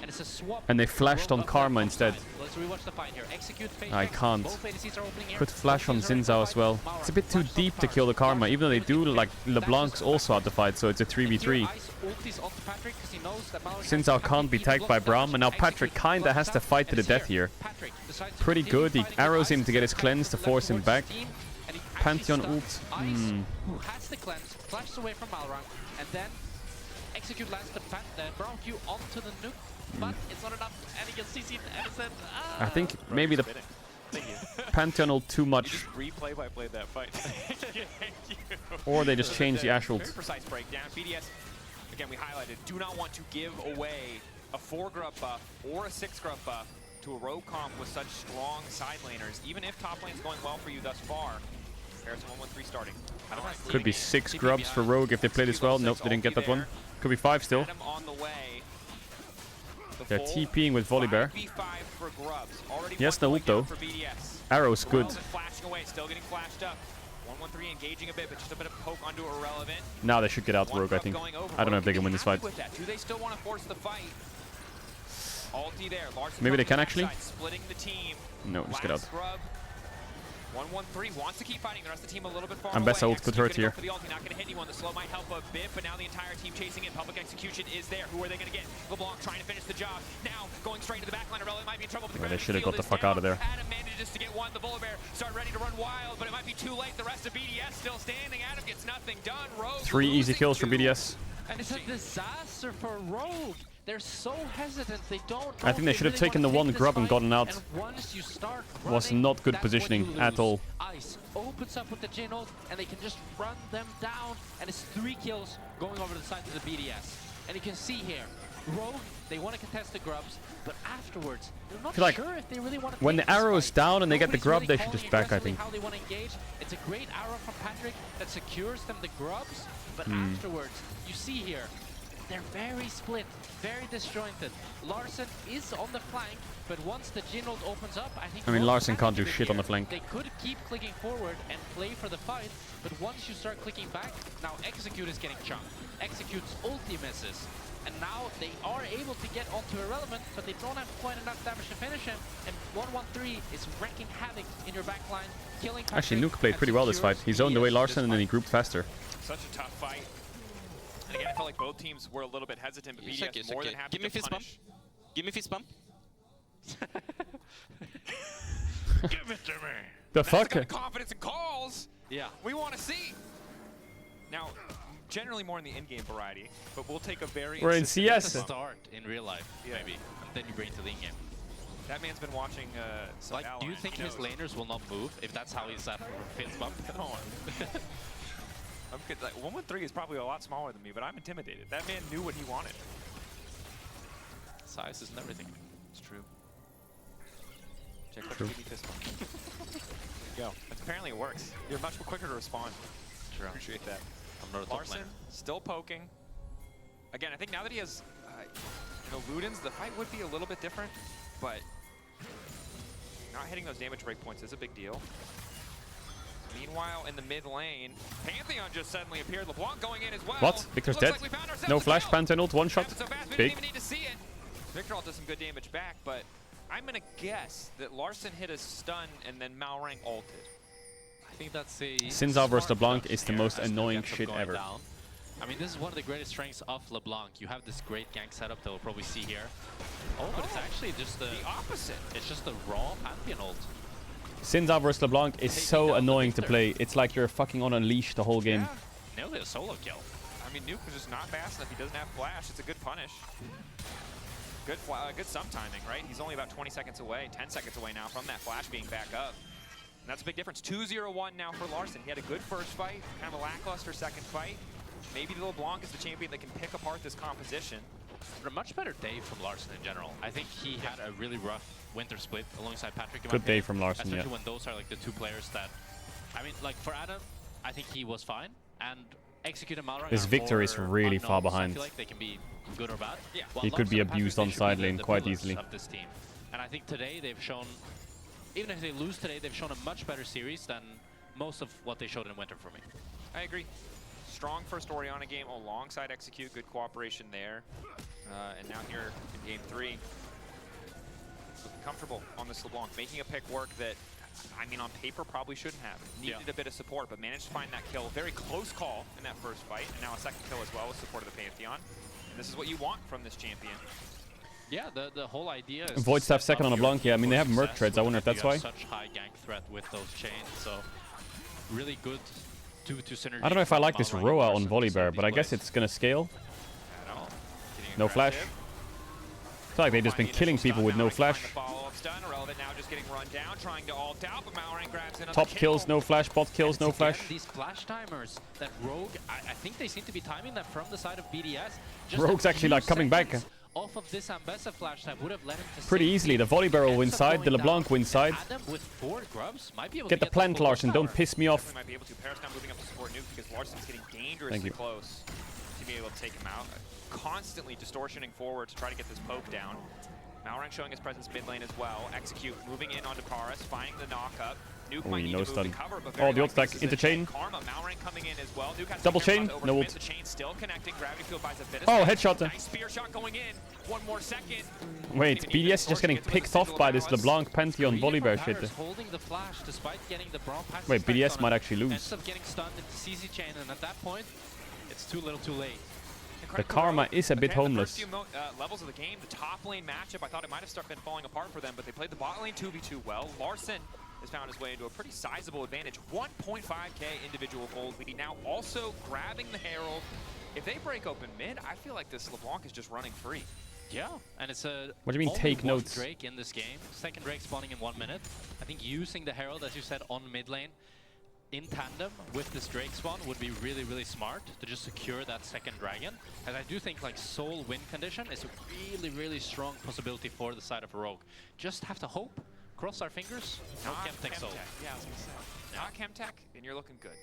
and they flashed on Karma instead. Let's rewatch the fight here. Execute phase I checks. can't. Both ADCs are opening here. Could flash on Sinzao as well. It's a bit too deep to kill the Karma, even though they do, like, LeBlanc's also out the fight, so it's a 3v3. Sinzao can't be tagged by Braum, and now Patrick kinda has to fight to the death here. Pretty good. He arrows him to get his cleanse to force him back. Pantheon ult. Who has the cleanse, flashes away from Malrang, and then execute lands the Braum Q onto the nuke, but it's not enough, and he gets CC'd, and it's I think maybe the Pantheon ult too much. You just replay-by-play that fight. Or they just change the Ash ult. Very precise breakdown. BDS, again, we highlighted, do not want to give away a 4 grub buff or a 6 grub buff to a Rogue comp with such strong side laners, even if top lane's going well for you thus far. There's 1-1-3 starting. Could be 6 grubs for Rogue if they play this well. Nope, they didn't get that one. Could be 5 still. On the way. They're TPing with Volibear. He has no ult though. Arrow's good. Flashing away, still getting flashed up. 1-1-3 engaging a bit, but just a bit of poke onto Irrelevant. Now they should get out Rogue, I think. I don't know if they can win this fight. Do they still want to force the fight? Ulti there. Larsen Maybe they can actually. splitting the team. No, just get out. 1-1-3 wants to keep fighting. The rest of the team a little bit far Ambessa away. ult could hurt here. For the ulti, not going to hit anyone. The slow might help a bit, but now the entire team chasing it. Public execution is there. Who are they going to get? LeBlanc trying to finish the job. Now going straight to the backline. Irrelevant might be in trouble. But They should have got the fuck out of there. Adam manages to get one. The Volibear start ready to run wild, but it might be too late. The rest of BDS still standing. Adam gets nothing done. Rogue 3 easy kills for BDS. And it's a disaster for Rogue. They're so hesitant. They don't. I think they should have taken the 1 grub and gotten out. Once you start Was not good positioning at all. Ice opens up with the Jin ult, and they can just run them down. And it's 3 kills going over the side to the BDS. And you can see here, Rogue, they want to contest the grubs, but afterwards, they're not Like, sure if they really want to. when the arrow's down and they get the grub, they should just back, I think. How they want to engage. It's a great arrow from Patrick that secures them the grubs, but Hmm. afterwards, you see here, they're very split, very disjointed. Larsen is on the flank, but once the Jin ult opens up, I think. I mean, Rogue Larsen can can't do it shit here. on the flank. They could keep clicking forward and play for the fight, but once you start clicking back, now Execute is getting chunked. Execute's ulti misses. And now they are able to get onto Irrelevant, but they don't have quite enough damage to finish him. And 1-1-3 is wreaking havoc in your backline, killing Patrick. Actually, Nuke played pretty well this fight. He zoned away Larsen and then he grouped faster. Such a tough fight. And again, I felt like both teams were a little bit hesitant, but BDS more than happy Give me to fist bump. punish. Give me fist bump. Give it to me. The That's fuck? the kind of confidence and calls. Yeah. We want to see. Now, generally more in the in-game variety, but we'll take a very. We're in insistent- CS. To start in real life, maybe, and then you bring it to the in-game. That man's been watching. Some Like, do you Valorant. think He his knows. laners will not move if that's how he's at fist bump? No. I'm good. Like, 1-1-3 is probably a lot smaller than me, but I'm intimidated. That man knew what he wanted. Size isn't everything. It's true. Check out True. the fist bump. Go. Apparently it works. You're much quicker to respond. True. Appreciate that. I'm not a top Larsen laner. still poking. Again, I think now that he has, Ludens, the fight would be a little bit different, but not hitting those damage break points is a big deal. Meanwhile, in the mid lane, Pantheon just suddenly appeared. LeBlanc going in as well. What? Victor's Looks dead? like we found ourselves No a flash, kill. Pantheon ult, 1 shot. Happened so fast, we Big. didn't even need to see it. Victor does some good damage back, but I'm gonna guess that Larson hit a stun and then Malrang ulted. I think that's a... Sinzal versus LeBlanc is the most annoying shit ever. Down. I mean, this is one of the greatest strengths of LeBlanc. You have this great gank setup that we'll probably see here. Oh, but it's actually just the opposite. It's just the raw Pantheon ult. Sinzal versus LeBlanc is so annoying to play. It's like you're fucking on a leash the whole game. Yeah. Nailed it, a solo kill. I mean, Nuke is just not fast enough. He doesn't have flash. It's a good punish. Good sum timing, right? He's only about 20 seconds away, 10 seconds away now from that flash being back up. And that's a big difference. 2-0-1 now for Larson. He had a good first fight, kind of a lackluster second fight. Maybe the LeBlanc is the champion that can pick apart this composition. But a much better day from Larson in general. I think he had a really rough winter split alongside Patrick. Good day from Larson, especially when those are like the two players that, I mean, like for Adam, I think he was fine. And Execute and Malrang His Victor is really far behind. I feel like they can be good or bad. Yeah. He could be abused on side lane quite easily. Of this team. And I think today they've shown, even if they lose today, they've shown a much better series than most of what they showed in winter for me. I agree. Strong first Orianna game alongside Execute. Good cooperation there. And now here in game 3, looking comfortable on this LeBlanc, making a pick work that, I mean, on paper probably shouldn't have. Needed a bit of support, but managed to find that kill. Very close call in that first fight, and now a second kill as well with support of the Pantheon. And this is what you want from this champion. Yeah, the whole idea is... Void staff second on a LeBlanc, yeah. I mean, they have Merc treads. I wonder if that's why. Such high gank threat with those chains, so really good to synergy. I don't know if I like this Roa on Volibear, but I guess it's gonna scale. No flash. I feel like they've just been killing people with no flash. Top kills, no flash. Bot kills, no flash. These flash timers that Rogue, I think they seem to be timing them from the side of BDS. Rogue's actually like coming back. Off of this Ambessa flash type would have led him to pretty easily. The Volibear will win side, the LeBlanc wins side. Adam with 4 grubs might be able Get to the plant, Larson. Don't piss me off. Might be able to. Paris now moving up to support Nuke because Larson's getting dangerously close to be able to take him out. Constantly distortioning forward to try to get this poke down. Malrang showing his presence mid lane as well. Execute moving in onto Paris, finding the knock-up. Nuke might need to move the cover, but the ult stack into chain. Karma, Malrang coming in as well. Nuke has double chain, no ult. The chain still connecting. Gravity field buys a bit of headshot. Nice spear shot going in. One more second. Wait, BDS is just getting picked off by this LeBlanc Pantheon Volibear shit. Holding the flash despite getting the Brawl passive. Wait, BDS might actually lose. Ends up getting stunned into CC chain, and at that point, it's too little too late. The Karma is a bit homeless. The first few levels of the game, the top lane matchup, I thought it might have been falling apart for them, but they played the bot lane 2v2 well. Larson has found his way into a pretty sizable advantage. 1.5k individual gold lead. Now also grabbing the Herald. If they break open mid, I feel like this LeBlanc is just running free. Yeah, and it's a... What do you mean take notes? Drake in this game. Second Drake spawning in 1 minute. I think using the Herald, as you said, on mid lane in tandem with this Drake spawn would be really, really smart to just secure that second dragon. And I do think like Soul win condition is a really, really strong possibility for the side of Rogue. Just have to hope, cross our fingers, no Chemtech Soul. Yeah, I was gonna say. Not Chemtech, and you're looking good.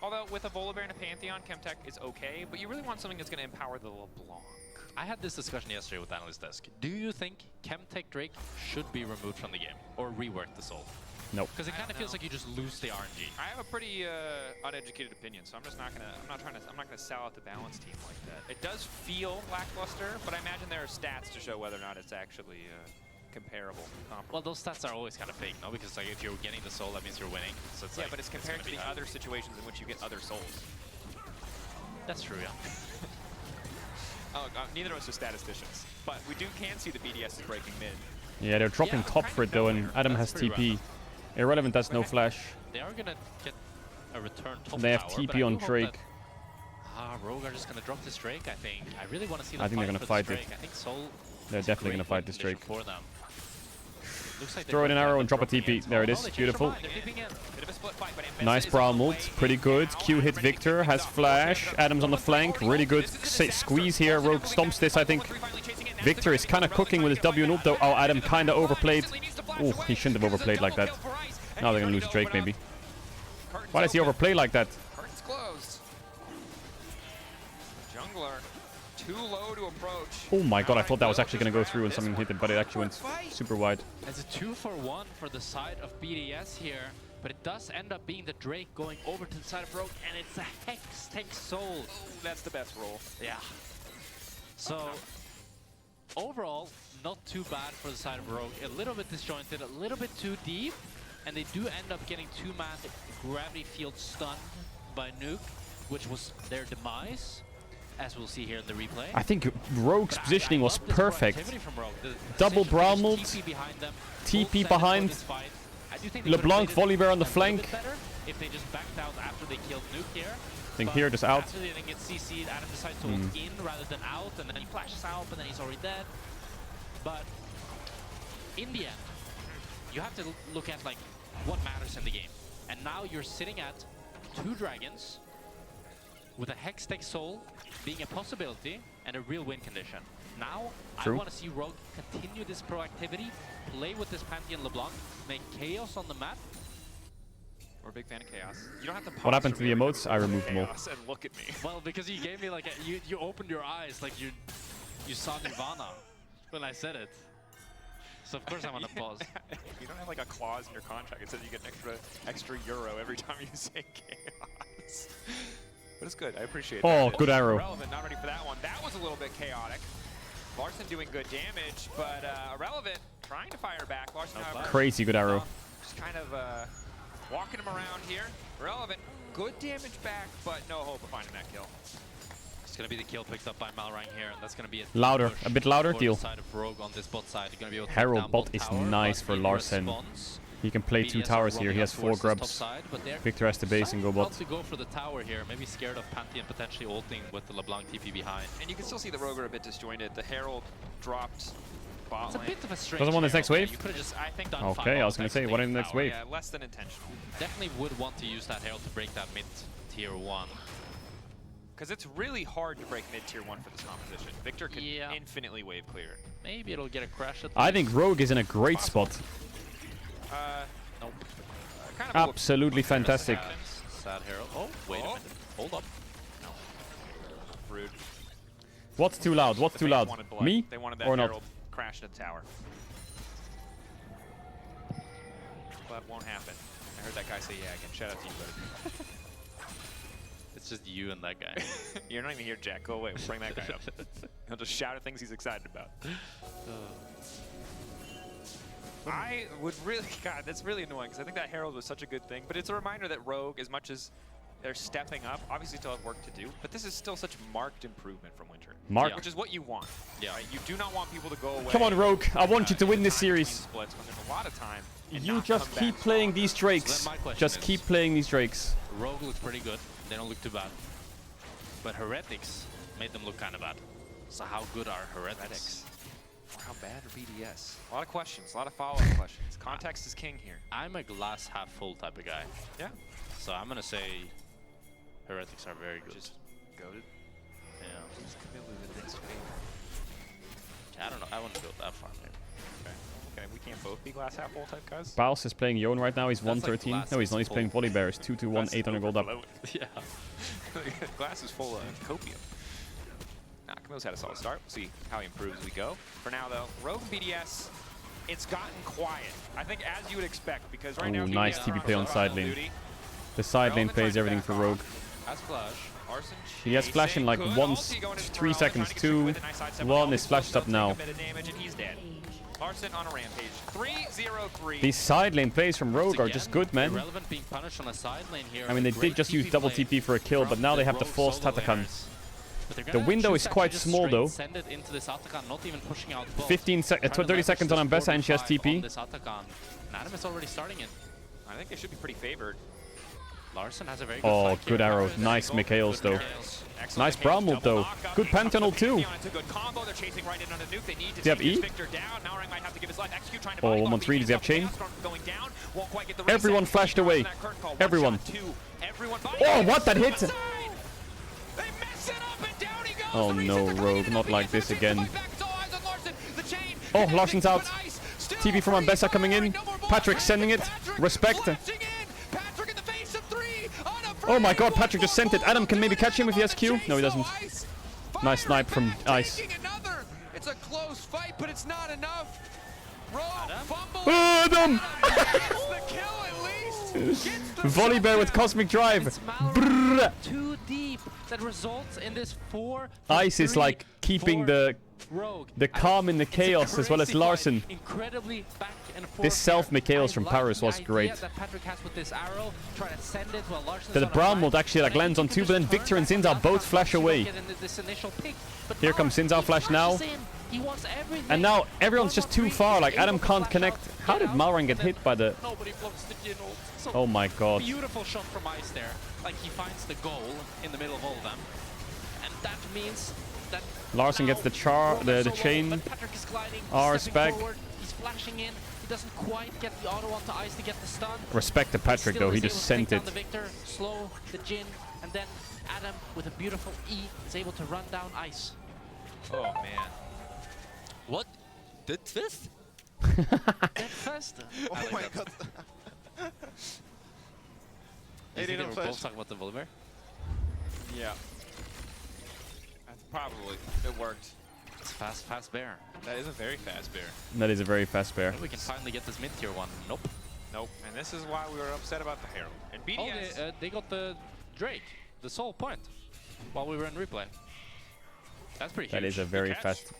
Although with a Volibear and a Pantheon, Chemtech is okay, but you really want something that's gonna empower the LeBlanc. I had this discussion yesterday with Analyst Desk. Do you think Chemtech Drake should be removed from the game or rework the Soul? Nope. Because it kind of feels like you just lose the RNG. I have a pretty uneducated opinion, so I'm just not gonna. I'm not gonna sell out the balance team like that. It does feel lackluster, but I imagine there are stats to show whether or not it's actually comparable. Well, those stats are always kind of fake, no? Because like if you're getting the soul, that means you're winning. So it's yeah, like, but it's compared to the other situations in which you get other souls. That's true, yeah. Neither of us are statisticians, but we can see the BDS is breaking mid. Yeah, they're dropping top for it though, and Adam has TP. Rough. Irrelevant, that's no flash. They are gonna get a return top They have tower, TP on Drake. Rogue are just gonna drop this Drake, I think. I really want to see them I think they're gonna fight it. I think Soul They're definitely gonna fight this Drake. For them. Like throw in an arrow and drop a TP. There it is. Beautiful. Nice Brawl ult. Pretty good. Q hit Victor. Has flash. Adam's on the flank. Really good squeeze here. Rogue stomps this, I think. Victor is kind of cooking with his W and ult though. Oh, Adam kind of overplayed. Oh, he shouldn't have overplayed like that. Now they're going to lose Drake maybe. Why does he overplay like that? Curtains closed. Jungler too low to approach. Oh my god, I thought that was actually going to go through and something hit it, but it actually went super wide. It's a 2-for-1 for the side of BDS here, but it does end up being the Drake going over to the side of Rogue, and it's a Hex Tech Soul. That's the best roll. Yeah. So, overall, not too bad for the side of Rogue. A little bit disjointed, a little bit too deep, and they do end up getting two-man gravity field stunned by Nuke, which was their demise, as we'll see here in the replay. I think Rogue's positioning was perfect. Double brown ult, TP behind, LeBlanc volley bear on the flank. If they just backed out after they killed Nuke here. I think here just out. After they didn't get CC'd, Adam decides to ult in rather than out, and then he flashes out, but then he's already dead. But in the end, you have to look at like what matters in the game. And now you're sitting at 2 dragons with a Hextech Soul being a possibility and a real win condition. Now, True. I want to see Rogue continue this proactivity, play with this Pantheon LeBlanc, make chaos on the map. We're a big fan of chaos. You don't have to. What happened to the emotes? I removed them all. And look at me. Well, because you gave me like you opened your eyes like you saw Nirvana when I said it. So of course I'm gonna pause. You don't have like a clause in your contract. It says you get an extra euro every time you say chaos. But it's good. I appreciate it. Oh, good arrow. Irrelevant, not ready for that one. That was a little bit chaotic. Larson doing good damage, but Irrelevant trying to fire back. Larson, however, Crazy good arrow. just kind of walking him around here. Irrelevant, good damage back, but no hope of finding that kill. It's gonna be the kill picked up by Malrang here, and that's gonna be Louder, a bit louder, for deal. the side of Rogue on this bot side. Gonna be able to Herald down bot is tower, nice but for in Larson. response, He can play 2 BDS are towers here. running He has up 4 towards this top grubs. side, but they're Victor has the base and go deciding bot. not to go for the tower here. Maybe scared of Pantheon potentially ulting with the LeBlanc TP behind. And you can still see the Rogue are a bit disjointed. The Herald dropped bot It's a lane. bit of a strange Doesn't want his next Herald. wave? You could have just, I think, done Okay, I was gonna say, what in the next wave? Yeah, less than intentional. Definitely would want to use that Herald to break that mid-tier 1. Because it's really hard to break mid-tier 1 for this composition. Victor can infinitely wave clear. Maybe it'll get a crash at I think Rogue is in a great spot. Nope. Kind of Absolutely fantastic. Sad Herald. Oh, wait a minute. Hold up. No. Rude. What's too loud? What's too loud? Wanted blood. Me They wanted that or not? Herald crashed at the tower. But won't happen. I heard that guy say yeah again. Shout out to you, buddy. It's just you and that guy. You're not even here, Jack. Go away. We'll bring that guy up. He'll just shout at things he's excited about. I would really, God, that's really annoying because I think that Herald was such a good thing. But it's a reminder that Rogue, as much as they're stepping up, obviously still have work to do. But this is still such marked improvement from Winter. Which is what you want. Yeah. Right? You do not want people to go away. Come on, Rogue. I want you to win this series. Splits when there's a lot of time. You just keep playing these Drakes. So then my question Just is- keep playing these Drakes. Rogue looks pretty good. They don't look too bad. But Heretics made them look kind of bad. So how good are Heretics? Or how bad are BDS? A lot of questions, a lot of follow-up questions. Context is king here. I'm a glass half full type of guy. Yeah. So I'm gonna say Heretics are very good. Just goated. Yeah. Just Camille with this favor. I don't know. I wouldn't go that far, maybe. Okay, we can't both be glass half full type guys. Baus is playing Yone right now. He's That's like 113. glass No, he's is not. He's full. playing Volley Bears. 221, 800 gold up. Yeah. Glass is full of copium. Nah, Camille's had a solid start. We'll see how he improves as we go. For now, though, Rogue and BDS, it's gotten quiet. I think as you would expect, because right now... Ooh, nice TP play on side lane. The side lane plays everything for Rogue. Has flash. Arson He has flash in like 3 seconds. 2, 1 is flashed up now. Larson on a rampage. 3-0-3. These side lane plays from Rogue are just good, man. Irrelevant being punished on a side lane here. I mean, they did just use double TP for a kill, but now they have the false Tatakan. The window is quite small, though. Send it into this Atakan, not even pushing out 30 seconds on Ambessa, and she has TP. This Atakan. Adam is already starting it. I think they should be pretty favored. Larson has a very good Oh, flank good here. arrow. Nice Mikhails, though. Nice Brown ult, though. Good Pantheon ult, too. Does he have E? Oh, 113. Does he have chain? Everyone flashed away. Everyone. Oh, what? That hit! Oh no, Rogue. Not like this again. Oh, Larson's out. TP from Ambessa coming in. Patrick sending it. Respect. Oh my god, Patrick just sent it. Adam can maybe catch him if he has Q. No, he doesn't. Nice snipe from Ice. It's a close fight, but it's not enough. Adam! Volley Bear with Cosmic Drive. Too deep. That results in this 4. Ice is like keeping the Rogue. The calm in the It's a chaos as well as crazy Larson. fight, incredibly back and forth. This self Mikhails from Paris was great. That Patrick has with this arrow, try to send it while Larson's The on Brown a Mold actually like lands on 2, but then Victor and Zinzao both flash away. Here comes Zinzao flash now. He wants everything. And now everyone's just too far, like Adam can't connect. How did Malrang get hit by the... Nobody blocks the Jin ult. So Oh my god. beautiful shot from Ice there. Like he finds the goal in the middle of all of them. And that means that Larson gets the chain. Patrick is gliding, R's stepping back. forward, he's flashing in. He doesn't quite get the auto onto Ice to get the stun. Respect to Patrick though, he just sent it. The Victor, slow the Jin, and then Adam with a beautiful E is able to run down Ice. Oh man. What? Dead fist? Dead first. Oh my god. You think they were both talking about the Volibear? Yeah. That's probably. It worked. It's fast bear. That is a very fast bear. That is a very fast bear. Maybe we can finally get this mid-tier one. Nope. Nope. And this is why we were upset about the Herald. And BDS... Oh, they got the Drake, the soul point, while we were in replay. That's pretty huge. That is a very fast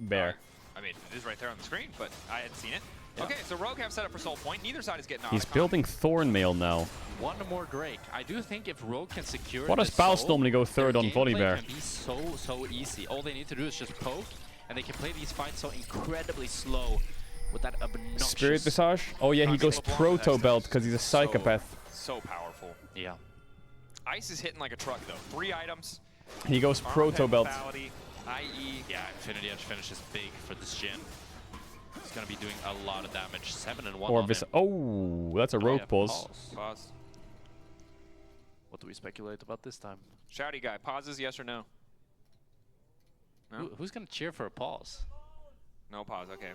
bear. I mean, it is right there on the screen, but I hadn't seen it. Okay, so Rogue have set up for Soul Point. Neither side is getting on. He's building Thornmail now. One more Drake. I do think if Rogue can secure Why does this Baus soul, normally go third their on gameplay Volibear? can be so easy. All they need to do is just poke, and they can play these fights so incredibly slow with that obnoxious... Spirit Visage? Oh yeah, he goes Proto Belt because he's a psychopath. So powerful. Yeah. Ice is hitting like a truck, though. 3 items. He goes Armor Proto Pen Belt. Lethality, IE. Yeah, Infinity Edge finish is big for this Jin. He's gonna be doing a lot of damage. 7 and 1 Or on Vis... him. Oh, that's a rogue yeah, pause. Pause. What do we speculate about this time? Shouty guy, pauses, yes or no? No? Who's gonna cheer for a pause? No pause, okay.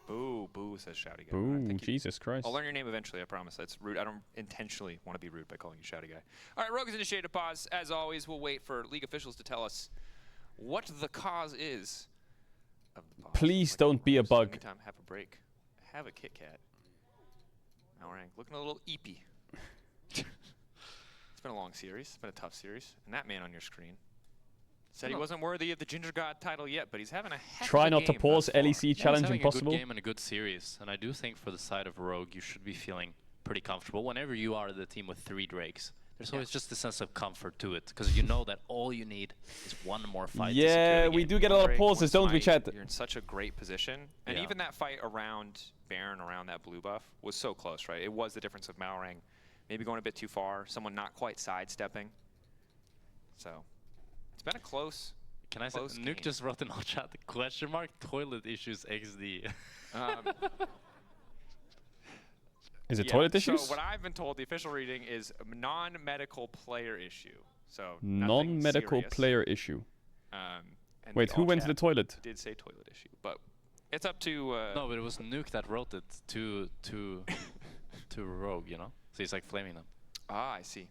Boo, boo, says Shouty guy. Boo, Jesus Christ. I'll learn your name eventually, I promise. That's rude. I don't intentionally want to be rude by calling you Shouty guy. All right, Rogue has initiated a pause. As always, we'll wait for League officials to tell us what the cause is of the pause. Please don't be a bug. Meantime, have a break. Have a Kit Kat. Malrang, looking a little eepy. It's been a long series. It's been a tough series. And that man on your screen said he wasn't worthy of the Ginger God title yet, but he's having a heck Try of a not to game pause thus far. LEC challenge He's having impossible. a good game and a good series, and I do think for the side of Rogue, you should be feeling pretty comfortable. Whenever you are the team with 3 Drakes, there's always just a sense of comfort to it, because you know that all you need is one more fight. Yeah, we do get a lot of Drake, pauses, one don't we, smite, chat? You're in such a great position. And Yeah. even that fight around Baron, around that blue buff, was so close, right? It was the difference of Malrang maybe going a bit too far, someone not quite sidestepping. So, it's been a close Can I say, close Nuke game. just wrote in our chat, question mark, toilet issues XD. Is it Yeah, toilet issues? So what I've been told, the official reading is non-medical player issue. So nothing Non-medical serious. player issue. And Wait, the who all went to the chat toilet? Did say toilet issue, but it's up to. No, but it was Nuke that wrote it to Rogue, you know? So he's like flaming them. Ah, I see.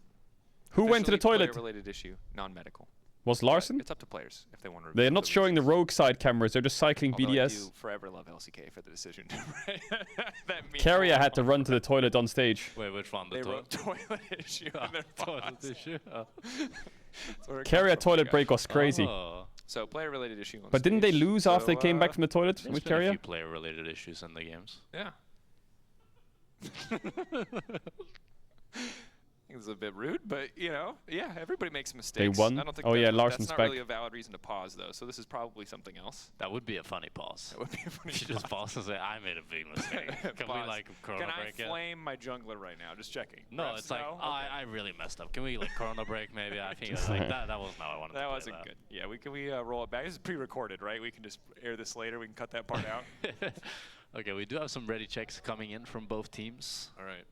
Who went to the Officially toilet? Player-related issue, non-medical. Was But Larson? It's up to players if they want to. They're not showing the rogue side cameras, they're just cycling Although I BDS. do forever love LCK for the decision. That means Carrier a lot. had to run to the toilet on stage. Wait, which one? They The wrote toilet issue in their toilet pause. issue? Oh. That's where it Carrier comes from, toilet guys. break was crazy. Oh. So player-related issue. On But didn't they stage. lose after they So, came back from the toilet There's with been a Carrier? few player-related issues in the games. Yeah. I think it's a bit rude, but you know, yeah, everybody makes mistakes. won? I don't think Oh, that- yeah, Larson's that's not back. really a valid reason to pause, though. So this is probably something else. That would be a funny pause. That would be a funny You just pause and say, I made a big mistake. Can we Pause. like Corona Can I break it? flame my jungler right now? Just checking. No, Refs, it's like, no? I really messed up. Can we like Corona break maybe? I think it's like that wasn't how I wanted to That play wasn't good. Yeah, can we roll it back? This is pre-recorded, right? We can just air this later. We can cut that part out. Okay, we do have some ready checks coming in from both teams. All right.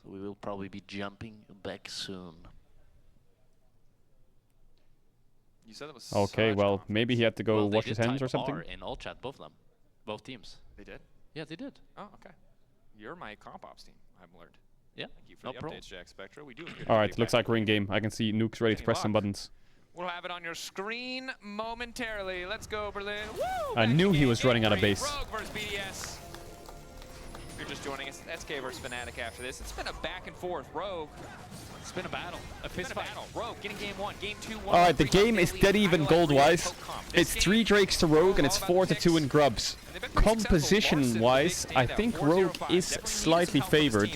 So we will probably be jumping back soon. You said it was. Okay, such well, confidence. maybe he had to go Well, they wash his did hands or type something. R in all chat, both of them. Both teams. They did? Yeah, they did. Oh, okay. You're my comp ops team, I've learned. Yeah, Thank you for no the problem. updates, Jack Spectra. We do have good Alright, update looks back. like ring game. I can see Nuke's ready to Any press some luck? buttons. We'll have it on your screen momentarily. Let's go, Berlin. Woo! I Back knew in he game. was running out of Game base. three, Rogue versus BDS. If you're just joining us, SK versus Fnatic after this. It's been a back and forth. Rogue. It's been a battle. A fist fight. Rogue getting game 1, game 2, 1. Alright, the game is dead even gold-wise. It's 3 Drakes to Rogue and it's 4-2 in Grubs. Composition-wise, I think Rogue is slightly favored.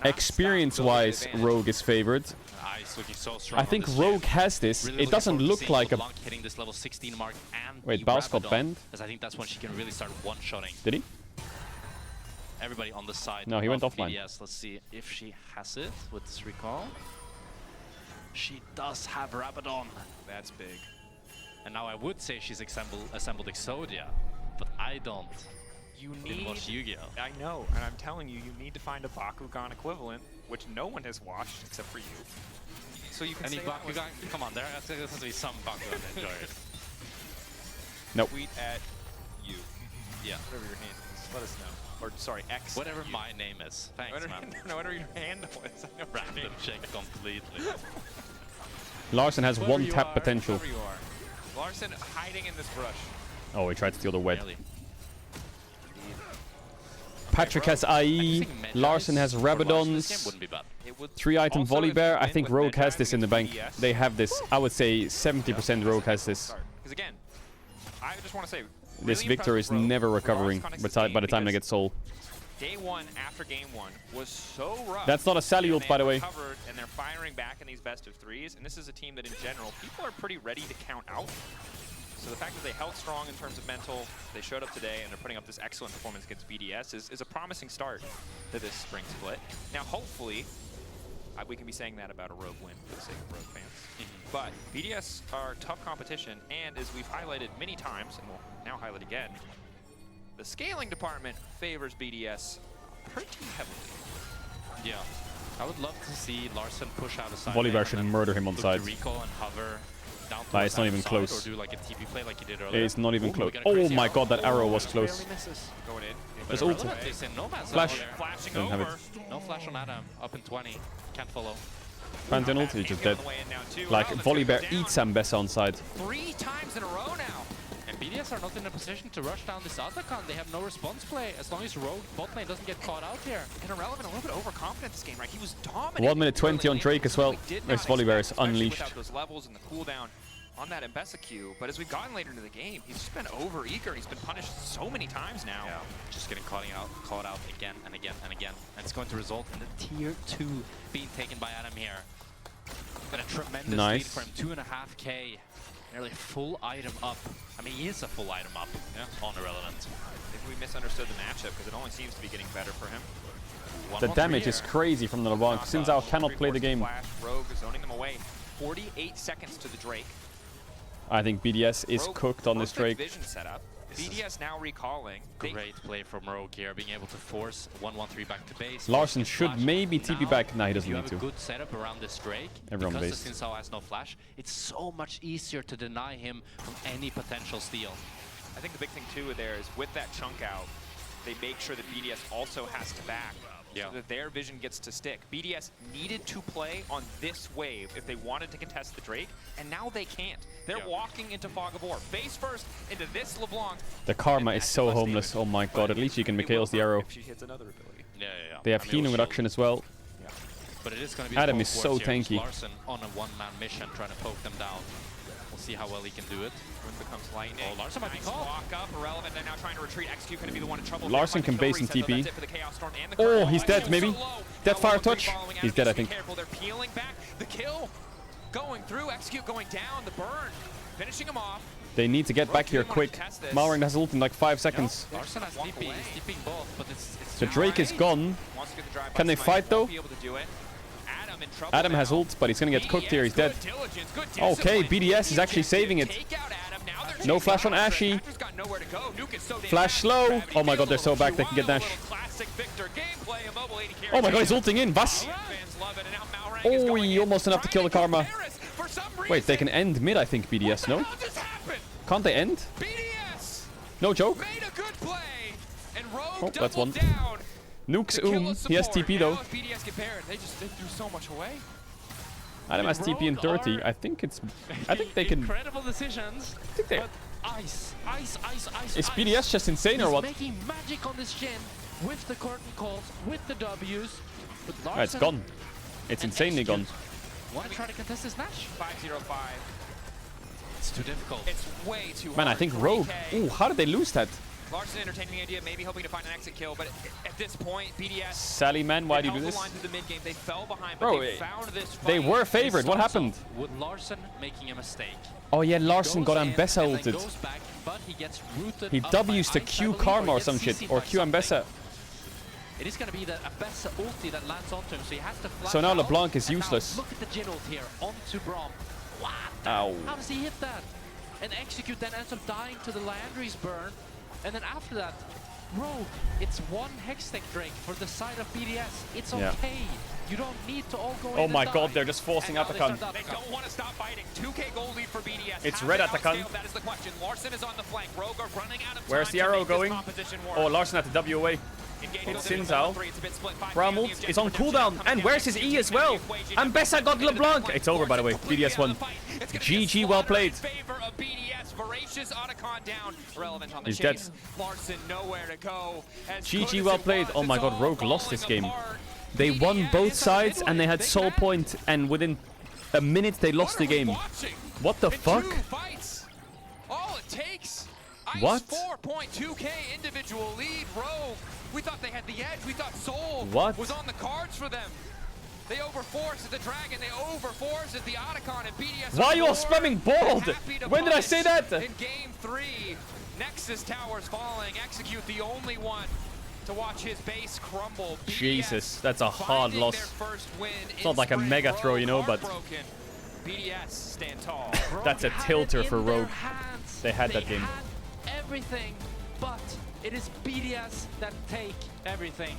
Experience-wise, Rogue is favored. Ice looking so strong I think Rogue has this. Really It doesn't look like a... hitting this level 16 mark and Wait, Baus got banned? As I think that's when she can really start one-shotting. Did he? Everybody on the side. No, he went offline. Yes, let's see if she has it with this recall. She does have Rabadon. That's big. And now I would say she's assembled Exodia, but I don't. You Didn't need... watch Yu-Gi-Oh! I know, and I'm telling you, you need to find a Bakugan equivalent, which no one has watched except for you. So you can Any say that was- Bakugan? Come on, there has to be some Bakugan enjoy it. Nope. Tweet at you. Yeah. Whatever your name is. Let us know. Or, sorry, X. Whatever you. my name is. Thanks, Whatever, man. no, whatever your handle is. I know what your Random name is. check completely. Larson has Whoever one you tap are, potential. whoever you are. Larson hiding in this brush. Oh, he tried to steal the wed. Really? Patrick has IE, Larson has Rabadons, 3-item Volley Bear. I think Rogue has this in the bank. They have this. I would say 70% Rogue has this. Because again, I just want to say, This Victor is never recovering by the time they get Soul. Day 1 after game 1 was so rough. That's not a Sally ult, by the way. Recovered, and they're firing back in these best of 3s, and this is a team that in general, people are pretty ready to count out. So the fact that they held strong in terms of mental, they showed up today, and they're putting up this excellent performance against BDS is a promising start to this spring split. Now, hopefully, we can be saying that about a Rogue win for the sake of Rogue fans. But BDS are tough competition, and as we've highlighted many times, and we'll now highlight again, the scaling department favors BDS pretty heavily. Yeah. I would love to see Larson push out a side. Volley Bear should murder him on side. Recall and hover down Nah, it's not even side close. Or do like a TP play like he did earlier. It's not even Ooh, close. we got a Oh crazy my arrow. god, that arrow was close. Going in. There's ult. It's in no man's Flash. land there. Flashing Don't have over. it. No flash on Adam. Up in 20. Can't follow. Pantheon ult, he's just dead. Like, Volley Bear eats Ambessa on side. 3 times in a row now. And BDS are not in a position to rush down this Atakan. They have no response play as long as Rogue bot lane doesn't get caught out here. And Irrelevant a little bit overconfident this game, right? He was dominating. 1 minute 20 on Drake as well. This Volley Bear is unleashed. Without those levels and the cooldown on that Ambessa Q, but as we've gotten later into the game, he's just been over-eager. He's been punished so many times now. Yeah, just getting caught out again and again and again. And it's going to result in the tier 2 being taken by Adam here. But a tremendous lead for him, 2.5k. Nearly full item up. I mean, he is a full item up on Irrelevant. Maybe we misunderstood the matchup because it only seems to be getting better for him. The damage is crazy from the LeBlanc. Sinzao cannot play the game. Flash, Rogue is zoning them away. 48 seconds to the Drake. I think BDS is cooked on this Drake. Vision setup. BDS now recalling. Great play from Rogue here, being able to force 1-1-3 back to base. Larson should maybe TP back. Nah, he doesn't need If to. you have a good setup around this Drake, Everyone because base. the Sinzao has no flash, it's so much easier to deny him from any potential steal. I think the big thing too there is with that chunk out, they make sure that BDS also has to back. So that their vision gets to stick. BDS needed to play on this wave if they wanted to contest the Drake, and now they can't. They're walking into Fog of War. Face first into this LeBlanc. The Karma is so homeless. Oh my god, at least you can Mikhail's the arrow. If she hits another ability. Yeah. They have healing reduction as well. But it is going to be Adam is so here. tanky. Larson on a one-man mission trying to poke them down. We'll see how well he can do it. Wind becomes lightning. Oh, Larson might be Nice caught. walk up, Irrelevant. They're now trying to retreat. Execute going to be the one in trouble. Larson can base in Reset, though. TP. That's it for the Chaos Storm and the Oh, Curve. he's dead So maybe. low. Dead Now fire 1-1-3 touch. following He's Adam. dead, I Needs to be think. careful. They're peeling back. The kill going through. Execute going down. The burn. Finishing him off. They need to get back here quick. Malrang has ult in like 5 seconds. Larson has TP. He's TPing both, but it's The Drake is gone. Wants to get the drive Can by they Smite. fight though? Won't be able to do it. Adam in trouble Adam now. has ult, but he's gonna get cooked here. He's dead. Diligence, good Okay, discipline. BDS is actually saving it. Take out Adam. Now they're No chasing flash on after it. Ashy. Asher's got nowhere to go. Nuke is so damn Flash fast. slow. Gravity Oh my god, they're feels so a back. They little can get dash. classic Victor gameplay. A mobile 80 carry. Oh my god, he's ulting in. Was? Fans love it, and now Malrang is Oh, going he in, almost enough to kill the Karma. for some reason. Wait, they can end mid, I think, BDS, no? What just happened? Can't they end? BDS No joke. made a good play, and Rogue Oh, that's one. doubled down. Nukes to kill he has support. TP Now though. if BDS get paired, they threw so much away. Adam has TP in 30. I think they can. Incredible decisions. I think they. Ice. Is BDS just insane or what? He's making magic on this Jhin. with the curtain calls, with the W's, with Oh, it's Larsen. gone. It's insanely gone. Want to try to contest this Nash? 5-0-5. It's too difficult. It's way too hard. Man, I think Rogue. 3K. Ooh, how did they lose that? Larsen entertaining the idea, maybe hoping to find an exit kill, but at this point, BDS. Sally, man, why do you do held this? the line through the mid game. They fell behind, but Bro, they found this fight. they were favored. What happened? With Larsen making a mistake. Oh yeah, Larsen got Goes in Ambessa and then ulted. goes back, but he gets rooted He up W's by to Ice, I Q believe, Karma or gets some shit, CC'd or by Q something. Ambessa. It is going to be the Ambessa ulti that lands onto him, so he has to flash So now out, LeBlanc is and now useless. Look at the Jin ult here, onto Braum. What? Ow. How does he hit that? And Execute then ends up dying to the Landry's burn. And then after that, Rogue, it's one Hextech Drake for the side of BDS. It's Yeah. okay. You don't need to all go in Oh and my die. god, they're just forcing And now Atakan. They don't want to stop fighting. 2K gold lead for BDS. It's Have red they Atakan. outscaled? That is the question. Larsen is on the flank. Rogue are running out of time. Where's the to arrow make this going? composition work. Oh, Larsen had the W away. Engage It's goes into Sinzao. 1-3. It's a bit split. 5 Bramult objective is on redemption cooldown. coming And down. where's his E as well? Ambessa got LeBlanc. It's over, by the way. BDS won. GG, well played. Favor of BDS. Voracious Otacon down. Relevant on the He's dead. chase. Larsen nowhere to go. As GG, good well as it played. was, Oh my it's god, all Rogue lost this falling game. apart. They won both sides and they had soul point, and within a minute they lost the game. What the fuck? 2 fights. All it takes. Ice What? 4.2K individual lead. Rogue. We thought they had the edge. We thought Soul What? was on the cards for them. They overforced the Dragon. They overforced the Otacon and BDS. Why are you all spamming bald? Happy to When did I say punish that? In game 3, Nexus Towers falling. Execute the only one to watch his base crumble. Jesus, that's a hard finding loss. their first win It's in not like a spring. mega throw, you know, Rogue but heartbroken. BDS stand tall. that's a tilter for Rogue. They had that They game. had everything, but it is BDS that take everything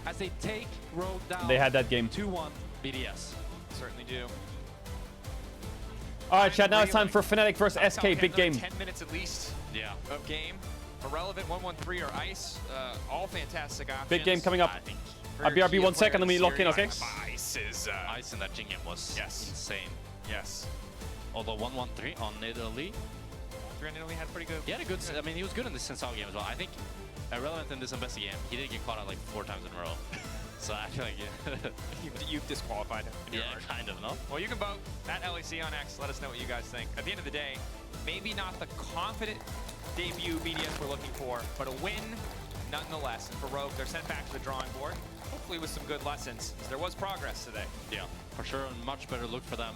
as they take Rogue down. They had that game. 2-1 BDS. Certainly do. All right, Chad. Now it's time for Fnatic versus SK. Big game. 10 minutes at least of game. Irrelevant 1-1-3 or Ice. All fantastic options. Big game coming up. I think I'll BRB 1 second, then we lock in, okay? Ice is Ice in that Jin game was insane. Yes. Although 1-1-3 on Italy. 3 on Italy had pretty good. He had a good. I mean, he was good in this Sensao game as well. I think Irrelevant in this Ambessa game, he did get caught out like 4 times in a row. So I feel like You've disqualified him. in your yeah, heart. kind of, no? Well, you can vote at LEC on X. Let us know what you guys think. At the end of the day, maybe not the confident debut BDS we're looking for, but a win nonetheless. And for Rogue, they're sent back to the drawing board, hopefully with some good lessons. There was progress today. Yeah, for sure, a much better look for them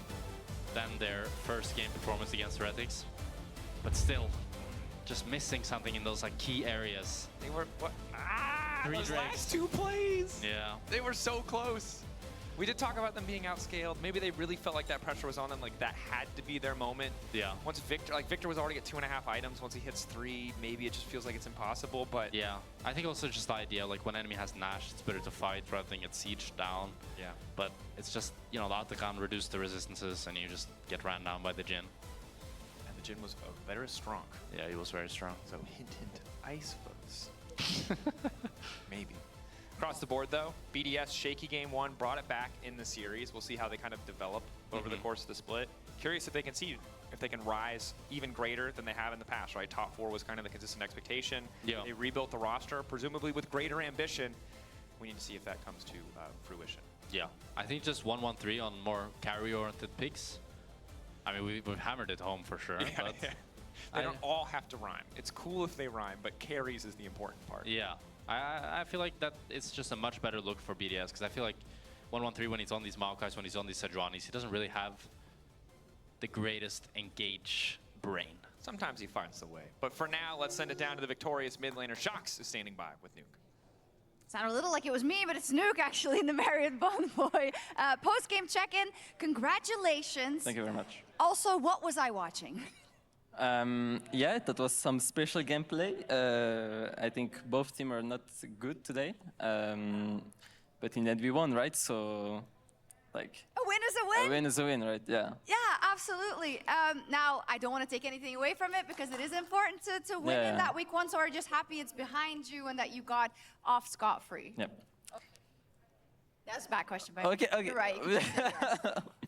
than their first game performance against Heretics. But still, just missing something in those like key areas. They were what? Three Those Drakes. last 2 plays. Yeah. They were so close. We did talk about them being outscaled. Maybe they really felt like that pressure was on them, like that had to be their moment. Yeah. Once Victor was already at 2.5 items. Once he hits 3, maybe it just feels like it's impossible, but Yeah, I think also just the idea, like when enemy has Nash, it's better to fight rather than get sieged down. Yeah. But it's just, you know, the Atakan reduce the resistances and you just get ran down by the Jin. And the Jin was very strong. Yeah, he was very strong. So hint, hint, ice foes. Maybe. Across the board, though, BDS shaky game 1 brought it back in the series. We'll see how they kind of develop over the course of the split. Curious if they can see if they can rise even greater than they have in the past, right? Top 4 was kind of the consistent expectation. Yeah. They rebuilt the roster, presumably with greater ambition. We need to see if that comes to fruition. Yeah, I think just 1-1-3 on more carry-oriented picks. I mean, we've hammered it home for sure. But They don't all have to rhyme. It's cool if they rhyme, but carries is the important part. yeah, I feel like that it's just a much better look for BDS because I feel like 1-1-3 when he's on these Maokais, when he's on these Sejuanis, he doesn't really have the greatest engage brain. Sometimes he finds the way. But for now, let's send it down to the victorious mid laner. Shox is standing by with Nuke. Sounded a little like it was me, but it's Nuke actually in the Marriott Bonvoy. Post-game check-in, congratulations. Thank you very much. Also, what was I watching? Yeah, that was some special gameplay. I think both teams are not good today. But in the end we won, right? So, like... A win is a win? A win is a win, right? Yeah. Yeah, absolutely. Now, I don't want to take anything away from it because it is important to win in that week 1, so we're just happy it's behind you and that you got off scot-free. Yep. That's a bad question, but Okay. you're right. You can say yes.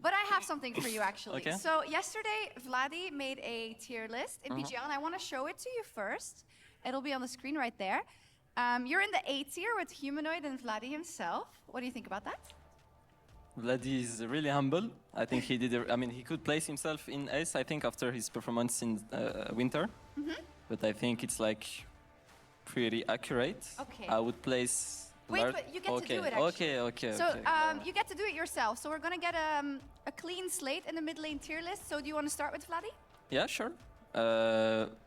But I have something for you, actually. Okay. So yesterday, Vladi made a tier list in BGL, and I want to show it to you first. It'll be on the screen right there. You're in the A tier with Humanoid and Vladdy himself. What do you think about that? Vladdy is really humble. I think he did. I mean, he could place himself in S. I think after his performance in winter, but I think it's like pretty accurate. Okay. I would place. Wait, but you get to do it actually. Okay. So you get to do it yourself. So we're gonna get a clean slate in the mid lane tier list. So do you want to start with Vladdy? Yeah, sure.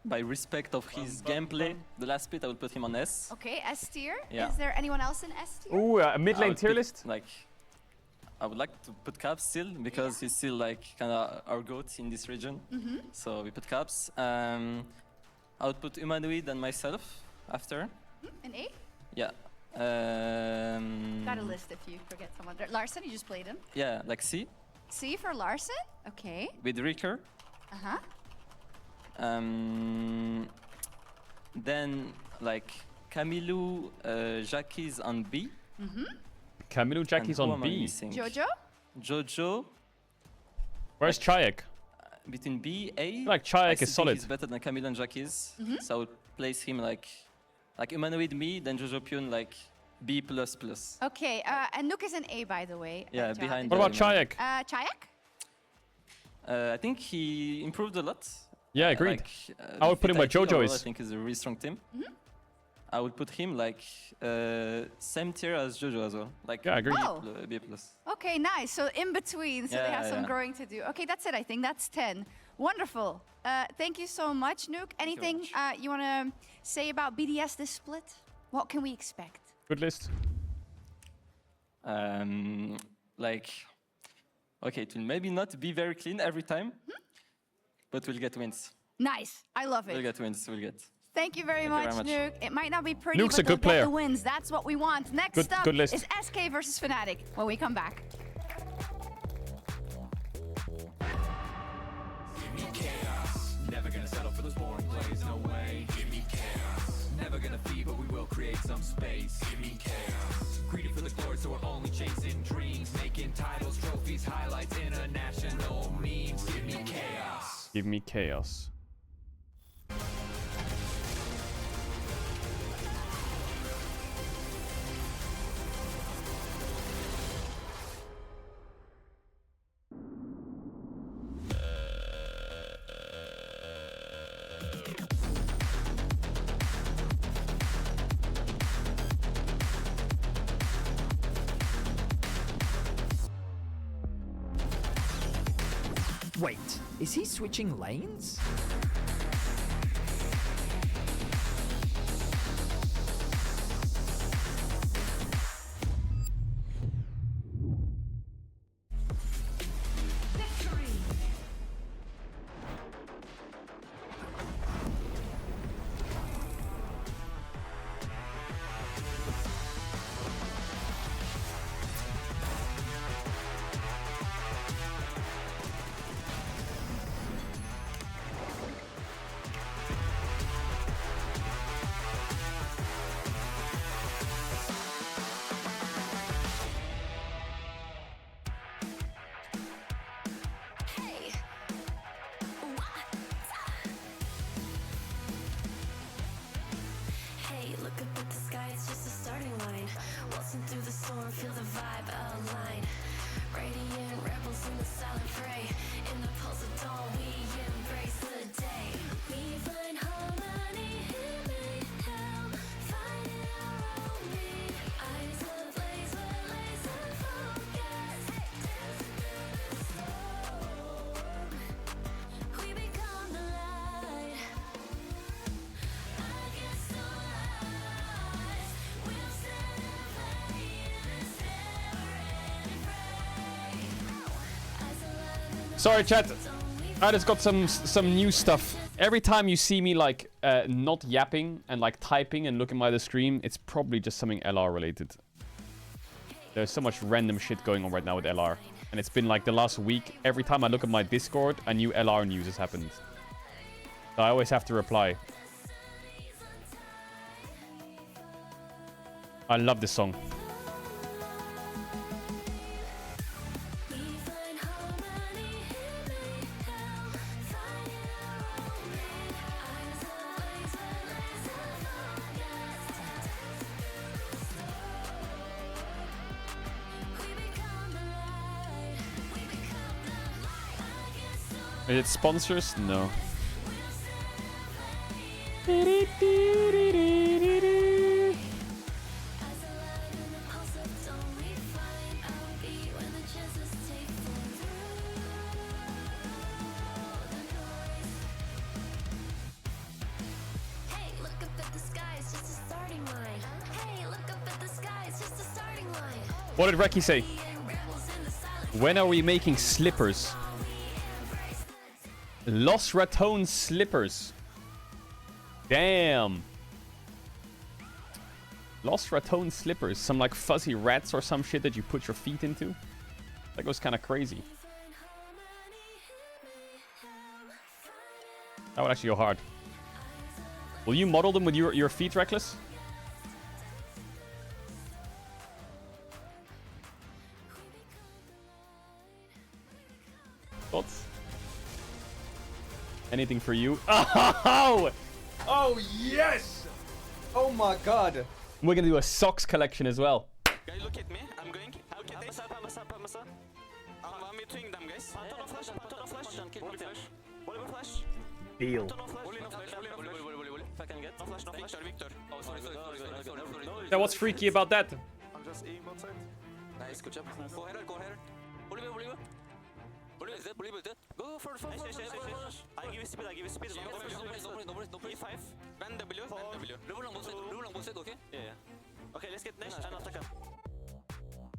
By respect of his gameplay, the last split I will put him on S. Okay, S tier. Yeah. Is there anyone else in S tier? Ooh, a mid I lane would tier pick, list? Like, I would like to put Caps still because he's still like kind of our goat in this region. So we put Caps. I would put Humanoid and myself after. An A? Yeah. Got a list if you forget someone. Larson, you just played him. Yeah, like C C for Larson. Okay. with Ricker. Uh-huh. Then like Camilo, Jackie's on B. Camilo Jackie's And who on am I B. missing? Jojo? Jojo. Where's Chayek? Between B, A. Like Chayek I is still think solid. He's better than Camilo and Jackie's. So I would place him like Humanoid me, then Jojo Pyun like B++. Okay, and Nook is an A, by the way. Yeah, behind. What about Chayek? Chayek? I think he improved a lot. Yeah, agreed. Like, I would put him where Fit IT Jojo overall, is. I think is a really strong team. I would put him like same tier as Jojo as well. Like Yeah, agreed. B+. Okay, nice. So in between, so they have some Yeah. growing to do. Okay, that's it, I think. That's 10. Wonderful. Thank you so much, Nook. Anything you want to say about BDS this split? What can we expect? Good list. Like, okay, it will maybe not be very clean every time, but we'll get wins. Nice. I love We'll it. get wins. We'll get. Thank you very much, Nook. It might not be pretty, Nook's but a good they'll get player. the wins. That's what we want. Next Good- up good list. is SK versus Fnatic when we come back. Give me chaos. Never gonna settle for those boring plays, no way. Give me chaos. Never gonna feed, but we will create some space. Give me chaos. Greedy for the glory, so we're only chasing dreams. Making titles, trophies, highlights, international memes. Give me chaos. Give me chaos. Wait, is he switching lanes? Hey, look up at the sky, it's just a starting line. Waltzing through the storm, feel the vibe align. Radiant rebels in the silent fray. In the pulse of dawn, we embrace the day. We find harmony in mayhem, finding our own beat. Eyes ablaze, we're laser focused. Storm, we become the light. Against all odds, we'll stand and play in this never-ending fray. Eyes alive in the Sorry, chat. I just got some new stuff. Every time you see me like not yapping and like typing and looking by the screen, it's probably just something LR related. There's so much random shit going on right now with LR. And it's been like the last week, every time I look at my Discord, a new LR news has happened. So I always have to reply. I love this song. Is it sponsors? No. What did Reki say? When are we making slippers? Los Raton slippers. Damn. Los Raton slippers. Some like fuzzy rats or some shit that you put your feet into. That goes kind of crazy. That would actually go hard. Will you model them with your feet, Reckless? Thoughts? Anything for you? Oh! Oh, yes! Oh my god. We're gonna do a socks collection as well. Guys, look at me. I'm going. Look at this. I'm between them, guys. Whatever flash. Deal. If I can get. No flash. Victor. Oh, sorry. Yeah, what's freaky about that? I'm just aiming both sides. Nice, good job. Go ahead. Oliver. Go for I give you speed. No E5. Bend W. Long side, okay? Yeah. Okay, let's get Nash and attack him.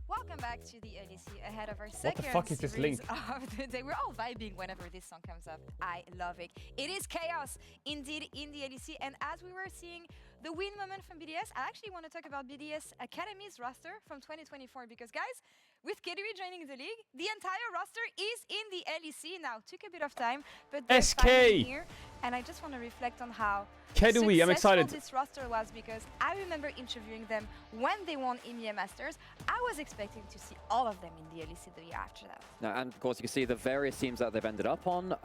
Welcome back to the LEC ahead of our second fuck is this series link? of the day. We're all vibing whenever this song comes up. I love it. It is chaos indeed in the LEC, and as we were seeing the win moment from BDS, I actually want to talk about BDS Academy's roster from 2024 because guys, with Caedrel joining the league, the entire roster is in the LEC now. Took a bit of time, but they're finally here. And I just want to reflect on how Caedrel, I'm excited. this roster was because I remember interviewing them when they won EMEA Masters. I was expecting to see all of them in the LEC the year after that. Now, and of course, you can see the various teams that they've ended up on.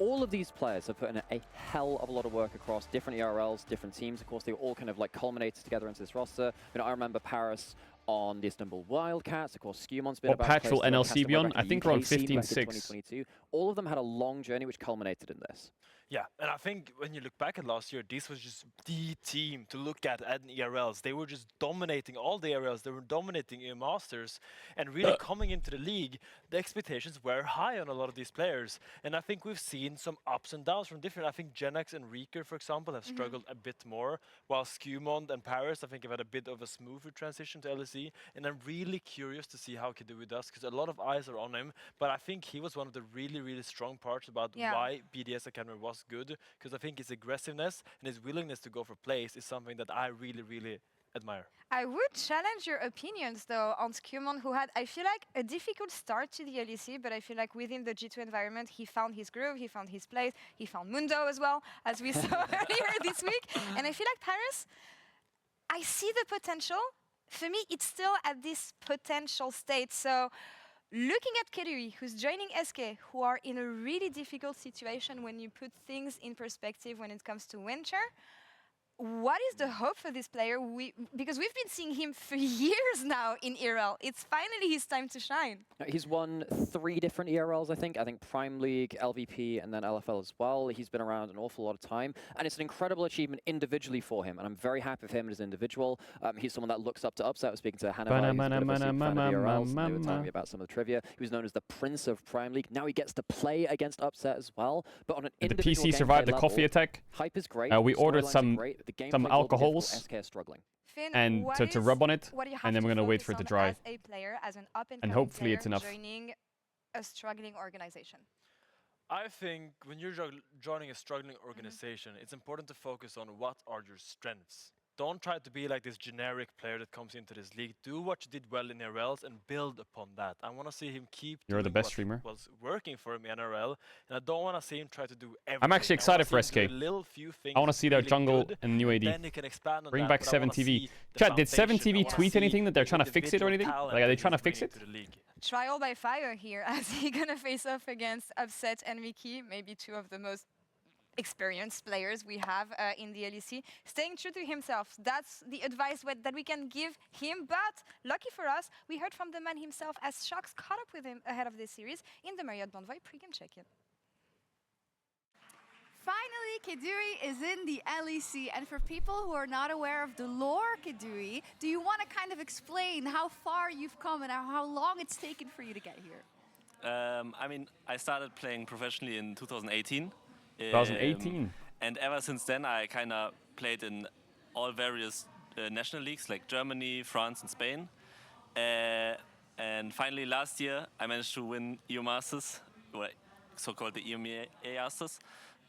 All of these players have put in a hell of a lot of work across different ERLs, different teams. Of course, they all kind of like culminated together into this roster. I remember Paris on the Istanbul Wildcats. Of course, Scumon's been about Patrol NLC beyond. I think around 15-6. All of them had a long journey which culminated in this. Yeah, and I think when you look back at last year, this was just the team to look at in ERLs. They were just dominating all the ERLs. They were dominating EMEA Masters. And really coming into the league, the expectations were high on a lot of these players. And I think we've seen some ups and downs from different. I think Genax and Reeker, for example, have struggled a bit more, while Scumond and Paris, I think, have had a bit of a smoother transition to LEC. And I'm really curious to see how Caedrel does, because a lot of eyes are on him. But I think he was one of the really, really strong parts about why BDS Academy was good, because I think his aggressiveness and his willingness to go for plays is something that I really, really admire. I would challenge your opinions though on Scumon, who had, I feel like, a difficult start to the LEC, but I feel like within the G2 environment, he found his groove, he found his place, he found Mundo as well, as we saw earlier this week. And I feel like Paris, I see the potential. For me, it's still at this potential state. So looking at Caedrel, who's joining SK, who are in a really difficult situation when you put things in perspective when it comes to Winter, what is the hope for this player? Because we've been seeing him for years now in ERL. It's finally his time to shine. He's won 3 different ERLs, I think. Prime League, LVP, and then LFL as well. He's been around an awful lot of time. And it's an incredible achievement individually for him. And I'm very happy for him as an individual. He's someone that looks up to Upset. I was speaking to Hannah, who's been a big fan of ERLs, and they were telling me about some of the trivia. He was known as the Prince of Prime League. Now he gets to play against Upset as well. But on an individual the PC survived the coffee attack. Hype is great. We ordered some alcohols SK is struggling. Finn, and to rub on it, and then we're gonna wait for it to dry. As a player, as an and hopefully it's enough. Joining a struggling organization. I think when you're joining a struggling organization, it's important to focus on what are your strengths. Don't try to be like this generic player that comes into this league. Do what you did well in NRLs and build upon that. I want to see him keep You're the best streamer. Was working for him in NRL, and I don't want to see him try to do everything. I'm actually excited for SK. I want to see their jungle and new AD. Then he can expand on Bring that, back but I 7TV. Chat, did 7TV tweet anything that they're trying to fix it or anything? Like, are they trying to fix it? Trial by fire here as he's gonna face off against Upset and Mickey, maybe 2 of the most experienced players we have in the LEC. Staying true to himself, that's the advice that we can give him, but lucky for us, we heard from the man himself as Shocks caught up with him ahead of this series in the Marriott Bonvoy pre-game check-in. Finally, Caedrel is in the LEC, and for people who are not aware of the lore Caedrel, do you want to kind of explain how far you've come and how long it's taken for you to get here? I mean, I started playing professionally in 2018. 2018. And ever since then, I kind of played in all various national leagues like Germany, France, and Spain. And finally, last year, I managed to win EU Masters, so-called the EMEA Masters,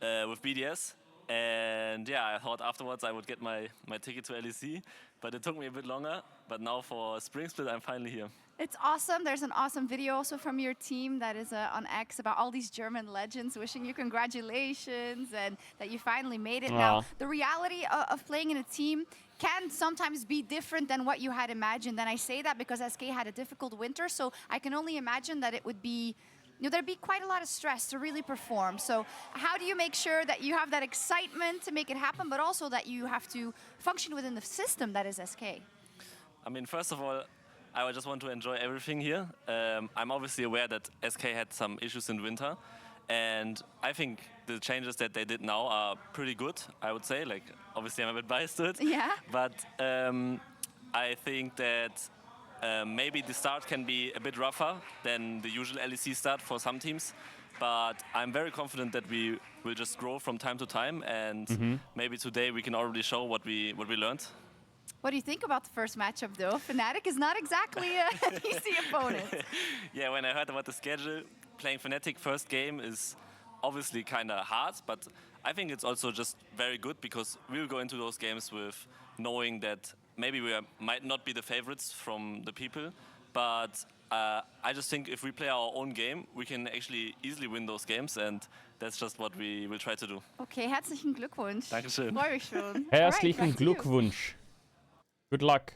with BDS. And yeah, I thought afterwards I would get my ticket to LEC, but it took me a bit longer. But now for Spring Split, I'm finally here. It's awesome. There's an awesome video also from your team that is on X about all these German legends wishing you congratulations and that you finally made it. Now, the reality of playing in a team can sometimes be different than what you had imagined. And I say that because SK had a difficult winter, so I can only imagine that it would be, there'd be quite a lot of stress to really perform. So how do you make sure that you have that excitement to make it happen, but also that you have to function within the system that is SK? I mean, first of all, I just want to enjoy everything here. I'm obviously aware that SK had some issues in winter, and I think the changes that they did now are pretty good, I would say. Like, obviously I'm a bit biased to it. Yeah. But I think that maybe the start can be a bit rougher than the usual LEC start for some teams. But I'm very confident that we will just grow from time to time, and maybe today we can already show what we learned. What do you think about the first matchup, though? Fnatic is not exactly an easy opponent. Yeah, when I heard about the schedule, playing Fnatic first game is obviously kind of hard, but I think it's also just very good because we'll go into those games with knowing that maybe we might not be the favorites from the people, but I just think if we play our own game, we can actually easily win those games, and that's just what we will try to do. Okay, herzlichen Glückwunsch. Dankeschön. Freue mich schon. Herzlichen Glückwunsch. Good luck.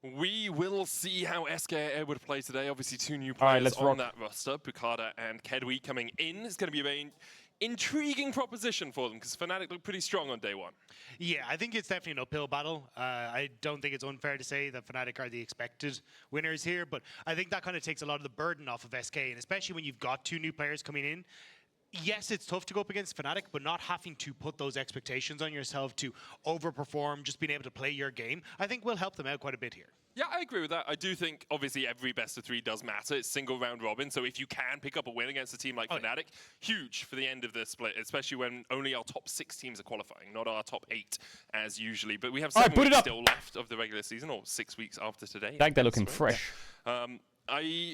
We will see how SK are able to play today. Obviously, two new players on that roster, Bukada and Caedrel coming in. It's going to be a very intriguing proposition for them because Fnatic look pretty strong on day one. Yeah, I think it's definitely an uphill battle. I don't think it's unfair to say that Fnatic are the expected winners here, but I think that kind of takes a lot of the burden off of SK, and especially when you've got two new players coming in. Yes, it's tough to go up against Fnatic, but not having to put those expectations on yourself to overperform, just being able to play your game, I think will help them out quite a bit here. Yeah, I agree with that. I do think, obviously, every best of three does matter. It's single round robin, so if you can pick up a win against a team like Fnatic, huge for the end of the split, especially when only our top 6 teams are qualifying, not our top 8 as usually. But we have 7 weeks still left of the regular season, or 6 weeks after today. Like they're looking fresh.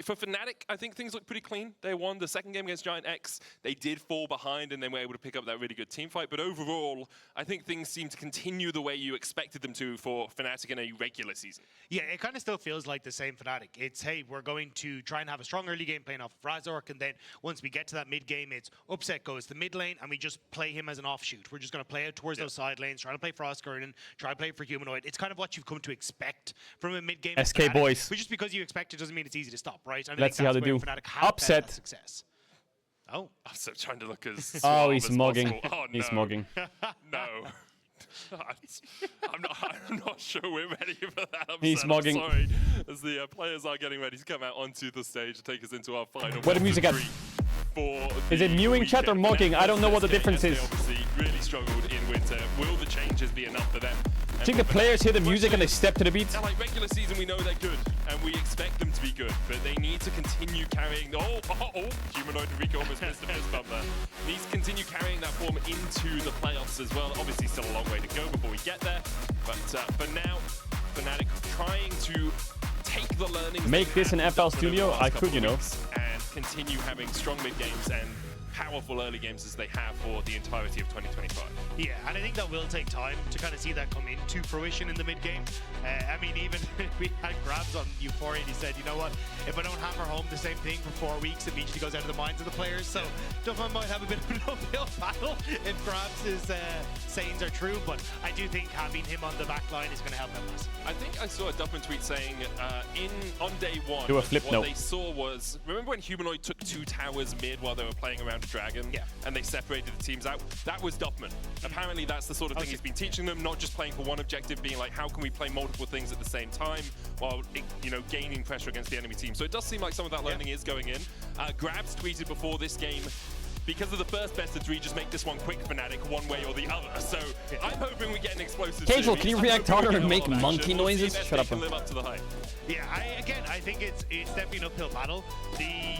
For Fnatic, I think things look pretty clean. They won the second game against Giant X. They did fall behind and then were able to pick up that really good team fight. But overall, I think things seem to continue the way you expected them to for Fnatic in a regular season. Yeah, it kind of still feels like the same Fnatic. It's, hey, we're going to try and have a strong early game playing off of Razork, and then once we get to that mid game, it's Upset goes to mid lane, and we just play him as an offshoot. We're just going to play out towards those side lanes, try to play Frostgurden, try to play for Humanoid. It's kind of what you've come to expect from a mid game. SK Fnatic, boys. but just because you expect it doesn't mean it's easy to stop, right? And Let's see how they do. Upset. Success. Oh. Upset trying to look as oh, he's as mugging. possible. Oh, no. He's mugging. No. I'm not sure we're ready for that upset. He's mugging. I'm sorry, as the players are getting ready to come out onto the stage to take us into our final. Where the music at? Is it mewing chat or mugging? I don't know what the difference is. Obviously really struggled in winter. Will the changes be enough for them? I think the players hear the music and they step to the beat. Like regular season, we know they're good, and we expect them to be good, but they need to continue carrying. Humanoid Rico almost missed a fist bump there. Needs to continue carrying that form into the playoffs as well. Obviously, still a long way to go before we get there, but for now, Fnatic trying to take the learnings. Make this an FL Studio? I could, you know. And continue having strong mid games and powerful early games as they have for the entirety of 2025. Yeah, and I think that will take time to kind of see that come into fruition in the mid game. I mean, even we had Grabs on Euphoria and he said, you know what, if I don't hammer home the same thing for 4 weeks, it immediately goes out of the minds of the players. So Duffman might have a bit of an uphill battle if Grabs' sayings are true, but I do think having him on the back line is going to help them massively. I think I saw a Duffman tweet saying on day one, do a flip what note. They saw was, remember when Humanoid took 2 towers mid while they were playing around a dragon? Yeah. And they separated the teams out? That was Duffman. Apparently that's the sort of thing he's been teaching them, not just playing for one objective, being like, how can we play multiple things at the same time while, you know, gaining pressure against the enemy team. So it does seem like some of that learning is going in. Grabs tweeted before this game, because of the first best of 3, just make this one quick, Fnatic, one way or the other. So I'm hoping we get an explosive Caedrel, series. can you I'm react hoping we harder get and a lot make of monkey action. We'll see noises? if Shut SK up. can live up to the hype. Yeah, I think it's definitely an uphill battle. The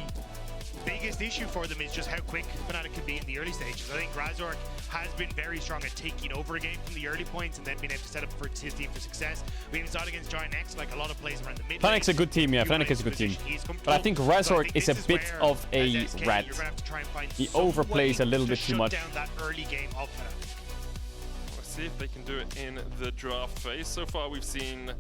biggest issue for them is just how quick Fnatic can be in the early stages. I think Razork has been very strong at taking over a game from the early points and then being able to set up for his team for success. We even saw it against Giant X, like a lot of plays around the mid. Fnatic's a good team, yeah. Fnatic is a good team. But I think Razork is a bit of a rat. He overplays a little bit too much. That early game of Fnatic. Let's see if they can do it in the draft phase. So far, we've seen,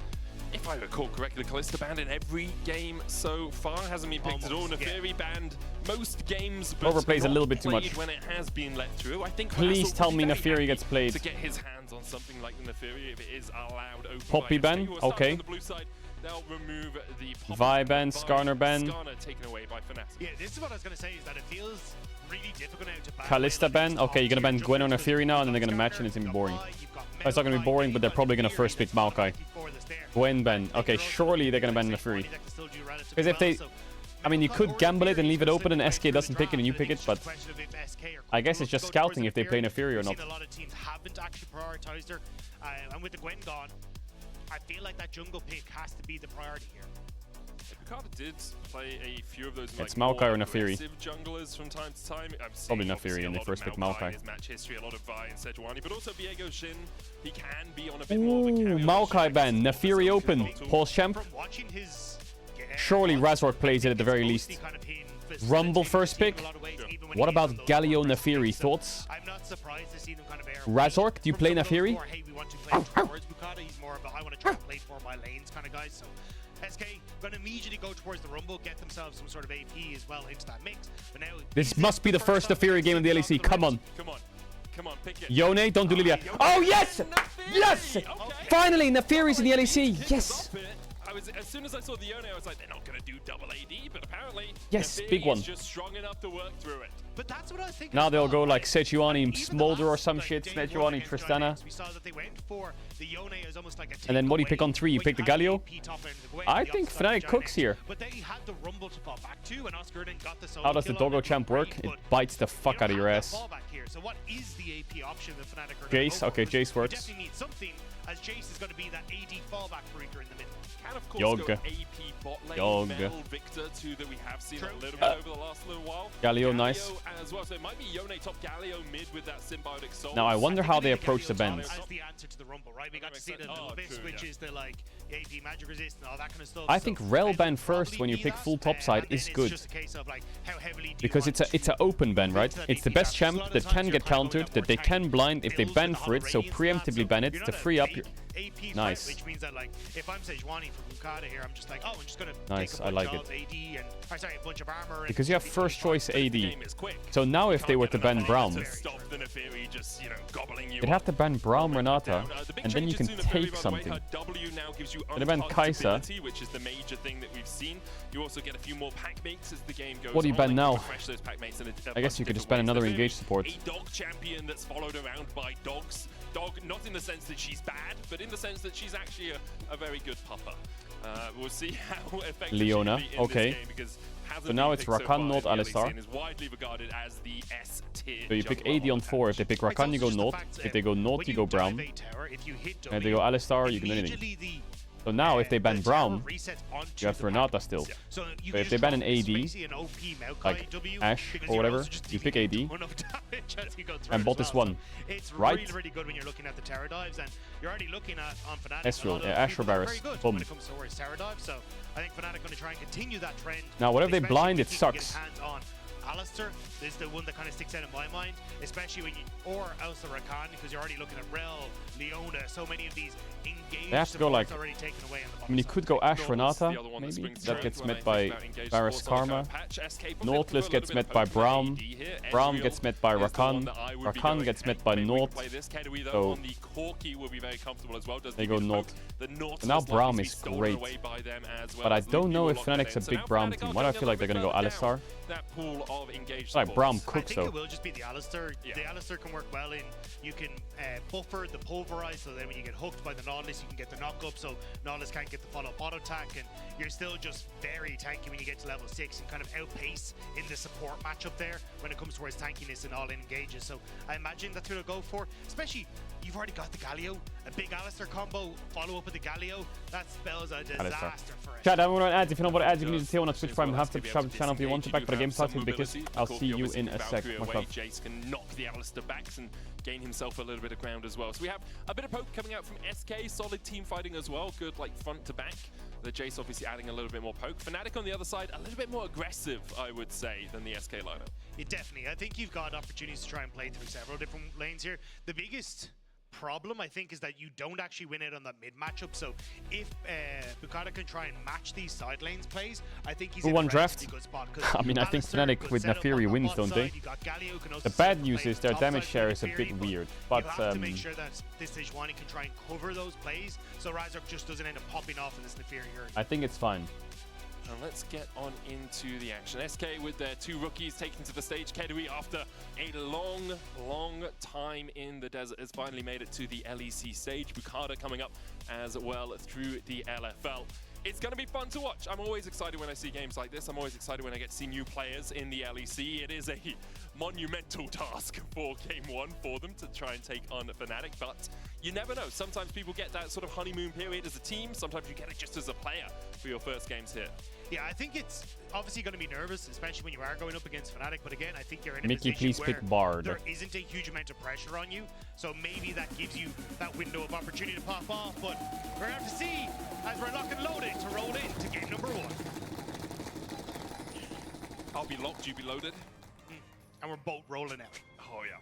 if I recall correctly, Kalista banned in every game so far. Hasn't been picked at all. Neferi banned most games, but Overplays a little bit too played much. when it has been let through. I think Please Razzle tell will me be very Neferi happy gets played. to get his hands on something like the Neferi if it is allowed open. Poppy by ban, SK, who are starting okay. on the blue side. They'll remove the Poppy Vi ban, Skarner ban. Skarner taken away by Fnatic. Yeah, this is what I was going to say, is that it feels really difficult now to ban. Kalista ban. Okay, you're gonna ban Gwen on Neferi now, and then they're gonna match, and it's gonna be boring. It's not gonna be boring, but they're probably gonna first pick Maokai. Gwen ban. Okay, surely they're gonna ban Neferi. Because if they... I mean, you could gamble it and leave it open, and SK doesn't pick it and you pick it, but... I guess it's just scouting if they play Neferi or not. A lot of teams haven't actually prioritized her. And with the Gwen gone, I feel like that jungle pick has to be the priority here. Bukata did play a few of those It's like, Maokai or more Neferi. aggressive junglers from time to time. I'm seeing Probably obviously Neferi, a and they lot first of pick in Maokai. his match history, a lot of Vi and Sejuani, but also Viego Shin. He can be on a bit more of a Ooh, carry. Maokai ban. Neferi open. Pulse champ. Surely Razork plays it at the very least. Rumble first pick. What about Galio Neferi? Thoughts? I'm not surprised to see them kind of air. Razork, do you play Neferi? Hey, we want to play towards Bukata. He's more of a I want to try and play for my lanes kind of guy. So SK going to immediately go towards the Rumble, get themselves some sort of AP as well into that mix. But now This must be the first Neferi game in the LEC. Come on. Come on, pick it. Yone, don't do Lilia. Oh, yes! Yes! Finally, Neferi's in the LEC. Yes! As soon as I saw the Yone, I was like, they're not going to do double AD, but apparently Yes, Neferi big one. is just strong enough to work through it. But that's what I was thinking. Now they'll go like Sejuani Smolder or some shit. Sejuani Tristana. We saw that they went for the Yone as almost like a And then what do you pick on 3? You pick the Galio? I think Fnatic cooks here. But they had the Rumble to fall back to, and Oscar then got the solo How does the kill on Doggo it. champ work? It bites the fuck out of your ass. Fallback here. So what is the AP option that Fnatic are gonna Jace, go okay, for? Jace You works. definitely need something, as Jace is going to be that AD fallback breaker in the middle. Can of course Yogg. go AP bot lane, Yogg. Mel, Victor too, that we have seen a little bit over the last little while. Galio, nice. As well, so it might be Yone top, Galio mid with that symbiotic soul. Now I wonder how they approach the bends. As the answer to the Rumble, right? We got to see the Abyss, which is the like AP magic resist and all that kind of stuff. I think Rel ban first when you pick full topside is good. Because it's a open ban, right? It's the best champ that can get countered, that they can blind if they ban for it, so preemptively ban it to free up your... AP Nice. Which means that like if I'm Sejuani for Bukata here, I'm just like, oh, I'm just gonna Nice, take a I bunch like of AD and sorry, a bunch of armor. Because you have first choice AD. So now if they were to ban Braum, Stop the Neferi just, gobbling you they'd have to ban Braum Renata, and then you can take something. W now gives you They ban Kai'Sa. untargetability, which is the major thing that we've seen. You also get a few more pack mates as the game goes What do you on. ban They now? refresh those pack mates in a I guess bunch you of could just different ban ways. another Neferi, engage support. A dog champion that's followed around by dogs. Dog, not in the sense that she's bad, but in the sense that she's actually a very good pupper. We'll see how effective Leona, she can be in okay. this game because hasn't So now been it's picked so far Rakan, in Nord, the LEC Alistar. and is widely regarded as the S tier. So you pick jungler AD on 4, if they pick Rakan you go Nord, if they go Nord you go Braum, and if they go Alistar you can do anything. So now if they ban Braum, you have Renata still. So But if they ban an AD, like Ashe or whatever, you pick AD, and bot is 1. It's Right? really, really good when you're looking at the Terror Dives, and you're already looking at on Fnatic. Ezreal, a lot of yeah, Ashe or people that are Varus. very good Boom. when it comes to Terror Dive, so I think Fnatic going to try and continue that trend. Now, whatever they especially blind, if it he can get sucks. his hands on Alistar is the one that kind of sticks out in my mind, especially when you, or else the Rakan, because you're already looking at Rel, Leona, so many of these engaged They have to go like... already taken away on the I mean, you could go Ashe Renata, maybe. That gets met by Varus Karma. Nautilus gets met by Braum. Braum gets met by Rakan. Rakan gets met by Nord. So they go Nord. So now Braum is great. But I don't know if Fnatic's a big Braum team. Why do I feel like they're gonna go Alistar? That pool of engaged Like Braum supports. cooks I think though. it will just be the Alistar. Yeah. The Alistar can work well in, you can buffer the pulverize, so then when you get hooked by the Nautilus, you can get the knock up, so Nautilus can't get the follow-up auto attack, and you're still just very tanky when you get to level 6 and kind of outpace in the support matchup there when it comes towards tankiness and all-in engages. So I imagine that's what they'll go for, especially you've already got the Galio, a big Alistar combo, follow up with the Galio, that spells a disaster for us. Chat, everyone on ads. If you know about ads, you can use the tier 1 on Twitch Prime. You have to subscribe to the channel if you want to back for the game starting because I'll see you in a sec. Much love. Jace can knock the Alistar back and gain himself a little bit of ground as well. So we have a bit of poke coming out from SK, solid team fighting as well, good like front to back. The Jace obviously adding a little bit more poke. Fnatic on the other side, a little bit more aggressive, I would say, than the SK lineup. Yeah, definitely. I think you've got opportunities to try and play through several different lanes here. The biggest problem, I think, is that you don't actually win it on that mid matchup. So if Bukata can try and match these side lanes plays, I think he's in a draft. good spot. I mean, I think Fnatic with Nafiri wins, don't they? The bad news is their damage share is a bit weird, but you have to make sure that this Sejuani can try and cover those plays, so Razork just doesn't end up popping off in this Nafiri early. I think it's fine. And let's get on into the action. SK with their 2 rookies taken to the stage. Caedrel, after a long time in the desert, has finally made it to the LEC stage. Bukata coming up as well through the LFL. It's going to be fun to watch. I'm always excited when I see games like this. I'm always excited when I get to see new players in the LEC. It is a monumental task for Game 1 for them to try and take on Fnatic, but you never know. Sometimes people get that sort of honeymoon period as a team. Sometimes you get it just as a player for your first games here. Yeah, I think it's obviously going to be nervous, especially when you are going up against Fnatic, but again, I think you're in a Mickey, position please where pick Bard. there isn't a huge amount of pressure on you, so maybe that gives you that window of opportunity to pop off, but we're going to have to see as we're locked and loaded to roll into game number 1. I'll be locked, you be loaded. And we're both rolling out. Oh yeah.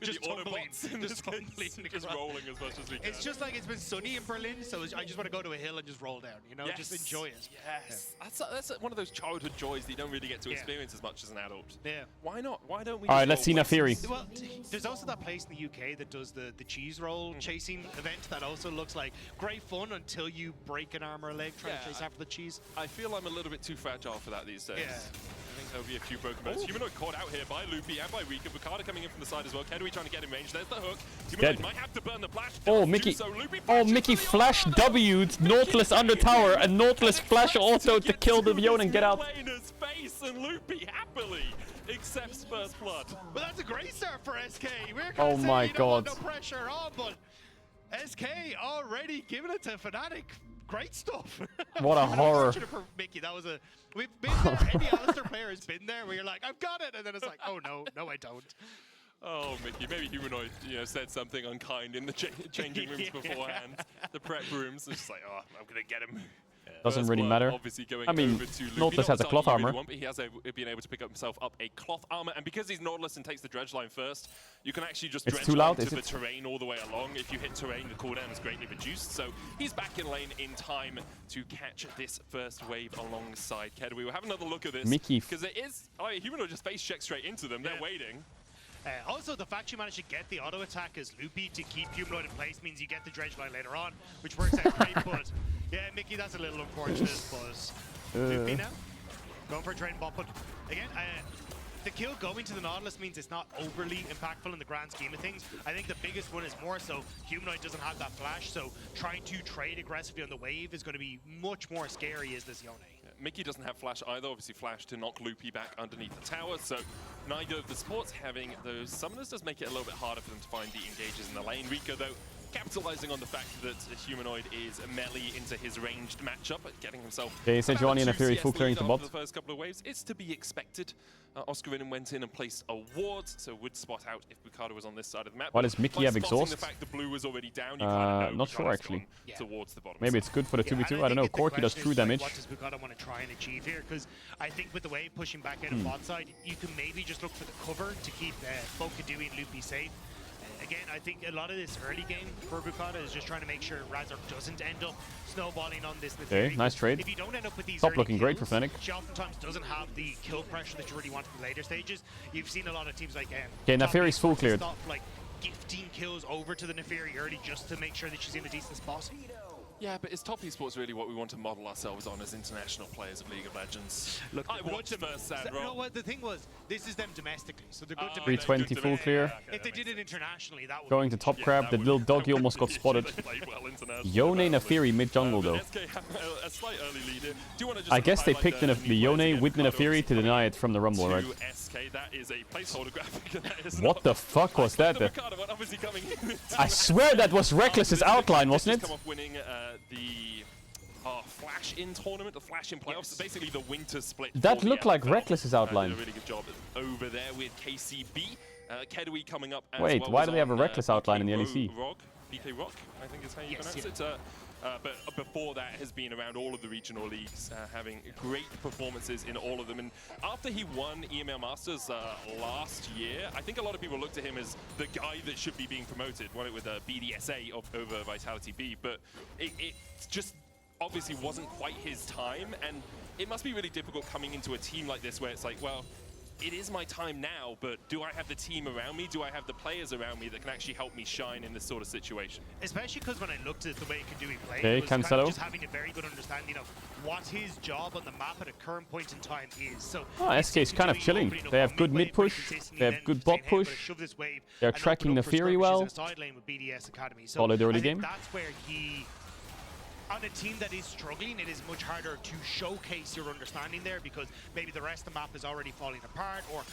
just tumbling, just rolling as much as we can. It's just like it's been sunny in Berlin, so I just want to go to a hill and just roll down, you know, just enjoy it. Yes. Yeah. That's one of those childhood joys that you don't really get to experience as much as an adult. Yeah. Why not? Why don't we? All right, let's see Nafiri. Well, there's also that place in the UK that does the cheese roll chasing event that also looks like great fun until you break an arm or a leg trying to chase after the cheese. I feel I'm a little bit too fragile for that these days. Yeah. I think there'll be a few broken bones. Humanoid caught out here by Loopy and by Rika. Bukata coming in from the side as well. Caedrel trying to get in range. There's the hook. Humanoid might have to burn the flash. Oh, Mickey. Oh, Mickey flash W'd Nautilus under tower and Nautilus flash auto to kill the Bjorn and get out. Face and Loopy happily accepts first blood. But that's a great start for SK. We're Oh my God. No pressure on, but SK already giving it to Fnatic. Great stuff. What a horror. For Mickey, that was a. We've been there. Any Alistar player has been there where you're like, I've got it, and then it's like, oh no, I don't. Oh, Mickey, maybe Humanoid, said something unkind in the changing rooms beforehand. The prep rooms. It's just like, oh, I'm gonna get him. Doesn't really matter. I mean, Nautilus has a cloth armor. But he has been able to pick up himself up a cloth armor, and because he's Nautilus and takes the dredge line first, you can actually just dredge line to the terrain all the way along. If you hit terrain, the cooldown is greatly reduced, so he's back in lane in time to catch this first wave alongside Caedrel. We'll have another look at this. Mickey. Because it is, Humanoid just face check straight into them. They're waiting. Also, the fact you managed to get the auto attack as Loopy to keep Humanoid in place means you get the dredge line later on, which works out great. But yeah, Mickey, that's a little unfortunate. But Loopy now going for a trade bot. But again, the kill going to the Nautilus means it's not overly impactful in the grand scheme of things. I think the biggest one is more so Humanoid doesn't have that flash, so trying to trade aggressively on the wave is going to be much more scary as this Yone. Mickey doesn't have flash either, obviously flash to knock Loopy back underneath the tower, so neither of the supports having those summoners does make it a little bit harder for them to find the engages in the lane. Rico, though, capitalizing on the fact that Humanoid is melee into his ranged matchup, getting himself Sejuani and Nafiri full clearing to bot. The first couple of waves, it's to be expected. Oscarinen went in and placed a ward, so would spot out if Bukata was on this side of the map. Why does Mickey have exhaust? The fact the blue was already down, you kind of know not sure actually. Towards the bottom. Maybe it's good for the 2v2. I don't know. Corki does true damage. What does Bukata want to try and achieve here? Because I think with the way pushing back in on bot side, you can maybe just look for the cover to keep both Kadui and Loopy safe. Again, I think a lot of this early game for Bukata is just trying to make sure Razork doesn't end up snowballing on this. Okay, nice trade. If you don't end up with these top looking great for Fnatic. She oftentimes doesn't have the kill pressure that you really want in the later stages. You've seen a lot of teams like okay, Nafiri's full cleared. Stop like gifting kills over to the Nafiri early just to make sure that she's in a decent spot. Yeah, but is top esports really what we want to model ourselves on as international players of League of Legends? Look, I watched first Sandro. You know what, the thing was, this is them domestically, so they're good domestically. 320 full clear. If they did it internationally, that would Going to top crab, the little doggy almost got spotted. Yone Nafiri mid jungle though. A slight early lead here. Do you want to just I guess they picked the Yone with Nafiri to deny it from the rumble, right? SK, that is a placeholder graphic. That is What the fuck was that? Obviously coming in. I swear that was Reckless's outline, wasn't it? Come off winning the Flash in tournament, the Flash in playoffs. Yes. Basically the winter split. That looked like Reckless's outline. Did a really good job over there with KCB. Kedui coming up as Wait, well. why do they have a Reckless outline in the LEC? BK Rock, I think is how you pronounce it. But before that has been around all of the regional leagues, having great performances in all of them. And after he won EML Masters last year, I think a lot of people looked at him as the guy that should be being promoted. Won it with a BDSA over Vitality B, but it just obviously wasn't quite his time. And it must be really difficult coming into a team like this where it's like, well, it is my time now, but do I have the team around me? Do I have the players around me that can actually help me shine in this sort of situation? Especially because when I looked at the way Kedui played, okay, it was kind Cancelo. of just having a very good understanding of what his job on the map at a current point in time is. So SK is kind of chilling. They have good mid push, they have good bot push, they're tracking the Fury well. Solid early game. That's where he... On a team that is struggling, it is much harder to showcase your understanding there because maybe the rest of the map is already falling apart, or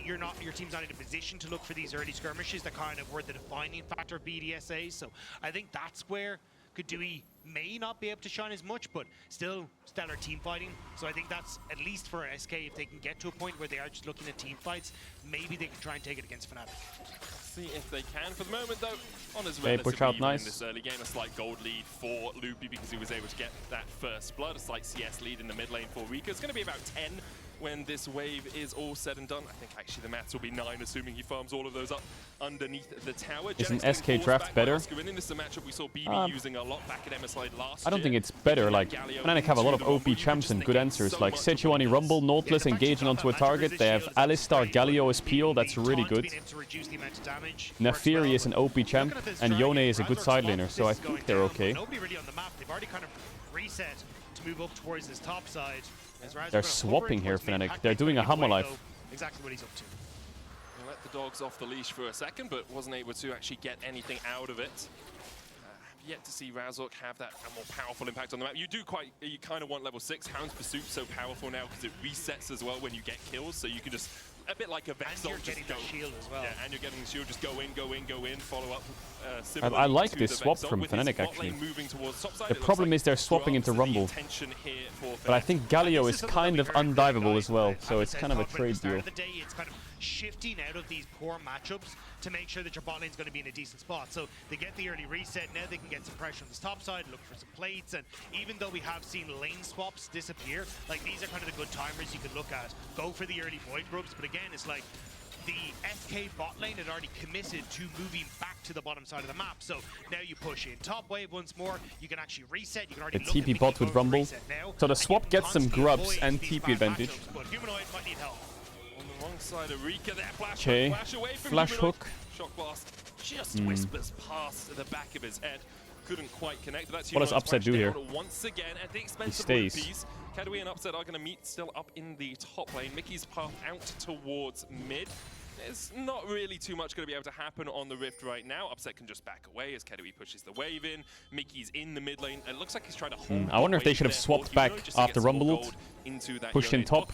your team's not in a position to look for these early skirmishes that kind of were the defining factor of BDSA. So I think that's where Kedui may not be able to shine as much, but still stellar team fighting. So I think that's at least for SK, if they can get to a point where they are just looking at team fights, maybe they can try and take it against Fnatic. See if they can. For the moment, though, on his push out nice. In this early game, a slight gold lead for Loopy because he was able to get that first blood. A slight CS lead in the mid lane for Rika. It's going to be about 10 when this wave is all said and done. I think actually the maths will be 9, assuming he farms all of those up underneath the tower. Isn't SK draft better? This is a matchup we saw BB using a lot back at MSI last I don't think it's better. Like, Fnatic have a lot of OP champs and good answers. Like Sejuani Rumble, Nautilus engaging onto a target. They have Alistar, Galio as Peel, that's really good. Nafiri is an OP champ, and Yone is a good side laner, so I think they're okay. Nobody really on the map. They've already kind of reset to move up towards this top side. They're swapping here, Fnatic. They're doing a Hammer Life. Exactly what he's up to. Let the dogs off the leash for a second, but wasn't able to actually get anything out of it. Yet to see Razork have that more powerful impact on the map. You kind of want level 6. Hound's Pursuit so powerful now because it resets as well when you get kills, so you can just, a bit like a Vexel, just go. Shield as well. Yeah, and you're getting the shield, just go in, follow up. I like this swap from Fnatic actually. The problem is they're swapping into Rumble. But I think Galio is kind of undiveable as well, so it's kind of a trade deal. It's kind of shifting out of these poor matchups to make sure that your bot lane's going to be in a decent spot. So they get the early reset, now they can get some pressure on this top side, look for some plates, and even though we have seen lane swaps disappear, like these are kind of the good timers you could look at. Go for the early void grubs, but again, it's like the SK bot lane had already committed to moving back to the bottom side of the map. So now you push in top wave once more, you can actually reset, you can already the TP bot with Rumble. So the swap gets some grubs and TP advantage. But Humanoid might need help. Wrong side of Rika there, flash away from flash Humanoid. hook. Shock blast just whispers past the back of his head. Couldn't quite connect. That's what does Upset do here? Once again, at the expense he stays. of rupees. Kedui and Upset are going to meet still up in the top lane. Mickey's path out towards mid. There's not really too much going to be able to happen on the Rift right now. Upset can just back away as Kedui pushes the wave in. Mickey's in the mid lane. It looks like he's trying to hold I wonder if they should have swapped back after Rumble ult. Pushed in top,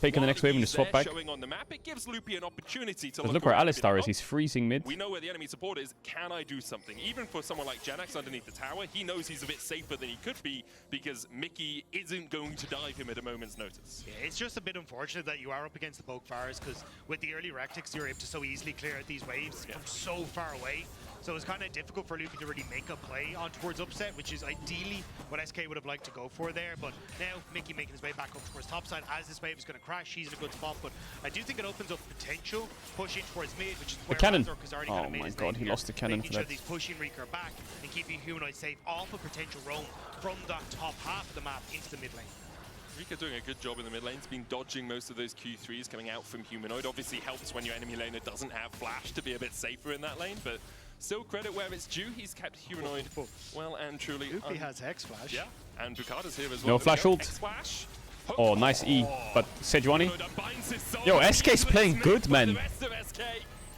taken the next wave and just swap back. On the map, it gives Loopy an opportunity to look where Alistar is, he's freezing mid. We know where the enemy support is. Can I do something? Even for someone like Janax underneath the tower, he knows he's a bit safer than he could be because Mickey isn't going to dive him at a moment's notice. Yeah, it's just a bit unfortunate that you are up against the poke fires because with the early Rectics, you're able to so easily clear out these waves from so far away. So it's kind of difficult for Loopy to really make a play on towards Upset, which is ideally what SK would have liked to go for there. But now Mickey making his way back up towards topside as this wave is going to crash. He's in a good spot, but I do think it opens up potential pushing towards mid, which is where cannon. Razork has already kind of made his name he here, lost the cannon making for sure that. he's pushing Rika back and keeping Humanoid safe off a potential roam from that top half of the map into the mid lane. Rika doing a good job in the mid lane. He's been dodging most of those Q3s coming out from Humanoid. Obviously helps when your enemy laner doesn't have flash to be a bit safer in that lane, but still credit where it's due. He's kept Humanoid well and truly. Loopy has Hex Flash. Yeah, and Bukata's here as well. No flash ult. X-Flash. Oh, nice E. But Sejuani. Yo, SK's playing good, man.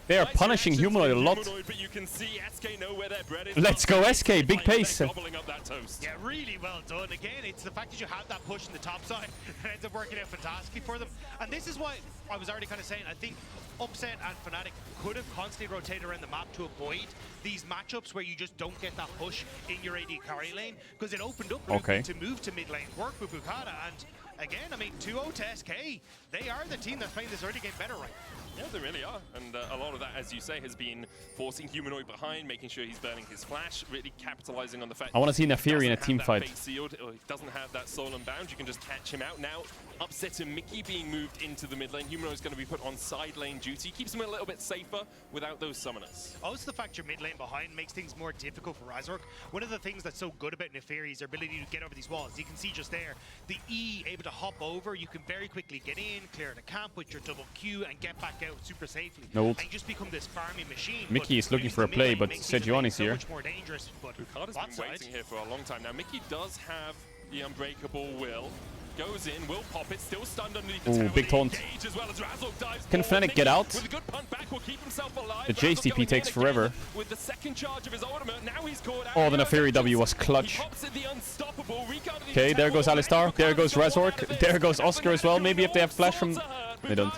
They are punishing Humanoid a lot. Let's go, SK. Big pace. Yeah, really well done. Again, it's the fact that you have that push in the top side that ends up working out fantastically for them. And this is why I was already kind of saying, I think Upset and Fnatic could have constantly rotated around the map to avoid these matchups where you just don't get that push in your AD carry lane, because it opened up to move to mid lane, work with Bukata, and again, I mean, 2-0 to SK. They are the team that's playing this early game better right now. Yeah, they really are. And a lot of that, as you say, has been forcing Humanoid behind, making sure he's burning his flash, really capitalizing on the fact I want to see Neferi in a team fight. Sealed, or he doesn't have that soul unbound. You can just catch him out. Now, Upset and Mickey being moved into the mid lane. Humanoid's going to be put on side lane duty. Keeps him a little bit safer without those summoners. Also, the fact you're mid lane behind makes things more difficult for Razork. One of the things that's so good about Neferi is their ability to get over these walls. You can see just there, the E able to hop over. You can very quickly get in, clear the camp with your double Q, and get back out super safely. No ult. And you just become this farming machine. Mickey is looking for a play, but Sejuani's here. Bukata's been waiting here for a long time. Now, Mickey does have the unbreakable will. Goes in, will pop it, still stunned underneath the tower. Big taunt. As well as Can Fnatic get out? With a good punt back, will keep himself alive. The JSTP takes forever. With the second charge of his ultimate, now he's caught out. Oh, the Neferi W was clutch. Okay, there goes Alistar. There goes Razork. There goes Oscar as well. Maybe if they have flash from... They don't.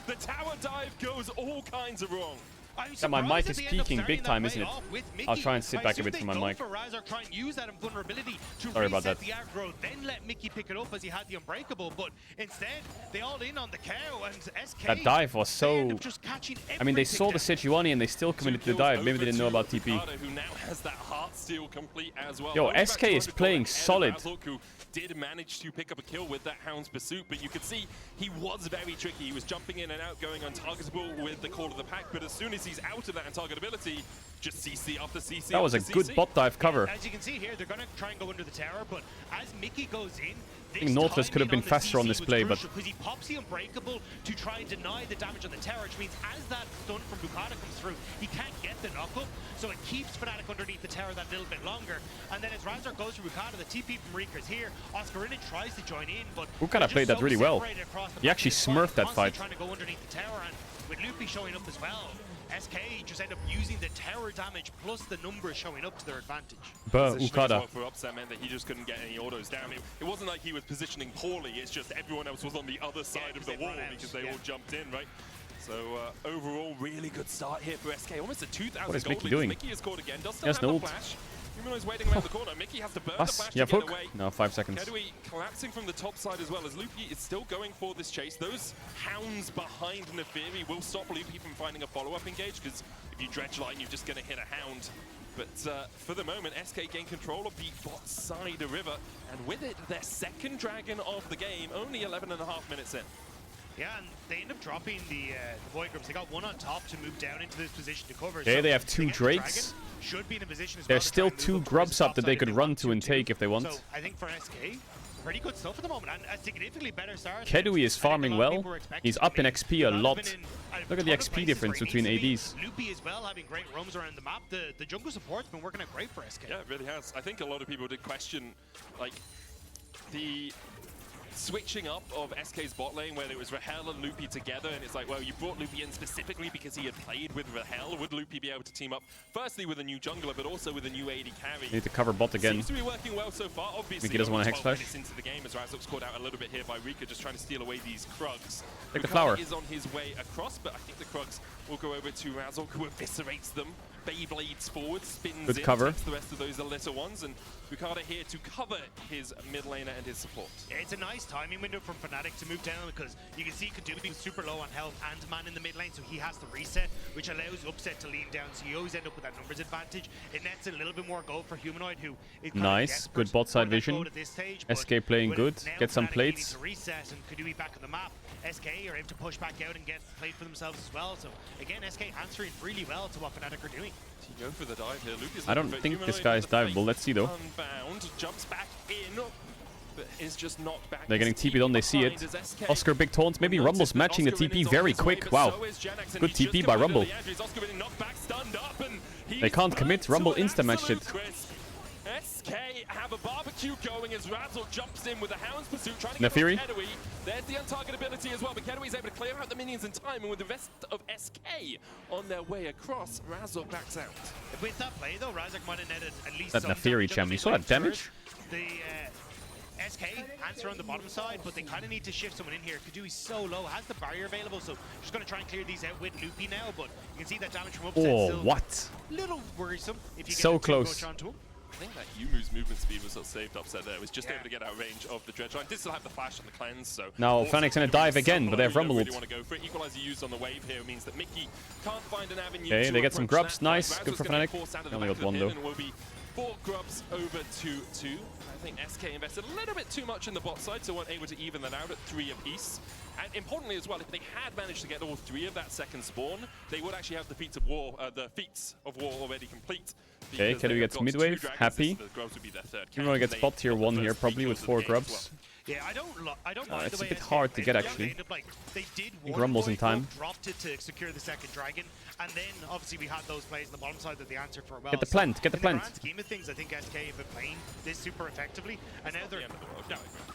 The tower dive goes all kinds of wrong. Yeah, my mic is peaking big time, isn't it? I'll try and sit back a bit from my mic. Sorry about that. The aggro, then let Mickey pick it up as he had the unbreakable, but instead they all in on the cow, and SK. That dive was so... I mean, they saw the Sejuani and they still committed to the dive. Maybe they didn't know about TP. Who now has that heart steal complete as well. Yo, SK is playing solid. Who did manage to pick up a kill with that Hound's Pursuit, but you could see he was very tricky. He was jumping in and out, going untargetable with the Call of the Pack, but as soon as he's out of that untargetability, just CC after CC. That was a good bot dive cover. As you can see here, they're going to try and go under the tower, but as Mickey goes in, I think Nautilus could have been faster on this play, but... Because he pops the unbreakable to try and deny the damage on the tower, which means as that stun from Bukata comes through, he can't get the knock-up, so it keeps Fnatic underneath the tower that little bit longer. And then as Razor goes for Bukata, the TP from Reeker's here. Oscarina tries to join in, but... Bukata played that really well. He actually smurfed that fight. Trying to go underneath the tower, and with Loopy showing up as well, SK just end up using the tower damage plus the numbers showing up to their advantage. But Ukada. For Upset meant that he just couldn't get any autos down. It wasn't like he was positioning poorly, it's just everyone else was on the other side of the wall because they all jumped in, right? So overall, really good start here for SK. Almost a 2,000 What is gold Mickey lead. doing? Mickey is caught again. Does still have the flash. Humanoid's waiting around the corner. Mickey has to burn the flash to get hook? away. No, 5 seconds. Kedui collapsing from the top side as well as Loopy is still going for this chase. Those hounds behind Neferi will stop Loopy from finding a follow-up engage, because if you dredge line, you're just going to hit a hound. But for the moment, SK gain control of the bot side of River, and with it, their second dragon of the game, only 11.5 minutes in. Yeah, and they end up dropping the boy groups. They got one on top to move down into this position to cover. Okay, so they have 2 Drakes. Should be in a position as There's well still 2 grubs up that they could run to and take if they want. So I think for SK, pretty good stuff at the moment, and a significantly better start. Kedui is farming well. He's up in XP a lot. Look at the XP difference between ADs. Loopy as well, having great roams around the map. The jungle support's been working out great for SK. Yeah, it really has. I think a lot of people did question, like, the switching up of SK's bot lane where it was Rahel and Loopy together, and it's like, well, you brought Loopy in specifically because he had played with Rahel. Would Loopy be able to team up firstly with a new jungler, but also with a new AD carry? Need to cover bot again. Seems to be working well so far. Obviously, Mickey doesn't want a Hex Flash. Into the game as Razork's caught out a little bit here by Rika, just trying to steal away these Krugs. Take the flower. Is on his way across, but I think the Krugs will go over to Razork, who eviscerates them. Beyblades forward, spins Good in, cover. takes the rest of those little ones, and Bukata here to cover his mid laner and his support. Yeah, it's a nice timing window from Fnatic to move down, because you can see Caedrel being super low on health and man in the mid lane, so he has to reset, which allows Upset to lean down, so you always end up with that numbers advantage. It nets a little bit more gold for Humanoid, who is nice, good bot side vision. SK playing good, get some plates. To reset and Caedrel back on the map. SK are able to push back out and get played for themselves as well. So again, SK answering really well to what Fnatic are doing. To go for the dive here, Luke is I don't think this guy is diveable. Let's see though. Unbound, jumps back in. but is just knocked back. They're getting TP'd on, they see it. Oscar big taunt, maybe Rumble's matching the TP very quick. Wow. Good TP by Rumble. They can't commit, Rumble insta-matched it. SK have a barbecue going as Razzle jumps in with a Hound's Pursuit trying to Nefiri. get Kedaway. There's the untargetability as well, but Kedaway's able to clear out the minions in time, and with the rest of SK on their way across, Razzle backs out. With that play though, Razak might have netted at least That some Nefiri champ, you saw that damage? The SK answer on the bottom side, but they kind of need to shift someone in here. Kadui's so low, has the barrier available, so just going to try and clear these out with Loopy now, but you can see that damage from upset still what? Little worrisome if you get So close. onto him. I think that Yumu's movement speed was what saved Upset there. It was just able to get out of range of the Dredge line. Did still have the flash on the cleanse, so... Now Fnatic's gonna dive again, but they have Rumbled. Really want to go for it. Equalizer used on the wave here means that Mickey can't find an avenue. Okay, they get some grubs. That. Nice. Good for Fnatic. They only got one though. Will be 4 grubs over to 2. I think SK invested a little bit too much in the bot side, so weren't able to even that out at 3 apiece. And importantly as well, if they had managed to get all 3 of that second spawn, they would actually have the feats of war already complete. Okay, Kedaway gets mid-wave, happy. Humanoid gets bot tier 1 here, probably with 4 grubs. Yeah, I don't mind it's the a way bit hard to get actually. They did Rumble's in time. dropped it to secure the second dragon, and then obviously we had those plays on the bottom side that they answered for well. Get the plant, get the plant. In the grand scheme of things, I think SK have been playing this super effectively, and now they're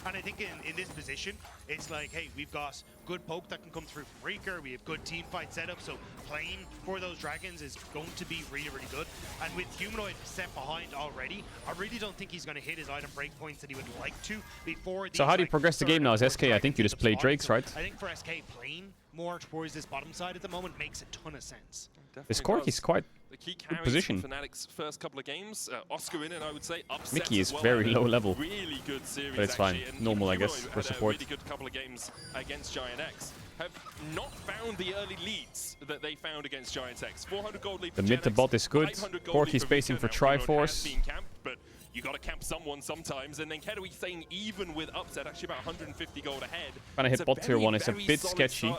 and I think in this position, it's like, hey, we've got good poke that can come through from Reeker, we have good team fight setup, so playing for those dragons is going to be really, really good. And with Humanoid set behind already, I really don't think he's going to hit his item break points that he would like to before. So how do you progress the game now as SK? I think you just play Drakes, right? I think for SK, playing more towards this bottom side at the moment makes a ton of sense. This Cork is quite the key good position. Fnatic's first couple of games, Oscar in it, I would say. Upset Mickey is as well. very low level. Really good series, but it's fine. actually. And Normal, I guess, for had support. A really good couple of games against Giant X. Have not found the early leads that they found against Giant X. 400 gold lead for The mid to bot is good. Corky spacing for Triforce. But you got to camp someone sometimes, and then Kedaway staying even with Upset, actually about 150 gold ahead. Trying to hit bot tier 1 is a bit sketchy.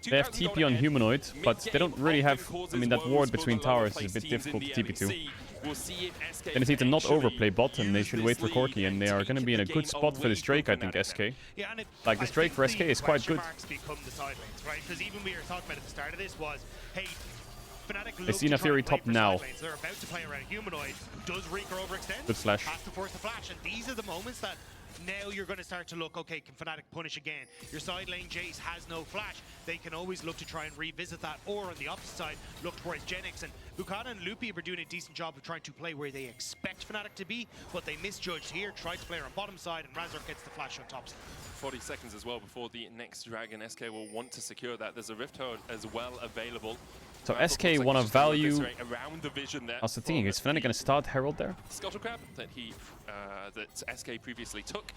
They have TP on Humanoid, but they don't really have... I mean, that ward between towers is a bit difficult to TP to. They just need to not overplay bot, and they should wait for Corky, and they are going to be in a good spot for this Drake, I think, SK. Like, this Drake for SK is quite good. Because even we were talking about at the start of this was, hey, They see Nefiri top now. They're about to play around Humanoid. Does Reeker overextend? Good flash. Has to force the flash, and these are the moments that now you're going to start to look, okay, can Fnatic punish again? Your side lane Jace has no flash. They can always look to try and revisit that, or on the opposite side, look towards Genix. And Buchanan and Loopy are doing a decent job of trying to play where they expect Fnatic to be, but they misjudged here, tried to play on bottom side, and Razor gets the flash on top side. 40 seconds as well before the next dragon. SK will want to secure that. There's a Rift Herald as well available. So SK want to value... around the vision there. I was thinking, is Fnatic going to start Herald there? Scuttlecrab that SK previously took,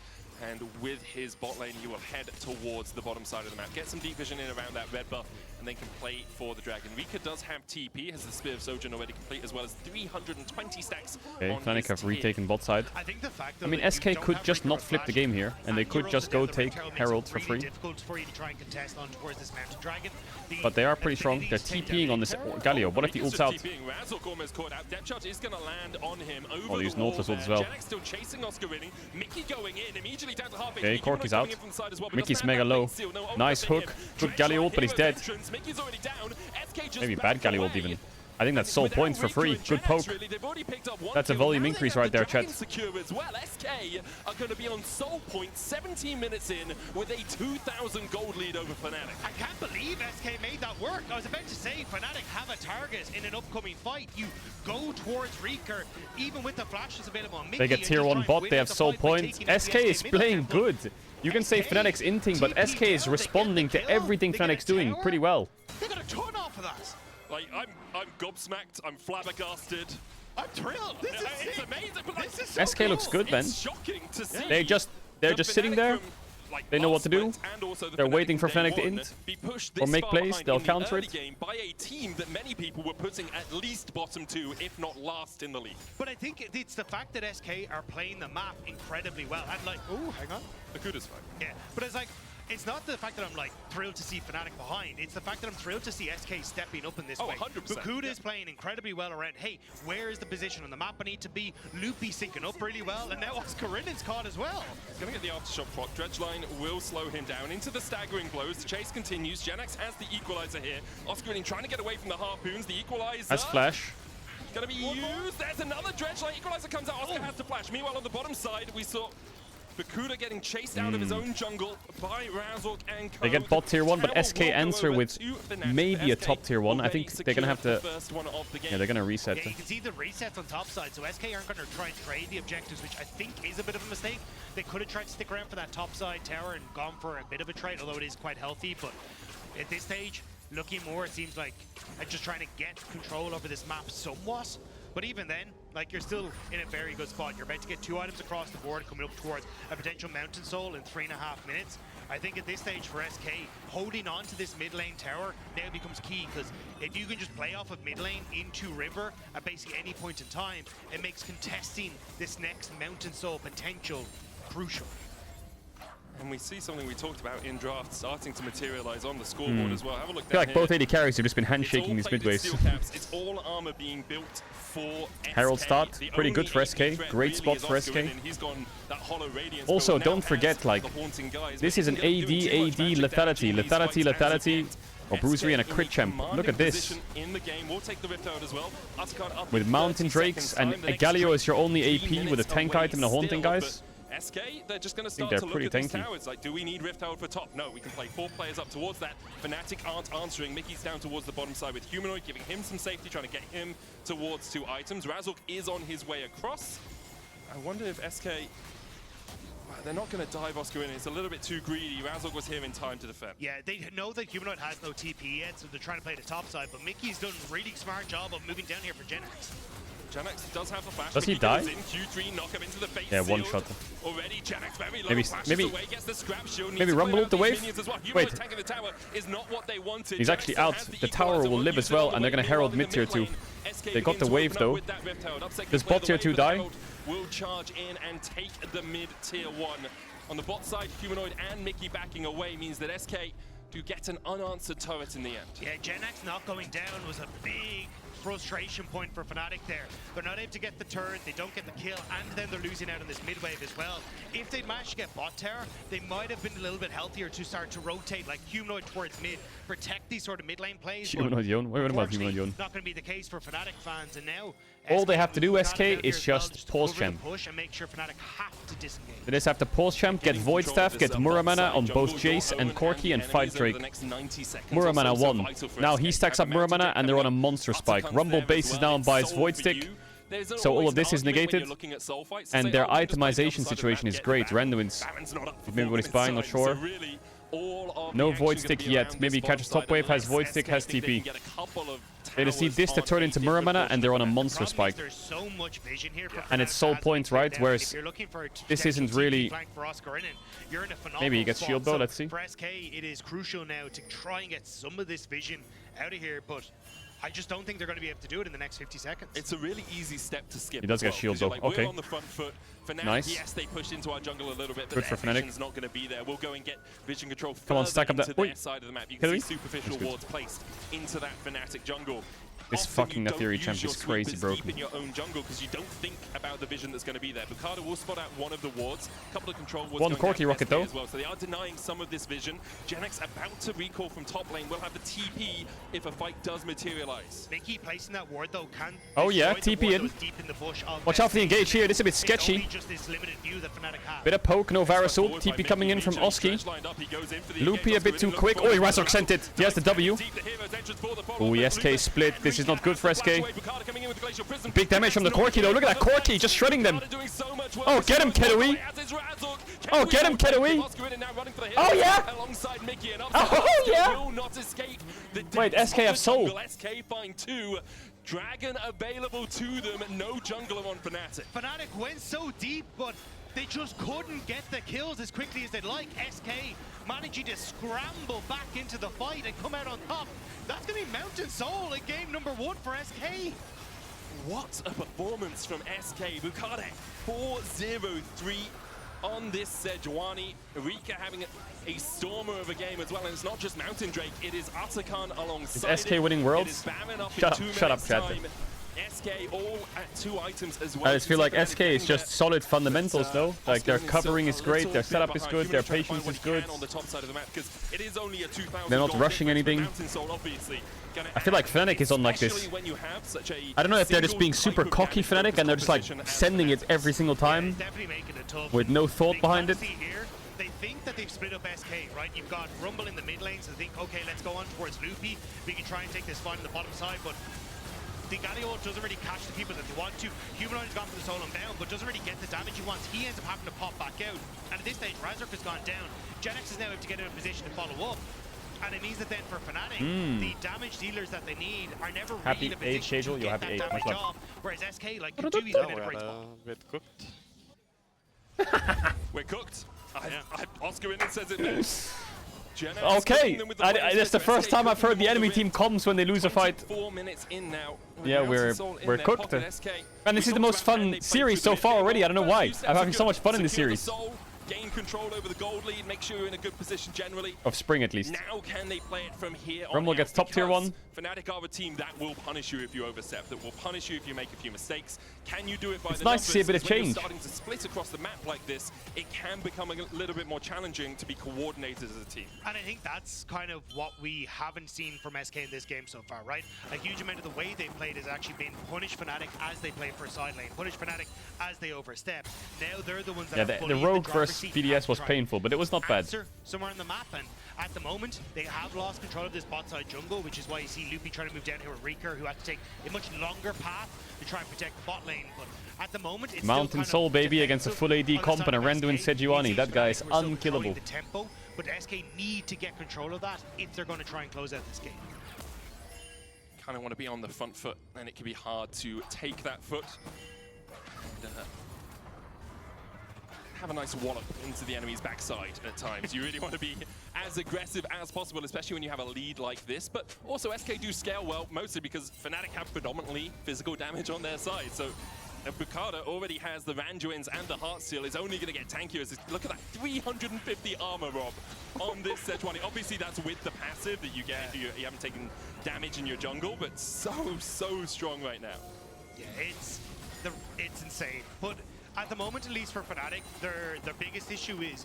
and with his bot lane he will head towards the bottom side of the map, get some deep vision in around that red buff, and then can play for the dragon. Rika does have TP, has the Spear of Sojourn already complete, as well as 320 stacks. Okay, Fnatic have retaken bot side. I think the fact I mean, SK could just not flip the game here, and they could just go take Herald for free. But they are pretty strong. They're TPing on this Galio. What if he ults out? Oh, they use Nautilus ult as well. Okay, Corky's out. Mickey's mega low. Nice hook. Good Galio ult, but he's dead. Maybe bad Galio ult even. I think that's soul points for free. Good poke. That's a volume increase right there, chat. SK are going to be on soul points 17 minutes in with a 2,000 gold lead over Fnatic. I can't believe SK made that work. I was about to say Fnatic have a target in an upcoming fight. You go towards Reeker, even with the flashes available on Mickey. They get tier 1 bot, they have soul points. SK is playing good. You can say Fnatic's inting, but SK is responding to everything Fnatic's doing pretty well. They got a ton off of that. Like, I'm gobsmacked, I'm flabbergasted. I'm thrilled. This is it's amazing. But like, this is so SK looks good, man. It's shocking to see. They're just sitting there. They know what to do. They're waiting for Fnatic to int or make plays. They'll counter it. Game by a team that many people were putting at least bottom 2, if not last in the league. But I think it's the fact that SK are playing the map incredibly well. And like, oh, hang on. Akuda's fine. Yeah, but it's like, It's not the fact that I'm like thrilled to see Fnatic behind. It's the fact that I'm thrilled to see SK stepping up in this way. 100%. Bukuda is playing incredibly well around. Hey, where is the position on the map I need to be? Loopy syncing up really well, and now Oscarinen's caught as well. He's going to get the aftershock proc. Dredgeline will slow him down into the staggering blows. The chase continues. Genax has the equalizer here. Oscarinen trying to get away from the harpoons. The equalizer. That's flash. Going to be used. There's another Dredgeline. Equalizer comes out. Oscar has to flash. Meanwhile, on the bottom side, we saw Bukuda getting chased out of his own jungle by Razork and Co. They get bot tier 1, but SK answer with maybe a top tier 1. I think they're gonna have to. Yeah, they're gonna reset. Yeah, you can see the resets on top side, so SK aren't going to try and trade the objectives, which I think is a bit of a mistake. They could have tried to stick around for that top side tower and gone for a bit of a trade, although it is quite healthy. But at this stage, looking more, it seems like just trying to get control over this map somewhat. But even then, like, you're still in a very good spot. You're about to get 2 items across the board coming up towards a potential Mountain Soul in 3.5 minutes. I think at this stage for SK, holding on to this mid lane tower now becomes key, because if you can just play off of mid lane into river at basically any point in time, it makes contesting this next Mountain Soul potential crucial. And we see something we talked about in draft starting to materialize on the scoreboard as well. Have a look I feel down like here. both AD carries have just been handshaking these midways. It's all armor being built for Herald SK. start, The pretty good only for AP SK. threat Great really spot is for SK. Oscarinen. He's gone that hollow radiance Also, build now don't forget, as like, the haunting guys, this but is an he's gonna do too much AD, magic damage lethality, in these fights as lethality, or SK Bruisery and a in crit champ. Look commanding at this. position in the game. We'll take the rift out as well. Ascard up With in Mountain 30 Drakes seconds and time. The next Galio as your only 15 AP with a minutes tank away item and a haunting still, guys. but SK, they're just going to think start they're to look pretty at these tanky. towers. Like, do we need Rift Tower for top? No, we can play 4 players up towards that. Fnatic aren't answering. Mickey's down towards the bottom side with Humanoid, giving him some safety, trying to get him towards 2 items. Razork is on his way across. I wonder if SK... They're not going to dive Oscar in. It's a little bit too greedy. Razork was here in time to defend. Yeah, they know that Humanoid has no TP yet, so they're trying to play the top side, but Mickey's done a really smart job of moving down here for Genax. Genax does have the flash. Does he Mickey die? goes in, Q3, knock him into the base Yeah, one shield. shot. Already Genax very low, Maybe- flashes maybe- away, gets the scrap shield, needs maybe to Rumble clear ult the out these wave? minions as well. Wait. Humanoid attacking the tower is not what they wanted. He's actually Genax out. has The tower equalizer, will live use as it well, all and they're the going way. to Herald Meanwhile, mid tier in the 2. mid lane, SK They got begin the to wave open up though. with that Rift Herald. Upset can Does clear bot the tier wave, 2 but die? Herald will charge in and take the mid tier 1. On the bot side, Humanoid and Mickey backing away means that SK do get an unanswered turret in the end. Yeah, Genax not going down was a big frustration point for Fnatic there. They're not able to get the turret, they don't get the kill, and then they're losing out on this mid wave as well. If they'd managed to get bot tower, they might have been a little bit healthier to start to rotate like Humanoid towards mid, protect these sort of mid lane plays. Humanoid Yon. What about Humanoid Yon? Not going to be the case for Fnatic fans, and now All they have to do, SK SK, down here is as well, just to pulse cover the champ. push and make sure Fnatic have to disengage. They just have to pulse champ, get Void Staff, get Muramana on both Jace and Corki, and fight Drake. Muramana won. Now he stacks up Muramana and they're on a monster spike. Rumble base is now on Bias Void Stick. So all of this is negated, and their itemization situation is great. Randuin's maybe what he's buying, not sure. No Void Stick yet. Maybe catches top wave, has Void Stick, has TP. They just need this to turn into Muramana, and they're on a monster spike. There's so much vision here for And it's Fnatic soul as they points, pick right? down. Whereas If you're looking for a this isn't potential really... TP flank for Oscarinen, you're in a phenomenal Maybe he gets spot. shield though, So let's see. For SK, it is crucial now to try and get some of this vision out of here, but I just don't think they're going to be able to do it in the next 50 seconds. It's a really easy step to skip. He does as get well, shield 'cause you're though. like, Okay. We're on the front foot. For now, Nice. yes, they pushed into our jungle a little bit, but Good for their Fnatic. vision's not going to be there. We'll go and get vision control Come on, further stack up that- into their Wait. side of the map. You Kill can me? see superficial That's good. wards placed into that Fnatic jungle. This Often fucking you don't Nathiri use champ your is crazy sweepers broken. deep in your own jungle because you don't think about the vision that's going to be there. Bukada will spot out one of the wards. A couple of control wards One going Corki down rocket SK though. as well. So they are denying some of this vision. Genax about to recall from top lane. Will have the TP if a fight does materialize. Mickey placing that ward though can Oh yeah, destroy the TP ward that in. was deep in the bush of Watch out for the engage here, this is a bit It's sketchy. only just this limited view that Fnatic have. Bit of poke, no Varus ult. TP coming in from Oski. Loopy a bit too quick. Oh, he Razork sent it. He has the W. Oh, the SK split. This is not good for SK. Big damage from the Corki though. Look at that Corki just shredding them. Oh, get him, Kedui. Oh, get him, Kedui. Oh, yeah. Oh, yeah. Wait, SK have soul. SK find 2. Dragon available to them. No jungler on Fnatic. Fnatic went so deep, but they just couldn't get the kills as quickly as they'd like. SK managing to scramble back into the fight and come out on top. That's going to be Mountain Soul in game number 1 for SK. What a performance from SK. Bukade 4-0-3 on this Sejuani. Rika having a stormer of a game as well, and it's not just Mountain Drake, it is Atakan alongside. Is SK winning Worlds? It is Baron up Shut in up, 2 shut up, minutes chat. time. SK all at 2 items as well. I just feel like SK is just solid fundamentals, though. Like their covering is great, their setup is good, their patience is good. On the top side of the map, because it is only a 2,000 They're not rushing anything. Mountain Soul obviously I feel like Fnatic is on like this. when you have such a I don't know if they're just being super cocky Fnatic and they're just like sending it every single time with no thought behind it. They think that they've split up SK, right? You've got Rumble in the mid lane, so they think, okay, let's go on towards Loopy. We can try and take this fight on the bottom side, but the Galio doesn't really catch the people that they want to. Humanoid has gone for the solo down, but doesn't really get the damage he wants. He ends up having to pop back out. And at this stage, Razork has gone down. Genex is now able to get in a position to follow up. And it means that then for Fnatic, the damage dealers that they need are never really in a position to get that damage off. Whereas SK, like, can do he's been in a great spot. We're cooked. Oscar in says it. Okay, that's the first time I've heard the enemy team comms when they lose a fight. 4 minutes in now. Yeah, we're cooked. And this is the most fun series so far already. I don't know why. I'm having so much fun in this series. Gain control over the gold lead, make sure you're in a good position generally. Of Spring at least. Now can they play it from here on? Rumble gets top tier 1. Fnatic are a team that will punish you if you overstep, that will punish you if you make a few mistakes. Can you do it by it's the nice to see a bit of when you're change. starting to split across the map like this, it can become a little bit more challenging to be coordinated as a team. And I think that's kind of what we haven't seen from SK in this game so far, right? A huge amount of the way they played has actually been punish Fnatic as they play for a side lane, punish Fnatic as they overstep. Now they're the ones that Yeah, the Rogue versus BDS was painful, but it was not bad. Somewhere on the map, and at the moment they have lost control of this bot side jungle, which is why you see Loopy trying to move down here with Reeker, who had to take a much longer path to try and protect the bot lane. But at the moment, it's Mountain Soul baby against a full AD comp and a Randu and Sejuani. That guy is unkillable. The tempo, but SK need to get control of that if they're going to try and close out this game. Kind of want to be on the front foot, and it can be hard to take that foot. And, have a nice wallop into the enemy's backside at times. You really want to be as aggressive as possible, especially when you have a lead like this. But also SK do scale well, mostly because Fnatic have predominantly physical damage on their side. So Bukada already has the Randuins and the Heartsteel, is only going to get tankier. Look at that 350 armor, Rob, on this Sejuani. Obviously that's with the passive that you get. You haven't taken damage in your jungle, but so strong right now. Yeah, it's insane. But at the moment, at least for Fnatic, their biggest issue is,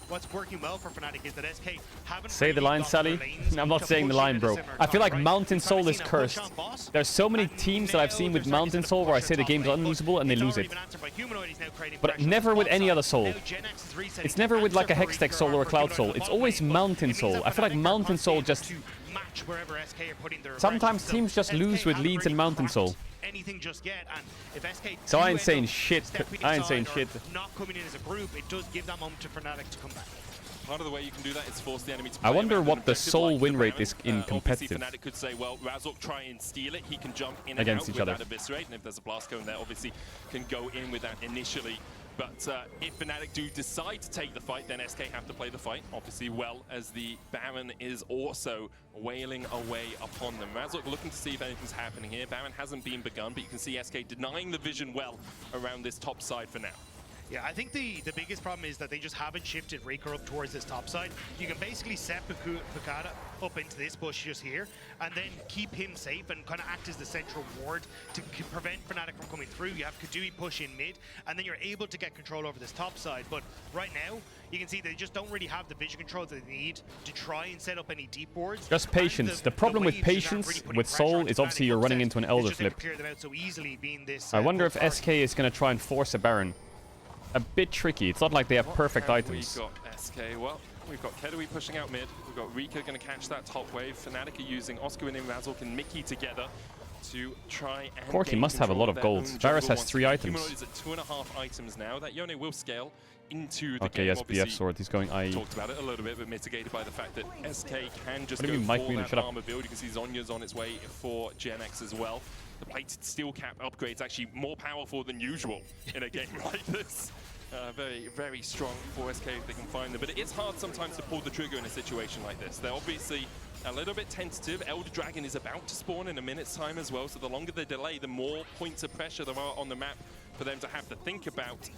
what's working well for Fnatic is that SK haven't. Say the line, Sally. I'm not saying the line, bro. I feel like Mountain Soul is cursed. There's so many teams that I've seen with Mountain Soul where I say the game's unlosable and they lose it. But never with any other soul. It's never with like a Hextech Soul or a Cloud Soul. It's always Mountain Soul. I feel like Mountain Soul just... Sometimes teams just lose with leads in Mountain Soul. Anything just yet, and if SK so I ain't saying shit. I ain't saying shit. Not coming in as a group, it does give that moment to Fnatic to come back. Part of the way you can do that is force the enemy to play I wonder what the Soul win rate is in competitive. Fnatic could say, well, Razork try and steal it. He can jump in against and each out other. With that Eviscerate, and if there's a blast cone there, obviously can go in with that initially. But if Fnatic do decide to take the fight, then SK have to play the fight, obviously well, as the Baron is also wailing away upon them. Razork looking to see if anything's happening here. Baron hasn't been begun, but you can see SK denying the vision well around this top side for now. Yeah, I think the biggest problem is that they just haven't shifted Reeker up towards this top side. You can basically set Bukada up into this bush just here, and then keep him safe and kind of act as the central ward to prevent Fnatic from coming through. You have Kadui push in mid, and then you're able to get control over this top side. But right now, you can see they just don't really have the vision control that they need to try and set up any deep wards. Just patience. The problem with patience with Soul is obviously you're running into an Elder flip. I wonder if SK is going to try and force a Baron. A bit tricky. It's not like they have perfect items. We've got SK. Well, we've got Kedui pushing out mid. We've got Rika going to catch that top wave. Fnatic are using Oscar and Razork and Mickey together to try and Corki must have a lot of gold. Varus has 3 items. Humanoid is at 2.5 items now. That Yone will scale into the okay, game. yes, BF sword. He's going IE. Talked about it a little bit, but mitigated by the fact that SK can just go for that armor build. You can see Zonya's on its way for Gen X as well. The plated steel cap upgrade's actually more powerful than usual in a game like this. Very strong for SK if they can find them. But it is hard sometimes to pull the trigger in a situation like this. They're obviously a little bit tentative. Elder Dragon is about to spawn in a minute's time as well. So the longer the delay, the more points of pressure there are on the map for them to have to think about.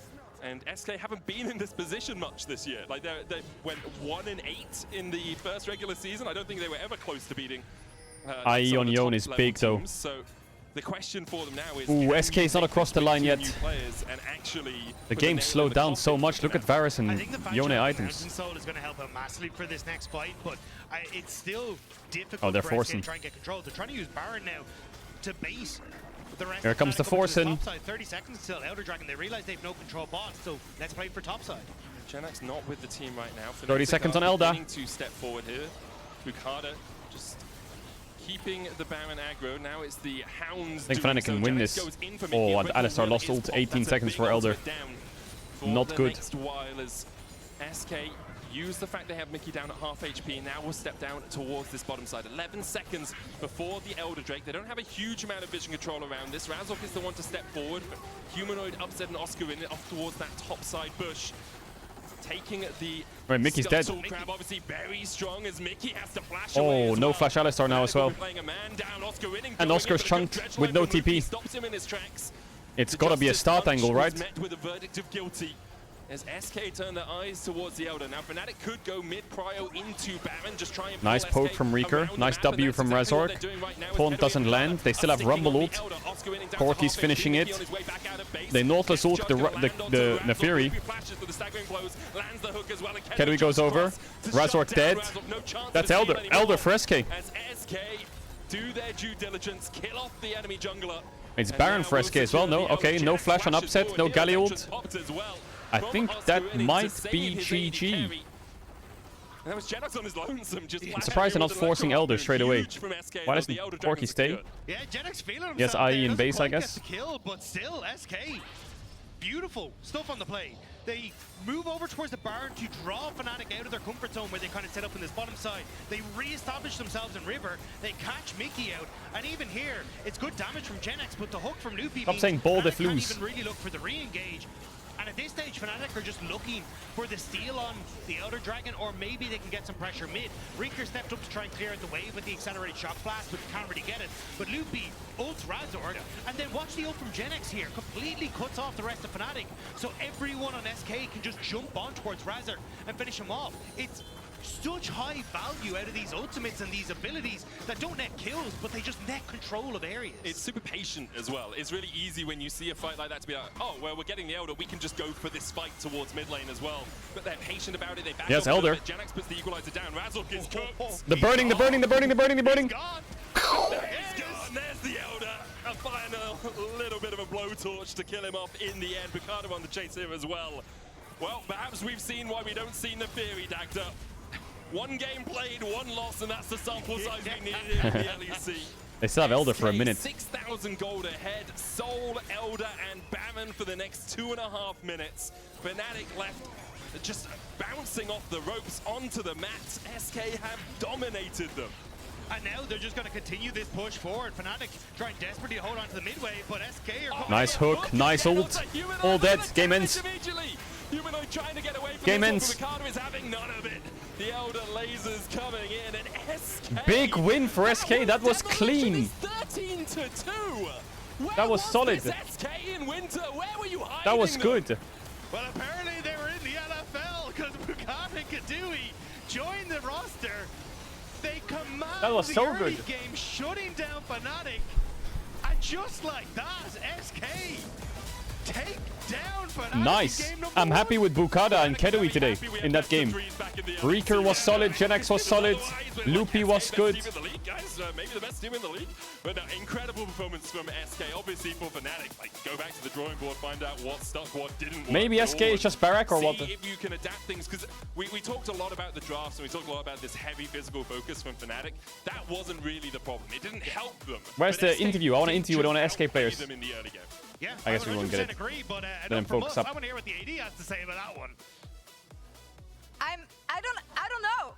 And SK haven't been in this position much this year. Like they went 1-8 in the first regular season. I don't think they were ever close to beating. IE on Yon is big though. So the question for them now is, ooh, SK is not across the line yet. And actually The game slowed down so much. Look at Varus and Yone items. Soul is going to help out massively for this next fight, but it's still difficult. Oh, they're for SK forcing. to try and get control. They're trying to use Baron now to base. The rest Here comes the forcing. 30 seconds until Elder Dragon. They realize they have no control bot, so let's play for topside. Genex not with the team right now. 30 seconds on Elder. To step forward here. Bukada just keeping the Baron aggro. Now it's the Hounds. I think Fnatic can win this. Oh, and Alistar lost ult. 18 seconds for Elder. Not good. Next while as SK use the fact they have Mickey down at half HP. Now we'll step down towards this bottom side. 11 seconds before the Elder Drake. They don't have a huge amount of vision control around this. Razork is the one to step forward, but Humanoid upsetting Oscar in it off towards that top side bush. Taking the Right, Mickey's dead. Crab obviously very strong as Mickey has to flash away Oh, as no well. flash Alistar now as well. Playing a man down, Oscar winning, And Oscar's chunked with no TP. stops him in his tracks. It's gotta be a start angle, right? Met with a verdict of guilty as SK turn their eyes towards the Elder. Now Fnatic could go mid-prio into Baron, just try and Nice pull poke SK from Reeker. around the Nice map, and W that's from exactly what Razork. they're doing right now as Taunt Pedro doesn't in land. They still have sticking Rumble on the ult. Elder. Oscar winning down to Corki's half finishing HP, it. on his way back out of base. They Nautilus ult the Nefiri. Kedui goes over. Razork dead. That's Elder. Elder for SK. As SK do their due diligence, kill off the enemy jungler. It's Baron for SK as well. No, okay, no flash on upset, no Galli ult. I think that might be GG. And that was Genex on his lonesome. Just I'm surprised they're not forcing Elder straight away. Why doesn't Corki stay? Yeah, Genex feeling Yes, himself IE there. in base, Doesn't I quite guess. get the kill, but still, SK. Beautiful stuff on the play. They move over towards the Baron to draw Fnatic out of their comfort zone where they kind of set up in this bottom side. They re-establish themselves in River. They catch Mickey out. And even here, it's good damage from Genex, but the hook from Luffy Stop means saying bold Fnatic if can't lose. even really look for the re-engage. And at this stage, Fnatic are just looking for the steal on the Elder Dragon, or maybe they can get some pressure mid. Reeker stepped up to try and clear out the wave with the accelerated shock blast, but can't really get it. But Luffy ults Razork, and then watch the ult from Genex here. Completely cuts off the rest of Fnatic. So everyone on SK can just jump on towards Razork and finish him off. It's such high value out of these ultimates and these abilities that don't net kills, but they just net control of areas. It's super patient as well. It's really easy when you see a fight like that to be like, oh, well, we're getting the Elder. We can just go for this fight towards mid lane as well. But they're patient about it. They back Yes, up Elder. Genex puts the equalizer down. Razork is cooked. The burning, the burning, the burning, the burning, the burning. He's gone. There's the Elder. A final little bit of a blowtorch to kill him off in the end. Bukada on the chase here as well. Well, perhaps we've seen why we don't see Nefiri, Dagda. One game played, one loss, and that's the sample size we needed in the LEC. They still have Elder for a minute. 6,000 gold ahead. Soul, Elder, and Baron for the next 2.5 minutes. Fnatic left just bouncing off the ropes onto the mats. SK have dominated them. And now they're just going to continue this push forward. Fnatic trying desperately to hold on to the midway, but SK are coming Nice hook, nice ult. All dead. Game ends. Humanoid trying to get away from Game the ends. Bukada is having none of it. The Elder lasers coming in, and SK. Big win for SK. That was clean. 13-2. That was solid. This SK in winter. Where were you hiding? That was them? good. Well, apparently they were in the NFL because Bukada and Caedrel joined the roster. They command That was the so early good. game, shutting down Fnatic. And just like that, SK take down Fnatic. Nice. Game number I'm happy one. with Bukada and Kedui today in that game. Reeker was solid, Genex was solid, Loopy was good. Maybe the best team in the league. But no, incredible performance from SK. Obviously for Fnatic, like go back to the drawing board, find out what stuck, what didn't work. Maybe SK is just Barak or See what? if you can adapt things, because we talked a lot about the drafts and we talked a lot about this heavy physical focus from Fnatic. That wasn't really the problem. It didn't help them. Where's But the SK interview? I want to did interview with just one of SK outplay players. them in the early game. Yeah, I guess we won't get it. agree, but Let him from focus us, up. I want to hear what the AD has to say about that one. I don't know.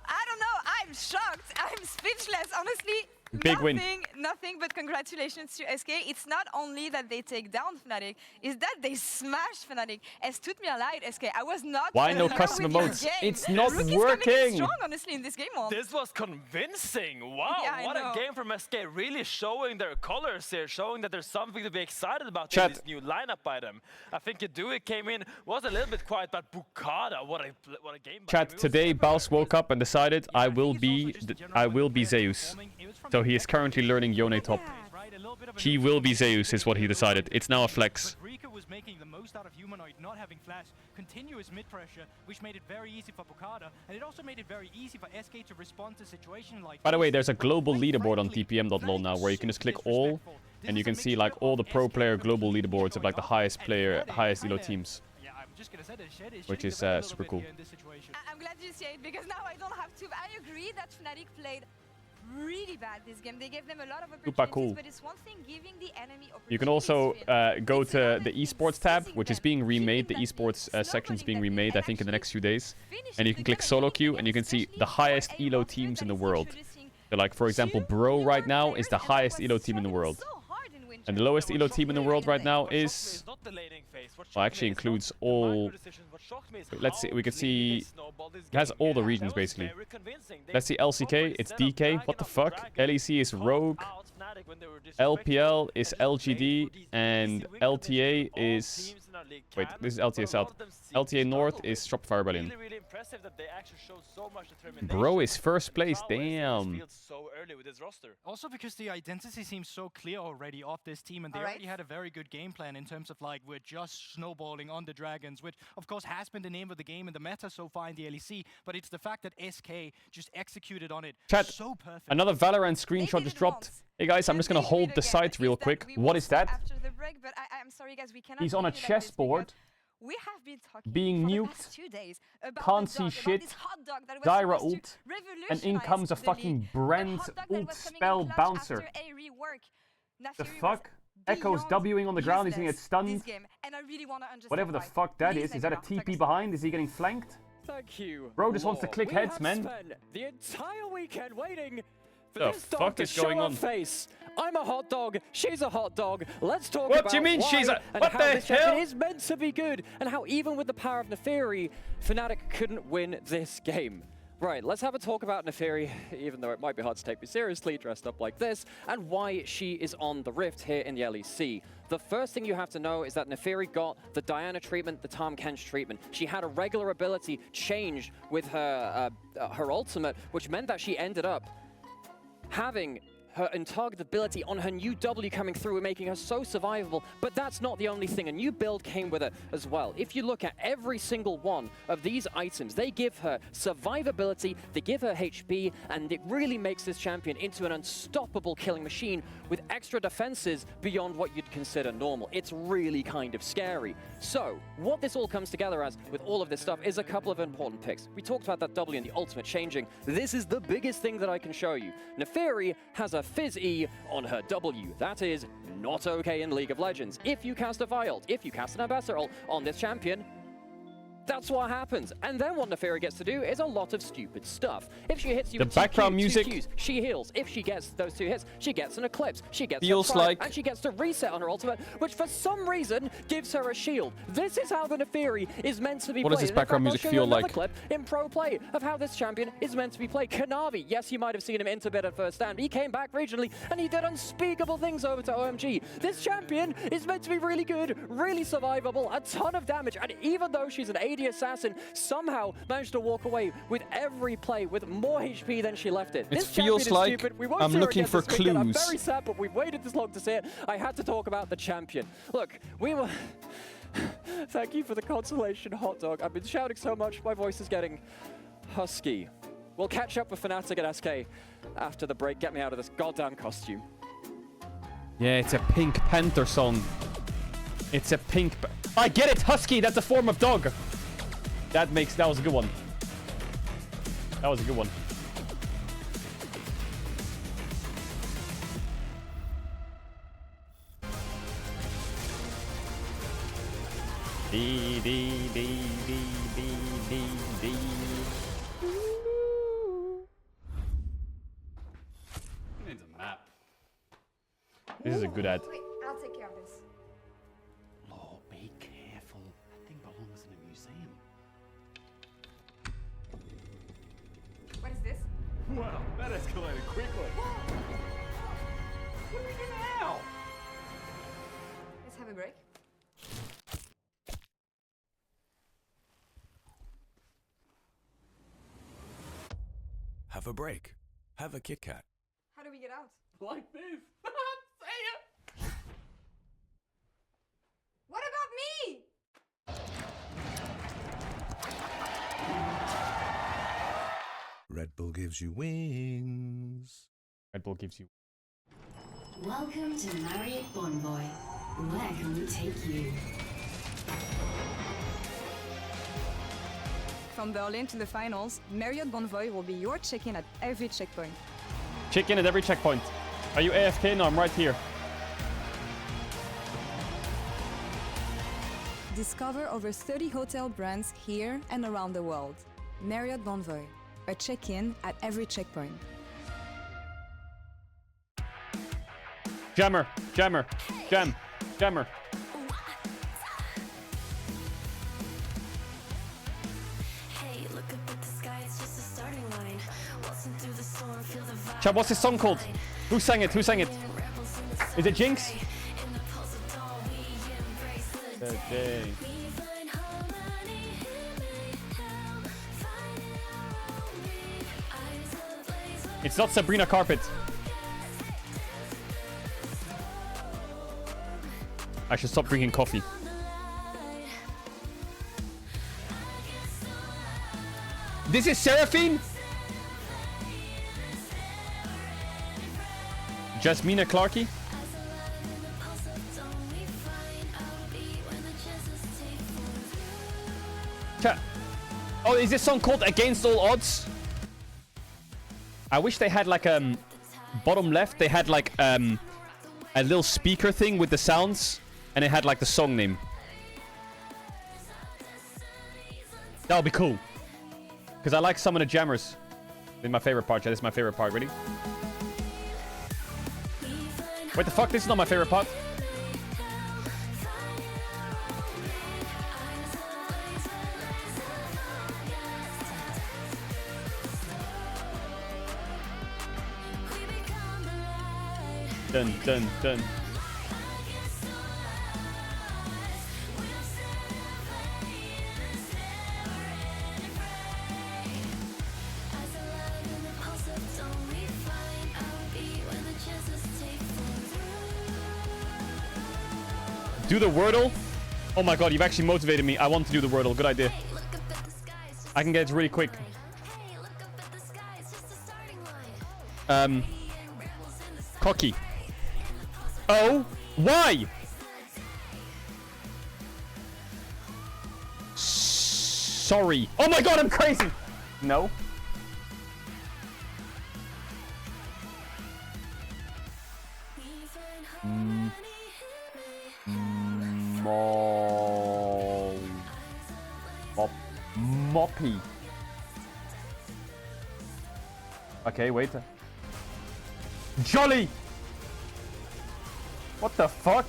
I'm shocked. I'm speechless. Honestly, Big win. Nothing but congratulations to SK. It's not only that they take down Fnatic, it's that they smash Fnatic. Es tut mir leid, SK. I was not. Why no custom emotes? It's not working. Strong, honestly, in this game. This was convincing. Wow, Yeah, what a game from SK. Really showing their colors here, showing that there's something to be excited about in this new lineup by them. I think Yadui came in, was a little bit quiet, but Bukada, what a game. Chat, today Baus woke up and decided I will be Zeus. So he is currently learning Yone top. He will be Zeus is what he decided. It's now a flex. Rika was making the most out of Humanoid not having flash, continuous mid pressure, which made it very easy for Bukada, and it also made it very easy for SK to respond to a situation like. By the way, there's a global leaderboard on tpm.lol now where you can just click all and you can see like all the pro player global leaderboards of like the highest elo teams. Which is super cool. I'm glad you say it because now I don't have to. I agree that Fnatic played really bad this game. They gave them a lot of opportunities, but it's one thing giving the enemy opportunities. You can also go to the esports tab, which is being remade. The esports section is being remade, I think, in the next few days. And you can click solo queue, and you can see the highest elo teams in the world. So, like, for example, Bro right now is the highest elo team in the world. And the lowest elo team in the world right now is... Well, actually includes all... Let's see, we can see... It has all the regions, basically. Let's see, LCK, it's DK. What the fuck? LEC is Rogue. LPL is LGD. And LTA is... Wait, this is LTA South. LTA North is Shopify Rebellion. Bro is first place, damn. Also because the identity seems so clear already of this team, and they already had a very good game plan in terms of like, we're just snowballing on the Dragons, which of course has been the name of the game in the meta so far in the LEC, but it's the fact that SK just execued on it so perfect. Another Valorant screenshot just dropped. Hey guys, I'm just gonna hold the site real quick. What is that? I'm sorry, guys, we cannot. He's on a chessboard. We have been talking being for the nuked, past 2 days about can't the see dog, shit, about this hot dog that was Dyra supposed ult, to and in comes a revolutionize fucking the league. Brent A hot dog that ult was coming in spell clutch bouncer. after a rework. The Nafiri fuck? was Echo's beyond Wing on the ground, he's gonna get useless stunned. this game, and I really wanna understand Whatever the why. fuck that Please is let that me a know. TP behind? Is he getting flanked? Thank you. Bro just wants to click We heads, have man. spent the entire weekend waiting for The this dog fuck to is show going her on? face. I'm a hot dog. She's a hot dog. Let's talk What about do you mean why she's a- and what how the this champion hell? is meant to be good, and how even with the power of Neferi, Fnatic couldn't win this game. Right, let's have a talk about Neferi, even though it might be hard to take me seriously dressed up like this, and why she is on the Rift here in the LEC. The first thing you have to know is that Neferi got the Diana treatment, the Tahm Kench treatment. She had a regular ability changed with her ultimate, which meant that she ended up having her intargetability on her new W coming through and making her so survivable, but that's not the only thing. A new build came with it as well. If you look at every single one of these items, they give her survivability, they give her HP, and it really makes this champion into an unstoppable killing machine with extra defenses beyond what you'd consider normal. It's really kind of scary. So, what this all comes together as with all of this stuff is a couple of important picks. We talked about that W and the ultimate changing. This is the biggest thing that I can show you. Neferi has a Fizz E on her W. That is not okay in League of Legends. If you cast a Vild, if you cast an Ambassador ult on this champion, that's what happens. And then what Neferi gets to do is a lot of stupid stuff. If she hits you The with background 2 music- Qs, she heals. If she gets those 2 hits, she gets an Eclipse. She gets Feels a Prime, like- and she gets to reset on her ultimate, which for some reason gives her a shield. This is how the Neferi is meant to be What does played. this And in background fact, I'll music show you feel another like? clip in pro play of how this champion is meant to be played. Kanavi, yes, you might have seen him interbid at first stand. He came back regionally and he did unspeakable things over to OMG. This champion is meant to be really good, really survivable, a ton of damage, and even though she's an AD assassin, somehow managed to walk away with every play with more HP than she left it. It This feels champion is like stupid. We won't I'm see her looking again for this weekend. I'm clues. very sad, but we've waited this long to see it. I had to talk about the champion. Look, we were... Thank you for the consolation, hot dog. I've been shouting so much, my voice is getting husky. We'll catch up with Fnatic at SK after the break. Get me out of this goddamn costume. Yeah, it's a Pink Panther song. It's a pink... I get it! Husky! That's a form of dog! That was a good one. That was a good one. D D D D D D D. It's a mad. good at. Wait, I'll take care of this. Oh, be careful. That thing belongs in a museum. What is this? Wow, that escalated quickly. What do we do now? Let's have a break. Have a break. Have a Kit Kat. How do we get out? Like this. Say it. What about me? Red Bull gives you wings. Red Bull gives you. Welcome to Marriott Bonvoy. Where can we take you? From Berlin to the finals, Marriott Bonvoy will be your check-in at every checkpoint. Check in at every checkpoint. Are you AFK? No, I'm right here. Discover over 30 hotel brands here and around the world. Marriott Bonvoy, a check-in at every checkpoint. Jammer, jammer, jam, jammer. Hey, look up at the sky, it's just a starting line. Waltzing through the storm, feel the vibe. Chat, what's this song called? Who sang it? Who sang it? Is it Jinx? The day. It's not Sabrina Carpet. I should stop drinking coffee. This is Seraphine? Jasmina Clarkey? Chat. Oh, is this song called Against All Odds? I wish they had like bottom left, they had like a little speaker thing with the sounds, and it had like the song name. That would be cool. Because I like some of the jammers. This is my favorite part, chat. This is my favorite part. Ready? Wait, the fuck? This is not my favorite part. Dun, dun, dun. Do the Wordle? Oh my god, you've actually motivated me. I want to do the Wordle. Good idea. I can get it really quick. Cocky. Oh, why? Sorry. Oh my god, I'm crazy. No. Moppy. Okay, wait. Jolly! What the fuck?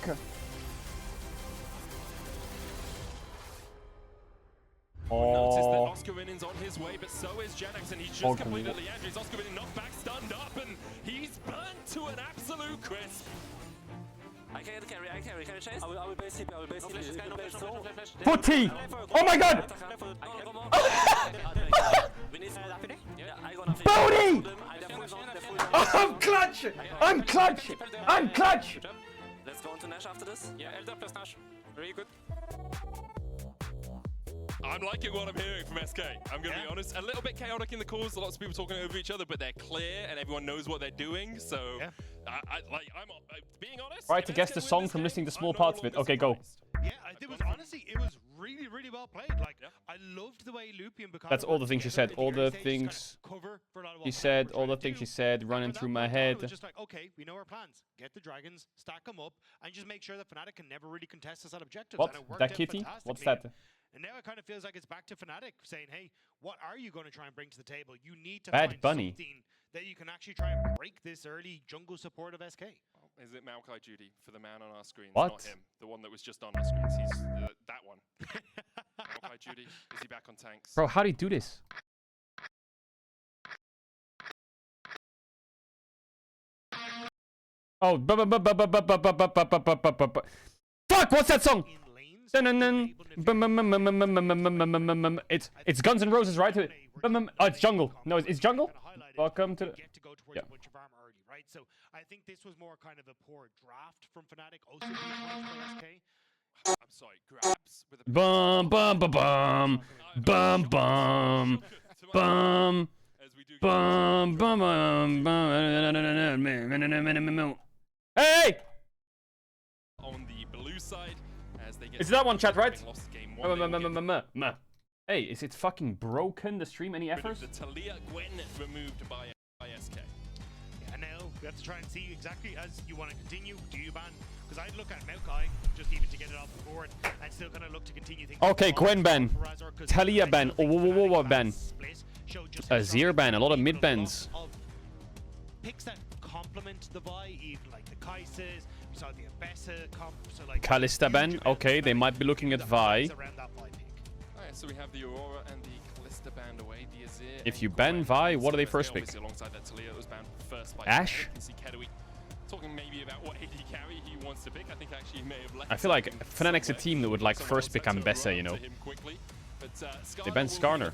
Notice that Oscar Winning's on his way, but so is Genex, and he's just completed Leandri's. Oscar Winning knocked back, stunned up, and he's burnt to an absolute crisp. I carry chase. I will base TP, No flash. Footy! Oh my god! Booty! I'm clutch! I'm clutch! I'm clutch! Let's go on to Nash after this. Yeah, Elder plus Nash. Very good. I'm liking what I'm hearing from SK. I'm going to be honest. A little bit chaotic in the calls. Lots of people talking over each other, but they're clear and everyone knows what they're doing. So, I'm being honest. Right to guess the song from listening to small parts of it. Okay, go. Yeah, it was honestly, it was really, really well played. Like, I loved the way Lupian became. That's all the things she said. All the things she said. All the things she said running through my head. It was just like, okay, we know our plans. Get the dragons, stack them up, and just make sure that Fnatic can never really contest us at objectives. What? And it worked That out kitty? fantastically. What's that? And now it kind of feels like it's back to Fnatic saying, hey, what are you going to try and bring to the table? You need to Bad find Bunny. something that you can actually try and break this early jungle support of SK. is it Maokai Judy for the man on our screens? What? Not him. The one that was just on our screens. He's that one. Maokai Judy. Is he back on tanks? Bro, how do you do this? Oh, fuck! What's that song? It's Guns N' Roses, right? Oh, it's Jungle. No, it's Jungle. Welcome to. Yeah. Right, so I think this was more kind of a poor draft from Fnatic. Also, SK. I'm sorry, grabs with a Bum bum bum bum bum bum bum bum bum bum. Hey! On the blue side, as they get It's that one, chat, right? lost game one, Hey, is it fucking broken? The stream, any efforts? the Talia Gwen removed by SK. Yeah, now we have to try and see exactly as you want to continue. Do you ban? Because I'd look at Maokai just even to get it off the board and still kind of look to continue things. Okay, Gwen ban. Talia ban. Oh, ban. Azir ban. A lot of mid bans. Picks that complement the Vi, even like the Kai'Sas. We saw the Abessa comp. So like Kalista ban. Okay, they might be looking at Vi. So we have the Aurora and the Kalista banned away. The Azir. If you ban Vi, what do they first pick? Alongside that Talia was banned first by Ash? You can see Kedui talking maybe about what AD carry he wants to pick. I think actually he may have left. I feel like Fnatic's a team that would like first pick Ambessa, you know. They banned Skarner.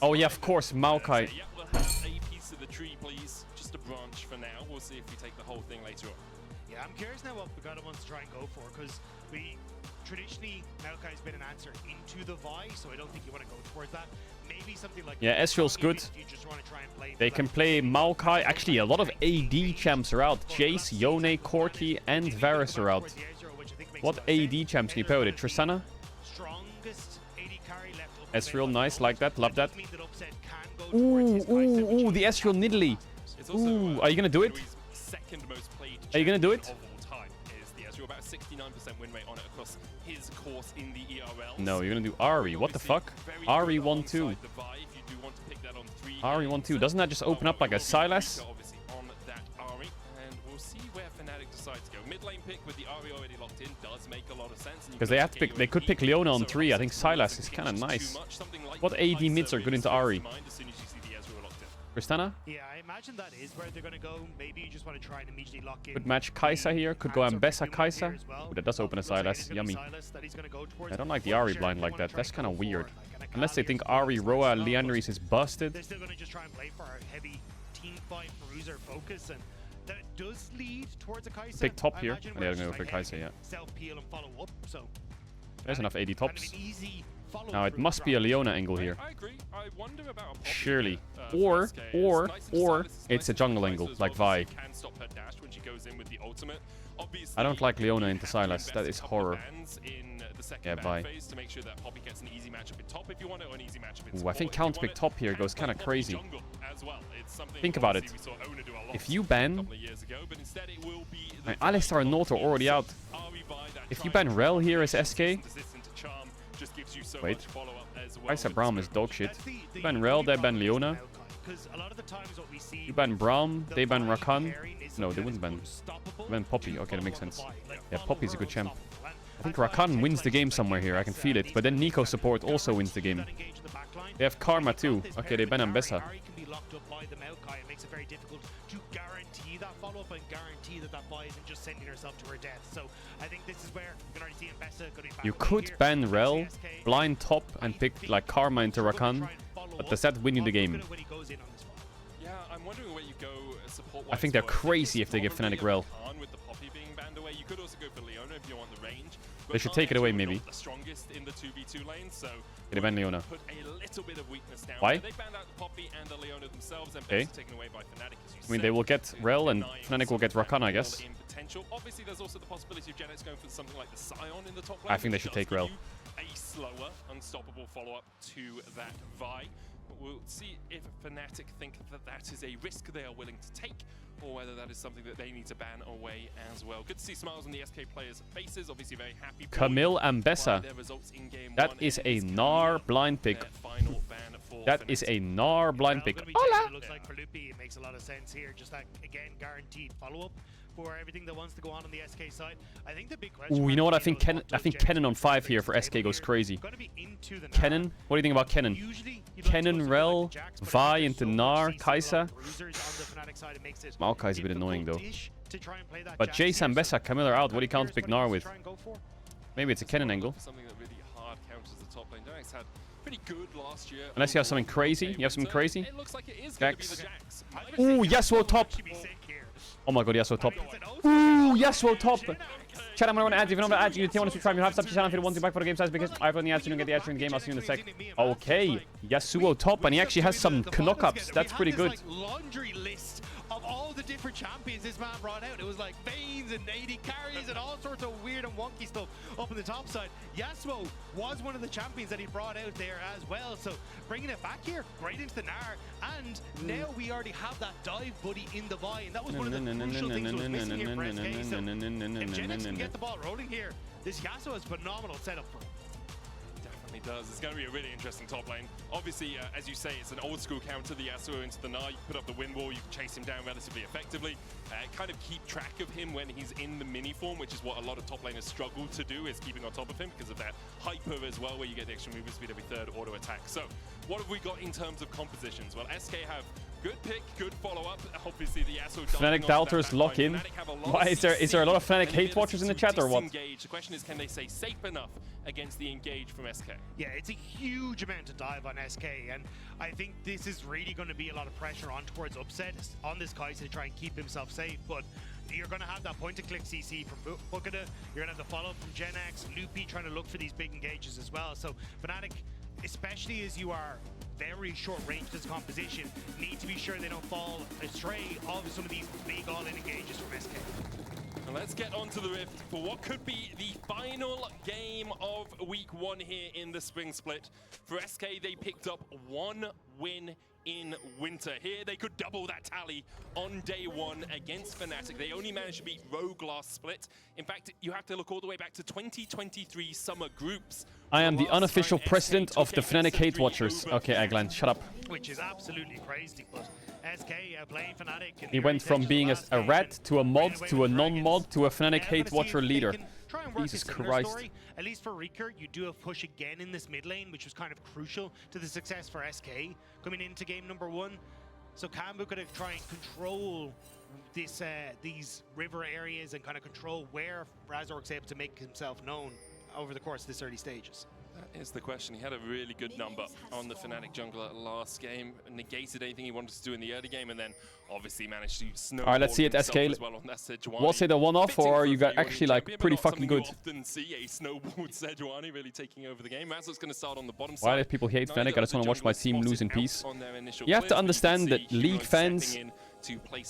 Oh yeah, of course, Maokai. Yeah, we'll have a piece of the tree, please. Just a branch for now. We'll see if we take the whole thing later on. Yeah, I'm curious now what Pagata wants to try and go for, because we traditionally Maokai's been an answer into the Vi, so I don't think you want to go towards that. Maybe something like yeah, Ezreal's good. They can play Maokai. Actually, a lot of AD champs are out. Jace, Yone, Corki, and Varus are out. What AD champs can you play with it? Tristana? Ezreal, nice, like that, love that. Ooh, the Ezreal Nidalee. Ooh, are you gonna do it? Are you gonna do it? About 69% win rate on it across his course in the ERL. No, you're gonna do Ahri. What the fuck? Ahri 1-2. Ahri 1-2. Doesn't that just open up like a Sylas? Obviously on that Ahri, and we'll see where Fnatic decides to go. Mid lane pick with the Ahri already locked in does make a lot of sense. Because they have to pick. They could pick Leona on 3. I think Sylas is kind of nice. What AD mids are good into Ahri? Tristana? Yeah, I imagine that is where they're going to go. Maybe you just want to try and immediately lock in. Could match Kai'Sa here. Could go Ambessa Kai'Sa. Ooh, that does open a Sylas. Yummy. I don't like the Ahri blind like that. That's kind of weird. Unless they think Ahri, Roa, Liandry's is busted. They're still going to just try and play for a heavy team fight bruiser focus, and that does lead towards a Kai'Sa. Pick top here. Oh, yeah, I'm going to go for Kai'Sa, yeah. Self-peel and follow up, so there's enough AD tops. Now it must be a Leona angle here. I agree. I wonder about a surely. Or it's a jungle angle, like Vi. I don't like Leona into Sylas. That is horror. Yeah, Vi. Ooh, I think count pick top here goes kind of crazy. Think about it. If you ban... Alistar and Nolt are already out. If you ban Rel here as SK... Wait. Kai'Sa Braum is dog shit. You ban Rel, they ban Leona. You ban Braum, they ban Rakan. No, they wouldn't ban. They ban Poppy. Okay, that makes sense. Yeah, Poppy's a good champ. I think Rakan wins the game somewhere here. I can feel it. But then Nico support also wins the game. They have Karma too. Okay, they ban Ambessa. Guarantee that follow-up and guarantee that that Vi isn't just sending herself to her death. So I think this is where you can already see Ambessa going back. You could ban Rel, blind top, and pick like Karma into Rakan, but does that win you the game? Yeah, I'm wondering where you go support. I think they're crazy if they give Fnatic Rel. With the Poppy being banned away, you could also go for Leona if you want the range. They should take it away, maybe. The strongest in the 2v2 lane, so they ban Leona. Put a little bit of weakness down. Why? They banned out the Poppy and the Leona themselves, and okay. taken away by Fnatic. I mean, they will get Rel, and Fnatic will get Rakan, I guess. Obviously, there's also the possibility of Janet's going for something like the Scion in the top lane. I think they should take Rel. A slower, unstoppable follow-up to that Vi. We'll see if Fnatic think that that is a risk they are willing to take, or whether that is something that they need to ban away as well. Good to see smiles on the SK players' faces. Obviously very happy. Camille Ambessa. That is a Gnar blind pick. That is a Gnar blind pick. Hola! It looks like for Loopy, it makes a lot of sense here. Just that, again, guaranteed follow-up for everything that wants to go on the SK side. I think the big question... Ooh, you know what? I think Kennen on 5 here for SK goes crazy. Kennen? What do you think about Kennen? Kennen, Rel, Vi into Gnar, Kai'Sa. Maokai's a bit annoying though. But Jace, Ambessa, Camille are out. What do you counter pick Gnar with? Maybe it's a Kennen angle. Something that really hard counters the top lane. Dynax had pretty good last year. Unless you have something crazy. You have something crazy? It looks like it is going to be the Jax. Ooh, Yasuo top. Oh my god, Yasuo top. Ooh, Yasuo top. Chat, I'm gonna run ads. If you don't have ads, you want to subscribe. You have subscribe if you want to back for the game size because I've run the ads. You don't get the ads in the game. I'll see you in a sec. Okay, Yasuo top, and he actually has some knock-ups. That's pretty good. Laundry list of all the different champions this man brought out. It was like Vaynes and 80 carries and all sorts of weird and wonky stuff up on the top side. Yasuo was one of the champions that he brought out there as well. So bringing it back here, right into the Gnar. And now we already have that dive buddy in the Vi. And that was one of the crucial things that was missing here for SK. So if Gen can get the ball rolling here, this Yasuo is phenomenal setup for him. It does. It's going to be a really interesting top lane. Obviously, as you say, it's an old school counter, the Yasuo into the Gnar. You put up the wind wall, you can chase him down relatively effectively. Kind of keep track of him when he's in the mini form, which is what a lot of top laners struggle to do, is keeping on top of him because of that hyper as well, where you get the extra movement speed every third auto attack. So, what have we got in terms of compositions? Well, SK have good pick, good follow-up. Obviously, the Yasuo... Fnatic doubters lock in. Why is there a lot of Fnatic hate watchers in the chat or what? The question is, can they stay safe enough against the engage from SK? Yeah, it's a huge amount to dive on SK, and I think this is really going to be a lot of pressure on towards Upset on this Kai'Sa to try and keep himself safe, but you're going to have that point-and-click CC from Bukada, you're going to have the follow-up from Gen X, Loopy trying to look for these big engages as well, so Fnatic, especially as you are very short range this composition, need to be sure they don't fall astray of some of these big all-in engages from SK. And let's get on to the Rift for what could be the final game of week 1 here in the Spring Split. For SK, they picked up 1 win in winter. Here, they could double that tally on day 1 against Fnatic. They only managed to beat Rogue last split. In fact, you have to look all the way back to 2023 Summer Groups. I am the unofficial president of the Fnatic hate watchers. Okay, Eggland, shut up. Which is absolutely crazy, but SK playing Fnatic. He went from being a rat to a mod to a non-mod to a Fnatic hate watcher leader. Jesus Christ. At least for Reeker, you do have push again in this mid lane, which was kind of crucial to the success for SK coming into game number 1. So Kambu could try and control this these river areas and kind of control where Razork's able to make himself known over the course of this early stages. That is the question. He had a really good number on the Fnatic jungler last game, negated anything he wanted to do in the early game, and then obviously managed to snowball. All right, let's see it, SK. Was it a one-off, or are you actually like pretty fucking good? Often see a snowballed Sejuani really taking over the game. Razork's going to start on the bottom side. Why do people hate Fnatic? I just want to watch my team lose in peace. You have to understand that League fans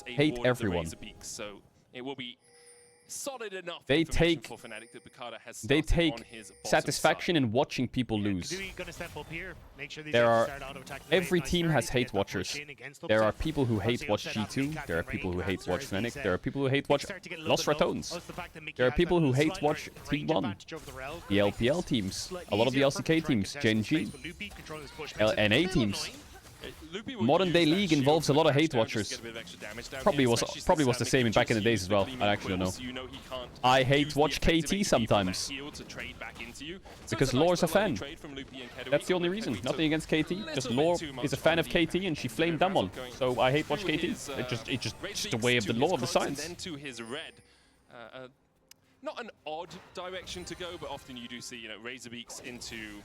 hate everyone. So it will be solid enough. They take for Fnatic that Bukada has satisfaction in watching people lose. Every team has hate watchers. There are people who hate watch G2. There are people who hate watch Fnatic. There are people who hate watch Lost Ratones. There are people who hate watch T1, the LPL teams, a lot of the LCK teams, Gen G, NA teams. Modern day League involves a lot of hate watchers. Probably was the same back in the days as well. I actually don't know. I hate watch KT sometimes because Lore's a fan. That's the only reason. Nothing against KT. Just Lore is a fan of KT and she flamed Damwon. So I hate watch KT. It's just the way of the law of the science. Then to his red. Not an odd direction to go, but often you do see, Razorbeaks into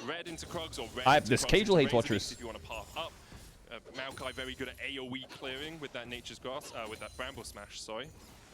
red into Krugs or red there's Caedrel hate watchers. If you want to path up. Maokai very good at AoE clearing with that Nature's Grass, with that Bramble Smash, sorry.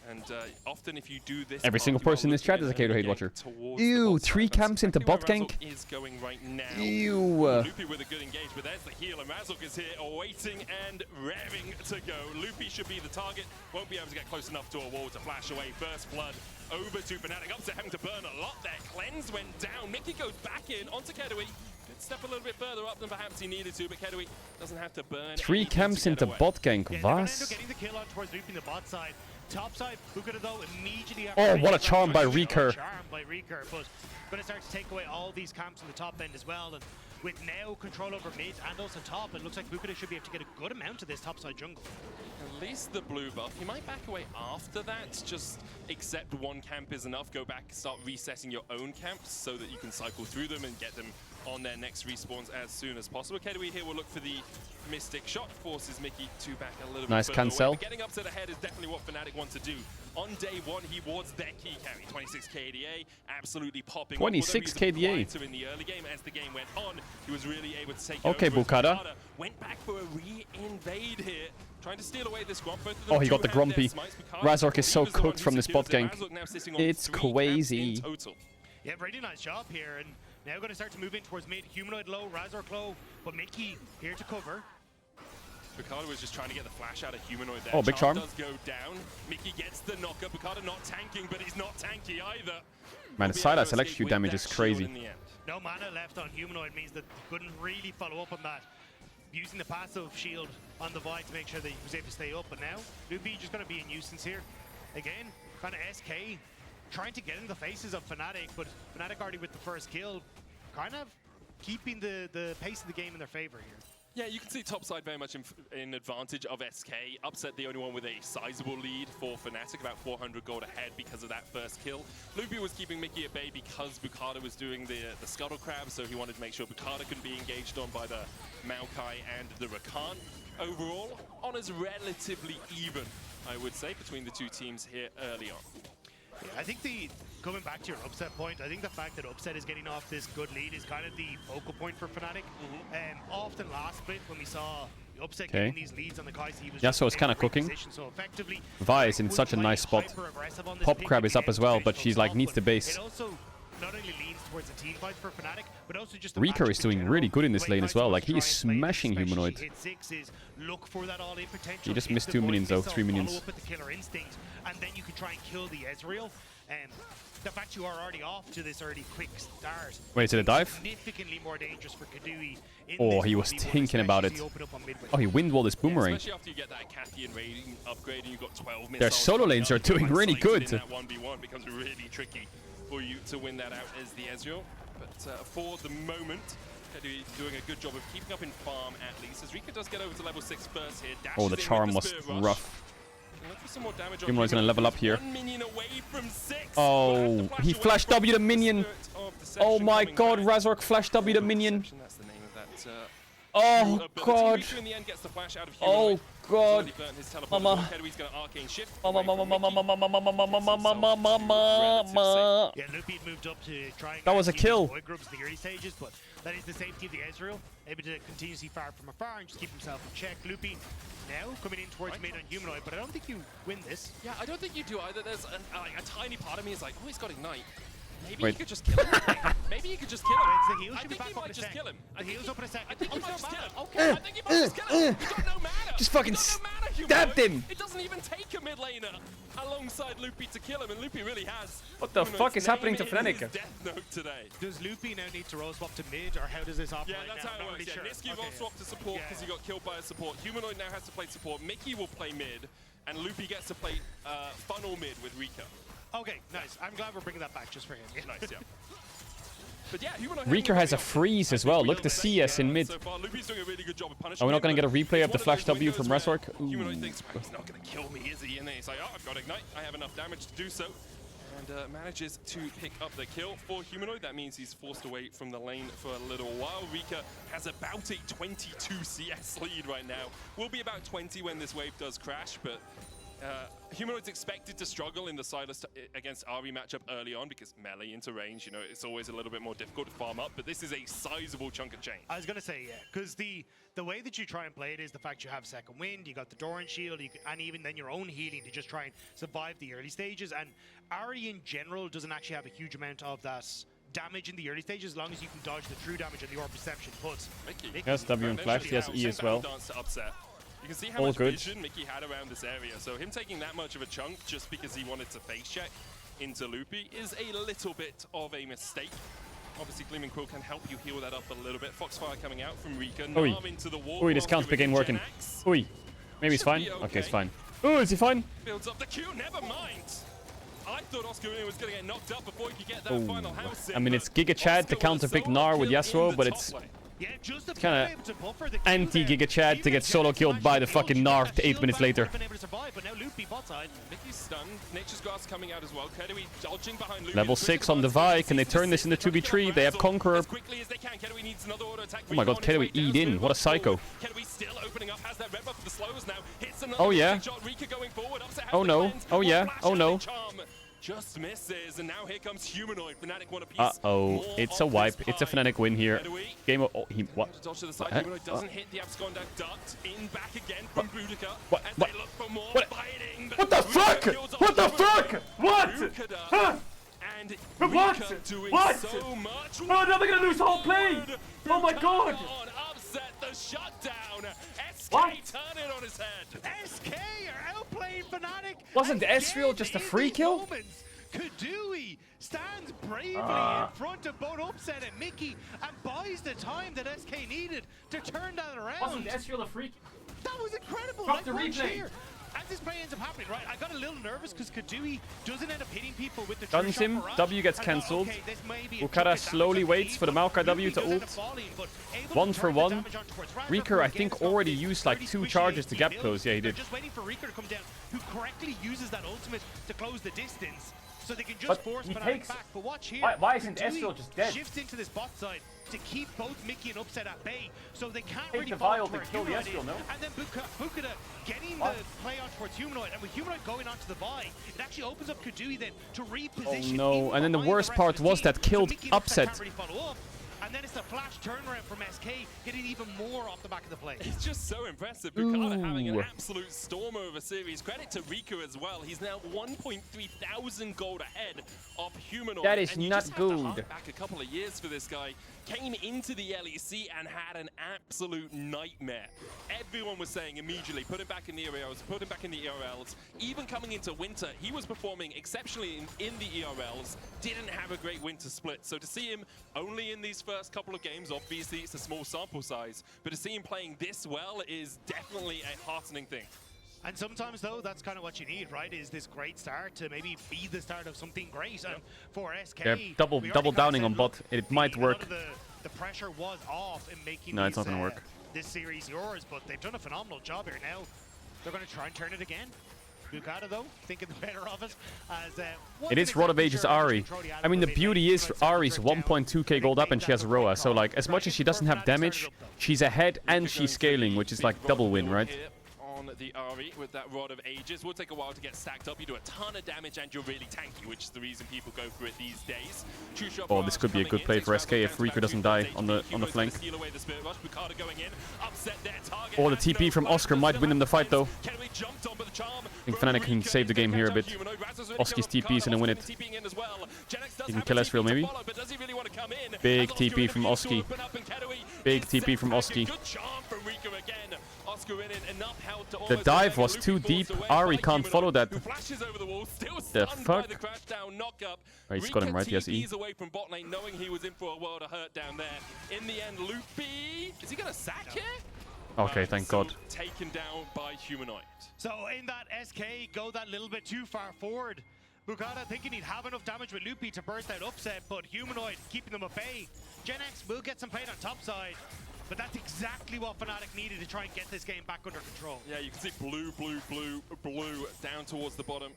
And often if you do this... Every single person in this chat is a Caedrel hate watcher. Ew, 3 camps into bot gank? Is going right now. Ew. Loopy with a good engage, but there's the heal, and Razork is here, waiting and raring to go. Loopy should be the target, won't be able to get close enough to a wall to flash away. First blood over to Fnatic, up to having to burn a lot there. Cleanse went down, Mickey goes back in onto Kedaway. Did step a little bit further up than perhaps he needed to, but Caedrel doesn't have to burn. 3 camps into bot gank. Yeah, they're gonna end up Was? getting the kill on towards looping the bot side. Top side, Bukata though immediately Oh, what a charm by Reeker. Charm by Reeker, but going to start to take away all these camps on the top end as well. And with now control over mid and also top, it looks like Bukata should be able to get a good amount of this topside jungle. At least the blue buff. He might back away after that. Just accept one camp is enough. Go back, start resetting your own camps so that you can cycle through them and get them on their next respawns as soon as possible. Caedrel here will look for the Mystic Shot, forces Mickey to back a little Nice bit further cancel. away. But getting up to the head is definitely what Fnatic want to do. On day one, he wards their key carry. 26 KDA, absolutely popping. 26 KDA. In the early game, as the game went on, he was really able to take Okay, over. Bukata. Went back for a re-invade here, trying to steal away this Gromp. Both of them Oh, he got do the have their Grumpy. smites. Bukata, Razork is he so was the one cooked who from this bot secured it. gank. Razork now sitting on It's 3 camps crazy. in total. Yeah, really nice job here, and now going to start to move in towards mid. Humanoid low, Razork low, but Mickey here to cover. Bukata was just trying to get the flash out of Humanoid there. Oh, big charm. Does go down. Mickey gets the knocker. Bukata not tanking, but he's not tanky either. Man, the side electrocute damage is crazy. No mana left on Humanoid means that he couldn't really follow up on that. Using the passive shield on the Void to make sure that he was able to stay up, but now Lupi just going to be a nuisance here. Again, kind of SK trying to get in the faces of Fnatic, but Fnatic already with the first kill, kind of keeping the pace of the game in their favor here. Yeah, you can see topside very much in advantage of SK. Upset the only one with a sizable lead for Fnatic, about 400 gold ahead because of that first kill. Lupi was keeping Mickey at bay because Bukata was doing the Scuttle Crab, so he wanted to make sure Bukata couldn't be engaged on by the Maokai and the Rakan. Overall, honors relatively even, I would say, between the two teams here early on. Yeah, I think coming back to your upset point, I think the fact that upset is getting off this good lead is kind of the focal point for Fnatic. Often last split when we saw upset getting these leads on the Kai'Sa, he was Yeah, so it's kind of cooking. So effectively, Vi is in such a nice spot. Pop Crab is up as well, but she's like needs the base. it also not only leans towards a team fight for Fnatic, but also just Reeker is doing really good in this lane as well. Like, he is smashing Humanoid. Look for that all-in potential. He just missed 2 minions though, 3 minions. Follow up with the killer instinct, and then you can try and kill the Ezreal. The fact you are already off to this early quick start. Wait, to the dive? Significantly more dangerous for Kadui. Oh, he was thinking about it. Oh, he windwalled his boomerang. Especially after you get that Cathian rating upgrade and you've got 12 Their solo lanes are doing really good. That 1v1 becomes really tricky for you to win that out as the Ezreal. But for the moment, Kadui doing a good job of keeping up in farm at least. As Rika does get over to level 6 first here. Oh, the charm was rough. Humanoid's gonna level up here. Oh, he flash W the minion. Oh my god, Razork flash W the minion. Oh god. Oh god. Mama. Mama. Yeah, Lupi moved up to try and That was a kill. in the early stages, but that is the safety of the Ezreal, able to continuously fire from afar and just keep himself in check. Lupi now coming in towards mid on Humanoid, but I don't think you win this. Yeah, I don't think you do either. There's a tiny part of me is like, oh, he's got Ignite. Maybe Wait. you could just kill him. Maybe you could just kill him. The heal I should be think back he up in might a just sec. kill him. The heal's up in a sec. I think he might just kill him. Okay, I think he might just kill him. He's got no mana. Just fucking He's got no mana, stabbed Humanoid. him. It doesn't even take a mid laner alongside Lupi to kill him, and Lupi really has. What the Humanoid's fuck is happening to name in his Fnatic? Death Note today. Does Lupi now need to roll swap to mid, or how does this operate? Yeah, that's now? how it Not works. really Yeah, sure. Nisqy will swap to support because he got killed by a support. Humanoid now has to play support. Mickey will play mid, and Lupi gets to play funnel mid with Rika. Okay, nice. I'm glad we're bringing that back just for him. Nice, yeah. But yeah, Humanoid Reeker has a freeze as well. Look at the CS in mid. so far. Lupi's doing a really good job of punishing Are we not him, going to but get a replay of the it's one flash those W from windows where Razork? Humanoid thinks, well, he's not going to kill me, is he? And then he's like, oh, I've got Ignite. I have enough damage to do so. And manages to pick up the kill for Humanoid. That means he's forced away from the lane for a little while. Rika has about a 22 CS lead right now. Will be about 20 when this wave does crash, but Humanoid's expected to struggle in the Silas against Ari matchup early on because melee into range, you know, it's always a little bit more difficult to farm up, but this is a sizable chunk of change. I was going to say, yeah, because the way that you try and play it is the fact you have second wind, you got the Doran shield, and even then your own healing to just try and survive the early stages. And Ari in general doesn't actually have a huge amount of that damage in the early stages as long as you can dodge the true damage and your perception. But Yes, W and flash. Yes, E as well. Dance to upset. You can see how All much good. vision Mickey had around this area, so him taking that much of a chunk just because he wanted to face check into Lupi is a little bit of a mistake. Obviously, Gleaming Quill can help you heal that up a little bit. Foxfire coming out from Rika. Oi. Narm into the wall. Oi, this counter pick ain't working. Oi. Maybe he's fine. Okay, it's fine. Oh, is he fine? Builds up the Q, never mind. I thought Oscar was going to get knocked up before he could get that final house in. I mean, it's Giga Chad to counter pick Gnar with Yasuo, but it's kind of anti-Giga Chad to get solo killed by the fucking Gnar 8 minutes later. Mickey's stunned. Nature's Grass coming out as well. Kedui dodging behind Lupi. Level 6 on Devi. Can they turn this into 2v3? They have Conqueror. Oh my god, Kedui eat in. What a psycho. Oh yeah. Oh no. Oh yeah. Oh no. Just misses, and now here comes Humanoid. Fnatic one apiece. Uh-oh. It's a wipe. It's a Fnatic win here. Game of... Oh, he... What? Dodge to the side. Humanoid doesn't hit the Abscond duct. In back again from Boudica. What? As they look for more biting. What the fuck? What the fuck? What? Huh? And what? Doing What? So much. Oh, now they're gonna lose the whole play. Oh my god. Upset the shutdown. SK turn it on his head. SK are outplaying Fnatic. Wasn't Ezreal just a free kill? Kadui stands bravely in front of both Upset and Mickey and buys the time that SK needed to turn that around. Wasn't Ezreal a free kill? That was incredible. Drop the replay. Here. As this play ends up happening, right, I got a little nervous because Kadui doesn't end up hitting people with the Guns him, W gets cancelled. Bukara slowly waits for the Maokai W to ult. 1 for 1. Reeker, I think, already used like 2 charges to gap close. Yeah, he did. Just waiting for Reeker to come down, who correctly uses that ultimate to close the distance. So they can just force Fnatic back. But watch here. Why isn't Ezreal just dead? Shifts into this bot side to keep both Mickey and Upset at bay, so they can't Take really the follow vial to where kill the Humanoid Ezreal, is. no? And then Bukada getting the play on towards Humanoid, and with Humanoid going onto the Vi, it actually opens up Kadui then to reposition. Oh no, and then the worst part was that killed Upset. And then it's the flash turnaround from SK, hitting even more off the back of the play. It's just so impressive. Bukada having an absolute storm over series. Credit to Rika as well. He's now 1.3 thousand gold ahead of Humanoid. That is and you not just have to good. hark back a couple of years for this guy. Came into the LEC and had an absolute nightmare. Everyone was saying immediately, put him back in the ERLs, put him back in the ERLs. Even coming into winter, he was performing exceptionally in the ERLs. Didn't have a great winter split. So to see him only in these first couple of games, obviously it's a small sample size, but to see him playing this well is definitely a heartening thing. And sometimes, though, that's kind of what you need, right? Is this great start to maybe be the start of something great. And for SK, They're double downing on bot. It might work. The pressure was off in making No, it's not gonna work. This series yours, but they've done a phenomenal job here. Now they're going to try and turn it again. Bukada, though, thinking the better of it. As, it is Rod of Ages Ari. I mean, the beauty is Ari's 1.2k gold up and she has Roa. So, like, as much as she doesn't have damage, she's ahead and she's scaling, which is like double win, right? On the Ari with that Rod of Ages. Will take a while to get stacked up. You do a ton of damage and you're really tanky, which is the reason people go for it these days. Oh, this could be a good play for SK if Reeker doesn't die on the flank. Oh, the TP from Oscar might win him the fight though. I think Fnatic can save the game here a bit. Oski's TP is gonna win it. He can kill Ezreal maybe. Big TP from Oski. Big TP from Oski. The dive was too deep. Ari can't follow that. The fuck? Oh, he's got him right, yes, E. away from bot lane, knowing he was in for a world of hurt down there. In the end, Loopy, is he gonna sack here? Okay, thank God. Taken down by Humanoid. So in that SK, go that little bit too far forward. Bukada thinking he'd have enough damage with Loopy to burst out Upset, but Humanoid keeping them at bay. Gen X will get some played on top side, but that's exactly what Fnatic needed to try and get this game back under control. Yeah, you can see blue down towards the bottom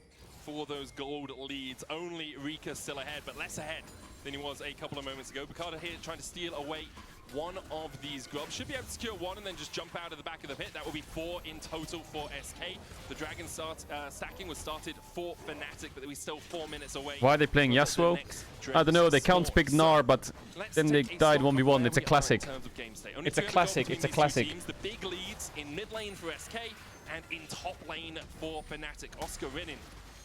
for those gold leads. Only Rika still ahead, but less ahead than he was a couple of moments ago. Bukada here trying to steal away one of these grubs. Should be able to secure one and then just jump out of the back of the pit. That will be 4 in total for SK. The Dragon stacking was started for Fnatic, but we're still 4 minutes away. Why are they playing Yasuo? I don't know, they can't pick Gnar, but then they died 1v1. It's a classic. It's a classic, it's a classic. The big leads in mid lane for SK and in top lane for Fnatic. Oscar Rinin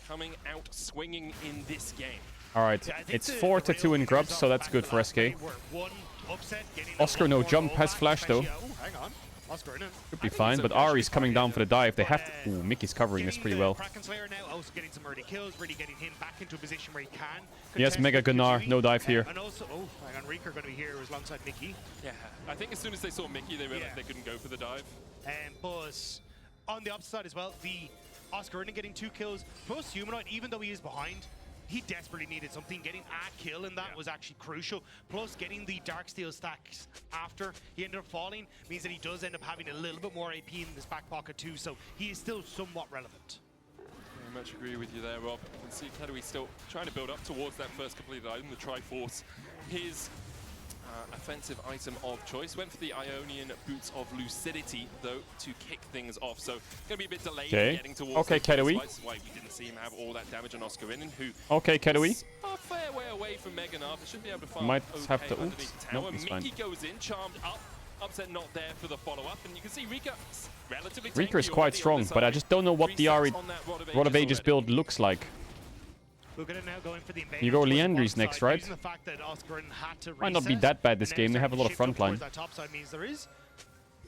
coming out swinging in this game. Alright, it's 4-2 in grubs, so that's good for SK. Oscar no jump has flash though. Hang on. Should be fine, but Ari's coming down for the dive. They have to... Ooh, Mickey's covering this pretty well. Slayer now also getting some early kills, really getting him back into a position where he can. Yes, Mega Gunnar, no dive here. And also, oh, hang on, Reeker going to be here alongside Mickey. Yeah, I think as soon as they saw Mickey, they realized they couldn't go for the dive. But on the opposite side as well, the Oscar getting 2 kills, plus Humanoid, even though he is behind, he desperately needed something. Getting a kill in that was actually crucial. Plus, getting the Darksteel stacks after he ended up falling means that he does end up having a little bit more AP in his back pocket too, so he is still somewhat relevant. Very much agree with you there, Rob. You can see Caedrel still trying to build up towards that first completed item, the Triforce. His offensive item of choice went for the Ionian Boots of Lucidity, though, to kick things off. So, going to be a bit delayed getting towards Caedrel. That's why we didn't see him have all that damage on Oscarinin, who Caedrel. a fair way away from Mega Nav. They should be able to farm Might okay have to... underneath the tower. Nope, he's Mickey fine. goes in, charmed up. Upset not there for the follow-up, and you can see Rika relatively Rika is quite strong, but I just don't know what the Ari Rod of Ages build looks like. We're gonna now go in for the You go Leandry's next, right? The fact that Oscarin had to Might not be that bad this game. They have a lot of front line. That top side means there is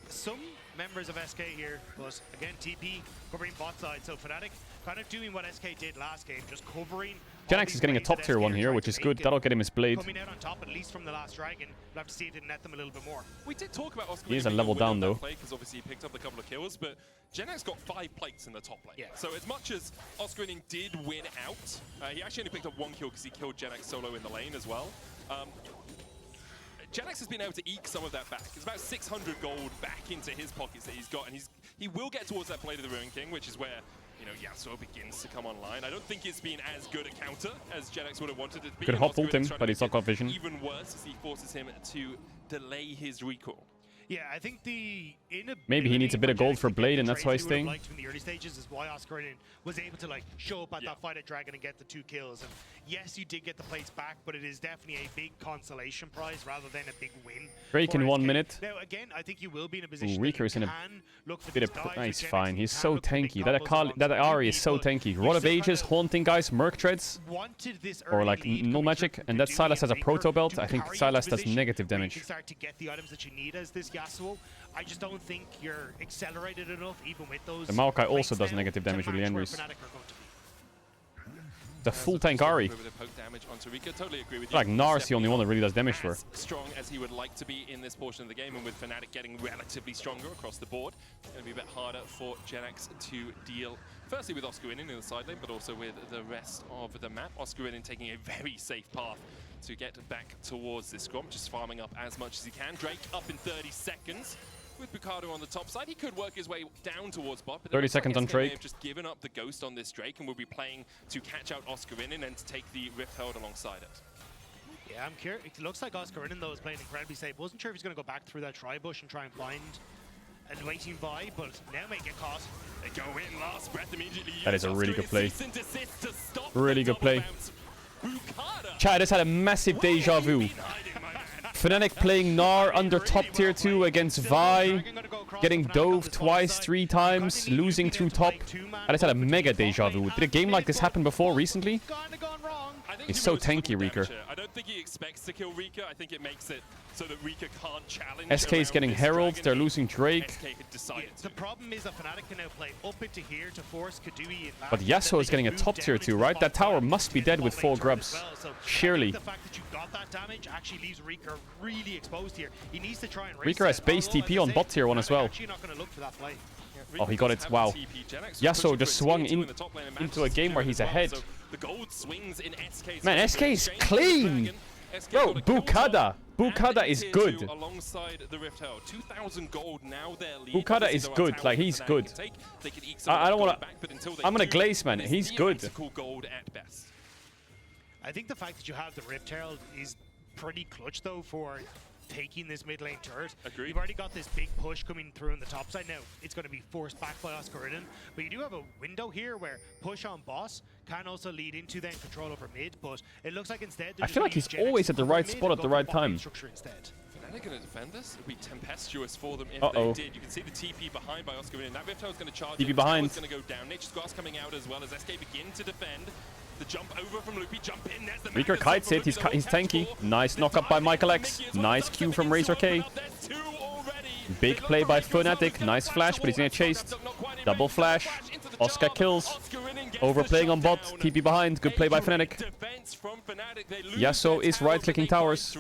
some members of SK here, but again TP covering bot side. So Fnatic kind of doing what SK did last game, just covering. Genex is getting a top tier one here, which is good. That'll get him his blade. Coming out on top, at least from the last dragon. We'll have to see if it net them a little bit more. We did talk about Oscar. He is a level down though. Because obviously he picked up a couple of kills, but Genex got 5 plates in the top lane. So as much as Oscarinin did win out, he actually only picked up 1 kill because he killed Genex solo in the lane as well. Genex has been able to eke some of that back. It's about 600 gold back into his pockets that he's got, and he will get towards that Blade of the Ruin King, which is where, you know, Yasuo begins to come online. I don't think it's been as good a counter as Genex would have wanted it to be. Could hop ult him, but he's not got vision. Even worse as he forces him to delay his recall. Yeah, I think maybe he needs a bit of gold for Blade, and that's why he's staying. In the early stages is why Oscarinin was able to show up at that fight at Dragon and get the 2 kills. And yes, you did get the plates back, but it is definitely a big consolation prize rather than a big win. Drake in 1 minute. Now again, I think you will be in a position. Rieker is in a bit of... Nice, fine. He's so tanky. That Ari is so tanky. Rod of Ages, haunting guys, Merc Treads, or like null magic, and that Sylas has a proto belt. I think Sylas does negative damage. Start to get the items that you need as this Yasuo. I just don't think you're accelerated enough, even with those. The Maokai also does negative damage with Leandry's. The full tank Ari. Totally agree with you. Like Nar's the only one that really does damage for. Strong as he would like to be in this portion of the game, and with Fnatic getting relatively stronger across the board, it's going to be a bit harder for Genex to deal. Firstly with Oscarinin in the side lane, but also with the rest of the map. Oscarinin taking a very safe path to get back towards this scrum, just farming up as much as he can. Drake up in 30 seconds. With Bukado on the top side, he could work his way down towards bot. But 30 seconds on Drake. Have just given up the Ghost on this Drake, and will be playing to catch out Oscarinin and to take the Rift Herald alongside it. Yeah, I'm curious. It looks like Oscarinin though is playing incredibly safe. Wasn't sure if he's going to go back through that tri-bush and try and find a waiting buy, but now may get caught. They go in last breath immediately. That is a really good play. Really good play. Chad has had a massive deja vu. Fnatic playing Gnar under top tier 2 against Vi, getting dove twice, 3 times, losing through top. I just had a mega deja vu. Did a game like this happen before recently? He's so tanky, Rieker. I don't think he expects to kill Rika. I think it makes it so that Rika can't challenge. SK is getting Herald. They're losing Drake. The problem is that Fnatic can now play up into here to force Kadui in back. But Yasuo is getting a top tier 2, right? That tower must be dead with 4 grubs. Surely. The fact that you got that damage actually leaves Rika really exposed here. He needs to try and Rika has base TP on bot tier 1 as well. Not going to look for that play. Oh, he got it. Wow. Yasuo just swung into a game where he's ahead. Man, SK is clean! Bro, Bukada! Bukada is good. Alongside the Rift Herald, 2,000 gold now. Bukada is good. Like, he's good. I don't want to... I'm gonna glaze, man. He's good. I think the fact that you have the Rift Herald is pretty clutch, though, for taking this mid lane turret. Agreed. You've already got this big push coming through on the top side. Now, it's going to be forced back by Oscarinin, but you do have a window here where push on boss can also lead into then control over mid, but it looks like instead... I feel like he's always at the right spot at the right time. Fnatic going to defend this? It would be tempestuous for them if they did. You can see the TP behind by Oscarinin. That Rift Herald's going to charge. TP behind. It's going to go down. Nature's Grass coming out as well as SK begin to defend. The jump over from Loopy, jump in. There's the Rieker kites it. He's tanky. Nice knock up by Michael X. Nice Q from Razor K. Big play by Fnatic. Nice flash, but he's gonna chase. Double flash. Oscar kills. Overplaying on bot. TP behind. Good play by Fnatic. Yasuo is right-clicking towers.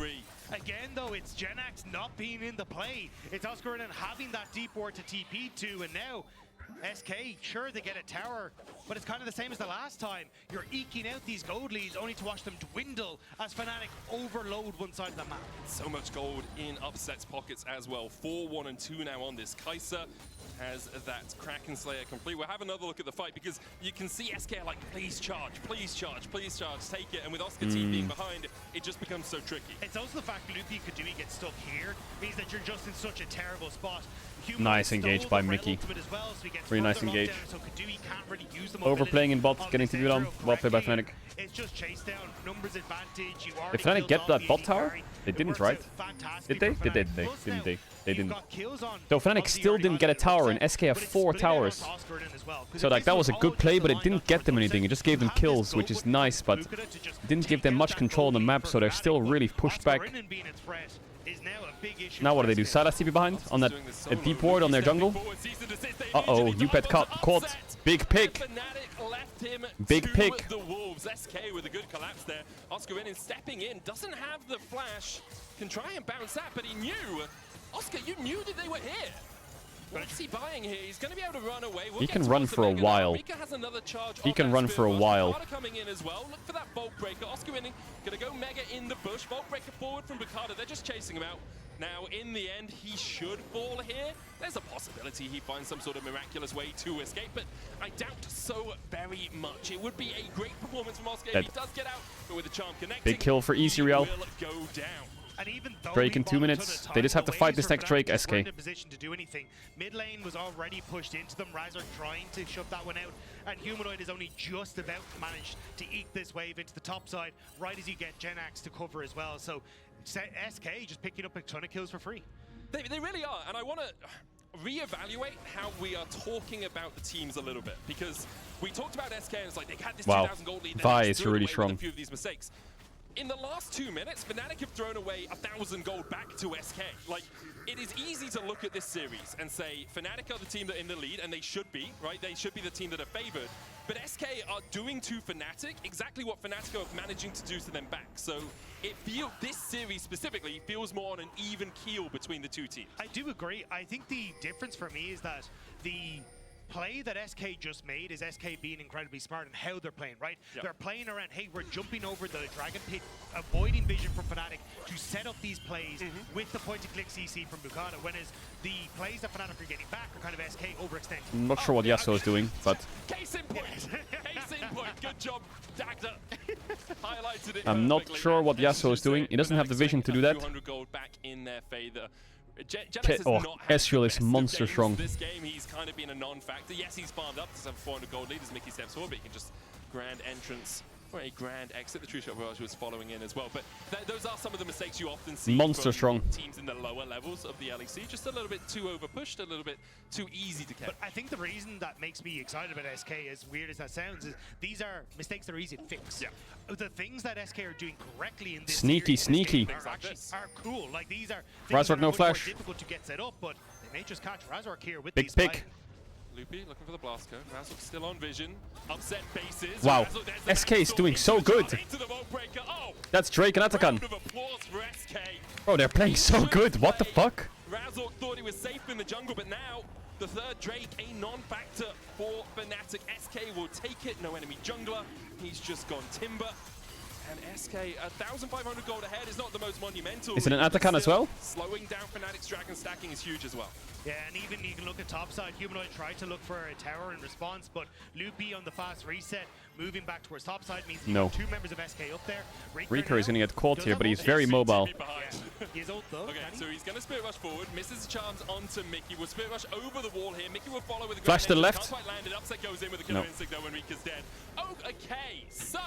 Again, though, it's Genax not being in the play. It's Oscar and having that deep ward to TP to, and now SK, sure, they get a tower, but it's kind of the same as the last time. You're eking out these gold leads only to watch them dwindle as Fnatic overload one side of the map. So much gold in Upset's pockets as well. 4-1 and 2 now on this. Kai'Sa has that Kraken Slayer complete. We'll have another look at the fight because you can see SK like, please charge, please charge, please charge, take it. And with Oscar T being behind, it just becomes so tricky. It's also the fact Lupi Kadui gets stuck here means that you're just in such a terrible spot. Nice engage by Mickey. Very nice engage. Overplaying in bot, getting to down. Well played by Fnatic. It's just chase down, numbers advantage. Did Fnatic get that bot tower? They didn't, right? Did they? Didn't they? They didn't. So Fnatic still didn't get a tower, and SK have 4 towers. So like that was a good play, but it didn't get them anything. It just gave them kills, which is nice, but it didn't give them much control on the map, so they're still really pushed back. Now what do they do? Silas TP behind on that deep ward on their jungle. Uh-oh, UPET caught. Big pick. Big pick. The Wolves. SK with a good collapse there. Oscar stepping in, doesn't have the flash. Can try and bounce that, but he knew. Oscar, you knew that they were here. What's he buying here? He's going to be able to run away. He can run for a while. He can run for a while. Coming in as well. Look for that Bolt Breaker. Oscar winning. Going to go Mega in the bush. Bolt Breaker forward from Bukada. They're just chasing him out. Now, in the end, he should fall here. There's a possibility he finds some sort of miraculous way to escape, but I doubt so very much. It would be a great performance from Oscar if he does get out, but with the charm connecting, big kill for Easy Real. Go down. And even though Drake in 2 minutes. They just have to fight this next Drake, SK. In a position to do anything. Mid lane was already pushed into them. Razor trying to shove that one out. And Humanoid is only just about managed to eke this wave into the top side, right as you get Genax to cover as well. So SK just picking up a ton of kills for free. They really are. And I want to reevaluate how we are talking about the teams a little bit. Because we talked about SK and it's like they had this 2,000 gold lead. Vi is really strong. A few of these mistakes. In the last 2 minutes, Fnatic have thrown away 1,000 gold back to SK. Like, it is easy to look at this series and say Fnatic are the team that are in the lead, and they should be, right? They should be the team that are favored. But SK are doing to Fnatic exactly what Fnatic are managing to do to them back. So this series specifically feels more on an even keel between the two teams. I do agree. I think the difference for me is that the play that SK just made is SK being incredibly smart in how they're playing, right? Yep. They're playing around, hey, we're jumping over the Dragon Pit, avoiding vision from Fnatic to set up these plays with the point-and-click CC from Bukada, whereas the plays that Fnatic are getting back are kind of SK overextending. I'm not sure what Yasuo is doing, but... Case in point! Case in point! Good job, Dagda. Highlighted it. I'm not sure what Yasuo is doing. He doesn't have the vision to do that. 200 gold back in their favor. Ezreal is monster strong. This game, he's kind of been a non-factor. Yes, he's farmed up to some 400 gold lead as Mickey steps forward, but he can just grand entrance or a grand exit. The True Shot Barrage was following in as well. But those are some of the mistakes you often see monster from strong teams in the lower levels of the LEC. Just a little bit too over-pushed, a little bit too easy to catch. But I think the reason that makes me excited about SK, as weird as that sounds, is these are mistakes that are easy to fix. Yeah. The things that SK are doing correctly in this sneaky are cool. Like these are Razork no flash. Difficult to get set up, but they may just catch Razork here with big pick. Loopy looking for the blast code. Razork still on vision. Upset bases. Wow, SK is doing so good. That's Drake and Atakan. Bro, they're playing so good. What the fuck? Razork thought he was safe in the jungle, but now the third Drake, a non-factor for Fnatic. SK will take it. No enemy jungler. He's just gone Timber. And SK, 1,500 gold ahead is not the most monumental. Is it an Atakan as well? Slowing down Fnatic's dragon stacking is huge as well. Yeah, and even you can look at topside. Humanoid tried to look for a tower in response, but Loopy on the fast reset, moving back towards topside means no. 2 members of SK up there. Reeker is going to get caught here, but he's very mobile. Yeah. He's ult though. Okay, so he's going to Spirit Rush forward, misses the charms onto Mickey. Will Spirit Rush over the wall here. Mickey will follow with a flash to the left. Can't quite land it. Upset goes in with a killer instinct though when Reeker's dead. Oh, okay, so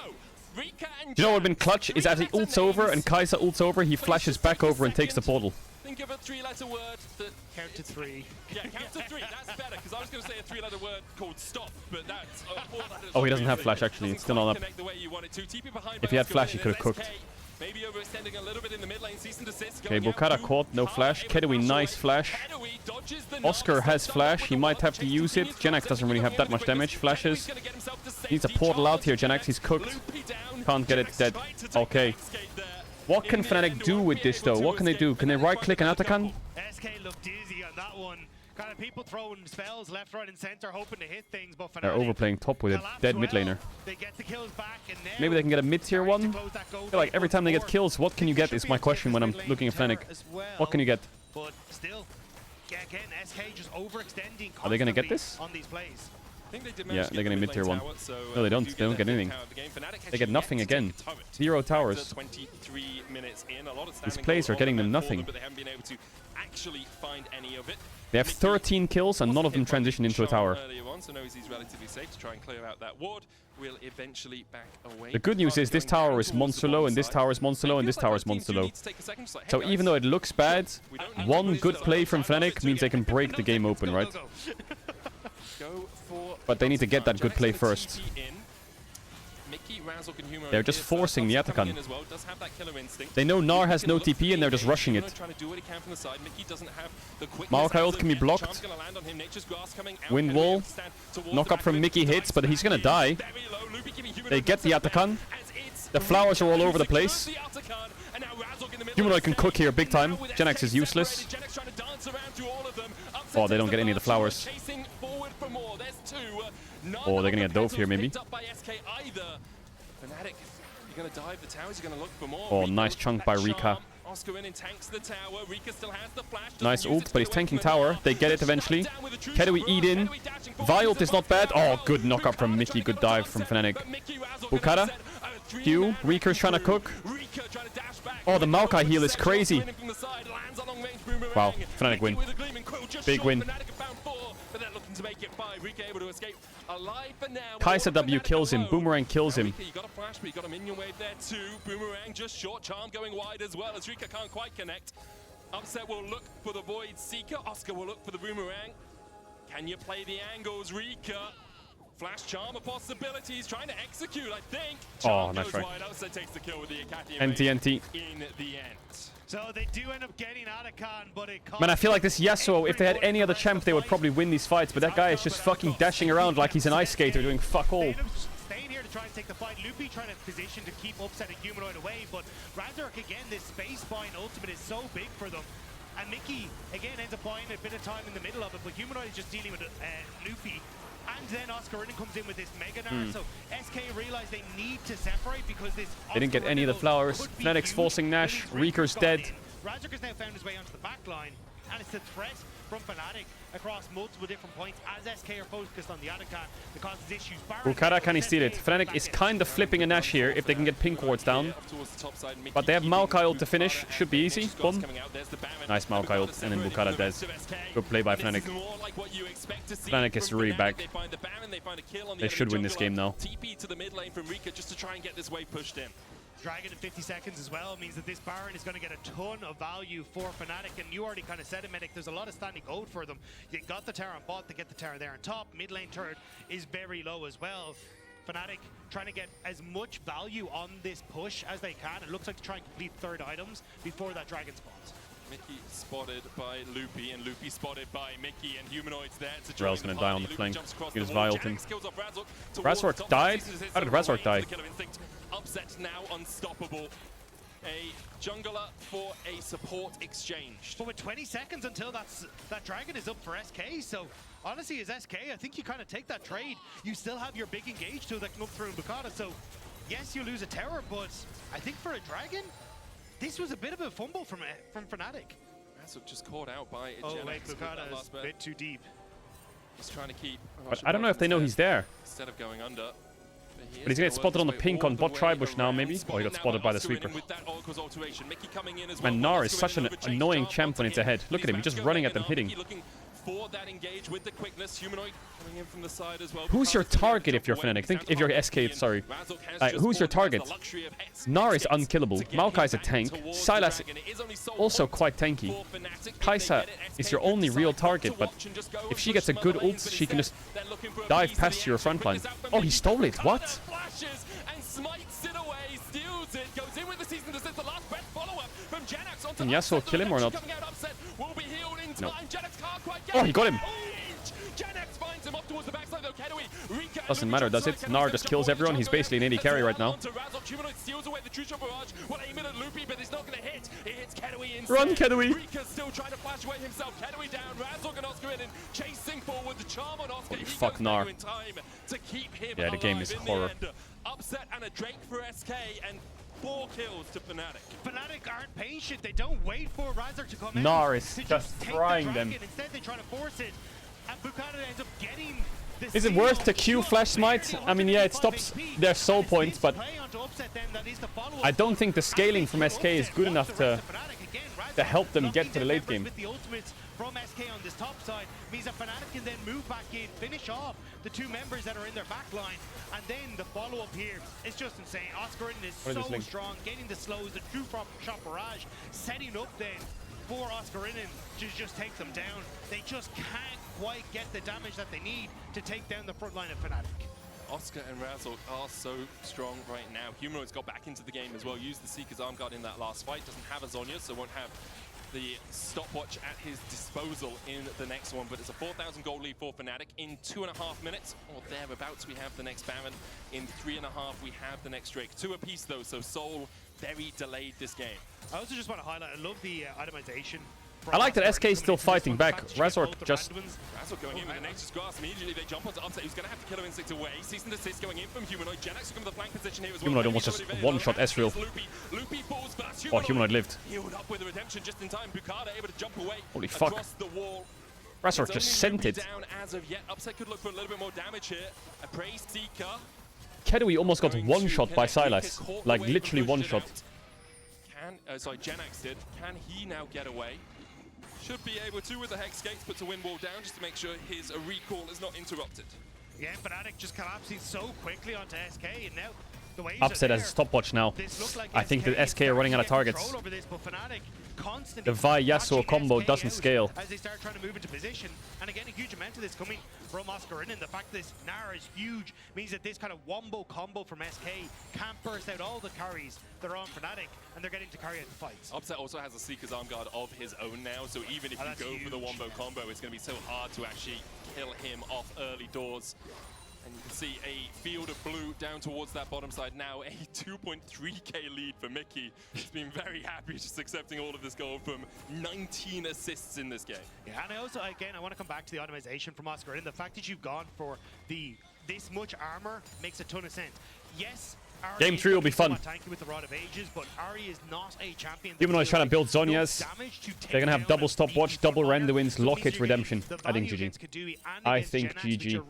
Reeker and you know what would have been clutch is as he ults over and Kai'Sa ults over, he flashes back over and takes the portal. Think of a 3-letter word that... Count to 3. Yeah, count to 3. That's better, because I was going to say a 3-letter word called stop, but that's... Oh, he doesn't have flash, actually. It's still not up. If he had flash, he could have cooked. Maybe overextending a little bit in the mid lane. Cease and desist. Okay, Bukada caught. No flash. Caedrel, nice flash. Oscar has flash. He might have to use it. Genax doesn't really have that much damage. Flashes. Needs a portal out here. Genax, he's cooked. Can't get it dead. Okay. What can Fnatic do with this, though? What can they do? Can they right-click an Atakan? SK looked dizzy on that one. Kind of people throwing spells left, right, and center, hoping to hit things, but They're overplaying top with a dead mid laner. They get the kills back, and Maybe they can get a mid-tier one? I feel like every time they get kills, what can you get is my question when I'm looking at Fnatic. What can you get? But still, again, SK just overextending. Are they going to get this? On these plays. Yeah, they're getting a mid-tier one. No, they don't. They don't get anything. They get nothing again. 0 towers. These plays are getting them nothing. They have 13 kills and none of them transition into a tower. The good news is this tower is monster low and this tower is monster low and this tower is monster low. So even though it looks bad, one good play from Fnatic means they can break the game open, right? But they need to get that good play first. They're just forcing the Atakan. They know Gnar has no TP and they're just rushing it. Maokai ult can be blocked. Wind wall. Knock up from Mickey hits, but he's gonna die. They get the Atakan. The flowers are all over the place. Humanoid can cook here big time. Genax is useless. Oh, they don't get any of the flowers. Oh, they're gonna get dove here maybe. Oh, nice chunk by Rika. Nice ult, but he's tanking tower. They get it eventually. Kedui eat in. Vi ult is not bad. Oh, good knock up from Mickey. Good dive from Fnatic. Bukata. Q. Reeker's trying to cook. Oh, the Maokai heal is crazy. Wow, Fnatic win. Big win. Kai'Sa W kills him. Boomerang kills him. You got a flash, but you got a minion wave there too. Boomerang just short charm going wide as well as Rika can't quite connect. Upset will look for the Void Seeker. Oscar will look for the Boomerang. Can you play the angles, Rika? Flash charm a possibility. He's trying to execute, I think. Charm nice try. Upset takes the kill with the Akati NT. in the end. So they do end up getting Atakan, but it Man, I feel like this Yasuo, if they had any other champ, they would probably win these fights, but that guy is just fucking dashing around like he's an ice skater doing fuck all. Staying here to try and take the fight. Loopy trying to position to keep upsetting Humanoid away, but Razork again, this space buying ultimate is so big for them. And Mickey again ends up buying a bit of time in the middle of it, but Humanoid is just dealing with Loopy. And then Oscar comes in with this Mega Gnar, so SK realize they need to separate because this... They didn't get any of the flowers. Fnatic's forcing Nash. Reeker's dead. Razork has now found his way onto the back line, and it's the threat from Fnatic across multiple different points as SK are focused on the Atakan that causes issues. Bukata, can he steal it? Fnatic is kind of flipping a Nash here if they can get pink wards down. But they have Maokai ult to finish. Should be easy. Boom. Nice Maokai ult. And then Bukata dead. Good play by Fnatic. Fnatic is really back. They should win this game now. TP to the mid lane from Rika just to try and get this wave pushed in. Dragon in 50 seconds as well means that this Baron is going to get a ton of value for Fnatic, and you already kind of said it, Medic, there's a lot of standing gold for them. You got the tower on bot, they get the tower there on top, mid lane turret is very low as well. Fnatic trying to get as much value on this push as they can. It looks like to try and complete third items before that Dragon spawns. Mickey spotted by Loopy, and Loopy spotted by Mickey, and Humanoid's there to Rel's gonna die on the flank. Get his Vi ult in. Razork died? How did Razork die? Upset now unstoppable. A jungler for a support exchange. But with 20 seconds until that Dragon is up for SK, so honestly as SK, I think you kind of take that trade. You still have your big engage tool that can come through in Bukata, so yes, you lose a tower, but I think for a Dragon, this was a bit of a fumble from Fnatic. Razork just caught out by wait, Bukata is a bit too deep. He's trying to keep... But I don't know if they know he's there. Instead of going under. But he's gonna get spotted on the pink on bot Tribush now, maybe? Oh, he got spotted by the sweeper. Man, Gnar is such an annoying champ when it's ahead. Look at him, he's just running at them, hitting. For that engage with the quickness, Humanoid coming in from the side as well. Who's your target if you're Fnatic? Think if you're SK, sorry. Who's your target? Gnar is unkillable. Maokai is a tank. Sylas also quite tanky. Kai'Sa is your only real target, but if she gets a good ult, she can just dive past your front line. Oh, he stole it. What? Can Yasuo kill him or not? No. Oh, he got him. Genex finds him up towards the backside though. Kedui, Rika Doesn't matter, does it? Nar just kills everyone. He's basically an AD carry right now. Humanoid steals away the true shot barrage. Well, aim it at Loopy, but it's not going to hit. It hits Kedui instead. Run, Kedui. Rika's still trying to flash away himself. Kedui down. Razork and Oscar in, chasing forward. The charm on Oscar. Holy fuck, Nar. In time to keep him Yeah, the game is horror. Upset and a Drake for SK and 4 kills to Fnatic. Fnatic aren't patient. They don't wait for Razork to come in. Nar is just frying them. Instead, they try to force it. And Bukata ends up getting the Is it worth to Q Flash Smite? I mean, yeah, it stops their soul points, but I don't think the scaling from SK is good enough to help them get to the late game. With the ultimates from SK on this top side means that Fnatic can then move back in, finish off the 2 members that are in their back line, and then the follow-up here is just insane. Oscar is so strong, getting the slows, the true shot barrage, setting up then for Oscar to just take them down. They just can't quite get the damage that they need to take down the front line of Fnatic. Oscar and Razork are so strong right now. Humanoid's got back into the game as well. Used the Seeker's Arm Guard in that last fight. Doesn't have a Zhonya, so won't have the stopwatch at his disposal in the next one. But it's a 4,000 gold lead for Fnatic. In 2.5 minutes, or thereabouts, we have the next Baron. In 3.5, we have the next Drake. 2 apiece though, so Soul very delayed this game. I also just want to highlight, I love the itemization. I like that SK is still fighting back. Razork just... Razork going in with the Nature's Grasp. Immediately they jump onto Upset, who's going to have to kill him Instinct away. Cease and desist going in from Humanoid. Genex coming to the flank position here as well. Humanoid almost just one-shot Ezreal. Loopy falls first. Oh, Humanoid lived. Healed up with the redemption just in time. Bukata able to jump away. Holy fuck. Across the wall. Razork just sent it. Down as of yet. Upset could look for a little bit more damage here. A Praise Seeker. Kedui almost got one-shot by Sylas. Like, literally one-shot. Genex did. Can he now get away? Should be able to with the Hex Gates, but to win wall down just to make sure his recall is not interrupted. Yeah, Fnatic just collapsing so quickly onto SK, and now the waves Upset as a stopwatch now. I think the SK are running out of targets. The Vi Yasuo combo doesn't scale. As they start trying to move into position, and again, a huge amount of this coming from Oscar and the fact that this Nara is huge means that this kind of wombo combo from SK can burst out all the carries that are on Fnatic, and they're getting to carry out the fights. Upset also has a Seeker's Arm Guard of his own now, so even if you go for the wombo combo, it's going to be so hard to actually kill him off early doors. And you can see a field of blue down towards that bottom side now, a 2.3k lead for Mickey. He's been very happy just accepting all of this gold from 19 assists in this game. Yeah, and I also, again, I want to come back to the itemization from Oscar, and the fact that you've gone for this much armor makes a ton of sense. Yes, Game 3 will be fun. With the Rod of Ages, but Ahri is not a champion. Humanoid's trying to build Zhonyas. They're going to have double stopwatch, double render wins, locket redemption. I think GG. I think GG.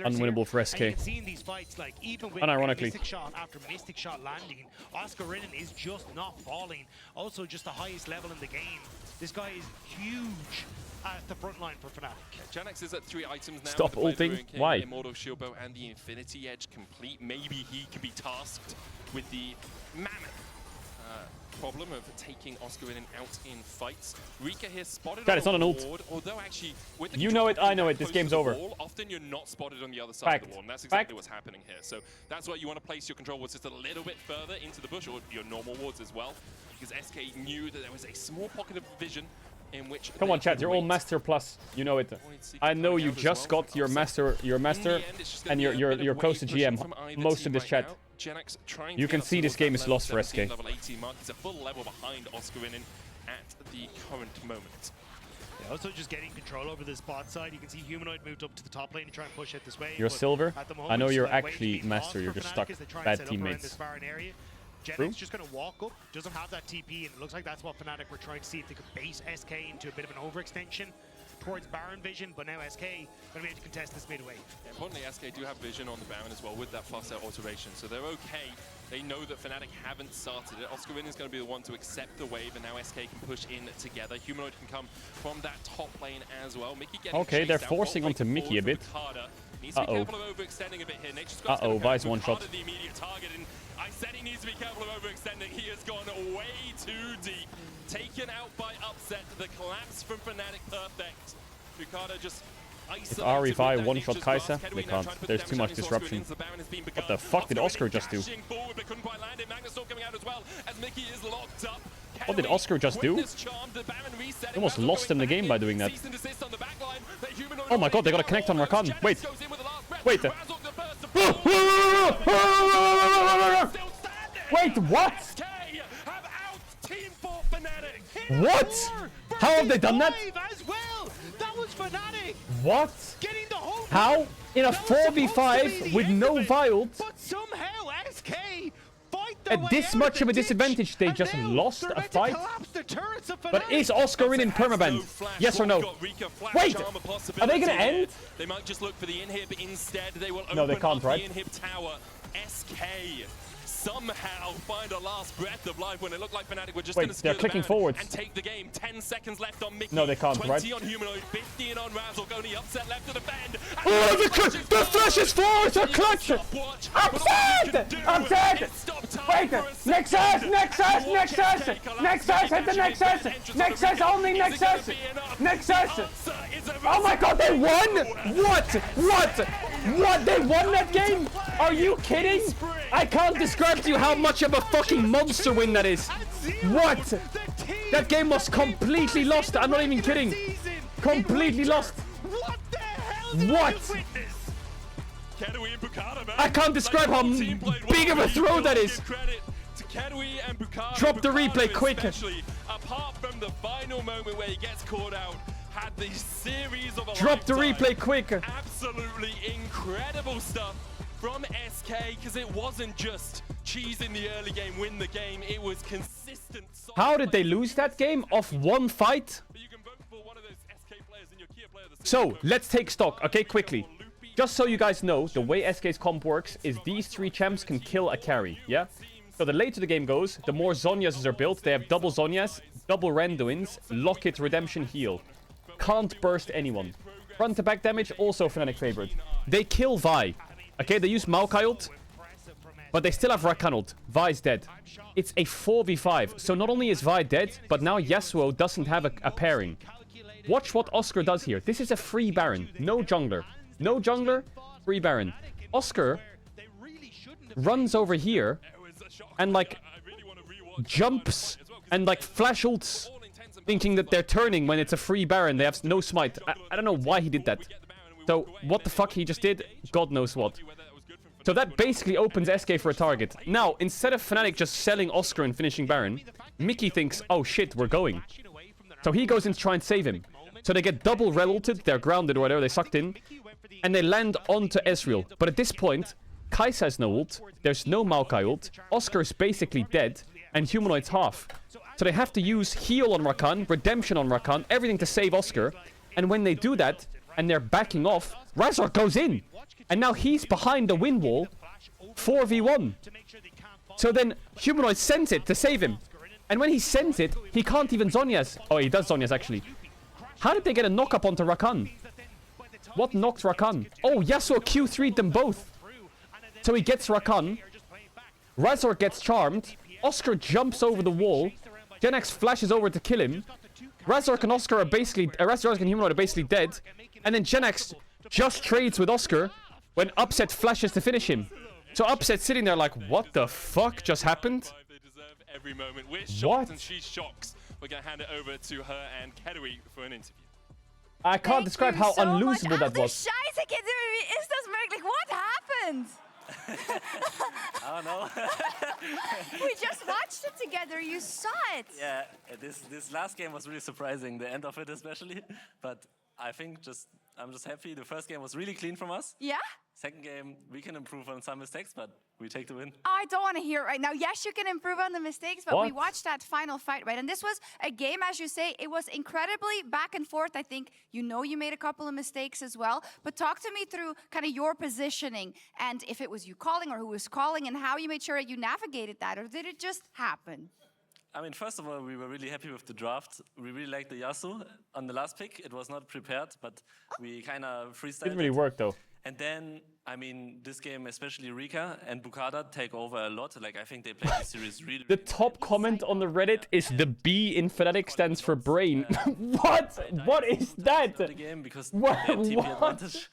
Unwinnable for SK. Unironically. Mystic shot after Mystic shot landing, Oscar Rinnan is just not falling. Also, just the highest level in the game. This guy is huge at the front line for Fnatic. Genex is at 3 items now. Stop ulting. Why? Immortal Shield Bow and the Infinity Edge complete. Maybe he could be tasked with the mammoth problem of taking Oscar in and out in fights. Rika here spotted God, it's not an ult. Ward, although actually, with the you know it, I know it. This game's over. Wall, often you're not spotted on the other side of the wall, and that's exactly what's happening here. So that's why you want to place your control wards just a little bit further into the bush, or your normal wards as well, because SK knew that there was a small pocket of vision in which come on, chat, you're all Master Plus. You know it. I know you just got your Master, and you're close to GM. Most of this chat. You can see this game is lost for SK. Level 18 mark. He's a full level behind Oscar Rinnan at the current moment. Yeah, also just getting control over this bot side. You can see Humanoid moved up to the top lane to try and push it this way. You're silver. I know you're actually Master. You're just stuck. Bad teammates. Genex just going to walk up, doesn't have that TP, and it looks like that's what Fnatic were trying to see if they could base SK into a bit of an overextension towards Baron vision, but now SK going to be able to contest this midway. Yeah, importantly, SK do have vision on the Baron as well with that fast out alteration, so they're okay. They know that Fnatic haven't started it. Oscar Rinnan is going to be the one to accept the wave, and now SK can push in together. Humanoid can come from that top lane as well. Mickey getting okay, they're forcing onto Mickey a bit. Uh-oh. Uh-oh, Vi's one shot. The immediate target, and I said he needs to be careful of overextending. He has gone way too deep. Taken out by Upset. The collapse from Fnatic, perfect. Bukata just If RE5 one-shot Kai'Sa, they can't. There's too much disruption. What the fuck did Oscar just do? What did Oscar just do? He almost lost him the game by doing that. Oh my god, they got to connect on Rakan. Wait. Wait. Wait, what? What? How have they done that? What? How? In a 4v5 with no Wild? At this much of a disadvantage, they just lost a fight? But is Oscar in permaban? Yes or no? Wait! Are they gonna end? They might just look for the inhib instead. They will no, they can't, up right? the inhib tower. SK somehow find a last breath of life when it looked like Fnatic were just going to they're clicking forwards and take the game. 10 seconds left on Mickey. No, they can't, 20 right? on Humanoid, 15 on Razzle. Only upset left to defend. Oh, the flash is forward! The clutch! Upset! Upset! Wait! Nexus! Nexus! Nexus! Nexus! Hit the Nexus! Nexus! Only Nexus! Nexus! Oh my god, they won! What? What? What? They won that game? Are you kidding? I can't describe to you how much of a fucking monster win that is. What? That game was completely lost. I'm not even kidding. Completely lost. What? I can't describe how big of a throw that is. Drop the replay quick. Apart from the final moment where he gets caught out, had the series of drop the replay quick. Absolutely incredible stuff from SK, because it wasn't just cheese in the early game, win the game, it was consistent. How did they lose that game off one fight? So, let's take stock, okay, quickly. Just so you guys know, the way SK's comp works is these three champs can kill a carry, yeah? So the later the game goes, the more Zhonya's are built. They have double Zhonya's, double Randuins, Locket, Redemption, Heal. Can't burst anyone. Front to back damage, also Fnatic favorite. They kill Vi. Okay, they use Maokai ult, but they still have Rakan ult. Vi's dead. It's a 4v5, so not only is Vi dead, but now Yasuo doesn't have a pairing. Watch what Oscar does here. This is a free Baron. No jungler. No jungler, free Baron. Oscar runs over here and, like, jumps and, like, flash ults, thinking that they're turning when it's a free Baron. They have no smite. I don't know why he did that. So, what the fuck he just did, God knows what. So that basically opens SK for a target. Now, instead of Fnatic just selling Oscar and finishing Baron, Mickey thinks, oh shit, we're going. So he goes in to try and save him. So they get double rel ulted, they're grounded or whatever, they sucked in, and they land onto Ezreal. But at this point, Kai'Sa has no ult, there's no Maokai ult, Oscar is basically dead, and Humanoid's half. So they have to use heal on Rakan, redemption on Rakan, everything to save Oscar. And when they do that, and they're backing off, Razor goes in. And now he's behind the wind wall, 4v1. So then Humanoid sends it to save him. And when he sends it, he can't even Zhonya's. Oh, he does Zhonya's actually. How did they get a knock up onto Rakan? What knocked Rakan? Oh, Yasuo Q3'd them both. So he gets Rakan. Razor gets charmed. Oscar jumps over the wall. Genax flashes over to kill him. Razor and Oscar are basically... Razor and Humanoid are basically dead. And then Genax just trades with Oscar when Upset flashes to finish him. So Upset's sitting there like, what the fuck just happened? Every moment. We're shocked and she's shocked. We're going to hand it over to her and Kedui for an interview. I can't describe how unlosable that was. Scheiße, Caedrel, wie ist das möglich? What happened? I don't know. We just watched it together. You saw it. Yeah, this last game was really surprising, the end of it especially. But I think I'm just happy. The first game was really clean from us. Yeah? Second game, we can improve on some mistakes, but we take the win. I don't want to hear it right now. Yes, you can improve on the mistakes, but we watched that final fight, right? And this was a game, as you say, it was incredibly back and forth. I think you made a couple of mistakes as well. But talk to me through kind of your positioning and if it was you calling or who was calling and how you made sure that you navigated that, or did it just happen? I mean, first of all, we were really happy with the draft. We really liked the Yasuo on the last pick. It was not prepared, but we kind of freestyled. Didn't really work though. And then, I mean, this game, especially Rika and Bukada take over a lot. Like, I think they played this series really, The top comment on the Reddit is the B in Fnatic stands for brain. What? What is that? the game because What? they had TP advantage.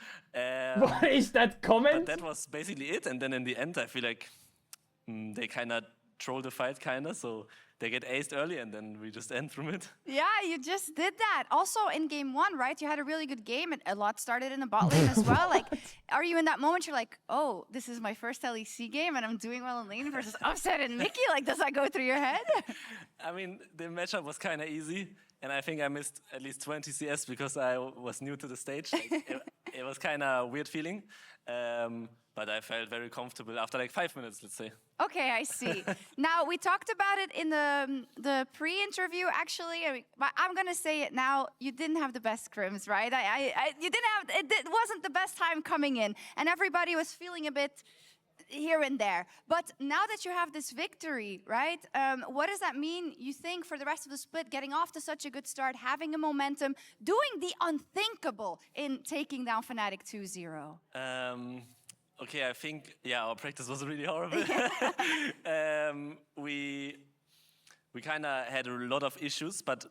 What is that comment? But that was basically it. And then in the end, I feel like they kind of troll the fight, kind of. So they get aced early, and then we just end from it. Yeah, you just did that. Also, in game 1, right? You had a really good game, and a lot started in the bot lane as well. Like, are you in that moment? You're like, oh, this is my first LEC game, and I'm doing well in lane versus Upset and Mickey. Like, does that go through your head? I mean, the matchup was kind of easy, and I think I missed at least 20 CS because I was new to the stage. Like, it was kind of a weird feeling, but I felt very comfortable after like 5 minutes, let's say. Okay, I see. Now, we talked about it in the pre-interview, actually. I mean, but I'm going to say it now. You didn't have the best scrims, right? You didn't have, it wasn't the best time coming in, and everybody was feeling a bit here and there. But now that you have this victory, right, what does that mean, you think, for the rest of the split, getting off to such a good start, having a momentum, doing the unthinkable in taking down Fnatic 2-0? Okay, I think, yeah, our practice was really horrible. We kind of had a lot of issues, but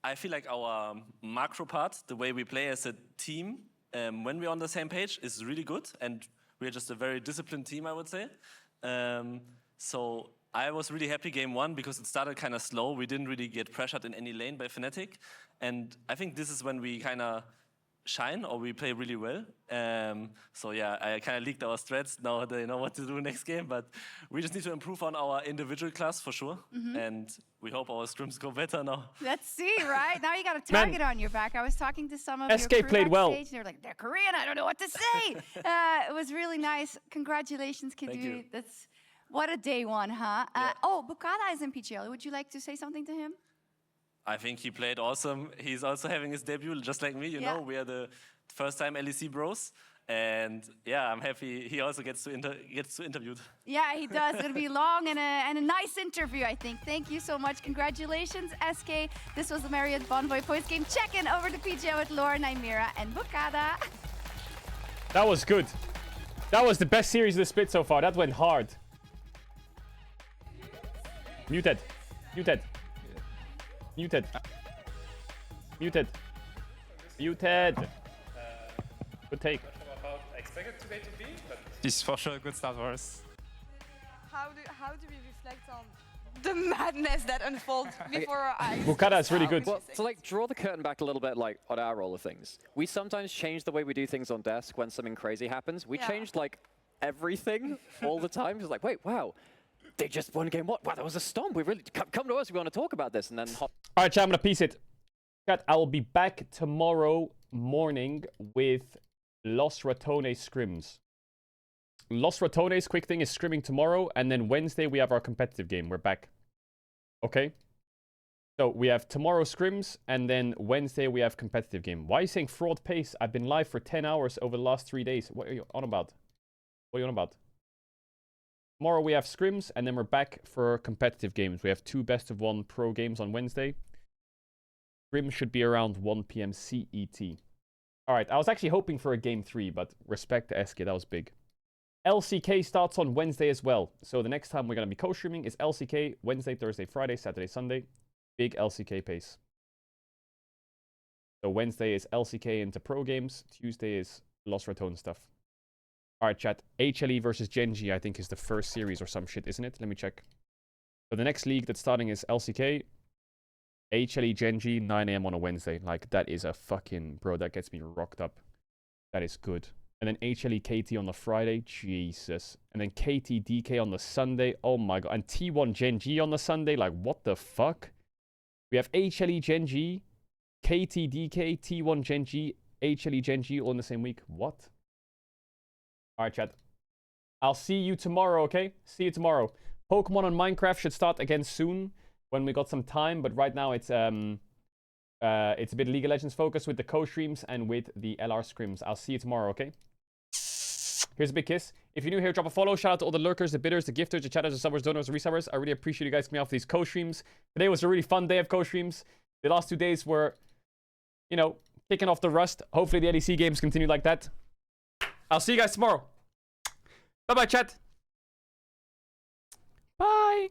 I feel like our macro part, the way we play as a team, when we're on the same page, is really good. And we're just a very disciplined team, I would say. So I was really happy game 1 because it started kind of slow. We didn't really get pressured in any lane by Fnatic. And I think this is when we kind of shine, or we play really well. So yeah, I kind of leaked our strats. Now they know what to do next game, but we just need to improve on our individual class for sure. And we hope our scrims go better now. Let's see, right? Now you got a target on your back. I was talking to some of SK your crew played well. backstage, and they're like, they're Korean, I don't know what to say. It was really nice. Congratulations, Caedrel. Thank you. That's what a day 1, huh? Oh, Bukada is in PGL. Would you like to say something to him? I think he played awesome. He's also having his debut, just like me, you know. We are the first time LEC bros. And yeah, I'm happy he also gets to interviewed. Yeah, he does. It'll be long and a nice interview, I think. Thank you so much. Congratulations, SK. This was the Marriott Bonvoy post-game check-in over to PGL with Lauren, Nymira, and Bukada. That was good. That was the best series of the split so far. That went hard. Muted. Muted. Muted. Muted. Muted. Good take. Expected to to B, but this is for sure a good start for us. How do we reflect on the madness that unfolds before our eyes? Bukada is really good. Well, to like draw the curtain back a little bit, like on our role of things, we sometimes change the way we do things on desk when something crazy happens. We changed like everything all the time. It's like, wait, wow. They just won game 1. Wow, that was a stomp. We really come to us. We want to talk about this, and then hop. All right, chat, I'm gonna piece it. Chat, I will be back tomorrow morning with Los Ratones scrims. Los Ratones quick thing is scrimming tomorrow, and then Wednesday we have our competitive game. We're back. Okay. So we have tomorrow scrims, and then Wednesday we have competitive game. Why are you saying fraud pace? I've been live for 10 hours over the last 3 days. What are you on about? What are you on about? Tomorrow we have scrims, and then we're back for competitive games. We have 2 best-of-1 pro games on Wednesday. Scrim should be around 1 PM CET. Alright, I was actually hoping for a game 3, but respect to SK, that was big. LCK starts on Wednesday as well. So the next time we're going to be co-streaming is LCK, Wednesday, Thursday, Friday, Saturday, Sunday. Big LCK pace. So Wednesday is LCK into pro games. Tuesday is Los Ratones stuff. Alright, chat. HLE versus Genji, I think, is the first series or some shit, isn't it? Let me check. So the next league that's starting is LCK. HLE Genji, 9 AM on a Wednesday. Like, that is a fucking... Bro, that gets me rocked up. That is good. And then HLE KT on the Friday. Jesus. And then KT DK on the Sunday. Oh my god. And T1 Genji on the Sunday. Like, what the fuck? We have HLE Genji, KT DK, T1 Genji, HLE Genji all in the same week. What? Alright, chat. I'll see you tomorrow, okay? See you tomorrow. Pokemon on Minecraft should start again soon when we got some time, but right now it's a bit League of Legends focused with the co-streams and with the LR scrims. I'll see you tomorrow, okay? Here's a big kiss. If you're new here, drop a follow. Shout out to all the lurkers, the bidders, the gifters, the chatters, the subbers, donors, the resubbers. I really appreciate you guys coming off these co-streams. Today was a really fun day of co-streams. The last 2 days were, you know, kicking off the rust. Hopefully the LEC games continue like that. I'll see you guys tomorrow. Bye-bye, chat. Bye.